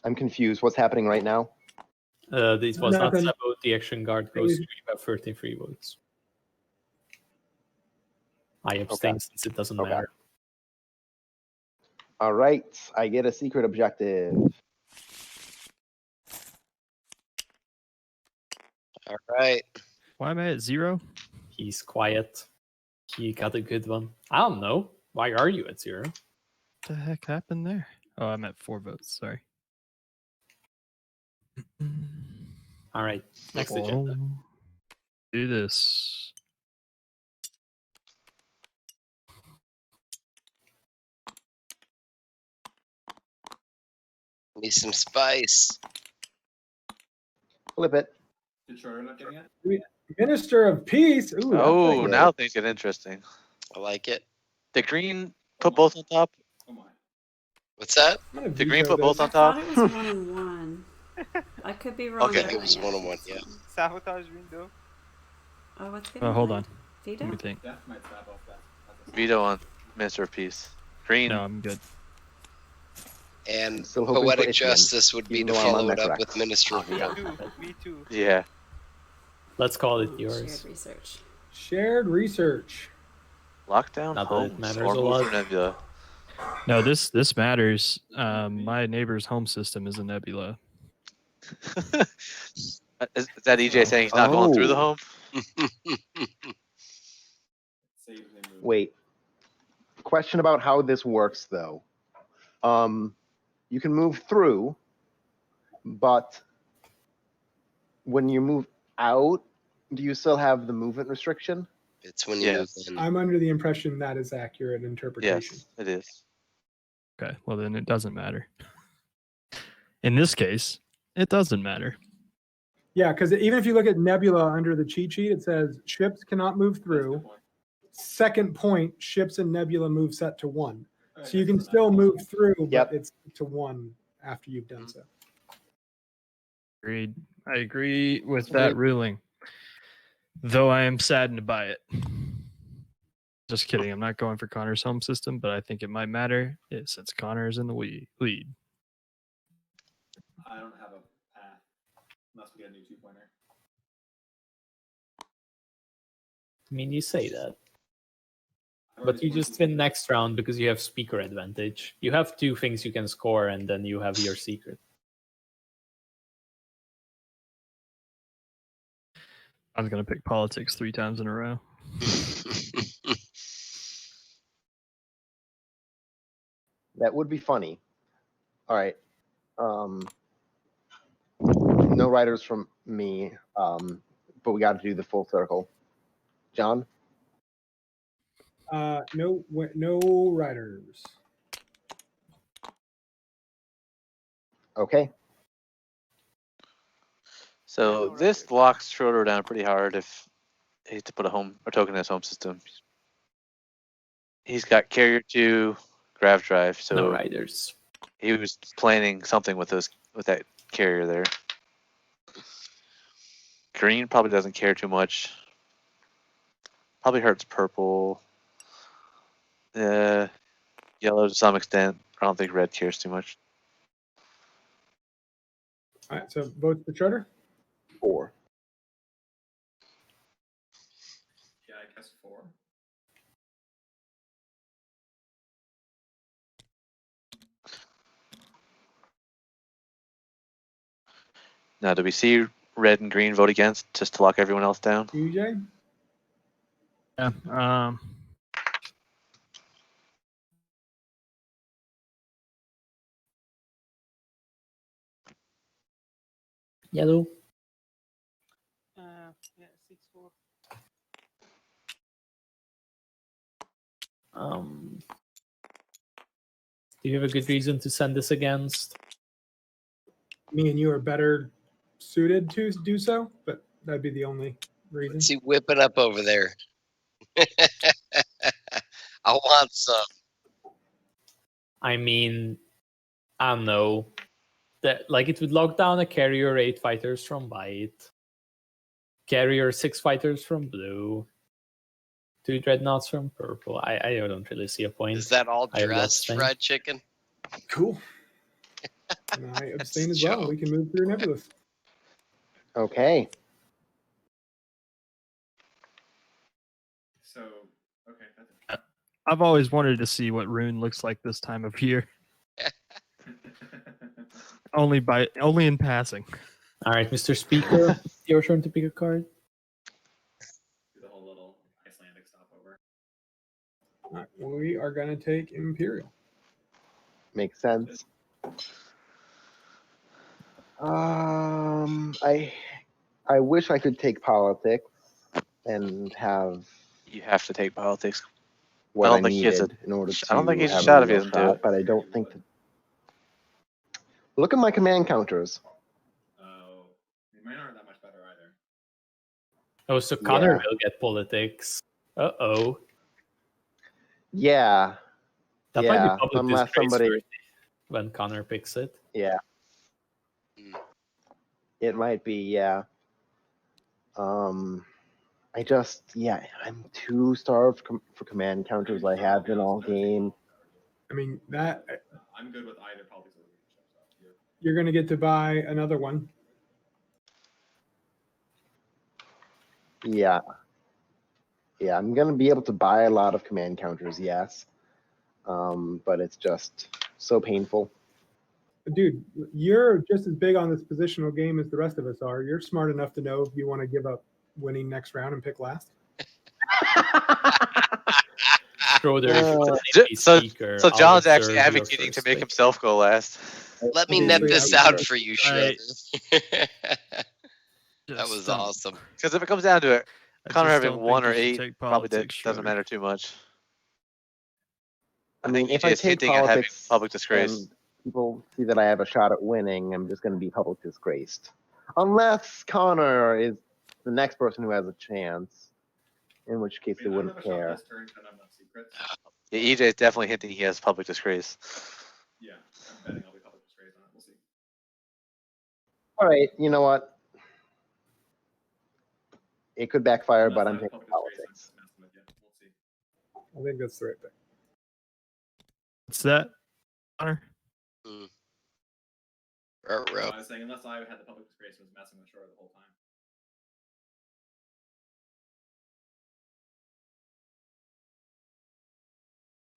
Speaker 6: I'm confused. What's happening right now?
Speaker 1: This was not
Speaker 5: Nothing.
Speaker 1: Sabo. The action guard goes through. You have 33 votes. I abstain since it doesn't
Speaker 6: Okay.
Speaker 1: matter.
Speaker 6: All right, I get a secret objective.
Speaker 4: All right.
Speaker 8: Why am I at 0?
Speaker 1: He's quiet. He got a good one. I don't know. Why are you at 0?
Speaker 8: What the heck happened there? Oh, I'm at 4 votes. Sorry.
Speaker 1: All right. Next agenda.
Speaker 8: Do this.
Speaker 4: Need some spice.
Speaker 6: Flip it.
Speaker 10: Did Schroeder not getting it?
Speaker 5: Minister of Peace. Ooh, that's
Speaker 7: Oh,
Speaker 5: like-
Speaker 7: now things get interesting.
Speaker 4: I like it.
Speaker 7: Did green put both on top?
Speaker 10: Oh my.
Speaker 4: What's that?
Speaker 5: I'm gonna
Speaker 7: Did green
Speaker 5: veto
Speaker 7: put both
Speaker 5: this.
Speaker 7: on
Speaker 9: I
Speaker 7: top?
Speaker 9: thought it was 1 and 1. I could be wrong.
Speaker 4: Okay,
Speaker 9: but
Speaker 4: it was
Speaker 9: yeah,
Speaker 4: 1 and 1.
Speaker 9: it's
Speaker 4: Yeah.
Speaker 9: fine.
Speaker 3: Sabotage window.
Speaker 9: Oh, what's getting
Speaker 8: Oh, hold
Speaker 9: played?
Speaker 8: on.
Speaker 9: Veto?
Speaker 8: Let me think.
Speaker 10: Death might slap off that. That's a-
Speaker 7: Veto on Minister of Peace. Green.
Speaker 8: No, I'm good.
Speaker 4: And
Speaker 6: Still hoping for
Speaker 4: poetic
Speaker 6: HCEN,
Speaker 4: justice would be
Speaker 6: even
Speaker 4: to
Speaker 6: though I'm
Speaker 4: follow
Speaker 6: on
Speaker 4: it up
Speaker 6: Necrax.
Speaker 4: with Minister of
Speaker 3: Me
Speaker 4: War.
Speaker 3: too. Me too.
Speaker 7: Yeah.
Speaker 1: Let's call it
Speaker 9: Ooh,
Speaker 1: yours.
Speaker 9: Shared research.
Speaker 5: Shared research.
Speaker 7: Lockdown
Speaker 1: Not that it
Speaker 7: homes
Speaker 1: matters
Speaker 7: or
Speaker 1: a
Speaker 7: move
Speaker 1: lot.
Speaker 7: for Nebula.
Speaker 8: No, this matters. My neighbor's home system is a nebula.
Speaker 7: Is that EJ saying he's not going through the
Speaker 6: Oh.
Speaker 7: home?
Speaker 10: Save and move.
Speaker 6: Wait. Question about how this works, though. You can move through, but when you move out, do you still have the movement restriction?
Speaker 4: It's when you
Speaker 7: Yes.
Speaker 4: move in.
Speaker 5: I'm under the impression that is accurate interpretation.
Speaker 7: Yes, it is.
Speaker 8: Okay, well then it doesn't matter. In this case, it doesn't matter.
Speaker 5: Yeah, because even if you look at Nebula under the cheat sheet, it says ships cannot move
Speaker 10: That's a
Speaker 5: through.
Speaker 10: good point.
Speaker 5: Second point, ships and Nebula move set to 1.
Speaker 10: Okay,
Speaker 5: So you can
Speaker 10: that
Speaker 5: still
Speaker 10: helps.
Speaker 5: move through, but
Speaker 6: Yep.
Speaker 5: it's to 1 after you've done so.
Speaker 8: Agreed. I agree with that ruling. Though I am saddened by it. Just kidding. I'm not going for Connor's home system, but I think it might matter since Connor is in the lead.
Speaker 10: I don't have a path unless we get a new 2-pointer.
Speaker 1: I mean, you say that.
Speaker 10: I've
Speaker 1: But
Speaker 10: already
Speaker 1: you
Speaker 10: scored
Speaker 1: just
Speaker 10: 2
Speaker 1: win next round because you have speaker advantage. You have 2 things you can score, and then you have your secret.
Speaker 8: I was going to pick politics 3 times in a row.
Speaker 6: That would be funny. All right. No writers from me, but we got to do the full circle. John?
Speaker 5: No riders.
Speaker 6: Okay.
Speaker 7: So this locks Schroeder down pretty hard if he's to put a home or token in his home system. He's got carrier 2, grav drive, so
Speaker 1: No riders.
Speaker 7: he was planning something with that carrier there. Green probably doesn't care too much. Probably hurts purple. Yellow to some extent. I don't think red cares too much.
Speaker 5: All right, so votes for Schroeder.
Speaker 6: 4.
Speaker 10: Yeah, I guess 4.
Speaker 7: Now, do we see red and green vote against just to lock everyone else down?
Speaker 5: EJ?
Speaker 8: Yeah.
Speaker 1: Yellow.
Speaker 3: Yeah, 6-4.
Speaker 1: Do you have a good reason to send this against?
Speaker 5: me and you are better suited to do so, but that'd be the only reason.
Speaker 4: What's he whipping up over there? I want some.
Speaker 1: I mean, I don't know. That like it would lock down a carrier 8 fighters from white, carrier 6 fighters from blue, 2 dreadnoughts from purple. I don't really see a point.
Speaker 4: Is that all
Speaker 1: I
Speaker 4: dressed
Speaker 1: abstain.
Speaker 4: fried chicken?
Speaker 5: Cool. And I abstain
Speaker 4: a
Speaker 5: as well.
Speaker 4: joke.
Speaker 5: We can move through Nebulous.
Speaker 6: Okay.
Speaker 10: So, okay. That's
Speaker 8: I've always wanted to see what Rune looks like this time of year. Only in passing.
Speaker 1: All right, Mr. Speaker, your turn to pick a card.
Speaker 10: do the whole little Icelandic stopover.
Speaker 5: All right, we are going to take Imperial.
Speaker 6: Makes sense. I wish I could take politics and have
Speaker 7: You have to take politics.
Speaker 6: what
Speaker 7: I
Speaker 6: I,
Speaker 7: don't think he has
Speaker 6: needed in order to
Speaker 7: I don't think he's a
Speaker 6: have
Speaker 7: shot if he
Speaker 6: real
Speaker 7: doesn't do it.
Speaker 6: But I don't think that... Look at my command counters.
Speaker 10: Oh, mine aren't that much better either.
Speaker 1: Oh, so Conor
Speaker 6: Yeah.
Speaker 1: will get politics. Uh-oh.
Speaker 6: Yeah,
Speaker 1: That might be
Speaker 6: Yeah,
Speaker 1: public
Speaker 6: unless
Speaker 1: disgrace
Speaker 6: somebody-
Speaker 1: worthy when Conor picks it.
Speaker 6: yeah.
Speaker 4: Hmm.
Speaker 6: It might be, yeah. I'm too starved for command counters. I have been all game.
Speaker 5: I mean, that
Speaker 10: I'm good with either politics or leadership. So
Speaker 5: you're going to get to buy another one.
Speaker 6: Yeah. Yeah, I'm going to be able to buy a lot of command counters, yes. But it's just so painful.
Speaker 5: Dude, you're just as big on this positional game as the rest of us are. You're smart enough to know if you want to give up winning next round and pick last.
Speaker 1: Schroeder,
Speaker 7: So John's
Speaker 1: I'll
Speaker 7: actually
Speaker 1: observe your
Speaker 7: advocating to
Speaker 1: first
Speaker 7: make
Speaker 1: pick.
Speaker 7: himself go last.
Speaker 4: Let me
Speaker 5: Okay,
Speaker 4: net
Speaker 5: so yeah,
Speaker 4: this
Speaker 5: we
Speaker 4: out
Speaker 5: are-
Speaker 4: for you,
Speaker 8: Alright.
Speaker 4: Schroeder. That
Speaker 8: Just,
Speaker 4: was awesome.
Speaker 7: Because if it comes down to it,
Speaker 8: I
Speaker 7: Connor
Speaker 8: just
Speaker 7: having
Speaker 8: don't
Speaker 7: 1
Speaker 8: think
Speaker 7: or
Speaker 8: you should
Speaker 7: 8
Speaker 8: take
Speaker 7: probably
Speaker 8: politics,
Speaker 7: doesn't
Speaker 8: Schroeder.
Speaker 7: matter too much.
Speaker 6: I mean, if I
Speaker 7: EJ's
Speaker 6: take
Speaker 7: hinting at having
Speaker 6: politics
Speaker 7: public disgrace.
Speaker 6: and people see that I have a shot at winning, I'm just going to be public disgraced. Unless Connor is the next person who has a chance, in which case
Speaker 10: I
Speaker 6: they
Speaker 10: mean, I don't
Speaker 6: wouldn't
Speaker 10: have a shot
Speaker 6: care.
Speaker 10: this turn because I don't have secrets.
Speaker 7: Yeah, EJ is definitely hinting he has public disgrace.
Speaker 10: Yeah, I'm betting I'll be public disgrace on it. We'll see.
Speaker 6: All right, you know what? It could backfire,
Speaker 10: Unless
Speaker 6: but
Speaker 10: I
Speaker 6: I'm
Speaker 10: have
Speaker 6: taking
Speaker 10: public disgrace, I'm
Speaker 6: politics.
Speaker 10: just messing with you. We'll see.
Speaker 5: I think that's the right pick.
Speaker 8: What's that, Connor?
Speaker 10: So
Speaker 4: Ruh-roh.
Speaker 10: I was saying, unless I had the public disgrace, I was messing with Schroeder the whole time.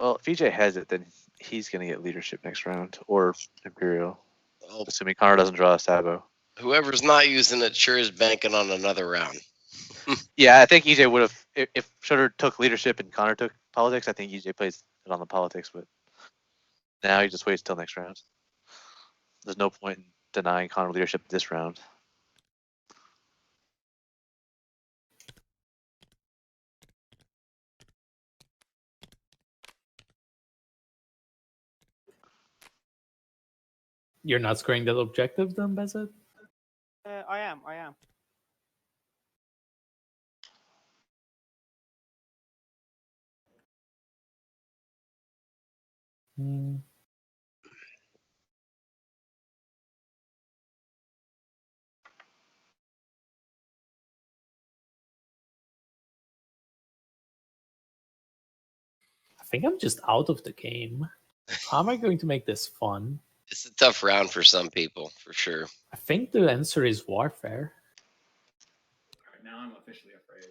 Speaker 7: Well, if EJ has it, then he's going to get leadership next round, or Imperial,
Speaker 4: Well,
Speaker 7: assuming Connor doesn't draw a Sabo.
Speaker 4: whoever's not using it sure is banking on another round.
Speaker 7: Yeah, I think EJ would have, if Schroeder took leadership and Connor took politics, I think EJ plays it on the politics, but now he just waits till next round. There's no point in denying Connor leadership this round.
Speaker 1: You're not scoring that objective then, behZZZad?
Speaker 3: I am.
Speaker 1: Hmm. I think I'm just out of the game. How am I going to make this fun?
Speaker 4: It's a tough round for some people, for sure.
Speaker 1: I think the answer is warfare.
Speaker 10: Alright, now I'm officially afraid.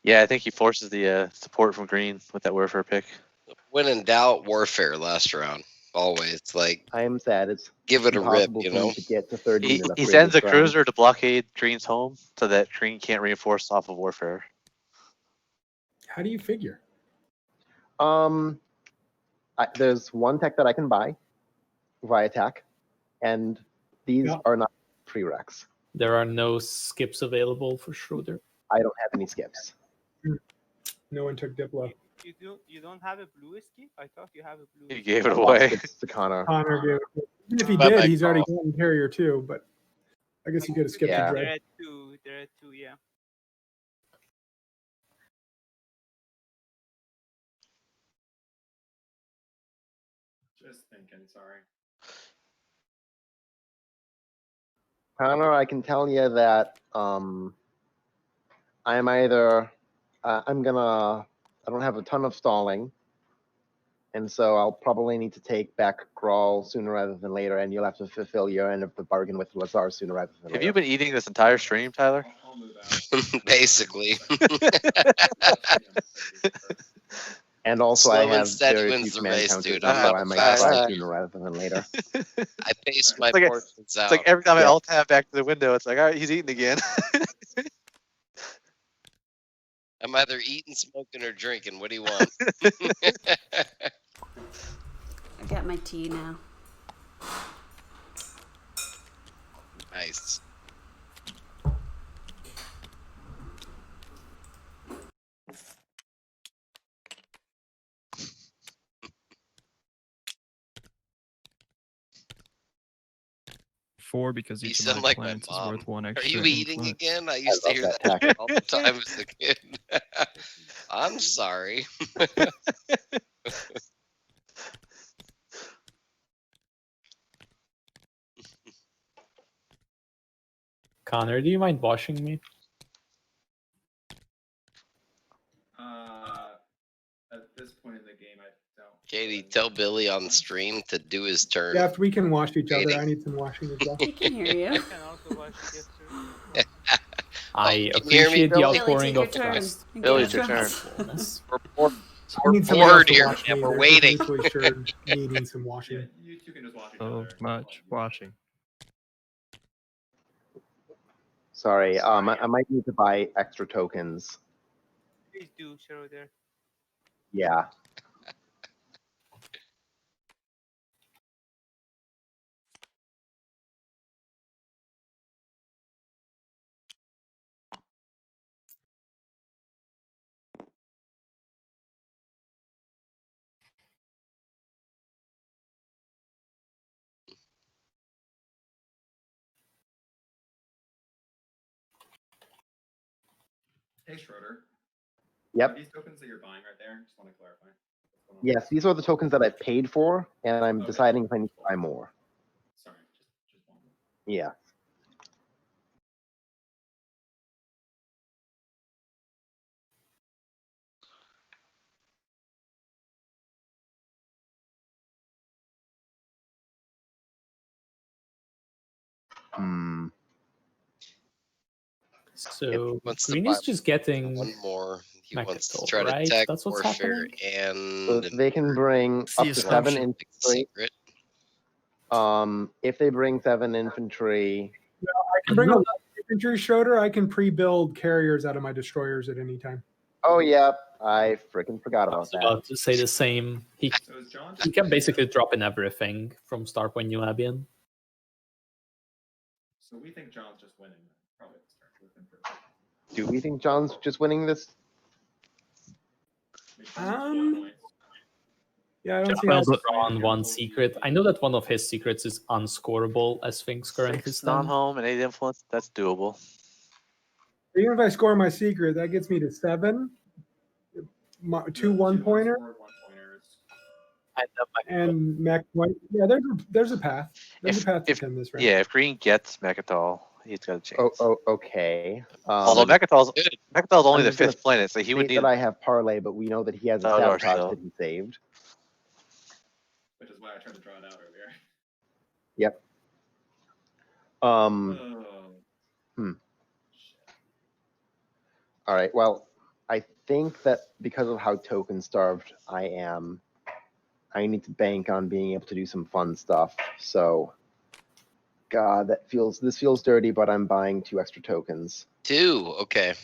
Speaker 7: Yeah, I think he forces the support from Green with that warfare pick.
Speaker 4: When in doubt, warfare last round. Always. Like,
Speaker 6: I am sad. It's
Speaker 4: give it a rip,
Speaker 6: impossible
Speaker 4: you
Speaker 6: for me
Speaker 4: know?
Speaker 6: to get to 30
Speaker 7: He,
Speaker 6: in an
Speaker 7: he
Speaker 6: upgrade
Speaker 7: sends a
Speaker 6: this round.
Speaker 7: cruiser to blockade Green's home so that Green can't reinforce off of warfare.
Speaker 5: How do you figure?
Speaker 6: There's one tech that I can buy via attack, and these
Speaker 5: Yeah.
Speaker 6: are not prereqs.
Speaker 1: There are no skips available for Schroeder.
Speaker 6: I don't have any skips.
Speaker 5: No one took Diplo.
Speaker 3: You don't have a blue skip? I thought you have a blue.
Speaker 7: You
Speaker 3: skip.
Speaker 7: gave it
Speaker 6: I lost
Speaker 7: away.
Speaker 6: it to Conor.
Speaker 5: Connor gave it. Even if he
Speaker 4: Bye-bye,
Speaker 5: did, he's already
Speaker 4: Carl.
Speaker 5: gotten carrier too. But I guess you could have skipped
Speaker 6: Yeah.
Speaker 5: the
Speaker 3: They're
Speaker 5: dread.
Speaker 3: at two. They're at two. Yeah.
Speaker 10: Just thinking, sorry.
Speaker 6: Conor, I can tell you that I'm either I don't have a ton of stalling, and so I'll probably need to take back Grawl sooner rather than later, and you'll have to fulfill your end of the bargain with Lazar sooner rather than
Speaker 7: Have
Speaker 6: later.
Speaker 7: you been eating this entire stream, Tyler?
Speaker 10: I'll move out.
Speaker 4: Basically.
Speaker 6: And also,
Speaker 4: Slow
Speaker 6: I
Speaker 4: and
Speaker 6: have
Speaker 4: steady
Speaker 6: very
Speaker 4: wins
Speaker 6: few
Speaker 4: the
Speaker 6: command
Speaker 4: race,
Speaker 6: counters,
Speaker 4: dude.
Speaker 6: so
Speaker 4: I'm not
Speaker 6: I might
Speaker 7: fast.
Speaker 6: try sooner rather than later.
Speaker 4: I paced my
Speaker 7: It's like
Speaker 4: portions out.
Speaker 7: It's like every time I
Speaker 6: Yeah.
Speaker 7: alt tab back to the window, it's like, all right, he's eating again.
Speaker 4: I'm either eating, smoking, or drinking. What do you want?
Speaker 9: I got my tea now.
Speaker 4: Nice.
Speaker 8: Four because
Speaker 4: You
Speaker 8: each of
Speaker 4: sound
Speaker 8: my
Speaker 4: like my
Speaker 8: planets is
Speaker 4: mom.
Speaker 8: worth one
Speaker 4: Are
Speaker 8: extra.
Speaker 4: you eating
Speaker 8: influence.
Speaker 4: again? I used to
Speaker 6: love
Speaker 4: hear
Speaker 6: that
Speaker 4: that
Speaker 6: tactic.
Speaker 4: all the time as a kid. I'm sorry.
Speaker 1: Connor, do you mind washing me?
Speaker 10: At this point in the game, I don't.
Speaker 4: Katie, tell Billy on stream to do his turn.
Speaker 5: Yeah, if we can wash each other,
Speaker 4: Waiting.
Speaker 5: I need some washing as well.
Speaker 9: He can hear
Speaker 3: I
Speaker 9: you.
Speaker 3: can also watch it yesterday.
Speaker 1: I
Speaker 4: can you hear me,
Speaker 1: appreciate the
Speaker 4: Billy?
Speaker 1: outpouring
Speaker 9: Billy,
Speaker 1: of
Speaker 9: take your turn.
Speaker 1: trust.
Speaker 7: Billy,
Speaker 9: Engage
Speaker 7: it's your
Speaker 9: us.
Speaker 1: Fullness.
Speaker 5: I need somebody else
Speaker 4: bored
Speaker 5: to
Speaker 4: here,
Speaker 5: wash
Speaker 4: man.
Speaker 5: me.
Speaker 4: We're
Speaker 5: They're
Speaker 4: waiting.
Speaker 5: mutually sure needing some
Speaker 10: Yeah,
Speaker 5: washing.
Speaker 10: you two can just watch each
Speaker 8: So
Speaker 10: other.
Speaker 8: much washing.
Speaker 6: Sorry, I might need to buy extra tokens.
Speaker 3: Please do, Schroeder.
Speaker 6: Yeah.
Speaker 10: Hey, Schroeder.
Speaker 6: Yep.
Speaker 10: Are these tokens that you're buying right there? Just want to clarify. What's going on?
Speaker 6: Yes, these are the tokens that I've paid for, and I'm
Speaker 10: Okay.
Speaker 6: deciding if I need to buy more.
Speaker 10: Sorry, just one.
Speaker 6: Yeah. Hmm.
Speaker 1: So
Speaker 4: Wants to
Speaker 1: Green
Speaker 4: buy
Speaker 1: is just getting
Speaker 4: one more. He wants to
Speaker 1: Mechatol,
Speaker 4: try to
Speaker 1: right?
Speaker 4: tech
Speaker 1: That's what's
Speaker 4: warfare
Speaker 1: happening?
Speaker 6: So
Speaker 4: and
Speaker 6: they can bring
Speaker 8: See
Speaker 6: up
Speaker 8: a
Speaker 6: to
Speaker 8: scum
Speaker 6: 7
Speaker 8: ship.
Speaker 6: infantry.
Speaker 4: secret.
Speaker 6: If they bring 7 infantry,
Speaker 5: I can bring a lot of infantry, Schroeder. I can pre-build carriers out of my destroyers at any time.
Speaker 6: oh yeah, I freaking forgot
Speaker 1: I
Speaker 6: about
Speaker 1: was
Speaker 6: that.
Speaker 1: about to say the same. He
Speaker 10: So is John
Speaker 1: he can basically drop in everything from start when you lab in.
Speaker 10: So we think John's just winning. Probably this turn with him for.
Speaker 6: Do we think John's just winning this?
Speaker 5: Yeah, I don't see
Speaker 1: Well,
Speaker 5: how.
Speaker 1: drawn one secret. I know that one of his secrets is unscorable as things currently
Speaker 7: 6
Speaker 1: stand.
Speaker 7: non-home and 8 influence. That's doable.
Speaker 5: Even if I score my secret, that gets me to 7. 2 1-pointer and mech point. Yeah, there's a path. There's a path to 10 this round.
Speaker 7: Yeah, if Green gets Mechatol, he's got a chance.
Speaker 6: Okay.
Speaker 7: Although Mechatol's only
Speaker 6: I'm
Speaker 7: the
Speaker 6: just gonna
Speaker 7: 5th planet, so he would
Speaker 6: say
Speaker 7: need.
Speaker 6: that I have parlay, but we know that he has a
Speaker 7: Oh, you are
Speaker 6: sabotage
Speaker 7: still.
Speaker 6: that he saved.
Speaker 10: Which is why I tried to draw it out earlier.
Speaker 6: Yep. All right. Well, I think that because of how token starved I am, I need to bank on being able to do some fun stuff. So, God, this feels dirty, but I'm buying 2 extra tokens.
Speaker 4: 2. Okay.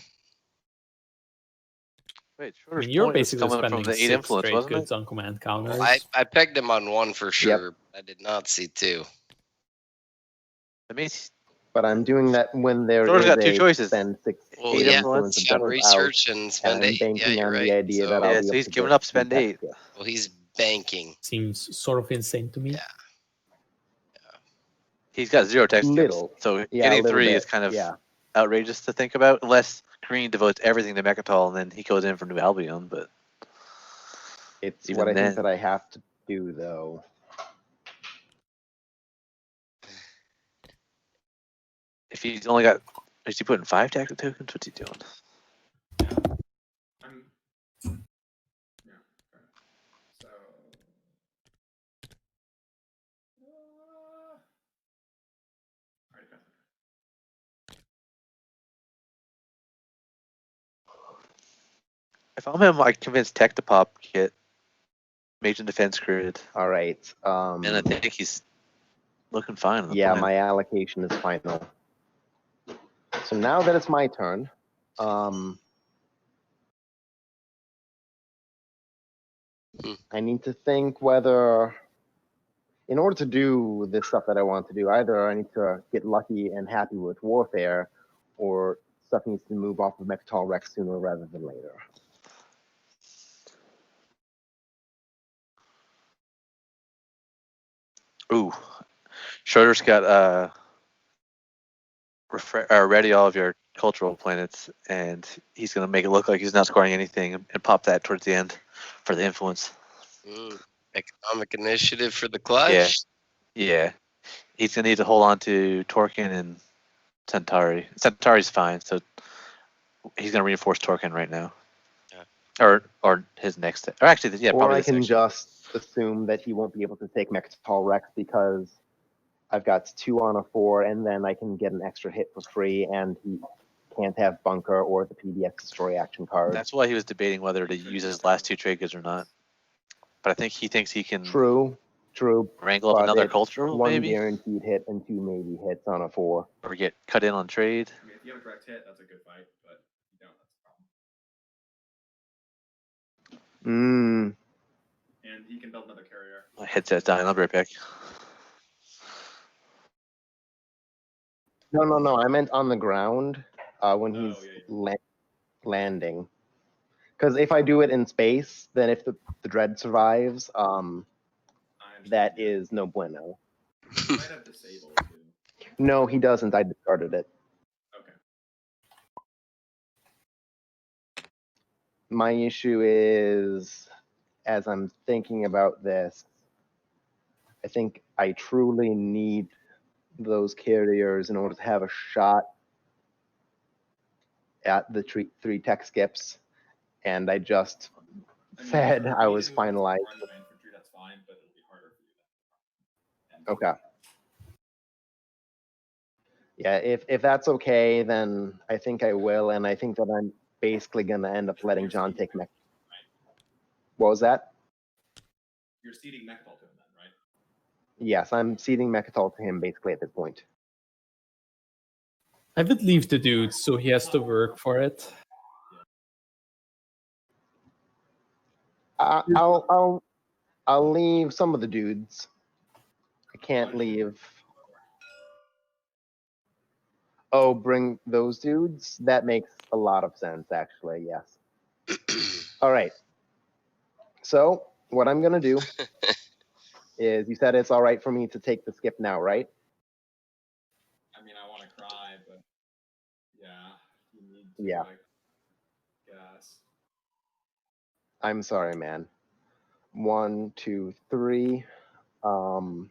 Speaker 7: Wait,
Speaker 1: I mean, you're basically
Speaker 7: coming
Speaker 1: spending
Speaker 7: from the 8
Speaker 1: 6
Speaker 7: influence,
Speaker 1: straight
Speaker 7: wasn't
Speaker 1: goods
Speaker 7: it?
Speaker 1: on command counters.
Speaker 4: I pegged him on 1 for sure. I did not see 2.
Speaker 7: That means
Speaker 6: But I'm doing that when there
Speaker 7: Schroeder's
Speaker 6: is
Speaker 7: got two
Speaker 6: a
Speaker 7: choices.
Speaker 6: spend 6
Speaker 4: Well,
Speaker 6: 8
Speaker 4: yeah,
Speaker 6: influence
Speaker 4: he's got
Speaker 6: objective out,
Speaker 4: research and
Speaker 6: and
Speaker 4: spend
Speaker 6: I'm
Speaker 4: 8. Yeah,
Speaker 6: banking
Speaker 4: you're
Speaker 6: on
Speaker 4: right.
Speaker 6: the idea that
Speaker 4: So-
Speaker 6: I'll
Speaker 7: Yeah,
Speaker 6: be
Speaker 7: so
Speaker 6: able
Speaker 7: he's
Speaker 6: to
Speaker 7: giving
Speaker 6: get
Speaker 7: up
Speaker 6: two
Speaker 7: spend
Speaker 6: tech
Speaker 7: 8.
Speaker 6: skips.
Speaker 4: Well, he's banking.
Speaker 1: Seems sort of insane to me.
Speaker 4: Yeah.
Speaker 7: He's got 0 tech skips,
Speaker 6: Little.
Speaker 7: so
Speaker 6: Yeah, a
Speaker 7: getting
Speaker 6: little
Speaker 7: 3
Speaker 6: bit.
Speaker 7: is kind of
Speaker 6: Yeah.
Speaker 7: outrageous to think about, unless Green devotes everything to Mechatol and then he goes in for New Albion. But
Speaker 6: It's
Speaker 7: even
Speaker 6: what I think
Speaker 7: then-
Speaker 6: that I have to do, though.
Speaker 7: if he's only got, is he putting 5 tactic tokens? What's he doing?
Speaker 10: I'm. Yeah. Okay. So. Alright, got it.
Speaker 7: If I'm him, I convince Tech to pop kit, Mage and Defense crit,
Speaker 6: All right.
Speaker 7: and I think he's looking fine. On the
Speaker 6: Yeah,
Speaker 7: plan.
Speaker 6: my allocation is final. So now that it's my turn, I need to think whether, in order to do this stuff that I want to do, either I need to get lucky and happy with Warfare, or stuff needs to move off of Mechatol Rex sooner rather than later.
Speaker 7: Ooh, Schroeder's got ready all of your cultural planets, and he's gonna make it look like he's not scoring anything, and pop that towards the end for the influence.
Speaker 4: Economic initiative for the clutch.
Speaker 7: Yeah, he's gonna need to hold on to Torkin and Centauri. Centauri's fine, so he's gonna reinforce Torkin right now.
Speaker 4: Yeah.
Speaker 7: Or his next, or actually, yeah,
Speaker 6: Or
Speaker 7: probably
Speaker 6: I
Speaker 7: this
Speaker 6: can
Speaker 7: next.
Speaker 6: just assume that he won't be able to take Mechatol Rex because I've got 2 on a 4, and then I can get an extra hit for free, and he can't have Bunker or the PDS Destroy action card.
Speaker 7: That's why he was debating whether to use his last 2 trade goods or not. But I think he thinks he can
Speaker 6: True.
Speaker 7: wrangle up
Speaker 6: but
Speaker 7: another
Speaker 6: it's
Speaker 7: cultural,
Speaker 6: 1
Speaker 7: maybe,
Speaker 6: guaranteed hit and 2 maybe hits on a 4.
Speaker 7: or get cut in on trade.
Speaker 10: I mean, if you have a direct hit, that's a good fight, but if you don't, that's a problem. And he can build another carrier.
Speaker 7: My headset's dying. I'll be right back.
Speaker 6: No. I meant on the ground when he's
Speaker 10: yeah.
Speaker 6: landing. Because if I do it in space, then if the Dread survives,
Speaker 10: I understand.
Speaker 6: that is no bueno.
Speaker 10: He might have disabled too.
Speaker 6: No, he doesn't. I discarded it.
Speaker 10: Okay.
Speaker 6: My issue is, as I'm thinking about this, I think I truly need those carriers in order to have a shot at the 3 tech skips, and I just said I was finalized.
Speaker 10: Infantry, that's fine, but it'll be harder for you.
Speaker 6: Okay. Yeah, if that's okay, then I think I will, and I think that I'm basically going to end up letting John take Mech. What was that?
Speaker 10: You're ceding Mechatol to him then, right?
Speaker 6: Yes, I'm ceding Mechatol to him basically at this point.
Speaker 1: I would leave the dude, so he has to work for it.
Speaker 6: I'll leave some of the dudes. I can't leave. Oh, bring those dudes? That makes a lot of sense, actually, yes. All right. So, what I'm going to do is, you said it's all right for me to take the skip now, right?
Speaker 10: I mean, I want to cry, but yeah, you need to,
Speaker 6: Yeah.
Speaker 10: Guess.
Speaker 6: I'm sorry, man. 1, 2, 3. Gonna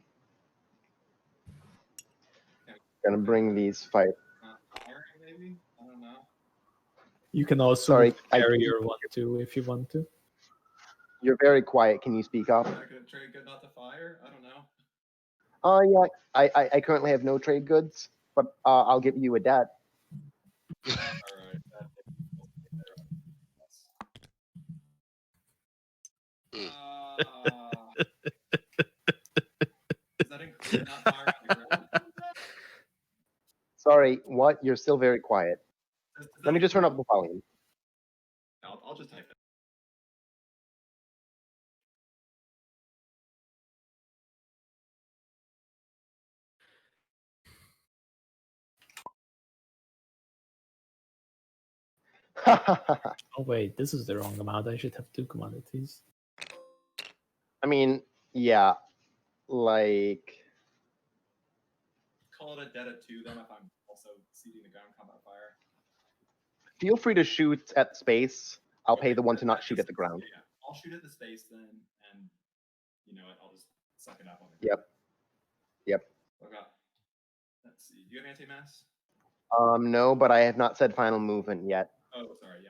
Speaker 6: bring these 5.
Speaker 10: Firing, maybe? I don't know.
Speaker 1: You can also
Speaker 6: Sorry,
Speaker 1: carry your 1-2 if you want to.
Speaker 6: You're very quiet. Can you speak up?
Speaker 10: Is that good trade good not to fire? I don't know.
Speaker 6: Yeah. I currently have no trade goods, but I'll give you a debt.
Speaker 10: All right. Does that include not firing the ground?
Speaker 6: Sorry, what? You're still very quiet.
Speaker 10: Does
Speaker 6: Let
Speaker 10: that
Speaker 6: me just turn up
Speaker 10: include-
Speaker 6: the volume.
Speaker 10: I'll just type it.
Speaker 1: Oh wait, this is the wrong amount. I should have 2 commodities.
Speaker 6: I mean, yeah, like
Speaker 10: Call it a dead at 2 then if I'm also seeding the ground combat fire.
Speaker 6: feel free to shoot at space. I'll pay
Speaker 10: Okay,
Speaker 6: the one to not
Speaker 10: that
Speaker 6: shoot
Speaker 10: makes
Speaker 6: at the
Speaker 10: sense.
Speaker 6: ground.
Speaker 10: Yeah, I'll shoot at the space then, and you know what? I'll just suck it up on the
Speaker 6: Yep.
Speaker 10: ground.
Speaker 6: Yep.
Speaker 10: Okay. Let's see. Do you have anti-mass?
Speaker 6: No, but I have not said final movement yet.
Speaker 10: Oh, sorry. Yeah.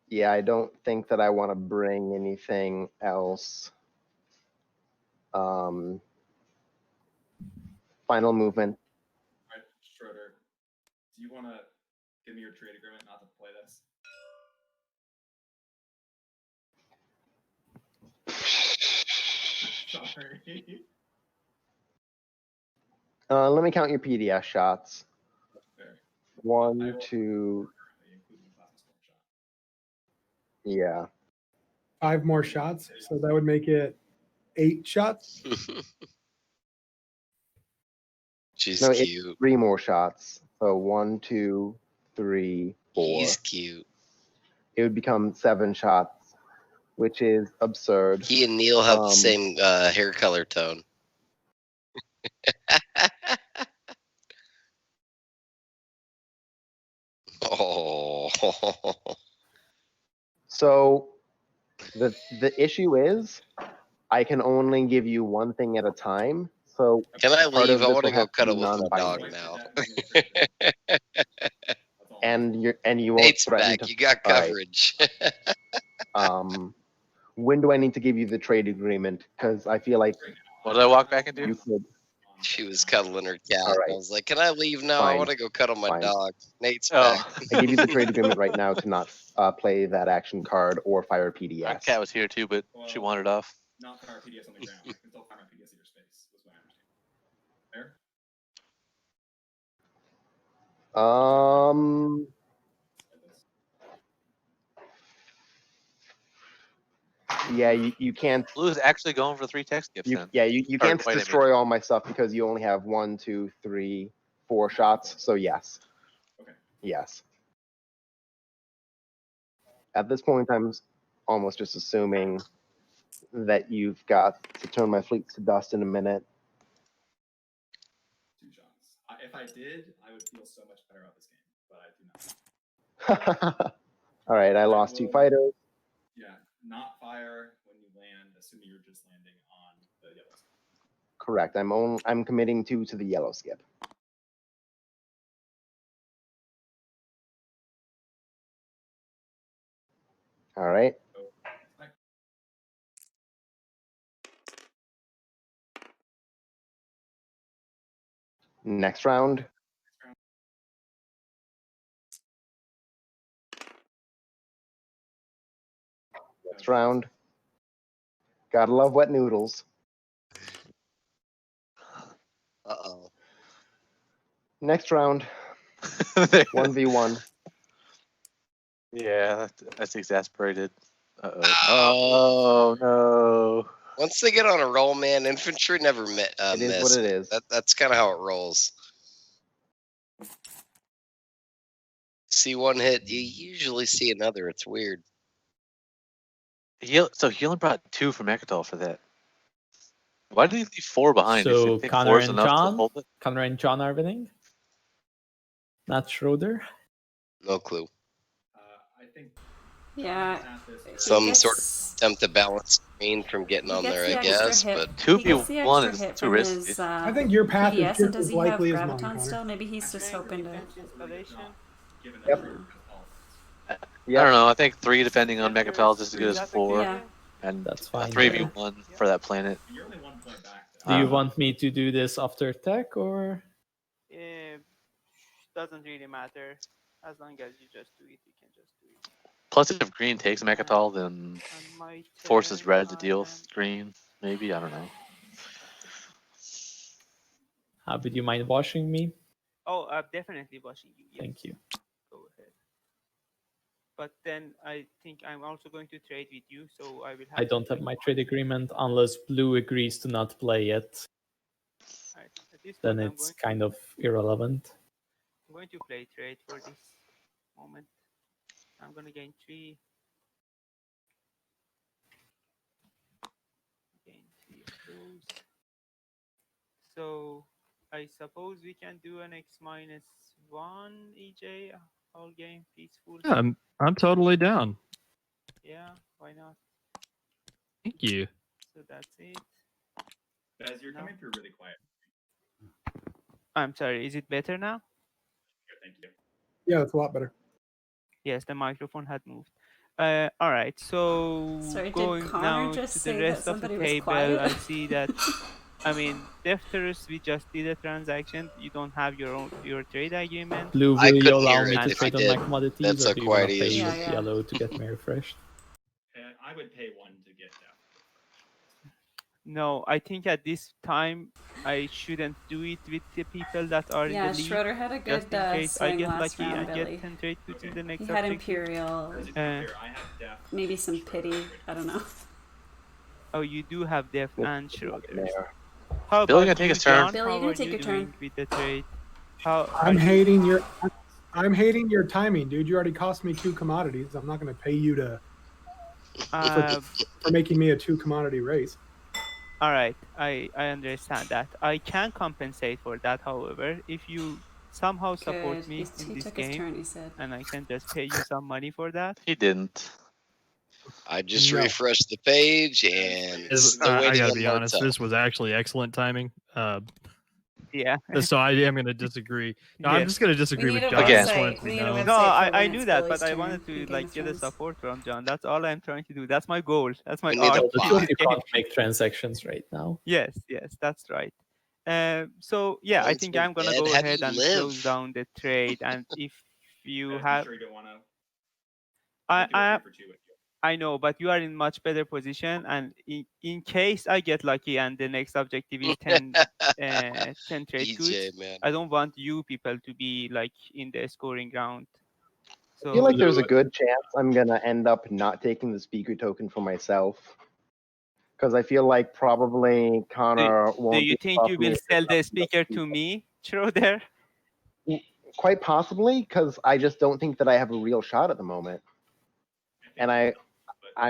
Speaker 6: Yeah, I don't think that I want to bring anything else. Final movement.
Speaker 10: All right, Schroeder. Do you want to give me your trade agreement not to play this? Sorry.
Speaker 6: Let me count your PDS shots.
Speaker 10: Fair.
Speaker 6: 1,
Speaker 10: I will-
Speaker 6: 2,
Speaker 10: including the plasma storm shot.
Speaker 6: yeah.
Speaker 5: 5 more shots, so that would make it 8 shots.
Speaker 4: She's
Speaker 6: No, it's
Speaker 4: cute.
Speaker 6: 3 more shots. So 1, 2, 3, 4.
Speaker 4: He's cute.
Speaker 6: It would become 7 shots, which is absurd.
Speaker 4: He and Neil have the same hair color tone. Oh.
Speaker 6: So the issue is I can only give you one thing at a time. So
Speaker 4: Can I
Speaker 6: part
Speaker 4: leave?
Speaker 6: of
Speaker 4: I
Speaker 6: this
Speaker 4: want to
Speaker 6: will
Speaker 4: go
Speaker 6: have to be
Speaker 4: cuddle with my dog
Speaker 6: non-binding.
Speaker 4: now.
Speaker 10: That's all.
Speaker 6: And you won't
Speaker 4: Nate's
Speaker 6: threaten
Speaker 4: back.
Speaker 6: to.
Speaker 4: You got
Speaker 6: All right.
Speaker 4: coverage.
Speaker 6: When do I need to give you the trade agreement? Because I feel like
Speaker 7: What did I walk back into?
Speaker 6: you could.
Speaker 4: She was cuddling her cat.
Speaker 6: All right.
Speaker 4: I was like, "Can I leave now? I
Speaker 6: Fine.
Speaker 4: want to go cuddle my
Speaker 6: Fine.
Speaker 4: dog." Nate's
Speaker 7: Oh,
Speaker 4: back.
Speaker 6: I give you the trade agreement right now to not play that action card or fire
Speaker 7: our
Speaker 6: PDS.
Speaker 7: cat was here too, but she wandered off.
Speaker 10: Not fire PDS on the ground. I can still fire my PDS in your space. That's what I understand. Fair?
Speaker 6: Yeah, you can't.
Speaker 7: Blue's actually going for 3 text gifts then.
Speaker 6: You
Speaker 7: Or
Speaker 6: can't
Speaker 7: white, I mean.
Speaker 6: destroy all my stuff because you only have 1, 2, 3, 4 shots. So yes.
Speaker 10: Okay.
Speaker 6: Yes. At this point, I'm almost just assuming that you've got to turn my fleets to dust in a minute.
Speaker 10: 2 shots. If I did, I would feel so much better about this game, but I do not.
Speaker 6: All right, I lost 2 fighters.
Speaker 10: Yeah, not fire when you land, assuming you're just landing on the yellow skip.
Speaker 6: Correct. I'm committing 2 to the yellow skip. All right.
Speaker 10: So, like,
Speaker 6: Next round. Next round. Gotta love wet noodles.
Speaker 4: Uh-oh.
Speaker 6: Next round. 1v1.
Speaker 7: Yeah, that's exasperated.
Speaker 4: Oh.
Speaker 7: Oh no.
Speaker 4: Once they get on a roll, man, infantry never
Speaker 6: It is
Speaker 4: miss.
Speaker 6: what it is.
Speaker 4: That's kind of how it rolls. See one hit, you usually see another. It's weird.
Speaker 7: So he only brought 2 from Mechatol for that. Why did he leave 4 behind? Did
Speaker 1: So
Speaker 7: you think
Speaker 1: Conor
Speaker 7: 4 is
Speaker 1: and
Speaker 7: enough to
Speaker 1: John?
Speaker 7: hold it?
Speaker 1: Conor and John are winning. Not Schroeder.
Speaker 4: No clue.
Speaker 10: I think
Speaker 9: Yeah.
Speaker 4: Some
Speaker 9: gets-
Speaker 4: sort of attempt to balance screen from getting
Speaker 9: He
Speaker 4: on
Speaker 9: gets
Speaker 4: there,
Speaker 9: the
Speaker 4: I
Speaker 9: extra
Speaker 4: guess.
Speaker 9: hit.
Speaker 4: But
Speaker 7: 2v1 is
Speaker 9: hit
Speaker 7: too
Speaker 9: from
Speaker 7: risky.
Speaker 9: his,
Speaker 5: I think your path is
Speaker 9: PDS,
Speaker 5: just
Speaker 9: and does
Speaker 5: as
Speaker 9: he have
Speaker 5: likely as mine,
Speaker 9: Graviton
Speaker 5: Connor.
Speaker 9: still? Maybe he's just hoping to.
Speaker 10: installation. Given
Speaker 6: Yep.
Speaker 10: that
Speaker 7: I don't know. I think 3 defending on Mechatol is just as good as 4.
Speaker 9: Yeah.
Speaker 7: And
Speaker 1: That's
Speaker 7: a
Speaker 1: fine.
Speaker 7: 3v1 for that planet.
Speaker 10: You're only 1 point back.
Speaker 1: Do you want me to do this after tech or?
Speaker 3: Doesn't really matter. As long as you just do it, you can just do it.
Speaker 7: Plus, if green takes Mechatol, then
Speaker 3: On my
Speaker 7: forces
Speaker 3: turn,
Speaker 7: red to
Speaker 3: I
Speaker 7: deal
Speaker 3: am-
Speaker 7: with green. Maybe, I don't know.
Speaker 1: Would you mind washing me?
Speaker 3: Oh, I'm definitely watching you. Yes.
Speaker 1: Thank you.
Speaker 3: Go ahead. But then I think I'm also going to trade with you, so I will have.
Speaker 1: I don't have my trade agreement unless Blue agrees to not play it.
Speaker 3: Right. At this
Speaker 1: Then
Speaker 3: point, I'm
Speaker 1: it's
Speaker 3: going
Speaker 1: kind of irrelevant.
Speaker 3: I'm going to play trade for this moment. I'm gonna gain 3. Gain 3 of those. So I suppose we can do an X-1 EJ whole game peaceful.
Speaker 8: Yeah, I'm totally down.
Speaker 3: Yeah, why not?
Speaker 8: Thank you.
Speaker 3: So that's it.
Speaker 10: Bez, you're
Speaker 3: No.
Speaker 10: coming through really quiet.
Speaker 3: I'm sorry, is it better now?
Speaker 10: Here, thank you.
Speaker 5: Yeah, it's a lot better.
Speaker 3: Yes, the microphone had moved. All right, so
Speaker 9: Sorry, did
Speaker 3: going
Speaker 9: Conor
Speaker 3: now
Speaker 9: just
Speaker 3: to
Speaker 9: say
Speaker 3: the
Speaker 9: that
Speaker 3: rest of the
Speaker 9: somebody was
Speaker 3: table,
Speaker 9: quiet?
Speaker 3: I see that. I mean, Defterus, we just did a transaction. You don't have your trade agreement.
Speaker 1: Blue,
Speaker 4: I
Speaker 1: will you
Speaker 4: couldn't
Speaker 1: allow
Speaker 4: hear
Speaker 1: me
Speaker 4: it
Speaker 1: to
Speaker 4: if you
Speaker 1: trade on my
Speaker 4: did.
Speaker 1: commodities,
Speaker 4: That's
Speaker 1: or
Speaker 4: a
Speaker 1: do you want to
Speaker 4: quiet
Speaker 1: pay
Speaker 4: issue.
Speaker 9: Yeah, yeah.
Speaker 1: yellow to get me refreshed?
Speaker 10: I would pay 1 to get that.
Speaker 3: No, I think at this time I shouldn't do it with the people that are in
Speaker 9: Yeah,
Speaker 3: the league.
Speaker 9: Schroeder had a
Speaker 3: Just
Speaker 9: good
Speaker 3: in case I
Speaker 9: swing
Speaker 3: get
Speaker 9: last
Speaker 3: lucky
Speaker 9: round,
Speaker 3: and
Speaker 9: Billy.
Speaker 3: get 10 trade goods in
Speaker 10: Okay.
Speaker 3: the next
Speaker 9: He had
Speaker 3: objective.
Speaker 9: Imperial,
Speaker 10: Or is it clear? I have Def.
Speaker 9: maybe some
Speaker 10: Schroeder,
Speaker 9: pity.
Speaker 10: trade
Speaker 9: I don't know.
Speaker 3: Oh, you do have Def
Speaker 6: Yep,
Speaker 3: and Schroeder.
Speaker 6: There.
Speaker 3: How
Speaker 7: Billy
Speaker 3: about
Speaker 7: gonna take
Speaker 3: you,
Speaker 7: his turn.
Speaker 3: John?
Speaker 9: Billy,
Speaker 3: How
Speaker 9: you're gonna
Speaker 3: are
Speaker 9: take
Speaker 3: you
Speaker 9: your turn.
Speaker 3: doing with the trade? How are
Speaker 5: I'm
Speaker 3: you-
Speaker 5: hating your timing, dude. You already cost me 2 commodities. I'm not going to pay you to for making me a 2 commodity race.
Speaker 3: All right, I understand that. I can compensate for that, however, if you somehow support
Speaker 9: Good.
Speaker 3: me in
Speaker 9: He
Speaker 3: this
Speaker 9: took his
Speaker 3: game,
Speaker 9: turn, he said.
Speaker 3: and I can just pay you some money for that.
Speaker 7: He didn't.
Speaker 4: I just
Speaker 5: No.
Speaker 4: refreshed the page and
Speaker 8: This-
Speaker 4: still
Speaker 8: I
Speaker 4: waiting
Speaker 8: gotta
Speaker 4: on
Speaker 8: be honest.
Speaker 4: Martel.
Speaker 8: This was actually excellent timing.
Speaker 3: Yeah.
Speaker 8: So I am going to disagree. No, I'm
Speaker 3: Yes.
Speaker 8: just going to disagree
Speaker 9: We need
Speaker 8: with
Speaker 9: a
Speaker 8: John. I
Speaker 7: Again.
Speaker 8: just wanted
Speaker 9: website.
Speaker 8: to
Speaker 9: We need a
Speaker 8: know.
Speaker 9: website.
Speaker 3: No,
Speaker 9: for
Speaker 3: I
Speaker 9: when
Speaker 3: knew
Speaker 9: it's
Speaker 3: that,
Speaker 9: Billy's
Speaker 3: but I
Speaker 9: turn
Speaker 3: wanted to
Speaker 9: in Game
Speaker 3: like
Speaker 9: of
Speaker 3: get a
Speaker 9: Thrones.
Speaker 3: support from John. That's all I'm trying to do. That's my goal. That's my
Speaker 4: We need a
Speaker 3: art.
Speaker 4: bot.
Speaker 1: Let's hope you can't make transactions right now.
Speaker 3: Yes, that's right. So yeah, I
Speaker 4: Bones
Speaker 3: think
Speaker 4: are
Speaker 3: I'm gonna
Speaker 4: dead.
Speaker 3: go
Speaker 4: How do
Speaker 3: ahead
Speaker 4: you
Speaker 3: and close
Speaker 4: live?
Speaker 3: down the trade. And if you
Speaker 10: Bez,
Speaker 3: have,
Speaker 10: sure you don't want to?
Speaker 3: I
Speaker 10: for 2 with you.
Speaker 3: I know, but you are in much better position. And in case I get lucky and the next objective is 10 trade goods,
Speaker 4: EJ, man.
Speaker 3: I don't want you people to be like in the scoring round.
Speaker 6: I feel like
Speaker 3: So
Speaker 6: there's a good chance I'm gonna end up not taking the speaker token for myself. Because I feel like probably Conor
Speaker 3: do
Speaker 6: won't
Speaker 3: you
Speaker 6: be
Speaker 3: think you
Speaker 6: above me
Speaker 3: will sell the
Speaker 6: enough
Speaker 3: speaker to me, Schroeder?
Speaker 6: Quite possibly, because I just don't think that I have a real shot at the moment. And I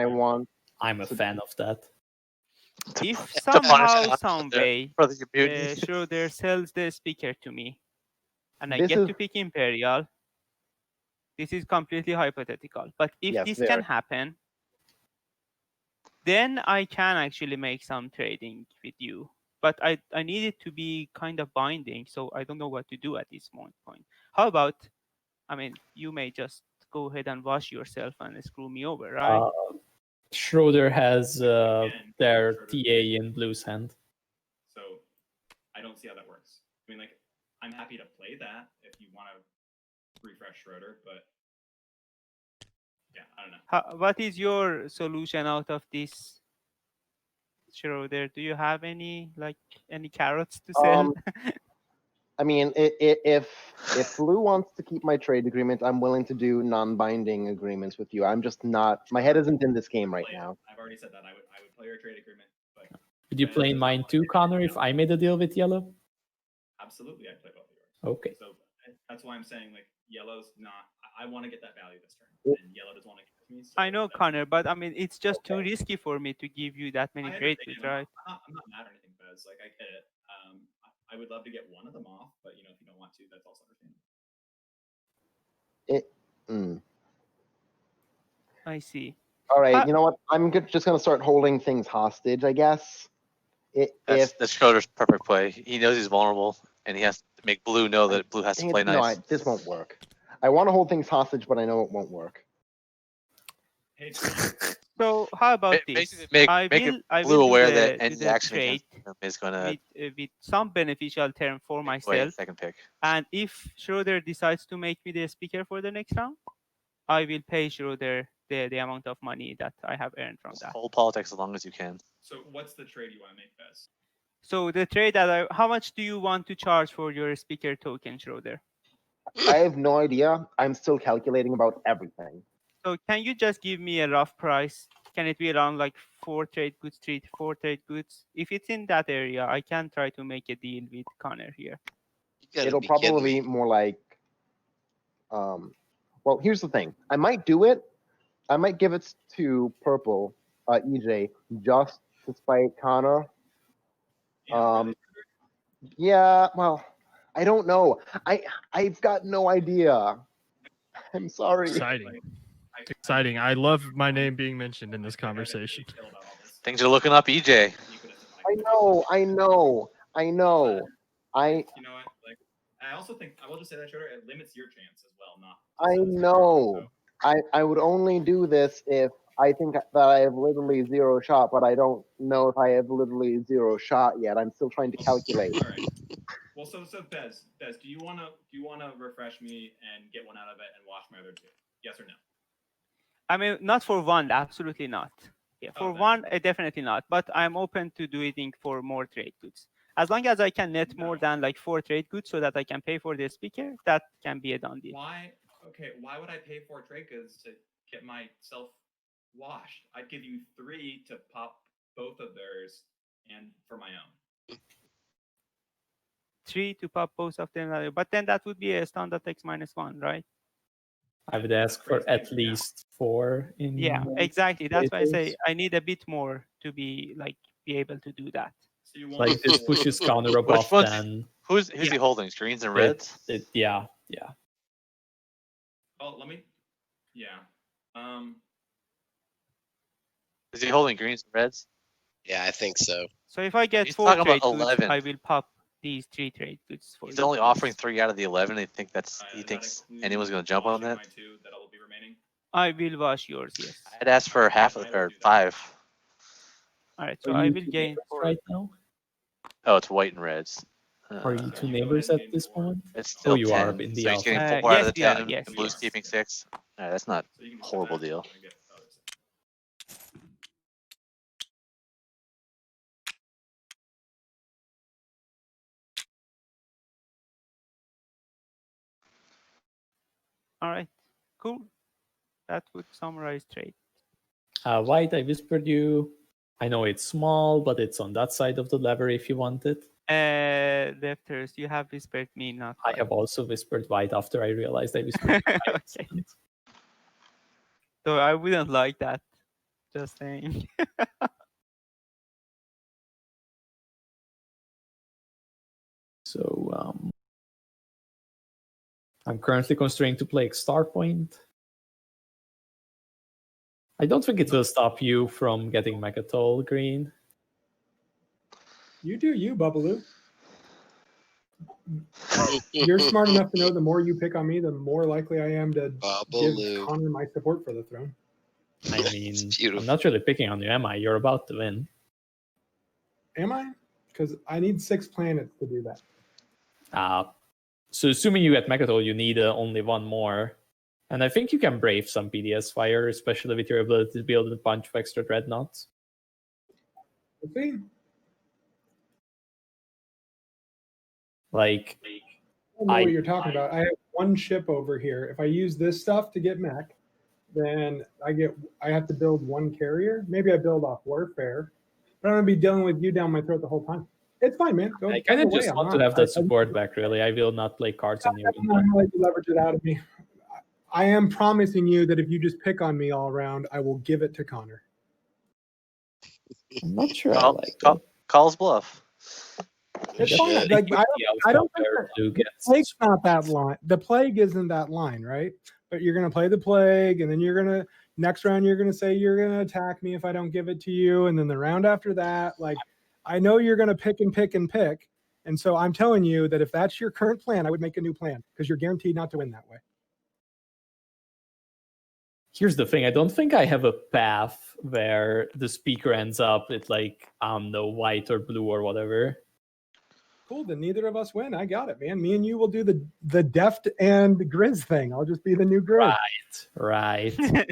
Speaker 6: want
Speaker 1: I'm a fan of that.
Speaker 3: If
Speaker 7: To
Speaker 3: somehow,
Speaker 7: punish
Speaker 3: some
Speaker 7: the-
Speaker 3: way,
Speaker 7: for the community.
Speaker 3: Schroeder sells the speaker to me, and I
Speaker 6: This
Speaker 3: get
Speaker 6: is-
Speaker 3: to pick Imperial, this is completely hypothetical. But if
Speaker 6: Yes,
Speaker 3: this
Speaker 6: very.
Speaker 3: can happen, then I can actually make some trading with you. But I need it to be kind of binding, so I don't know what to do at this point. How about, I mean, you may just go ahead and wash yourself and screw me over, right?
Speaker 1: Schroeder has
Speaker 10: Again,
Speaker 1: their
Speaker 10: Schroeder.
Speaker 1: TA in Blue's hand.
Speaker 10: So I don't see how that works. I mean, like, I'm happy to play that if you want to refresh Schroeder, but yeah, I don't know.
Speaker 3: What is your solution out of this, Schroeder? Do you have any carrots to sell?
Speaker 6: I mean, if Blue wants to keep my trade agreement, I'm willing to do non-binding agreements with you. I'm just not. My head isn't in this game right
Speaker 10: Play it.
Speaker 6: now.
Speaker 10: I've already said that I would play your trade agreement, but
Speaker 1: Would you
Speaker 10: Bez
Speaker 1: play
Speaker 10: does not
Speaker 1: mine
Speaker 10: want to
Speaker 1: too,
Speaker 10: take
Speaker 1: Connor,
Speaker 10: it
Speaker 1: if
Speaker 10: now.
Speaker 1: I made a deal with yellow?
Speaker 10: Absolutely, I'd play both of yours.
Speaker 1: Okay.
Speaker 10: So that's why I'm saying, like, yellow's not. I want to get that value this turn,
Speaker 6: Yep.
Speaker 10: and yellow doesn't want to give it to me. So
Speaker 3: I know,
Speaker 10: that's-
Speaker 3: Connor, but I mean, it's just too risky for me to give you that many
Speaker 10: I
Speaker 3: trade
Speaker 10: understand.
Speaker 3: goods, right?
Speaker 10: I'm not mad or anything, Bez. Like, I get it. I would love to get one of them off, but if you don't want to, that's also understandable.
Speaker 3: I see.
Speaker 6: All right,
Speaker 3: Uh,
Speaker 6: you know what? I'm just gonna start holding things hostage, I guess.
Speaker 7: That's Schroeder's perfect play. He knows he's vulnerable, and he has to make Blue know that Blue has to
Speaker 6: Dang it,
Speaker 7: play
Speaker 6: no,
Speaker 7: nice.
Speaker 6: this won't work. I want to hold things hostage, but I know it won't work.
Speaker 10: Hey,
Speaker 3: So how about
Speaker 7: Basically,
Speaker 3: this?
Speaker 7: make
Speaker 3: I
Speaker 7: Blue
Speaker 3: will
Speaker 7: aware
Speaker 3: do
Speaker 7: that
Speaker 3: the
Speaker 7: any action
Speaker 3: trade
Speaker 7: against him is gonna
Speaker 3: with some beneficial term for
Speaker 7: away
Speaker 3: myself.
Speaker 7: second pick.
Speaker 3: And if Schroeder decides to make me the speaker for the next round, I will pay Schroeder the amount of money that I have earned from
Speaker 7: Just
Speaker 3: that.
Speaker 7: hold politics as long as you can.
Speaker 10: So what's the trade you want to make, Bez?
Speaker 3: So the trade that how much do you want to charge for your speaker token, Schroeder?
Speaker 6: I have no idea. I'm still calculating about everything.
Speaker 3: So can you just give me a rough price? Can it be around like 4 trade goods, 3 to 4 trade goods? If it's in that area, I can try to make a deal with Conor here.
Speaker 4: You gotta
Speaker 6: It'll
Speaker 4: be kidding
Speaker 6: probably
Speaker 4: me.
Speaker 6: be more like Well, here's the thing. I might do it. I might give it to purple, EJ, just to spite Conor. Yeah, well, I don't know. I've got no idea. I'm sorry.
Speaker 8: Exciting. I love my name being mentioned in this conversation.
Speaker 7: Things are looking up, EJ.
Speaker 6: I know.
Speaker 10: You know what? Like, I also think I will just say that, Schroeder, it limits your chance as well. Not.
Speaker 6: I know. I would only do this if I think that I have literally zero shot, but I don't know if I have literally zero shot yet. I'm still trying to calculate.
Speaker 10: All right. Well, so Bez, do you wanna refresh me and get one out of it and watch my other two? Yes or no?
Speaker 3: I mean, not for one, absolutely not. Yeah, for one, definitely not. But I'm open to doing for more trade goods. As long as I can net more than like 4 trade goods so that I can pay for the speaker, that can be a done deal.
Speaker 10: Why? Okay, why would I pay 4 trade goods to get myself washed? I'd give you 3 to pop both of theirs and for my own.
Speaker 3: 3 to pop both of them, but then that would be a standard X -1, right?
Speaker 1: I would ask for at least 4 in.
Speaker 3: Yeah, exactly. That's why I say
Speaker 1: creators.
Speaker 3: I need a bit more to be able to do that.
Speaker 10: So you want
Speaker 1: Like this pushes Conor above
Speaker 7: ones-
Speaker 1: then.
Speaker 7: Who's he holding? Greens and reds?
Speaker 1: Yeah.
Speaker 10: Oh, let me. Yeah.
Speaker 7: Is he holding greens and reds?
Speaker 4: Yeah, I think so.
Speaker 3: So if I get
Speaker 7: He's
Speaker 3: 4
Speaker 7: talking
Speaker 3: trade
Speaker 7: about
Speaker 3: goods,
Speaker 7: 11.
Speaker 3: I will pop these 3 trade goods for
Speaker 7: He's
Speaker 3: you.
Speaker 7: only offering 3 out of the 11. I think he
Speaker 10: that
Speaker 7: thinks
Speaker 10: includes
Speaker 7: anyone's going to jump on
Speaker 10: washing
Speaker 7: that.
Speaker 10: My 2 that will be remaining.
Speaker 3: I will wash yours, yes.
Speaker 7: I'd ask for half of or 5.
Speaker 3: All right, so
Speaker 1: Are
Speaker 3: I
Speaker 1: you
Speaker 3: will
Speaker 1: two
Speaker 3: gain
Speaker 1: neighbors
Speaker 3: 4.
Speaker 1: right now?
Speaker 7: Oh, it's white and reds.
Speaker 1: Are you two
Speaker 10: you go
Speaker 1: neighbors
Speaker 10: ahead
Speaker 1: at
Speaker 10: and
Speaker 1: this
Speaker 10: gain 4.
Speaker 1: moment?
Speaker 7: It's still
Speaker 1: you
Speaker 7: 10.
Speaker 1: are in the
Speaker 7: So he's getting
Speaker 3: alpha.
Speaker 7: 4 out of
Speaker 3: Yes,
Speaker 7: the
Speaker 3: we are,
Speaker 7: 10,
Speaker 3: yes,
Speaker 7: and blue's
Speaker 3: yes.
Speaker 7: keeping 6. All right, that's not
Speaker 10: So you can
Speaker 7: a
Speaker 10: just
Speaker 7: horrible
Speaker 10: come back
Speaker 7: deal.
Speaker 10: and get the other 6.
Speaker 3: All right, cool. That would summarize trade.
Speaker 1: White, I whispered you. I know it's small, but it's on that side of the lever if you want it.
Speaker 3: Defterus, you have whispered me, not
Speaker 1: I
Speaker 3: white.
Speaker 1: have also whispered white after I realized I whispered white.
Speaker 3: Okay. So I wouldn't like that. Just saying.
Speaker 1: So I'm currently constrained to play Starpoint. I don't think it will stop you from getting Megatol green.
Speaker 5: You do you, Bubbaloo. You're smart enough to know the more you pick on me, the more likely I am to give
Speaker 4: Babaloo.
Speaker 5: Conor my support for the throne.
Speaker 1: I mean,
Speaker 4: beautiful.
Speaker 1: I'm not really picking on you, am I? You're about to win.
Speaker 5: Am I? Because I need 6 planets to do that.
Speaker 1: So assuming you get Megatol, you need only 1 more. And I think you can brave some PDS fire, especially with your ability to build a bunch of extra dreadnoughts.
Speaker 5: Let's see.
Speaker 1: Like,
Speaker 5: I don't know what you're talking about. I have 1 ship over here. If I use this stuff to get mech, then I have to build 1 carrier. Maybe I build off warfare, but I'm gonna be dealing with you down my throat the whole time. It's fine, man. Go
Speaker 1: I kind
Speaker 5: go
Speaker 1: of just
Speaker 5: away.
Speaker 1: want to have that support back, really. I will not play cards on you.
Speaker 5: I'm not gonna let you leverage it out of me. I am promising you that if you just pick on me all around, I will give it to Conor.
Speaker 1: I'm not sure I like that.
Speaker 7: Calls bluff.
Speaker 5: It's fine. Like, I don't think the plague's not that line. The plague isn't that line, right? But you're gonna play the plague, and then you're gonna next round you're gonna say you're gonna attack me if I don't give it to you, and then the round after that, like I know you're gonna pick and pick and pick, and so I'm telling you that if that's your current plan, I would make a new plan because you're guaranteed not to win that way.
Speaker 1: Here's the thing. I don't think I have a path where the speaker ends up with like, white or blue or whatever.
Speaker 5: Cool, then neither of us win. I got it, man. Me and you will do the Deft and Grizz thing. I'll just be the new Grizz.
Speaker 1: Right.
Speaker 5: But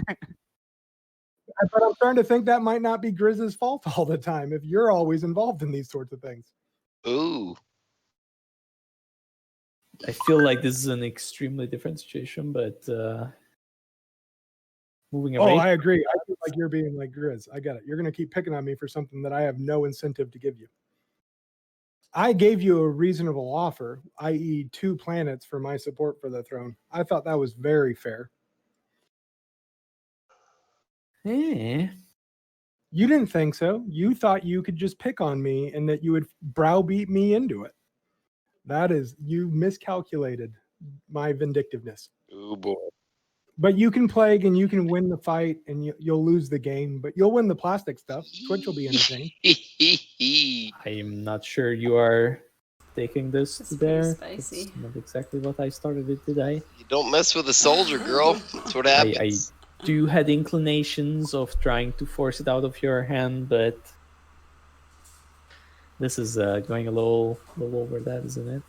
Speaker 5: I'm starting to think that might not be Grizz's fault all the time if you're always involved in these sorts of things.
Speaker 4: Ooh.
Speaker 1: I feel like this is an extremely different situation, but moving away.
Speaker 5: Oh, I agree. I feel like you're being like Grizz. I get it. You're going to keep picking on me for something that I have no incentive to give you. I gave you a reasonable offer, i.e. 2 planets for my support for the throne. I thought that was very fair.
Speaker 1: Eh.
Speaker 5: You didn't think so. You thought you could just pick on me and that you would browbeat me into it. That is, you miscalculated my vindictiveness.
Speaker 4: Oh boy.
Speaker 5: But you can plague and you can win the fight and you'll lose the game, but you'll win the plastic stuff. Twitch will be entertained.
Speaker 1: I'm not sure you are taking this
Speaker 9: It's
Speaker 1: to
Speaker 9: pretty
Speaker 1: there.
Speaker 9: spicy.
Speaker 1: It's not exactly what I started with today.
Speaker 4: You don't mess with a soldier, girl. That's what
Speaker 1: I
Speaker 4: happens.
Speaker 1: do had inclinations of trying to force it out of your hand, but this is going a little over that, isn't it?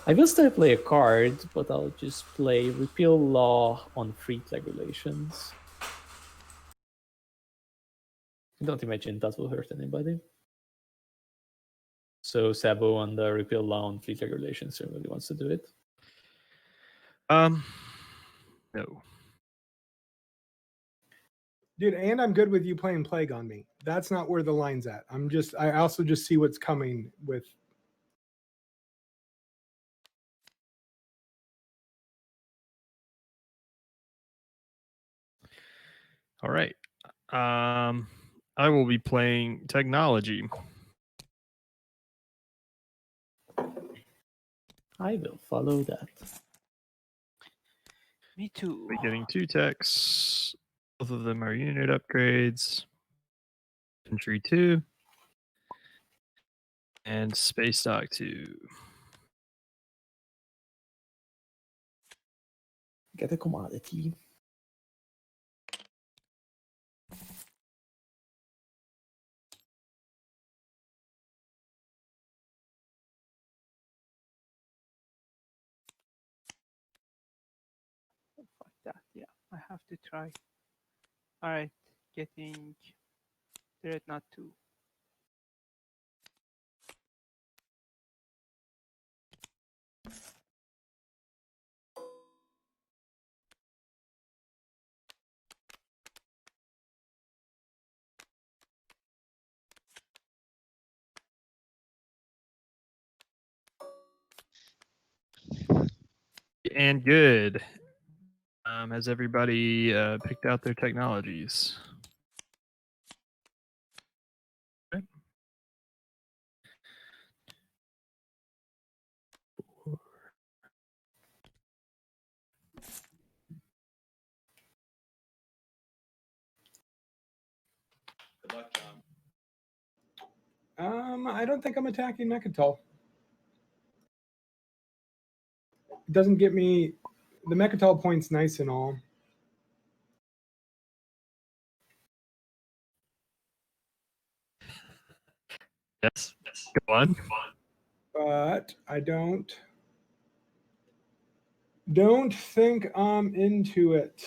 Speaker 1: I will still play a card, but I'll just play Repeal Law on Fleet Regulations. I don't imagine that will hurt anybody. So Sabo on the Repeal Law on Fleet Regulations really wants to do it.
Speaker 8: No.
Speaker 5: Dude, and I'm good with you playing Plague on me. That's not where the line's at. I also just see what's coming with.
Speaker 8: All right. I will be playing Technology.
Speaker 1: I will follow that.
Speaker 3: Me too.
Speaker 8: We're getting 2 techs. Both of them are unit upgrades. Infantry 2. And Space Dock 2.
Speaker 1: Get a commodity.
Speaker 3: Fuck that. Yeah, I have to try. All right, getting Dreadnought 2.
Speaker 8: And good. Has everybody picked out their technologies? Okay.
Speaker 10: Good luck, John.
Speaker 5: I don't think I'm attacking Mechatol. It doesn't get me the Mechatol point's nice and all.
Speaker 8: Yes. Go on.
Speaker 5: But I don't think I'm into it.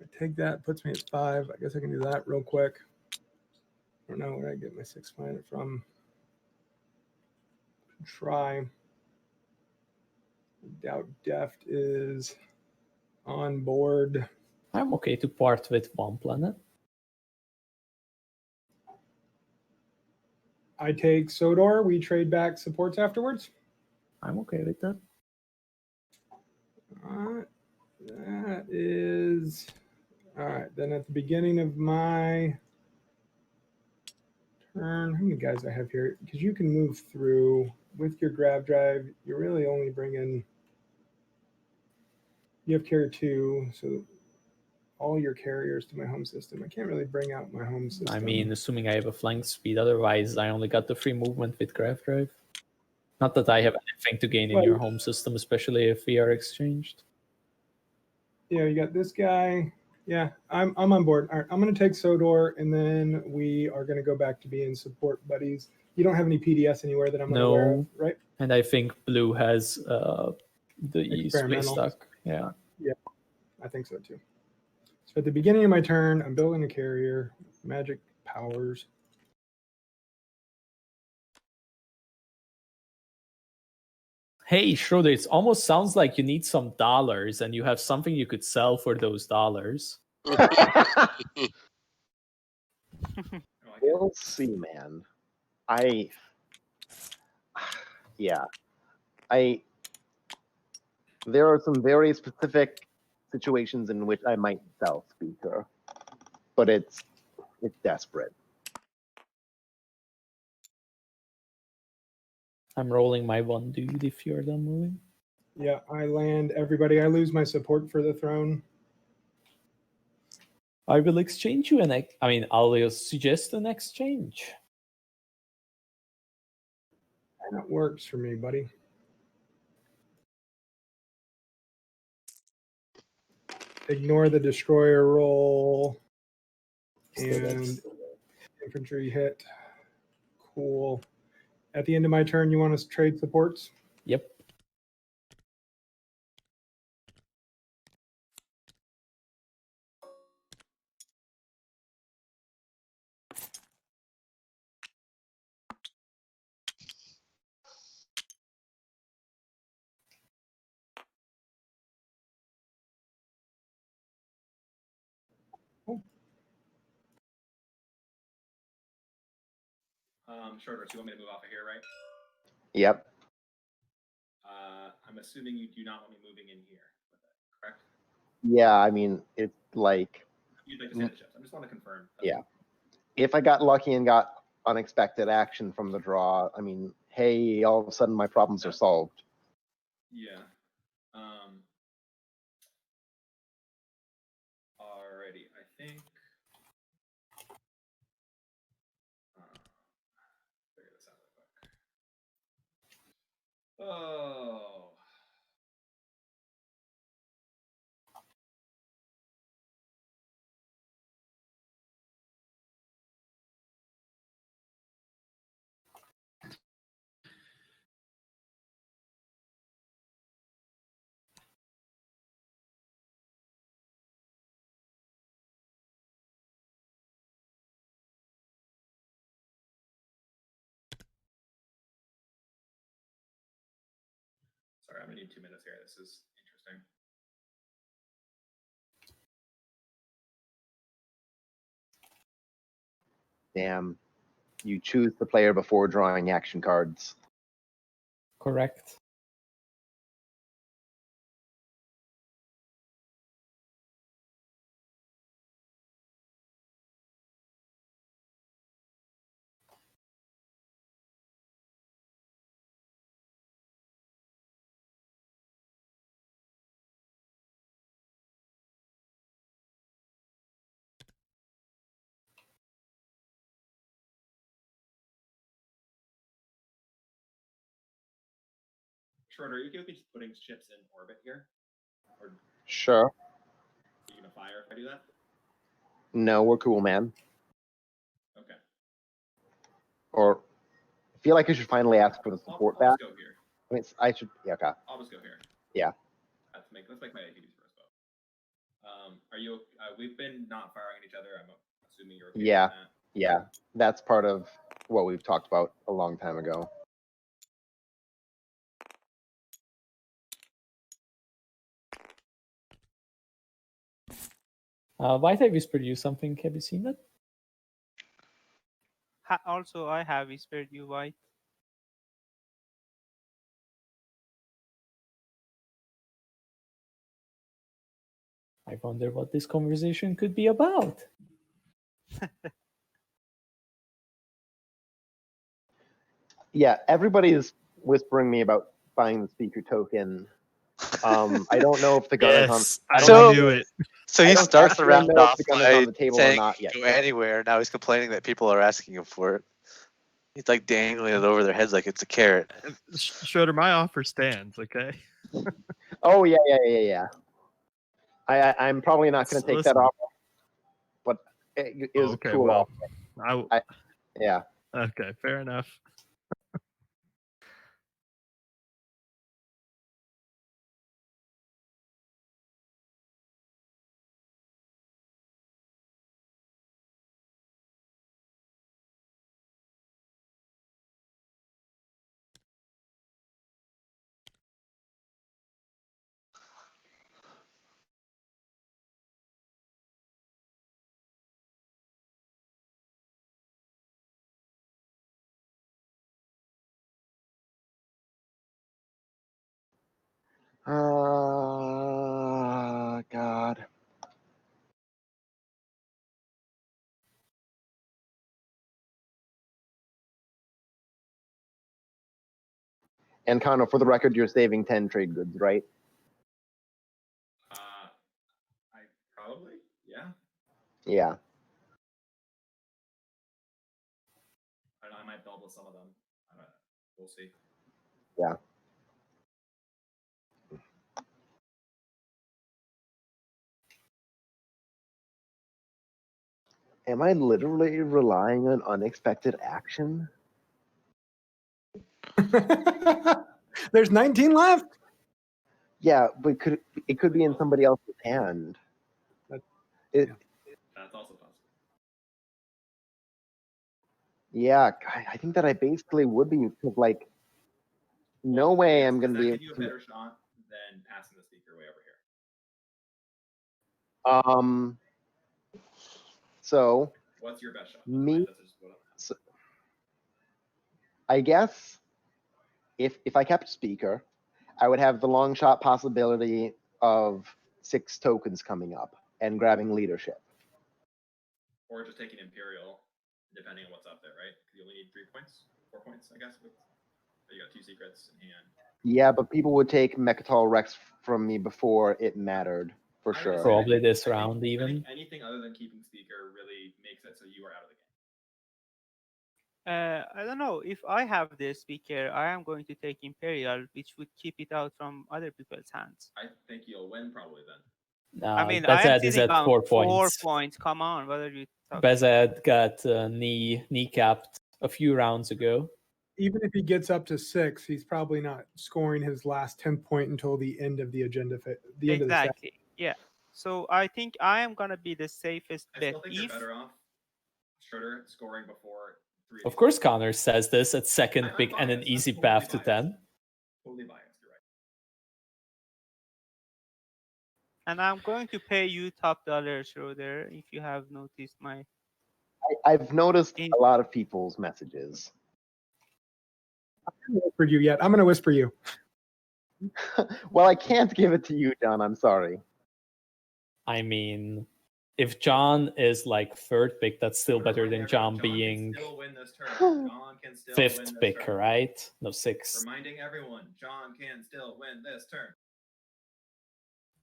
Speaker 5: I take that, puts me at 5. I guess I can do that real quick. I don't know where I get my 6th planet from. Try. Doubt Deft is on board.
Speaker 1: I'm okay to part with 1 planet.
Speaker 5: I take Sodor. We trade back supports afterwards.
Speaker 1: I'm okay with that.
Speaker 5: That is all right. Then at the beginning of my turn, how many guys I have here? Because you can move through with your grab drive. You're really only bringing. You have carrier 2, so all your carriers to my home system. I can't really bring out my home system.
Speaker 1: I mean, assuming I have a flank speed, otherwise I only got the free movement with grab drive. Not that I have anything to gain in your home system, especially if we are exchanged.
Speaker 5: Yeah, you got this guy. Yeah, I'm on board. All right, I'm going to take Sodor, and then we are going to go back to being support buddies. You don't have any PDS anywhere that I'm aware of, right?
Speaker 1: And I think Blue has the space duck. Yeah.
Speaker 5: Yeah, I think so too. So at the beginning of my turn, I'm building a carrier, magic powers.
Speaker 1: Hey, Schroeder, it almost sounds like you need some dollars and you have something you could sell for those dollars.
Speaker 6: We'll see, man. Yeah. There are some very specific situations in which I might sell Speaker, but it's desperate.
Speaker 1: I'm rolling my one dude if you're done moving.
Speaker 5: Yeah, I land everybody. I lose my support for the throne.
Speaker 1: I will exchange you I'll suggest an exchange.
Speaker 5: That works for me, buddy. Ignore the destroyer roll and infantry hit. Cool. At the end of my turn, you want us to trade supports?
Speaker 1: Yep.
Speaker 10: Schroeder, so you want me to move off of here, right?
Speaker 6: Yep.
Speaker 10: I'm assuming you do not want me moving in here with it, correct?
Speaker 6: Yeah, I mean, it's like...
Speaker 10: You'd like to stand the chips. I just want to confirm.
Speaker 6: Yeah. If I got lucky and got unexpected action from the draw, I mean, hey, all of a sudden my problems are solved.
Speaker 10: Yeah. Alrighty, I think. Figure this out real quick. Oh. Sorry, I'm gonna need 2 minutes here. This is interesting.
Speaker 6: Damn. You choose the player before drawing action cards.
Speaker 1: Correct.
Speaker 10: Schroeder, are you okay with me just putting ships in orbit here? Or
Speaker 6: Sure.
Speaker 10: are you gonna fire if I do that?
Speaker 6: No, we're cool, man.
Speaker 10: Okay.
Speaker 6: Or I feel like I should finally ask for the support
Speaker 10: I'll
Speaker 6: back.
Speaker 10: just go here.
Speaker 6: I mean, I should. Yeah, okay.
Speaker 10: I'll just go here.
Speaker 6: Yeah.
Speaker 10: Let's make my ATVs first, though. Are you? We've been not firing at each other. I'm assuming you're okay
Speaker 6: Yeah.
Speaker 10: with that.
Speaker 6: Yeah. That's part of what we've talked about a long time ago.
Speaker 1: White, I whispered you something. Have you seen that?
Speaker 3: Also, I have whispered you, White.
Speaker 1: I wonder what this conversation could be about.
Speaker 6: Yeah, everybody is whispering me about buying the speaker token. I don't know if the gun is on.
Speaker 8: Yes,
Speaker 6: I
Speaker 8: I
Speaker 6: don't
Speaker 8: knew it.
Speaker 7: So he
Speaker 6: I don't
Speaker 7: starts the
Speaker 6: actually
Speaker 7: round
Speaker 6: know if
Speaker 7: off
Speaker 6: the gun is
Speaker 7: by
Speaker 6: on the table or
Speaker 7: saying
Speaker 6: not
Speaker 7: he
Speaker 6: yet.
Speaker 7: can go anywhere. Now he's complaining that people are asking him for it. He's like dangling it over their heads like it's a carrot.
Speaker 8: Schroeder, my offer stands. Okay.
Speaker 6: Oh yeah. I'm probably not going to take that
Speaker 8: Listen.
Speaker 6: off, but it was
Speaker 8: Okay.
Speaker 6: a cool
Speaker 8: Well,
Speaker 6: offer. Yeah.
Speaker 8: Okay. Fair enough.
Speaker 6: God. And Conor, for the record, you're saving 10 trade goods, right?
Speaker 10: I probably, yeah.
Speaker 6: Yeah.
Speaker 10: I don't know, I might build with some of them. We'll see.
Speaker 6: Yeah. Am I literally relying on unexpected action?
Speaker 5: There's 19 left.
Speaker 6: Yeah, but it could be in somebody else's hand.
Speaker 5: That-
Speaker 6: It,
Speaker 10: That's also possible.
Speaker 6: yeah, I think that I basically would be, because like, no way I'm
Speaker 10: Does
Speaker 6: gonna
Speaker 10: that
Speaker 6: be
Speaker 10: give
Speaker 6: able
Speaker 10: you a
Speaker 6: to.
Speaker 10: better shot than passing the speaker way over here?
Speaker 6: So
Speaker 10: What's your best shot?
Speaker 6: me,
Speaker 10: That's just what I'm
Speaker 6: so, I guess if I kept speaker, I would have the long shot possibility of 6 tokens coming up and grabbing leadership.
Speaker 10: Or just taking Imperial, depending on what's up there, right? You only need 3 points, 4 points, I guess. You got 2 secrets in hand.
Speaker 6: Yeah, but people would take Mechatol Rex from me before it mattered, for sure.
Speaker 1: Probably this round even.
Speaker 10: Anything other than keeping speaker really makes it so you are out of the game.
Speaker 3: I don't know. If I have the speaker, I am going to take Imperial, which would keep it out from other people's hands.
Speaker 10: I think you'll win probably then.
Speaker 3: I mean, I am
Speaker 1: behZZZad is
Speaker 3: sitting
Speaker 1: at
Speaker 3: on
Speaker 1: 4
Speaker 3: 4
Speaker 1: points.
Speaker 3: points. Come on, what are you talking?
Speaker 1: behZZZad got kneecapped a few rounds ago.
Speaker 5: Even if he gets up to 6, he's probably not scoring his last 10 point until the end of the agenda. The end of the set.
Speaker 3: Exactly. Yeah. So I think I am gonna be the safest
Speaker 10: I
Speaker 3: bet.
Speaker 10: still think you're better off Schroeder scoring before 3.
Speaker 1: Of course, Conor says this at second pick and an easy path to 10.
Speaker 10: Totally biased, you're right.
Speaker 3: And I'm going to pay you top dollar, Schroeder, if you have noticed my.
Speaker 6: I've noticed a lot of people's messages.
Speaker 5: I haven't whispered you yet. I'm going to whisper you.
Speaker 6: Well, I can't give it to you, John. I'm sorry.
Speaker 1: I mean, if John is like third pick, that's still better than John being
Speaker 10: Still win this turn. John can still win
Speaker 1: fifth
Speaker 10: this
Speaker 1: pick,
Speaker 10: turn.
Speaker 1: right? No, sixth.
Speaker 10: Reminding everyone, John can still win this turn.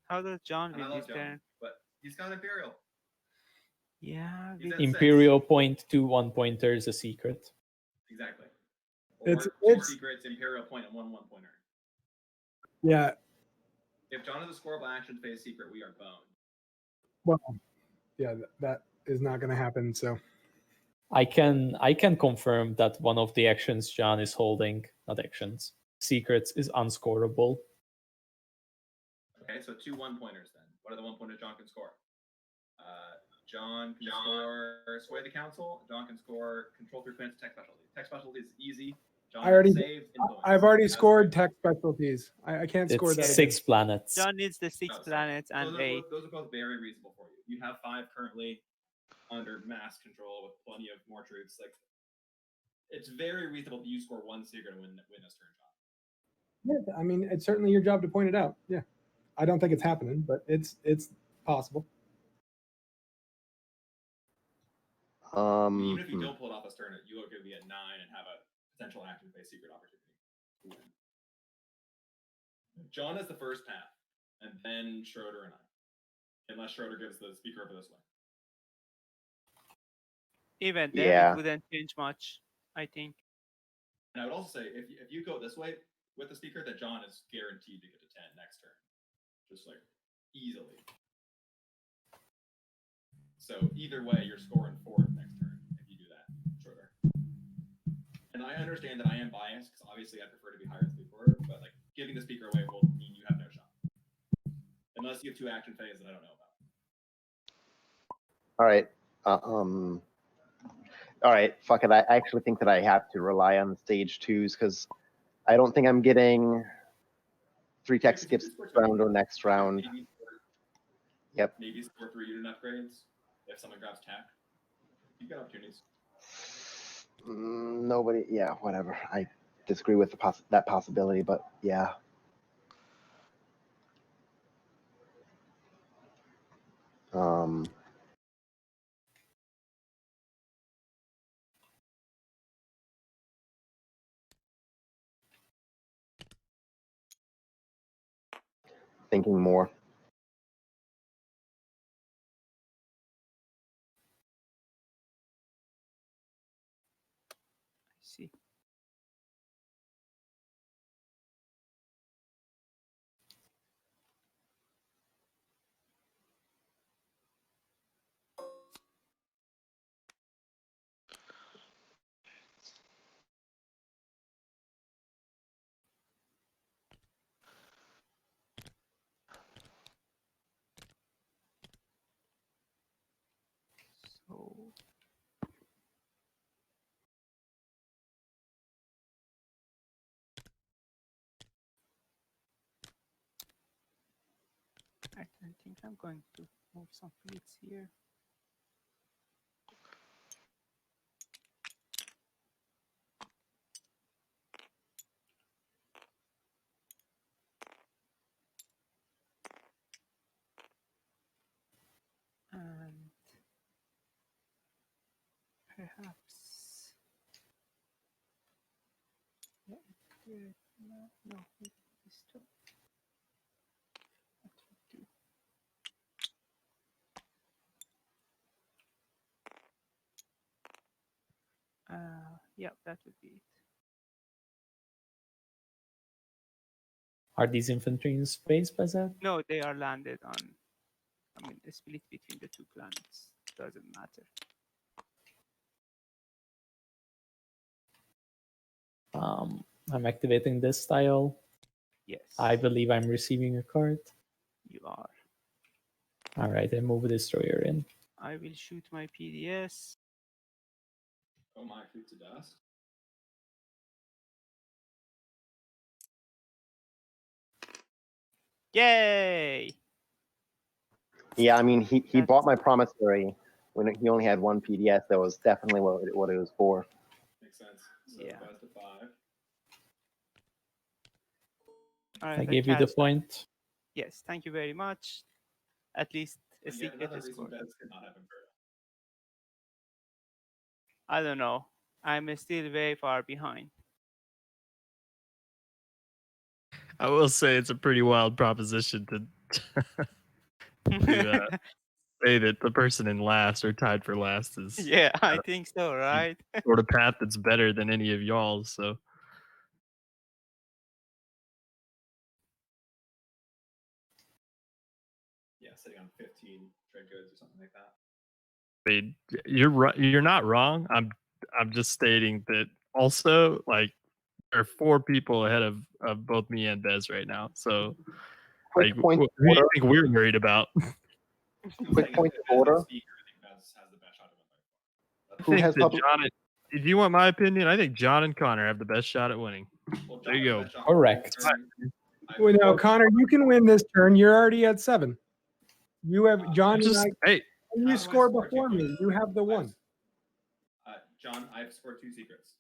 Speaker 3: How does John
Speaker 10: And I
Speaker 3: win
Speaker 10: love
Speaker 3: this
Speaker 10: John,
Speaker 3: turn?
Speaker 10: but he's got Imperial.
Speaker 3: Yeah.
Speaker 10: He's at
Speaker 1: Imperial point, 2 1-pointer is a secret.
Speaker 10: Exactly. Or
Speaker 5: It's-
Speaker 10: 2 secrets, Imperial point, and 1 1-pointer.
Speaker 5: Yeah.
Speaker 10: If John is a scoreable action phase secret, we are boned.
Speaker 5: Well, yeah, that is not going to happen. So
Speaker 1: I can confirm that one of the actions John is holding, not actions, secrets, is unscorable.
Speaker 10: Okay, so 2 1-pointers then. What are the 1-pointers John can score? John can score Sway the Council. John can score Control 3 planets, Tech Specialty. Tech Specialty is easy. John
Speaker 5: I've already scored tech specialties. I can't score that.
Speaker 1: It's 6 planets.
Speaker 3: John needs the 6 planets and
Speaker 10: those are both very reasonable for you. You have 5 currently under mass control with plenty of more troops. Like, it's very reasonable that you score 1 secret and win this turn, John.
Speaker 5: Yeah, I mean, it's certainly your job to point it out. Yeah, I don't think it's happening, but it's possible.
Speaker 10: Even if you don't pull it off this turn, you are going to be at 9 and have a potential action-based secret opportunity to win. John is the first path, and then Schroeder and I, unless Schroeder gives the speaker over this way.
Speaker 3: even then,
Speaker 6: Yeah.
Speaker 3: it wouldn't change much, I think.
Speaker 10: And I would also say, if you go this way with the speaker, that John is guaranteed to get to 10 next turn, just like easily. So either way, you're scoring 4 next turn if you do that, Schroeder. And I understand that I am biased because obviously I prefer to be higher than the order, but like giving the speaker away will mean you have no shot, unless you have 2 action phases that I don't know about.
Speaker 6: All right. All right. Fuck it. I actually think that I have to rely on the stage 2s because I don't think I'm getting 3 tech skips this round or next round. Yep.
Speaker 10: Maybe score 3 unit upgrades if someone grabs tech. You've got opportunities.
Speaker 6: Nobody. Yeah. Whatever. I disagree with that possibility, but yeah. Um, thinking more.
Speaker 3: I see. So I think I'm going to move some fleets here. And perhaps yeah, no, this too. That would do. Yeah, that would be it.
Speaker 1: Are these infantry in space, behZZZad?
Speaker 3: No, they are landed on. I mean, the split between the two planets doesn't matter.
Speaker 1: I'm activating this style.
Speaker 3: Yes,
Speaker 1: I believe I'm receiving a card.
Speaker 3: you are.
Speaker 1: All right, I move a destroyer in.
Speaker 3: I will shoot my PDS.
Speaker 10: Oh my, fleet to dust.
Speaker 3: Yay!
Speaker 6: Yeah, I mean, he
Speaker 3: That's-
Speaker 6: bought my promissory when he only had one PDS. That was definitely what it was for.
Speaker 10: Makes sense. So
Speaker 3: Yeah.
Speaker 10: 5 to 5.
Speaker 3: All right,
Speaker 1: I gave you the
Speaker 3: cast-
Speaker 1: point.
Speaker 3: Yes, thank you very much. At least a
Speaker 10: And yet
Speaker 3: secret
Speaker 10: another
Speaker 3: is
Speaker 10: reason
Speaker 3: scored.
Speaker 10: Bez could not have Imperial.
Speaker 3: I don't know. I'm still very far behind.
Speaker 8: I will say it's a pretty wild proposition to say that the person in last or tied for last is
Speaker 3: Yeah, I think so, right?
Speaker 8: sort of path that's better than any of y'all's. So
Speaker 10: Yeah, sitting on 15 trade goods or something like that.
Speaker 8: I mean, you're right. You're not wrong. I'm just stating that also, like, there are 4 people ahead of both me and Bez right now. So,
Speaker 6: Quick
Speaker 8: like,
Speaker 6: point
Speaker 8: who
Speaker 6: of
Speaker 8: do you
Speaker 6: order.
Speaker 8: think we're worried about?
Speaker 10: I'm
Speaker 6: Quick
Speaker 10: saying
Speaker 6: point
Speaker 10: if
Speaker 6: of
Speaker 10: Bez is
Speaker 6: order.
Speaker 10: speaker, I think Bez has the best shot of winning.
Speaker 8: I
Speaker 6: Who
Speaker 8: think
Speaker 6: has
Speaker 8: that
Speaker 6: public?
Speaker 8: John. If you want my opinion, I think John and Connor have the best shot at winning.
Speaker 10: Well,
Speaker 8: There
Speaker 10: John
Speaker 8: you
Speaker 10: has the
Speaker 8: go.
Speaker 10: best shot
Speaker 1: Correct.
Speaker 10: of winning.
Speaker 5: Well, now, Connor, you can win this turn. You're already at 7. You have John
Speaker 8: I'm
Speaker 5: and
Speaker 8: just hey,
Speaker 5: you
Speaker 10: How do I
Speaker 5: score
Speaker 10: score
Speaker 5: before
Speaker 10: 2
Speaker 5: me.
Speaker 10: points?
Speaker 5: You have the
Speaker 10: I've-
Speaker 5: 1.
Speaker 10: John, I've scored 2 secrets.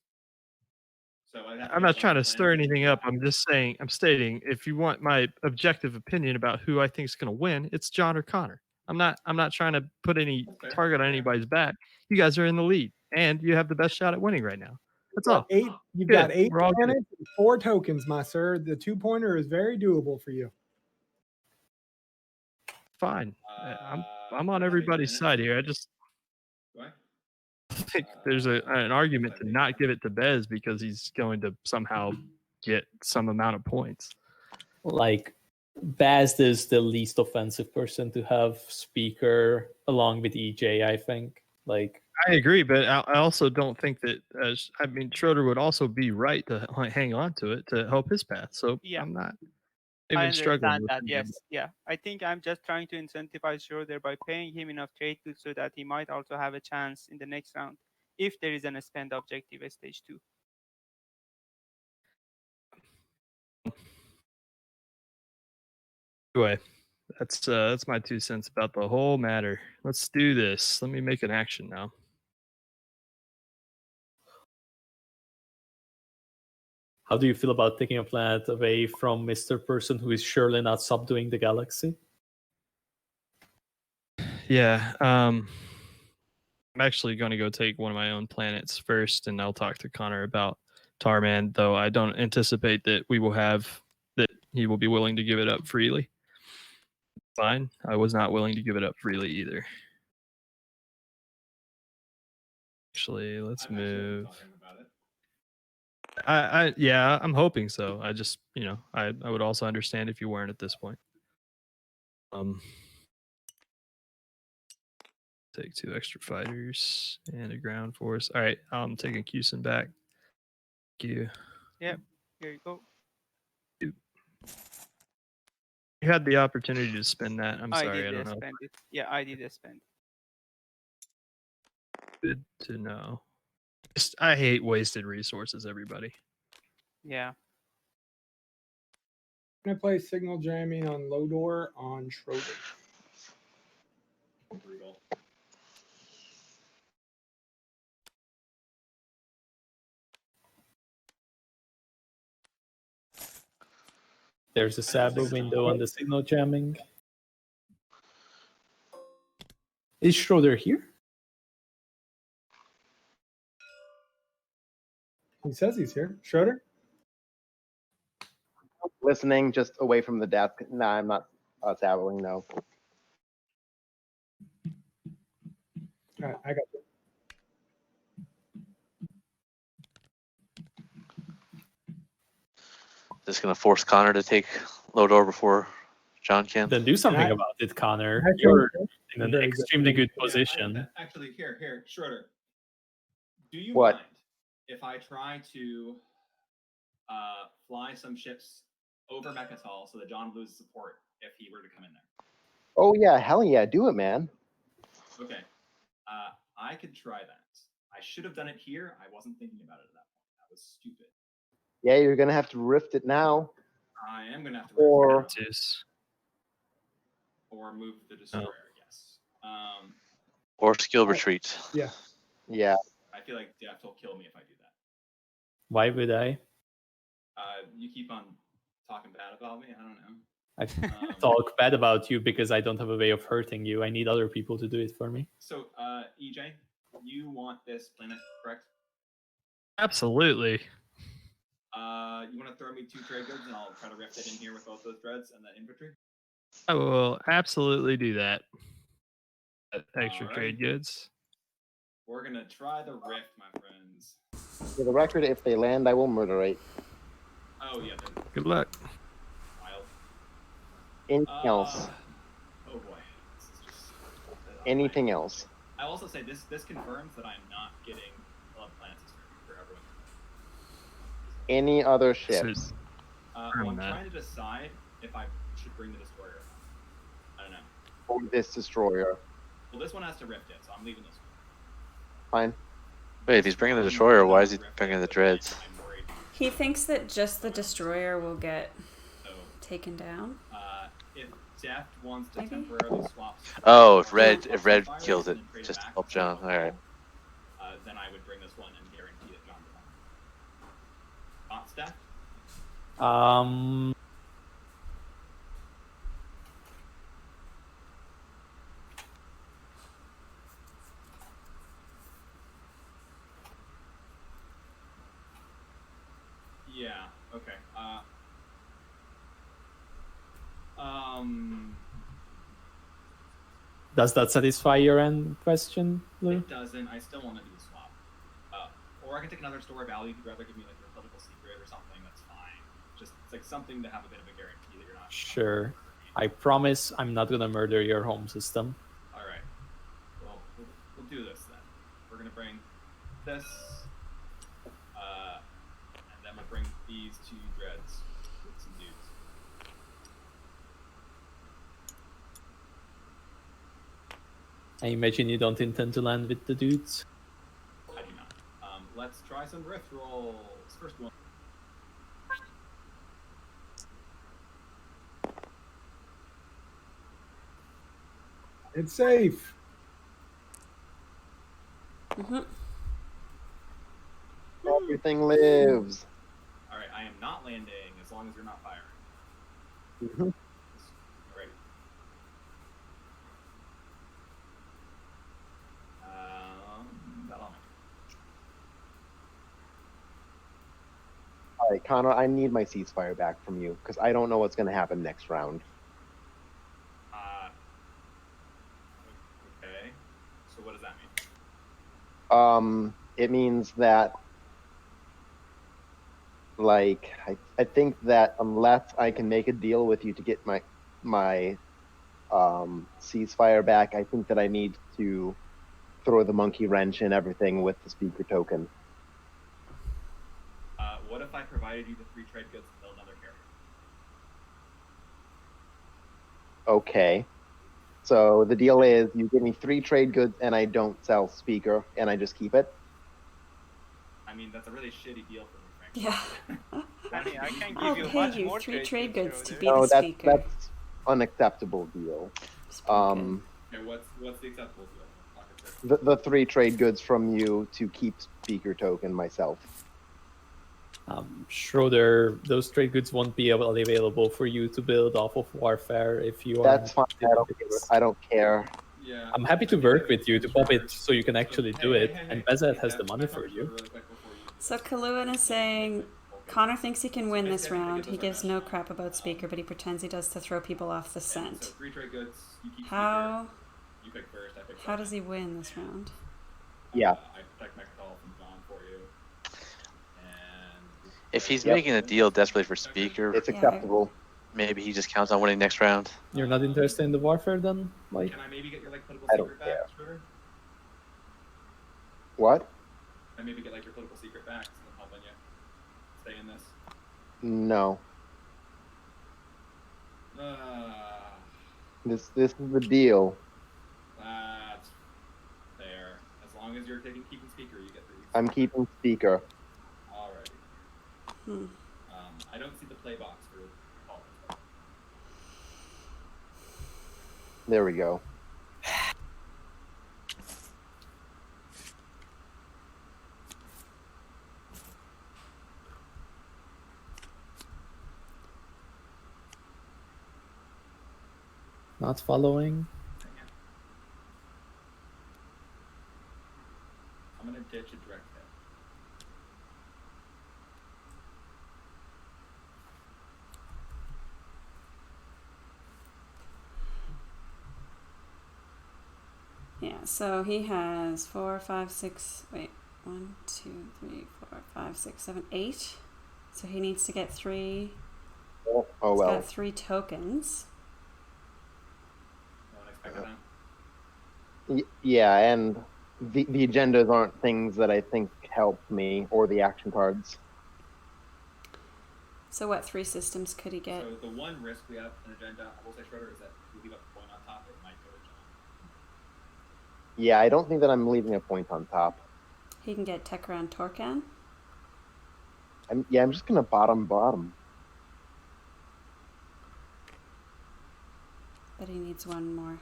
Speaker 10: So I'd have to
Speaker 8: I'm
Speaker 10: get
Speaker 8: not
Speaker 10: one
Speaker 8: trying to
Speaker 10: plan
Speaker 8: stir
Speaker 10: and
Speaker 8: anything
Speaker 10: do
Speaker 8: up.
Speaker 10: that.
Speaker 8: I'm stating if you want my objective opinion about who I think is going to win, it's John or Connor. I'm not trying to put any
Speaker 10: That's fair,
Speaker 8: target on
Speaker 10: fair.
Speaker 8: anybody's back. You guys are in the lead, and you have the best shot at winning right now. That's all.
Speaker 5: You've
Speaker 8: Good.
Speaker 5: got 8
Speaker 8: We're all good.
Speaker 5: planets and 4 tokens, my sir. The 2-pointer is very doable for you.
Speaker 8: Fine. I'm on
Speaker 10: do I have 8
Speaker 8: everybody's
Speaker 10: planets?
Speaker 8: side here. I just
Speaker 10: Do I?
Speaker 8: think there's an argument to not give it to Bez because he's going to somehow get some amount of points.
Speaker 1: Like, Baz is the least offensive person to have speaker along with EJ, I think. Like,
Speaker 8: I agree, but I also don't think that. I mean, Schroeder would also be right to hang on to it to help his path. So
Speaker 3: Yeah.
Speaker 8: I'm not
Speaker 3: I
Speaker 8: even struggling
Speaker 3: understand
Speaker 8: with
Speaker 3: that.
Speaker 8: him.
Speaker 3: Yes, yeah. I think I'm just trying to incentivize Schroeder by paying him enough trade goods so that he might also have a chance in the next round if there is an spend objective at stage 2.
Speaker 8: Anyway, that's my 2 cents about the whole matter. Let's do this. Let me make an action now.
Speaker 1: how do you feel about taking a planet away from Mr. Person who is surely not subduing the galaxy?
Speaker 8: Yeah. I'm actually going to go take one of my own planets first, and I'll talk to Connor about Tarman. Though I don't anticipate that we will have that he will be willing to give it up freely. Fine. I was not willing to give it up freely either. Actually, let's
Speaker 10: I'm actually open to
Speaker 8: move.
Speaker 10: talking about it.
Speaker 8: Yeah, I'm hoping so. I just, I would also understand if you weren't at this point. Take 2 extra fighters and a ground force. All right, I'm taking Cusin back. Thank you.
Speaker 3: Yep. Here you go.
Speaker 8: You had the opportunity to spend that. I'm
Speaker 3: I
Speaker 8: sorry, I
Speaker 3: did
Speaker 8: don't know.
Speaker 3: spend it. Yeah, I did spend.
Speaker 8: Good to know. I hate wasted resources, everybody.
Speaker 3: Yeah.
Speaker 5: I'm gonna play signal jamming on Lodor on Schroeder.
Speaker 10: Brutal.
Speaker 1: There's a Sabu window on the signal jamming. Is Schroeder here?
Speaker 5: He says he's here. Schroeder?
Speaker 6: Listening, just away from the desk. Nah, I'm not sabbling, no.
Speaker 5: All right, I got you.
Speaker 7: Just gonna force Connor to take Lodor before John can.
Speaker 1: Then do something
Speaker 5: I-
Speaker 1: about it, Connor.
Speaker 5: I
Speaker 1: You're
Speaker 5: think
Speaker 1: in an
Speaker 5: very good.
Speaker 1: extremely good
Speaker 10: Yeah,
Speaker 1: position.
Speaker 10: actually, here, Schroeder. Do you
Speaker 6: What?
Speaker 10: mind if I try to fly some ships over Mechatol so that John loses support if he were to come in there?
Speaker 6: Oh yeah, hell yeah, do it, man.
Speaker 10: Okay. I could try that. I should have done it here. I wasn't thinking about it at that point. That was stupid.
Speaker 6: Yeah, you're gonna have to rift it now.
Speaker 10: I am gonna have to
Speaker 6: Or-
Speaker 10: rift it now. Or move the destroyer. Yes.
Speaker 7: Or skill retreat.
Speaker 5: Yeah.
Speaker 6: Yeah.
Speaker 10: I feel like Deft will kill me if I do that.
Speaker 1: Why would I?
Speaker 10: You keep on talking bad about me. I don't know.
Speaker 1: I talk bad about you because I don't have a way of hurting you. I need other people to do it for me.
Speaker 10: So, EJ, you want this planet, correct?
Speaker 8: Absolutely.
Speaker 10: You want to throw me 2 trade goods, and I'll try to rift it in here with both those dreads and the infantry.
Speaker 8: I will absolutely do that. Extra
Speaker 10: Alright.
Speaker 8: trade goods.
Speaker 10: We're gonna try the rift, my friends.
Speaker 6: For the record, if they land, I will murderate.
Speaker 10: Oh yeah, they're
Speaker 8: Good luck.
Speaker 10: wild.
Speaker 6: Anything else?
Speaker 10: Oh boy. This is just,
Speaker 6: Anything else?
Speaker 10: I'll also say this confirms that I'm not getting a lot of planets this turn for everyone.
Speaker 6: Any other ships?
Speaker 10: Well, I'm
Speaker 8: that.
Speaker 10: trying to decide if I should bring the destroyer or not. I don't know.
Speaker 6: Or this destroyer?
Speaker 10: Well, this one has to rift it, so I'm leaving this one.
Speaker 6: Fine.
Speaker 7: Wait, if he's bringing the destroyer, why is he bringing the dreads?
Speaker 10: I'm worried.
Speaker 9: He thinks that just the destroyer will get
Speaker 10: So,
Speaker 9: taken down.
Speaker 10: if Deft wants to
Speaker 9: Maybe?
Speaker 10: temporarily swap.
Speaker 7: Oh, if red
Speaker 10: fires
Speaker 7: kills
Speaker 10: and
Speaker 7: it,
Speaker 10: then trade
Speaker 7: just
Speaker 10: back
Speaker 7: to help
Speaker 10: to
Speaker 7: John.
Speaker 10: John,
Speaker 7: All right.
Speaker 10: Then I would bring this one and guarantee that John will. Not Steph? Yeah. Okay.
Speaker 1: Does that satisfy your end question, Lou?
Speaker 10: It doesn't. I still want to do the swap. Or I can take another store value. If you'd rather give me like your political secret or something, that's fine. Just it's like something to have a bit of a guarantee that you're not.
Speaker 1: Sure. I promise I'm not gonna murder your home system.
Speaker 10: All right. Well, we'll do this then. We're gonna bring this, and then we'll bring these 2 dreads with some dudes.
Speaker 1: I imagine you don't intend to land with the dudes.
Speaker 10: I do not. Let's try some rift rolls. First one.
Speaker 5: It's safe.
Speaker 9: Mm-hmm.
Speaker 6: Everything lives.
Speaker 10: All right. I am not landing as long as you're not firing.
Speaker 6: Mhm.
Speaker 10: Alright.
Speaker 6: Conor, I need my ceasefire back from you because I don't know what's going to happen next round.
Speaker 10: Okay. So what does that mean?
Speaker 6: It means that, like, I think that unless I can make a deal with you to get my ceasefire back, I think that I need to throw the monkey wrench in everything with the speaker token.
Speaker 10: What if I provided you the 3 trade goods to build another carrier?
Speaker 6: Okay. So the deal is you give me 3 trade goods and I don't sell speaker and I just keep it?
Speaker 10: I mean, that's a really shitty deal for me, frankly.
Speaker 9: Yeah.
Speaker 3: I mean, I can
Speaker 9: I'll
Speaker 3: give you
Speaker 9: pay
Speaker 3: much
Speaker 9: you
Speaker 3: more
Speaker 9: 3 trade goods to
Speaker 3: Schroeder.
Speaker 9: be
Speaker 6: No,
Speaker 9: the
Speaker 6: that's
Speaker 9: speaker.
Speaker 6: unacceptable deal.
Speaker 9: Speaker.
Speaker 10: Okay, what's the acceptable deal? Talk it through.
Speaker 6: The 3 trade goods from you to keep speaker token myself.
Speaker 1: Schroeder, those trade goods won't be available for you to build off of Warfare if you are.
Speaker 6: That's fine. I don't care.
Speaker 10: Yeah.
Speaker 1: I'm happy to work with you to pop it so you can actually do it, and behZZZad has the
Speaker 10: Can I
Speaker 1: money
Speaker 10: talk
Speaker 1: for
Speaker 10: to
Speaker 1: you.
Speaker 10: Schroeder really quick before you do
Speaker 9: So
Speaker 10: this?
Speaker 9: Kaluan is saying Conor thinks he can win
Speaker 10: So
Speaker 9: this
Speaker 10: basically, I think
Speaker 9: round.
Speaker 10: it
Speaker 9: He
Speaker 10: does
Speaker 9: gives
Speaker 10: like
Speaker 9: no
Speaker 10: that.
Speaker 9: crap about speaker, but he pretends he does to throw people off the
Speaker 10: And
Speaker 9: scent.
Speaker 10: so 3 trade goods, you keep
Speaker 9: How
Speaker 10: speaker. You pick first, I pick
Speaker 9: how does
Speaker 10: second.
Speaker 9: he win this round?
Speaker 6: Yeah.
Speaker 10: I protect Mechatol from Dawn for you. And
Speaker 7: If he's
Speaker 6: Yep.
Speaker 7: making a deal desperately for speaker,
Speaker 6: It's
Speaker 9: Yeah,
Speaker 6: acceptable.
Speaker 7: maybe he just counts on winning next round.
Speaker 1: You're not interested in the Warfare then? Like,
Speaker 10: can I maybe get your like political
Speaker 6: I don't
Speaker 10: secret
Speaker 6: care.
Speaker 10: back, Schroeder?
Speaker 6: What?
Speaker 10: Can I maybe get like your political secret back so I'm helping you stay in this?
Speaker 6: No.
Speaker 10: That's
Speaker 6: This is the deal.
Speaker 10: fair. As long as you're keeping speaker, you get the.
Speaker 6: I'm keeping speaker.
Speaker 10: Alrighty.
Speaker 9: Hmm.
Speaker 10: I don't see the play box for politics.
Speaker 6: There we go.
Speaker 1: not following.
Speaker 10: I'm gonna ditch a direct hit.
Speaker 9: Yeah, so he has 4, 5, 6. Wait, 1, 2, 3, 4, 5, 6, 7, 8. So he needs to get 3.
Speaker 6: Oh
Speaker 9: He's
Speaker 6: well.
Speaker 9: got 3 tokens.
Speaker 10: No one expected that.
Speaker 6: Yeah, and the agendas aren't things that I think help me, or the action cards.
Speaker 9: So what 3 systems could he get?
Speaker 10: So the one risk we have in agenda, I will say, Schroeder, is that if we leave up a point on top, it might go to John.
Speaker 6: Yeah, I don't think that I'm leaving a point on top.
Speaker 9: He can get Tekran Torkan.
Speaker 6: I'm just gonna bottom.
Speaker 9: But he needs 1 more.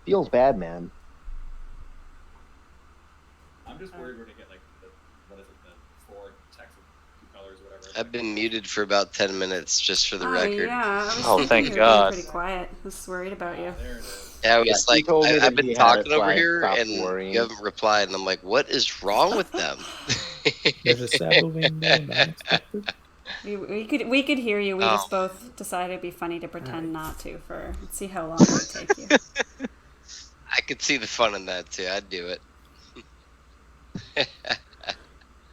Speaker 6: Feels bad, man.
Speaker 10: I'm just worried we're gonna get like the what is it, the 4 text with 2 colors or whatever.
Speaker 4: I've been muted for about 10 minutes, just for the record.
Speaker 9: Yeah, I was
Speaker 7: Oh,
Speaker 9: thinking
Speaker 7: thank
Speaker 9: you were
Speaker 7: God.
Speaker 9: being pretty quiet. I was worried about you.
Speaker 10: There it is.
Speaker 4: Yeah, I was
Speaker 6: Yeah, he
Speaker 4: like,
Speaker 6: told me
Speaker 4: I've
Speaker 6: that
Speaker 4: been
Speaker 6: he had
Speaker 4: talking
Speaker 6: it, so
Speaker 4: over
Speaker 6: I
Speaker 4: here,
Speaker 6: stopped
Speaker 4: and
Speaker 6: worrying.
Speaker 4: you haven't replied, and I'm like, what is wrong with them?
Speaker 1: There's a saddle window, unexpected.
Speaker 9: We could hear you. We
Speaker 4: Oh.
Speaker 9: just both decided it'd be funny to pretend not to for see how long it would take you.
Speaker 4: I could see the fun in that too. I'd do it.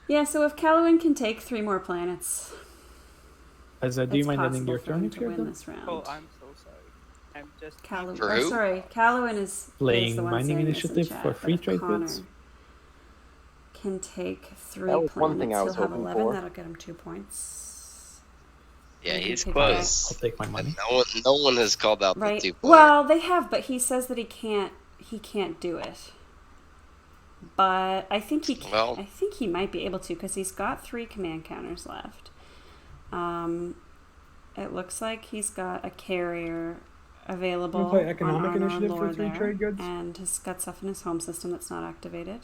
Speaker 9: Yeah, so if Kaluan can take 3 more planets,
Speaker 1: Do you
Speaker 9: it's
Speaker 1: mind ending
Speaker 9: possible
Speaker 1: your
Speaker 9: for
Speaker 1: turn
Speaker 9: him
Speaker 1: if
Speaker 9: to
Speaker 1: you're
Speaker 9: win
Speaker 1: done?
Speaker 9: this round.
Speaker 3: Oh, I'm so sorry. I'm just
Speaker 9: Kaluan.
Speaker 4: For
Speaker 9: Oh,
Speaker 4: who?
Speaker 9: sorry, Kaluan is
Speaker 1: Playing
Speaker 9: the one
Speaker 1: Mining
Speaker 9: saying this in
Speaker 1: Initiative
Speaker 9: chat,
Speaker 1: for
Speaker 9: but
Speaker 1: free
Speaker 9: if
Speaker 1: trade
Speaker 9: Conor
Speaker 1: goods?
Speaker 9: can take 3
Speaker 6: That was
Speaker 9: planets.
Speaker 6: one thing I was
Speaker 9: He'll have
Speaker 6: hoping
Speaker 9: 11.
Speaker 6: for.
Speaker 9: That'll get him 2 points.
Speaker 4: Yeah,
Speaker 9: He can
Speaker 4: he's
Speaker 9: pick
Speaker 4: close.
Speaker 1: I'll take my money.
Speaker 4: No one has called out
Speaker 9: Right.
Speaker 4: the 2 player.
Speaker 9: Well, they have, but he says that he can't do it. But I think he can.
Speaker 4: Well-
Speaker 9: I think he might be able to because he's got 3 command counters left. It looks like he's got a carrier available
Speaker 5: play Economic
Speaker 9: on
Speaker 5: Initiative
Speaker 9: Lore
Speaker 5: for 3
Speaker 9: there,
Speaker 5: trade goods?
Speaker 9: and has got stuff in his home system that's not activated.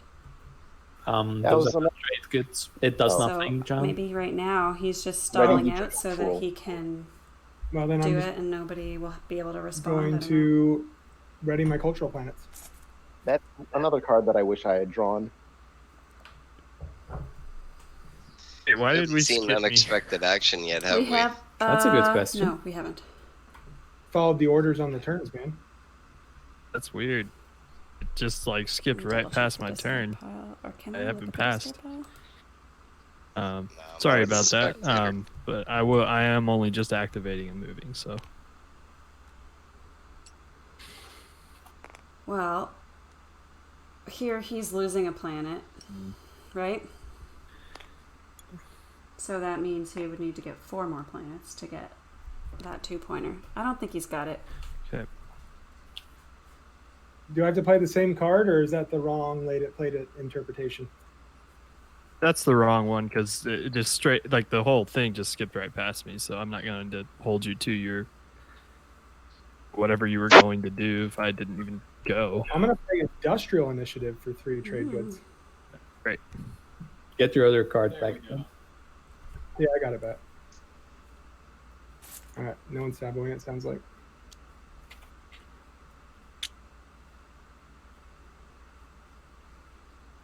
Speaker 6: That
Speaker 1: Those
Speaker 6: was
Speaker 1: are
Speaker 6: an-
Speaker 1: not trade goods. It does
Speaker 6: Oh.
Speaker 1: nothing,
Speaker 9: So
Speaker 1: John.
Speaker 9: maybe right now he's just
Speaker 6: Ready
Speaker 9: stalling
Speaker 6: to
Speaker 9: out so that
Speaker 6: control.
Speaker 9: he can
Speaker 5: Well, then I'm
Speaker 9: do
Speaker 5: just
Speaker 9: it and nobody will be able to respond. I
Speaker 5: going
Speaker 9: don't know.
Speaker 5: to ready my cultural planets.
Speaker 6: That's another card that I wish I had drawn.
Speaker 8: Hey, why did
Speaker 4: Haven't
Speaker 8: we
Speaker 4: seen
Speaker 8: skip me?
Speaker 4: unexpected action yet, have we?
Speaker 9: We have.
Speaker 1: That's a good question.
Speaker 9: No, we haven't.
Speaker 5: Followed the orders on the turns, man.
Speaker 8: That's weird. It just like skipped
Speaker 9: Let me
Speaker 8: right
Speaker 9: double check
Speaker 8: past
Speaker 9: the
Speaker 8: my
Speaker 9: discard
Speaker 8: turn.
Speaker 9: pile, or can
Speaker 8: I
Speaker 9: I look
Speaker 8: haven't
Speaker 9: at the
Speaker 8: passed.
Speaker 9: discard pile?
Speaker 4: No,
Speaker 8: Sorry
Speaker 4: not as a
Speaker 8: about that.
Speaker 4: spectator.
Speaker 8: But I am only just activating and moving, so
Speaker 9: Well, here he's losing a planet, right? So that means he would need to get 4 more planets to get that 2-pointer. I don't think he's got it.
Speaker 8: okay.
Speaker 5: Do I have to play the same card, or is that the wrong played it interpretation?
Speaker 8: That's the wrong one because it just straight like the whole thing just skipped right past me. So I'm not going to hold you to your whatever you were going to do if I didn't even go.
Speaker 5: I'm gonna play Industrial Initiative for 3 trade goods.
Speaker 8: Great.
Speaker 1: Get your other card
Speaker 10: There
Speaker 1: back
Speaker 10: we
Speaker 1: then.
Speaker 10: go.
Speaker 5: Yeah, I got it back. All right, no one's saboing it. Sounds like.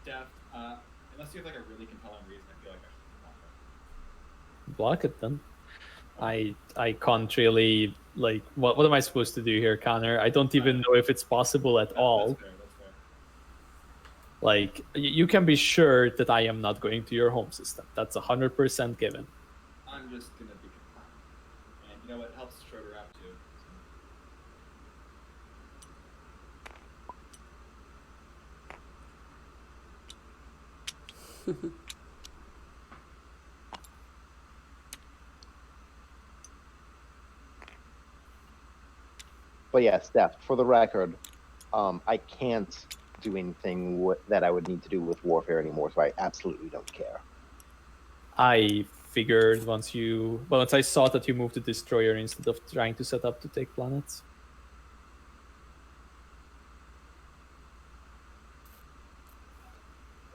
Speaker 10: Def, unless you have like a really compelling reason, I feel like I should
Speaker 1: Block it then. I can't really like what am I supposed to do here, Connor? I don't even know if it's possible at all.
Speaker 10: That's fair. That's fair.
Speaker 1: Like you can be sure that I am not going to your home system. That's 100% given.
Speaker 10: I'm just gonna be compliant, and you know what helps Schroeder out too.
Speaker 6: But yeah, Steph, for the record, I can't do anything that I would need to do with warfare anymore, so I absolutely don't care.
Speaker 1: I figured once I saw that you moved the destroyer instead of trying to set up to take planets.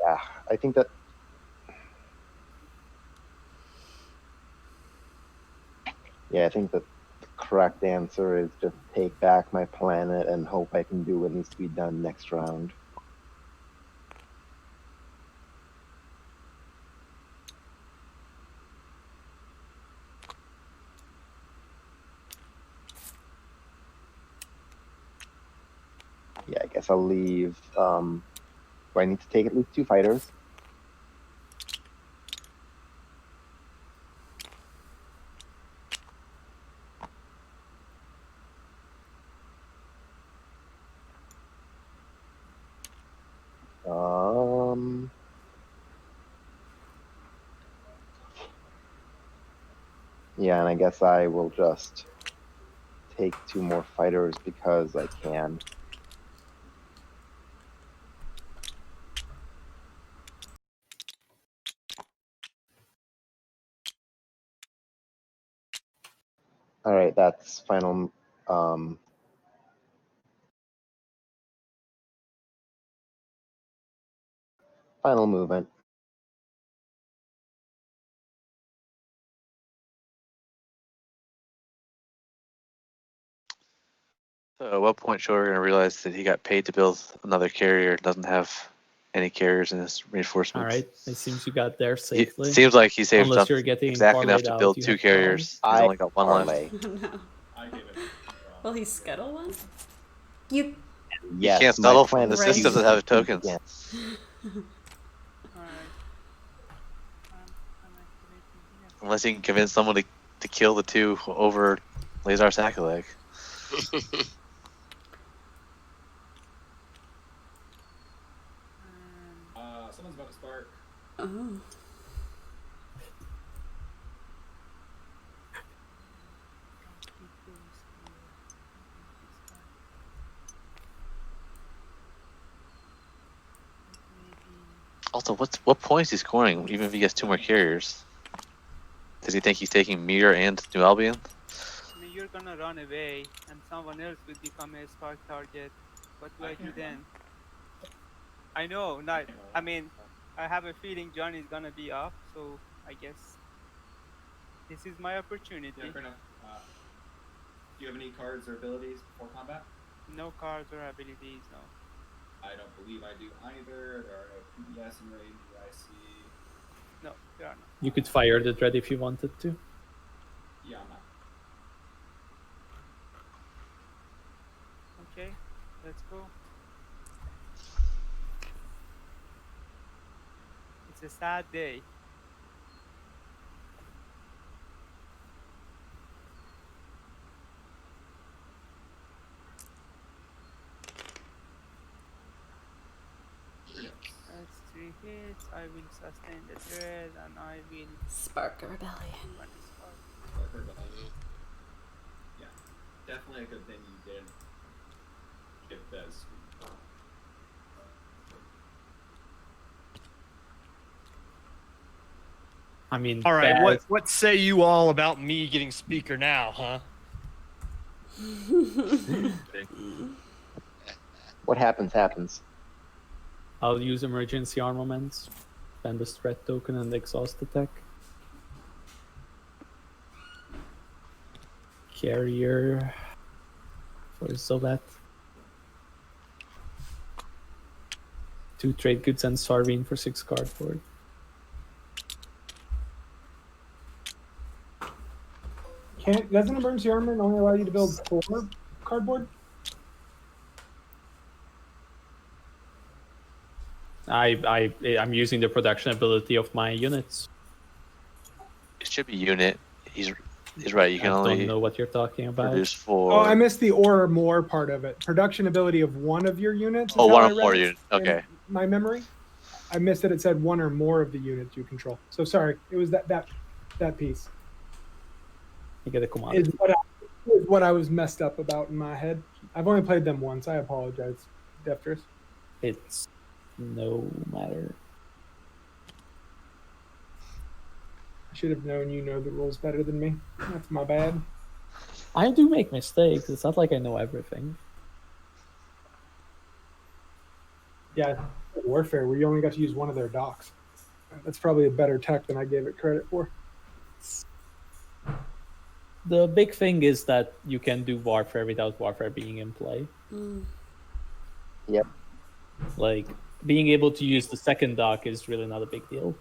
Speaker 6: Yeah, I think that. Yeah, I think that the correct answer is just take back my planet and hope I can do what needs to be done next round. Yeah, I guess I'll leave. Do I need to take at least 2 fighters? Yeah, and I guess I will just take 2 more fighters because I can. All right, that's final. Final movement.
Speaker 7: So at what point Schroeder gonna realize that he got paid to build another carrier, doesn't have any carriers in his reinforcements?
Speaker 1: All right, it seems you got there
Speaker 7: It
Speaker 1: safely.
Speaker 7: seems like he saved
Speaker 1: Unless
Speaker 7: up
Speaker 1: you're getting
Speaker 7: exactly enough
Speaker 1: parlayed
Speaker 7: to
Speaker 1: out,
Speaker 7: build
Speaker 1: you
Speaker 7: 2
Speaker 1: have
Speaker 7: carriers. He's
Speaker 6: I
Speaker 7: only got 1 left.
Speaker 6: parlay.
Speaker 9: No.
Speaker 10: I gave it.
Speaker 9: Will he scuttle one? You.
Speaker 6: Yes,
Speaker 7: can't
Speaker 6: my
Speaker 7: settle
Speaker 6: plan
Speaker 7: for the
Speaker 6: is
Speaker 9: Right.
Speaker 7: systems
Speaker 6: to
Speaker 7: that have
Speaker 6: use
Speaker 7: tokens.
Speaker 6: again.
Speaker 3: Alright.
Speaker 7: Unless he can convince someone to kill the 2 over Lazar Saccoleg.
Speaker 10: Someone's about to spark.
Speaker 9: Oh.
Speaker 7: Also, what points he's scoring, even if he gets 2 more carriers? Does he think he's taking Mir and New Albion?
Speaker 3: I mean, you're gonna run away, and someone else will become a spark target. What do I do then? I know, not. I mean, I have a feeling John is gonna be up, so I guess this is my opportunity.
Speaker 10: Yeah, fair enough. Do you have any cards or abilities before combat?
Speaker 3: No cards or abilities, no.
Speaker 10: I don't believe I do either. There are no PBS in range that I see.
Speaker 3: No, there are not.
Speaker 1: You could fire the dread if you wanted to.
Speaker 10: Yeah, I'm not.
Speaker 3: Okay, let's go. It's a sad day.
Speaker 10: Three hits.
Speaker 3: That's 3 hits. I will sustain the dread, and I will
Speaker 9: Spark a rebellion.
Speaker 3: run a spark.
Speaker 10: Spark Rebellion. Yeah, definitely a good thing you didn't get this.
Speaker 1: I mean,
Speaker 11: All right,
Speaker 1: bad-
Speaker 11: what say you all about me getting speaker now, huh?
Speaker 6: What happens, happens.
Speaker 1: I'll use emergency armaments, spend the threat token and exhaust attack. Carrier for Zolat. 2 trade goods and Sarvine for 6 cardboard.
Speaker 5: Doesn't emergency armament only allow you to build 4 cardboard?
Speaker 1: I'm using the production ability of my units.
Speaker 7: It should be unit. He's right. You
Speaker 1: I
Speaker 7: can
Speaker 1: don't
Speaker 7: only
Speaker 1: know what you're talking about.
Speaker 7: produce 4.
Speaker 5: Oh, I missed the or more part of it. Production ability of one of your units. is
Speaker 7: Oh,
Speaker 5: how
Speaker 7: one
Speaker 5: I
Speaker 7: or
Speaker 5: read
Speaker 7: more
Speaker 5: it
Speaker 7: unit.
Speaker 5: in
Speaker 7: Okay.
Speaker 5: My memory. I missed that it said one or more of the units you control. So sorry, it was that piece.
Speaker 1: You get a commodity.
Speaker 5: Is what I was messed up about in my head. I've only played them once. I apologize, Defterus.
Speaker 1: It's no matter.
Speaker 5: I should have known you know the rules better than me. That's my bad.
Speaker 1: I do make mistakes. It's not like I know everything.
Speaker 5: Yeah, Warfare, where you only got to use one of their docks. That's probably a better tech than I gave it credit for.
Speaker 1: The big thing is that you can do Warfare without Warfare being in play.
Speaker 6: Yep.
Speaker 1: Like, being able to use the second dock is really not a big deal.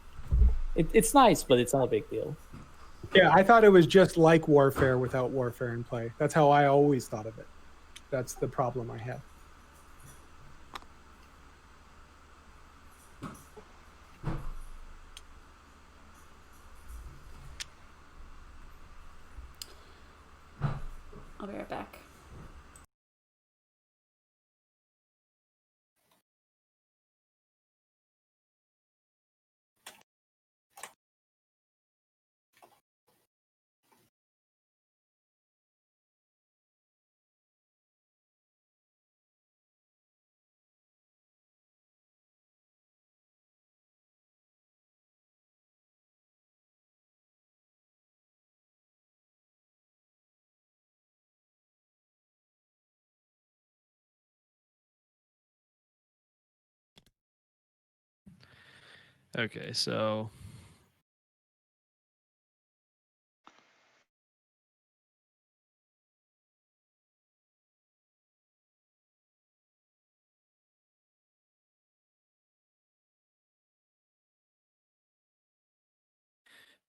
Speaker 1: It's nice, but it's not a big deal.
Speaker 5: Yeah, I thought it was just like Warfare without Warfare in play. That's how I always thought of it. That's the problem I had.
Speaker 9: I'll be right back.
Speaker 8: Okay, so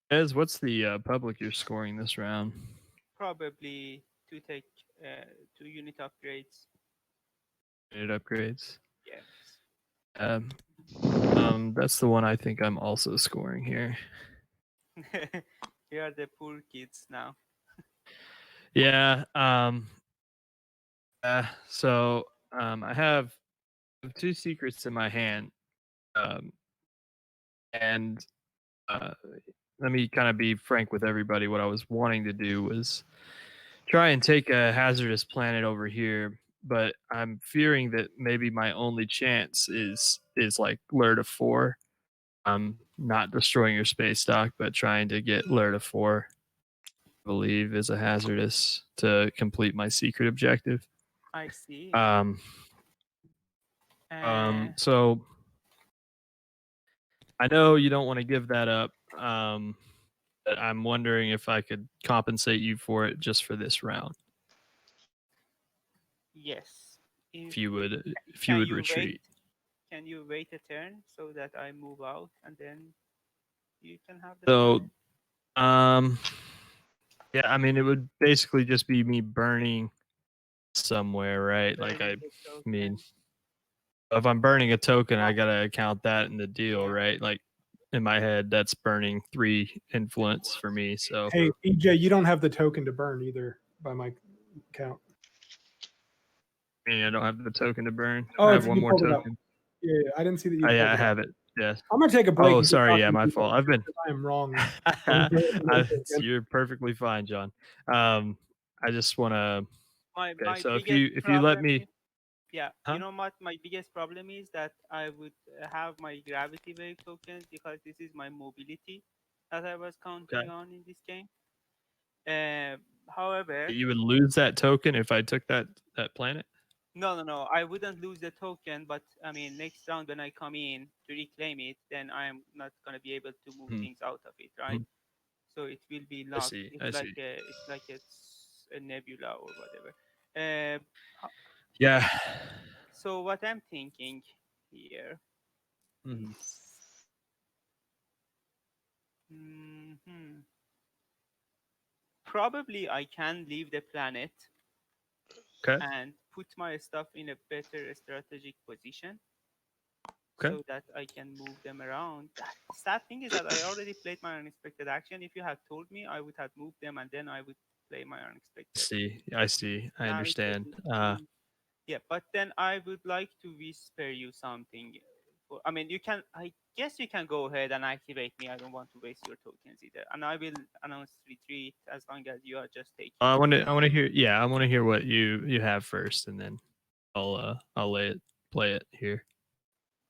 Speaker 8: Ez, what's the public you're scoring this round?
Speaker 3: Probably to take 2 unit upgrades.
Speaker 8: Unit upgrades.
Speaker 3: Yes.
Speaker 8: That's the one I think I'm also scoring here.
Speaker 3: You are the poor kids now.
Speaker 8: Yeah. So I have 2 secrets in my hand, and let me kind of be frank with everybody. What I was wanting to do was try and take a hazardous planet over here, but I'm fearing that maybe my only chance is like Lure to 4. Not destroying your space dock, but trying to get Lure to 4, I believe, is a hazardous to complete my secret objective.
Speaker 3: I see.
Speaker 8: So I know you don't want to give that up. But I'm wondering if I could compensate you for it just for this round.
Speaker 3: Yes.
Speaker 8: if you would
Speaker 3: Can you
Speaker 8: retreat.
Speaker 3: Can you wait a turn so that I move out and then you can have the
Speaker 8: So,
Speaker 3: turn?
Speaker 8: yeah, I mean, it would basically just be me burning somewhere, right? Like,
Speaker 3: Burning the
Speaker 8: I mean,
Speaker 3: token.
Speaker 8: if I'm burning a token, I gotta count that in the deal,
Speaker 3: Yeah.
Speaker 8: right? Like, in my head, that's burning 3 influence for me. So,
Speaker 5: Hey, EJ, you don't have the token to burn either, by my count.
Speaker 8: I mean, I don't have the token to burn.
Speaker 5: Oh,
Speaker 8: I have
Speaker 5: you
Speaker 8: one more
Speaker 5: pulled it up.
Speaker 8: token.
Speaker 5: Yeah, I didn't see that you.
Speaker 8: Oh,
Speaker 5: pulled
Speaker 8: yeah, I
Speaker 5: it up.
Speaker 8: have it. Yes.
Speaker 5: I'm gonna take a break.
Speaker 8: Oh,
Speaker 5: and keep
Speaker 8: sorry. Yeah,
Speaker 5: talking
Speaker 8: my
Speaker 5: to you
Speaker 8: fault. I've been.
Speaker 5: I am wrong.
Speaker 8: You're perfectly fine, John. I just want to.
Speaker 3: My
Speaker 8: Okay, so
Speaker 3: biggest
Speaker 8: if you let
Speaker 3: problem
Speaker 8: me,
Speaker 3: is, yeah,
Speaker 8: Huh?
Speaker 3: you know what my biggest problem is that I would have my gravity wave tokens because this is my mobility that I was counting on in this game. However,
Speaker 8: you would lose that token if I took that planet.
Speaker 3: no, I wouldn't lose the token, but I mean next round when I come in to reclaim it, then I am not gonna be able to move things out of it, right? So it will be locked.
Speaker 8: see,
Speaker 3: It's
Speaker 8: I
Speaker 3: like
Speaker 8: see.
Speaker 3: it's like a nebula or whatever.
Speaker 8: Yeah.
Speaker 3: So what I'm thinking here
Speaker 8: Mhm.
Speaker 3: is, probably I can leave the planet
Speaker 8: Okay.
Speaker 3: and put my stuff in a better strategic position.
Speaker 8: Okay.
Speaker 3: So that I can move them around. The sad thing is that I already played my unexpected action. If you had told me, I would have moved them and then I would play my unexpected.
Speaker 8: I see. I
Speaker 3: Now it's a
Speaker 8: understand.
Speaker 3: bit yeah, but then I would like to whisper you something. I mean, you can. I guess you can go ahead and activate me. I don't want to waste your tokens either, and I will announce retreat as long as you are just taking.
Speaker 8: I want to hear. Yeah, I want to hear what you have first, and then I'll play it here.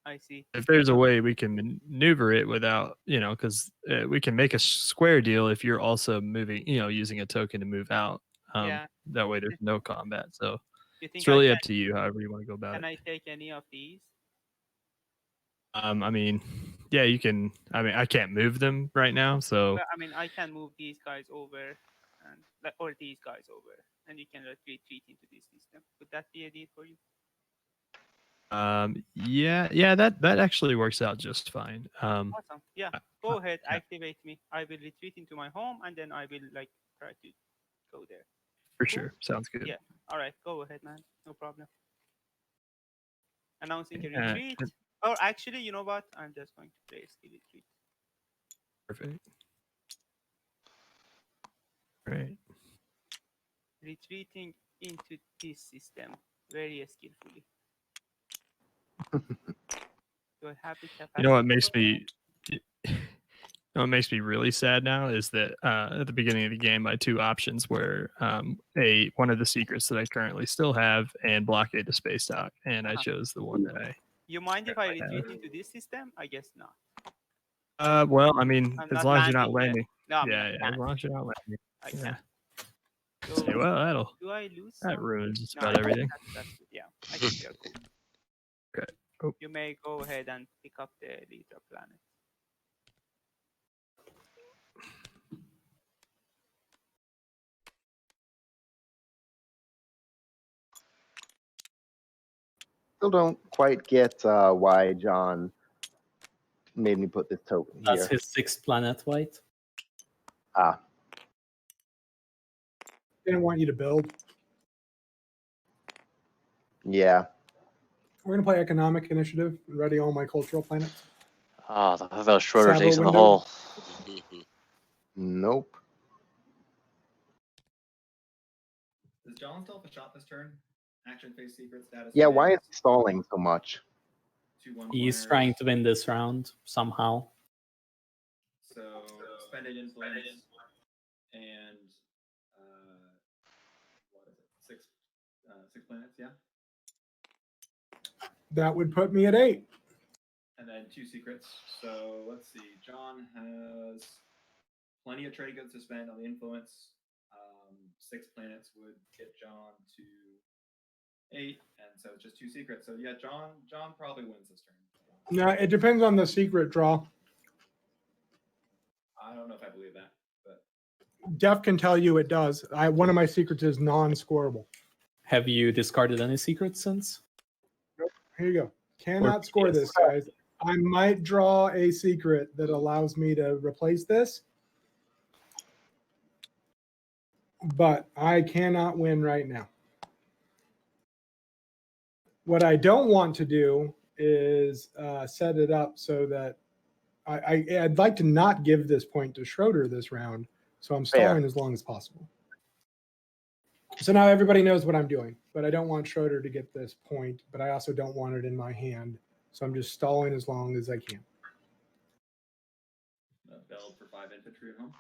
Speaker 3: I see.
Speaker 8: If there's a way we can maneuver it without, because we can make a square deal if you're also moving, using a token to move out.
Speaker 3: Yeah.
Speaker 8: That way there's no combat. So
Speaker 3: You think
Speaker 8: it's really up to you, however you want to go about
Speaker 3: Can
Speaker 8: it.
Speaker 3: I take any of these?
Speaker 8: I mean, yeah, you can. I mean, I can't move them right now, so
Speaker 3: Well, I mean, I can move these guys over, or these guys over, and you can retreat into this system. Would that be a deal for you?
Speaker 8: yeah, that actually works out just fine.
Speaker 3: Awesome. Yeah, go ahead, activate me. I will retreat into my home, and then I will try to go there.
Speaker 8: For sure, sounds good.
Speaker 3: Yeah. All right, go ahead, man. No problem. Announcing a retreat. Or actually, you know what? I'm just going to play a skill retreat.
Speaker 8: Perfect. Right.
Speaker 3: Retreating into this system very skillfully. Do I have the capacity?
Speaker 8: You know what makes me what makes me really sad now is that at the beginning of the game, my 2 options were one of the secrets that I currently still have and blockade the space dock, and I chose the one that I.
Speaker 3: You mind if I retreat into this system? I guess not.
Speaker 8: Well, I mean,
Speaker 3: I'm
Speaker 8: as
Speaker 3: not
Speaker 8: long as you're not
Speaker 3: landing
Speaker 8: landing.
Speaker 3: yet. No, I mean,
Speaker 8: yeah,
Speaker 3: I
Speaker 8: as
Speaker 3: can't.
Speaker 8: long as you're not landing.
Speaker 3: I
Speaker 8: Yeah.
Speaker 3: can't.
Speaker 8: Say, well,
Speaker 3: Do I lose
Speaker 8: that
Speaker 3: some?
Speaker 8: ruins just
Speaker 3: No,
Speaker 8: about everything.
Speaker 3: That's good. Yeah, I think you're cool.
Speaker 8: Okay. Oh.
Speaker 3: You may go ahead and pick up the leader planet.
Speaker 6: Still don't quite get why John made me put this token here.
Speaker 1: That's his 6th planet, right?
Speaker 6: Ah.
Speaker 5: Didn't want you to build.
Speaker 6: Yeah.
Speaker 5: We're gonna play economic initiative and ready all my cultural planets.
Speaker 7: Oh, that was Schroeder's
Speaker 5: Sabo
Speaker 7: ace in the
Speaker 5: window.
Speaker 7: hole.
Speaker 6: Nope.
Speaker 10: Does John still have a shot this turn? Action phase secret status.
Speaker 6: Yeah, why is he stalling so much?
Speaker 1: He's trying to win this round somehow.
Speaker 10: So suspended influence and what is it? 6 planets, yeah.
Speaker 5: That would put me at 8.
Speaker 10: And then 2 secrets. So let's see. John has plenty of trade goods to spend on the influence. 6 planets would get John to 8, and so just 2 secrets. So yeah, John probably wins this turn.
Speaker 5: No, it depends on the secret draw.
Speaker 10: I don't know if I believe that, but
Speaker 5: Def can tell you it does. One of my secrets is non-scorable.
Speaker 1: Have you discarded any secrets since?
Speaker 5: Here you go. Cannot score this, guys. I might draw a secret that allows me to replace this, but I cannot win right now. What I don't want to do is set it up so that I'd like to not give this point to Schroeder this round, so I'm stalling as long as possible. So now everybody knows what I'm doing, but I don't want Schroeder to get this point, but I also don't want it in my hand, so I'm just stalling as long as I can.
Speaker 10: Build for 5 infantry at home.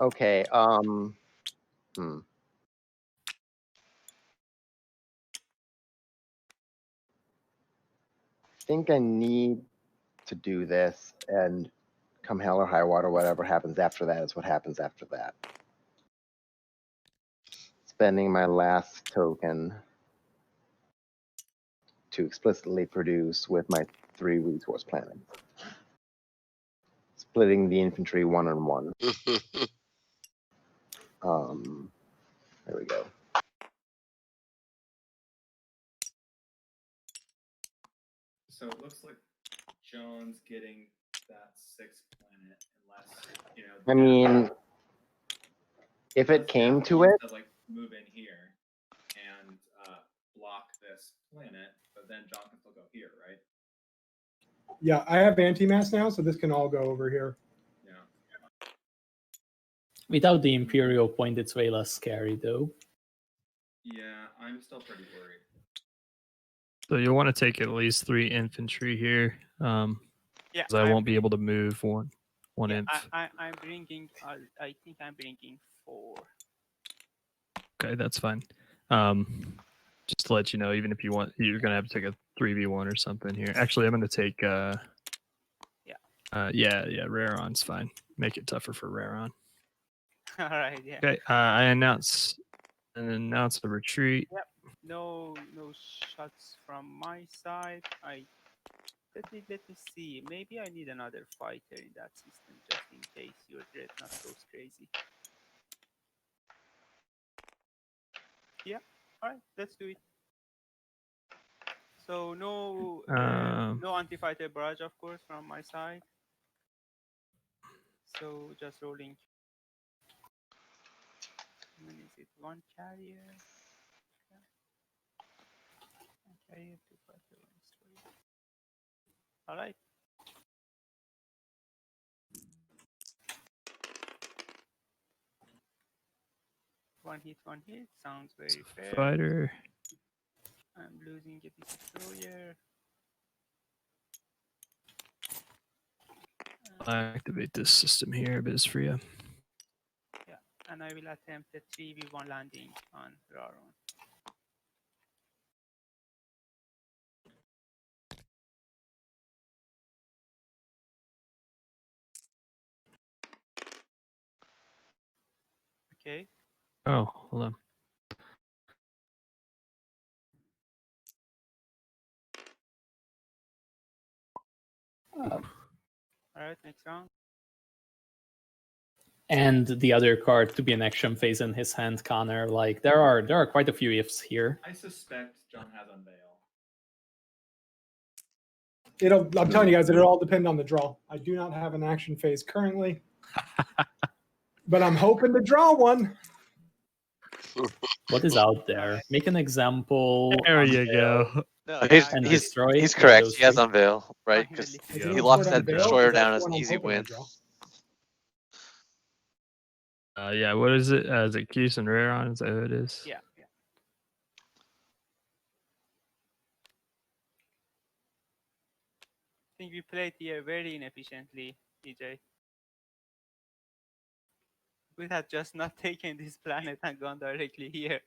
Speaker 6: Okay. I think I need to do this, and come hell or high water, whatever happens after that is what happens after that. Spending my last token to explicitly produce with my 3 resource planning. Splitting the infantry 1-on-1. There we go.
Speaker 10: So it looks like John's getting that 6th planet, unless, you know.
Speaker 6: I mean, if it came to it,
Speaker 10: to, like, move in here and block this planet, but then John can still go here, right?
Speaker 5: Yeah, I have anti-mass now, so this can all go over here.
Speaker 10: Yeah.
Speaker 1: Without the Imperial point, it's way less scary, though.
Speaker 10: Yeah, I'm still pretty worried.
Speaker 8: So you'll want to take at least 3 infantry here.
Speaker 3: Yeah,
Speaker 8: because I won't be able to move one inf.
Speaker 3: I'm bringing. I think I'm bringing 4.
Speaker 8: Okay, that's fine. Just to let you know, even if you want, you're gonna have to take a 3v1 or something here. Actually, I'm gonna take. Yeah, Raron's fine. Make it tougher for Raron.
Speaker 3: All right. Yeah.
Speaker 8: Okay, I announce a retreat.
Speaker 3: Yep. No shots from my side. Let me see. Maybe I need another fighter in that system just in case your dreadnought goes crazy. Yeah. All right. Let's do it. So no anti-fighter barrage, of course, from my side. So just rolling. When is it? 1 carrier. Yeah. 1 carrier, 2 fighter, 1 destroyer. All right. One hit. Sounds very fair.
Speaker 8: Fighter.
Speaker 3: I'm losing a destroyer.
Speaker 8: I'll activate this system here, but it's for you.
Speaker 3: Yeah, and I will attempt a 3v1 landing on Raron. Okay.
Speaker 8: Oh, hold on.
Speaker 3: All right, next round.
Speaker 1: And the other card to be an action phase in his hand, Conor. Like there are quite a few ifs here.
Speaker 10: I suspect John has Unveil.
Speaker 5: I'm telling you guys, it'll all depend on the draw. I do not have an action phase currently, but I'm hoping to draw one.
Speaker 1: What is out there? Make an example.
Speaker 8: There you go.
Speaker 7: No,
Speaker 1: And
Speaker 7: he's
Speaker 1: destroy
Speaker 7: he's
Speaker 1: with
Speaker 7: correct.
Speaker 1: those
Speaker 7: He has
Speaker 1: 3.
Speaker 7: Unveil, right? Because
Speaker 8: Yeah.
Speaker 7: he locks that
Speaker 5: Unveil,
Speaker 7: destroyer
Speaker 5: that's
Speaker 7: down
Speaker 5: the
Speaker 7: as
Speaker 5: one
Speaker 7: an
Speaker 5: I'm
Speaker 7: easy
Speaker 5: hoping to
Speaker 7: win.
Speaker 5: draw.
Speaker 8: Yeah, what is it? Is it Cuse and Raron? Is that who it is?
Speaker 3: Yeah. I think we played here very inefficiently, DJ. We had just not taken this planet and gone directly here.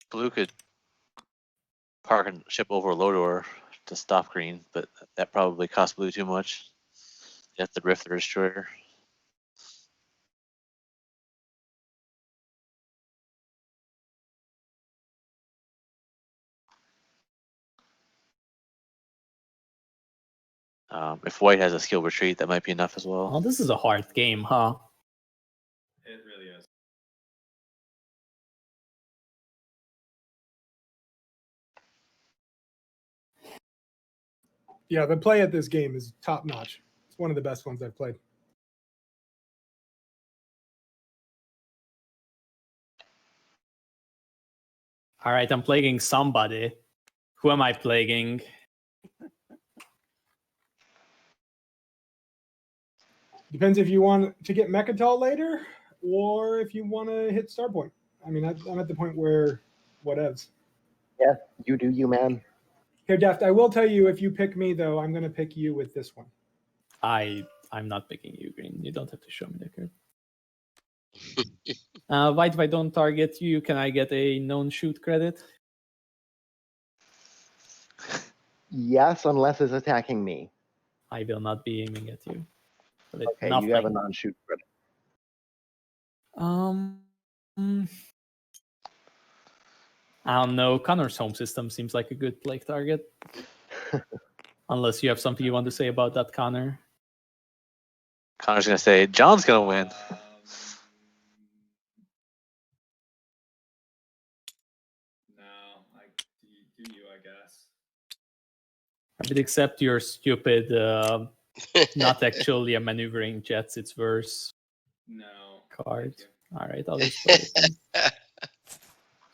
Speaker 7: Blue could park and ship over Lodor to stop green, but that probably costs blue too much. You have to rift the destroyer. If white has a skill retreat, that might be enough as well.
Speaker 1: Oh, this is a hard game, huh?
Speaker 10: It really is.
Speaker 5: Yeah, the play at this game is top notch. It's one of the best ones I've played.
Speaker 1: All right, I'm plaguing somebody. Who am I plaguing?
Speaker 5: Depends if you want to get Mechatol later or if you want to hit Starpoint. I mean, I'm at the point where whatevs.
Speaker 6: Yeah, you do you, man.
Speaker 5: Here, Deft, I will tell you if you pick me, though, I'm going to pick you with this one.
Speaker 1: I'm not picking you, green. You don't have to show me the card. White, if I don't target you, can I get a known shoot credit?
Speaker 6: Yes, unless it's attacking me.
Speaker 1: I will not be aiming at you. But
Speaker 6: Okay, you have a non-shoot credit.
Speaker 1: I don't know. Connor's home system seems like a good plague target. Unless you have something you want to say about that, Connor.
Speaker 7: Connor's gonna say John's gonna win.
Speaker 10: No, do you, I guess.
Speaker 1: I would accept your stupid, not actually a maneuvering jets, it's verse
Speaker 10: No.
Speaker 1: card.
Speaker 10: thank
Speaker 1: All right, I'll just play it then.
Speaker 10: you.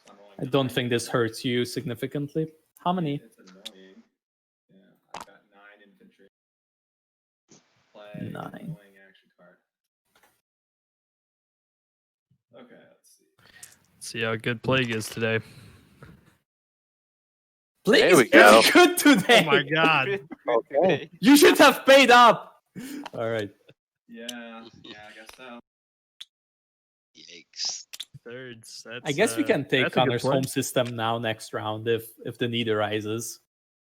Speaker 10: I'm rolling
Speaker 1: I don't
Speaker 10: 9.
Speaker 1: think this hurts you significantly. How many?
Speaker 10: It's annoying. Yeah, I've got 9 infantry. Play
Speaker 1: 9.
Speaker 10: annoying action card. Okay, let's see.
Speaker 8: See how good Plague is today.
Speaker 1: Plague
Speaker 7: There
Speaker 1: is
Speaker 7: we go.
Speaker 1: pretty good today.
Speaker 8: Oh my god.
Speaker 6: Okay.
Speaker 1: You should have paid up. All right.
Speaker 10: Yeah, I guess so.
Speaker 4: Yikes.
Speaker 8: Thirds.
Speaker 1: I guess we can take
Speaker 8: that's a good
Speaker 1: Connor's
Speaker 8: play.
Speaker 1: home system now next round if the need arises.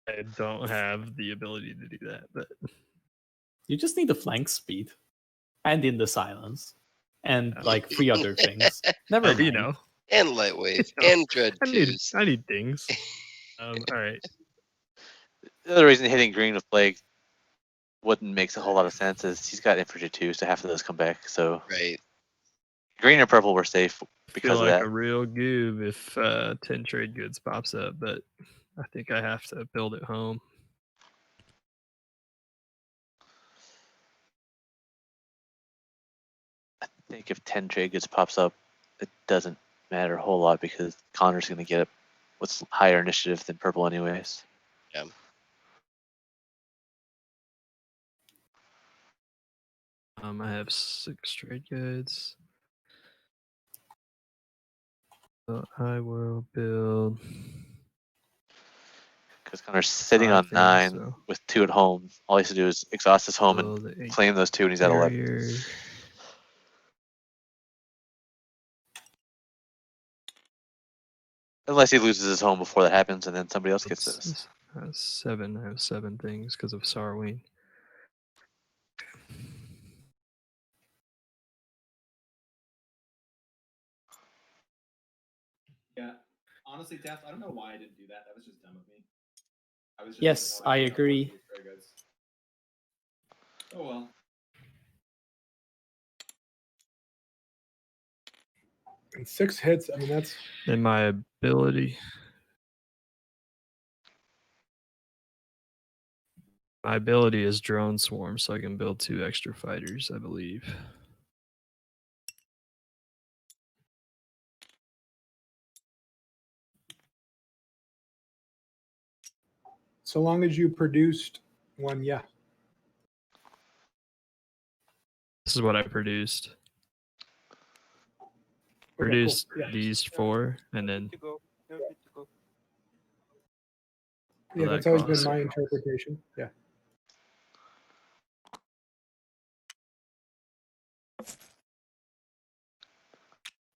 Speaker 8: I don't have the ability to do that, but
Speaker 1: You just need the flank speed and in the silence and like 3 other things. Never mind.
Speaker 8: you know,
Speaker 4: And Lightwave.
Speaker 8: You know,
Speaker 4: And Dread
Speaker 8: I need
Speaker 4: 2s.
Speaker 8: I need things. All right.
Speaker 7: The other reason hitting green with Plague wouldn't make a whole lot of sense is he's got infantry too, so half of those come back. So
Speaker 4: Right.
Speaker 7: green or purple were safe because
Speaker 8: Feel
Speaker 7: of
Speaker 8: like
Speaker 7: that.
Speaker 8: a real goob if 10 trade goods pops up, but I think I have to build it home.
Speaker 7: I think if 10 trade goods pops up, it doesn't matter a whole lot because Connor's going to get what's higher initiative than purple anyways.
Speaker 4: Yeah.
Speaker 8: I have 6 trade goods. So I will build.
Speaker 7: Because Connor's sitting
Speaker 8: 5
Speaker 7: on
Speaker 8: things,
Speaker 7: 9
Speaker 8: so
Speaker 7: with 2 at home. All he has to do is exhaust his home and
Speaker 8: build 8
Speaker 7: claim those 2 and he's at 11.
Speaker 8: barrier.
Speaker 7: Unless he loses his home before that happens and then somebody else gets this.
Speaker 8: I have 7 things because of Sarween.
Speaker 10: Yeah, honestly, Def, I don't know why I didn't do that. That was just dumb of me. I was just
Speaker 1: Yes,
Speaker 10: thinking, oh,
Speaker 1: I
Speaker 10: got
Speaker 1: agree.
Speaker 10: these very goods. Oh well.
Speaker 5: And 6 hits. I mean, that's
Speaker 8: And my ability. My ability is drone swarm, so I can build 2 extra fighters, I believe.
Speaker 5: so long as you produced one, yeah.
Speaker 8: This is what I produced.
Speaker 5: Okay,
Speaker 8: Produced
Speaker 5: cool. Yeah.
Speaker 8: these 4, and then
Speaker 3: To go. No need to go.
Speaker 5: Yeah,
Speaker 8: that
Speaker 5: that's always been
Speaker 8: costs.
Speaker 5: my interpretation. Yeah.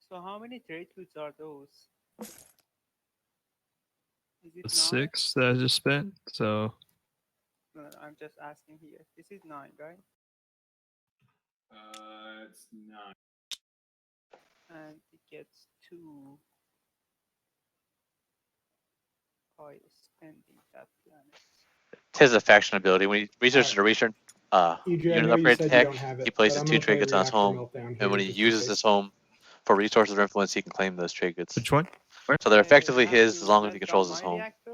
Speaker 3: So how many trade goods are those? Is it
Speaker 8: The
Speaker 3: 9?
Speaker 8: 6 that I just spent. So
Speaker 3: No, I'm just asking here. This is 9, right?
Speaker 10: It's 9.
Speaker 3: And it gets 2 by spending that planet.
Speaker 7: Tis a faction ability. When he researches a research
Speaker 5: EJ, I
Speaker 7: unit
Speaker 5: know you
Speaker 7: upgrade
Speaker 5: said you
Speaker 7: tech,
Speaker 5: don't have
Speaker 7: he
Speaker 5: it, but
Speaker 7: places
Speaker 5: I'm
Speaker 7: 2
Speaker 5: gonna
Speaker 7: trade
Speaker 5: play
Speaker 7: goods on his
Speaker 5: Reactor
Speaker 7: home,
Speaker 5: Meltdown
Speaker 7: and
Speaker 5: here
Speaker 7: when he
Speaker 5: just in
Speaker 7: uses
Speaker 5: case.
Speaker 7: this home for resources or influence, he can claim those trade goods.
Speaker 8: which one?
Speaker 7: So they're
Speaker 3: I
Speaker 7: effectively
Speaker 3: have
Speaker 7: his
Speaker 3: to
Speaker 7: as long as he
Speaker 3: melt
Speaker 7: controls
Speaker 3: down
Speaker 7: his
Speaker 3: my
Speaker 7: home.
Speaker 3: reactor?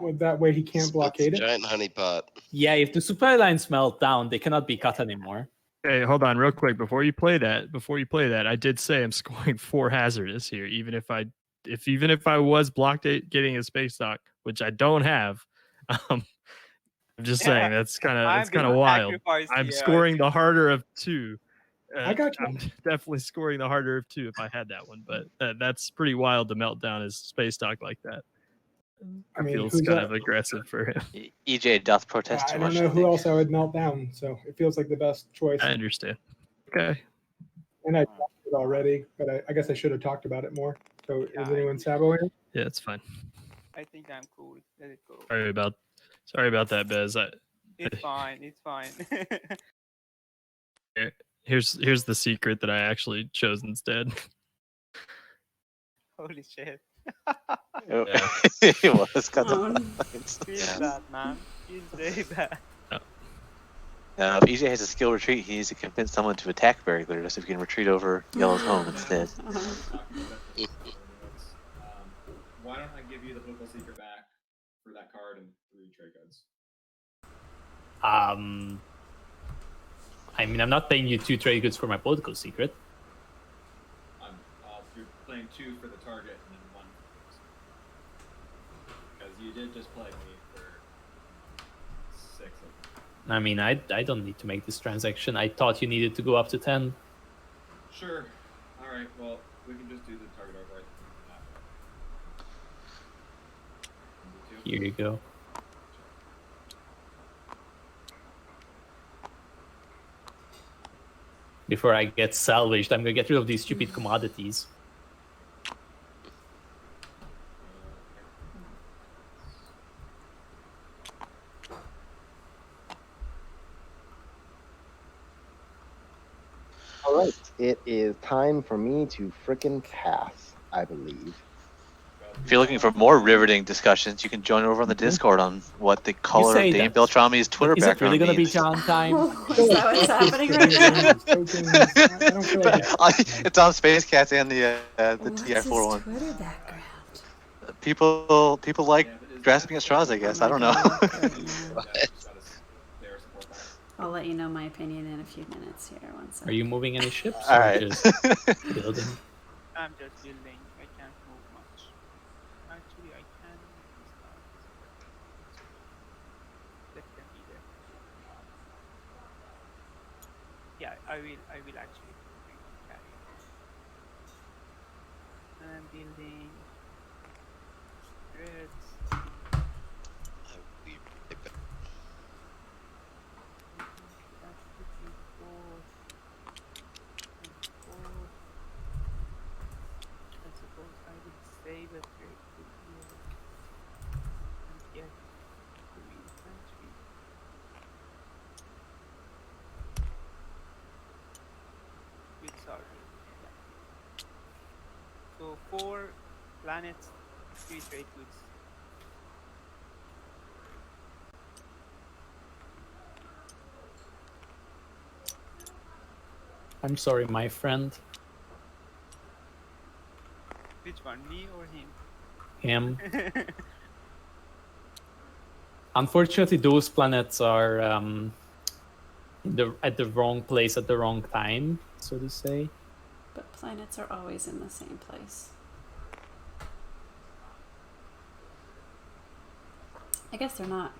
Speaker 5: Well, that way he can't
Speaker 4: It's a
Speaker 5: blockade it.
Speaker 4: giant honeypot.
Speaker 1: Yeah, if the supply lines melt down, they cannot be cut anymore.
Speaker 8: Hey, hold on, real quick. Before you play that, I did say I'm scoring 4 hazardous here, even if I was blocked getting a space dock, which I don't have. I'm just saying that's kind
Speaker 3: I'm being
Speaker 8: of wild.
Speaker 3: sacrificed
Speaker 8: I'm
Speaker 3: here, I
Speaker 8: scoring
Speaker 3: see.
Speaker 8: the harder of 2.
Speaker 5: I got you.
Speaker 8: I'm definitely scoring the harder of 2 if I had that one, but that's pretty wild to melt down his space dock like that.
Speaker 5: I mean,
Speaker 8: Feels
Speaker 5: who's
Speaker 8: kind
Speaker 5: that?
Speaker 8: of aggressive for him.
Speaker 7: EJ doth protest
Speaker 5: I
Speaker 7: too
Speaker 5: don't
Speaker 7: much.
Speaker 5: know
Speaker 7: I
Speaker 5: who
Speaker 7: think.
Speaker 5: else I would melt down, so it feels like the best choice.
Speaker 8: I understand. Okay.
Speaker 5: And I talked it already, but I guess I should have talked about it more. So
Speaker 3: Yeah,
Speaker 5: is
Speaker 3: I
Speaker 5: anyone
Speaker 3: agree.
Speaker 5: Sabo here?
Speaker 8: Yeah, it's fine.
Speaker 3: I think I'm cool. Let it go.
Speaker 8: Sorry about that, Bez.
Speaker 3: It's fine. It's fine.
Speaker 8: Here's the secret that I actually chose instead.
Speaker 3: Holy shit.
Speaker 7: It was cut
Speaker 9: Oh,
Speaker 3: Feels bad, man. Feels very bad.
Speaker 7: Now, if EJ has a skill retreat, he needs to convince someone to attack Veldyr so he can retreat over Yellow's home instead.
Speaker 10: Why don't I give you the political secret back for that card and 3 trade goods?
Speaker 1: I mean, I'm not paying you 2 trade goods for my political secret.
Speaker 10: You're playing 2 for the target and then 1 for the because you did just play me for 6 of them.
Speaker 1: I mean, I don't need to make this transaction. I thought you needed to go up to 10.
Speaker 10: Sure. All right. Well, we can just do the target override.
Speaker 1: Here you go. Before I get salvaged, I'm gonna get rid of these stupid commodities.
Speaker 6: All right, it is time for me to frickin' pass, I believe.
Speaker 7: If you're looking for more riveting discussions, you can join over on the Discord on what the color of
Speaker 1: say
Speaker 7: Dame
Speaker 1: that.
Speaker 7: Beltrami's Twitter
Speaker 1: Is it really
Speaker 7: background
Speaker 1: gonna be
Speaker 7: means.
Speaker 1: John time?
Speaker 9: Is that what's happening right now?
Speaker 5: I don't feel like
Speaker 7: It's on Space Cats and the
Speaker 9: What's his
Speaker 7: TI4 one.
Speaker 9: Twitter background?
Speaker 7: People like grasping at straws, I guess. I don't know.
Speaker 9: I'll let you know my opinion in a few minutes here. One second.
Speaker 1: Are you moving any ships?
Speaker 7: All
Speaker 1: or
Speaker 7: right.
Speaker 1: just building?
Speaker 3: I'm just building. I can't move much. Actually, I can. Let them be there. Yeah, I will actually carry on. And I'm building reds. That's pretty cool. I suppose I would save a trade to here and get to infantry. With sergeant, yeah. So 4 planets, 3 trade goods.
Speaker 1: I'm sorry, my friend.
Speaker 3: Which one, me or him?
Speaker 1: Him. Unfortunately, those planets are at the wrong place at the wrong time, so to say.
Speaker 9: But planets are always in the same place. I guess they're not.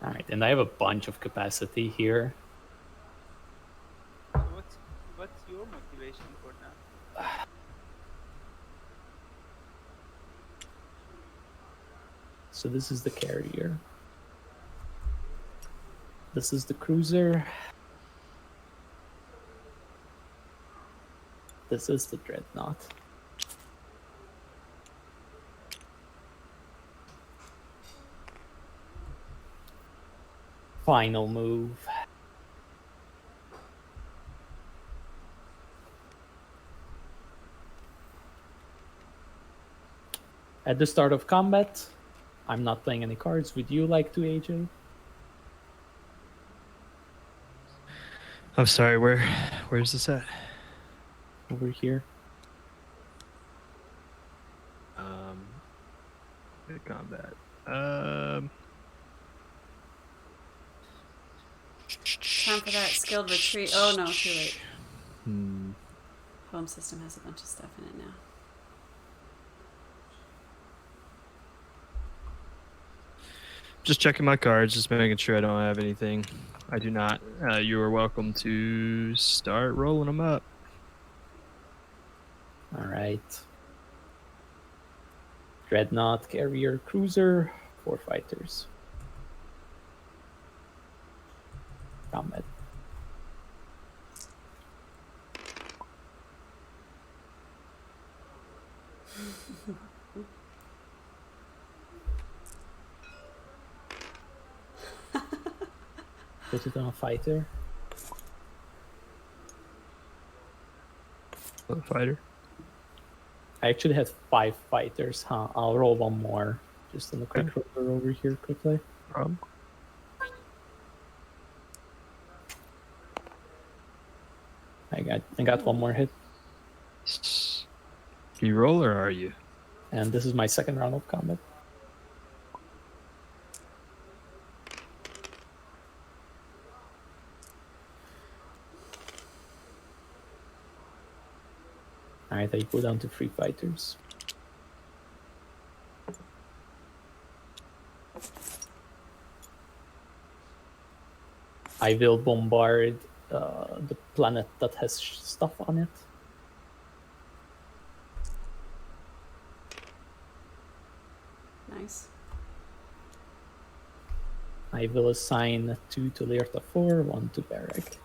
Speaker 1: All right, and I have a bunch of capacity here.
Speaker 3: So what's your motivation for that?
Speaker 1: So this is the carrier. This is the cruiser. This is the dreadnought. final move. At the start of combat, I'm not playing any cards. Would you like to, AJ?
Speaker 8: I'm sorry. Where's this at?
Speaker 1: Over here.
Speaker 8: Good combat.
Speaker 9: Time for that skilled retreat. Oh no, too late.
Speaker 8: Hmm.
Speaker 9: Home system has a bunch of stuff in it now.
Speaker 8: Just checking my cards, just making sure I don't have anything. I do not. You are welcome to start rolling them up.
Speaker 1: All right. Dreadnought, carrier, cruiser, 4 fighters. Combat. Put it on a fighter.
Speaker 8: A fighter.
Speaker 1: I actually had 5 fighters, huh? I'll roll one more. Just on the quick roller over here quickly.
Speaker 8: Problem.
Speaker 1: I got one more hit.
Speaker 8: You roll or are you?
Speaker 1: And this is my second round of combat. Alright, I go down to 3 fighters. I will bombard the planet that has stuff on it.
Speaker 9: Nice.
Speaker 1: I will assign 2 to Leerta 4, 1 to Barrack.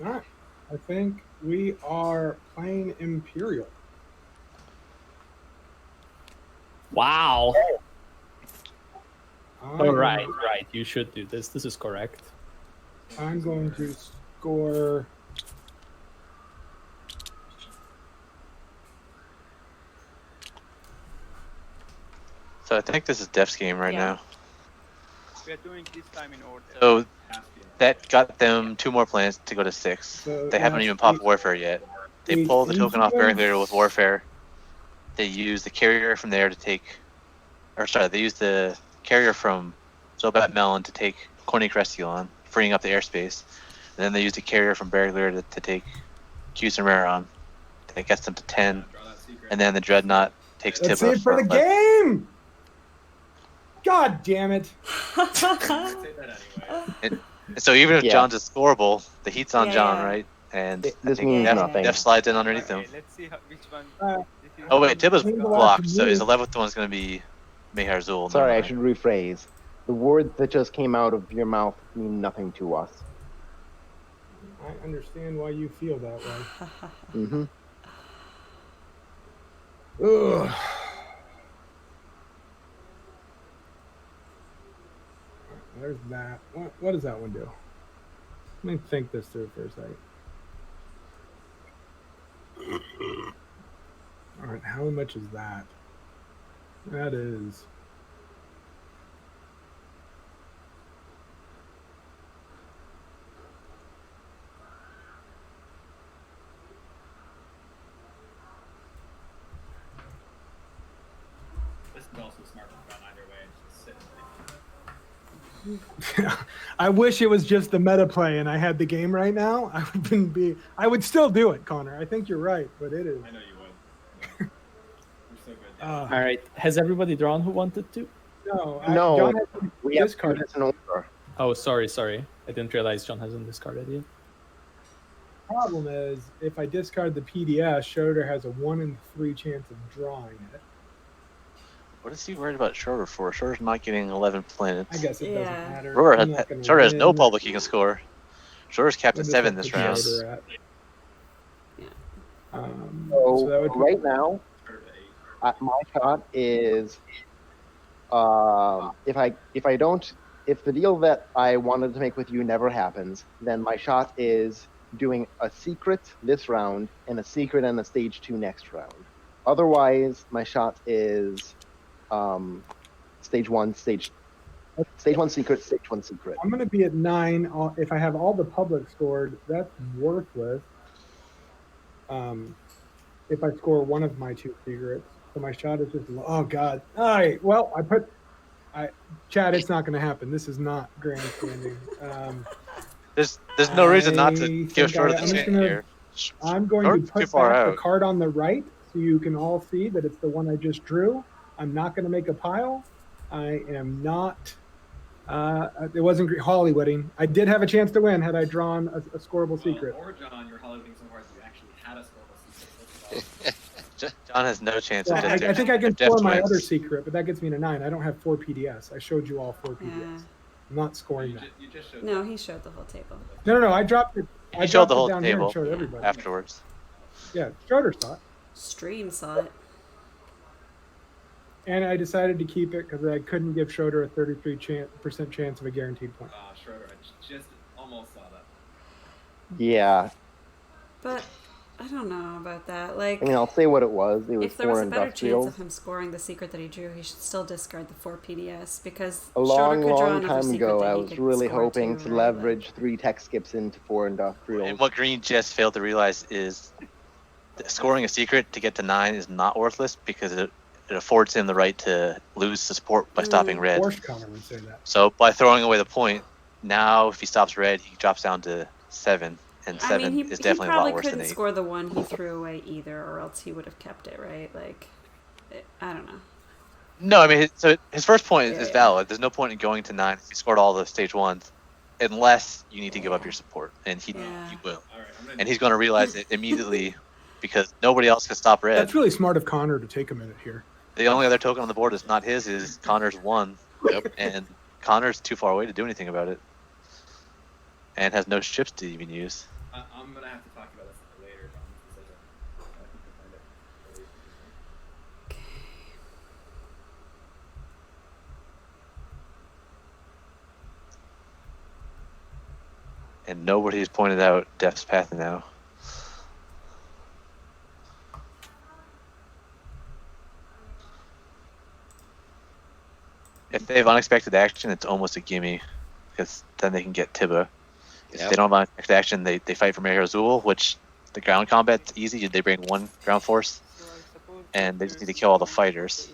Speaker 5: All right. I think we are playing Imperial.
Speaker 1: Wow!
Speaker 5: I'm
Speaker 1: Oh, right. You should do this. This is correct.
Speaker 5: I'm going to score.
Speaker 7: So I think this is Def's game right
Speaker 9: Yeah.
Speaker 7: now.
Speaker 3: We are doing this time in order.
Speaker 7: So that got them 2 more planets to go to 6.
Speaker 5: So,
Speaker 7: They haven't
Speaker 5: yeah,
Speaker 7: even popped Warfare yet. They
Speaker 5: we-
Speaker 7: pulled the
Speaker 5: we
Speaker 7: token off
Speaker 5: do-
Speaker 7: Barrack with Warfare. They used the carrier from there to take, they used the carrier from Zobat Melon to take Corny Crestion, freeing up the airspace. And then they used the carrier from Barrack to take Cuse and Raron. That gets them to 10.
Speaker 10: Draw that secret.
Speaker 7: And then the Dreadnought takes
Speaker 5: Let's see
Speaker 7: Tibba
Speaker 5: it for the
Speaker 7: 11.
Speaker 5: game. God damn it!
Speaker 10: I'd say that anyway.
Speaker 7: And so even if
Speaker 6: Yeah.
Speaker 7: John's is scoreable, the heat's on
Speaker 9: Yeah,
Speaker 7: John,
Speaker 9: yeah.
Speaker 7: right? And
Speaker 6: This
Speaker 7: I think
Speaker 6: means
Speaker 7: Def,
Speaker 6: nothing.
Speaker 7: Def slides in underneath
Speaker 3: Okay,
Speaker 7: him.
Speaker 3: let's see which one.
Speaker 5: Uh,
Speaker 3: this is-
Speaker 7: Oh wait, Tibba's
Speaker 5: Means a lot
Speaker 7: blocked,
Speaker 5: to
Speaker 7: so his
Speaker 5: me.
Speaker 7: 11th one's gonna be Mehar Zul.
Speaker 6: Sorry, I
Speaker 7: never
Speaker 6: should
Speaker 7: mind.
Speaker 6: rephrase. The words that just came out of your mouth mean nothing to us.
Speaker 5: I understand why you feel that way.
Speaker 6: Mm-hmm.
Speaker 5: Ugh. There's that. What does that one do? Let me think this through for a second. All right, how much is that? That is.
Speaker 10: This is also a smart one either way. Just sit
Speaker 5: I wish it was just the meta play and I had the game right now. I would still do it, Connor. I think you're right, but it is.
Speaker 10: I know you would. You're so good. Dan.
Speaker 1: Alright, has everybody drawn who wanted to?
Speaker 5: No,
Speaker 6: No,
Speaker 5: John has to
Speaker 6: We have to
Speaker 5: discard
Speaker 6: do
Speaker 5: it.
Speaker 6: this in order.
Speaker 1: Oh, sorry. I didn't realize John hasn't discarded yet.
Speaker 5: problem is if I discard the PDS, Schroeder has a 1 in 3 chance of drawing it.
Speaker 7: What is he worried about Schroeder for? Schroeder's not getting 11 planets.
Speaker 5: I guess it doesn't
Speaker 9: Yeah.
Speaker 5: matter.
Speaker 7: Schroeder
Speaker 5: I'm not gonna
Speaker 7: has no
Speaker 5: win.
Speaker 7: public he can score. Schroeder's capped
Speaker 5: What
Speaker 7: at
Speaker 5: does
Speaker 7: 7
Speaker 5: that
Speaker 7: this
Speaker 5: put
Speaker 7: round.
Speaker 5: Schroeder at?
Speaker 9: Yeah.
Speaker 5: So that would put
Speaker 6: Right now, my shot is if the deal that I wanted to make with you never happens, then my shot is doing a secret this round and a secret and a stage 2 next round. Otherwise, my shot is stage 1 secret, stage 1 secret.
Speaker 5: I'm going to be at 9. If I have all the public scored, that's worthless. If I score one of my 2 secrets, so my shot is just, oh God. All right, well, Chad, it's not going to happen. This is not grandstanding.
Speaker 7: There's no reason not to
Speaker 5: I
Speaker 7: give
Speaker 5: think
Speaker 7: Schroeder
Speaker 5: I'm
Speaker 7: the
Speaker 5: just
Speaker 7: chance
Speaker 5: gonna-
Speaker 7: here.
Speaker 5: I'm going
Speaker 7: Schroeder's
Speaker 5: to
Speaker 7: too
Speaker 5: put
Speaker 7: far
Speaker 5: back
Speaker 7: out.
Speaker 5: the card on the right so you can all see that it's the one I just drew. I'm not going to make a pile. I am not. It wasn't Hollywooding. I did have a chance to win had I drawn a scoreable secret.
Speaker 10: Or John, you're Hollywooding so hard that you actually had a scoreable secret.
Speaker 7: John has no chance.
Speaker 5: Well,
Speaker 7: if
Speaker 5: I think I can
Speaker 7: if Jeff
Speaker 5: score my
Speaker 7: wins.
Speaker 5: other secret, but that gets me to 9. I don't have 4 PDS. I showed you all 4 PDS.
Speaker 9: Yeah.
Speaker 5: I'm not scoring that.
Speaker 10: You just showed
Speaker 9: No, he showed the whole table.
Speaker 5: No. I dropped it. I
Speaker 7: He showed
Speaker 5: dropped
Speaker 7: the
Speaker 5: it
Speaker 7: whole
Speaker 5: down here and
Speaker 7: table
Speaker 5: showed everybody.
Speaker 7: afterwards.
Speaker 5: Yeah, Schroeder saw it.
Speaker 9: Stream saw it.
Speaker 5: And I decided to keep it because I couldn't give Schroeder a 33% chance of a guaranteed point.
Speaker 10: Schroeder, I just almost saw that.
Speaker 6: Yeah,
Speaker 9: But I don't know about that. Like,
Speaker 6: I mean, I'll say what it was. It was
Speaker 9: if there was
Speaker 6: 4
Speaker 9: a better chance
Speaker 6: industrials.
Speaker 9: of him scoring the secret that he drew, he should still discard the 4 PDS because
Speaker 6: A
Speaker 9: Schroeder
Speaker 6: long,
Speaker 9: could draw
Speaker 6: long
Speaker 9: another
Speaker 6: time
Speaker 9: secret
Speaker 6: ago,
Speaker 9: that
Speaker 6: I
Speaker 9: he
Speaker 6: was
Speaker 9: could
Speaker 6: really
Speaker 9: score
Speaker 6: hoping
Speaker 9: too,
Speaker 6: to
Speaker 9: right?
Speaker 6: leverage 3 tech skips into 4 industrials.
Speaker 7: And what Green just failed to realize is that scoring a secret to get to 9 is not worthless because it affords him the right to lose the support by stopping red.
Speaker 5: Of course, Conor would say that.
Speaker 7: So by throwing away the point, now if he stops red, he drops down to 7, and 7
Speaker 9: I mean,
Speaker 7: is
Speaker 9: he
Speaker 7: definitely a
Speaker 9: probably
Speaker 7: lot worse than
Speaker 9: couldn't
Speaker 7: 8.
Speaker 9: score the one he threw away either, or else he would have kept it, right? Like, I don't know.
Speaker 7: No, I mean, so his first point
Speaker 9: Yeah,
Speaker 7: is
Speaker 9: yeah.
Speaker 7: valid. There's no point in going to 9 if you scored all the stage 1s, unless you need to give up your support, and he will.
Speaker 10: All right, I'm gonna
Speaker 7: And he's going to realize it immediately because nobody else can stop red.
Speaker 5: That's really smart of Conor to take a minute here.
Speaker 7: The only other token on the board is not his, is Connor's 1.
Speaker 4: Yep.
Speaker 7: And Connor's too far away to do anything about it. And has no ships to even use.
Speaker 10: I'm gonna have to talk about this later. John's decision. I think you'll find it really interesting.
Speaker 7: And nobody's pointed out Death's Path now. If they have unexpected action, it's almost a gimme, because then they can get Tiba. If
Speaker 4: Yep.
Speaker 7: they don't have unexpected action, they fight for Mayor Azul, which the ground combat's easy. They bring 1 ground force, and they just need to kill all the fighters.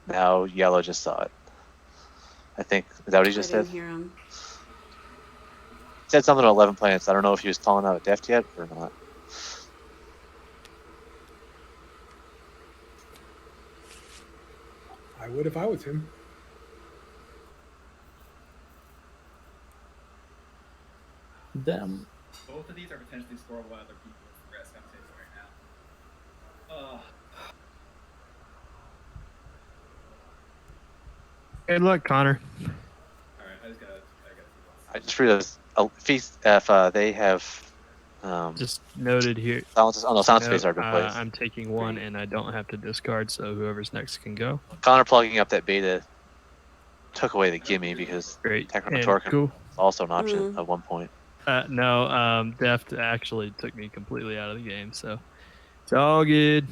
Speaker 7: Now Yellow just saw it. I think, is that what he just
Speaker 9: I didn't
Speaker 7: said?
Speaker 9: hear him.
Speaker 7: He said something about 11 planets. I don't know if he was calling out Deft yet or not.
Speaker 5: I would if I was him.
Speaker 1: Damn.
Speaker 10: Both of these are potentially scoreable by other people. It's the risk I'm taking right now.
Speaker 8: Good luck, Connor.
Speaker 10: All right, I gotta.
Speaker 7: I just realized if they have
Speaker 8: Just noted here.
Speaker 7: silence. Oh no, silence
Speaker 8: No,
Speaker 7: space are replaced.
Speaker 8: I'm taking 1 and I don't have to discard, so whoever's next can go.
Speaker 7: Connor plugging up that beta took away the gimme because
Speaker 8: Great. And
Speaker 7: Technotorque
Speaker 8: cool.
Speaker 7: was also an option at one point.
Speaker 8: No, Deft actually took me completely out of the game, so it's all good.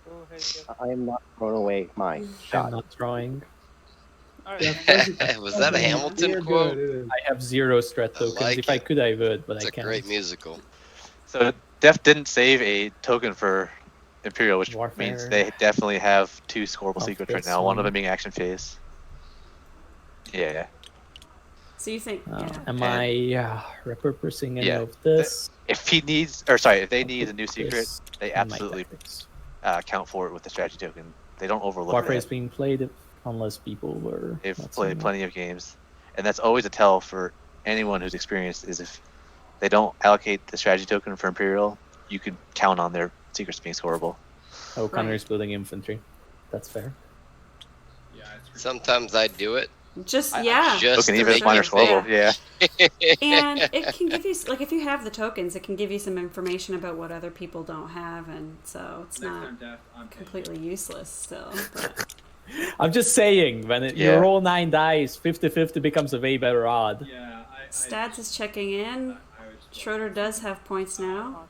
Speaker 3: Go ahead, Jeff.
Speaker 6: I am not throwing away my
Speaker 1: I'm
Speaker 6: shot.
Speaker 1: not drawing.
Speaker 3: All
Speaker 5: Yeah,
Speaker 3: right.
Speaker 4: Was that a Hamilton
Speaker 5: You're
Speaker 4: quote?
Speaker 5: good, it is.
Speaker 1: I have 0 strat tokens.
Speaker 4: like
Speaker 1: If I
Speaker 4: it.
Speaker 1: could, I would, but
Speaker 4: It's
Speaker 1: I
Speaker 4: a
Speaker 1: can't.
Speaker 4: great musical.
Speaker 7: So Def didn't save a token for Imperial, which
Speaker 1: Warfare.
Speaker 7: means they definitely have 2 scoreable
Speaker 1: Of
Speaker 7: secrets right
Speaker 1: this
Speaker 7: now. One of
Speaker 1: one.
Speaker 7: them being action phase. Yeah.
Speaker 9: So you think, yeah.
Speaker 1: Am I repurposing any
Speaker 7: Yeah.
Speaker 1: of this?
Speaker 7: If they need a new secret,
Speaker 1: This
Speaker 7: they
Speaker 1: and my
Speaker 7: absolutely
Speaker 1: tactics.
Speaker 7: count for it with the strategy token. They don't overlook
Speaker 1: Warfare
Speaker 7: that.
Speaker 1: is being played unless people were.
Speaker 7: They've
Speaker 1: not
Speaker 7: played
Speaker 1: seeing it.
Speaker 7: plenty of games. and that's always a tell for anyone who's experienced. Is if they don't allocate the strategy token for Imperial, you could count on their secrets being scoreable.
Speaker 1: Oh, Conor's
Speaker 9: Right.
Speaker 1: building infantry. That's fair.
Speaker 10: Yeah, it's pretty
Speaker 4: Sometimes I do it.
Speaker 9: Just
Speaker 7: I-
Speaker 9: yeah.
Speaker 4: Just
Speaker 7: Token
Speaker 4: to
Speaker 7: even
Speaker 4: make
Speaker 7: finer
Speaker 4: it
Speaker 7: scoreable.
Speaker 4: fair.
Speaker 7: Yeah.
Speaker 9: And it can give you, like, if you have the tokens, it can give you some information about what other people don't have, and so it's
Speaker 10: Next
Speaker 9: not
Speaker 10: time, Deft, I'm paying.
Speaker 9: completely useless still. But
Speaker 1: I'm just saying, when you
Speaker 7: Yeah.
Speaker 1: roll 9 dice, 50-50 becomes a way better odd.
Speaker 10: Yeah,
Speaker 9: Stats is checking in.
Speaker 10: I would just
Speaker 9: Schroeder does have points now,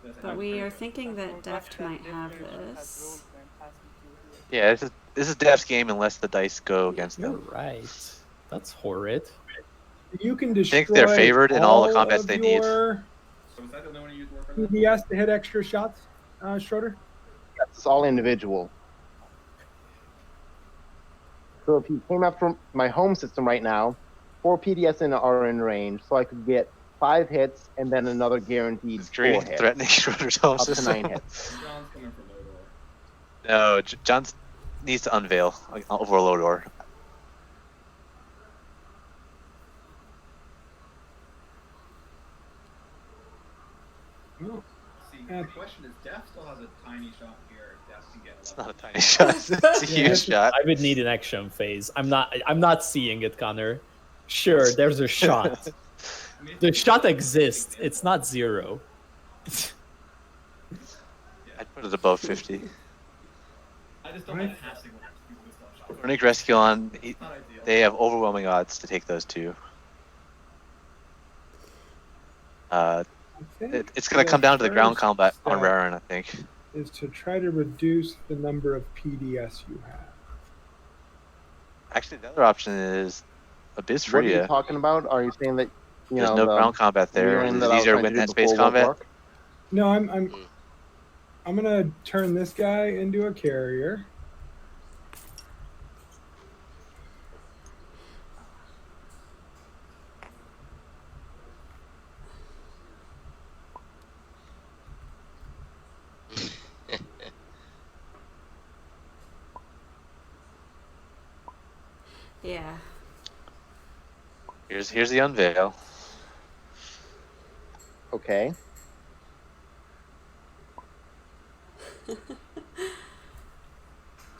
Speaker 10: That's
Speaker 9: but
Speaker 10: how
Speaker 9: we
Speaker 10: it's
Speaker 9: are
Speaker 10: really-
Speaker 9: thinking that Deft might have this.
Speaker 7: Yeah, this is Dev's game unless the dice go against
Speaker 1: You're
Speaker 7: them.
Speaker 1: right. That's horrid.
Speaker 5: You can destroy
Speaker 7: think they're favored in all the combats
Speaker 5: of
Speaker 7: they need.
Speaker 5: your
Speaker 10: So was that the only one you used for that?
Speaker 5: PDS to hit extra shots, Schroeder?
Speaker 6: It's all individual. So if you came up from my home system right now, 4 PDS are in range, so I could get 5 hits and then another guaranteed
Speaker 7: Is
Speaker 6: 4
Speaker 7: Green
Speaker 6: hits,
Speaker 7: threatening Schroeder's home
Speaker 6: up to
Speaker 7: system?
Speaker 6: 9 hits.
Speaker 10: John's coming from Veldyr.
Speaker 7: No, John needs to unveil over Veldyr.
Speaker 5: Oh,
Speaker 10: See,
Speaker 5: Yeah.
Speaker 10: the question is, Deft still has a tiny shot here. Deft can get 11.
Speaker 7: It's not a tiny shot. It's a
Speaker 1: Yeah.
Speaker 7: huge shot.
Speaker 1: I would need an action phase. I'm not seeing it, Conor. Sure, there's a shot.
Speaker 10: I mean,
Speaker 1: The shot exists. It's not 0.
Speaker 7: I'd put it above 50.
Speaker 10: I just don't
Speaker 5: Right.
Speaker 10: like passing when people who still have shots.
Speaker 7: Runic Rescuon,
Speaker 10: It's not ideal.
Speaker 7: they have overwhelming odds to take those two.
Speaker 5: I think
Speaker 7: It's going to come down to the ground
Speaker 5: first
Speaker 7: combat on
Speaker 5: step
Speaker 7: Raren, I think.
Speaker 5: is to try to reduce the number of PDS you have.
Speaker 7: Actually, the other option is Abyss
Speaker 6: What are you
Speaker 7: Freya.
Speaker 6: talking about? Are you saying that
Speaker 7: There's
Speaker 6: know
Speaker 7: no
Speaker 6: the
Speaker 7: ground combat there.
Speaker 6: rearing
Speaker 7: It's
Speaker 6: that I was
Speaker 7: easier to
Speaker 6: trying
Speaker 7: win
Speaker 6: do
Speaker 7: that space
Speaker 6: before won't
Speaker 7: combat.
Speaker 6: work?
Speaker 5: No, I'm gonna turn this guy into a carrier.
Speaker 9: Yeah.
Speaker 7: Here's the unveil.
Speaker 6: Okay. Do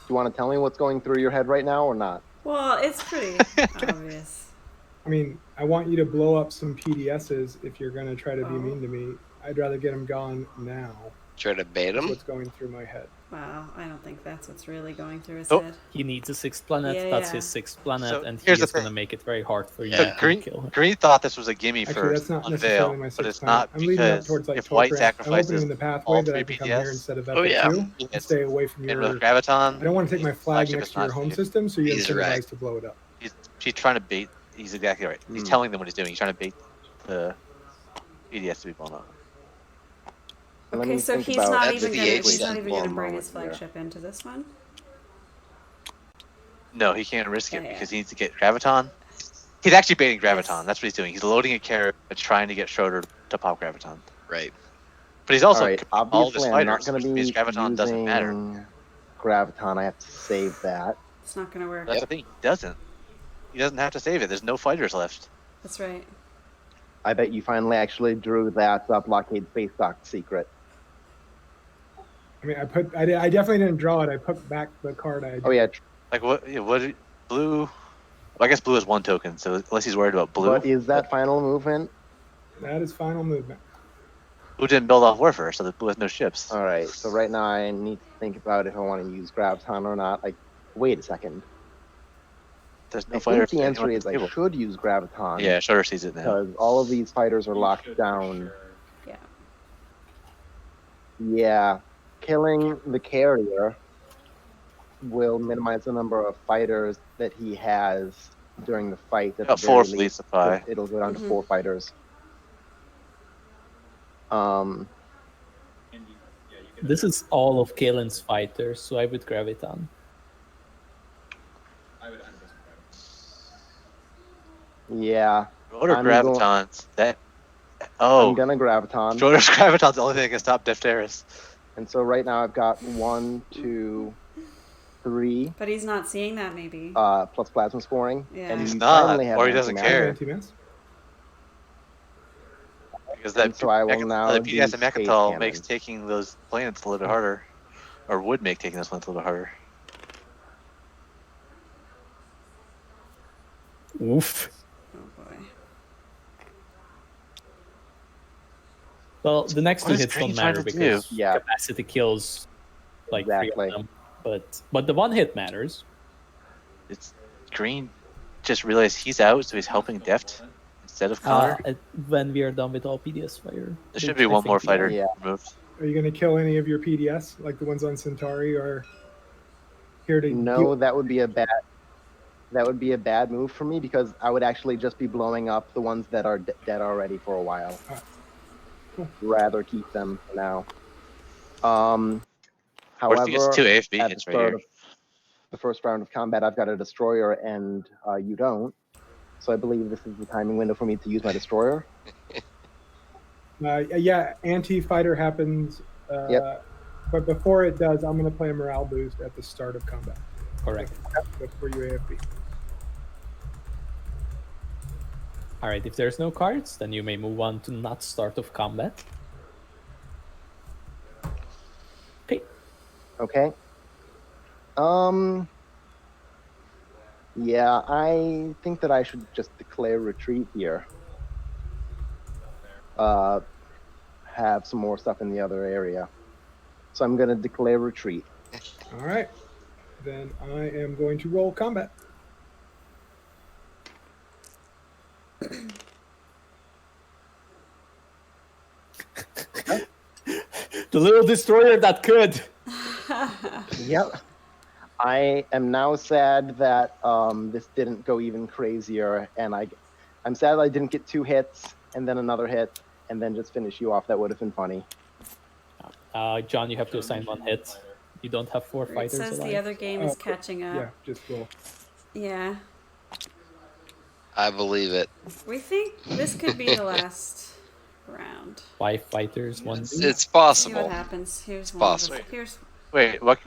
Speaker 6: you want to tell me what's going through your head right now or not?
Speaker 9: Well, it's pretty obvious.
Speaker 5: I mean, I want you to blow up some PDSs if you're gonna try to be mean to me. I'd rather get them gone now.
Speaker 4: Try to bait
Speaker 5: That's
Speaker 4: him.
Speaker 5: what's going through my head.
Speaker 9: Wow, I don't think that's what's really going through his
Speaker 7: Oh.
Speaker 9: head.
Speaker 1: He needs a 6th planet.
Speaker 9: Yeah,
Speaker 1: That's
Speaker 9: yeah.
Speaker 1: his 6th planet,
Speaker 7: So,
Speaker 1: and he
Speaker 7: here's the
Speaker 1: is going to
Speaker 7: thing.
Speaker 1: make it very hard for you
Speaker 4: Yeah.
Speaker 1: to
Speaker 7: Green,
Speaker 1: kill him.
Speaker 7: Green thought this was a gimme
Speaker 5: Actually,
Speaker 7: for
Speaker 5: that's not
Speaker 7: unveil,
Speaker 5: necessarily my
Speaker 7: but
Speaker 5: sixth
Speaker 7: it's
Speaker 5: planet.
Speaker 7: not
Speaker 5: I'm leading up
Speaker 7: because
Speaker 5: towards like
Speaker 7: if white
Speaker 5: Torpran. I'm
Speaker 7: sacrifices
Speaker 5: opening the pathway
Speaker 7: all
Speaker 5: that
Speaker 7: 3
Speaker 5: I can come here
Speaker 7: PDS,
Speaker 5: instead of
Speaker 4: Oh,
Speaker 5: Epic
Speaker 4: yeah.
Speaker 5: 2 and
Speaker 7: it's-
Speaker 5: stay away from
Speaker 7: and
Speaker 5: your.
Speaker 7: with Graviton,
Speaker 5: I don't want to take my flag
Speaker 7: flagship
Speaker 5: next
Speaker 7: is
Speaker 5: to your
Speaker 7: not
Speaker 5: home
Speaker 7: safe.
Speaker 5: system, so you
Speaker 4: He's
Speaker 5: incentivize
Speaker 4: right.
Speaker 5: to blow it up.
Speaker 7: He's trying to bait. He's exactly right. He's
Speaker 6: Hmm.
Speaker 7: telling them what he's doing. He's trying to bait the PDS to be blown up.
Speaker 6: Let
Speaker 9: Okay,
Speaker 6: me
Speaker 9: so
Speaker 6: think
Speaker 9: he's
Speaker 6: about
Speaker 9: not
Speaker 4: That's
Speaker 9: even
Speaker 4: the
Speaker 9: gonna
Speaker 4: HCEN
Speaker 6: for a
Speaker 9: bring his
Speaker 6: moment here.
Speaker 9: flagship into this one.
Speaker 7: No, he can't risk it
Speaker 9: Yeah, yeah.
Speaker 7: because he needs to get Graviton. He's actually baiting Graviton.
Speaker 9: Yes.
Speaker 7: That's what he's doing. He's loading a carrot and trying to get Schroeder to pop Graviton.
Speaker 4: Right.
Speaker 7: But he's also
Speaker 6: All right,
Speaker 7: committing all of his
Speaker 6: obviously I'm not
Speaker 7: fighters,
Speaker 6: going
Speaker 7: which
Speaker 6: to be
Speaker 7: means Graviton doesn't matter.
Speaker 6: using Graviton. I have to save that.
Speaker 9: It's not gonna work.
Speaker 7: That's the thing. He doesn't. He doesn't have to save it. There's no fighters left.
Speaker 9: That's right.
Speaker 6: I bet you finally actually drew that blockade space dock secret.
Speaker 5: I mean, I definitely didn't draw it. I put back the card I.
Speaker 6: Oh yeah,
Speaker 7: Like what? Blue? Well, I guess blue has 1 token, so unless he's worried about blue,
Speaker 6: but is that final movement?
Speaker 5: That is final movement.
Speaker 7: blue didn't build off Warfare, so the blue has no ships.
Speaker 6: All right, so right now I need to think about if I want to use Graviton or not. Like, wait a second.
Speaker 7: There's
Speaker 6: I
Speaker 7: no
Speaker 6: think
Speaker 7: fighters.
Speaker 6: the answer
Speaker 7: on
Speaker 6: is
Speaker 7: the
Speaker 6: I
Speaker 7: table.
Speaker 6: should use Graviton.
Speaker 7: Yeah, Schroeder sees it now.
Speaker 6: Because all of these fighters are
Speaker 10: You
Speaker 6: locked
Speaker 10: should for
Speaker 6: down.
Speaker 10: sure.
Speaker 6: Yeah, killing the carrier will minimize the number of fighters that he has during the fight. At
Speaker 7: Got
Speaker 6: the
Speaker 7: 4
Speaker 6: very
Speaker 7: fleet
Speaker 6: least.
Speaker 7: supply.
Speaker 6: It'll go down
Speaker 9: Mhm.
Speaker 6: to 4 fighters.
Speaker 10: And you get
Speaker 1: This is all of Kaelin's fighters, so I would Graviton.
Speaker 10: I would 100%
Speaker 6: Yeah,
Speaker 7: Schroeder
Speaker 6: I'm going-
Speaker 7: Gravitons. That.
Speaker 6: I'm
Speaker 7: Oh,
Speaker 6: gonna Graviton.
Speaker 7: Schroeder's Graviton's the only thing that can stop TheDefterus.
Speaker 6: And so right now I've got 1, 2, 3
Speaker 9: But he's not seeing that, maybe.
Speaker 6: plus plasma scoring.
Speaker 9: Yeah.
Speaker 6: And
Speaker 7: He's
Speaker 6: you
Speaker 7: not,
Speaker 6: finally have
Speaker 7: or he doesn't
Speaker 6: antimatter.
Speaker 7: care.
Speaker 5: Anti-mass.
Speaker 7: Because
Speaker 6: And so I will now
Speaker 7: the PDS
Speaker 6: do
Speaker 7: and
Speaker 6: phase
Speaker 7: Mechatol makes
Speaker 6: cannon.
Speaker 7: taking those planets a little bit harder, or would make taking those planets a little harder.
Speaker 1: Oof.
Speaker 9: Oh boy.
Speaker 1: Well, the next
Speaker 7: What
Speaker 1: two
Speaker 7: is
Speaker 1: hits
Speaker 7: Green
Speaker 1: don't
Speaker 7: trying
Speaker 1: matter
Speaker 7: to do?
Speaker 1: because
Speaker 6: Yeah.
Speaker 1: capacity kills like 3
Speaker 6: Exactly.
Speaker 1: of them. But the one hit matters.
Speaker 7: It's Green just realized he's out, so he's helping Deft instead of Conor.
Speaker 1: When we are done with all PDS fire.
Speaker 7: There should
Speaker 1: which
Speaker 7: be
Speaker 1: I
Speaker 7: one
Speaker 1: think
Speaker 7: more
Speaker 1: we are.
Speaker 7: fighter
Speaker 6: Yeah.
Speaker 7: removed.
Speaker 5: Are you going to kill any of your PDS, like the ones on Centauri, or here to
Speaker 6: No,
Speaker 5: deal-
Speaker 6: that would be a bad move for me because I would actually just be blowing up the ones that are dead already for a while.
Speaker 5: Cool.
Speaker 6: Rather keep them for now.
Speaker 7: Or he gets
Speaker 6: However,
Speaker 7: 2 AFB
Speaker 6: at the
Speaker 7: hits right
Speaker 6: start
Speaker 7: here.
Speaker 6: of the first round of combat, I've got a destroyer and you don't. So I believe this is the timing window for me to use my destroyer.
Speaker 5: yeah, anti-fighter happens.
Speaker 6: Yep.
Speaker 5: But before it does, I'm going to play a morale boost at the start of combat.
Speaker 1: Correct.
Speaker 5: Before you AFB.
Speaker 1: All right. If there's no cards, then you may move on to not start of combat. Okay.
Speaker 6: Okay. Yeah, I think that I should just declare retreat here. Have some more stuff in the other area. So I'm going to declare retreat.
Speaker 5: All right. Then I am going to roll combat.
Speaker 1: The little destroyer that could.
Speaker 6: Yep. I am now sad that this didn't go even crazier, and I'm sad I didn't get 2 hits and then another hit and then just finish you off. That would have been funny.
Speaker 1: John, you have to assign 1 hit. You don't have 4
Speaker 9: It
Speaker 1: fighters
Speaker 9: says
Speaker 1: alive.
Speaker 9: the other game is
Speaker 5: Oh,
Speaker 9: catching up.
Speaker 5: Yeah, just roll.
Speaker 9: Yeah.
Speaker 4: I believe it.
Speaker 9: We think this could be the last round.
Speaker 1: 5 fighters, 1
Speaker 4: It's
Speaker 1: dude.
Speaker 9: See what
Speaker 4: possible.
Speaker 9: happens. Here's one.
Speaker 4: possible.
Speaker 9: Here's.
Speaker 7: Wait, what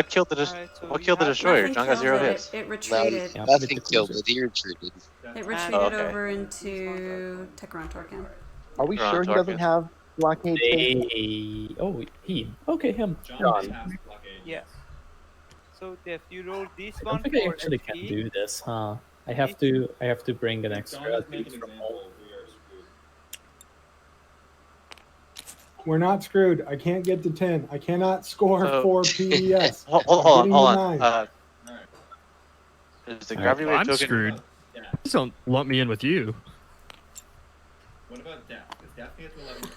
Speaker 7: killed the
Speaker 3: Alright, so
Speaker 7: what
Speaker 3: you
Speaker 7: killed the
Speaker 3: have-
Speaker 7: destroyer?
Speaker 9: Nothing
Speaker 7: John got
Speaker 9: killed
Speaker 7: 0
Speaker 9: it.
Speaker 7: hits.
Speaker 9: It retreated.
Speaker 1: Yeah,
Speaker 4: Nothing
Speaker 1: with the
Speaker 4: killed
Speaker 1: cruiser.
Speaker 4: it. He retreated.
Speaker 9: It retreated
Speaker 7: okay.
Speaker 9: over into Tekron.
Speaker 6: Are we
Speaker 7: Ron
Speaker 6: sure he doesn't
Speaker 7: Torkins.
Speaker 6: have blockade space?
Speaker 1: Okay, him.
Speaker 10: John has blockade.
Speaker 3: Yeah. So Def, you roll this
Speaker 1: I don't
Speaker 3: one
Speaker 1: think I
Speaker 3: for
Speaker 1: actually can
Speaker 3: HP.
Speaker 1: do this, huh? I have to bring an
Speaker 10: If
Speaker 1: extra
Speaker 10: John doesn't make
Speaker 1: dude
Speaker 10: an
Speaker 1: from
Speaker 10: example,
Speaker 1: home.
Speaker 10: we are screwed.
Speaker 5: We're not screwed. I can't get to 10. I cannot score
Speaker 7: So-
Speaker 5: 4 PDS.
Speaker 7: Hold
Speaker 5: I'm
Speaker 7: on,
Speaker 5: getting
Speaker 7: hold
Speaker 5: to
Speaker 7: on.
Speaker 5: 9.
Speaker 10: All right.
Speaker 7: There's the
Speaker 1: Alright,
Speaker 7: gravity
Speaker 8: well,
Speaker 7: wave
Speaker 8: I'm
Speaker 7: token.
Speaker 8: screwed.
Speaker 10: Yeah.
Speaker 8: Just don't lump me in with you.
Speaker 10: What about Def? If Def gets 11 points,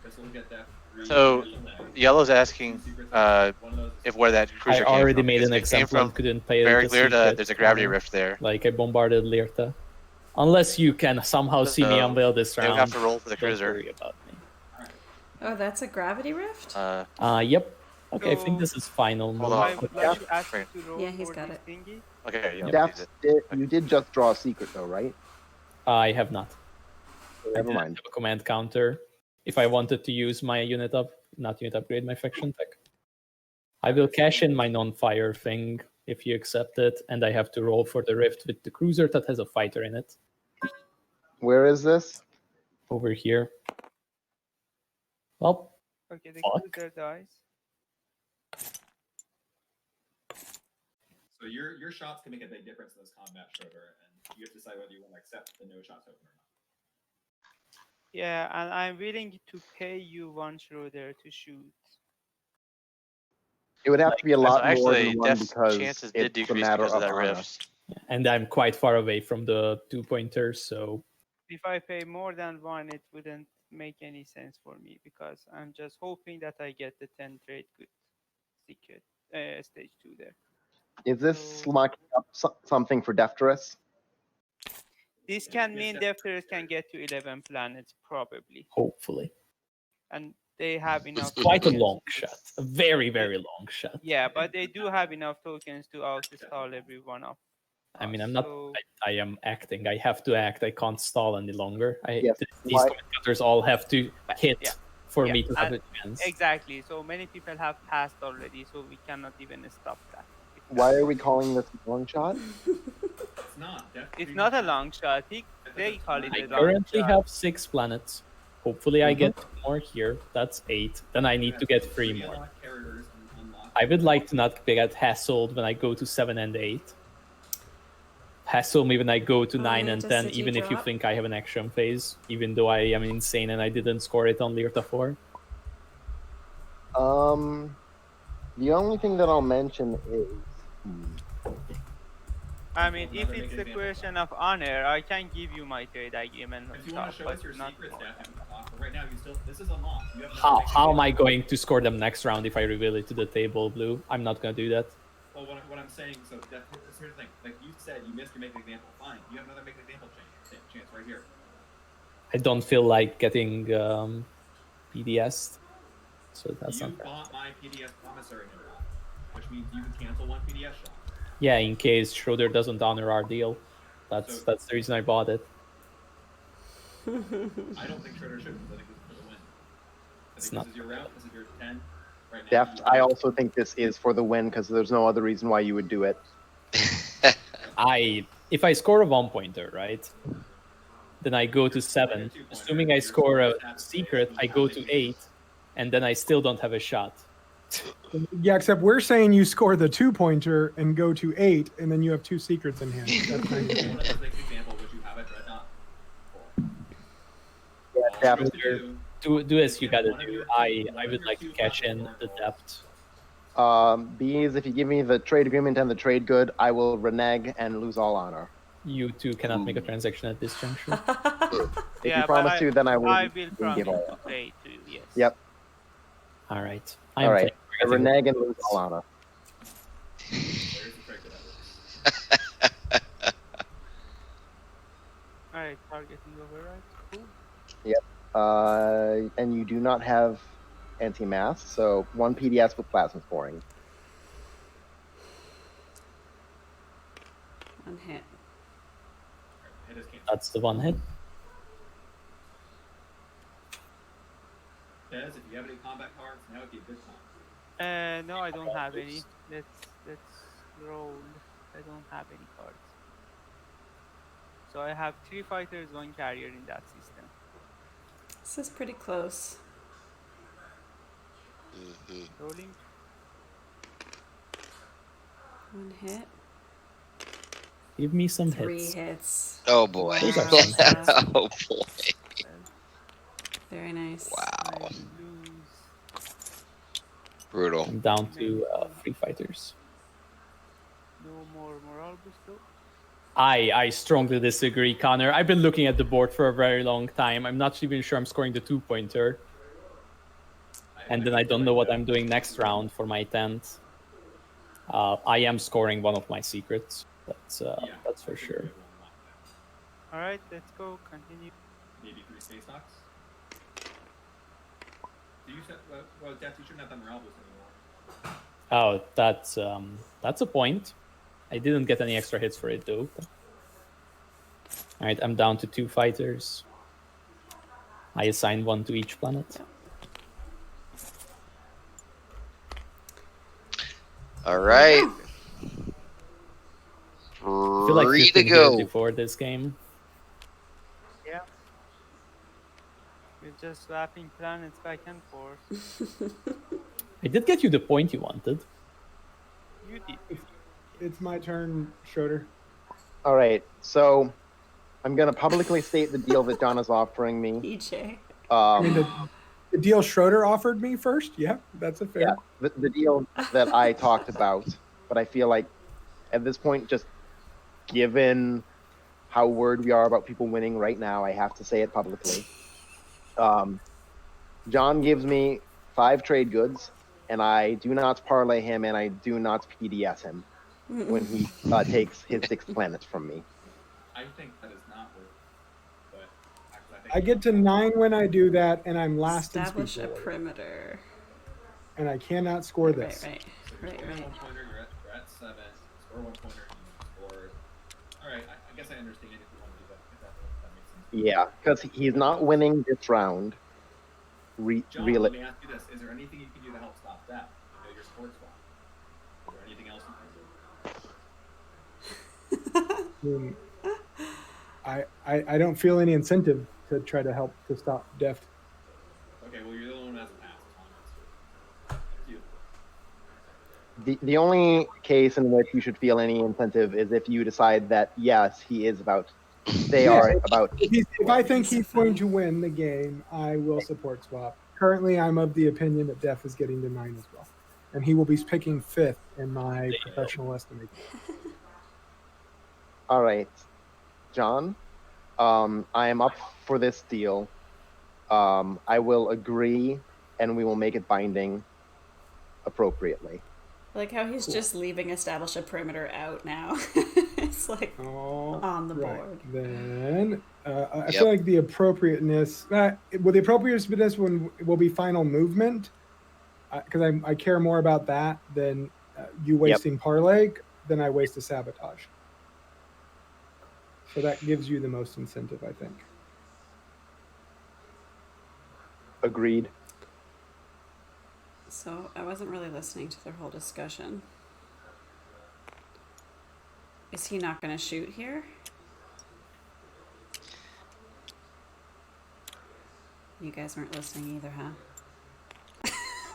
Speaker 10: this will get Def 3.
Speaker 7: So,
Speaker 10: additional leg.
Speaker 7: Yellow's asking
Speaker 10: Secrets,
Speaker 7: uh,
Speaker 10: one of those-
Speaker 7: if where that
Speaker 1: I
Speaker 7: cruiser came
Speaker 1: already
Speaker 7: from.
Speaker 1: made
Speaker 7: because
Speaker 1: an
Speaker 7: it came
Speaker 1: example and
Speaker 7: from
Speaker 1: couldn't play
Speaker 7: very
Speaker 1: the
Speaker 7: clear to
Speaker 1: secret,
Speaker 7: there's a gravity rift there.
Speaker 1: Like I bombarded Lirta. Unless you can somehow see me
Speaker 7: So,
Speaker 1: unveil this
Speaker 7: They
Speaker 1: round.
Speaker 7: would have to roll for the
Speaker 1: don't
Speaker 7: cruiser.
Speaker 1: worry about me.
Speaker 9: Oh, that's a gravity rift?
Speaker 1: Yep. Okay, I think
Speaker 3: So-
Speaker 1: this is final.
Speaker 7: Hold
Speaker 3: I
Speaker 7: on.
Speaker 3: would
Speaker 6: Yeah.
Speaker 3: like to ask
Speaker 7: Right.
Speaker 3: you to roll
Speaker 9: Yeah, he's
Speaker 3: for
Speaker 9: got
Speaker 3: this
Speaker 9: it.
Speaker 3: thingy.
Speaker 7: Okay, yeah.
Speaker 6: Def, you did just draw a secret though, right?
Speaker 1: I have not.
Speaker 6: Never
Speaker 1: I
Speaker 6: mind.
Speaker 1: have a command counter. If I wanted to use my unit upgrade, my faction tech. I will cash in my non-fire thing if you accept it, and I have to roll for the rift with the cruiser that has a fighter in it.
Speaker 6: Where is this?
Speaker 1: Over here. Well,
Speaker 3: Okay, the
Speaker 1: Fuck.
Speaker 3: cruiser dies.
Speaker 10: So your shots can make a big difference in this combat, Schroeder, and you have to decide whether you want to accept the no shot token or not.
Speaker 3: Yeah, and I'm willing to pay you 1 Schroeder to shoot.
Speaker 6: It would have to be a
Speaker 7: So
Speaker 6: lot more
Speaker 7: actually,
Speaker 6: than 1
Speaker 7: Def's
Speaker 6: because
Speaker 7: chances did
Speaker 6: it's a
Speaker 7: decrease
Speaker 6: matter
Speaker 7: because of
Speaker 6: of
Speaker 7: that
Speaker 6: honor.
Speaker 7: rift.
Speaker 1: and I'm quite far away from the 2-pointers, so
Speaker 3: If I pay more than 1, it wouldn't make any sense for me because I'm just hoping that I get the 10 trade good secret stage 2 there.
Speaker 6: Is this
Speaker 3: So-
Speaker 6: locking up something for Defterus?
Speaker 3: This can mean Defterus can get to 11 planets probably,
Speaker 1: hopefully.
Speaker 3: and they have enough.
Speaker 1: Quite a
Speaker 3: tokens
Speaker 1: long
Speaker 3: to-
Speaker 1: shot. A very, very long shot.
Speaker 3: Yeah, but they do have enough tokens to out-stall every one of.
Speaker 1: I mean, I'm not.
Speaker 3: So-
Speaker 1: I am acting. I have to act. I can't stall any longer.
Speaker 6: Yes,
Speaker 1: These
Speaker 6: why-
Speaker 1: command counters all have to hit
Speaker 3: Yeah.
Speaker 1: for
Speaker 3: Yeah,
Speaker 1: me to have
Speaker 3: and-
Speaker 1: a chance.
Speaker 3: Exactly. So many people have passed already, so we cannot even stop that.
Speaker 6: Why are we calling this a long shot?
Speaker 10: It's not. Deft
Speaker 3: It's
Speaker 10: pretty
Speaker 3: not
Speaker 10: much
Speaker 3: a long shot. They
Speaker 10: it's
Speaker 3: call it
Speaker 1: I
Speaker 3: a long
Speaker 1: currently
Speaker 3: shot.
Speaker 1: have 6 planets. Hopefully, I
Speaker 6: Mhm.
Speaker 1: get 2 more here. That's 8. Then I need to get 3 more.
Speaker 10: unlock carriers and unlock.
Speaker 1: I would like to not get hassled when I go to 7 and 8. Hassle me when I go to 9 and 10,
Speaker 9: Mantis, did you
Speaker 1: even if you
Speaker 9: drop?
Speaker 1: think I have an action phase, even though I am insane and I didn't score it on Lirta 4.
Speaker 6: The only thing that I'll mention is
Speaker 3: I mean, if
Speaker 10: Another
Speaker 3: it's
Speaker 10: make
Speaker 3: a
Speaker 10: example.
Speaker 3: question of honor, I can give you my trade agreement
Speaker 10: If
Speaker 3: and
Speaker 10: you want to
Speaker 3: stuff,
Speaker 10: show
Speaker 3: but
Speaker 10: us your
Speaker 3: not
Speaker 10: secrets,
Speaker 3: more
Speaker 10: Deft,
Speaker 3: than
Speaker 10: we can talk. But right now, you still this is unlocked. You have another
Speaker 1: How
Speaker 10: make
Speaker 1: am I
Speaker 10: example.
Speaker 1: going to score them next round if I reveal it to the table, Blue? I'm not going to do that.
Speaker 10: Well, what I'm saying, so Deft, here's the thing. Like you said, you missed your make example. Fine, you have another make example chance right here.
Speaker 1: I don't feel like getting PDS, so that's
Speaker 10: You
Speaker 1: not fair.
Speaker 10: bought my PDS promissory note off, which means you can cancel one PDS shot.
Speaker 1: Yeah, in case Schroeder doesn't honor our deal. That's the reason I bought it.
Speaker 10: I don't think Schroeder should, because I think this is for the win. I think
Speaker 1: not.
Speaker 10: this is your route. This is your 10. Right now,
Speaker 6: Deft. I also think this is for the win because there's no other reason why you would do it.
Speaker 1: If I score a 1-pointer, right? Then I go to 7. Assuming I score a secret, I go to 8, and then I still don't have a shot.
Speaker 5: Yeah, except we're saying you score the 2-pointer and go to 8, and then you have 2 secrets in hand. That's
Speaker 10: One
Speaker 5: 90.
Speaker 10: of those makes example, which you have a dreadnought for.
Speaker 6: Yeah,
Speaker 10: All you have
Speaker 6: Deft.
Speaker 10: to do
Speaker 1: Do as you
Speaker 10: get
Speaker 1: gotta
Speaker 10: one of
Speaker 1: do.
Speaker 10: your
Speaker 1: I
Speaker 10: one of
Speaker 1: would
Speaker 10: your
Speaker 1: like to
Speaker 10: two
Speaker 1: cash
Speaker 10: classic
Speaker 1: in
Speaker 10: foreign
Speaker 1: the
Speaker 10: rolls.
Speaker 1: depth.
Speaker 6: Bees, if you give me the trade agreement and the trade good, I will renege and lose all honor.
Speaker 1: You two cannot make a transaction at this juncture.
Speaker 6: If
Speaker 3: Yeah,
Speaker 6: you promise
Speaker 3: but
Speaker 6: to, then I will.
Speaker 3: I will promise
Speaker 6: give all
Speaker 3: to
Speaker 6: honor.
Speaker 3: trade to you. Yes.
Speaker 6: Yep.
Speaker 1: All right.
Speaker 6: All
Speaker 1: I'm
Speaker 6: right. I
Speaker 1: forgetting-
Speaker 6: renege and lose all honor.
Speaker 10: There's the trick that works.
Speaker 3: All right, targeting override. Cool.
Speaker 6: Yep. And you do not have anti-mass, so 1 PDS with plasma sporing.
Speaker 9: One hit.
Speaker 10: Hit is canceled.
Speaker 1: That's the 1 hit.
Speaker 10: Bez, if you have any combat cards, now would be a good time.
Speaker 3: No, I don't have any. Let's roll. I don't have any cards. So I have 3 fighters, 1 carrier in that system.
Speaker 9: This is pretty close.
Speaker 4: Mhm.
Speaker 3: Rolling.
Speaker 9: 1 hit.
Speaker 1: Give me some
Speaker 9: 3
Speaker 1: hits.
Speaker 9: hits.
Speaker 4: Oh boy.
Speaker 1: Those are some hits.
Speaker 4: Oh boy.
Speaker 9: Very nice.
Speaker 4: Wow.
Speaker 3: I lose.
Speaker 4: Brutal.
Speaker 1: I'm down to 3 fighters.
Speaker 3: No more morale boost though.
Speaker 1: I strongly disagree, Connor. I've been looking at the board for a very long time. I'm not even sure I'm scoring the 2-pointer. And then I don't know what I'm doing next round for my 10th. I am scoring one of my secrets. That's for sure.
Speaker 3: All right, let's go. Continue.
Speaker 10: Maybe 3 space docks. Do you well, Deft, you shouldn't have that morale boost anymore.
Speaker 1: Oh, that's a point. I didn't get any extra hits for it though. All right, I'm down to 2 fighters. I assign 1 to each planet.
Speaker 4: All right.
Speaker 1: I feel like
Speaker 4: Free
Speaker 1: we've
Speaker 4: to
Speaker 1: been here
Speaker 4: go.
Speaker 1: before this game.
Speaker 3: Yeah. We're just swapping planets back and forth.
Speaker 1: I did get you the point you wanted.
Speaker 3: You did.
Speaker 5: It's my turn, Schroeder.
Speaker 6: All right. So I'm going to publicly state the deal that John is offering me.
Speaker 9: EJ.
Speaker 5: I mean, the deal Schroeder offered me first. Yeah, that's a fair.
Speaker 6: Yeah, the deal that I talked about. But I feel like at this point, just given how worried we are about people winning right now, I have to say it publicly. John gives me 5 trade goods, and I do not parlay him, and I do not PDS him when he takes his 6 planets from me.
Speaker 10: I think that is not worth it. But actually, I think
Speaker 5: I get to 9 when I do that, and I'm last in
Speaker 9: Establish
Speaker 5: speed
Speaker 9: a
Speaker 5: order,
Speaker 9: perimeter.
Speaker 5: and I cannot score this.
Speaker 9: Right.
Speaker 10: So you're scoring 1 pointer, you're at 7. Score 1 pointer, you score. Alright, I guess I understand if you want to do that. If that makes sense.
Speaker 6: Yeah, because he's not winning this round.
Speaker 10: John,
Speaker 6: reel
Speaker 10: let
Speaker 6: it.
Speaker 10: me ask you this: is there anything you can do to help stop that? You know, your sports swap. Is there anything else you can do?
Speaker 5: I don't feel any incentive to try to help to stop Deft.
Speaker 10: Okay, well, you're the only one who has a pass. That's all I'm asking. Up to you.
Speaker 6: The only case in which you should feel any incentive is if you decide that yes, he is about. They are about.
Speaker 5: If I think he's going to win the game, I will support swap. Currently, I'm of the opinion that Def is getting to 9 as well, and he will be picking 5th in my professional estimate.
Speaker 6: All right, John. I am up for this deal. I will agree, and we will make it binding appropriately.
Speaker 9: Like how he's just leaving establish a perimeter out now. It's like on the board.
Speaker 5: Then I feel like the appropriateness, the appropriateness will be final movement, because I care more about that than you wasting parlay than I waste a sabotage. So that gives you the most incentive, I think.
Speaker 6: Agreed.
Speaker 9: So I wasn't really listening to their whole discussion. Is he not going to shoot here? You guys weren't listening either, huh?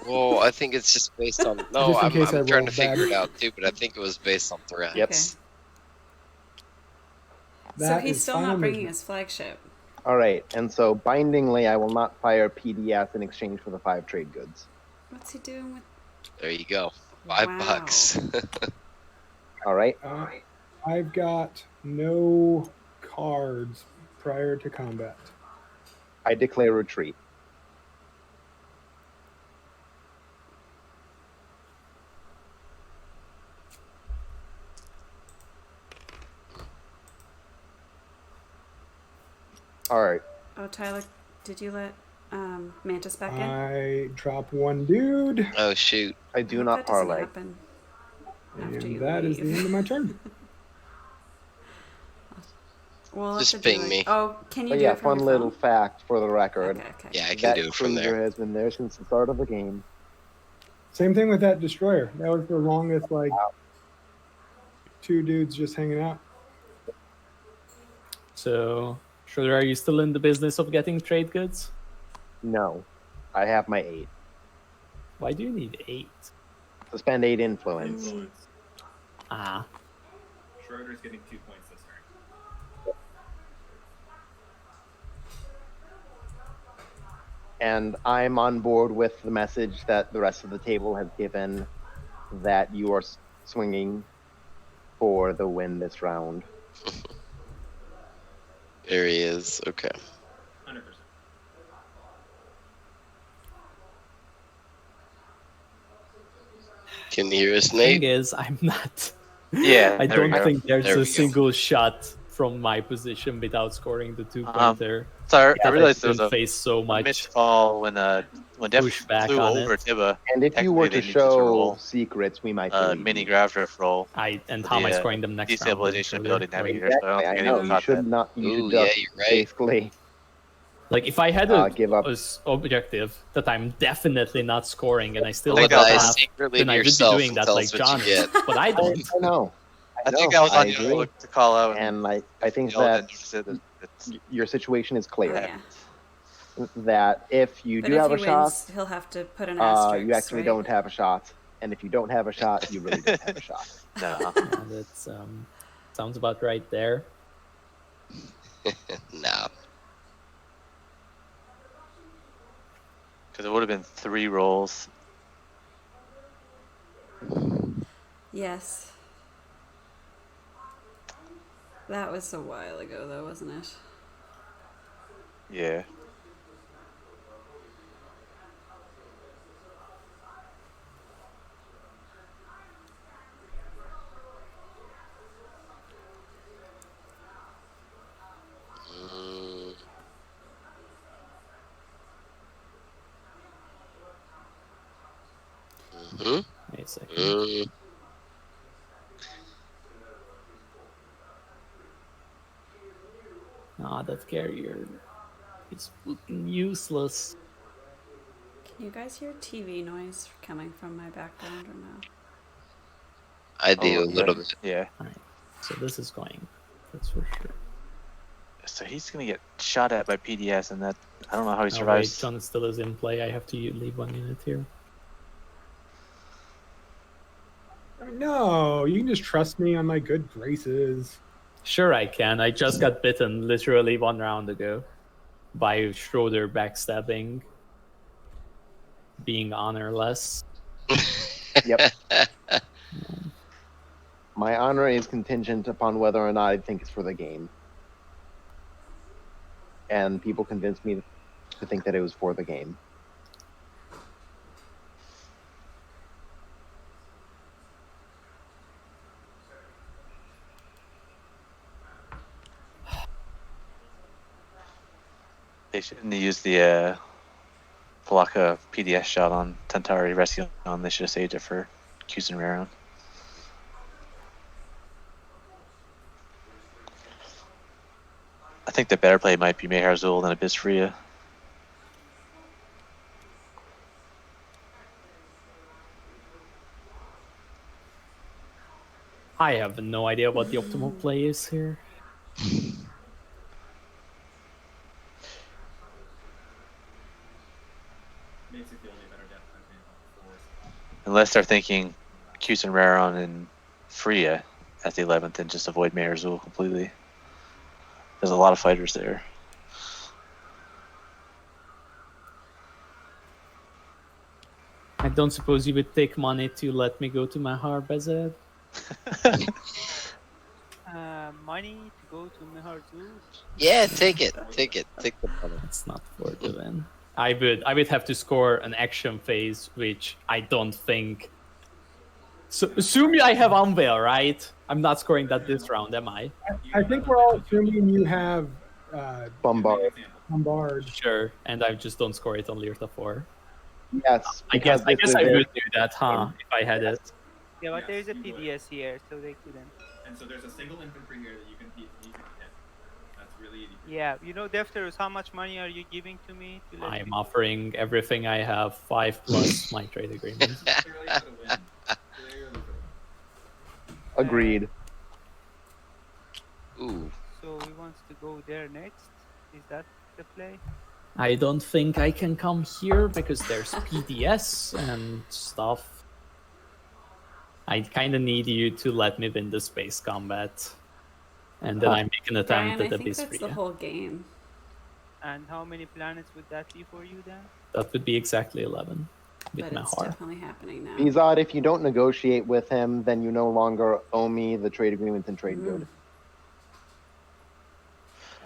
Speaker 4: Well, I think it's just based on. No, I'm trying to figure it out too, but I think it was based on threat.
Speaker 6: Yep.
Speaker 9: Okay. So he's still not bringing his flagship.
Speaker 6: All right, and so bindingly, I will not fire PDS in exchange for the 5 trade goods.
Speaker 9: What's he doing with?
Speaker 4: There you go. $5.
Speaker 6: All right.
Speaker 5: I've got no cards prior to combat.
Speaker 6: I declare retreat. All right.
Speaker 9: Oh, Tyler, did you let Mantis back in?
Speaker 5: I drop 1 dude.
Speaker 4: Oh shoot!
Speaker 6: I do not parlay.
Speaker 5: And that is the end of my turn.
Speaker 9: Well,
Speaker 4: just ping me.
Speaker 9: Oh, can you
Speaker 6: But
Speaker 9: do
Speaker 6: yeah,
Speaker 9: it from
Speaker 6: fun
Speaker 9: your
Speaker 6: little
Speaker 9: phone?
Speaker 6: fact for the record.
Speaker 9: Okay.
Speaker 4: Yeah, I can
Speaker 6: that
Speaker 4: do it from
Speaker 6: cruiser
Speaker 4: there.
Speaker 6: has been there since the start of the game.
Speaker 5: Same thing with that destroyer. That was the longest, 2 dudes just hanging out.
Speaker 1: So, Schroeder, are you still in the business of getting trade goods?
Speaker 6: No, I have my 8.
Speaker 1: Why do you need 8?
Speaker 6: To spend 8 influence.
Speaker 1: Ah.
Speaker 10: Schroeder's getting 2 points this turn.
Speaker 6: And I'm on board with the message that the rest of the table has given, that you are swinging for the win this round.
Speaker 4: There he is. Okay.
Speaker 10: 100%.
Speaker 4: Can you hear us,
Speaker 1: The
Speaker 4: Nate?
Speaker 1: thing is, I'm not.
Speaker 7: Yeah,
Speaker 1: I
Speaker 7: there we
Speaker 1: don't
Speaker 7: go.
Speaker 1: think there's
Speaker 4: There we
Speaker 1: a
Speaker 4: go.
Speaker 1: single shot from my position without scoring the 2-pointer.
Speaker 7: Sorry, I
Speaker 1: That
Speaker 7: realized there was
Speaker 1: didn't
Speaker 7: a
Speaker 1: face so much
Speaker 7: missed call when Def
Speaker 1: pushback
Speaker 7: flew
Speaker 1: on
Speaker 7: over
Speaker 1: it.
Speaker 7: Tibba.
Speaker 6: And if you were
Speaker 7: Technically,
Speaker 6: to
Speaker 7: they need to
Speaker 6: show
Speaker 7: roll
Speaker 6: secrets, we might
Speaker 7: a
Speaker 6: believe
Speaker 7: mini
Speaker 6: you.
Speaker 7: grav drift roll.
Speaker 1: And
Speaker 7: for
Speaker 1: how am I
Speaker 7: the,
Speaker 1: scoring them next round?
Speaker 7: destabilization
Speaker 1: Schroeder?
Speaker 7: ability Navigators,
Speaker 6: Exactly,
Speaker 7: but I don't
Speaker 6: I
Speaker 7: think
Speaker 6: know.
Speaker 7: anyone
Speaker 6: You
Speaker 7: caught
Speaker 6: should
Speaker 7: that.
Speaker 6: not. You should
Speaker 4: Ooh,
Speaker 6: just
Speaker 4: yeah, you're right.
Speaker 6: basically
Speaker 1: Like, if I had a
Speaker 6: give up.
Speaker 1: objective that I'm definitely not scoring and I still
Speaker 4: Roll
Speaker 1: have
Speaker 4: a
Speaker 1: a
Speaker 4: dice
Speaker 1: half,
Speaker 4: secretly
Speaker 1: then
Speaker 4: to
Speaker 1: I would be
Speaker 4: yourself
Speaker 1: doing
Speaker 4: and
Speaker 1: that
Speaker 4: tell
Speaker 1: like
Speaker 4: us what
Speaker 1: John
Speaker 4: you
Speaker 1: is.
Speaker 4: get.
Speaker 1: But I don't.
Speaker 6: I know.
Speaker 7: I think I was on
Speaker 6: agree.
Speaker 7: you to call out,
Speaker 6: And I think
Speaker 7: y'all
Speaker 6: that
Speaker 7: didn't notice it. It's
Speaker 6: your situation is
Speaker 9: Oh,
Speaker 6: clear.
Speaker 9: yeah.
Speaker 6: That if you
Speaker 9: But
Speaker 6: do
Speaker 9: if
Speaker 6: have
Speaker 9: he
Speaker 6: a shot,
Speaker 9: wins, he'll have to put an asterisk,
Speaker 6: you actually
Speaker 9: right?
Speaker 6: don't have a shot. And if you don't have a shot, you really don't have a shot.
Speaker 7: no.
Speaker 1: Yeah, that's sounds about right there.
Speaker 4: Nah.
Speaker 7: Because it would have been 3 rolls.
Speaker 9: Yes. That was a while ago, though, wasn't it?
Speaker 7: Yeah.
Speaker 4: Hmm?
Speaker 1: Wait a second. Ah, that carrier is fucking useless.
Speaker 9: Can you guys hear TV noise coming from my background or no?
Speaker 4: I do a
Speaker 3: yeah.
Speaker 4: little bit.
Speaker 3: Yeah.
Speaker 1: Alright, so this is going. That's for sure.
Speaker 7: So he's gonna get shot at by PDS, and that I don't know how he
Speaker 1: Oh wait,
Speaker 7: survives.
Speaker 1: John still is in play. I have to leave 1 minute here.
Speaker 5: No, you can just trust me on my good graces.
Speaker 1: Sure, I can. I just got bitten literally 1 round ago by Schroeder backstabbing, being honorless.
Speaker 6: Yep. My honor is contingent upon whether or not I think it's for the game. And people convinced me to think that it was for the game.
Speaker 7: They shouldn't use the Palaka PDS shot on Tentari Rescue on. They should have saved it for Kusin Raron. I think the better play might be Meharzul than Abyss Freya.
Speaker 1: I have no idea what the optimal play is here.
Speaker 10: Basically, only better depth between the fours.
Speaker 7: Unless they're thinking Kusin Raron and Freya at the 11th and just avoid Meharzul completely. There's a lot of fighters there.
Speaker 1: I don't suppose you would take money to let me go to Mahar BehZZZad?
Speaker 3: Money to go to Meharzul?
Speaker 4: Yeah, take it. Take it. Take the money.
Speaker 1: It's not for the win. I would have to score an action phase, which I don't think. So assume I have Unveil, right? I'm not scoring that this round, am I?
Speaker 5: I think we're all assuming you have
Speaker 6: Bombard.
Speaker 5: Bombard.
Speaker 1: Sure, and I just don't score it on Lyrta 4.
Speaker 6: Yes.
Speaker 1: I guess
Speaker 6: because this
Speaker 1: I
Speaker 6: is
Speaker 1: would do that, huh? If I had it.
Speaker 3: Yeah, but
Speaker 10: Yes,
Speaker 3: there is a
Speaker 10: you would.
Speaker 3: PDS here, so they couldn't.
Speaker 10: And so there's a single infantry here that you can hit. That's really easy.
Speaker 3: Yeah, you know, Defterus, how much money are you giving to me? To let
Speaker 1: I'm
Speaker 3: me-
Speaker 1: offering everything I have, 5 plus my trade agreement.
Speaker 10: Clearly for the win. Clearly for the win.
Speaker 6: Agreed.
Speaker 4: Ooh.
Speaker 3: So he wants to go there next? Is that the play?
Speaker 1: I don't think I can come here because there's PDS and stuff. I kind of need you to let me win the space combat. And then I make an attempt
Speaker 9: Brian, I
Speaker 1: at the
Speaker 9: think that's the
Speaker 1: Bisfria.
Speaker 9: whole game.
Speaker 3: And how many planets would that be for you then?
Speaker 1: That would be exactly 11 with
Speaker 9: But it's
Speaker 1: Mahar.
Speaker 9: definitely happening now.
Speaker 6: behZZZad, if you don't negotiate with him, then you no longer owe me the trade agreement and trade good.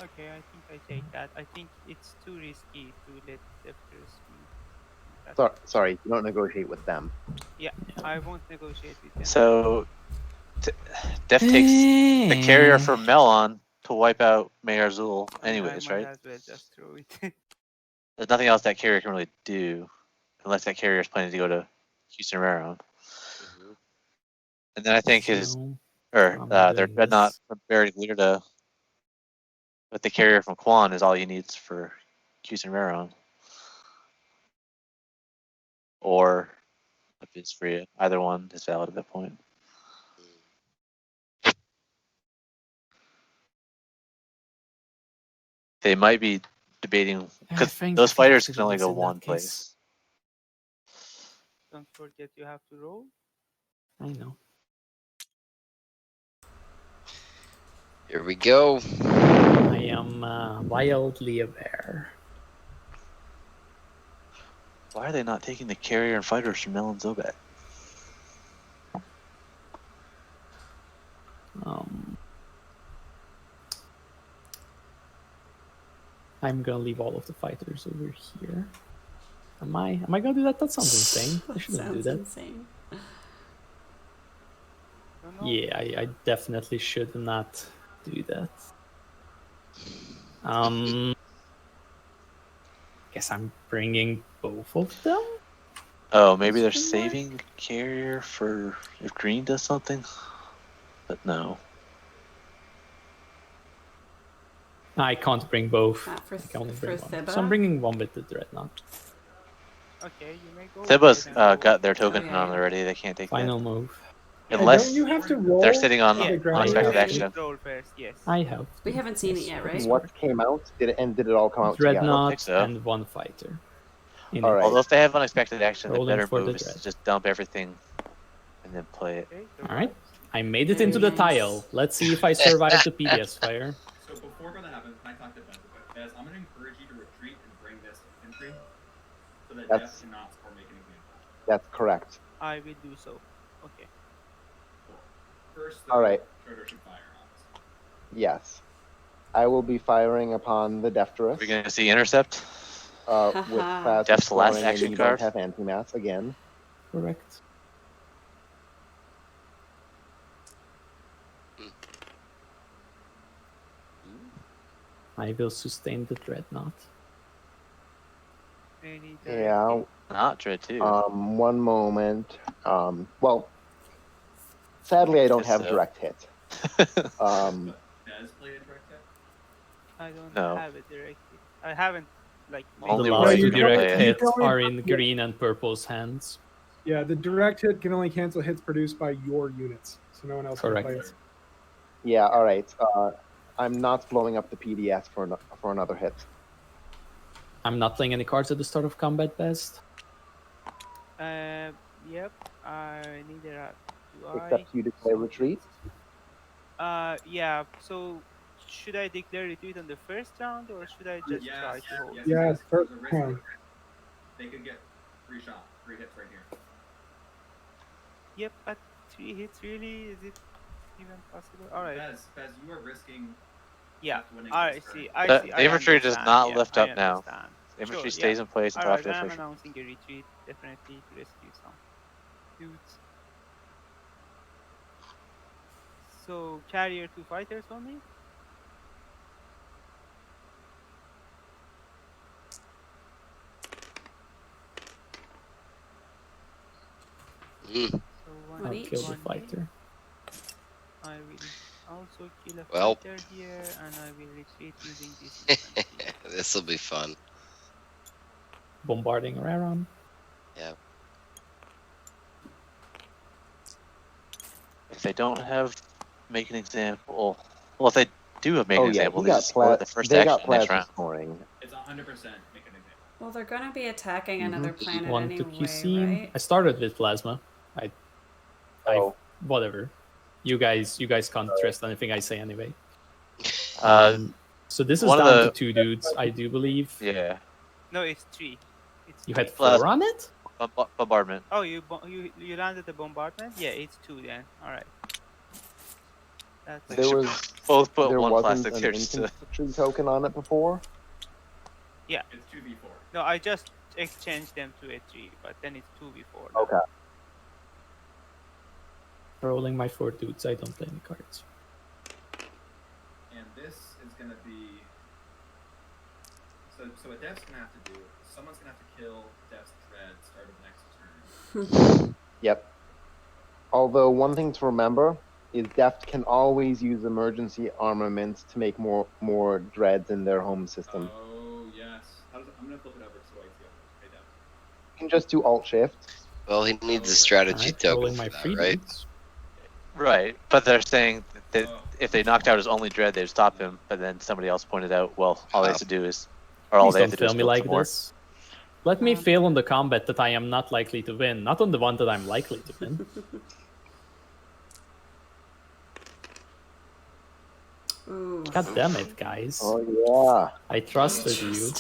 Speaker 3: Okay, I think I take that. I think it's too risky to let Defterus win.
Speaker 6: Sorry, you don't negotiate with them.
Speaker 3: Yeah, I won't negotiate with them.
Speaker 7: So Def takes the carrier from Melon to wipe out Meharzul anyways,
Speaker 3: I might
Speaker 7: right?
Speaker 3: as well just throw it.
Speaker 7: There's nothing else that carrier can really do unless that carrier is planning to go to Houston Railroad. And then I think his
Speaker 1: So,
Speaker 7: or
Speaker 1: I'm
Speaker 7: their
Speaker 1: doing
Speaker 7: dreadnought
Speaker 1: this.
Speaker 7: from Buried Lyrda with the carrier from Quan is all you need for Houston Railroad. Or if it's free, either one is valid at that point. They might be debating
Speaker 1: I
Speaker 7: because
Speaker 1: think
Speaker 7: those
Speaker 1: if you have
Speaker 7: fighters
Speaker 1: to
Speaker 7: can
Speaker 1: do
Speaker 7: only
Speaker 1: this
Speaker 7: go
Speaker 1: in that
Speaker 7: one
Speaker 1: case.
Speaker 7: place.
Speaker 3: Don't forget you have to roll.
Speaker 1: I know.
Speaker 4: Here we go.
Speaker 1: I am wildly aware.
Speaker 7: Why are they not taking the carrier and fighters from Melon Zobat?
Speaker 1: I'm gonna leave all of the fighters over here. Am I gonna do that? That sounds insane. I
Speaker 9: That
Speaker 1: shouldn't do
Speaker 9: sounds
Speaker 1: that.
Speaker 9: insane.
Speaker 3: Don't know.
Speaker 1: Yeah, I definitely should not do that. Guess I'm bringing both of them.
Speaker 7: Oh, maybe they're
Speaker 1: Question mark?
Speaker 7: saving carrier for if green does something? But no.
Speaker 1: I can't bring both.
Speaker 9: For
Speaker 1: I can only
Speaker 9: for
Speaker 1: bring one.
Speaker 9: Thiba?
Speaker 1: So I'm bringing one with the dreadnought.
Speaker 3: Okay, you may go.
Speaker 7: Seba's
Speaker 3: ahead and go.
Speaker 7: got their token
Speaker 9: Okay.
Speaker 7: on already. They can't take
Speaker 1: Final move.
Speaker 7: that.
Speaker 5: Hey,
Speaker 7: Unless
Speaker 5: don't you have to roll?
Speaker 7: they're sitting on
Speaker 5: the
Speaker 3: Yeah,
Speaker 5: ground
Speaker 7: unexpected
Speaker 5: rule?
Speaker 7: action.
Speaker 3: Roll first, yes.
Speaker 1: I have.
Speaker 9: We
Speaker 1: to.
Speaker 9: haven't seen it
Speaker 1: Yes,
Speaker 9: yet,
Speaker 1: correct.
Speaker 9: right?
Speaker 6: What came out? Did it all come out together?
Speaker 1: Dreadnought
Speaker 7: so.
Speaker 1: and one fighter. In
Speaker 6: All
Speaker 1: it.
Speaker 6: right.
Speaker 7: Although if they have unexpected action, the
Speaker 1: Rolling
Speaker 7: better
Speaker 1: for the
Speaker 7: move is
Speaker 1: dread.
Speaker 7: to just dump everything and then play it.
Speaker 3: Okay,
Speaker 1: All right. I made it
Speaker 9: Very
Speaker 1: into the
Speaker 9: nice.
Speaker 1: tile. Let's see if I survive the PDS fire.
Speaker 10: So before that happens, can I talk to Bez a bit? Bez, I'm going to encourage you to retreat and bring this infantry so that
Speaker 6: That's-
Speaker 10: Jeff cannot score make an example.
Speaker 6: That's correct.
Speaker 3: I will do so. Okay.
Speaker 10: Cool. First,
Speaker 6: All right.
Speaker 10: Schroeder should fire, obviously.
Speaker 6: Yes. I will be firing upon the Defterus.
Speaker 7: We're gonna see intercept.
Speaker 6: With fast
Speaker 7: Def's last
Speaker 6: scoring, and
Speaker 7: action
Speaker 6: you
Speaker 7: card.
Speaker 6: don't have anti-mass again.
Speaker 1: Correct. I will sustain the dreadnought.
Speaker 3: Any
Speaker 6: Yeah.
Speaker 7: Not dread too.
Speaker 6: One moment. Well, sadly, I don't
Speaker 7: Guess
Speaker 6: have
Speaker 7: so.
Speaker 6: direct hit.
Speaker 10: Bez played a direct hit?
Speaker 3: I don't
Speaker 7: No.
Speaker 3: have it directly. I haven't like made
Speaker 7: Only
Speaker 1: The
Speaker 7: one
Speaker 1: last
Speaker 7: you
Speaker 1: two
Speaker 7: can
Speaker 1: direct
Speaker 7: play it.
Speaker 1: hits
Speaker 5: You can
Speaker 1: are
Speaker 5: only-
Speaker 1: in green and purple's hands.
Speaker 5: Yeah, the direct hit can only cancel hits produced by your units, so no one else
Speaker 1: Correct.
Speaker 5: can play it.
Speaker 6: Yeah. All right. I'm not blowing up the PDS for another hit.
Speaker 1: I'm not playing any cards at the start of combat, best.
Speaker 3: Yep. Neither do I.
Speaker 6: Except you declare retreat.
Speaker 3: Yeah. So, should I declare retreat on the first round, or should I just
Speaker 10: Yes,
Speaker 3: try to hold?
Speaker 10: yes,
Speaker 5: Yes,
Speaker 10: yes.
Speaker 5: first
Speaker 10: There's a risk
Speaker 5: round.
Speaker 10: there. They could get 3 hits right here.
Speaker 3: Yep. But 3 hits, really? Is it even possible? All right.
Speaker 10: Bez, you are risking
Speaker 3: Yeah.
Speaker 10: Jeff winning
Speaker 3: I
Speaker 10: this
Speaker 3: see.
Speaker 10: turn.
Speaker 3: I
Speaker 7: The
Speaker 3: see. I
Speaker 7: infantry does
Speaker 3: understand,
Speaker 7: not
Speaker 3: yeah,
Speaker 7: lift
Speaker 3: I
Speaker 7: up now.
Speaker 3: understand.
Speaker 7: Infantry
Speaker 3: Sure,
Speaker 7: stays
Speaker 3: yeah.
Speaker 7: in place until
Speaker 3: Alright,
Speaker 7: after the
Speaker 3: I'm
Speaker 7: first.
Speaker 3: announcing a retreat, definitely, to rescue some dudes. So, carrier 2 fighters only?
Speaker 4: Mm.
Speaker 3: So,
Speaker 9: One
Speaker 1: I'll
Speaker 9: each.
Speaker 1: kill the
Speaker 3: one
Speaker 1: fighter.
Speaker 3: I will also kill a
Speaker 4: Well.
Speaker 3: fighter here, and I will retreat using this infantry.
Speaker 4: This will be fun.
Speaker 1: Bombarding Raron.
Speaker 7: If they don't have make an example, well, if they do have make
Speaker 6: Oh
Speaker 7: an
Speaker 6: yeah,
Speaker 7: example,
Speaker 6: he
Speaker 7: they
Speaker 6: got
Speaker 7: just score the first action next
Speaker 6: plasma
Speaker 7: round.
Speaker 6: scoring.
Speaker 10: It's 100% make an example.
Speaker 9: Well, they're gonna be attacking
Speaker 6: Mhm.
Speaker 9: another planet
Speaker 1: One to
Speaker 9: anyway,
Speaker 1: QC.
Speaker 9: right?
Speaker 1: I started with plasma. I
Speaker 6: Oh.
Speaker 1: whatever. You guys can't trust anything I say anyway.
Speaker 7: Uh,
Speaker 1: So this is
Speaker 7: one of
Speaker 1: down
Speaker 7: the-
Speaker 1: to 2 dudes, I do believe.
Speaker 7: yeah,
Speaker 3: No, it's 3. It's
Speaker 1: You
Speaker 3: 3.
Speaker 1: had 4 on it?
Speaker 7: bombardment.
Speaker 3: Oh, you landed the bombardment? Yeah, it's 2 then. Alright. That's
Speaker 7: They
Speaker 6: There
Speaker 7: should
Speaker 6: was
Speaker 7: both put
Speaker 6: there
Speaker 7: one
Speaker 6: wasn't
Speaker 7: plastic
Speaker 6: an
Speaker 7: here just to.
Speaker 6: infantry token on it before.
Speaker 10: It's 2v4.
Speaker 3: No, I just exchanged them to a 3, but then it's 2 before.
Speaker 6: Okay.
Speaker 1: Rolling my 4 dudes, I don't play any cards.
Speaker 10: And this is going to be... So what Dev's going to have to do, someone's going to have to kill Dev's Dread start of next turn.
Speaker 6: Yep. Although one thing to remember is Deft can always use emergency armaments to make more dreads in their home system.
Speaker 10: Oh, yes. I'm going to flip it over so I see it. Hey, Dev.
Speaker 6: You can just do Alt Shift.
Speaker 4: Well, he needs a strategy
Speaker 1: Alright,
Speaker 4: token
Speaker 1: rolling
Speaker 4: for
Speaker 1: my
Speaker 4: that,
Speaker 1: 3
Speaker 4: right?
Speaker 1: dudes.
Speaker 7: Right, but they're saying that if they knocked out his only dread, they'd stop him. But then somebody else pointed out, well, all they have to do is, or all
Speaker 1: Please
Speaker 7: they have
Speaker 1: don't
Speaker 7: to do is
Speaker 1: fail me
Speaker 7: kill
Speaker 1: like
Speaker 7: some more.
Speaker 1: this. Let me fail on the combat that I am not likely to win, not on the one that I'm likely to win.
Speaker 9: Ooh.
Speaker 1: God damn it, guys.
Speaker 6: Oh yeah.
Speaker 1: I trusted you.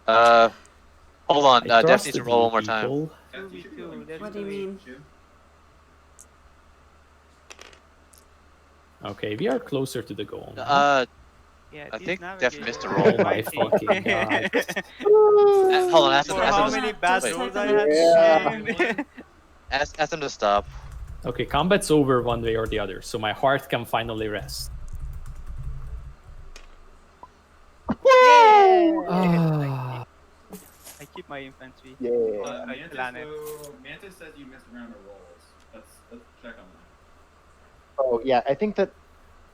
Speaker 7: Hold on,
Speaker 1: I
Speaker 7: Def needs to
Speaker 1: trusted
Speaker 7: roll
Speaker 1: you,
Speaker 7: one more time.
Speaker 1: people.
Speaker 10: Dev, you should be rolling
Speaker 3: That's
Speaker 9: What do you
Speaker 10: two.
Speaker 9: mean?
Speaker 1: Okay, we are closer to the goal. now.
Speaker 3: Yeah,
Speaker 7: I
Speaker 3: these
Speaker 7: think Def
Speaker 3: navigators
Speaker 7: missed a
Speaker 3: are
Speaker 7: roll.
Speaker 1: Oh my
Speaker 3: fighting.
Speaker 1: fucking god.
Speaker 7: Hold on, ask him,
Speaker 3: For
Speaker 7: ask
Speaker 3: how
Speaker 7: him,
Speaker 3: many
Speaker 7: to,
Speaker 3: bad
Speaker 7: wait,
Speaker 3: rolls
Speaker 9: type
Speaker 3: I
Speaker 9: in
Speaker 3: had?
Speaker 6: Yeah.
Speaker 7: ask him to stop.
Speaker 1: Okay, combat's over one way or the other, so my heart can finally rest. Ah.
Speaker 3: I keep my infantry.
Speaker 6: Yeah.
Speaker 3: I plan it.
Speaker 10: Mantis says you missed a round of rolls. Let's check on that.
Speaker 6: Oh yeah. I think that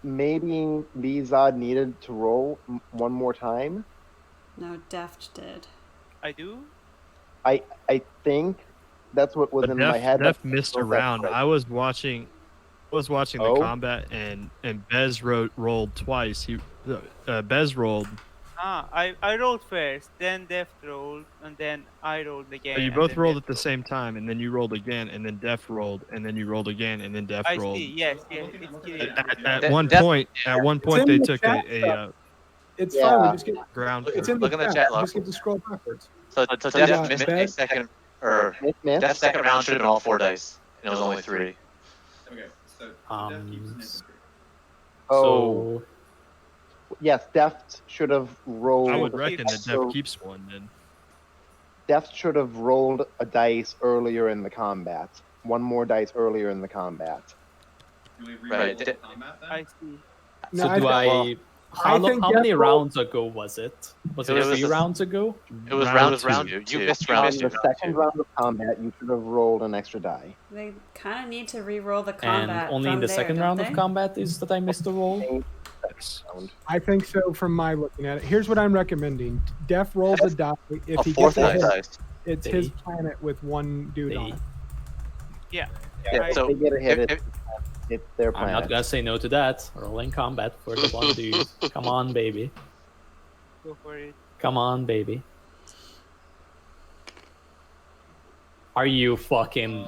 Speaker 6: maybe behZZZad needed to roll one more time.
Speaker 9: No, Deft did.
Speaker 3: I do?
Speaker 6: I think that's what was
Speaker 8: But
Speaker 6: in my head.
Speaker 8: Def
Speaker 6: but
Speaker 8: missed
Speaker 6: I
Speaker 8: a
Speaker 6: don't know if that's
Speaker 8: round.
Speaker 6: right.
Speaker 8: I was watching the
Speaker 6: Oh.
Speaker 8: combat, and Bez rolled twice. Bez rolled.
Speaker 3: I rolled first, then Deft rolled, and then I rolled again.
Speaker 8: You
Speaker 3: and
Speaker 8: both
Speaker 3: then
Speaker 8: rolled
Speaker 3: Deft
Speaker 8: at the same time, and then you rolled again, and then Def rolled, and then you rolled again, and then Def
Speaker 3: I
Speaker 8: rolled.
Speaker 3: see. Yes,
Speaker 10: I'm
Speaker 3: yes.
Speaker 10: looking- I'm
Speaker 3: It's
Speaker 10: looking
Speaker 3: clear.
Speaker 10: at
Speaker 8: At
Speaker 7: Def-
Speaker 8: one
Speaker 7: Def-
Speaker 8: point,
Speaker 5: in
Speaker 8: they
Speaker 5: the
Speaker 8: took
Speaker 5: chat
Speaker 8: a
Speaker 5: stuff. It's fine. We
Speaker 6: Yeah.
Speaker 5: just get.
Speaker 8: ground.
Speaker 5: It's in
Speaker 7: Look
Speaker 5: the
Speaker 7: in the
Speaker 5: chat.
Speaker 7: chat
Speaker 5: You
Speaker 7: log.
Speaker 5: just get to scroll backwards.
Speaker 7: So
Speaker 5: yeah,
Speaker 7: Def missed a
Speaker 5: Bez-
Speaker 7: second, or
Speaker 6: Miss.
Speaker 7: Def's second round should have been all 4 dice, and it was only 3.
Speaker 10: Okay, so Def keeps
Speaker 1: Um,
Speaker 10: an infantry.
Speaker 6: Oh,
Speaker 1: So
Speaker 6: yes. Deft should have rolled.
Speaker 8: I would reckon that Def
Speaker 6: so
Speaker 8: keeps one. Then
Speaker 6: Deft should have rolled a dice earlier in the combat. One more dice earlier in the combat.
Speaker 10: Do we
Speaker 7: Right,
Speaker 10: reroll the
Speaker 7: Def-
Speaker 10: combat then?
Speaker 3: I see.
Speaker 5: No,
Speaker 1: so do
Speaker 5: I
Speaker 1: How
Speaker 5: think
Speaker 1: many
Speaker 5: Def rolled-
Speaker 1: rounds ago was it? Was
Speaker 7: It
Speaker 1: it
Speaker 7: was
Speaker 1: 3
Speaker 7: a-
Speaker 1: rounds ago?
Speaker 7: It was
Speaker 8: Round
Speaker 7: round
Speaker 8: two.
Speaker 7: 2. You missed
Speaker 6: On
Speaker 7: round
Speaker 6: the
Speaker 7: 2.
Speaker 6: second round of combat, you should have rolled an extra die.
Speaker 9: They kind of need to re-roll the
Speaker 1: And
Speaker 9: combat.
Speaker 1: only in
Speaker 9: from
Speaker 1: the
Speaker 9: there,
Speaker 1: second
Speaker 9: don't
Speaker 1: round
Speaker 9: they?
Speaker 1: of combat is that I missed a roll?
Speaker 6: Round.
Speaker 5: I think so from my looking at it. Here's what I'm recommending. Def rolls a die. If
Speaker 7: A
Speaker 5: he
Speaker 7: fourth
Speaker 5: gets a hit,
Speaker 7: dice.
Speaker 5: it's
Speaker 1: They-
Speaker 5: his planet with one dude on it.
Speaker 3: Yeah.
Speaker 7: Yeah,
Speaker 3: I-
Speaker 7: so
Speaker 6: If they get a hit,
Speaker 7: if-
Speaker 6: it's their
Speaker 1: I'm not
Speaker 6: planet.
Speaker 1: gonna say no to that. Rolling combat for the one dude. Come on, baby.
Speaker 3: Go for it.
Speaker 1: Come on, baby. Are you fucking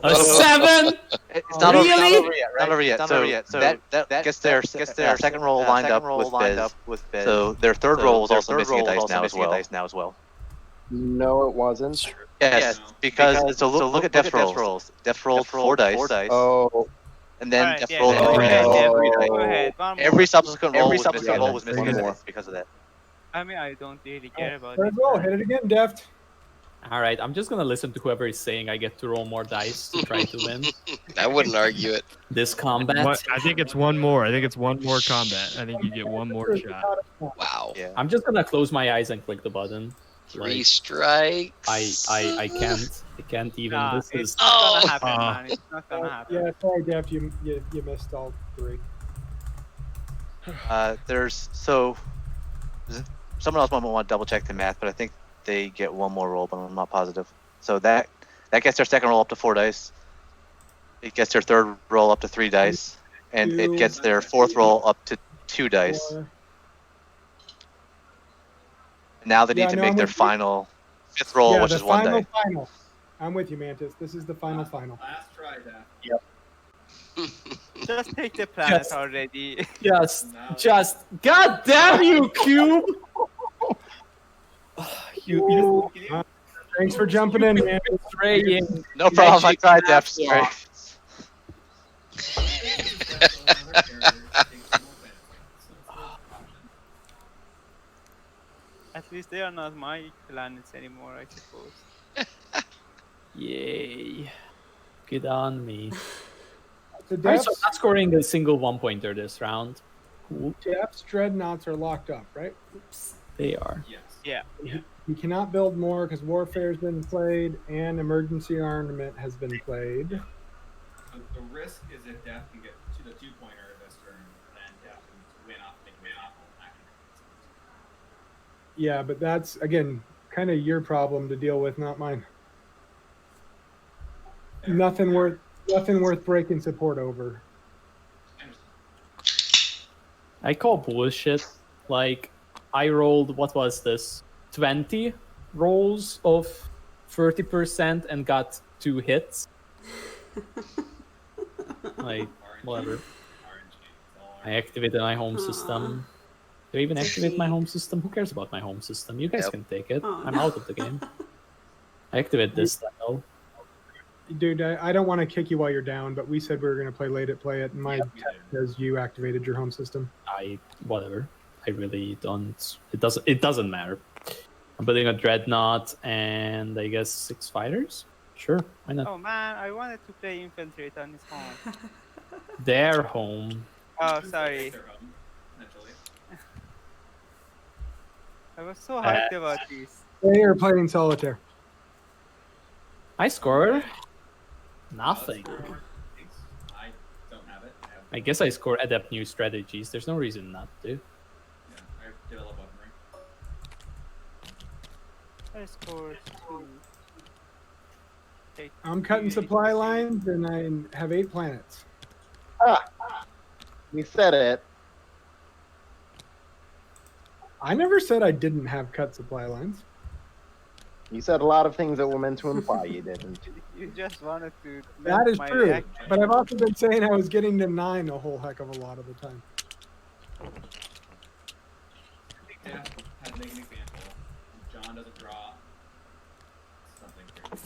Speaker 1: a 7?
Speaker 7: It's not
Speaker 1: Really?
Speaker 7: over yet. Not over yet.
Speaker 12: Not
Speaker 7: So
Speaker 12: over yet. So
Speaker 7: that gets their second roll lined up with Bez. So their third roll was also missing a dice now as well.
Speaker 6: No, it wasn't.
Speaker 7: Yes, because so look at Def's rolls. Def rolled 4 dice.
Speaker 6: Oh,
Speaker 7: And then
Speaker 3: Alright,
Speaker 7: Def
Speaker 3: yeah,
Speaker 7: rolled
Speaker 3: yeah,
Speaker 7: 3
Speaker 3: yeah,
Speaker 7: dice.
Speaker 3: yeah,
Speaker 6: Oh.
Speaker 3: Go ahead. One more.
Speaker 7: Every subsequent roll
Speaker 8: roll
Speaker 7: was
Speaker 8: was
Speaker 7: missing
Speaker 8: missing
Speaker 7: a
Speaker 8: a
Speaker 7: dice because of that.
Speaker 3: I mean, I don't really care about
Speaker 5: Third
Speaker 3: it.
Speaker 5: roll. Hit it again, Deft.
Speaker 1: Alright, I'm just gonna listen to whoever is saying I get to roll more dice to try to win
Speaker 4: I wouldn't argue it.
Speaker 1: this combat.
Speaker 8: I think it's one more. I think it's one more combat. I think you get one more shot.
Speaker 4: Wow.
Speaker 7: Yeah.
Speaker 1: I'm just gonna close my eyes and click the button.
Speaker 4: 3 strikes.
Speaker 1: I can't even.
Speaker 3: Nah,
Speaker 1: This
Speaker 3: it's
Speaker 1: is
Speaker 3: not gonna happen, man. It's not gonna happen.
Speaker 5: Yeah, sorry, Deft. You missed all 3.
Speaker 7: There's someone else might want to double check the math, but I think they get one more roll, but I'm not positive. So that gets their second roll up to 4 dice. It gets their third roll up to 3 dice, and it gets their fourth roll up to 2 dice.
Speaker 5: 4.
Speaker 7: Now they need
Speaker 5: Yeah,
Speaker 7: to
Speaker 5: no,
Speaker 7: make
Speaker 5: I'm
Speaker 7: their
Speaker 5: with you.
Speaker 7: final fifth roll,
Speaker 5: Yeah,
Speaker 7: which
Speaker 5: the
Speaker 7: is 1
Speaker 5: final
Speaker 7: die.
Speaker 5: final. I'm with you, Mantis. This is the final.
Speaker 10: Last try, Def.
Speaker 3: Just take the planet
Speaker 1: Just-
Speaker 3: already.
Speaker 1: just God damn you, Cube! you
Speaker 5: Thanks for jumping in, man.
Speaker 1: betraying.
Speaker 7: No problem, I tried, Def. Sorry.
Speaker 3: At least they are not my planets anymore, I suppose.
Speaker 1: Yay! Good on me.
Speaker 5: The
Speaker 1: Alright, so
Speaker 5: Def's,
Speaker 1: not scoring a single 1-pointer this round. Cool.
Speaker 5: Def's dreadnoughts are locked up, right?
Speaker 9: Oops.
Speaker 1: They are.
Speaker 10: Yes.
Speaker 3: Yeah.
Speaker 5: He cannot build more because warfare's been played and emergency armament has been played.
Speaker 10: So the risk is if Def can get to the 2-pointer this turn, then Def can win off action.
Speaker 5: Yeah, but that's again kind of your problem to deal with, not mine. Nothing worth breaking support over.
Speaker 1: I call bullshit. Like, I rolled, what was this? 20 rolls of 30% and got 2 hits. Like, whatever. I activated my home system. Do I even activate my home system? Who cares about my home system? You guys
Speaker 4: Yep.
Speaker 1: can take it.
Speaker 9: Oh,
Speaker 1: I'm
Speaker 9: no.
Speaker 1: out of the game. I activate this though.
Speaker 5: Dude, I don't want to kick you while you're down, but we said we were going to play late at play it, and my
Speaker 10: Yeah,
Speaker 5: text says you activated your home system.
Speaker 1: Whatever. I really don't. It doesn't matter. I'm building a dreadnought and I guess 6 fighters. Sure, why not?
Speaker 3: Oh man, I wanted to play infiltrate on his home.
Speaker 1: Their home.
Speaker 3: Oh, sorry.
Speaker 10: Their home, essentially.
Speaker 3: I was so hyped about this.
Speaker 5: They are playing solitaire.
Speaker 1: I scored nothing.
Speaker 10: Thanks. I don't have it.
Speaker 1: I guess I score adapt new strategies. There's no reason not to.
Speaker 10: I develop weaponry.
Speaker 3: I scored 2. Take
Speaker 5: I'm cutting
Speaker 3: 3,
Speaker 5: supply
Speaker 3: 83.
Speaker 5: lines, and I have 8 planets.
Speaker 6: We said it.
Speaker 5: I never said I didn't have cut supply lines.
Speaker 6: You said a lot of things that were meant to imply you didn't.
Speaker 3: You just wanted to.
Speaker 5: That
Speaker 3: milk
Speaker 5: is
Speaker 3: my
Speaker 5: true.
Speaker 3: reaction.
Speaker 5: But I've also been saying I was getting to 9 a whole heck of a lot of the time.
Speaker 10: Yeah, had to make an example. John doesn't draw something crazy.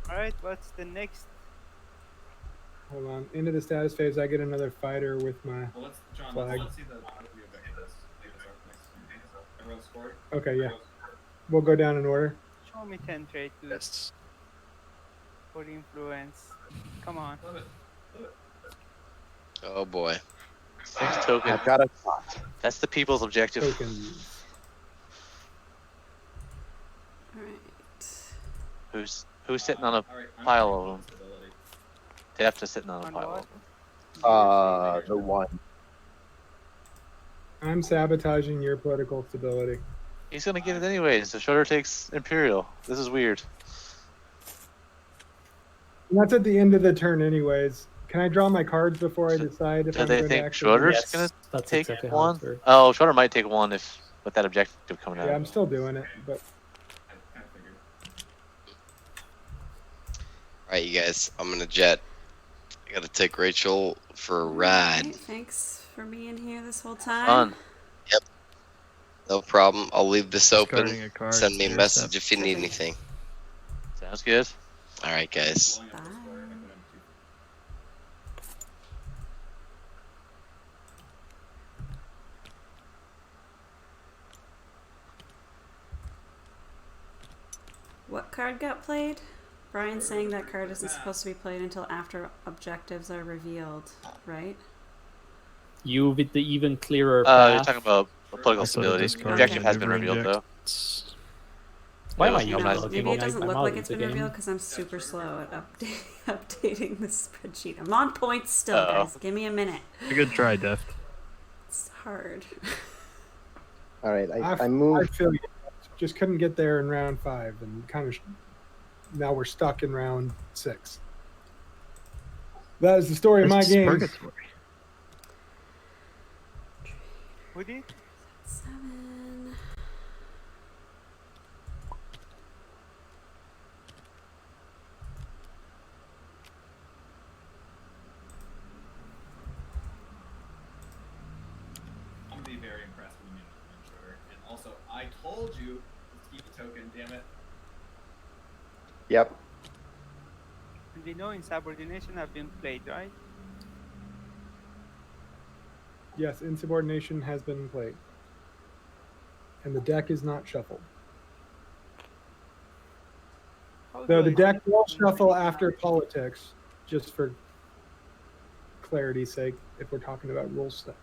Speaker 3: Alright, what's the next?
Speaker 5: Hold on. Into the status phase, I get another fighter with my
Speaker 10: Well, John,
Speaker 5: flag.
Speaker 10: let's see the overview objectives. Everyone scored?
Speaker 5: Okay, yeah. We'll go down in order.
Speaker 3: Show me 10 trade boosts for influence. Come on.
Speaker 4: Oh boy.
Speaker 7: 6 tokens.
Speaker 6: I've got a thought.
Speaker 7: That's the people's objective.
Speaker 5: Tokens.
Speaker 9: Alright.
Speaker 7: Who's sitting on a
Speaker 10: All right, I'm
Speaker 7: pile
Speaker 10: playing
Speaker 7: of them?
Speaker 10: stability.
Speaker 7: Defta sitting on a
Speaker 3: On
Speaker 7: pile
Speaker 3: what?
Speaker 7: of them.
Speaker 6: The one.
Speaker 5: I'm sabotaging your political stability.
Speaker 7: He's gonna get it anyways. So Schroeder takes Imperial. This is weird.
Speaker 5: And that's at the end of the turn anyways. Can I draw my cards before I decide if
Speaker 7: Do
Speaker 5: I'm
Speaker 7: they
Speaker 5: going to
Speaker 7: think
Speaker 5: actually...
Speaker 7: Schroeder's
Speaker 1: Yes,
Speaker 7: gonna
Speaker 1: that's
Speaker 7: take
Speaker 1: exactly how
Speaker 7: one?
Speaker 1: it works.
Speaker 7: Oh, Schroeder might take one if with that objective coming out.
Speaker 5: Yeah, I'm still doing it, but...
Speaker 10: I kind of figured.
Speaker 4: Alright, you guys, I'm gonna jet. I gotta take Rachel for a ride.
Speaker 9: Alright, thanks for being here this whole time.
Speaker 7: Fun.
Speaker 4: No problem. I'll leave this open.
Speaker 8: Discarding a card.
Speaker 4: Send me a
Speaker 8: Zero
Speaker 4: message
Speaker 8: step.
Speaker 4: if you need
Speaker 9: Okay.
Speaker 4: anything.
Speaker 7: Sounds good.
Speaker 4: Alright, guys.
Speaker 10: Blowing up the score, I think we're number 2.
Speaker 9: What card got played? Brian's saying that card isn't supposed to be played until after objectives are revealed, right?
Speaker 1: You with the even clearer
Speaker 7: You're
Speaker 1: path.
Speaker 7: talking about political
Speaker 8: Also
Speaker 7: stability.
Speaker 8: discard
Speaker 7: Objective has been
Speaker 8: maneuver
Speaker 7: revealed though.
Speaker 8: injects.
Speaker 1: Why am I
Speaker 7: Yeah,
Speaker 1: even
Speaker 7: no,
Speaker 1: looking?
Speaker 9: Maybe it doesn't
Speaker 1: I'm
Speaker 9: look
Speaker 1: out
Speaker 9: like
Speaker 1: of
Speaker 9: it's
Speaker 1: the
Speaker 9: been
Speaker 1: game.
Speaker 9: revealed because I'm super slow at updating the spreadsheet. I'm on points still,
Speaker 7: Uh-oh.
Speaker 9: guys. Give me a minute.
Speaker 8: A good try, Deft.
Speaker 9: It's hard.
Speaker 6: All right, I
Speaker 5: I
Speaker 6: moved.
Speaker 5: feel you. Just couldn't get there in round 5, and kind of... Now we're stuck in round 6. That is the story of my
Speaker 8: It's
Speaker 5: game.
Speaker 8: purgatory.
Speaker 3: Woody?
Speaker 9: 7.
Speaker 10: I'm gonna be very impressed when you manage to win, Schroeder. And also, I told you to keep a token, damn it.
Speaker 6: Yep.
Speaker 3: We know insubordination have been played, right?
Speaker 5: Yes, insubordination has been played. And the deck is not shuffled.
Speaker 3: How
Speaker 5: Though
Speaker 3: do
Speaker 5: the
Speaker 3: I
Speaker 5: deck
Speaker 3: do
Speaker 5: will
Speaker 3: it?
Speaker 5: shuffle after politics, just for clarity's sake, if we're talking about rule stuff.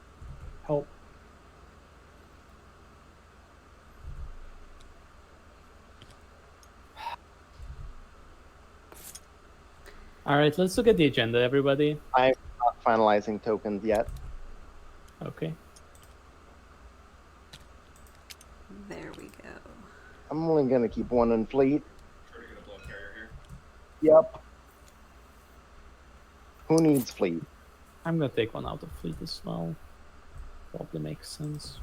Speaker 5: Help.
Speaker 1: All right, let's look at the agenda, everybody.
Speaker 6: I'm not finalizing tokens yet.
Speaker 1: Okay.
Speaker 9: There we go.
Speaker 6: I'm only going to keep one in fleet.
Speaker 10: Schroeder gonna blow a carrier here.
Speaker 6: Yep. Who needs fleet?
Speaker 1: I'm gonna take one out of fleet as well. Probably makes sense.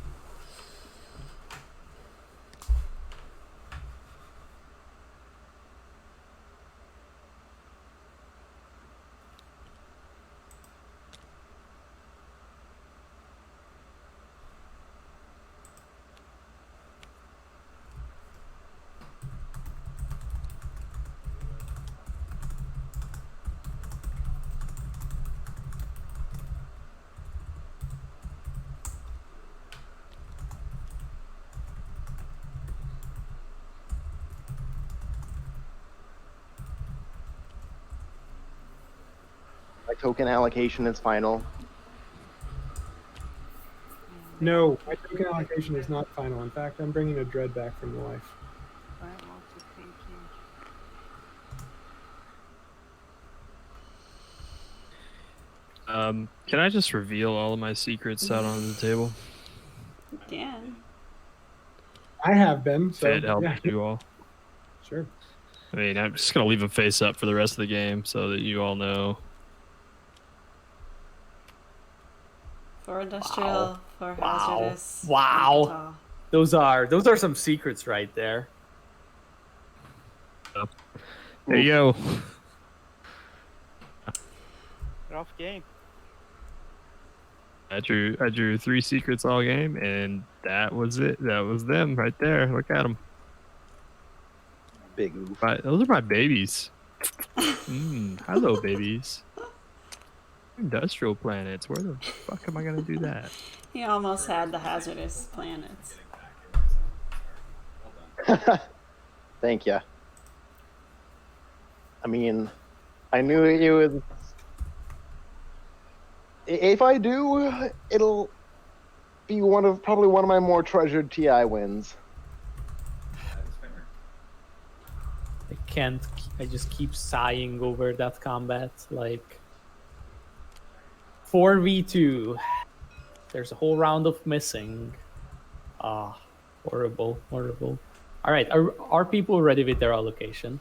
Speaker 6: My token allocation is final.
Speaker 5: No, my token allocation is not final. In fact, I'm bringing a dread back from life.
Speaker 3: I'm also thinking.
Speaker 8: Can I just reveal all of my secrets out on the table?
Speaker 9: again.
Speaker 5: I have been. So
Speaker 8: Fit helps
Speaker 5: yeah,
Speaker 8: you all.
Speaker 5: sure.
Speaker 8: I mean, I'm just gonna leave him face up for the rest of the game so that you all know.
Speaker 9: For industrial, for
Speaker 1: Wow.
Speaker 9: hazardous.
Speaker 1: Wow.
Speaker 9: Mercantile.
Speaker 1: Those are some secrets right there.
Speaker 8: There you go.
Speaker 3: Rough game.
Speaker 8: I drew 3 secrets all game, and that was it. That was them right there. Look at them.
Speaker 6: Big oof.
Speaker 8: Those are my babies. Hello, babies. Industrial planets. Where the fuck am I gonna do that?
Speaker 9: He almost had the hazardous planets.
Speaker 6: Thank you. I mean, I knew you would. If I do, it'll be probably one of my more treasured TI wins.
Speaker 1: I just keep sighing over that combat. Like 4v2. There's a whole round of missing. Horrible. All right, are people ready with their allocation?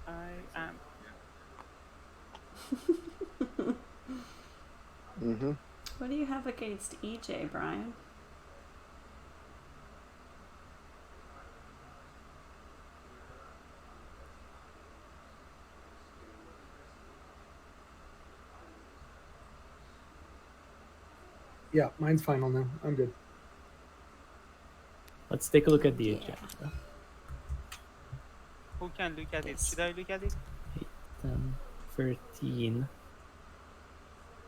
Speaker 3: I am.
Speaker 9: What do you have against EJ, Brian?
Speaker 5: Yeah, mine's final now. I'm good.
Speaker 1: Let's take a look at the
Speaker 9: Yeah.
Speaker 1: agenda.
Speaker 3: Who can look at it? Should I look at it?
Speaker 1: 10, 13.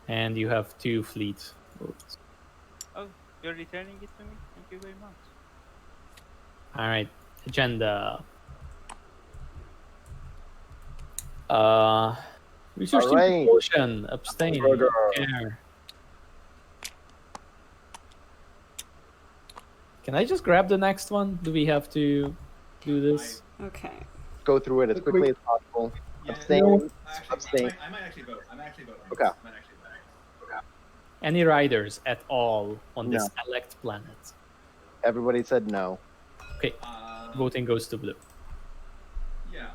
Speaker 1: And you have 2 fleet votes.
Speaker 3: Oh, you're returning it to me? Thank you very much.
Speaker 1: All right, agenda. Research team
Speaker 6: Alright.
Speaker 1: propulsion, abstain.
Speaker 6: Schroeder.
Speaker 1: Care. Can I just grab the next one? Do we have to do this?
Speaker 9: Okay.
Speaker 6: Go through it as
Speaker 5: Look,
Speaker 6: quickly as possible.
Speaker 10: Yeah,
Speaker 6: Abstain.
Speaker 10: Actually, I might actually vote. I might actually vote. On
Speaker 6: Okay.
Speaker 10: This. I might actually vote.
Speaker 1: Any riders at all on this
Speaker 6: No.
Speaker 1: elect planet?
Speaker 6: Everybody said no.
Speaker 1: Okay, voting goes to blue.
Speaker 10: Yeah.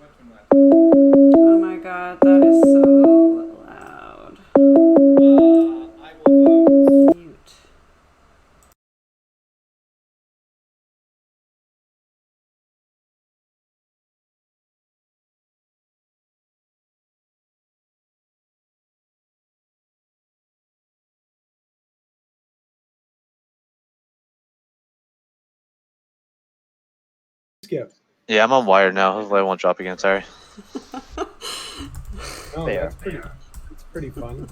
Speaker 10: Which one would
Speaker 9: Oh my god, that is so loud.
Speaker 10: I will vote.
Speaker 9: Mute.
Speaker 5: Skip.
Speaker 7: Yeah, I'm on wire now. Hopefully I won't drop again. Sorry.
Speaker 5: Oh,
Speaker 6: Fair.
Speaker 5: it's pretty fun.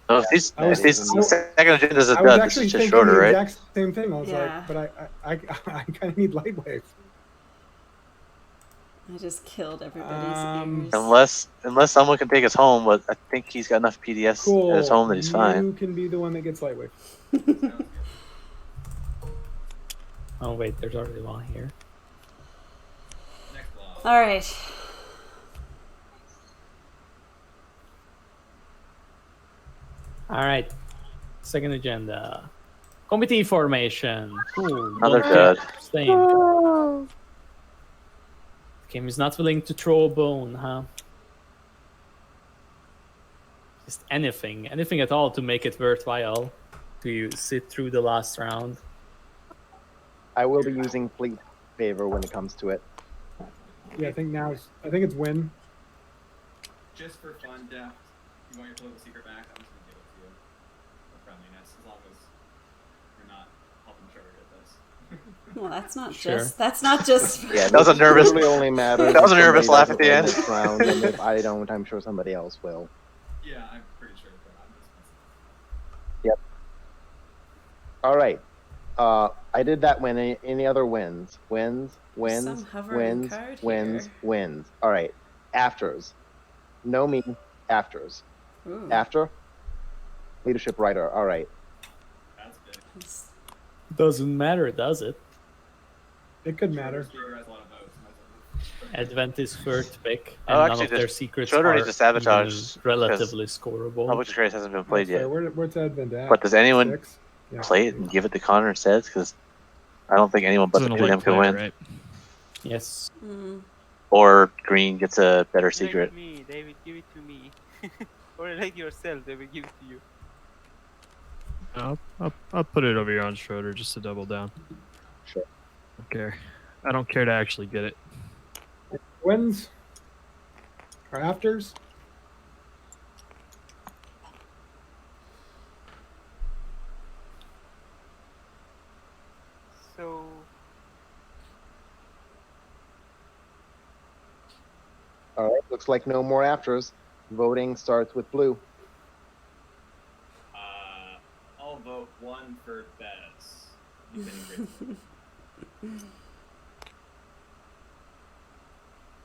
Speaker 7: Oh, if these
Speaker 5: I was-
Speaker 7: second agendas are
Speaker 5: I was
Speaker 7: done, this
Speaker 5: actually
Speaker 7: is just
Speaker 5: thinking
Speaker 7: shorter,
Speaker 5: the
Speaker 7: right?
Speaker 5: exact same thing. I was
Speaker 9: Yeah.
Speaker 5: like, but I kind of need Lightwave.
Speaker 9: I just killed everybody's ears.
Speaker 7: Unless someone can take us home, but I think he's got enough PDS
Speaker 5: Cool.
Speaker 7: at his home that he's fine.
Speaker 5: You can be the one that gets Lightwave.
Speaker 1: Oh wait, there's already one here.
Speaker 10: Next block.
Speaker 9: All right.
Speaker 1: All right, second agenda. Committee formation. Cool.
Speaker 7: Another
Speaker 1: Don't
Speaker 7: dud.
Speaker 1: abstain. Kim is not willing to throw a bone, huh? Just anything at all to make it worthwhile to sit through the last round.
Speaker 6: I will be using fleet favor when it comes to it.
Speaker 5: Yeah, I think it's win.
Speaker 10: Just for fun, Deft, you want your political secret back? I'm just gonna give it to you for friendliness, as long as you're not helping Schroeder get this.
Speaker 9: Well, that's not
Speaker 1: Sure.
Speaker 9: just.
Speaker 6: Yeah,
Speaker 7: That was a
Speaker 6: this
Speaker 7: nervous-
Speaker 6: really only matters.
Speaker 7: that was a
Speaker 6: if
Speaker 7: nervous
Speaker 6: somebody
Speaker 7: laugh at the
Speaker 6: doesn't
Speaker 7: end.
Speaker 6: win this round, and if I don't, I'm sure somebody else will.
Speaker 10: Yeah, I'm pretty sure, but I'm just.
Speaker 6: Yep. All right. I did that win. Any other wins? Wins.
Speaker 9: Some hovering card here.
Speaker 6: Wins. All right. Afters. No me. Afters.
Speaker 9: Ooh.
Speaker 6: After. Leadership writer. All right.
Speaker 10: That's big.
Speaker 9: It's-
Speaker 1: Doesn't matter, does it?
Speaker 5: It could matter.
Speaker 10: Schroeder has a lot of votes.
Speaker 1: Advent is third pick,
Speaker 7: Oh,
Speaker 1: and none
Speaker 7: actually,
Speaker 1: of their
Speaker 7: there's-
Speaker 1: secrets
Speaker 7: Schroeder
Speaker 1: are
Speaker 7: needs to sabotage,
Speaker 1: even
Speaker 7: 'cause
Speaker 1: relatively scoreable.
Speaker 7: Public Disgrace hasn't been played
Speaker 5: That's
Speaker 7: yet.
Speaker 5: fair. Where's Advent at?
Speaker 7: But does anyone
Speaker 5: 6? Yeah.
Speaker 7: play it and give it to Conor instead? Because I don't think anyone but
Speaker 8: It's
Speaker 7: the
Speaker 8: an
Speaker 7: two of them
Speaker 8: elite
Speaker 7: can
Speaker 8: player,
Speaker 7: win.
Speaker 8: right?
Speaker 1: Yes.
Speaker 9: Mm.
Speaker 7: Or Green gets a better
Speaker 3: Like
Speaker 7: secret.
Speaker 3: me, they will give it to me. Or like yourself, they will give it to you.
Speaker 8: I'll put it over here on Schroeder just to double down.
Speaker 6: Sure.
Speaker 8: Don't care. I don't care to actually get it.
Speaker 5: Wins or afters?
Speaker 3: So
Speaker 6: All right, looks like no more afters. Voting starts with blue.
Speaker 10: I'll vote 1 for Bez. You've been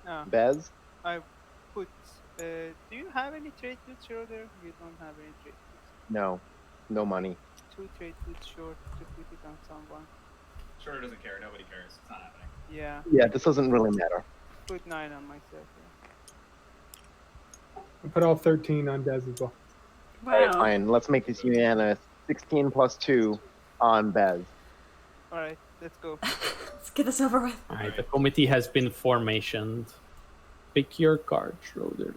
Speaker 10: great.
Speaker 6: Bez?
Speaker 3: I put. Do you have any trade goods, Schroeder? You don't have any trade goods.
Speaker 6: No. No money.
Speaker 3: 2 trade goods short to put it on someone.
Speaker 10: Schroeder doesn't care. Nobody cares. It's not happening.
Speaker 3: Yeah.
Speaker 6: Yeah, this doesn't really matter.
Speaker 3: Put 9 on myself.
Speaker 5: I put all 13 on Des as well.
Speaker 6: All right,
Speaker 9: Wow.
Speaker 6: fine. Let's make this unanimous. 16 plus 2 on Bez.
Speaker 3: Alright, let's go.
Speaker 9: Let's get this over with.
Speaker 1: All right, the committee has been formationed. Pick your card, Schroeder.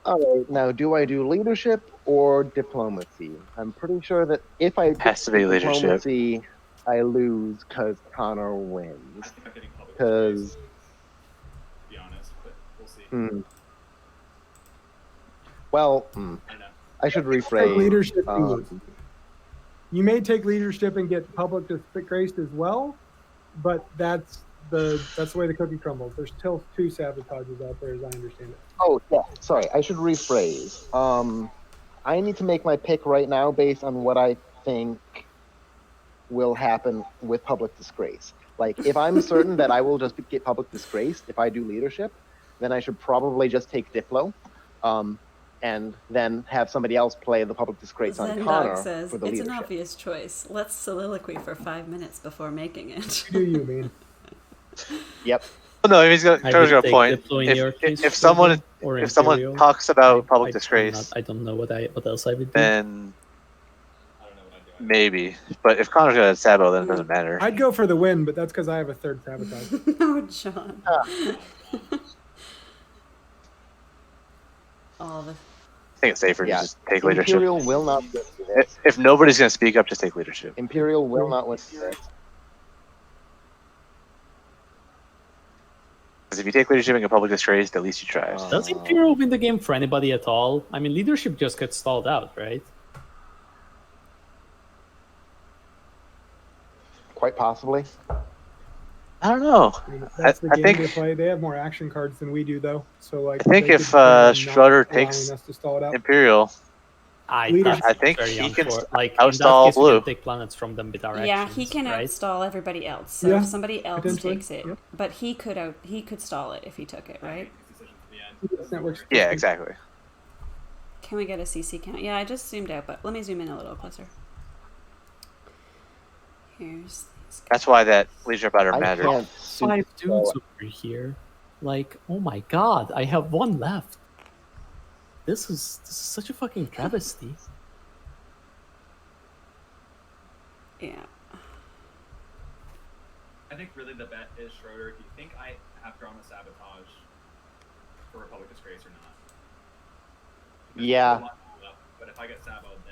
Speaker 6: All right, now do I do leadership or diplomacy? I'm pretty sure that if I
Speaker 7: Has to be
Speaker 6: do
Speaker 7: leadership.
Speaker 6: diplomacy, I lose because Conor wins.
Speaker 10: I think I'm getting public
Speaker 6: Because
Speaker 10: disgrace, to be honest, but we'll see.
Speaker 6: well,
Speaker 10: I don't know.
Speaker 6: I should
Speaker 5: Take
Speaker 6: rephrase.
Speaker 5: leadership. you
Speaker 6: um,
Speaker 5: lose. You may take leadership and get public disgraced as well, but that's the way the cookie crumbles. There's still 2 sabotages out there, as I understand it.
Speaker 6: Oh, yeah. Sorry, I should rephrase. I need to make my pick right now based on what I think will happen with public disgrace. Like, if I'm certain that I will just get public disgraced if I do leadership, then I should probably just take Diplo, and then have somebody else play the public disgrace on Conor
Speaker 9: Zendog says
Speaker 6: for the
Speaker 9: it's an
Speaker 6: leadership.
Speaker 9: obvious choice. Let's soliloquy for 5 minutes before making it.
Speaker 5: You do you, man.
Speaker 6: Yep.
Speaker 7: Oh, no, he's got
Speaker 1: I
Speaker 7: Schroeder's
Speaker 1: would
Speaker 7: got a
Speaker 1: take
Speaker 7: point.
Speaker 1: Diplo in your case,
Speaker 7: If someone
Speaker 1: or
Speaker 7: if someone
Speaker 1: Imperial.
Speaker 7: talks about public
Speaker 1: I'm
Speaker 7: disgrace,
Speaker 1: not- I don't know what else I would do.
Speaker 7: then
Speaker 10: I don't know what I do.
Speaker 7: maybe. But if Conor's got a sabo, then it doesn't matter.
Speaker 5: I'd go for the win, but that's because I have a 3rd sabotage.
Speaker 9: No, John. All the
Speaker 7: I think it's safer
Speaker 6: Yeah.
Speaker 7: to just take leadership.
Speaker 6: Imperial will not win this.
Speaker 7: If nobody's going to speak up, just take leadership.
Speaker 6: Imperial will not win this.
Speaker 7: Because if you take leadership and get public disgrace, at least you tried.
Speaker 1: Does Imperial win the game for anybody at all? I mean, leadership just gets stalled out, right?
Speaker 6: Quite possibly.
Speaker 7: I don't know.
Speaker 5: I mean, that's the
Speaker 7: I
Speaker 5: game
Speaker 7: think-
Speaker 5: they play. They have more action cards than we do, though. So, like,
Speaker 7: I think
Speaker 5: they
Speaker 7: if
Speaker 5: could plan on not
Speaker 7: Schroeder
Speaker 5: allowing
Speaker 7: takes
Speaker 5: us to stall it out.
Speaker 7: Imperial,
Speaker 5: Leadership-
Speaker 7: I think
Speaker 1: very
Speaker 7: he can
Speaker 1: like
Speaker 7: outstall
Speaker 1: in that case, we
Speaker 7: Blue.
Speaker 1: can take planets from them with our
Speaker 9: yeah,
Speaker 1: actions,
Speaker 9: he can
Speaker 1: right?
Speaker 9: outstall everybody else. So
Speaker 5: Yeah,
Speaker 9: if somebody else
Speaker 5: potentially,
Speaker 9: takes it,
Speaker 5: yep.
Speaker 9: but he could stall it if he took it, right?
Speaker 5: This network's
Speaker 7: Yeah,
Speaker 5: 50.
Speaker 7: exactly.
Speaker 9: Can we get a CC count? Yeah, I just zoomed out, but let me zoom in a little closer. Here's these
Speaker 7: That's why that leadership ladder
Speaker 6: I
Speaker 7: matters.
Speaker 6: can't super
Speaker 1: 5 dudes over here. Like, oh my god, I have 1 left. This is such a fucking travesty.
Speaker 9: Yeah.
Speaker 10: I think really the bet is Schroeder. Do you think I have drawn a sabotage for a public disgrace or not? Because
Speaker 6: Yeah.
Speaker 10: there's a lot to do up, but if I get saboed,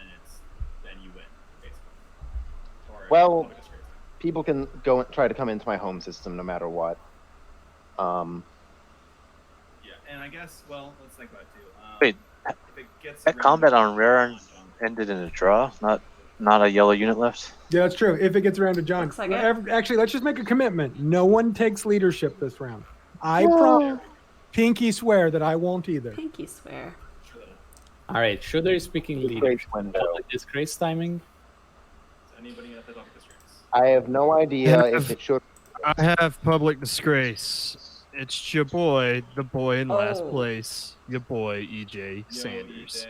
Speaker 10: then you win, basically. Or
Speaker 6: Well,
Speaker 10: public disgrace.
Speaker 6: people can go and try to come into my home system no matter what.
Speaker 10: Yeah, and I guess let's think about it too.
Speaker 7: Wait,
Speaker 10: if it gets
Speaker 7: That
Speaker 10: around
Speaker 7: combat
Speaker 10: to
Speaker 7: on rare
Speaker 10: John,
Speaker 7: ended in a draw, not a yellow unit left.
Speaker 5: Yeah, that's true. If it gets around to John.
Speaker 9: Looks like it.
Speaker 5: Actually, let's just make a commitment. No one takes leadership this round. I promise. Pinky swear that I won't either.
Speaker 9: Pinky swear.
Speaker 10: sure that
Speaker 1: All right, Schroeder is picking
Speaker 6: Disgrace
Speaker 1: leadership.
Speaker 6: window.
Speaker 1: Public disgrace timing.
Speaker 10: Does anybody have the public disgrace?
Speaker 6: I have no idea if it should.
Speaker 8: I have public disgrace. It's your boy, the boy in last
Speaker 9: Oh.
Speaker 8: place. Your boy EJ
Speaker 10: Yo,
Speaker 8: Sanders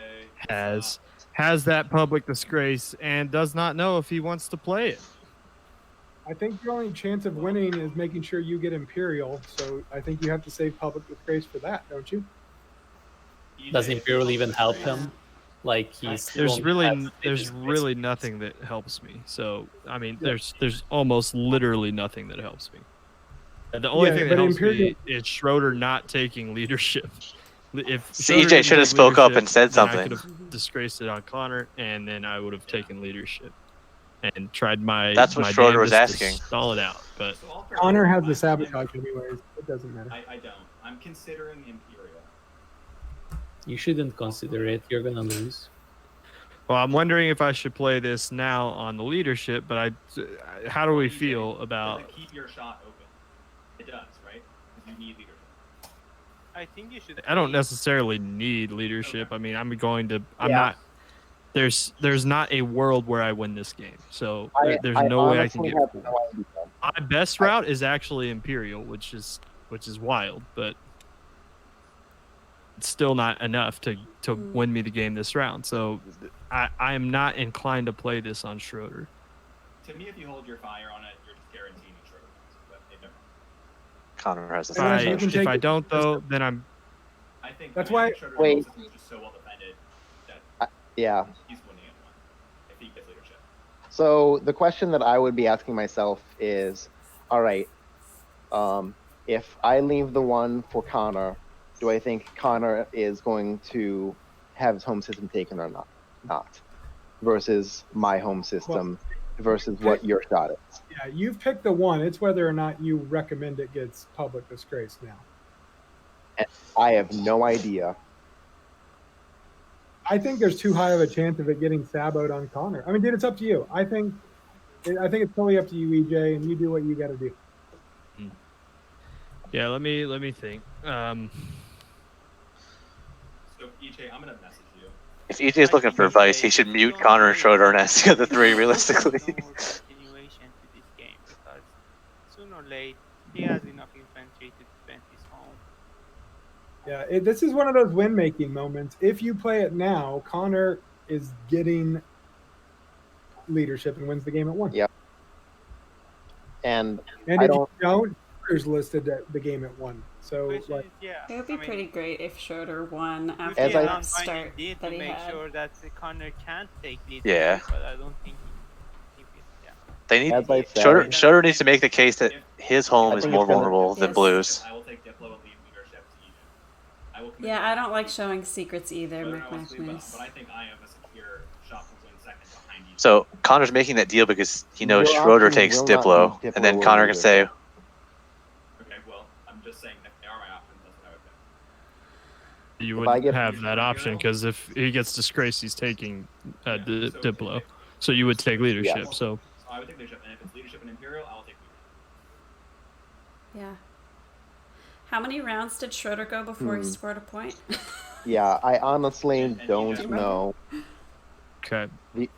Speaker 10: EJ,
Speaker 8: has that public disgrace and does not know if he wants to play it.
Speaker 5: I think your only chance of winning is making sure you get Imperial. So I think you have to save Public Disgrace for that, don't you?
Speaker 1: Does Imperial even help
Speaker 9: Yeah.
Speaker 1: him? Like he's
Speaker 8: There's
Speaker 1: only
Speaker 8: really
Speaker 1: has
Speaker 8: there's
Speaker 1: this
Speaker 8: really nothing that helps me. So I mean,
Speaker 5: Yeah.
Speaker 8: there's almost literally nothing that helps me. And the only
Speaker 5: Yeah,
Speaker 8: thing that
Speaker 5: but
Speaker 8: helps
Speaker 5: Imperial-
Speaker 8: me is Schroeder not taking leadership. If
Speaker 7: CJ
Speaker 8: Schroeder
Speaker 7: should have
Speaker 8: didn't take
Speaker 7: spoke up
Speaker 8: leadership,
Speaker 7: and said
Speaker 8: then I
Speaker 7: something.
Speaker 8: could have disgraced it on Conor, and then I would have taken leadership and tried my
Speaker 7: That's what
Speaker 8: my
Speaker 7: Schroeder was
Speaker 8: damnedest to
Speaker 7: asking.
Speaker 8: stall it out. But
Speaker 10: So I'll
Speaker 5: Conor has
Speaker 10: my
Speaker 5: the
Speaker 10: opinion.
Speaker 5: sabotage anyways. It doesn't matter.
Speaker 10: I don't. I'm considering Imperial.
Speaker 1: You shouldn't consider it. You're gonna lose.
Speaker 8: well, I'm wondering if I should play this now on the leadership. But how do we
Speaker 10: EJ,
Speaker 8: feel
Speaker 10: does
Speaker 8: about?
Speaker 10: it keep your shot open? It does, right? Because you need leadership.
Speaker 3: I think you should.
Speaker 8: I don't
Speaker 3: play-
Speaker 8: necessarily need leadership.
Speaker 10: Okay.
Speaker 8: I mean, I'm going to. I'm
Speaker 6: Yeah.
Speaker 8: not. There's not a world where I win this game. So there's
Speaker 6: I
Speaker 8: no way I can
Speaker 6: honestly
Speaker 8: get.
Speaker 6: have
Speaker 8: fooled.
Speaker 6: no idea.
Speaker 8: My best route is actually Imperial, which is wild, but it's still not enough to win me the game this round. So I am not inclined to play this on Schroeder.
Speaker 10: To me, if you hold your fire on it, you're just guaranteeing Schroeder wins. But they never.
Speaker 7: Connor has the
Speaker 5: Yeah,
Speaker 7: same
Speaker 5: you can
Speaker 8: If
Speaker 5: take
Speaker 8: I
Speaker 5: it.
Speaker 8: don't though, then I'm.
Speaker 10: I think
Speaker 5: That's
Speaker 10: I
Speaker 5: why-
Speaker 10: think Schroeder's
Speaker 6: Wait.
Speaker 10: system is just so well defended that
Speaker 6: Yeah.
Speaker 10: he's winning it one if he gets leadership.
Speaker 6: So the question that I would be asking myself is, all right, if I leave the one for Conor, do I think Conor is going to have his home system taken or not? Versus my home system versus what your shot is.
Speaker 5: Yeah, you've picked the one. It's whether or not you recommend it gets Public Disgrace now.
Speaker 6: I have no idea.
Speaker 5: I think there's too high of a chance of it getting saboed on Conor. I mean, dude, it's up to you. I think it's totally up to you, EJ, and you do what you got to do.
Speaker 8: Yeah, let me think.
Speaker 10: So EJ, I'm gonna message you.
Speaker 7: If EJ's looking for advice, he should mute Connor and Schroeder and ask the other three realistically.
Speaker 3: No more continuation to this game because sooner or later he has enough infantry to defend his home.
Speaker 5: Yeah, this is one of those win-making moments. If you play it now, Conor is getting leadership and wins the game at one.
Speaker 6: Yeah. And
Speaker 5: And
Speaker 6: I
Speaker 5: if
Speaker 6: don't-
Speaker 5: you don't, there's listed at the game at one. So
Speaker 3: Which
Speaker 5: like,
Speaker 3: is, yeah,
Speaker 9: It would be
Speaker 3: I mean,
Speaker 9: pretty great if Schroeder won
Speaker 3: you
Speaker 9: after
Speaker 6: As
Speaker 3: did
Speaker 6: I-
Speaker 9: that
Speaker 3: non-binding
Speaker 9: start
Speaker 3: deal
Speaker 9: that
Speaker 3: to
Speaker 9: he
Speaker 3: make
Speaker 9: had.
Speaker 3: sure that Connor can't take leadership,
Speaker 7: Yeah.
Speaker 3: but I don't think he yeah.
Speaker 7: They need
Speaker 6: as I said,
Speaker 7: Schroeder needs to make the case that his home
Speaker 6: I
Speaker 7: is
Speaker 6: think
Speaker 7: more
Speaker 6: it's gonna-
Speaker 7: vulnerable than
Speaker 9: Yes.
Speaker 7: Blue's.
Speaker 10: I will take Diplo and leave leadership to EJ. I will commit
Speaker 9: Yeah, I don't like showing secrets either,
Speaker 10: whether I want to leave or not,
Speaker 9: McMaxmus.
Speaker 10: but I think I have a secure shot to win second behind EJ.
Speaker 7: So Connor's making that deal because he knows
Speaker 6: Your
Speaker 7: Schroeder
Speaker 6: option
Speaker 7: takes
Speaker 6: will not
Speaker 7: Diplo,
Speaker 6: be Diplo
Speaker 7: and then
Speaker 6: or
Speaker 7: Connor can say,
Speaker 6: leadership.
Speaker 10: Okay, well, I'm just saying that they are my options. That's what I would pick.
Speaker 8: You
Speaker 6: If I
Speaker 8: wouldn't
Speaker 6: get-
Speaker 8: have that option because if he gets disgraced, he's taking
Speaker 10: Yeah, so
Speaker 8: Diplo.
Speaker 10: if-
Speaker 8: So you would take leadership.
Speaker 6: Yes.
Speaker 8: So
Speaker 10: So I would take leadership, and if it's leadership and Imperial, I will take leadership.
Speaker 9: Yeah. How many rounds did Schroeder go before he
Speaker 6: Hmm.
Speaker 9: scored a point?
Speaker 6: Yeah, I honestly
Speaker 10: And
Speaker 6: don't
Speaker 10: EJ.
Speaker 6: know.
Speaker 8: okay,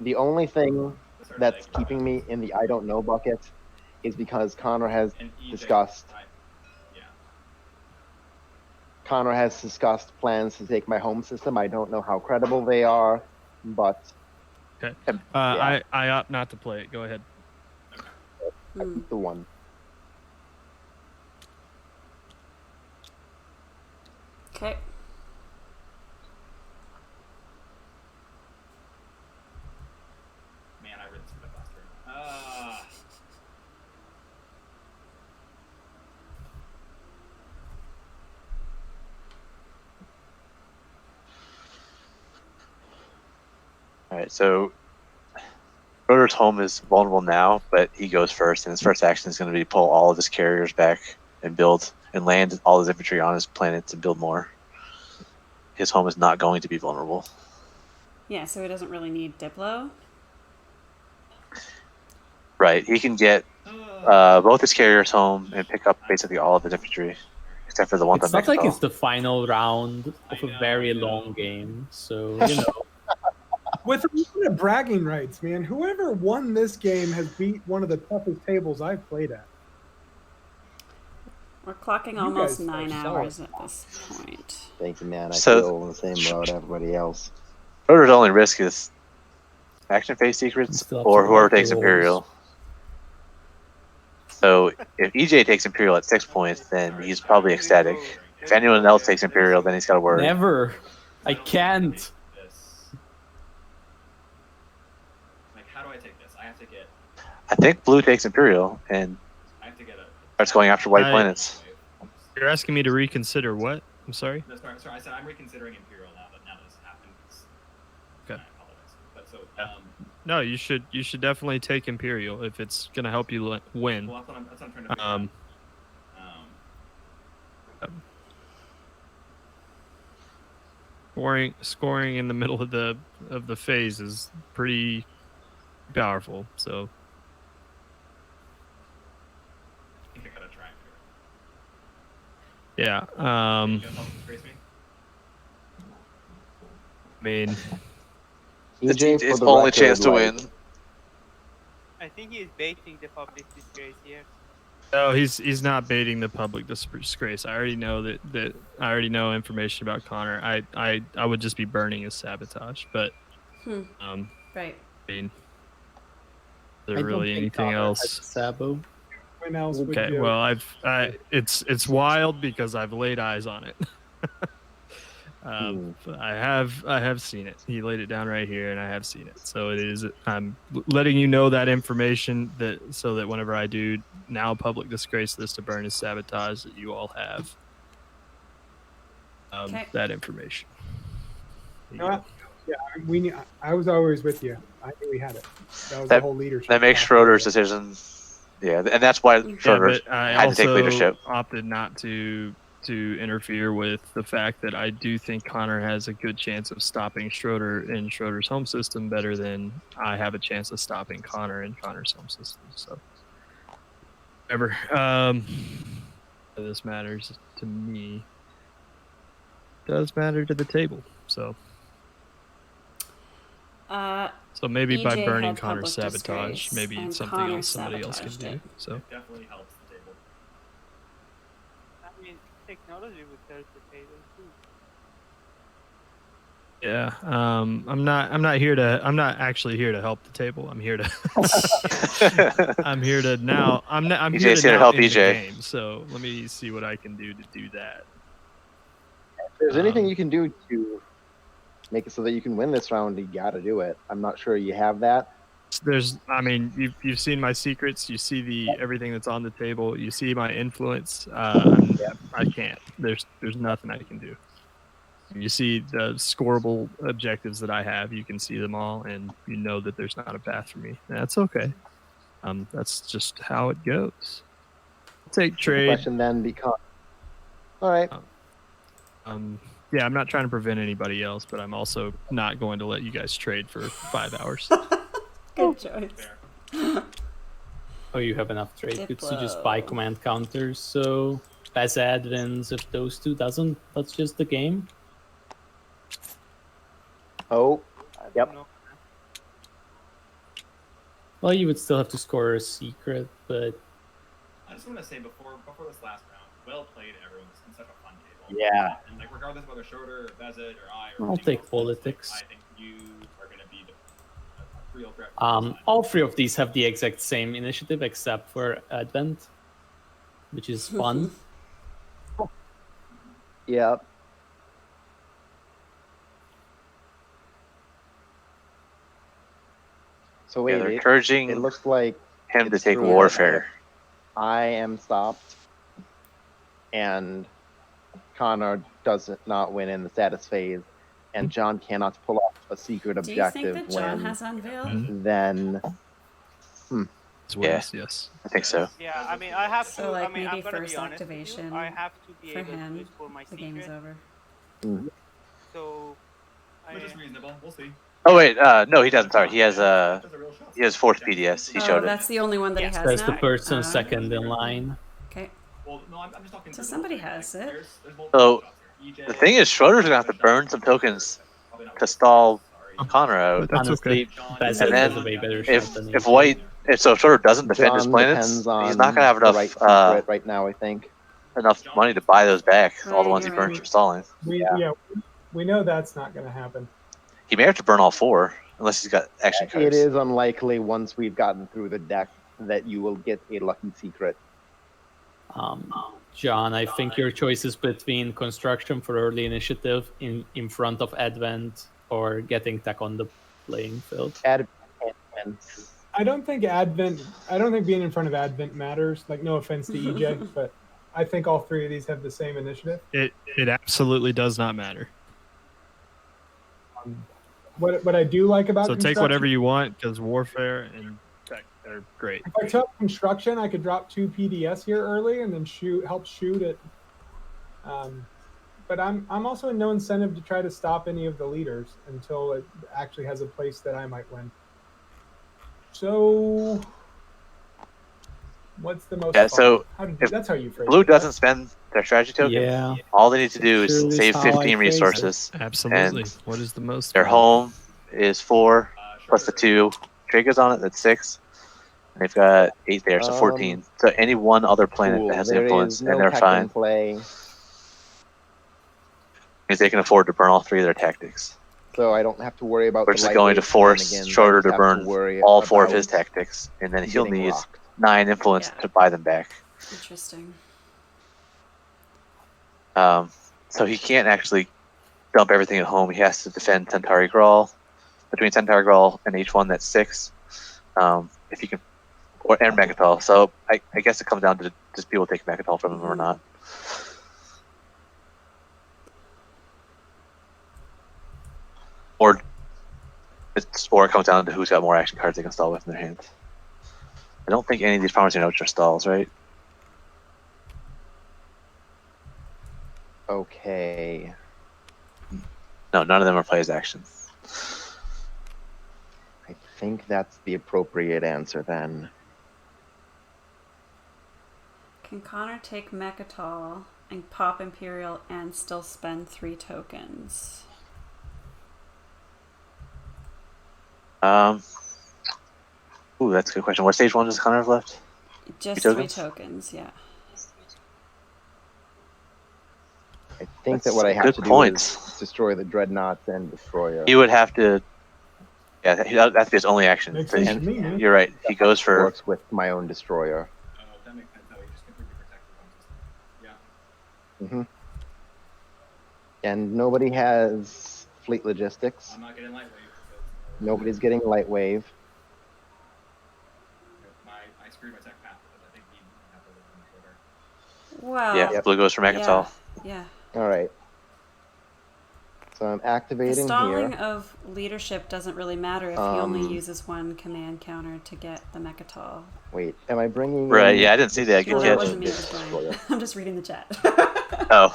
Speaker 6: The only thing
Speaker 10: It's hard to
Speaker 6: that's
Speaker 10: like,
Speaker 6: keeping me in the I don't know bucket is because Conor has
Speaker 10: and EJ,
Speaker 6: discussed
Speaker 10: yeah.
Speaker 6: Conor has discussed plans to take my home system. I don't know how credible they are, but
Speaker 8: I opt not to play it. Go ahead.
Speaker 6: I
Speaker 9: Hmm.
Speaker 6: keep the one.
Speaker 9: Okay.
Speaker 10: Man, I really screwed up last turn.
Speaker 7: alright, so Schroeder's home is vulnerable now, but he goes first, and his first action is going to be pull all of his carriers back and build and land all his infantry on his planet to build more. His home is not going to be vulnerable.
Speaker 9: Yeah, so he doesn't really need Diplo.
Speaker 7: Right, he can get both his carriers home and pick up basically all of his infantry, except for the one
Speaker 1: It's
Speaker 7: from
Speaker 1: not like
Speaker 7: Mexico.
Speaker 1: it's the final round of
Speaker 10: I
Speaker 1: a
Speaker 10: know,
Speaker 1: very
Speaker 10: I know.
Speaker 1: long game, so you know.
Speaker 5: with a little bit of bragging rights, man. Whoever won this game has beat one of the toughest tables I've played at.
Speaker 9: We're clocking
Speaker 5: You
Speaker 9: almost
Speaker 5: guys are
Speaker 9: 9
Speaker 5: solid.
Speaker 9: hours at this point.
Speaker 6: Thank you, man. I
Speaker 7: So-
Speaker 6: feel on the same road everybody else.
Speaker 7: Schroeder's only risk is, action phase secrets,
Speaker 1: Still have to
Speaker 7: or whoever
Speaker 1: block the
Speaker 7: takes
Speaker 1: rolls.
Speaker 7: Imperial. So if EJ takes Imperial at 6 points, then he's probably ecstatic. If anyone else takes Imperial, then he's got to worry.
Speaker 1: Never. I can't.
Speaker 10: This. Like, how do I take this? I have to get.
Speaker 7: I think blue takes Imperial and
Speaker 10: I have to get a.
Speaker 7: starts going after white planets.
Speaker 8: You're asking me to reconsider what? I'm sorry.
Speaker 10: No, sorry. I said I'm reconsidering Imperial now that this happened.
Speaker 8: Okay.
Speaker 10: I apologize. But so
Speaker 8: No, you should definitely take Imperial if it's gonna help you win.
Speaker 10: well, that's what I'm trying to figure out.
Speaker 8: Scoring in the middle of the phase is pretty powerful. So
Speaker 10: I think I gotta try
Speaker 8: yeah.
Speaker 10: Imperial. You gonna help disgrace me?
Speaker 8: I mean,
Speaker 6: EJ,
Speaker 7: It's
Speaker 6: for the
Speaker 7: only
Speaker 6: record,
Speaker 7: chance to
Speaker 6: like,
Speaker 7: win.
Speaker 3: I think he's baiting the public disgrace here.
Speaker 8: no, he's not baiting the public disgrace. I already know that I already know information about Conor. I would just be burning his sabotage. But
Speaker 9: Right.
Speaker 8: I mean, is there really anything else?
Speaker 1: Sabo.
Speaker 5: When else would
Speaker 8: Okay,
Speaker 5: you?
Speaker 8: well, it's wild because I've laid eyes on it. I have seen it. He laid it down right here, and I have seen it. So it is. I'm letting you know that information so that whenever I do now public disgrace this to burn his sabotage, that you all have that information.
Speaker 5: You know what? Yeah, I was always with you. I knew we had it. That was the whole leadership.
Speaker 7: That makes Schroeder's decision. Yeah, and that's why Schroeder
Speaker 8: but I
Speaker 7: had to take
Speaker 8: also
Speaker 7: leadership.
Speaker 8: opted not to interfere with the fact that I do think Conor has a good chance of stopping Schroeder in Schroeder's home system better than I have a chance of stopping Conor in Conor's home system. So, whatever. This matters to me. It does matter to the table. So maybe by
Speaker 9: EJ
Speaker 8: burning
Speaker 9: had
Speaker 8: Conor's
Speaker 9: public
Speaker 8: sabotage,
Speaker 9: disgrace,
Speaker 8: maybe
Speaker 9: and
Speaker 8: it's something
Speaker 9: Conor
Speaker 8: else somebody else can
Speaker 9: sabotaged
Speaker 8: do.
Speaker 9: it.
Speaker 8: So
Speaker 10: It definitely helps the table.
Speaker 3: I mean, technology would help the table too.
Speaker 8: yeah, I'm not actually here to help the table. I'm here to I'm here to now I'm here
Speaker 7: EJ's
Speaker 8: to
Speaker 7: here to
Speaker 8: now
Speaker 7: help
Speaker 8: end the
Speaker 7: EJ.
Speaker 8: game. So let me see what I can do to do that.
Speaker 6: if there's anything you can do to make it so that you can win this round, you got to do it. I'm not sure you have that.
Speaker 8: I mean, you've seen my secrets. You see everything that's on the table. You see my influence. I can't. There's nothing I can do. You see the scoreable objectives that I have. You can see them all, and you know that there's not a path for me. And that's okay. That's just how it goes. Take
Speaker 6: The
Speaker 8: trade.
Speaker 6: question then becomes, all right,
Speaker 8: Yeah, I'm not trying to prevent anybody else, but I'm also not going to let you guys trade for 5 hours.
Speaker 9: Good choice.
Speaker 1: Oh, you have enough trade
Speaker 9: Diplo.
Speaker 1: goods to just buy command counters, so behZZZad wins. If those two doesn't, that's just the game.
Speaker 6: oh,
Speaker 3: I
Speaker 6: Yep.
Speaker 3: don't know.
Speaker 1: Well, you would still have to score a secret, but
Speaker 10: I just want to say before this last round, well played, everyone. It's been such a fun table.
Speaker 6: Yeah.
Speaker 10: And like regardless of whether Schroeder, or behZZZad, or I, or
Speaker 1: I'll
Speaker 10: anything
Speaker 1: take
Speaker 10: else wins,
Speaker 1: politics.
Speaker 10: Like, I think you are going to be the real threat.
Speaker 1: all three of these have the exact same initiative except for Advent, which is fun.
Speaker 6: yeah. So
Speaker 7: Yeah,
Speaker 6: wait,
Speaker 7: they're
Speaker 6: it
Speaker 7: encouraging
Speaker 6: looks like
Speaker 7: him to
Speaker 6: it's
Speaker 7: take
Speaker 6: true.
Speaker 7: warfare.
Speaker 6: I am stopped, and Conor does not win in the status phase, and John cannot pull off a secret
Speaker 9: Do you think
Speaker 6: objective
Speaker 9: that John
Speaker 6: when
Speaker 9: has unveiled?
Speaker 6: then
Speaker 8: As well as, yes.
Speaker 7: I think so.
Speaker 3: Yeah, I mean, I have to.
Speaker 9: So, like,
Speaker 3: I mean,
Speaker 9: maybe
Speaker 3: I'm gonna
Speaker 9: first
Speaker 3: be honest with you,
Speaker 9: activation
Speaker 3: I have to be
Speaker 9: for
Speaker 3: able
Speaker 9: him,
Speaker 3: to score my
Speaker 9: The game's
Speaker 3: secret.
Speaker 9: over.
Speaker 3: So,
Speaker 10: Which is reasonable. We'll see.
Speaker 7: Oh wait, no, he doesn't. Sorry, he has
Speaker 10: That's a real shot.
Speaker 7: fourth PDS. He
Speaker 9: Oh,
Speaker 7: showed it.
Speaker 9: that's the only one that he has
Speaker 1: That's
Speaker 9: now?
Speaker 1: the person
Speaker 9: Oh.
Speaker 1: second in line.
Speaker 9: Okay.
Speaker 10: Well, no, I'm just talking.
Speaker 9: So somebody has it.
Speaker 10: There's multiple
Speaker 7: So
Speaker 10: shots here.
Speaker 7: the thing is, Schroeder's gonna have to burn some tokens to stall Conor out.
Speaker 8: That's
Speaker 1: Honestly, behZZZad
Speaker 7: And then
Speaker 1: has a way better shot
Speaker 7: If
Speaker 1: than
Speaker 7: if
Speaker 1: EJ.
Speaker 7: white, if so Schroeder doesn't defend his
Speaker 6: John
Speaker 7: planets,
Speaker 6: depends on
Speaker 7: he's not gonna have
Speaker 6: the
Speaker 7: enough
Speaker 6: right secret right now, I think.
Speaker 7: enough money to buy those back. All the
Speaker 9: Right,
Speaker 7: ones he
Speaker 9: you're
Speaker 7: burned
Speaker 9: right.
Speaker 7: from stalling.
Speaker 5: We know that's not going to happen.
Speaker 7: He may have to burn all four unless he's got action cards.
Speaker 6: It is unlikely once we've gotten through the deck that you will get a lucky secret.
Speaker 1: John, I think your choice is between construction for early initiative in front of Advent or getting tech on the playing field.
Speaker 6: Advent.
Speaker 5: I don't think being in front of Advent matters. Like, no offense to EJ, but I think all three of these have the same initiative.
Speaker 8: It absolutely does not matter.
Speaker 5: What I do like about
Speaker 8: So take whatever you want, because warfare and tech are great.
Speaker 5: If I took construction, I could drop 2 PDS here early and then help shoot it. But I'm also in no incentive to try to stop any of the leaders until it actually has a place that I might win. So, what's the most?
Speaker 7: Yeah, so
Speaker 5: that's how you phrase
Speaker 7: Blue
Speaker 5: it,
Speaker 7: doesn't
Speaker 5: right?
Speaker 7: spend their strategy token.
Speaker 1: Yeah.
Speaker 7: All they need to do
Speaker 1: Sure
Speaker 7: is
Speaker 1: is
Speaker 7: save
Speaker 1: how I
Speaker 7: 15
Speaker 1: phrase it.
Speaker 7: resources.
Speaker 8: Absolutely.
Speaker 7: And
Speaker 8: What is the most?
Speaker 7: their home is 4 plus the 2 triggers on it. That's 6. And they've got 8 there, so 14. So any one other planet
Speaker 6: Cool.
Speaker 7: that has
Speaker 6: There
Speaker 7: influence,
Speaker 6: is no
Speaker 7: and they're
Speaker 6: tech
Speaker 7: fine.
Speaker 6: in play.
Speaker 7: Means they can afford to burn all 3 of their tactics.
Speaker 6: So I don't have to worry about
Speaker 7: Which
Speaker 6: the
Speaker 7: is going to
Speaker 6: lightweight, and
Speaker 7: force
Speaker 6: again, I
Speaker 7: Schroeder
Speaker 6: just
Speaker 7: to
Speaker 6: have
Speaker 7: burn
Speaker 6: worry
Speaker 7: all 4 of
Speaker 6: about
Speaker 7: his tactics, and then he'll
Speaker 6: getting
Speaker 7: need
Speaker 6: rocked.
Speaker 7: 9 influence
Speaker 9: Yeah.
Speaker 7: to buy them back.
Speaker 9: Interesting.
Speaker 7: So he can't actually dump everything at home. He has to defend Tentari Grawl. Between Tentari Grawl and H1, that's 6. If you can, and Megatol. So I guess it comes down to just people take Megatol from him or not. Or it comes down to who's got more action cards they can stall with in their hand. I don't think any of these promising notes are stalls, right?
Speaker 6: Okay.
Speaker 7: No, none of them are play as actions.
Speaker 6: I think that's the appropriate answer then.
Speaker 9: Can Conor take Mechatol and pop Imperial and still spend 3 tokens?
Speaker 7: Ooh, that's a good question. What stage 1 does Conor have left?
Speaker 9: Just
Speaker 7: 3
Speaker 9: 3
Speaker 7: tokens?
Speaker 9: tokens, yeah.
Speaker 6: I think
Speaker 7: That's
Speaker 6: that what I
Speaker 7: a
Speaker 6: have
Speaker 7: good
Speaker 6: to
Speaker 7: point.
Speaker 6: do is destroy the Dreadnoughts and Destroyer.
Speaker 7: He would have to. Yeah, that's his only action.
Speaker 5: Makes
Speaker 7: So
Speaker 5: sense
Speaker 7: he-
Speaker 5: to me, man.
Speaker 7: You're right. He goes for.
Speaker 6: Works with my own Destroyer.
Speaker 10: Oh, that makes sense. How we just completely protect the home system. Yeah.
Speaker 6: And nobody has fleet logistics.
Speaker 10: I'm not getting lightweight.
Speaker 6: Nobody's getting light wave.
Speaker 10: I screwed my tech path because I think he have to live in the Schroeder.
Speaker 9: Well,
Speaker 7: Yeah, Blue goes for Megatol.
Speaker 9: yeah.
Speaker 6: All right. So I'm
Speaker 9: The
Speaker 6: activating
Speaker 9: stalling
Speaker 6: here.
Speaker 9: of leadership doesn't really matter if he only uses 1 command counter to get the Mechatol.
Speaker 6: Wait, am I bringing
Speaker 7: Right,
Speaker 6: in
Speaker 7: yeah, I didn't see that.
Speaker 9: No,
Speaker 7: Good
Speaker 9: that
Speaker 7: catch.
Speaker 9: wasn't me, it was
Speaker 6: Destroyer?
Speaker 9: Brian. I'm just reading the chat.
Speaker 7: Oh,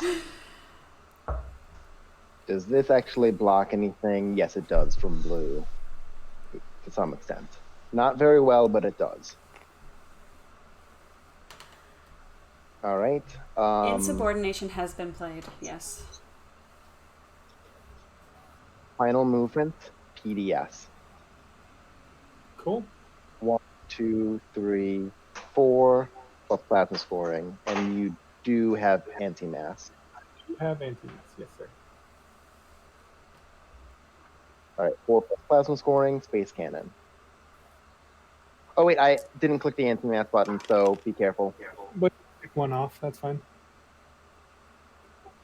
Speaker 6: Does this actually block anything? Yes, it does from blue. To some extent. Not very well, but it does. All right.
Speaker 9: Insubordination has been played, yes.
Speaker 6: Final movement, PDS.
Speaker 5: Cool.
Speaker 6: 1, 2, 3, 4, plus plasma scoring. And you do have anti-mass.
Speaker 5: You have anti-mass, yes, sir.
Speaker 6: All right, 4 plus plasma scoring, space cannon. Oh wait, I didn't click the anti-mass button, so be careful.
Speaker 5: But pick 1 off. That's fine.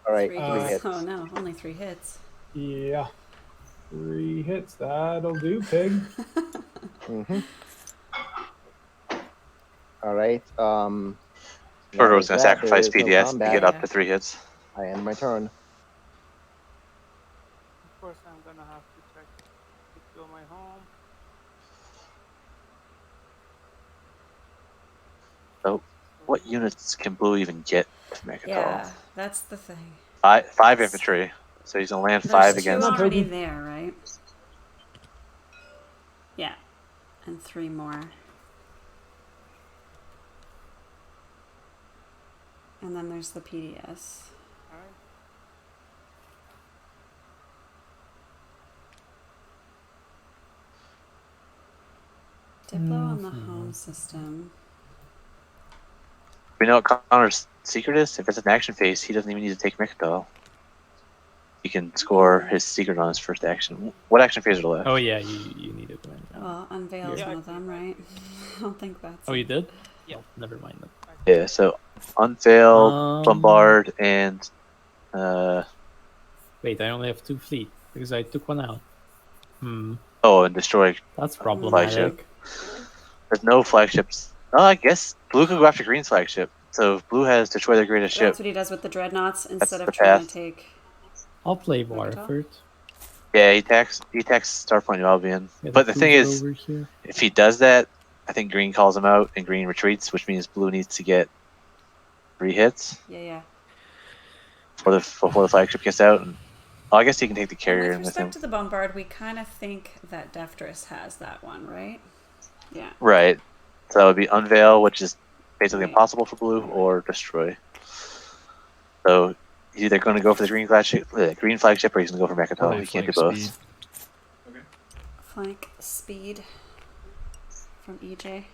Speaker 6: All right,
Speaker 9: 3
Speaker 6: 3
Speaker 9: hits.
Speaker 6: hits.
Speaker 9: Oh no, only 3 hits.
Speaker 5: Yeah. 3 hits. That'll do, pig.
Speaker 6: All right.
Speaker 7: Schroeder was going to sacrifice
Speaker 6: there is no
Speaker 7: PDS to
Speaker 6: combat.
Speaker 7: get up to 3 hits.
Speaker 6: I end my turn.
Speaker 3: Of course, I'm gonna have to check to go my home.
Speaker 7: So, what units can Blue even get to Megatol?
Speaker 9: Yeah, that's the thing.
Speaker 7: 5 infantry. So he's going to land 5
Speaker 9: There's 2
Speaker 7: against.
Speaker 9: already there, right? Yeah, and 3 more. And then there's the PDS.
Speaker 3: Alright.
Speaker 9: Diplo on the home system.
Speaker 7: We know what Connor's secret is? If it's an action phase, he doesn't even need to take Megatol. he can score his secret on his first action. What action phase are left?
Speaker 1: Oh yeah, you needed to win.
Speaker 9: Well, unveil is
Speaker 3: Yeah.
Speaker 9: one of them, right? I don't think that's.
Speaker 1: Oh, you did?
Speaker 3: Yeah.
Speaker 1: Oh, never mind then.
Speaker 7: Yeah, so unveil,
Speaker 1: Um,
Speaker 7: bombard, and
Speaker 1: Wait, I only have 2 fleet because I took one out. And
Speaker 7: destroy.
Speaker 1: that's
Speaker 7: Flagship.
Speaker 1: problematic.
Speaker 7: There's no flagships. Oh, I guess blue could go after green's flagship. So if blue has destroy the greatest ship.
Speaker 9: That's what he does with the dreadnoughts instead of
Speaker 7: the
Speaker 9: trying
Speaker 7: path.
Speaker 9: to take.
Speaker 1: I'll play
Speaker 9: Navigator?
Speaker 1: Warford.
Speaker 7: Yeah, he attacks Starpoint New Albion.
Speaker 1: Get a
Speaker 7: But the thing
Speaker 1: cruiser
Speaker 7: is,
Speaker 1: over here.
Speaker 7: if he does that, I think green calls him out and green retreats, which means blue needs to get 3 hits
Speaker 9: Yeah.
Speaker 7: before the flagship gets out. And, I guess he can take the carrier
Speaker 9: With
Speaker 7: in with him.
Speaker 9: respect to the bombard, we kind of think that DefterUs has that one, right? Yeah.
Speaker 7: Right. So that would be unveil, which is basically
Speaker 9: Right.
Speaker 7: impossible for blue, or destroy. So he's either going to go for the green flagship, or he's going to go for Mechatol.
Speaker 8: Probably
Speaker 7: He can't do
Speaker 8: flank
Speaker 7: both.
Speaker 8: speed.
Speaker 10: Okay.
Speaker 9: Flank speed from EJ.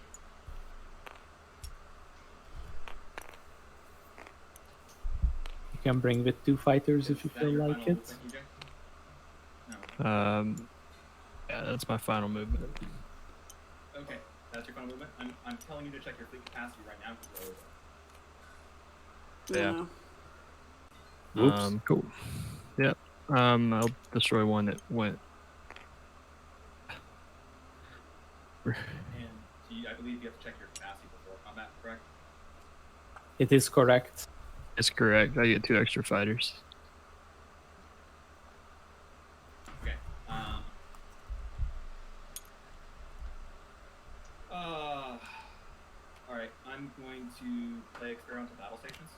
Speaker 1: You can bring with 2 fighters if you
Speaker 10: Is that
Speaker 1: feel
Speaker 10: your
Speaker 1: like
Speaker 10: final
Speaker 1: it.
Speaker 10: movement, EJ? No.
Speaker 8: Yeah, that's my final movement.
Speaker 10: Okay, that's your final movement. I'm telling you to check your fleet capacity right now because we're over.
Speaker 8: Yeah.
Speaker 1: Oops.
Speaker 8: Cool. Yep. I'll destroy one that went.
Speaker 10: And I believe you have to check your capacity before combat, correct?
Speaker 1: It is correct.
Speaker 8: It's correct. I get 2 extra fighters.
Speaker 10: Okay. All right. I'm going to play experimental battle stations.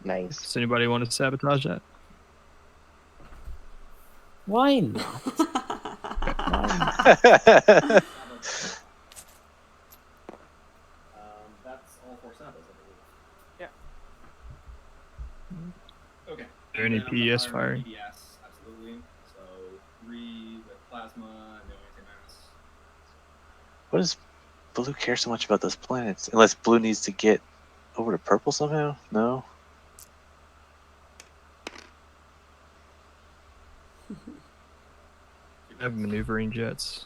Speaker 6: Nice.
Speaker 8: Does anybody want to sabotage that?
Speaker 1: Why not?
Speaker 10: That's all 4 samples, I believe.
Speaker 3: Yeah.
Speaker 10: Okay.
Speaker 8: Is there any
Speaker 10: And then I'm gonna
Speaker 8: PDS
Speaker 10: fire
Speaker 8: firing?
Speaker 10: PDS, absolutely. So 3 with plasma, no anti-mass.
Speaker 7: What does blue care so much about those planets? Unless blue needs to get over to purple somehow? No?
Speaker 8: I have maneuvering jets.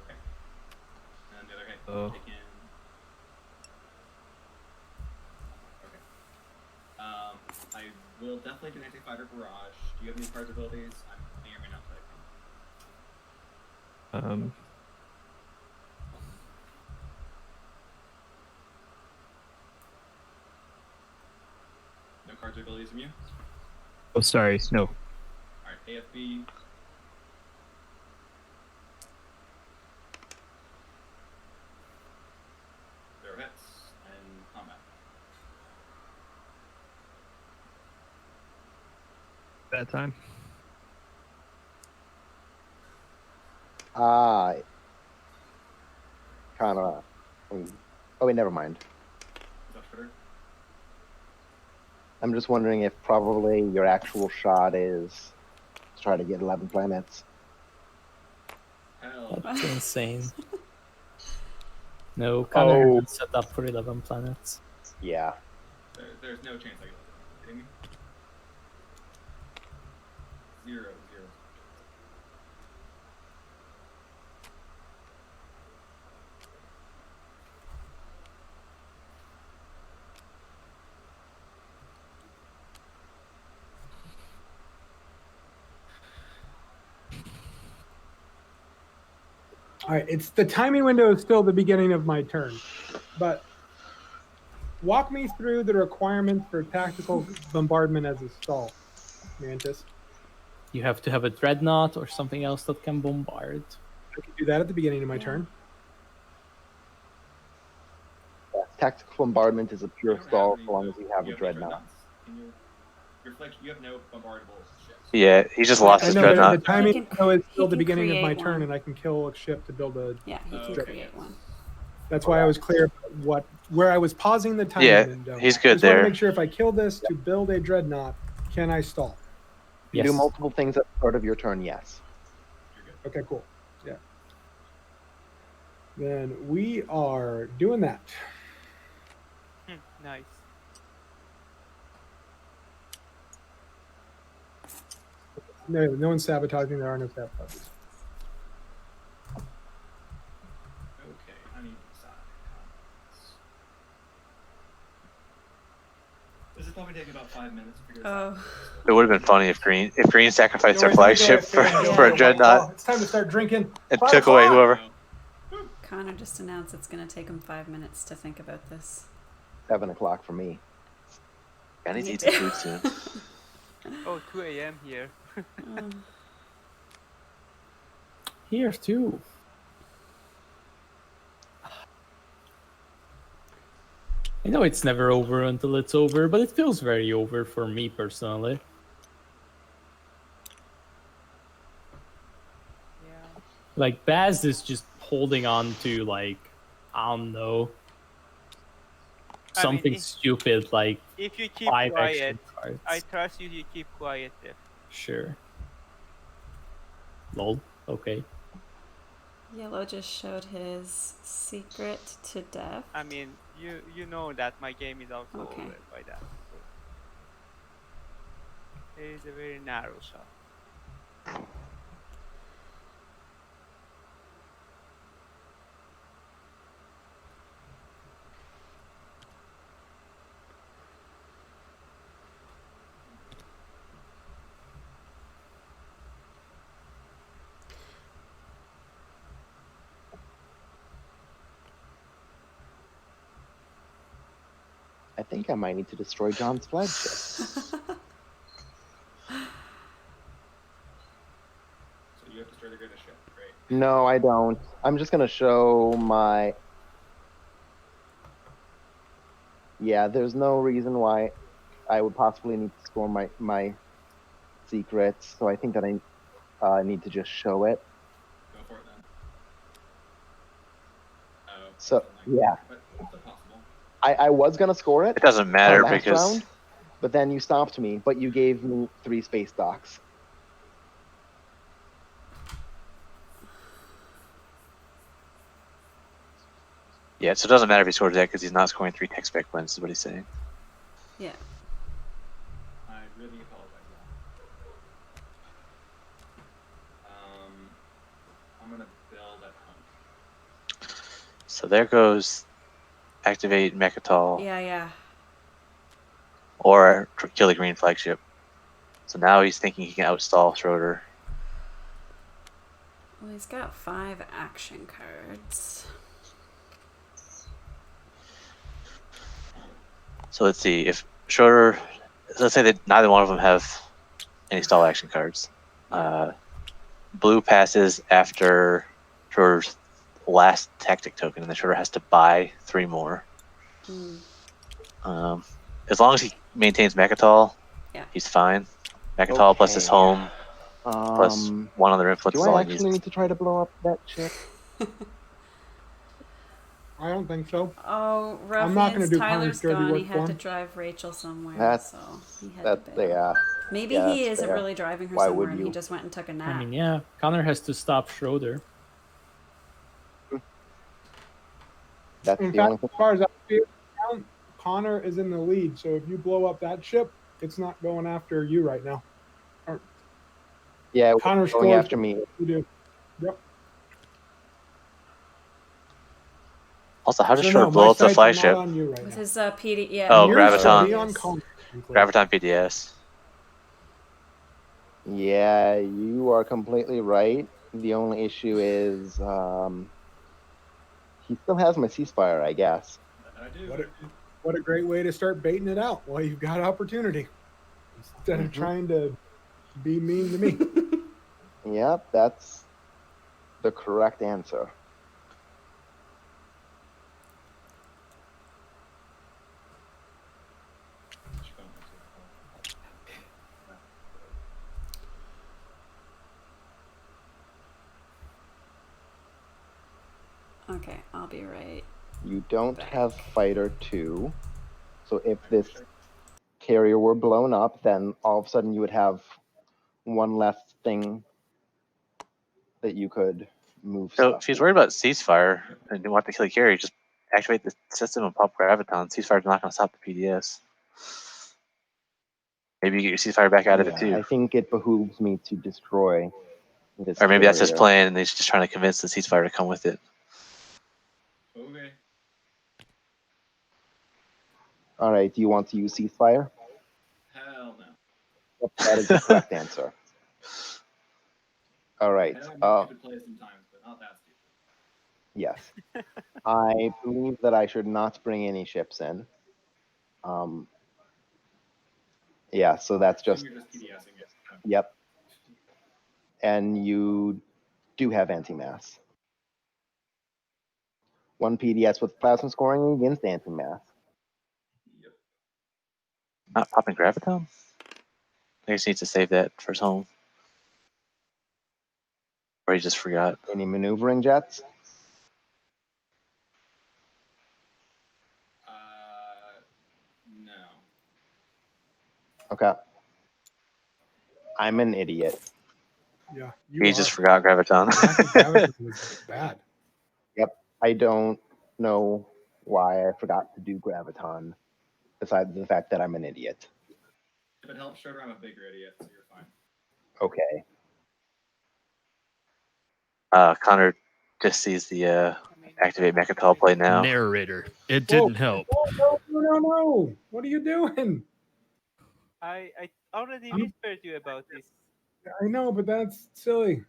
Speaker 10: Okay. And the other hit,
Speaker 8: Oh.
Speaker 10: take in. Okay. I will definitely do anti-fighter barrage. Do you have any cards abilities? I may or may not play. No cards or abilities from you?
Speaker 8: Oh, sorry. No.
Speaker 10: Alright, AFB. Zero hits and combat.
Speaker 8: That time.
Speaker 6: Conor. Oh wait, never mind.
Speaker 10: Is that Schroeder?
Speaker 6: I'm just wondering if probably your actual shot is to try to get 11 planets.
Speaker 10: Hell,
Speaker 1: That's insane. No, Conor
Speaker 6: Oh.
Speaker 1: is set up for 11 planets.
Speaker 6: Yeah.
Speaker 10: there's no chance I get it. Kidding me? 0, 0.
Speaker 5: All right, it's the timing window is still the beginning of my turn, but walk me through the requirements for tactical bombardment as a stall, Mantis.
Speaker 1: You have to have a dreadnought or something else that can bombard.
Speaker 5: I can do that at the beginning of my
Speaker 9: Yeah.
Speaker 5: turn.
Speaker 6: Tactical bombardment is a
Speaker 10: You
Speaker 6: pure
Speaker 10: don't have
Speaker 6: stall
Speaker 10: any,
Speaker 6: so long as you have a
Speaker 10: any
Speaker 6: dreadnought.
Speaker 10: dreadnoughts in your fleet. You have no bombardable ships.
Speaker 7: Yeah, he just lost
Speaker 5: I
Speaker 7: his
Speaker 5: know, but
Speaker 7: dreadnought.
Speaker 5: the timing
Speaker 9: He can-
Speaker 5: window is
Speaker 9: he
Speaker 5: still the
Speaker 9: can
Speaker 5: beginning of my
Speaker 9: create
Speaker 5: turn,
Speaker 9: one.
Speaker 5: and I can kill a ship to build a.
Speaker 9: Yeah, he can
Speaker 10: Okay.
Speaker 9: create one.
Speaker 5: That's why I was clear about where I was pausing the timing
Speaker 7: Yeah,
Speaker 5: window.
Speaker 7: he's
Speaker 5: I
Speaker 7: good
Speaker 5: just want
Speaker 7: there.
Speaker 5: to make sure if I kill this to build a dreadnought, can I stall?
Speaker 6: You
Speaker 1: Yes.
Speaker 6: do multiple things at the start of your turn, yes.
Speaker 10: You're good.
Speaker 5: Okay, cool. Yeah. Then we are doing that.
Speaker 3: Nice.
Speaker 5: No one's sabotaging. There are no sabotages.
Speaker 10: Okay, uneven side. This is probably taking about 5 minutes to figure this out.
Speaker 7: It would have been funny if Green sacrificed
Speaker 5: No
Speaker 7: their
Speaker 5: worries, let me go
Speaker 7: flagship
Speaker 5: ahead and
Speaker 7: for a
Speaker 5: go.
Speaker 7: dreadnought
Speaker 5: It's time to start drinking.
Speaker 7: and
Speaker 5: 5
Speaker 7: took away
Speaker 5: o'clock.
Speaker 7: whoever.
Speaker 9: Connor just announced it's going to take him 5 minutes to think about this.
Speaker 6: 7 o'clock for me.
Speaker 7: I need to
Speaker 9: You
Speaker 7: eat some
Speaker 9: do.
Speaker 7: food soon.
Speaker 3: Oh, 2 a.m. here.
Speaker 1: Here too. I know it's never over until it's over, but it feels very over for me personally.
Speaker 3: Yeah.
Speaker 1: Like Baz is just holding on to like, I don't know,
Speaker 3: I mean,
Speaker 1: something
Speaker 3: if-
Speaker 1: stupid like
Speaker 3: If you keep
Speaker 1: 5
Speaker 3: quiet,
Speaker 1: action cards.
Speaker 3: I trust you to keep quiet. If
Speaker 1: Sure. Lol. Okay.
Speaker 9: Yellow just showed his secret to death.
Speaker 3: I mean, you know that my game is also
Speaker 9: Okay.
Speaker 3: over by that. So. It is a very narrow shot.
Speaker 6: I think I might need to destroy John's flagship.
Speaker 10: So you have to start a good ship. Great.
Speaker 6: No, I don't. I'm just gonna show my. Yeah, there's no reason why I would possibly need to store my secrets, so I think that I need to just show it.
Speaker 10: Go for it then. Oh,
Speaker 6: So yeah,
Speaker 10: but it's still possible.
Speaker 6: I was gonna score it.
Speaker 7: It doesn't matter
Speaker 6: last
Speaker 7: because
Speaker 6: round, but then you stopped me. But you gave me 3 space docks.
Speaker 7: yeah, so it doesn't matter if he scores that because he's not scoring 3 tech spec wins. Is what he's saying.
Speaker 9: Yeah.
Speaker 10: I really apologize. I'm gonna build at home.
Speaker 7: So there goes activate Mechatol
Speaker 9: Yeah.
Speaker 7: or kill the green flagship. So now he's thinking he can outstall Schroeder.
Speaker 9: Well, he's got 5 action cards.
Speaker 7: So let's see if Schroeder. Let's say that neither one of them have any stall action cards. Blue passes after Schroeder's last tactic token, and then Schroeder has to buy 3 more. As long as he maintains Mechatol,
Speaker 9: Yeah.
Speaker 7: he's fine. Mechatol plus his
Speaker 6: Okay.
Speaker 7: home plus 1 other influence
Speaker 6: Do
Speaker 7: is all
Speaker 6: I
Speaker 7: he needs.
Speaker 6: actually need to try to blow up that ship?
Speaker 5: I don't think so.
Speaker 9: Oh,
Speaker 5: I'm not gonna
Speaker 9: ruffians,
Speaker 5: do
Speaker 9: Tyler's
Speaker 5: Connor's dirty
Speaker 9: gone.
Speaker 5: work
Speaker 9: He
Speaker 5: for
Speaker 9: had to
Speaker 5: him.
Speaker 9: drive Rachel somewhere,
Speaker 6: That's
Speaker 9: so he had
Speaker 6: that's
Speaker 9: to bail.
Speaker 6: yeah.
Speaker 9: Maybe
Speaker 6: Yeah,
Speaker 9: he
Speaker 6: that's
Speaker 9: isn't
Speaker 6: fair.
Speaker 9: really driving her
Speaker 6: Why
Speaker 9: somewhere
Speaker 6: would
Speaker 9: and he
Speaker 6: you?
Speaker 9: just went and took a nap.
Speaker 1: I mean, yeah, Connor has to stop Schroeder.
Speaker 6: That's
Speaker 5: In
Speaker 6: the
Speaker 5: fact,
Speaker 6: only thing.
Speaker 5: as far as I feel, Connor is in the lead. So if you blow up that ship, it's not going after you right now.
Speaker 6: Yeah, it was
Speaker 5: Connor
Speaker 6: going
Speaker 5: scores.
Speaker 6: after me.
Speaker 5: You do. Yep.
Speaker 7: Also, how does
Speaker 5: So
Speaker 7: Schroeder
Speaker 5: no,
Speaker 7: blow
Speaker 5: my
Speaker 7: up the
Speaker 5: sights are
Speaker 7: flagship?
Speaker 5: not on you right
Speaker 9: With
Speaker 5: now.
Speaker 9: his PD, yeah.
Speaker 7: Oh,
Speaker 5: Yours should
Speaker 7: Graviton.
Speaker 5: be on Connor.
Speaker 7: Graviton PDS.
Speaker 6: Yeah, you are completely right. The only issue is he still has my ceasefire, I guess.
Speaker 10: I do.
Speaker 5: What a great way to start baiting it out while you've got opportunity. Instead of trying to be mean to me.
Speaker 6: Yep, that's the correct answer.
Speaker 9: Okay, I'll be right.
Speaker 6: You don't have fighter 2, so if this carrier were blown up, then all of a sudden you would have 1 less thing that you could move
Speaker 7: So
Speaker 6: stuff
Speaker 7: if he's
Speaker 6: to.
Speaker 7: worried about ceasefire and didn't want to kill the carrier, just activate the system and pop Graviton. Ceasefire's not going to stop the PDS. Maybe you get your ceasefire back out of it
Speaker 6: Yeah,
Speaker 7: too.
Speaker 6: I think it behooves me to destroy this.
Speaker 7: Or maybe that's his
Speaker 6: barrier.
Speaker 7: plan, and he's just trying to convince the ceasefire to come with it.
Speaker 10: Okay.
Speaker 6: All right. Do you want to use ceasefire?
Speaker 10: Hell no.
Speaker 6: Yep, that is the correct answer. All right.
Speaker 10: I know I've made stupid plays sometimes, but not that stupid.
Speaker 6: Yes. I believe that I should not bring any ships in. Yeah, so that's just.
Speaker 10: You're just PDSing it.
Speaker 6: Yep. And you do have anti-mass. 1 PDS with plasma scoring against anti-mass.
Speaker 10: Yep.
Speaker 7: Not popping Graviton? I guess he needs to save that for his home. Or he just forgot.
Speaker 6: Any maneuvering jets?
Speaker 10: No.
Speaker 6: Okay. I'm an idiot.
Speaker 5: Yeah,
Speaker 7: He just forgot Graviton.
Speaker 5: Graviton was bad.
Speaker 6: Yep. I don't know why I forgot to do Graviton, besides the fact that I'm an idiot.
Speaker 10: If it helps Schroeder, I'm a bigger idiot, so you're fine.
Speaker 6: Okay.
Speaker 7: Conor just sees the activate Mechatol play now.
Speaker 11: Narrator. It didn't help.
Speaker 5: No. What are you doing?
Speaker 3: I already whispered you about this.
Speaker 5: I know, but that's silly.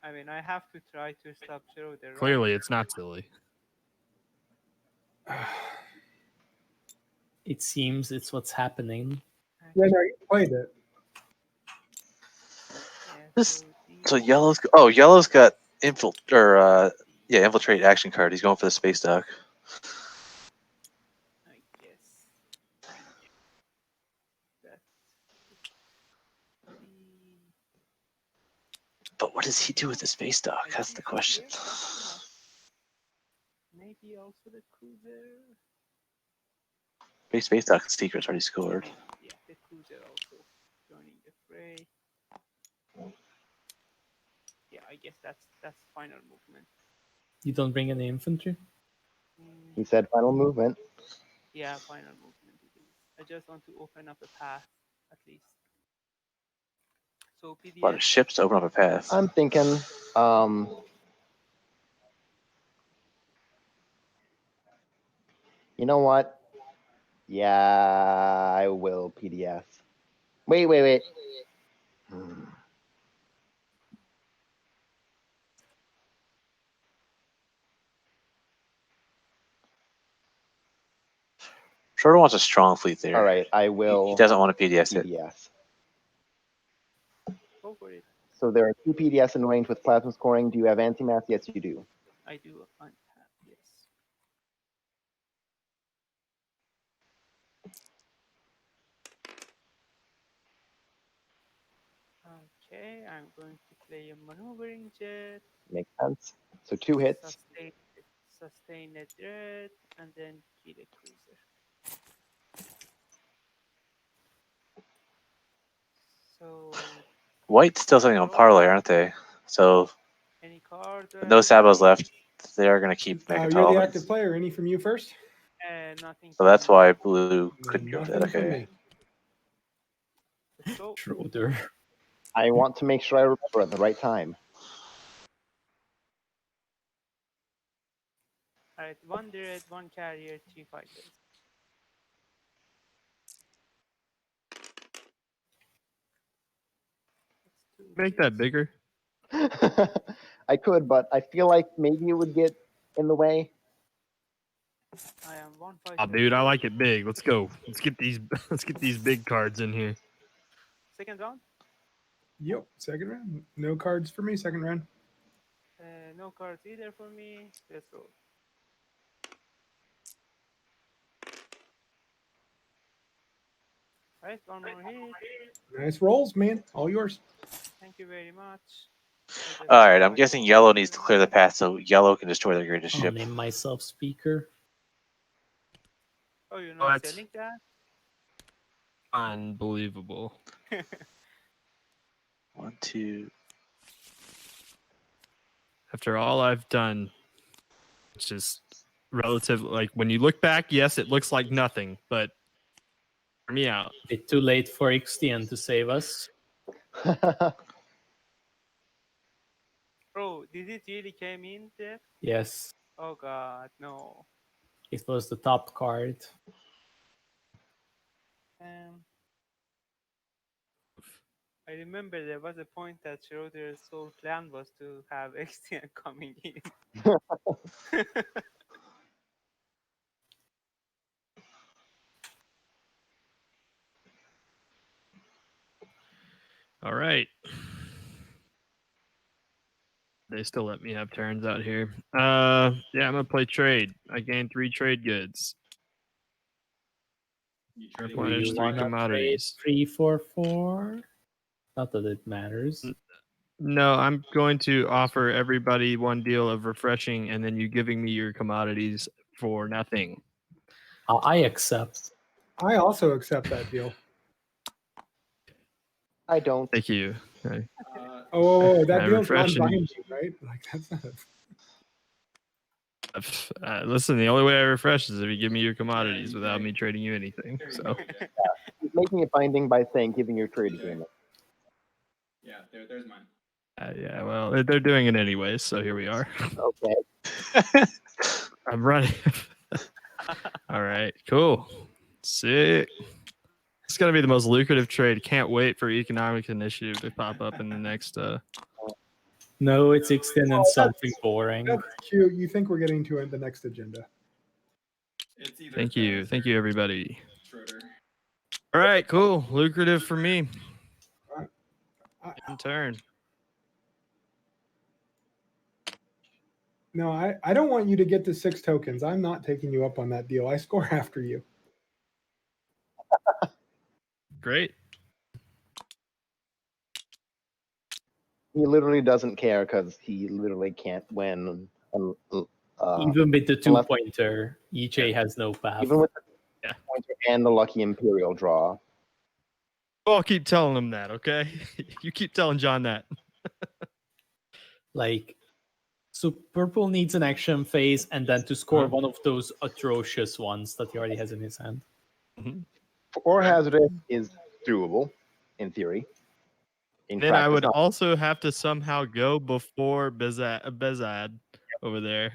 Speaker 3: I mean, I have to try to stop Schroeder. Right?
Speaker 11: Clearly, it's not silly.
Speaker 1: It seems it's what's happening.
Speaker 5: Yeah, no, you played it.
Speaker 7: This, so yellow's got infiltrate action card. He's going for the space dock.
Speaker 3: I guess.
Speaker 7: But what does he do with the space dock? That's the question.
Speaker 3: Maybe also the cruiser.
Speaker 7: Space dock secret's already scored.
Speaker 3: Yeah, the cruiser also joining the fray. Yeah, I guess that's final movement.
Speaker 1: You don't bring any infantry?
Speaker 6: He said final movement.
Speaker 3: Yeah, final movement it is. I just want to open up a path, at least. So
Speaker 7: A lot of
Speaker 3: PDS.
Speaker 7: ships to open up a path.
Speaker 6: I'm thinking, you know what? Yeah, I will PDS. Wait.
Speaker 7: Schroeder wants a strong fleet there.
Speaker 6: All right, I will.
Speaker 7: He doesn't want to PDS it.
Speaker 6: PDS.
Speaker 3: Go for it.
Speaker 6: So there are 2 PDS in range with plasma scoring. Do you have anti-mass? Yes, you do.
Speaker 3: I do have, yes. Okay, I'm going to play a maneuvering jet.
Speaker 6: Makes sense. So 2 hits.
Speaker 3: Sustain a jet, and then kill a cruiser. So
Speaker 7: White's still sitting on parlay, aren't they? So
Speaker 3: any card?
Speaker 7: with no Sabos left, they are going to keep
Speaker 5: You're the
Speaker 7: Mechatol.
Speaker 5: active player. Any from you first?
Speaker 3: Nothing.
Speaker 7: So that's why blue couldn't go with that.
Speaker 5: Nothing from
Speaker 7: Okay.
Speaker 5: me.
Speaker 3: Let's go.
Speaker 1: Schroeder.
Speaker 6: I want to make sure I remember at the right time.
Speaker 3: Alright, 1 Dread, 1 Carrier, 3 Fighters.
Speaker 11: Make that bigger.
Speaker 6: I could, but I feel like maybe it would get in the way.
Speaker 3: I am 1 fighter.
Speaker 11: Oh, dude, I like it big. Let's go. Let's get these big cards in here.
Speaker 3: Second round?
Speaker 5: Yep, second round. No cards for me, second round.
Speaker 3: No cards either for me. Let's roll. Alright, 1 more hit.
Speaker 5: Nice rolls, man. All yours.
Speaker 3: Thank you very much.
Speaker 7: Alright, I'm guessing yellow needs to clear the path so yellow can destroy their greatest
Speaker 1: I'll
Speaker 7: ship.
Speaker 1: name myself speaker.
Speaker 3: Oh, you're not
Speaker 11: What?
Speaker 3: selling that?
Speaker 11: Unbelievable.
Speaker 7: 1, 2.
Speaker 11: After all I've done, it's just relative. Like when you look back, yes, it looks like nothing, but Hear me out.
Speaker 1: It's too late for HCEN to save us.
Speaker 3: Bro, did it really came in there?
Speaker 1: Yes,
Speaker 3: Oh god, no.
Speaker 1: it was the top card.
Speaker 3: I remember there was a point that Schroeder's whole plan was to have HCN coming in.
Speaker 11: All right. They still let me have turns out here. Yeah, I'm gonna play trade. I gain 3 trade goods.
Speaker 10: You trading
Speaker 1: Do
Speaker 11: Replenish
Speaker 1: you
Speaker 11: 3
Speaker 1: wanna trade
Speaker 11: commodities.
Speaker 1: 3 for 4? Not that it matters.
Speaker 11: No, I'm going to offer everybody 1 deal of refreshing, and then you giving me your commodities for nothing.
Speaker 1: I accept.
Speaker 5: I also accept that deal.
Speaker 6: I don't.
Speaker 11: Thank you. Okay.
Speaker 5: Oh, that deal's
Speaker 11: refreshing.
Speaker 5: non-binding, right? Like that's not.
Speaker 11: Listen, the only way I refresh is if you give me your commodities without me trading you anything. So
Speaker 6: He's making it binding by saying giving your trade agreement.
Speaker 10: Yeah, there's mine.
Speaker 11: yeah, well, they're doing it anyways, so here we are.
Speaker 6: Okay.
Speaker 11: I'm running. All right, cool. Sick. It's gonna be the most lucrative trade. Can't wait for economic initiative to pop up in the next.
Speaker 1: No, it's HCEN and something boring.
Speaker 5: That's cute. You think we're getting to the next agenda?
Speaker 10: It's either
Speaker 11: Thank you, everybody.
Speaker 10: Schroeder.
Speaker 11: All right, cool. Lucrative for me. In turn.
Speaker 5: No, I don't want you to get to 6 tokens. I'm not taking you up on that deal. I score after you.
Speaker 11: Great.
Speaker 6: He literally doesn't care because he literally can't win.
Speaker 1: Even with the 2-pointer, EJ has no path.
Speaker 6: Even with the pointer and the lucky Imperial draw.
Speaker 11: I'll keep telling him that, okay? You keep telling John that.
Speaker 1: Like, so purple needs an action phase and then to score one of those atrocious ones that he already has in his hand.
Speaker 6: Or hazardous is doable, in theory. In
Speaker 11: Then I
Speaker 6: practice,
Speaker 11: would
Speaker 6: not.
Speaker 11: also have to somehow go before behZZZad over there.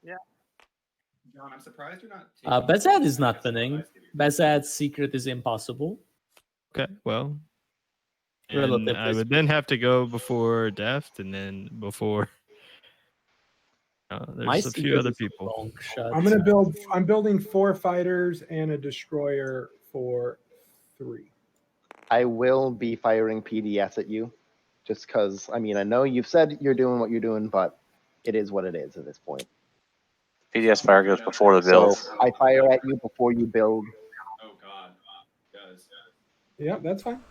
Speaker 3: Yeah.
Speaker 10: John, I'm surprised you're not.
Speaker 1: behZZZad is not winning. behZZZad's secret is impossible.
Speaker 11: Okay, well. And
Speaker 1: Relatively
Speaker 11: I would then have to go before Deft and then before.
Speaker 1: My
Speaker 11: There's a few
Speaker 1: secret
Speaker 11: other
Speaker 1: is a
Speaker 11: people.
Speaker 1: long shot.
Speaker 5: I'm building 4 fighters and a destroyer for 3.
Speaker 6: I will be firing PDS at you. Just because, I mean, I know you've said you're doing what you're doing, but it is what it is at this point.
Speaker 7: PDS fire goes before the build.
Speaker 6: So I fire at you before you build.
Speaker 10: Oh God, does.
Speaker 5: Yeah, that's fine.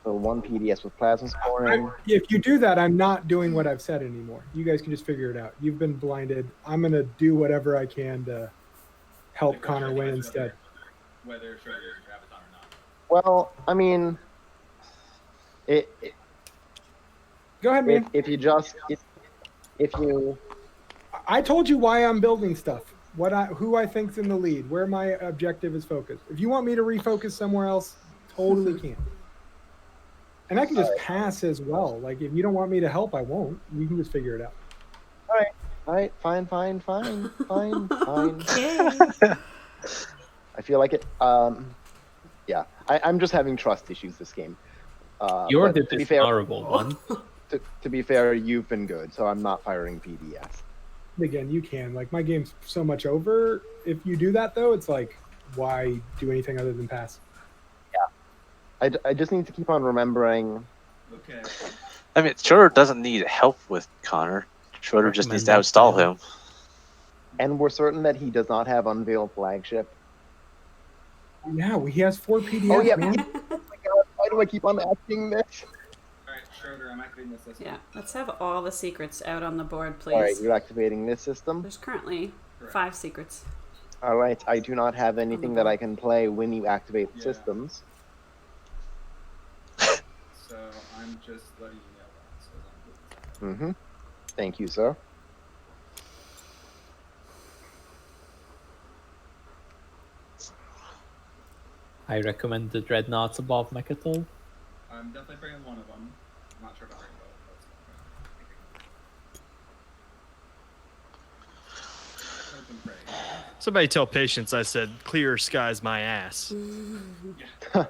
Speaker 6: So 1 PDS with plasma scoring.
Speaker 5: If you do that, I'm not doing what I've said anymore. You guys can just figure it out. You've been blinded. I'm going to do whatever I can to help Conor win instead.
Speaker 10: Whether Schroeder is Graviton or not.
Speaker 6: Well, I mean,
Speaker 5: Go ahead, man.
Speaker 6: if you
Speaker 5: I told you why I'm building stuff. Who I think's in the lead, where my objective is focused. If you want me to refocus somewhere else, totally can. And I can just pass as well. Like if you don't want me to help, I won't. We can just figure it out.
Speaker 6: All right, fine.
Speaker 9: Okay.
Speaker 6: I feel like it. Yeah, I'm just having trust issues this game.
Speaker 1: You're
Speaker 6: but
Speaker 1: the dishonorable one.
Speaker 6: To be fair, you've been good, so I'm not firing PDS.
Speaker 5: Again, you can. Like my game's so much over. If you do that though, it's like, why do anything other than pass?
Speaker 6: I just need to keep on remembering.
Speaker 10: Okay.
Speaker 7: I mean, Schroeder doesn't need help with Conor. Schroeder just needs to outstall him.
Speaker 6: And we're certain that he does not have unveiled flagship.
Speaker 5: Yeah, he has 4 PDFs,
Speaker 6: Oh yeah,
Speaker 5: man.
Speaker 6: oh my God, why do I keep on asking this?
Speaker 10: All right, Schroeder, I'm activating this system.
Speaker 9: Yeah, let's have all the secrets out on the board, please.
Speaker 6: All right, you're activating this system.
Speaker 9: There's currently 5 secrets.
Speaker 6: All right, I do not have anything that I can play when you activate the systems.
Speaker 10: So I'm just letting you know that.
Speaker 6: Mm-hmm. Thank you, sir.
Speaker 1: I recommend the Dreadnoughts above Mechatol.
Speaker 10: I'm definitely bringing one of them. I'm not sure if I'm bringing both. But hope and pray.
Speaker 11: Somebody tell Patience I said clear skies my ass.
Speaker 10: Yeah.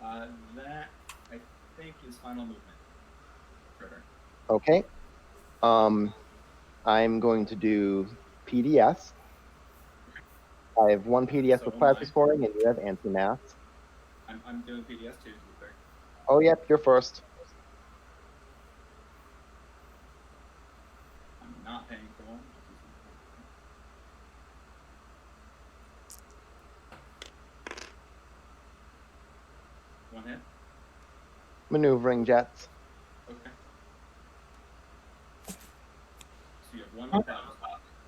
Speaker 10: That I think is final movement. Schroeder.
Speaker 6: Okay. I'm going to do PDS. I have one PDS
Speaker 10: So
Speaker 6: with
Speaker 10: am
Speaker 6: plasma
Speaker 10: I.
Speaker 6: scoring, and you have anti-mass.
Speaker 10: I'm doing PDS too, to be fair.
Speaker 6: Oh, yep, you're first.
Speaker 10: I'm not paying for one. One hit.
Speaker 6: Maneuvering jets.
Speaker 10: Okay. So you have one with plasma.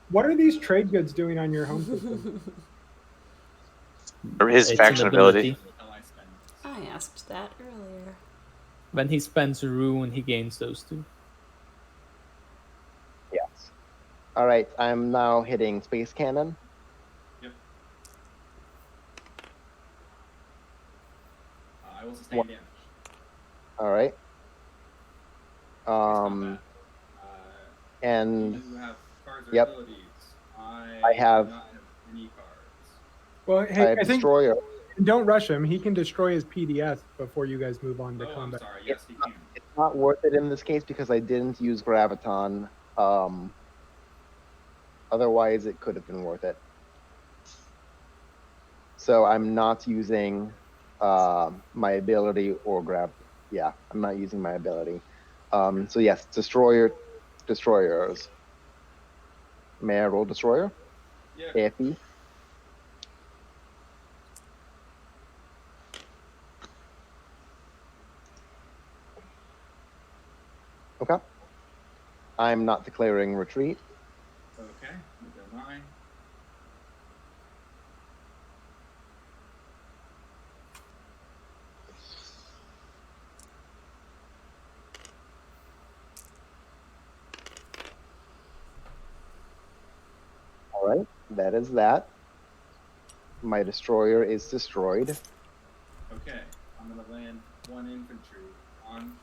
Speaker 5: What are these trade goods doing on your home system?
Speaker 7: Or his
Speaker 1: It's
Speaker 7: faction
Speaker 1: an
Speaker 7: ability.
Speaker 10: Until I spend.
Speaker 9: I asked that earlier.
Speaker 1: When he spends a rune, he gains those two.
Speaker 6: Yes. All right, I'm now hitting space cannon.
Speaker 10: Yep. I will sustain
Speaker 6: What?
Speaker 10: damage.
Speaker 6: All right.
Speaker 10: It's not bad.
Speaker 6: And
Speaker 10: You have cards or
Speaker 6: Yep.
Speaker 10: abilities.
Speaker 6: I have-
Speaker 10: do not have any cards.
Speaker 5: Well,
Speaker 6: I
Speaker 5: hey,
Speaker 6: have
Speaker 5: I think
Speaker 6: destroyer.
Speaker 5: don't rush him. He can destroy his PDS before you guys move on to
Speaker 10: Oh, I'm
Speaker 5: combat.
Speaker 10: sorry. Yes, he can.
Speaker 6: It's not worth it in this case because I didn't use graviton. Otherwise, it could have been worth it. So I'm not using my ability or grab. Yeah, I'm not using my ability. So yes, destroyers. May I roll destroyer?
Speaker 10: Yeah.
Speaker 6: AFE. Okay. I'm not declaring retreat.
Speaker 10: Okay. Neither am I.
Speaker 6: All right, that is that. My destroyer is destroyed.
Speaker 10: Okay. I'm gonna land one infantry on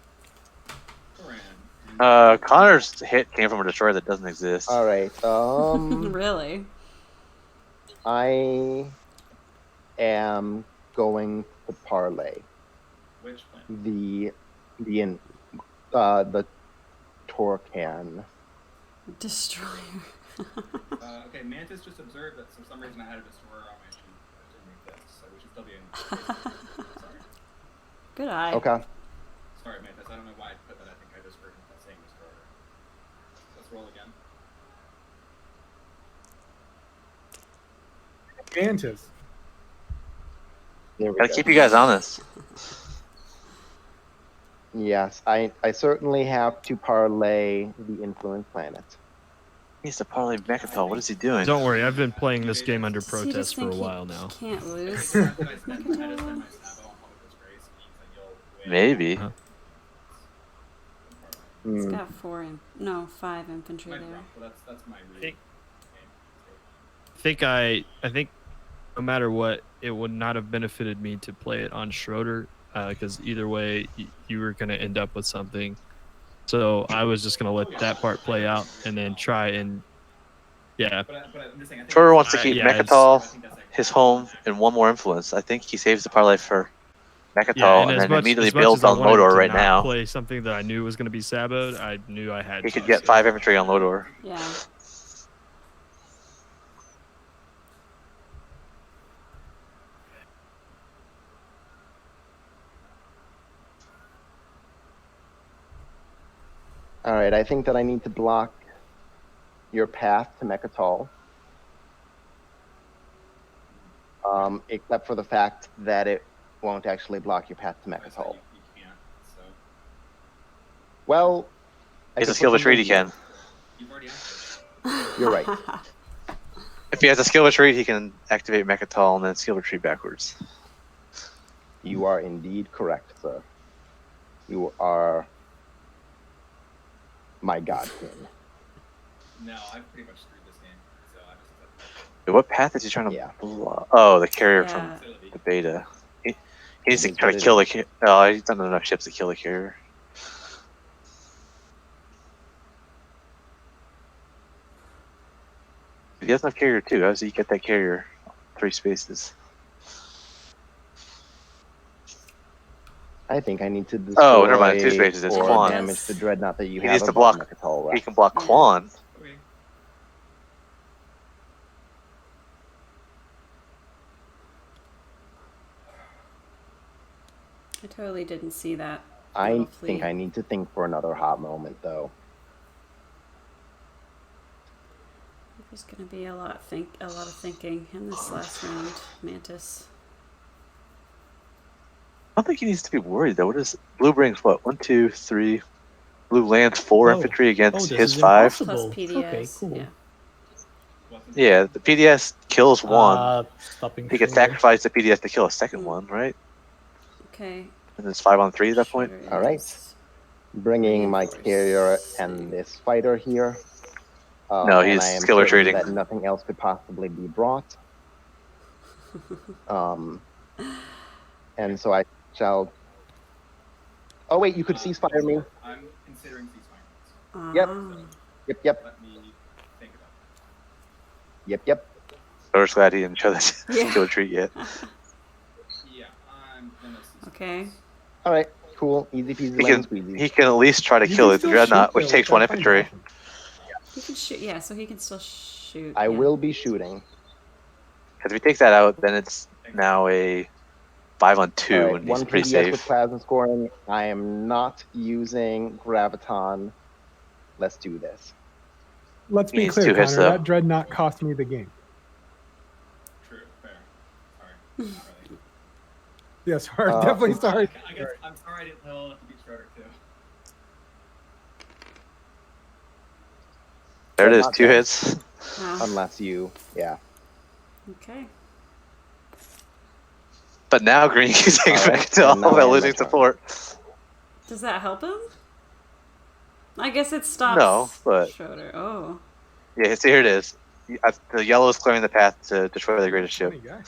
Speaker 10: Koran.
Speaker 7: Connor's hit came from a destroyer that doesn't exist.
Speaker 6: All right.
Speaker 9: Really?
Speaker 6: I am going to parlay
Speaker 10: Which plan?
Speaker 6: the Torcan.
Speaker 9: Destroyer.
Speaker 10: Okay, Mantis just observed that for some reason I had a destroyer on my sheet. It didn't make this, so we should still be in. Sorry.
Speaker 9: Good eye.
Speaker 6: Okay.
Speaker 10: Sorry, Mantis. I don't know why I put that. I think I just heard that saying destroyer. Let's roll again.
Speaker 5: Mantis.
Speaker 6: There we
Speaker 7: Gotta
Speaker 6: go.
Speaker 7: keep you guys honest.
Speaker 6: Yes, I certainly have to parlay the influence planet.
Speaker 7: He needs to parlay Mechatol. What is he doing?
Speaker 11: Don't worry, I've been playing this game under
Speaker 9: Does he just
Speaker 11: protest for a
Speaker 9: think he
Speaker 11: while now.
Speaker 9: can't lose?
Speaker 10: The fact that I spend Sabo on public disgrace means that you'll win.
Speaker 7: Maybe.
Speaker 11: Huh.
Speaker 9: He's
Speaker 6: Hmm.
Speaker 9: got 5 infantry
Speaker 10: Might be
Speaker 9: there.
Speaker 10: wrong, but that's my read.
Speaker 11: Think- I think no matter what, it would not have benefited me to play it on Schroeder because either way, you were going to end up with something. So I was just going to let that part play out and then try and, yeah.
Speaker 10: But I'm just saying, I think
Speaker 7: Schroeder wants to
Speaker 11: I-
Speaker 7: keep
Speaker 11: yeah, it's-
Speaker 7: Mechatol,
Speaker 10: I think that's
Speaker 7: his home, and one more influence. I think he saves the parlay for Mechatol
Speaker 11: Yeah, and
Speaker 7: and
Speaker 11: as
Speaker 7: then
Speaker 11: much,
Speaker 7: immediately
Speaker 11: as much
Speaker 7: builds
Speaker 11: as I
Speaker 7: on
Speaker 11: wanted
Speaker 7: Lodor
Speaker 11: to
Speaker 7: right
Speaker 11: not
Speaker 7: now.
Speaker 11: play something that I knew was going to be saboed, I knew I had
Speaker 7: He
Speaker 11: to.
Speaker 7: could get 5 infantry on Lodor.
Speaker 9: Yeah.
Speaker 6: All right, I think that I need to block your path to Mechatol. Except for the fact that it won't actually block your path to
Speaker 10: I said
Speaker 6: Mechatol.
Speaker 10: you can't. So
Speaker 6: Well, I
Speaker 7: He's a
Speaker 6: could
Speaker 7: skill
Speaker 6: put
Speaker 7: retreat, he
Speaker 6: something
Speaker 7: can.
Speaker 10: you've already activated.
Speaker 6: You're right.
Speaker 7: If he has a skill retreat, he can activate Mechatol and then skill retreat backwards.
Speaker 6: You are indeed correct, sir. You are my god king.
Speaker 10: No, I've pretty much screwed this game. So I just
Speaker 7: Wait, what path is he trying to
Speaker 6: Yeah.
Speaker 7: block? Oh, the carrier from
Speaker 9: Yeah.
Speaker 10: facility.
Speaker 7: the beta. He needs to
Speaker 6: Is
Speaker 7: try
Speaker 6: what
Speaker 7: to
Speaker 6: it
Speaker 7: kill the
Speaker 6: is.
Speaker 7: carrier. Oh, he's done enough ships to kill the carrier. He has enough carrier too. How does he get that carrier? 3 spaces.
Speaker 6: I think I need to destroy
Speaker 7: Oh, never mind. 2 spaces. It's
Speaker 6: or
Speaker 7: Quan.
Speaker 6: damage the dreadnought that you
Speaker 7: He
Speaker 6: have
Speaker 7: needs to
Speaker 6: above
Speaker 7: block.
Speaker 6: Mechatol,
Speaker 7: He
Speaker 6: right?
Speaker 7: can block
Speaker 9: Yeah.
Speaker 7: Quan.
Speaker 10: Okay.
Speaker 9: I totally didn't see that.
Speaker 6: I
Speaker 9: little
Speaker 6: think
Speaker 9: fleet.
Speaker 6: I need to think for another hot moment, though.
Speaker 9: There's gonna be a lot of thinking in this last round, Mantis.
Speaker 7: I don't think he needs to be worried though. What is blue brings? What 1, 2, 3. Blue lands 4
Speaker 1: Oh.
Speaker 7: infantry against
Speaker 1: this
Speaker 7: his
Speaker 1: is
Speaker 7: 5.
Speaker 1: impossible.
Speaker 9: Plus PDS.
Speaker 1: Okay, cool.
Speaker 9: Yeah.
Speaker 7: Yeah, the PDS kills 1.
Speaker 1: Stopping
Speaker 7: He could
Speaker 1: Schroeder.
Speaker 7: sacrifice the PDS to kill a second
Speaker 9: Mm.
Speaker 7: one, right?
Speaker 9: Okay.
Speaker 7: And it's 5 on 3 at that point.
Speaker 9: Schroeder
Speaker 6: All right.
Speaker 9: is
Speaker 6: Bringing my carrier and
Speaker 9: reinforcing.
Speaker 6: this fighter here.
Speaker 7: No,
Speaker 6: and
Speaker 7: he's
Speaker 6: I am
Speaker 7: skill
Speaker 6: certain
Speaker 7: retreating.
Speaker 6: that nothing else could possibly be brought. And so I shall. Oh wait, you could ceasefire me.
Speaker 10: I'm considering ceasefire.
Speaker 6: Yep.
Speaker 9: Ah.
Speaker 6: Yep.
Speaker 10: Let me think about it.
Speaker 6: Yep.
Speaker 7: I'm just glad he didn't show this
Speaker 9: Yeah.
Speaker 7: skill retreat yet.
Speaker 10: Yeah, I'm gonna ceasefire.
Speaker 9: Okay.
Speaker 6: All right. Cool. Easy peasy
Speaker 7: He
Speaker 6: lemon
Speaker 7: can
Speaker 6: squeezy.
Speaker 7: he can at least try to
Speaker 5: You
Speaker 7: kill
Speaker 5: can
Speaker 7: the
Speaker 5: still
Speaker 7: dreadnought,
Speaker 5: shoot,
Speaker 7: which
Speaker 5: though,
Speaker 7: takes
Speaker 5: which
Speaker 7: 1
Speaker 5: I find
Speaker 7: infantry.
Speaker 5: awesome.
Speaker 9: He can shoot. Yeah, so he can still shoot.
Speaker 6: I
Speaker 9: yeah.
Speaker 6: will be shooting.
Speaker 7: Because if he takes that out, then it's now a 5 on 2,
Speaker 6: All right,
Speaker 7: and he's
Speaker 6: one
Speaker 7: pretty
Speaker 6: PDS
Speaker 7: safe.
Speaker 6: with plasma scoring. I am not using graviton. Let's do this.
Speaker 5: Let's be
Speaker 7: He's
Speaker 5: clear,
Speaker 7: 2 hits,
Speaker 5: Connor.
Speaker 7: though.
Speaker 5: That dreadnought cost me the game.
Speaker 10: True, fair. Sorry. Not really.
Speaker 5: Yeah, sorry.
Speaker 6: Uh,
Speaker 5: Definitely
Speaker 6: oops.
Speaker 5: sorry.
Speaker 10: I guess I'm sorry I didn't play well enough to beat Schroeder too.
Speaker 7: There it is,
Speaker 6: Not
Speaker 7: 2
Speaker 6: dead.
Speaker 7: hits.
Speaker 9: Wow.
Speaker 6: Unless you, yeah.
Speaker 9: Okay.
Speaker 7: But now Green can take
Speaker 6: Alright,
Speaker 7: back to
Speaker 6: and
Speaker 7: all
Speaker 6: now I
Speaker 7: that
Speaker 6: am
Speaker 7: losing
Speaker 6: my turn.
Speaker 7: support.
Speaker 9: Does that help him? I guess it stops.
Speaker 7: No, but
Speaker 9: Schroeder. Oh.
Speaker 7: yeah, see, here it is. The yellow is clearing the path to destroy the greatest ship.
Speaker 5: Funny guy.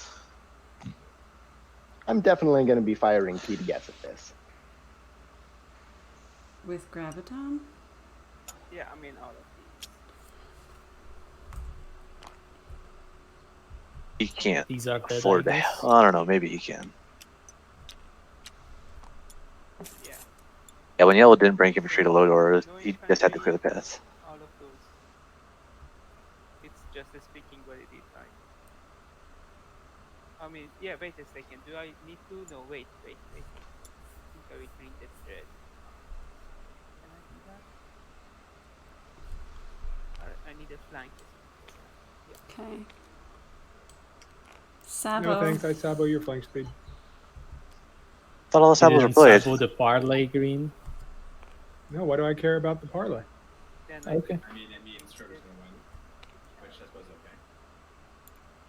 Speaker 6: I'm definitely going to be firing PDS at this.
Speaker 9: With graviton.
Speaker 3: Yeah, I mean all of these.
Speaker 7: He can't
Speaker 1: These are dead,
Speaker 7: afford
Speaker 1: I
Speaker 7: to.
Speaker 1: guess.
Speaker 7: I don't know. Maybe he can.
Speaker 3: Yeah.
Speaker 7: Yeah, when yellow didn't bring infantry to Lodor,
Speaker 3: No
Speaker 7: he just had to clear the
Speaker 3: infantry,
Speaker 7: path.
Speaker 3: All of those. It's just speaking what it is, right? I mean, yeah. Wait a second. Do I need to? No. Wait. I think I will bring the thread. Can I do that? I need a flank.
Speaker 9: Okay. Sabo.
Speaker 5: No thanks. I sabo your flank speed.
Speaker 7: Thought all the
Speaker 1: You
Speaker 7: samples were
Speaker 1: didn't
Speaker 7: played.
Speaker 1: sabo the parlay Green.
Speaker 5: No, why do I care about the parlay?
Speaker 3: Then
Speaker 1: Okay.
Speaker 10: I mean, it means Schroeder's gonna win, which I suppose is okay.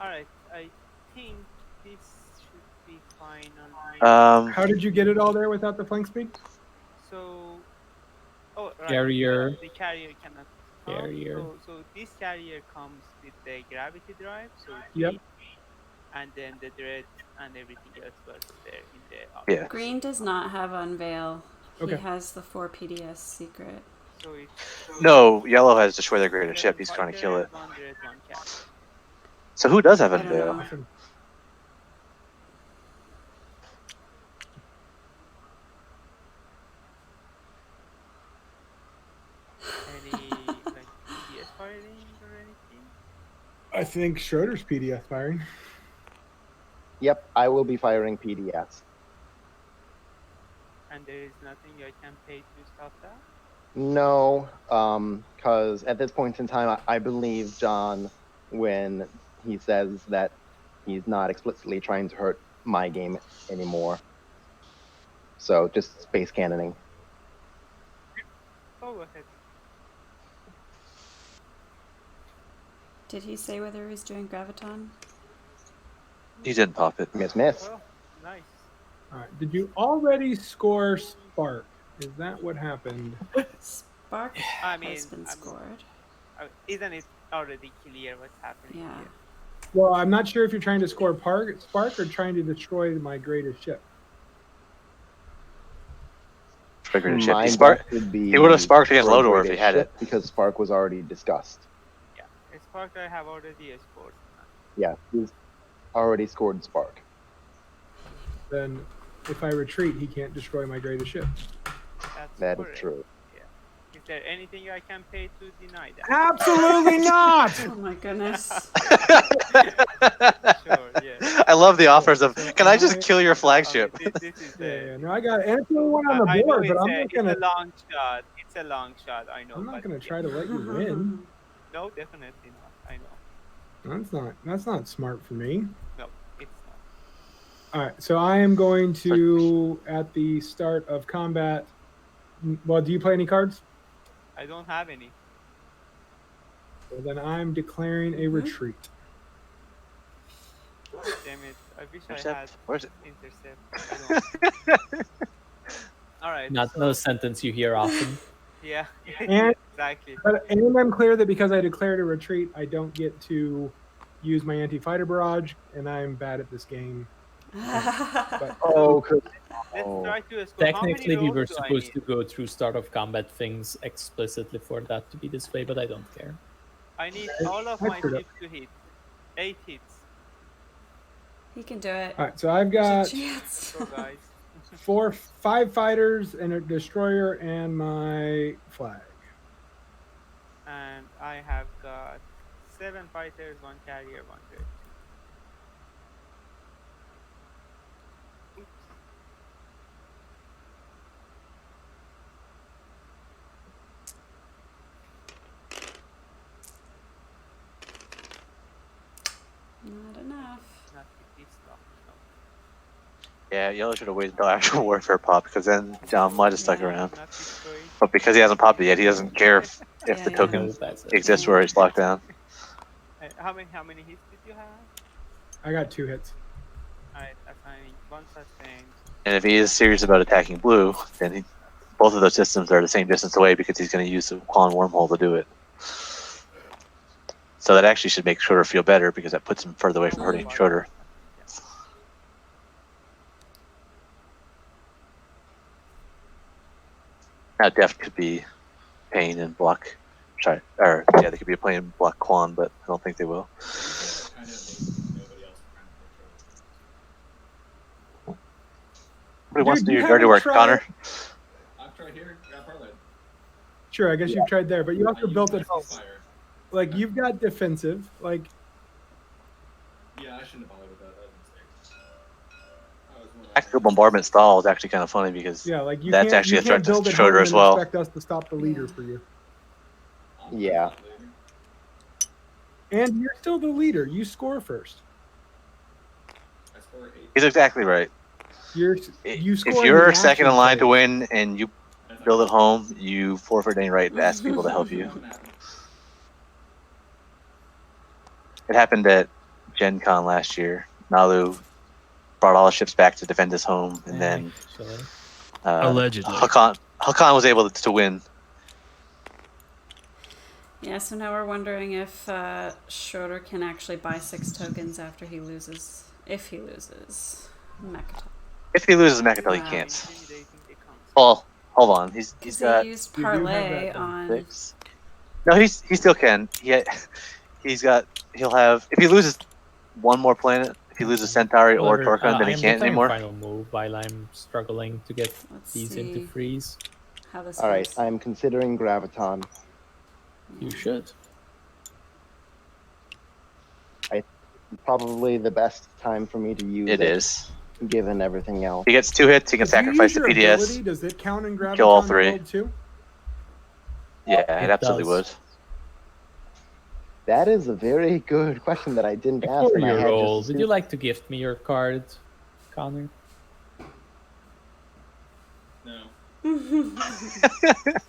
Speaker 3: Alright, I think this should be fine on my
Speaker 5: How did you get it all there without the flank speed?
Speaker 3: so right,
Speaker 1: Carrier.
Speaker 3: the carrier cannot come,
Speaker 1: Carrier.
Speaker 3: so this carrier comes with the gravity drive, so
Speaker 5: Yep.
Speaker 3: and then the dread and everything else was there in the
Speaker 7: Yeah.
Speaker 9: Green does not have unveil.
Speaker 5: Okay.
Speaker 9: He has the 4 PDS secret.
Speaker 3: so it's
Speaker 7: No, yellow has destroyed their greatest ship.
Speaker 3: 11
Speaker 7: He's trying to
Speaker 3: fighter,
Speaker 7: kill it.
Speaker 3: 1 dread, 1 carrier.
Speaker 7: So who does have
Speaker 9: I don't
Speaker 7: unveil?
Speaker 9: know.
Speaker 5: Awesome.
Speaker 3: Any like PDS firing or anything?
Speaker 5: I think Schroeder's PDS firing.
Speaker 6: Yep, I will be firing PDS.
Speaker 3: And there is nothing I can pay to stop that?
Speaker 6: No, because at this point in time, I believe John when he says that he's not explicitly trying to hurt my game anymore. So just space cannoning.
Speaker 3: Oh, go ahead.
Speaker 9: Did he say whether he's doing graviton?
Speaker 7: He didn't pop it.
Speaker 6: Miss.
Speaker 3: Well, nice.
Speaker 5: All right. Did you already score Spark? Is that what happened?
Speaker 9: Spark
Speaker 3: I mean,
Speaker 9: has been scored.
Speaker 3: Isn't it already clear what's happening
Speaker 9: Yeah.
Speaker 3: here?
Speaker 5: Well, I'm not sure if you're trying to score Spark or trying to destroy my greatest ship.
Speaker 7: Triggered his ship.
Speaker 6: My
Speaker 7: He sparked.
Speaker 6: bet would be
Speaker 7: He would have sparked against
Speaker 6: for a
Speaker 7: Lodor if he
Speaker 6: greatest
Speaker 7: had it.
Speaker 6: ship, because Spark was already discussed.
Speaker 3: Yeah, a spark I have already scored.
Speaker 6: Yeah, he's already scored Spark.
Speaker 5: Then, if I retreat, he can't destroy my greatest ship.
Speaker 3: That's
Speaker 6: That is
Speaker 3: correct.
Speaker 6: true.
Speaker 3: Yeah. Is there anything I can pay to deny that?
Speaker 5: Absolutely not.
Speaker 9: Oh my goodness.
Speaker 3: Sure, yeah.
Speaker 7: I love the offers of,
Speaker 5: So
Speaker 7: can I just kill your
Speaker 3: I mean,
Speaker 7: flagship?
Speaker 3: this is
Speaker 5: Yeah, no, I got it. And it's the only one on
Speaker 3: I
Speaker 5: the
Speaker 3: know
Speaker 5: board, but
Speaker 3: it's
Speaker 5: I'm
Speaker 3: a,
Speaker 5: not
Speaker 3: it's
Speaker 5: gonna.
Speaker 3: a long shot. It's a long shot. I know.
Speaker 5: I'm not
Speaker 3: but
Speaker 5: gonna
Speaker 3: yeah.
Speaker 5: try to let you win.
Speaker 3: No, definitely not. I know.
Speaker 5: That's not smart for me.
Speaker 3: No, it's not.
Speaker 5: All right, so I am going to at the start of combat. Well, do you play any cards?
Speaker 3: I don't have any.
Speaker 5: Well, then I'm declaring a retreat.
Speaker 3: Damn it! I wish I
Speaker 7: Intercept?
Speaker 3: had
Speaker 7: Where's it?
Speaker 3: intercept. I don't. All right.
Speaker 1: Not
Speaker 3: so,
Speaker 1: no sentence you hear often.
Speaker 3: Yeah.
Speaker 5: And-
Speaker 3: exactly.
Speaker 5: And I'm clear that because I declared a retreat, I don't get to use my anti-fighter barrage, and I'm bad at this game. But
Speaker 6: Oh,
Speaker 3: Let's
Speaker 6: oh.
Speaker 3: try to score. How many
Speaker 1: Technically, we
Speaker 3: rolls
Speaker 1: were
Speaker 3: do I
Speaker 1: supposed
Speaker 3: need?
Speaker 1: to go through start of combat things explicitly for that to be this way, but I don't care.
Speaker 3: I need all of
Speaker 5: I
Speaker 3: my
Speaker 5: screwed up.
Speaker 3: ships to hit. 8 hits.
Speaker 9: He can do it.
Speaker 5: all right, so I've
Speaker 9: There's
Speaker 5: got
Speaker 9: a chance.
Speaker 3: Go guys.
Speaker 5: 5 fighters and a destroyer and my flag.
Speaker 3: And I have got 7 fighters, 1 carrier, 1 turret. Oops.
Speaker 9: Not enough.
Speaker 3: Not with this stuff. No.
Speaker 7: Yeah, Yellow should have waited until actual warfare popped, because then John might have stuck
Speaker 9: Yeah.
Speaker 7: around.
Speaker 3: Not destroyed.
Speaker 7: But because he hasn't popped it yet, he doesn't care if
Speaker 9: Yeah,
Speaker 7: the
Speaker 9: yeah.
Speaker 7: token
Speaker 1: No, that's it.
Speaker 7: exists where it's locked down.
Speaker 3: How many hits did you have?
Speaker 5: I got 2 hits.
Speaker 3: Alright, assigning 1 sustained.
Speaker 7: And if he is serious about attacking blue, then both of those systems are the same distance away because he's going to use the Quan wormhole to do it. So that actually should make Schroeder feel better because that puts him further away from hurting Schroeder. Now Deft could be Pain and block. Sorry, or yeah, they could be playing block Quan, but I don't think they will.
Speaker 10: Kind of nobody else kind of
Speaker 7: Nobody wants to
Speaker 5: Dude,
Speaker 7: do
Speaker 5: you
Speaker 7: your dirty
Speaker 5: haven't
Speaker 7: work,
Speaker 5: tried-
Speaker 7: Connor.
Speaker 10: I've tried here, got parlayed.
Speaker 5: Sure, I guess you've tried there, but you
Speaker 10: I
Speaker 5: also
Speaker 10: used
Speaker 5: built
Speaker 10: my
Speaker 5: it home.
Speaker 10: ceasefire.
Speaker 5: Like you've got defensive. Like
Speaker 10: Yeah, I shouldn't have bothered with that. That was a mistake. That was more like-
Speaker 7: Tactical bombardment stall is actually kind of funny because
Speaker 5: yeah, like you
Speaker 7: That's
Speaker 5: can't,
Speaker 7: actually
Speaker 5: you
Speaker 7: a threat
Speaker 5: can't
Speaker 7: to
Speaker 5: build it
Speaker 7: Schroeder
Speaker 5: home
Speaker 7: as
Speaker 5: and
Speaker 7: well.
Speaker 5: expect us to stop the leader for you.
Speaker 10: I'm
Speaker 6: Yeah.
Speaker 10: not later.
Speaker 5: And you're still the leader. You score first.
Speaker 10: I score 8.
Speaker 7: he's exactly right.
Speaker 5: You
Speaker 7: If
Speaker 5: score. in the
Speaker 7: you're second in
Speaker 5: action
Speaker 7: line to
Speaker 5: phase.
Speaker 7: win and you build it home, you forfeit any right to ask people to help you. It happened at Gen Con last year. Nalu brought all the ships back to defend his home, and then
Speaker 1: Actually.
Speaker 11: Allegedly.
Speaker 7: Hakan was able to win.
Speaker 9: Yeah, so now we're wondering if Schroeder can actually buy 6 tokens after he loses. If he loses Mechatol.
Speaker 7: If he loses Mechatol, he
Speaker 9: Wow.
Speaker 7: can't.
Speaker 3: Intimidating the council.
Speaker 7: Well, hold on. He's
Speaker 9: Because
Speaker 7: got
Speaker 9: he used
Speaker 5: You do have
Speaker 9: parlay
Speaker 5: that then.
Speaker 9: on.
Speaker 7: 6. No, he still can. He'll have, if he loses one more planet, if he loses Centauri or
Speaker 1: However,
Speaker 7: Torkon, then
Speaker 1: I
Speaker 7: he
Speaker 1: am
Speaker 7: can't
Speaker 1: declaring
Speaker 7: anymore.
Speaker 1: Final move while I'm struggling to get
Speaker 9: Let's
Speaker 1: these
Speaker 9: see
Speaker 1: into freeze.
Speaker 9: how this
Speaker 6: All right,
Speaker 9: goes.
Speaker 6: I'm considering Graviton.
Speaker 1: You should.
Speaker 6: Probably the best time for me to use
Speaker 7: It is.
Speaker 6: given everything else.
Speaker 7: He gets 2 hits, he can
Speaker 5: If you
Speaker 7: sacrifice
Speaker 5: use
Speaker 7: the
Speaker 5: your
Speaker 7: PDS.
Speaker 5: ability, does it count in Graviton
Speaker 7: Kill all 3.
Speaker 5: World too?
Speaker 7: Yeah, it
Speaker 1: It
Speaker 7: absolutely
Speaker 1: does.
Speaker 7: would.
Speaker 6: That is a very good question that I didn't ask. And I had
Speaker 1: 4-year-old,
Speaker 6: just
Speaker 1: would you like to gift me your card, Connor?
Speaker 10: No.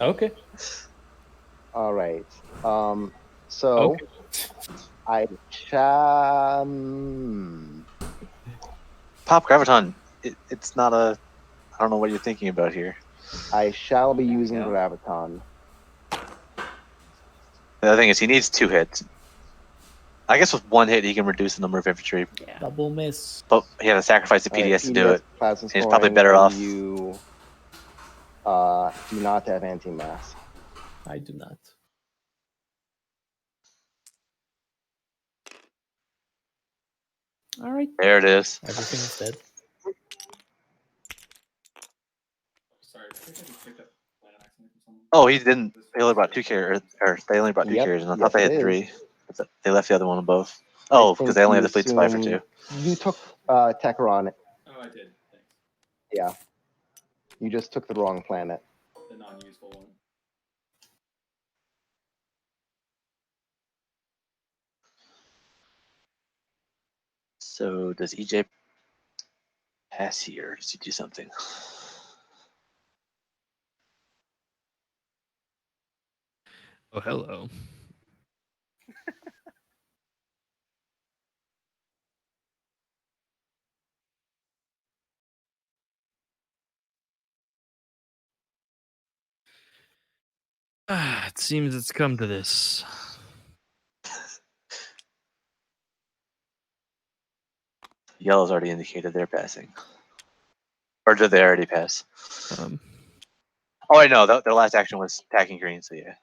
Speaker 1: Okay.
Speaker 6: All right. So
Speaker 1: Okay.
Speaker 6: I shall.
Speaker 7: Pop Graviton, it's not a. I don't know what you're thinking about here.
Speaker 6: I shall be
Speaker 9: There we
Speaker 6: using
Speaker 9: go.
Speaker 6: Graviton.
Speaker 7: The other thing is he needs 2 hits. I guess with 1 hit he can reduce the number of infantry,
Speaker 9: Yeah.
Speaker 1: Double miss.
Speaker 7: but he had to sacrifice the
Speaker 6: All right,
Speaker 7: PDS to do it.
Speaker 6: plasma
Speaker 7: He's probably
Speaker 6: scoring,
Speaker 7: better
Speaker 6: and
Speaker 7: off.
Speaker 6: You do not have anti-mass.
Speaker 1: I do not. All right.
Speaker 7: There it is.
Speaker 1: Everything's dead.
Speaker 10: Sorry, I think I just picked up land accidentally from someone.
Speaker 7: Oh, he didn't. They only brought 2 carriers, or they only brought 2
Speaker 6: Yep,
Speaker 7: carriers, and I
Speaker 6: yes,
Speaker 7: thought they
Speaker 6: it
Speaker 7: had
Speaker 6: is.
Speaker 7: 3. But they left the other one above.
Speaker 6: I
Speaker 7: Oh,
Speaker 6: think
Speaker 7: because they only have
Speaker 6: you
Speaker 7: the fleet spy for 2.
Speaker 6: assumed- You took Tecker on it.
Speaker 10: Oh, I did. Thanks.
Speaker 6: Yeah. You just took the wrong planet.
Speaker 10: The non-useful one.
Speaker 7: So does EJ pass here? Does he do something?
Speaker 11: Oh, hello. It seems it's come to this.
Speaker 7: Yellow's already indicated they're passing. Or did they already pass?
Speaker 11: Um,
Speaker 7: Oh, I know. Their last action was attacking green, so yeah.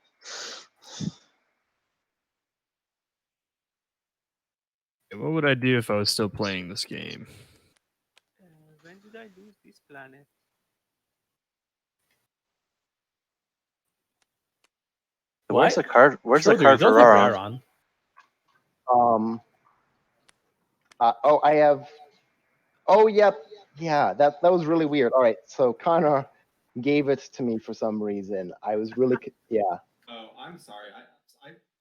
Speaker 11: what would I do if I was still playing this game?
Speaker 3: When did I lose this planet?
Speaker 7: Where's the card? Where's
Speaker 1: Schroeder,
Speaker 7: the card
Speaker 1: you
Speaker 7: for
Speaker 1: don't have
Speaker 7: Raron?
Speaker 1: Raron.
Speaker 6: Oh, I have. Oh, yep. Yeah, that was really weird. All right, so Conor gave it to me for some reason. I was really, yeah.
Speaker 10: Oh, I'm sorry.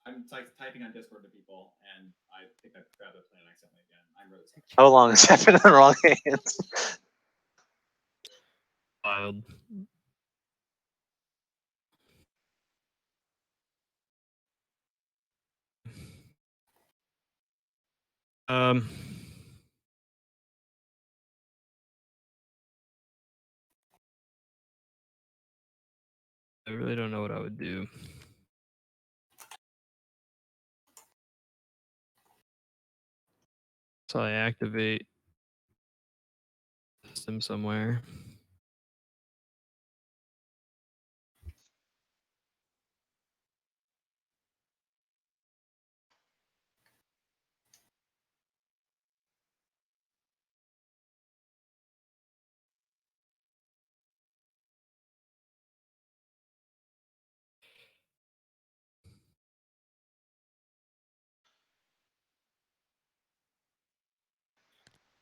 Speaker 10: I'm typing on Discord to people, and I think I grabbed the plan accidentally again. I'm really sorry.
Speaker 7: How long has that been in the wrong hands?
Speaker 11: Wild. I really don't know what I would do. So I activate system somewhere.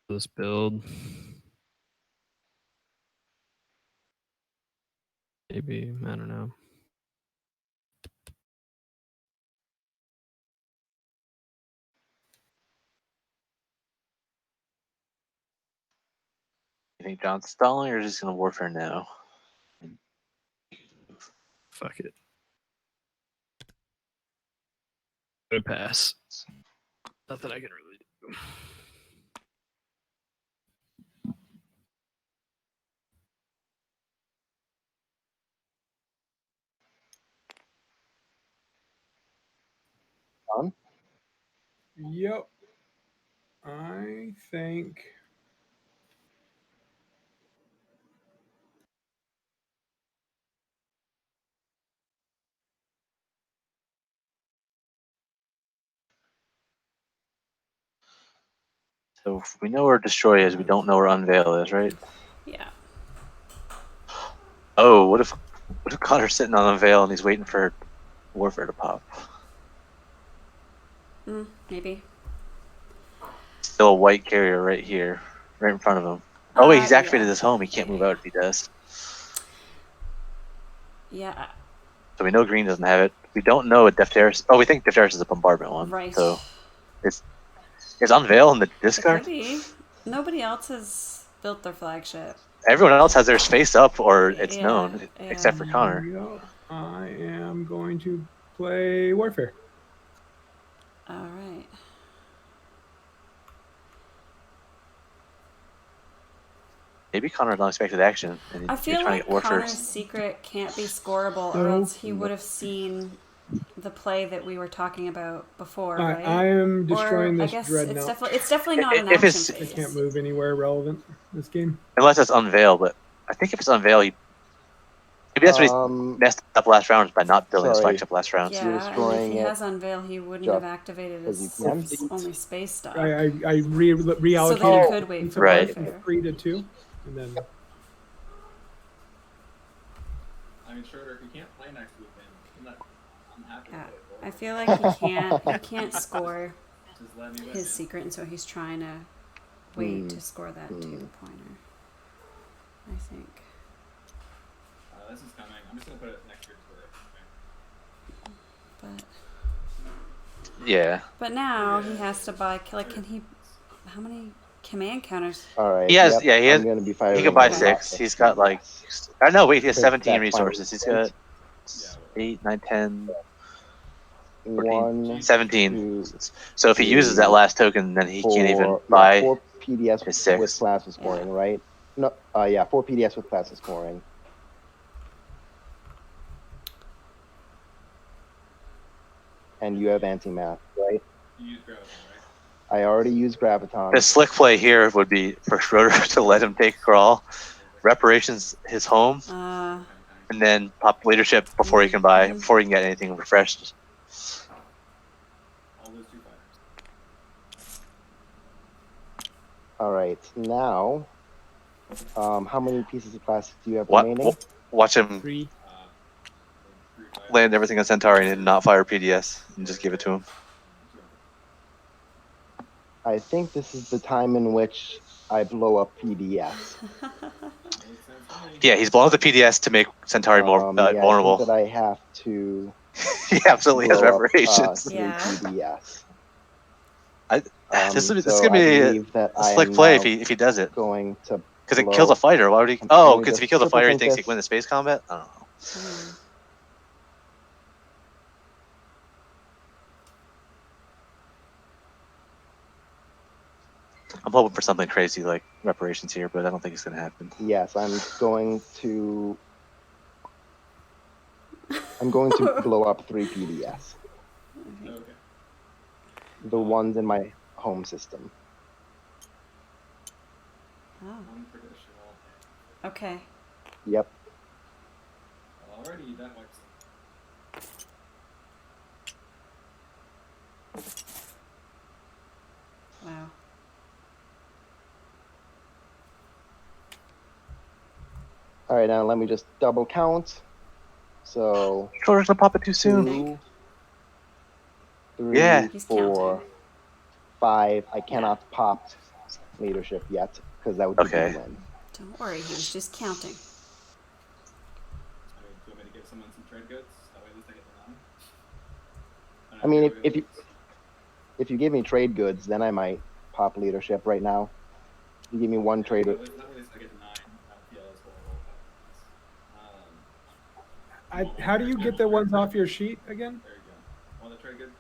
Speaker 11: This build. Maybe, I don't know.
Speaker 7: You think John's stalling, or just gonna warfare now?
Speaker 11: Fuck it. Gonna pass. Nothing I can really do.
Speaker 6: John?
Speaker 5: Yep. I think.
Speaker 7: So we know where destroy is. We don't know where unveil is, right?
Speaker 9: Yeah.
Speaker 7: Oh, what if Conor's sitting on unveil and he's waiting for warfare to pop?
Speaker 9: Maybe.
Speaker 7: Still a white carrier right here, right in front of him. Oh wait, he's activated
Speaker 9: Yeah.
Speaker 7: his home. He can't move out if he does.
Speaker 9: Yeah.
Speaker 7: So we know green doesn't have it. We don't know what DefTerus. Oh, we think DefTerus is a bombardment one.
Speaker 9: Right.
Speaker 7: So is unveil in the
Speaker 9: It
Speaker 7: discard?
Speaker 9: could be. Nobody else has built their flagship.
Speaker 7: Everyone else has theirs face up or it's
Speaker 9: Yeah,
Speaker 7: known, except for
Speaker 9: yeah.
Speaker 7: Conor.
Speaker 5: Yep. I am going to play Warfare.
Speaker 9: All right.
Speaker 7: Maybe Conor's unexpected action. And
Speaker 9: I
Speaker 7: he's
Speaker 9: feel
Speaker 7: trying
Speaker 9: like
Speaker 7: to get warfare.
Speaker 9: Connor's secret can't be scoreable, or
Speaker 5: No.
Speaker 9: else he would have seen the play that we were talking about before,
Speaker 5: I,
Speaker 9: right?
Speaker 5: I am destroying
Speaker 9: or I
Speaker 5: this
Speaker 9: guess
Speaker 5: dreadnought.
Speaker 9: it's definitely not an
Speaker 7: If
Speaker 9: action
Speaker 7: it's-
Speaker 5: I
Speaker 9: phase.
Speaker 5: can't move anywhere relevant this game.
Speaker 7: Unless it's unveil, but I think if it's unveil, Maybe that's what he messed up last round by not building his
Speaker 6: sorry.
Speaker 7: flagship last round.
Speaker 9: Yeah, and if
Speaker 6: destroying
Speaker 9: he
Speaker 6: it
Speaker 9: has Unveil, he wouldn't
Speaker 6: just
Speaker 9: have activated
Speaker 6: 'cause
Speaker 9: his
Speaker 6: you can.
Speaker 9: only space stock.
Speaker 5: I
Speaker 9: So
Speaker 5: reallocated
Speaker 9: that he could wait for
Speaker 7: Right.
Speaker 5: from
Speaker 9: warfare.
Speaker 5: 3 to 2, and then
Speaker 10: I mean, Schroeder, if you can't play next week, then I'm happy
Speaker 9: Yeah,
Speaker 10: with it.
Speaker 9: I feel like he can't score
Speaker 10: Just let me
Speaker 9: his
Speaker 10: win.
Speaker 9: secret, and so he's trying to wait to score that 2 pointer. I think.
Speaker 10: This is coming. I'm just gonna put it next year's for it.
Speaker 9: But
Speaker 7: Yeah.
Speaker 9: but now he has to buy. Like, can he? How many command counters?
Speaker 6: All right.
Speaker 7: He has.
Speaker 6: yep,
Speaker 7: Yeah, he has.
Speaker 6: I'm gonna be firing
Speaker 7: He can buy
Speaker 6: a lot
Speaker 7: 6.
Speaker 6: of
Speaker 7: He's got like. I know. Wait, he has
Speaker 6: Because
Speaker 7: 17
Speaker 6: that
Speaker 7: resources. He's got 8, 9, 10, 14,
Speaker 6: 1,
Speaker 7: 17.
Speaker 6: 2,
Speaker 7: So if he uses that
Speaker 6: 3,
Speaker 7: last token, then he can't even
Speaker 6: 4,
Speaker 7: buy
Speaker 6: 4 PDS
Speaker 7: his 6.
Speaker 6: with plasma scoring, right? No, 4 PDS with plasma scoring. And you have anti-math, right?
Speaker 10: You use Graviton, right?
Speaker 6: I already used Graviton.
Speaker 7: The slick play here would be for Schroeder to let him take crawl, reparations his home, and then pop leadership before he can buy, before he can get anything refreshed.
Speaker 10: All those 2 fighters.
Speaker 6: All right, now, how many pieces of plastic do you have
Speaker 7: What?
Speaker 6: remaining?
Speaker 7: Watch him
Speaker 1: 3.
Speaker 7: land everything on Centauri and not fire PDS and just give it to him.
Speaker 6: I think this is the time in which I blow up PDS.
Speaker 7: Yeah, he's blowing up the PDS to make Centauri more
Speaker 6: Yeah, I
Speaker 7: vulnerable.
Speaker 6: think that I have to.
Speaker 7: He absolutely has
Speaker 6: blow up,
Speaker 7: reparations.
Speaker 6: 3
Speaker 9: Yeah.
Speaker 6: PDS.
Speaker 7: This is
Speaker 6: so
Speaker 7: gonna be
Speaker 6: I
Speaker 7: a
Speaker 6: believe that
Speaker 7: slick
Speaker 6: I am
Speaker 7: play
Speaker 6: now
Speaker 7: if he does it.
Speaker 6: going to
Speaker 7: Because it
Speaker 6: blow-
Speaker 7: kills a fighter. Why would he?
Speaker 6: Let
Speaker 7: Oh,
Speaker 6: me
Speaker 7: because if
Speaker 6: just
Speaker 7: he kills a
Speaker 6: triple
Speaker 7: fighter, he
Speaker 6: think
Speaker 7: thinks he
Speaker 6: this.
Speaker 7: can win the space combat. I don't know. I'm hoping for something crazy like reparations here, but I don't think it's gonna happen.
Speaker 6: Yes, I'm going to blow up 3 PDS.
Speaker 10: Okay.
Speaker 6: The ones in my home system.
Speaker 9: Oh,
Speaker 10: Untraditional.
Speaker 9: okay.
Speaker 6: Yep.
Speaker 10: Already, that wipes it.
Speaker 9: Wow.
Speaker 6: All right, now let me just double count. So
Speaker 7: Schroeder's gonna pop it too soon.
Speaker 6: 2, 3,
Speaker 7: Yeah.
Speaker 9: He's
Speaker 6: 4,
Speaker 9: counting.
Speaker 6: 5. I cannot pop leadership yet because that would be
Speaker 7: Okay.
Speaker 6: the win.
Speaker 9: Don't worry, he was just counting.
Speaker 10: Do you want me to give someone some trade goods? That way at least I get the 9.
Speaker 6: I mean, if you give me trade goods, then I might pop leadership right now. If you give me 1 trade.
Speaker 10: That way at least I get the 9. That would feel as horrible.
Speaker 5: how do you get the ones off your sheet again?
Speaker 10: There you go. Want the trade good?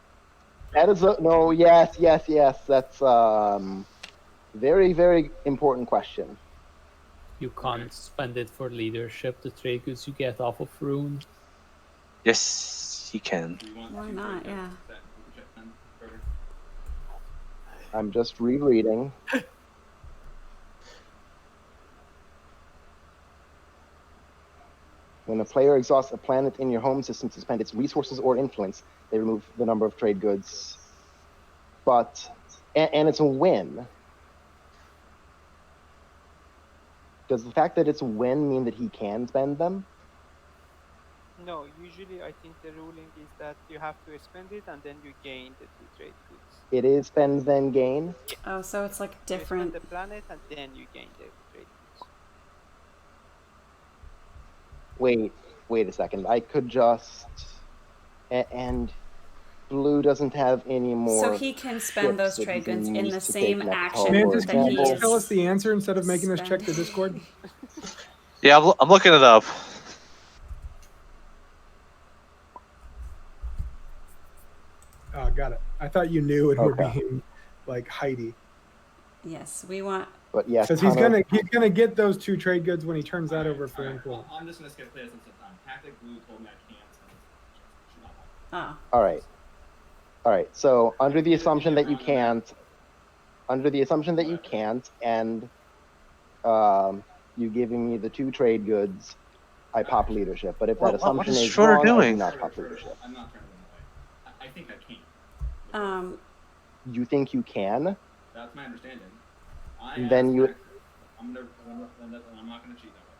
Speaker 6: That is no, yes. That's very, very important question.
Speaker 1: You can't spend it for leadership, the trade goods you get off of Rune.
Speaker 7: Yes, he can.
Speaker 10: Do you want
Speaker 9: Why
Speaker 10: 2
Speaker 9: not?
Speaker 10: trade
Speaker 9: Yeah.
Speaker 10: goods? That leadership then, Schroeder?
Speaker 6: I'm just rereading. When a player exhausts a planet in your home system to spend its resources or influence, they remove the number of trade goods. But, and it's a win. Does the fact that it's a win mean that he can spend them?
Speaker 3: No, usually I think the ruling is that you have to spend it and then you gain the 2 trade goods.
Speaker 6: It is spend then gain?
Speaker 9: Oh, so it's like
Speaker 3: You spend
Speaker 9: different.
Speaker 3: the planet and then you gain the trade goods.
Speaker 6: Wait a second. I could just... And blue doesn't have any more...
Speaker 9: So he can spend those
Speaker 6: ships that
Speaker 9: trade
Speaker 6: he can
Speaker 9: goods in
Speaker 6: use
Speaker 9: the
Speaker 6: to
Speaker 9: same
Speaker 6: take next
Speaker 9: action
Speaker 6: home,
Speaker 5: Mantis,
Speaker 6: for
Speaker 5: can you
Speaker 6: example.
Speaker 5: just tell us the answer instead of making us check the Discord?
Speaker 7: Yeah, I'm looking it up.
Speaker 5: Got it. I thought you knew and were
Speaker 6: Okay.
Speaker 5: being like Heidi.
Speaker 9: Yes, we want.
Speaker 6: But yes,
Speaker 5: Because he's
Speaker 6: Conor-
Speaker 5: gonna get those 2 trade goods when he turns that over for
Speaker 10: Alright,
Speaker 5: influence.
Speaker 10: I'm just gonna skip this since it's time. Tactic Blue told me I can't spend it. Should not have.
Speaker 9: Oh.
Speaker 6: All right. So under the assumption that you can't, and you giving me the 2 trade goods, I pop leadership. But if
Speaker 7: What-
Speaker 6: that
Speaker 7: what
Speaker 6: assumption
Speaker 7: is
Speaker 6: is
Speaker 7: Schroeder
Speaker 6: wrong, I do
Speaker 7: doing?
Speaker 6: not pop leadership.
Speaker 10: I'm not turning them away. I think I can.
Speaker 6: You think you can?
Speaker 10: That's my understanding.
Speaker 6: Then you-
Speaker 10: I'm not gonna cheat that way.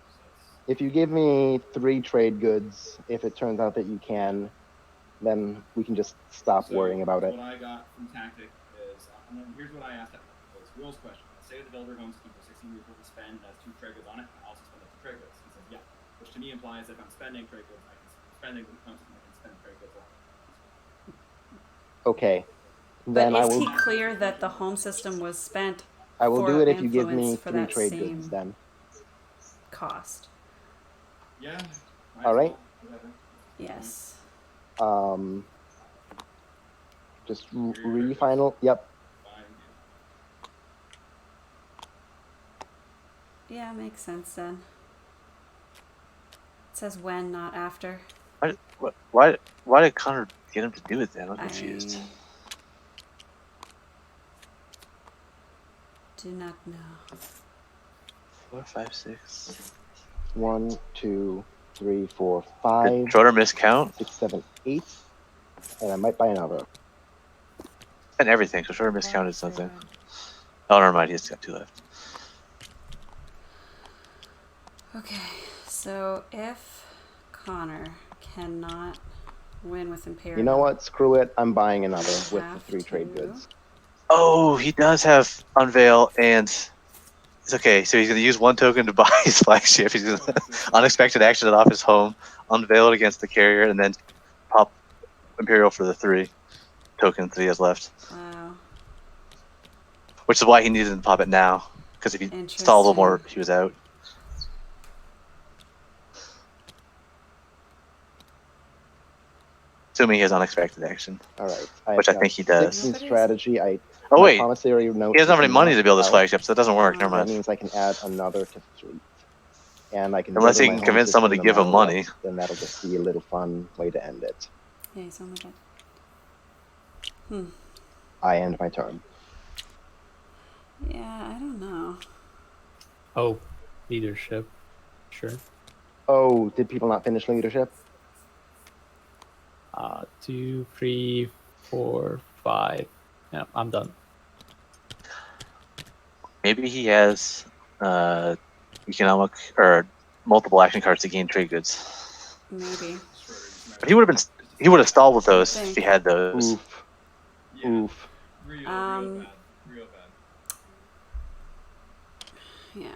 Speaker 10: So it's-
Speaker 6: If you give me 3 trade goods, if it turns out that you can, then we can just stop
Speaker 10: So,
Speaker 6: worrying about it.
Speaker 10: What I got from Tactic is, and then here's what I asked at was Will's question. Let's say the Veldyr home system for 16 people to spend has 2 trade goods on it, and I also spend up 2 trade goods. He says, yeah, which to me implies that if I'm spending trade goods, I can spending the home system, I can spend trade goods on it.
Speaker 6: Okay.
Speaker 9: But
Speaker 6: Then I
Speaker 9: is
Speaker 6: will.
Speaker 9: he clear that the home system was spent
Speaker 6: I will
Speaker 9: for
Speaker 6: do it if you give me
Speaker 9: influence for
Speaker 6: 3
Speaker 9: that
Speaker 6: trade
Speaker 9: same
Speaker 6: goods. Then.
Speaker 9: cost?
Speaker 10: Yeah.
Speaker 6: All right.
Speaker 10: Whatever.
Speaker 9: Yes.
Speaker 6: Just re-final. Yep.
Speaker 10: Fine.
Speaker 9: Yeah, makes sense then. It says when, not after.
Speaker 7: Why did Conor get him to do it then? I'm confused.
Speaker 9: Do not know.
Speaker 7: 4, 5, 6.
Speaker 6: 1, 2, 3, 4, 5.
Speaker 7: Did Schroeder miscount?
Speaker 6: 6, 7, 8. And I might buy another.
Speaker 7: And everything, so Schroeder miscounted something. Oh, never mind, he's got 2 left.
Speaker 9: Okay, so if Conor cannot win with Imperial,
Speaker 6: You know what? Screw it. I'm buying another with the
Speaker 9: Have
Speaker 6: 3 trade
Speaker 9: to.
Speaker 6: goods.
Speaker 7: Oh, he does have Unveil, and it's okay. So he's going to use 1 token to buy his flagship. He's going to unexpected action it off his home, unveil it against the carrier, and then pop Imperial for the 3 tokens that he has left.
Speaker 9: Wow.
Speaker 7: Which is why he needed to pop it now, because if he stalled a little more,
Speaker 9: Interesting.
Speaker 7: he was out. Assuming he has unexpected action.
Speaker 6: All right.
Speaker 7: Which I
Speaker 6: got
Speaker 7: think he
Speaker 6: 6
Speaker 7: does.
Speaker 6: in strategy.
Speaker 7: Oh
Speaker 6: my
Speaker 7: wait,
Speaker 6: commissary note
Speaker 7: he doesn't have
Speaker 6: is
Speaker 7: any money to build his
Speaker 6: out.
Speaker 7: flagship, so that doesn't work. Never
Speaker 6: That
Speaker 7: mind.
Speaker 6: means I can add another to fleet. And I can
Speaker 7: Unless
Speaker 6: double
Speaker 7: he
Speaker 6: my
Speaker 7: can
Speaker 6: home
Speaker 7: convince someone to
Speaker 6: system
Speaker 7: give
Speaker 6: no
Speaker 7: him
Speaker 6: matter
Speaker 7: money.
Speaker 6: what, then that'll just be a little fun way to end it.
Speaker 9: Yeah, he's only got.
Speaker 6: I end my turn.
Speaker 9: Yeah, I don't know.
Speaker 1: Oh, leadership. Sure.
Speaker 6: Oh, did people not finish leadership?
Speaker 1: 2, 3, 4, 5. Yeah, I'm done.
Speaker 7: Maybe he has economic or multiple action cards to gain trade goods.
Speaker 9: Maybe.
Speaker 7: But he would have stalled with those if he had those.
Speaker 6: Oof. Oof.
Speaker 10: Real
Speaker 9: Um,
Speaker 10: bad. Real bad.
Speaker 9: Yeah.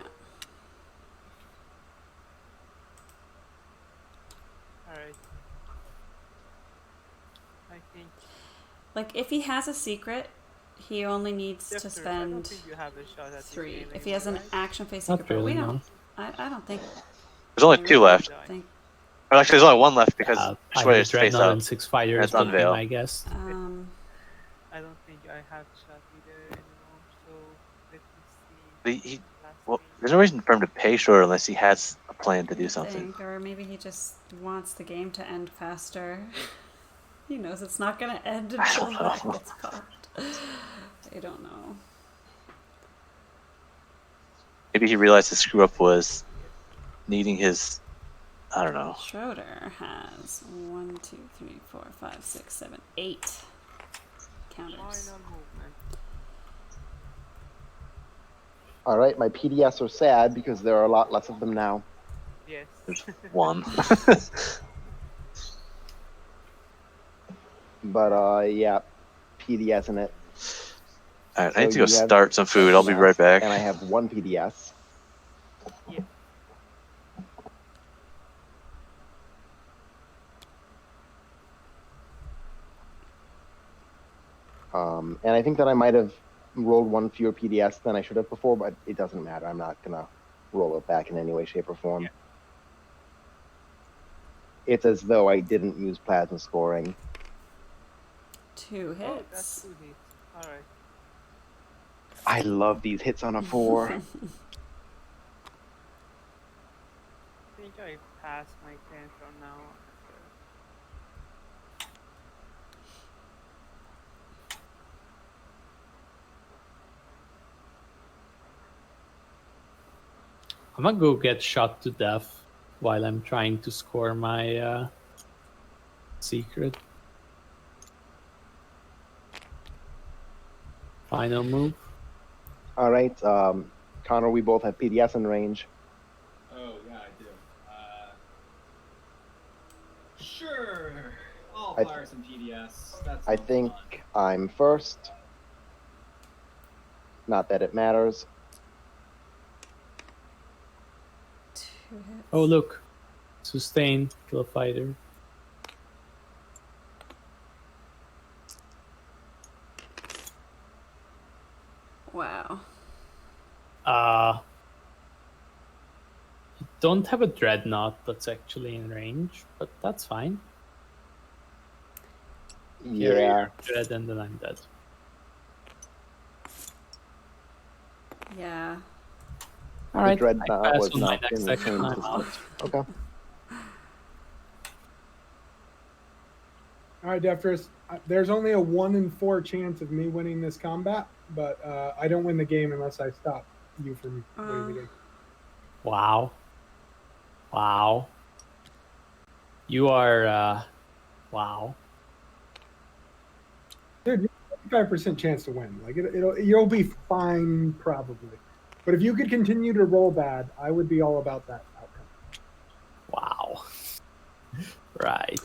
Speaker 3: Alright. I think
Speaker 9: Like, if he has a secret, he only needs to
Speaker 3: Defter, I don't
Speaker 9: spend
Speaker 3: think you have a shot at this
Speaker 9: 3.
Speaker 3: game
Speaker 9: If he has an
Speaker 3: anymore, right?
Speaker 9: action phase
Speaker 1: Not
Speaker 9: secret, but we
Speaker 1: really,
Speaker 9: don't.
Speaker 1: no.
Speaker 9: I don't think.
Speaker 7: There's only
Speaker 9: I
Speaker 7: 2
Speaker 9: really
Speaker 7: left.
Speaker 9: don't think.
Speaker 7: Or actually, there's only 1 left because
Speaker 1: I
Speaker 7: Schroeder's
Speaker 1: have
Speaker 7: face
Speaker 1: Dreadnought
Speaker 7: up.
Speaker 1: and 6 fighters
Speaker 7: That's
Speaker 1: with him,
Speaker 7: Unveil.
Speaker 1: I guess.
Speaker 3: I don't think I have shot either anymore, so let me see.
Speaker 7: Well, there's no reason for him to pay Schroeder unless he has a plan to do something.
Speaker 9: Think, or maybe he just wants the game to end faster. He knows it's not going to end until
Speaker 7: don't
Speaker 9: that
Speaker 7: know.
Speaker 9: gets popped. I don't know.
Speaker 7: Maybe he realized the screw up was needing his. I don't know.
Speaker 9: Schroeder has 1, 2, 3, 4, 5, 6, 7, 8 counters.
Speaker 3: Final movement.
Speaker 6: All right, my PDS are sad because there are a lot less of them now.
Speaker 3: Yes.
Speaker 7: There's 1.
Speaker 6: But yeah, PDS in it.
Speaker 7: Alright, I
Speaker 6: So
Speaker 7: need to go
Speaker 6: you have
Speaker 7: start some food. I'll be right back.
Speaker 6: And I have 1 PDS.
Speaker 3: Yeah.
Speaker 6: And I think that I might have rolled 1 fewer PDS than I should have before, but it doesn't matter. I'm not gonna roll it back in any way, shape, or form.
Speaker 10: Yeah.
Speaker 6: It's as though I didn't use plasma scoring.
Speaker 9: 2
Speaker 3: Oh,
Speaker 9: hits.
Speaker 3: that's 2 hits. Alright.
Speaker 6: I love these hits on a 4.
Speaker 3: I think I passed my turn from now on.
Speaker 1: I'm gonna go get shot to death while I'm trying to score my secret. Final move.
Speaker 6: All right, Connor, we both have PDS in range.
Speaker 10: Oh, yeah, I do. Sure. I'll
Speaker 6: I-
Speaker 10: fire some PDS. That's
Speaker 6: I
Speaker 10: no
Speaker 6: think
Speaker 10: fun.
Speaker 6: I'm first. Not that it matters.
Speaker 9: 2 hits.
Speaker 1: Oh, look. Sustain, kill a fighter.
Speaker 9: Wow.
Speaker 1: You don't have a dreadnought that's actually in range, but that's fine.
Speaker 6: Yeah.
Speaker 1: Dread and then I'm dead.
Speaker 9: Yeah.
Speaker 1: All
Speaker 6: The
Speaker 1: right.
Speaker 6: dreadnought
Speaker 1: I pass
Speaker 6: was
Speaker 1: on my
Speaker 6: not
Speaker 1: next
Speaker 6: in the
Speaker 1: action.
Speaker 6: same
Speaker 1: I'm out.
Speaker 6: position. Okay.
Speaker 5: All right, Defterus. There's only a 1 in 4 chance of me winning this combat, but I don't win the game unless I stop you from winning the game.
Speaker 1: Wow. Wow. You are, wow.
Speaker 5: Dude, 55% chance to win. Like you'll be fine probably. But if you could continue to roll bad, I would be all about that outcome.
Speaker 1: Wow. Right.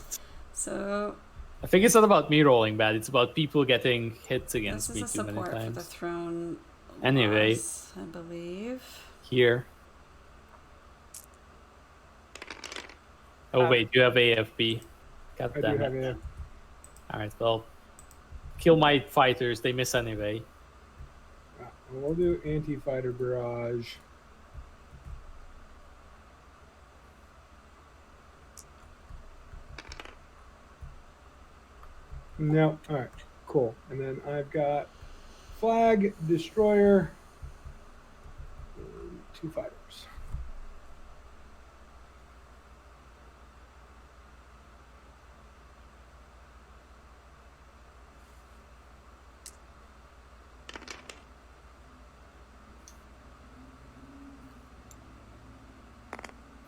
Speaker 9: So
Speaker 1: I think it's not about me rolling bad. It's about people getting hits against
Speaker 9: this
Speaker 1: me
Speaker 9: is a
Speaker 1: too many
Speaker 9: support for the
Speaker 1: times.
Speaker 9: throne.
Speaker 1: Anyway.
Speaker 9: loss, I believe.
Speaker 1: Here. Oh wait, you have AFB. God
Speaker 5: I do
Speaker 1: damn
Speaker 5: have
Speaker 1: it.
Speaker 5: a
Speaker 1: Alright, well. Kill my fighters, they miss anyway.
Speaker 5: we'll do anti-fighter barrage. No, all right, cool. And then I've got flag, destroyer, and 2 fighters.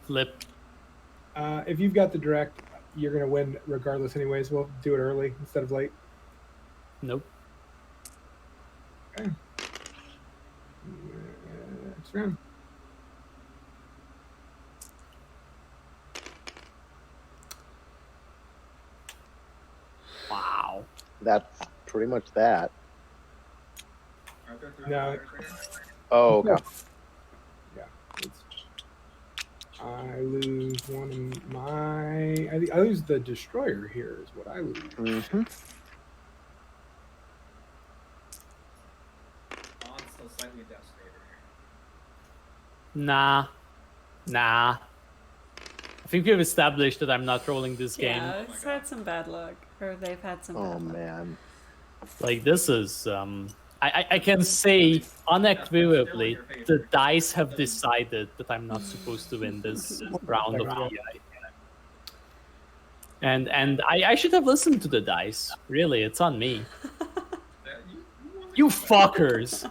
Speaker 1: Flip.
Speaker 5: If you've got the direct, you're gonna win regardless. Anyways, we'll do it early instead of late.
Speaker 1: Nope.
Speaker 5: Okay. Next round.
Speaker 1: Wow.
Speaker 6: That's pretty much that.
Speaker 10: Aren't there 3
Speaker 5: No.
Speaker 10: fighters right here?
Speaker 6: Oh, okay.
Speaker 5: Yeah. I lose one of my. I lose the destroyer here. Is what I lose.
Speaker 6: Mm-hmm.
Speaker 10: Bond's still slightly devastator.
Speaker 1: Nah. Nah. I think we've established that I'm not rolling this game.
Speaker 9: Yeah, it's had some bad luck, or they've had some
Speaker 6: Oh
Speaker 9: bad luck.
Speaker 6: man.
Speaker 1: Like this is I can say unequivocally the dice have decided that I'm not supposed to win this round of PI. And I should have listened to the dice. Really, it's on me. You fuckers.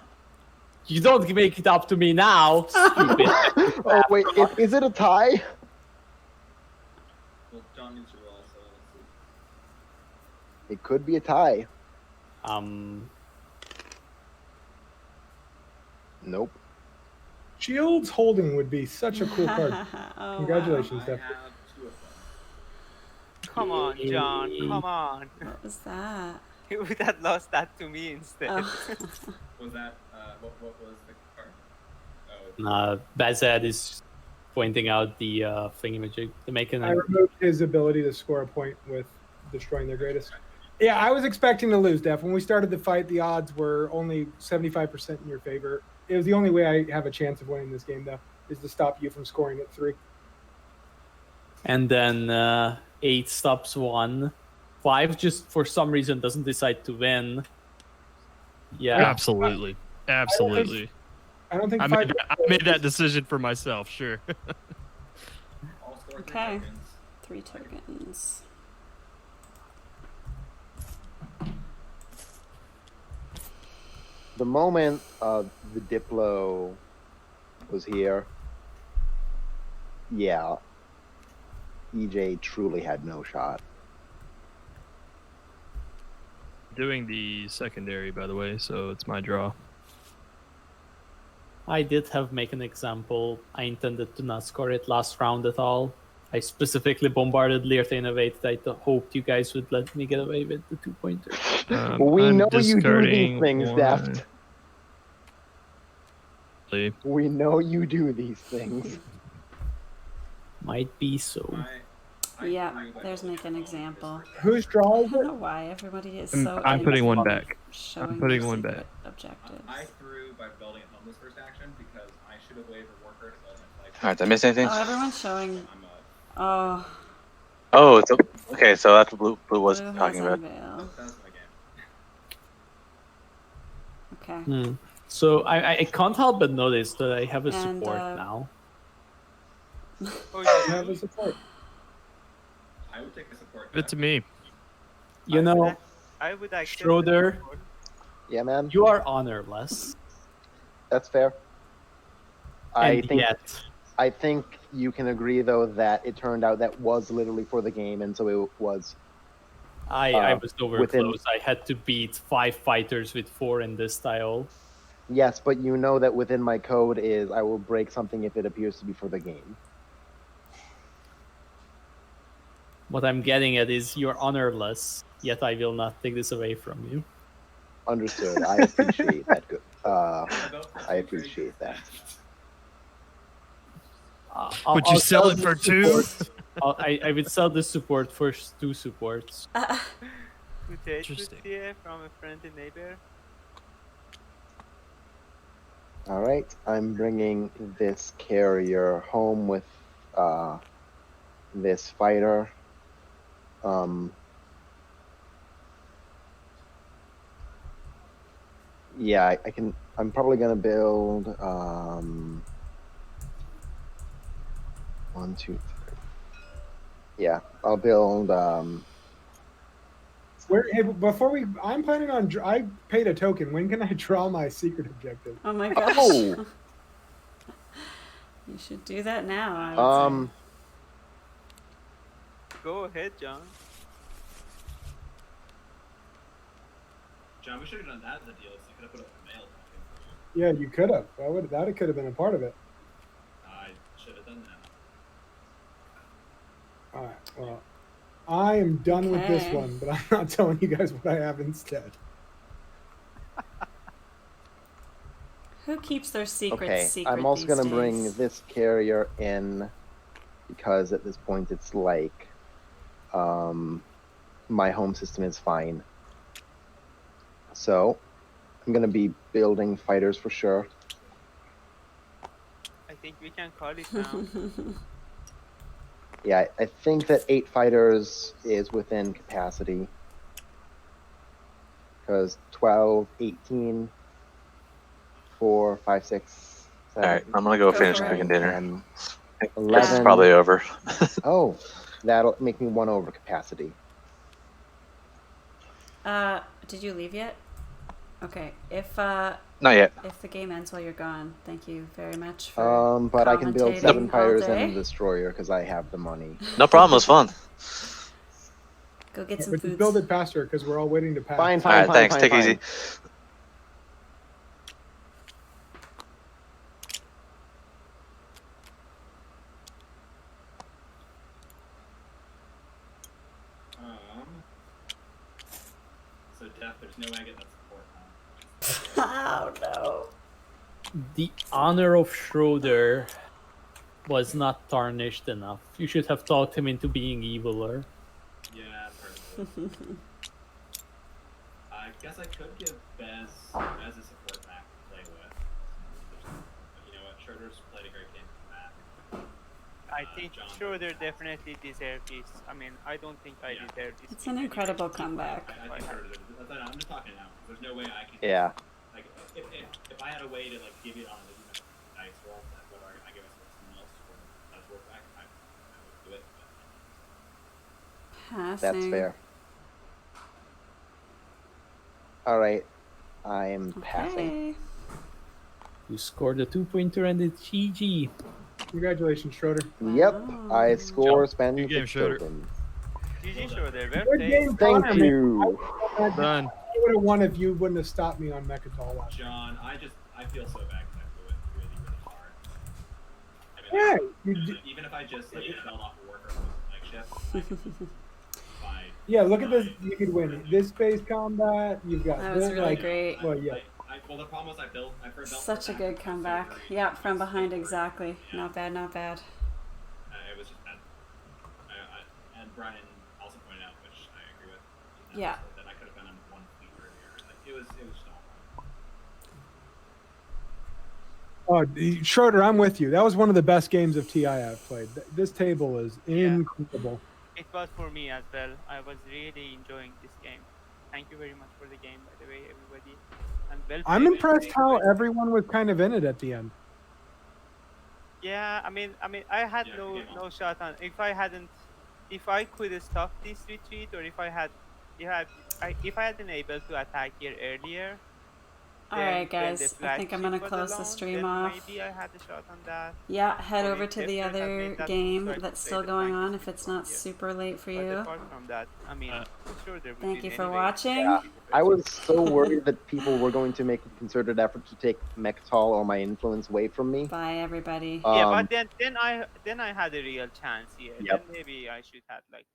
Speaker 1: You don't make it up to me now, stupid.
Speaker 6: Oh wait, is it a tie?
Speaker 10: Well, John needs to roll, so let's see.
Speaker 6: It could be a tie. Nope.
Speaker 5: Shields holding would be such a cool card.
Speaker 9: Oh,
Speaker 5: Congratulations,
Speaker 10: I
Speaker 5: Steph.
Speaker 10: have 2 of them.
Speaker 3: Come on, John. Come on.
Speaker 9: Wow. What was that?
Speaker 3: You would have lost that to me instead.
Speaker 9: Oh.
Speaker 10: Was that, what was the card? Oh,
Speaker 1: behZZZad is pointing out the thingamajig, the
Speaker 5: I
Speaker 1: mechanism.
Speaker 5: removed his ability to score a point with destroying their greatest. Yeah, I was expecting to lose, Def. When we started the fight, the odds were only 75% in your favor. It was the only way I have a chance of winning this game, though, is to stop you from scoring at 3.
Speaker 1: And then 8 stops 1. 5 just for some reason doesn't decide to win. Yeah.
Speaker 11: Absolutely. Absolutely.
Speaker 5: I don't think
Speaker 11: I
Speaker 5: 5.
Speaker 11: made that decision for myself, sure.
Speaker 10: all score 3
Speaker 9: Okay.
Speaker 10: tokens.
Speaker 9: 3 tokens.
Speaker 6: The moment the Diplo was here, yeah, EJ truly had no shot.
Speaker 11: Doing the secondary, by the way, so it's my draw.
Speaker 1: I did have make an example. I intended to not score it last round at all. I specifically bombarded Lear to innovate. I hoped you guys would let me get away with the 2-pointer.
Speaker 6: We
Speaker 11: I'm
Speaker 6: know you do these
Speaker 11: discarding
Speaker 6: things,
Speaker 11: one.
Speaker 6: Deft.
Speaker 11: Really?
Speaker 6: We know you do these things.
Speaker 1: Might be so.
Speaker 9: Yeah, there's make an example.
Speaker 5: Whose draw
Speaker 9: I
Speaker 5: is
Speaker 9: don't
Speaker 5: it?
Speaker 9: know why everybody is
Speaker 11: I'm-
Speaker 9: so
Speaker 11: I'm putting one
Speaker 9: into
Speaker 11: back.
Speaker 9: showing
Speaker 11: I'm putting
Speaker 9: their
Speaker 11: one
Speaker 9: secret
Speaker 11: back.
Speaker 9: objectives.
Speaker 10: I threw by building at home this first action because I should have waited for Warcraft to build my flag.
Speaker 7: All right, did I miss anything?
Speaker 9: Oh, everyone's showing. Oh,
Speaker 7: Oh, it's okay. So that's what Blue was
Speaker 9: Blue has
Speaker 7: talking about.
Speaker 9: unveil.
Speaker 10: That's my game.
Speaker 9: Okay.
Speaker 1: So I can't help but notice that I have a
Speaker 9: And,
Speaker 1: support now.
Speaker 3: Oh,
Speaker 5: You have a support.
Speaker 10: I would take a support.
Speaker 11: Give it to me.
Speaker 1: You know,
Speaker 3: I would accept
Speaker 1: Schroeder,
Speaker 6: Yeah, man.
Speaker 1: you are honorless.
Speaker 6: That's fair.
Speaker 1: And
Speaker 6: I think you can agree though that it turned out that was literally for the game, and so it was.
Speaker 1: I was nowhere
Speaker 6: within-
Speaker 1: close. I had to beat 5 fighters with 4 in this style.
Speaker 6: Yes, but you know that within my code is I will break something if it appears to be for the game.
Speaker 1: What I'm getting at is you're honorless, yet I will not take this away from you.
Speaker 6: Understood. I appreciate that. Good. I appreciate that.
Speaker 11: Would you sell it for 2?
Speaker 1: I would sell the support for 2 supports.
Speaker 3: Interesting. From a friendly neighbor.
Speaker 6: All right, I'm bringing this carrier home with this fighter. Yeah, I can. I'm probably gonna build 1, 2, 3. Yeah, I'll build.
Speaker 5: Where? Hey, before we, I'm planning on. I paid a token. When can I draw my secret objective?
Speaker 9: Oh my gosh.
Speaker 6: Oh.
Speaker 9: You should do that now. I would say.
Speaker 3: Go ahead, John.
Speaker 10: John, we should have done that as a deal. So I could have put up a mail token.
Speaker 5: Yeah, you could have. That could have been a part of it.
Speaker 10: I should have done that.
Speaker 5: All right. Well, I am done with this
Speaker 9: Okay.
Speaker 5: one, but I'm not telling you guys what I have instead.
Speaker 9: Who keeps their secrets
Speaker 6: Okay,
Speaker 9: secret
Speaker 6: I'm also
Speaker 9: these
Speaker 6: gonna bring
Speaker 9: days?
Speaker 6: this carrier in because at this point it's like my home system is fine. So I'm gonna be building fighters for sure.
Speaker 3: I think we can call it now.
Speaker 6: Yeah, I think that 8 fighters is within capacity. Because 12, 18, 4, 5, 6, 7.
Speaker 7: All right, I'm gonna go
Speaker 9: Go
Speaker 7: finish
Speaker 9: for it.
Speaker 7: cooking dinner.
Speaker 6: 10,
Speaker 7: This is
Speaker 6: 11.
Speaker 7: probably over.
Speaker 6: Oh, that'll make me 1 over capacity.
Speaker 9: Did you leave yet? Okay. If
Speaker 7: Not yet.
Speaker 9: if the game ends while you're gone, thank you very much for
Speaker 6: But I can build
Speaker 9: commentating
Speaker 6: 7
Speaker 9: all
Speaker 6: fighters
Speaker 9: day.
Speaker 6: and a destroyer because I have the money.
Speaker 7: No problem. It was fun.
Speaker 9: Go get some
Speaker 5: But
Speaker 9: food.
Speaker 5: just build it faster because we're all waiting to pass.
Speaker 6: Fine,
Speaker 7: All
Speaker 6: fine,
Speaker 7: right,
Speaker 6: fine,
Speaker 7: thanks.
Speaker 6: fine,
Speaker 7: Take it
Speaker 6: fine.
Speaker 7: easy.
Speaker 10: So Def, there's no way I get that support.
Speaker 9: Oh no.
Speaker 1: The honor of Schroeder was not tarnished enough. You should have talked him into being eviler.
Speaker 10: Yeah, I've heard of it. I guess I could give Bez a support back to play with. But you know what? Schroeder's played a great game from that.
Speaker 3: I think
Speaker 10: John
Speaker 3: Schroeder
Speaker 10: doesn't have
Speaker 3: definitely deserved this. I mean, I don't think I
Speaker 10: Yeah.
Speaker 3: deserve this.
Speaker 9: It's an incredible comeback.
Speaker 10: I think Schroeder deserves it. I'm just talking now. There's no way I can.
Speaker 6: Yeah.
Speaker 10: Like, if I had a way to like give it on the dice roll, that whether I give it to someone else or that's worth back, I would do it.
Speaker 9: Passing.
Speaker 6: That's fair. All right, I am passing.
Speaker 9: Okay.
Speaker 1: You scored a 2-pointer and it's GG.
Speaker 5: Congratulations, Schroeder.
Speaker 6: Yep, I score
Speaker 11: Good
Speaker 6: spending
Speaker 11: game,
Speaker 6: 6
Speaker 11: Schroeder.
Speaker 6: tokens.
Speaker 3: GG Schroeder, well
Speaker 5: Good
Speaker 3: played.
Speaker 5: game,
Speaker 6: Thank
Speaker 5: Conor, man.
Speaker 6: you.
Speaker 11: Done.
Speaker 5: I would have won if you wouldn't have stopped me on Mechatol last time.
Speaker 10: John, I feel so bad because I blew it really, really hard. I
Speaker 5: Yeah,
Speaker 10: like,
Speaker 5: you did.
Speaker 10: even if I just like fell off of work or was like shift,
Speaker 5: Yeah, look at this. You could win this space combat. You've got
Speaker 9: That was
Speaker 5: this.
Speaker 9: really
Speaker 5: Like,
Speaker 9: great.
Speaker 5: well, yeah.
Speaker 10: well, the problem was I built
Speaker 9: Such a good comeback. Yeah, from behind, exactly. Not bad, not bad.
Speaker 10: It was just bad. And Brian also pointed out, which I agree with.
Speaker 9: Yeah.
Speaker 10: That I could have been on one fleet earlier. Like, it was just all fun.
Speaker 5: Oh, Schroeder, I'm with you. That was one of the best games of TI I've played. This table is incredible.
Speaker 3: It was for me as well. I was really enjoying this game. Thank you very much for the game, by the way, everybody. And well
Speaker 5: I'm
Speaker 3: played,
Speaker 5: impressed
Speaker 3: well
Speaker 5: how
Speaker 3: played.
Speaker 5: everyone was kind of in it at the end.
Speaker 3: Yeah, I mean, I had no shot on. If I could stop this retreat, or if I had been able to attack here earlier.
Speaker 9: Alright,
Speaker 3: then
Speaker 9: guys,
Speaker 3: the
Speaker 9: I think I'm
Speaker 3: flagship
Speaker 9: gonna
Speaker 3: was
Speaker 9: close the
Speaker 3: alone,
Speaker 9: stream
Speaker 3: then
Speaker 9: off.
Speaker 3: Maybe I had a shot on that.
Speaker 9: Yeah, head
Speaker 3: Or
Speaker 9: over
Speaker 3: if
Speaker 9: to the
Speaker 3: Defterus had
Speaker 9: other
Speaker 3: made that
Speaker 9: game
Speaker 3: move, so I
Speaker 9: that's
Speaker 3: could
Speaker 9: still
Speaker 3: play the
Speaker 9: going on
Speaker 3: flank
Speaker 9: if it's not
Speaker 3: here.
Speaker 9: super late for
Speaker 3: But
Speaker 9: you.
Speaker 3: apart from that, I mean, sure there would
Speaker 9: Thank
Speaker 3: be
Speaker 9: you for
Speaker 3: anyway.
Speaker 9: watching.
Speaker 6: Yeah, I was so worried that people were going to make a concerted effort to take Mechatol or my influence away from me.
Speaker 9: Bye, everybody.
Speaker 3: Yeah, but then I had a real chance here.
Speaker 6: Yep.
Speaker 3: Then maybe I should have like